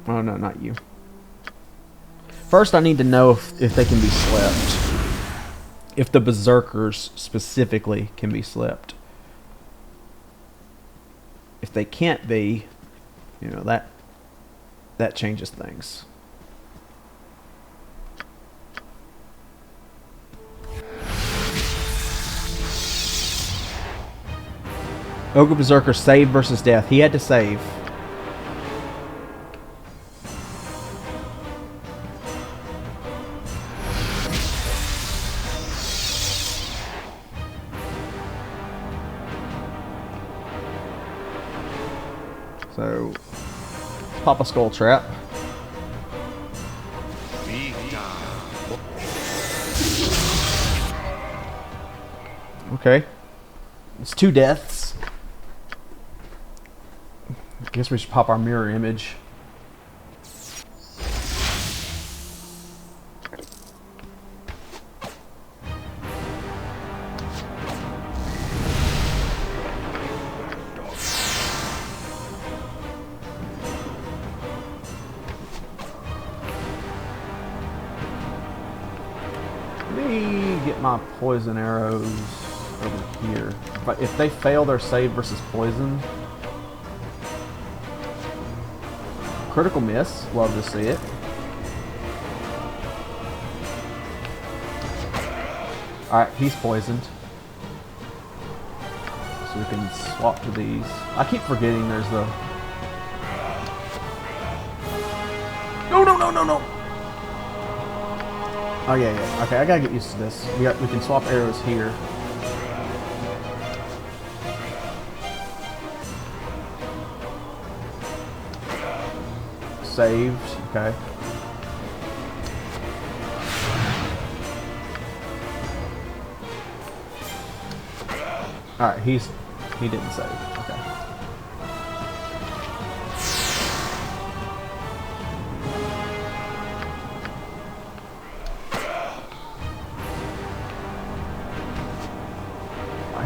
Oh no, not you. First, I need to know if they can be slept. If the berserkers specifically can be slept. If they can't be, you know, that changes things. Ogre Berserker save versus death. He had to save. So, let's pop a skull trap. Okay. It's 2 deaths. I guess we should pop our mirror image. Let me get my poison arrows over here. But if they fail their save versus poison, critical miss. Love to see it. Alright, he's poisoned. So we can swap to these. I keep forgetting there's the... No, no, no, no, no! Oh, yeah, yeah. Okay, I gotta get used to this. We can swap arrows here. Saved. Okay. Alright, he didn't save. Okay.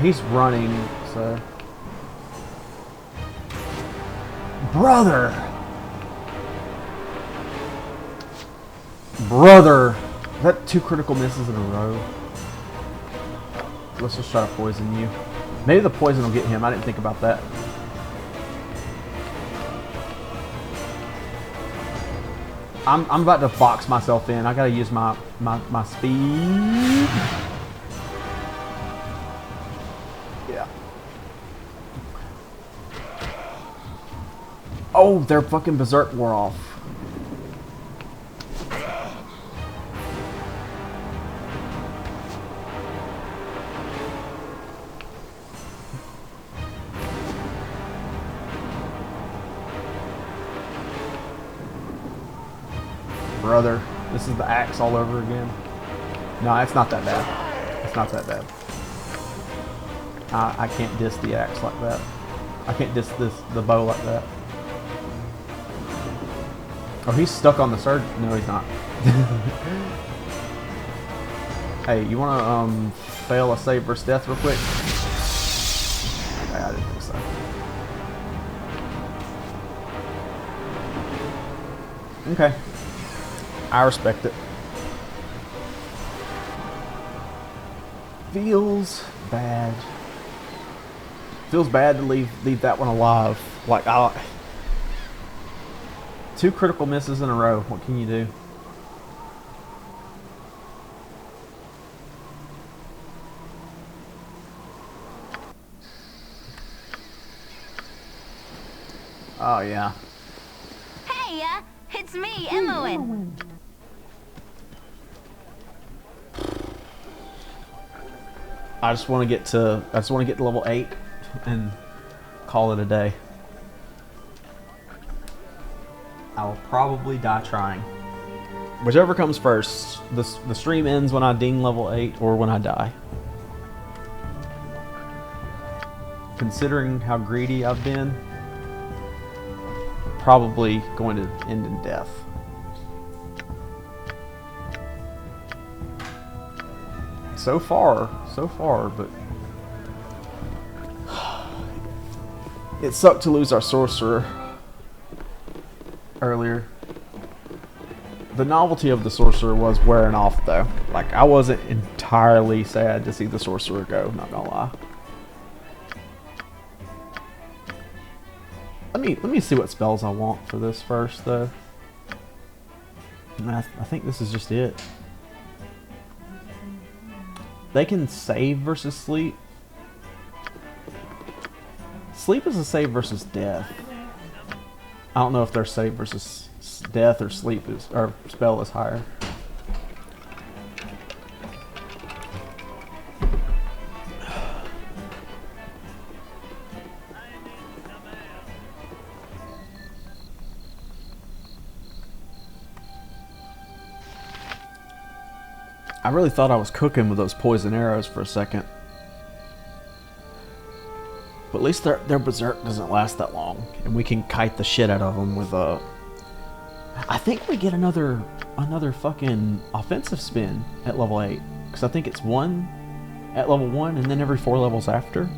He's running, so... Brother! Brother! Is that 2 critical misses in a row? Let's just try to poison you. Maybe the poison will get him. I didn't think about that. I'm about to box myself in. I gotta use my speed. Yeah. Oh, their fucking berserk wore off. Brother, this is the axe all over again. No, it's not that bad. It's not that bad. I can't diss the axe like that. I can't diss the bow like that. Oh, he's stuck on the sword. No, he's not. Hey, you wanna fail a save versus death real quick? Okay, I didn't think so. Okay. I respect it. Feels bad. Feels bad to leave that one alive. Like, 2 critical misses in a row. What can you do? Oh yeah. Hey, it's me, Emmeline. I just want to get to level 8 and call it a day. I will probably die trying. Whichever comes first. The stream ends when I ding level 8 or when I die. Considering how greedy I've been, probably going to end in death. So far, but it sucked to lose our sorcerer earlier. The novelty of the sorcerer was wearing off though. Like, I wasn't entirely sad to see the sorcerer go, not gonna lie. Let me see what spells I want for this first though. I think this is just it. They can save versus sleep. Sleep is a save versus death. I don't know if their save versus death or sleep is, or spell is higher. I really thought I was cooking with those poison arrows for a second. But at least their berserk doesn't last that long, and we can kite the shit out of them with a. I think we get another fucking offensive spin at level 8, because I think it's 1 at level 1, and then every 4 levels after.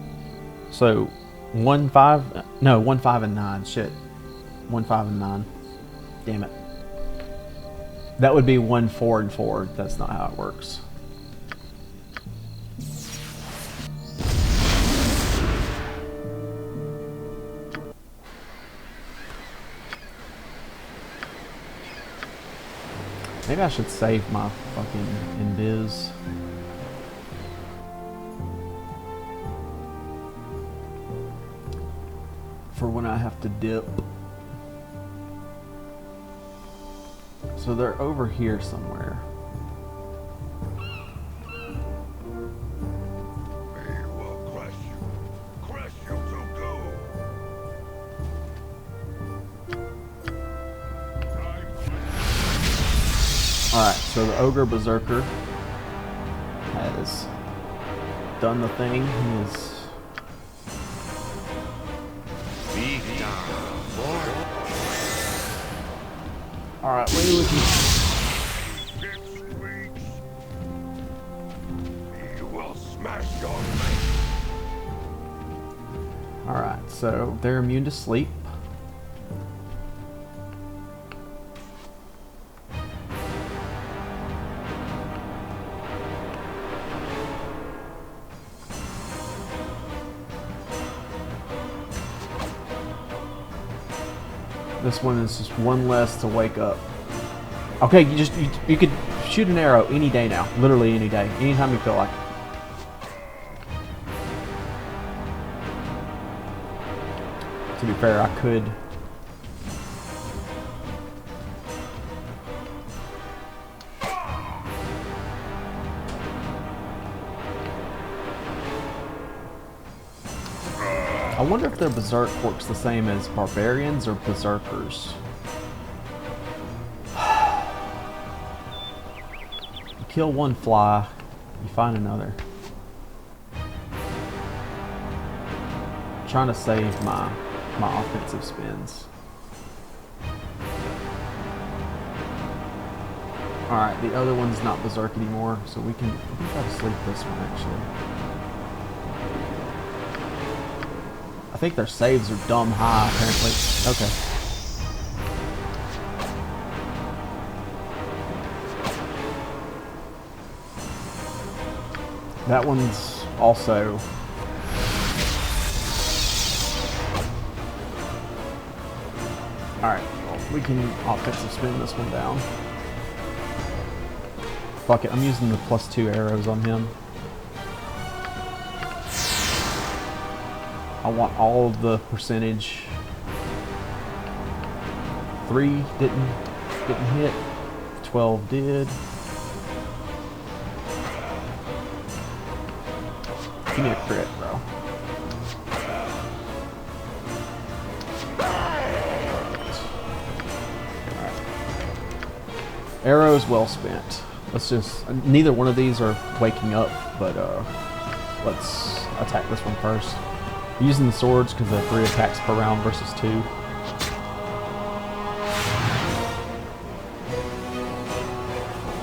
So 1, 5, no 1, 5, and 9. Shit, 1, 5, and 9. Damn it. That would be 1, 4, and 4. That's not how it works. Maybe I should save my fucking invis. For when I have to dip. So they're over here somewhere. Alright, so the Ogre Berserker has done the thing. He is. Alright, what are you looking at? Alright, so they're immune to sleep. This one is just one less to wake up. Okay, you could shoot an arrow any day now. Literally any day. Anytime you feel like it. To be fair, I could. I wonder if their berserk works the same as barbarians or berserkers. You kill one fly, you find another. I'm trying to save my offensive spins. Alright, the other one's not berserk anymore, so we can try to sleep this one actually. I think their saves are dumb high, apparently. Okay. That one's also... Alright, well, we can offensive spin this one down. Fuck it, I'm using the +2 arrows on him. I want all of the percentage. 3 didn't hit. 12 did. Give me a crit, bro. Alright. Arrows well spent. Let's just... Neither one of these are waking up, but let's attack this one first. Using the swords because they're 3 attacks per round versus 2.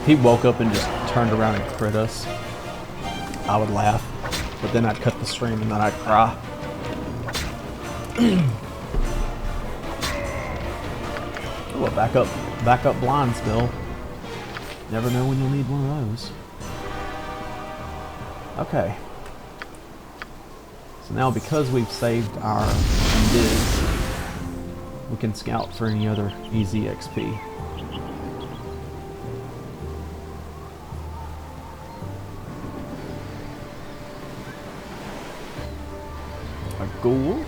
If he woke up and just turned around and crit us, I would laugh. But then I'd cut the stream and then I'd cry. Ooh, a backup blind spell. Never know when you'll need one of those. Okay. So now because we've saved our viz, we can scout for any other easy XP. A ghoul.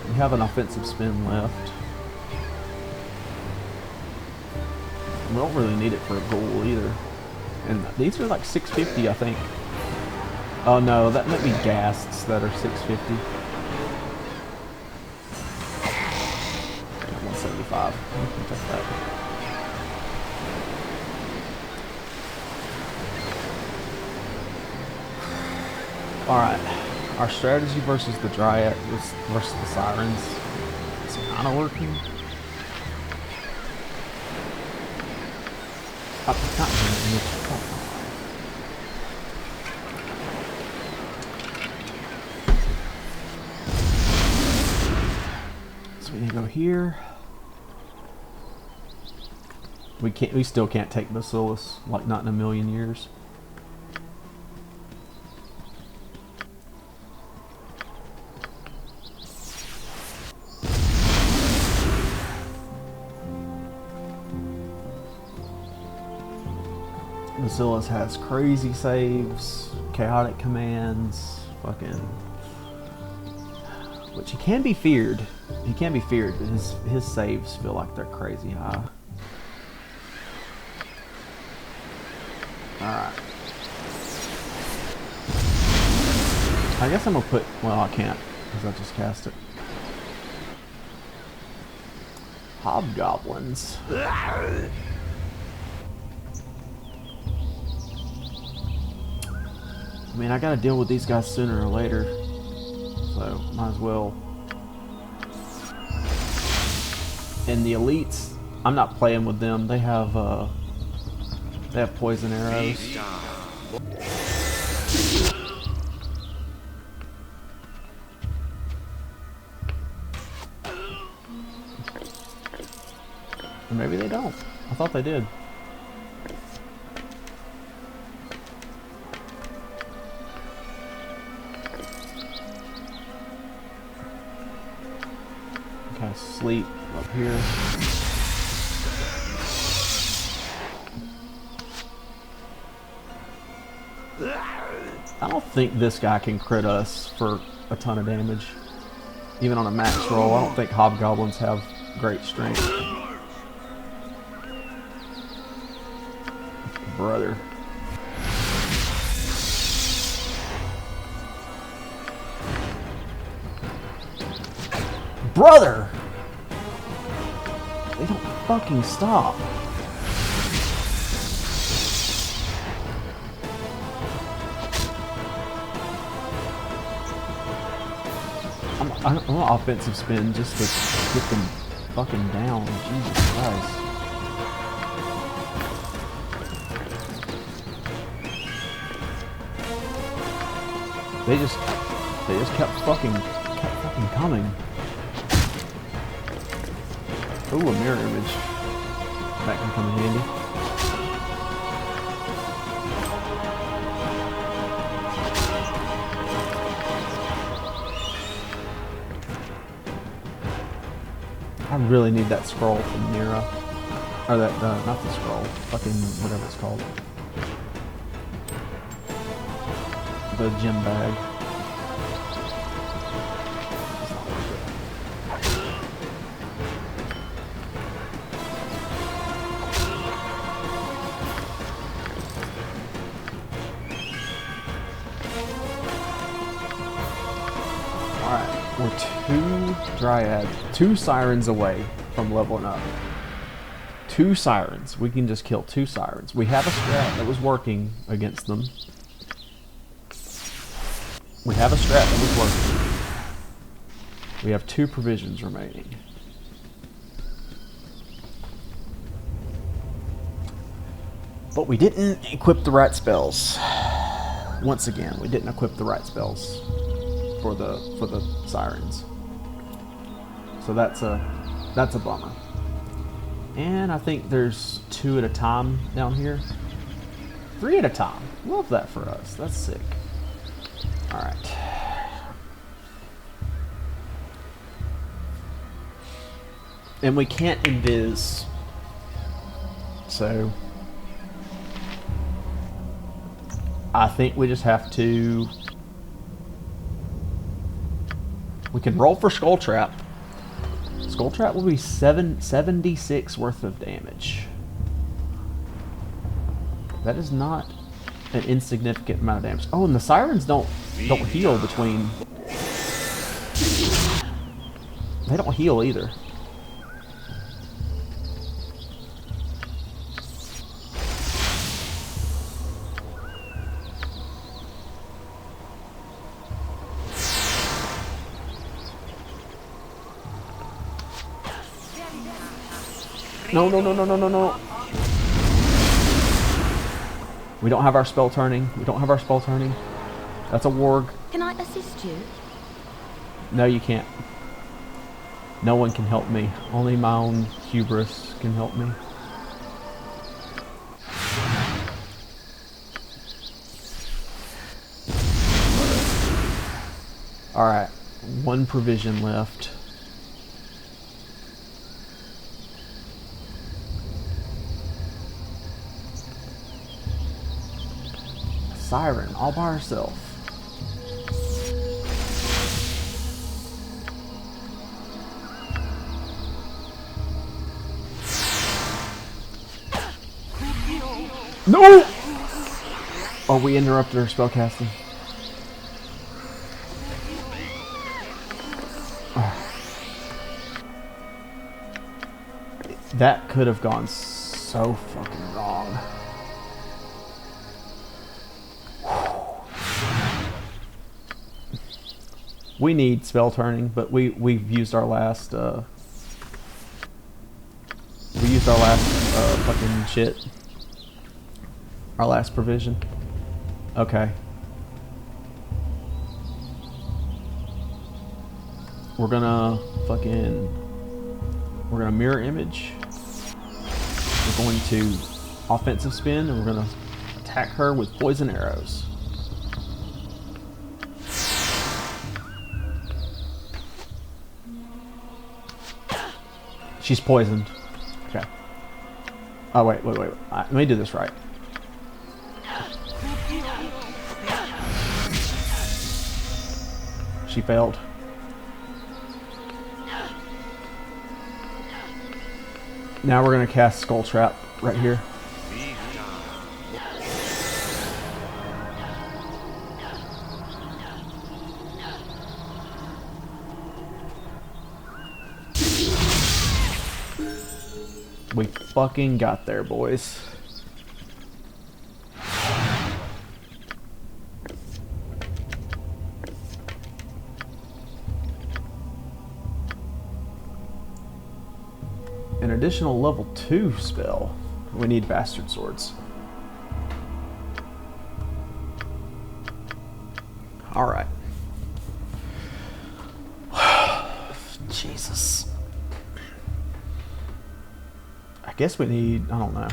We have an offensive spin left. We don't really need it for a ghoul either. And these are like 650, I think. Oh no, that might be ghasts that are 650. 175. We can check that. Alright. Our strategy versus the Dryad versus the Sirens is kind of working. So we need to go here. We still can't take Bacillus, like not in a million years. Bacillus has crazy saves, chaotic commands, fucking, which he can be feared. He can be feared, but his saves feel like they're crazy high. Alright. I guess I'm gonna put, well, I can't, because I just cast it. Hobgoblins. I mean, I gotta deal with these guys sooner or later, so might as well. And the elites, I'm not playing with them. They have poison arrows. Or maybe they don't. I thought they did. Okay, sleep up here. I don't think this guy can crit us for a ton of damage. Even on a max roll, I don't think hobgoblins have great strength. Brother. Brother! They don't fucking stop. I'm on offensive spin just to get them fucking down. Jesus Christ. They just kept fucking coming. Ooh, a mirror image. That can come in handy. I really need that scroll from Nira. Or that, not the scroll. Fucking whatever it's called. The gem bag. Alright, we're two sirens away from leveling up. 2 sirens. We can just kill 2 sirens. We have a strat that was working against them. We have a strat that was working. We have 2 provisions remaining. But we didn't equip the right spells. Once again, we didn't equip the right spells for the sirens. So that's a bummer. And I think there's 2 at a time down here. 3 at a time. Love that for us. That's sick. Alright. And we can't invis. So I think we just have to. We can roll for Skull Trap. Skull Trap will be 76 worth of damage. That is not an insignificant amount of damage. Oh, and the sirens don't heal between. They don't heal either. No, no, no, no, no, no, no. We don't have our spell turning. We don't have our spell turning. That's a warg. Can I assist you? No, you can't. No one can help me. Only my own hubris can help me. Alright. One provision left. Siren, all by herself. No! Oh, we interrupted her spellcasting. That could have gone so fucking wrong. We need spell turning, but we've used our last fucking shit. Our last provision. Okay. We're gonna mirror image. We're going to offensive spin, and we're gonna attack her with poison arrows. She's poisoned. Okay. Oh, wait. Let me do this right. She failed. Now we're going to cast Skull Trap right here. We fucking got there, boys. An additional level 2 spell. We need Bastard Swords. Alright. Jesus. I guess we need, I don't know.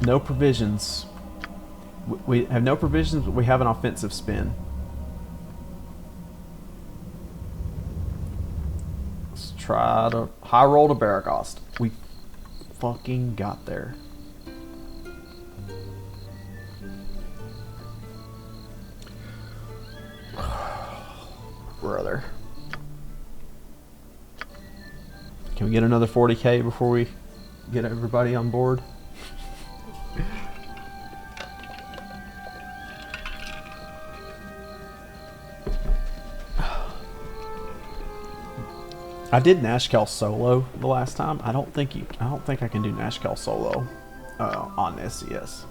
No provisions. We have no provisions, but we have an offensive spin. Let's try to high roll to Baragost. We fucking got there. Brother. Can we get another 40k before we get everybody on board? I did Nashkel solo the last time. I don't think I can do Nashkel solo on SCS.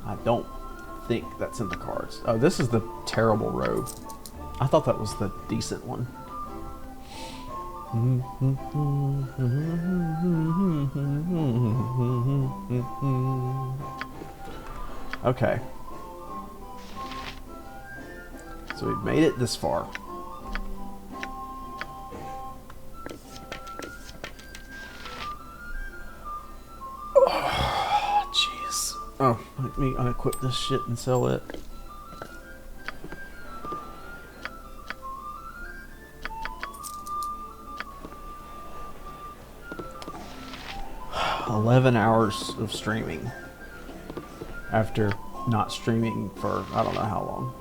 I don't think that's in the cards. Oh, this is the terrible robe. I thought that was the decent one. Okay. So we've made it this far. Jeez. Oh, let me unequip this shit and sell it. $11 hours of streaming after not streaming for I don't know how long.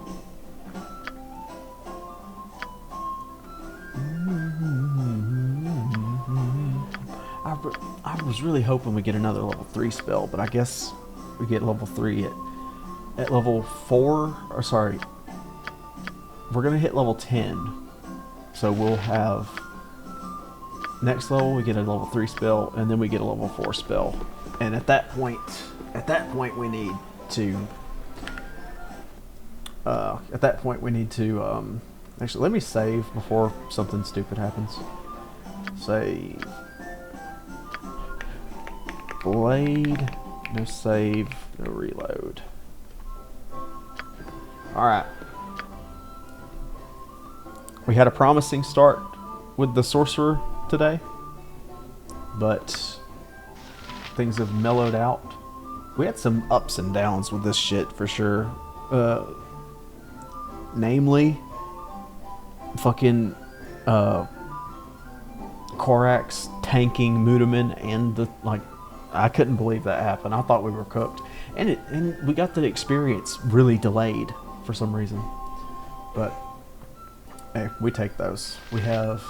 I was really hoping we get another level 3 spell, but I guess we get level 3 at level 4, or sorry, we're gonna hit level 10, so we'll have next level we get a level 3 spell, and then we get a level 4 spell, and at that point we need to. At that point, we need to. Actually, let me save before something stupid happens. Save. Blade. No save. No reload. Alright. We had a promising start with the sorcerer today, but things have mellowed out. We had some ups and downs with this shit for sure. Namely, fucking Korax tanking Mudaman and the I couldn't believe that happened. I thought we were cooked, and we got the experience really delayed for some reason. But hey, we take those. We have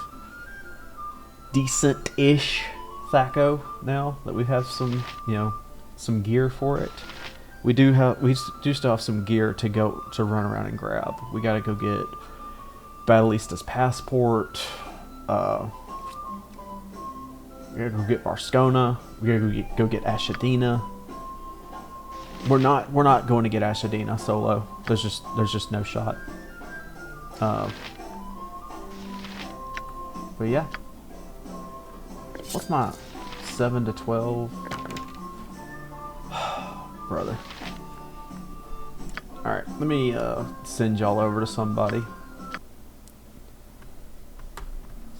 decent-ish Thaco now that we have some, some gear for it. We do still have some gear to run around and grab. We gotta go get Batalista's passport. We gotta go get Barscona. We gotta go get Ashadina. We're not going to get Ashadina solo. There's just no shot. But yeah. What's my 7 to 12? Brother. Alright, let me send y'all over to somebody.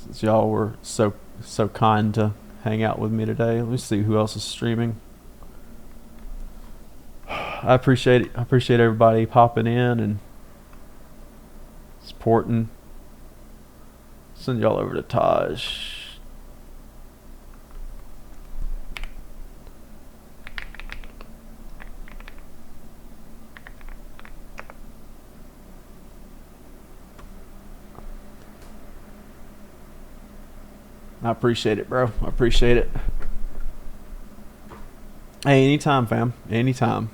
Since y'all were so kind to hang out with me today. Let me see who else is streaming. I appreciate it. I appreciate everybody popping in and supporting. Send y'all over to Taj. I appreciate it, bro. I appreciate it. Hey, anytime, fam. Anytime.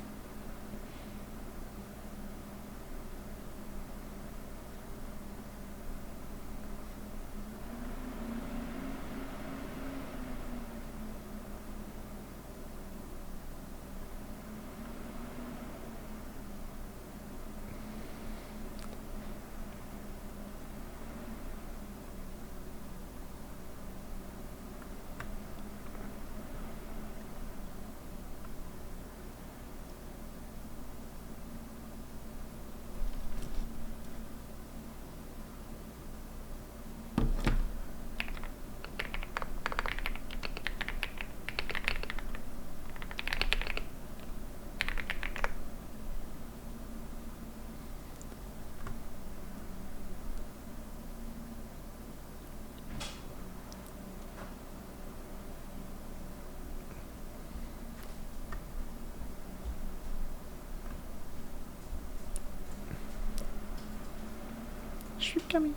Coming.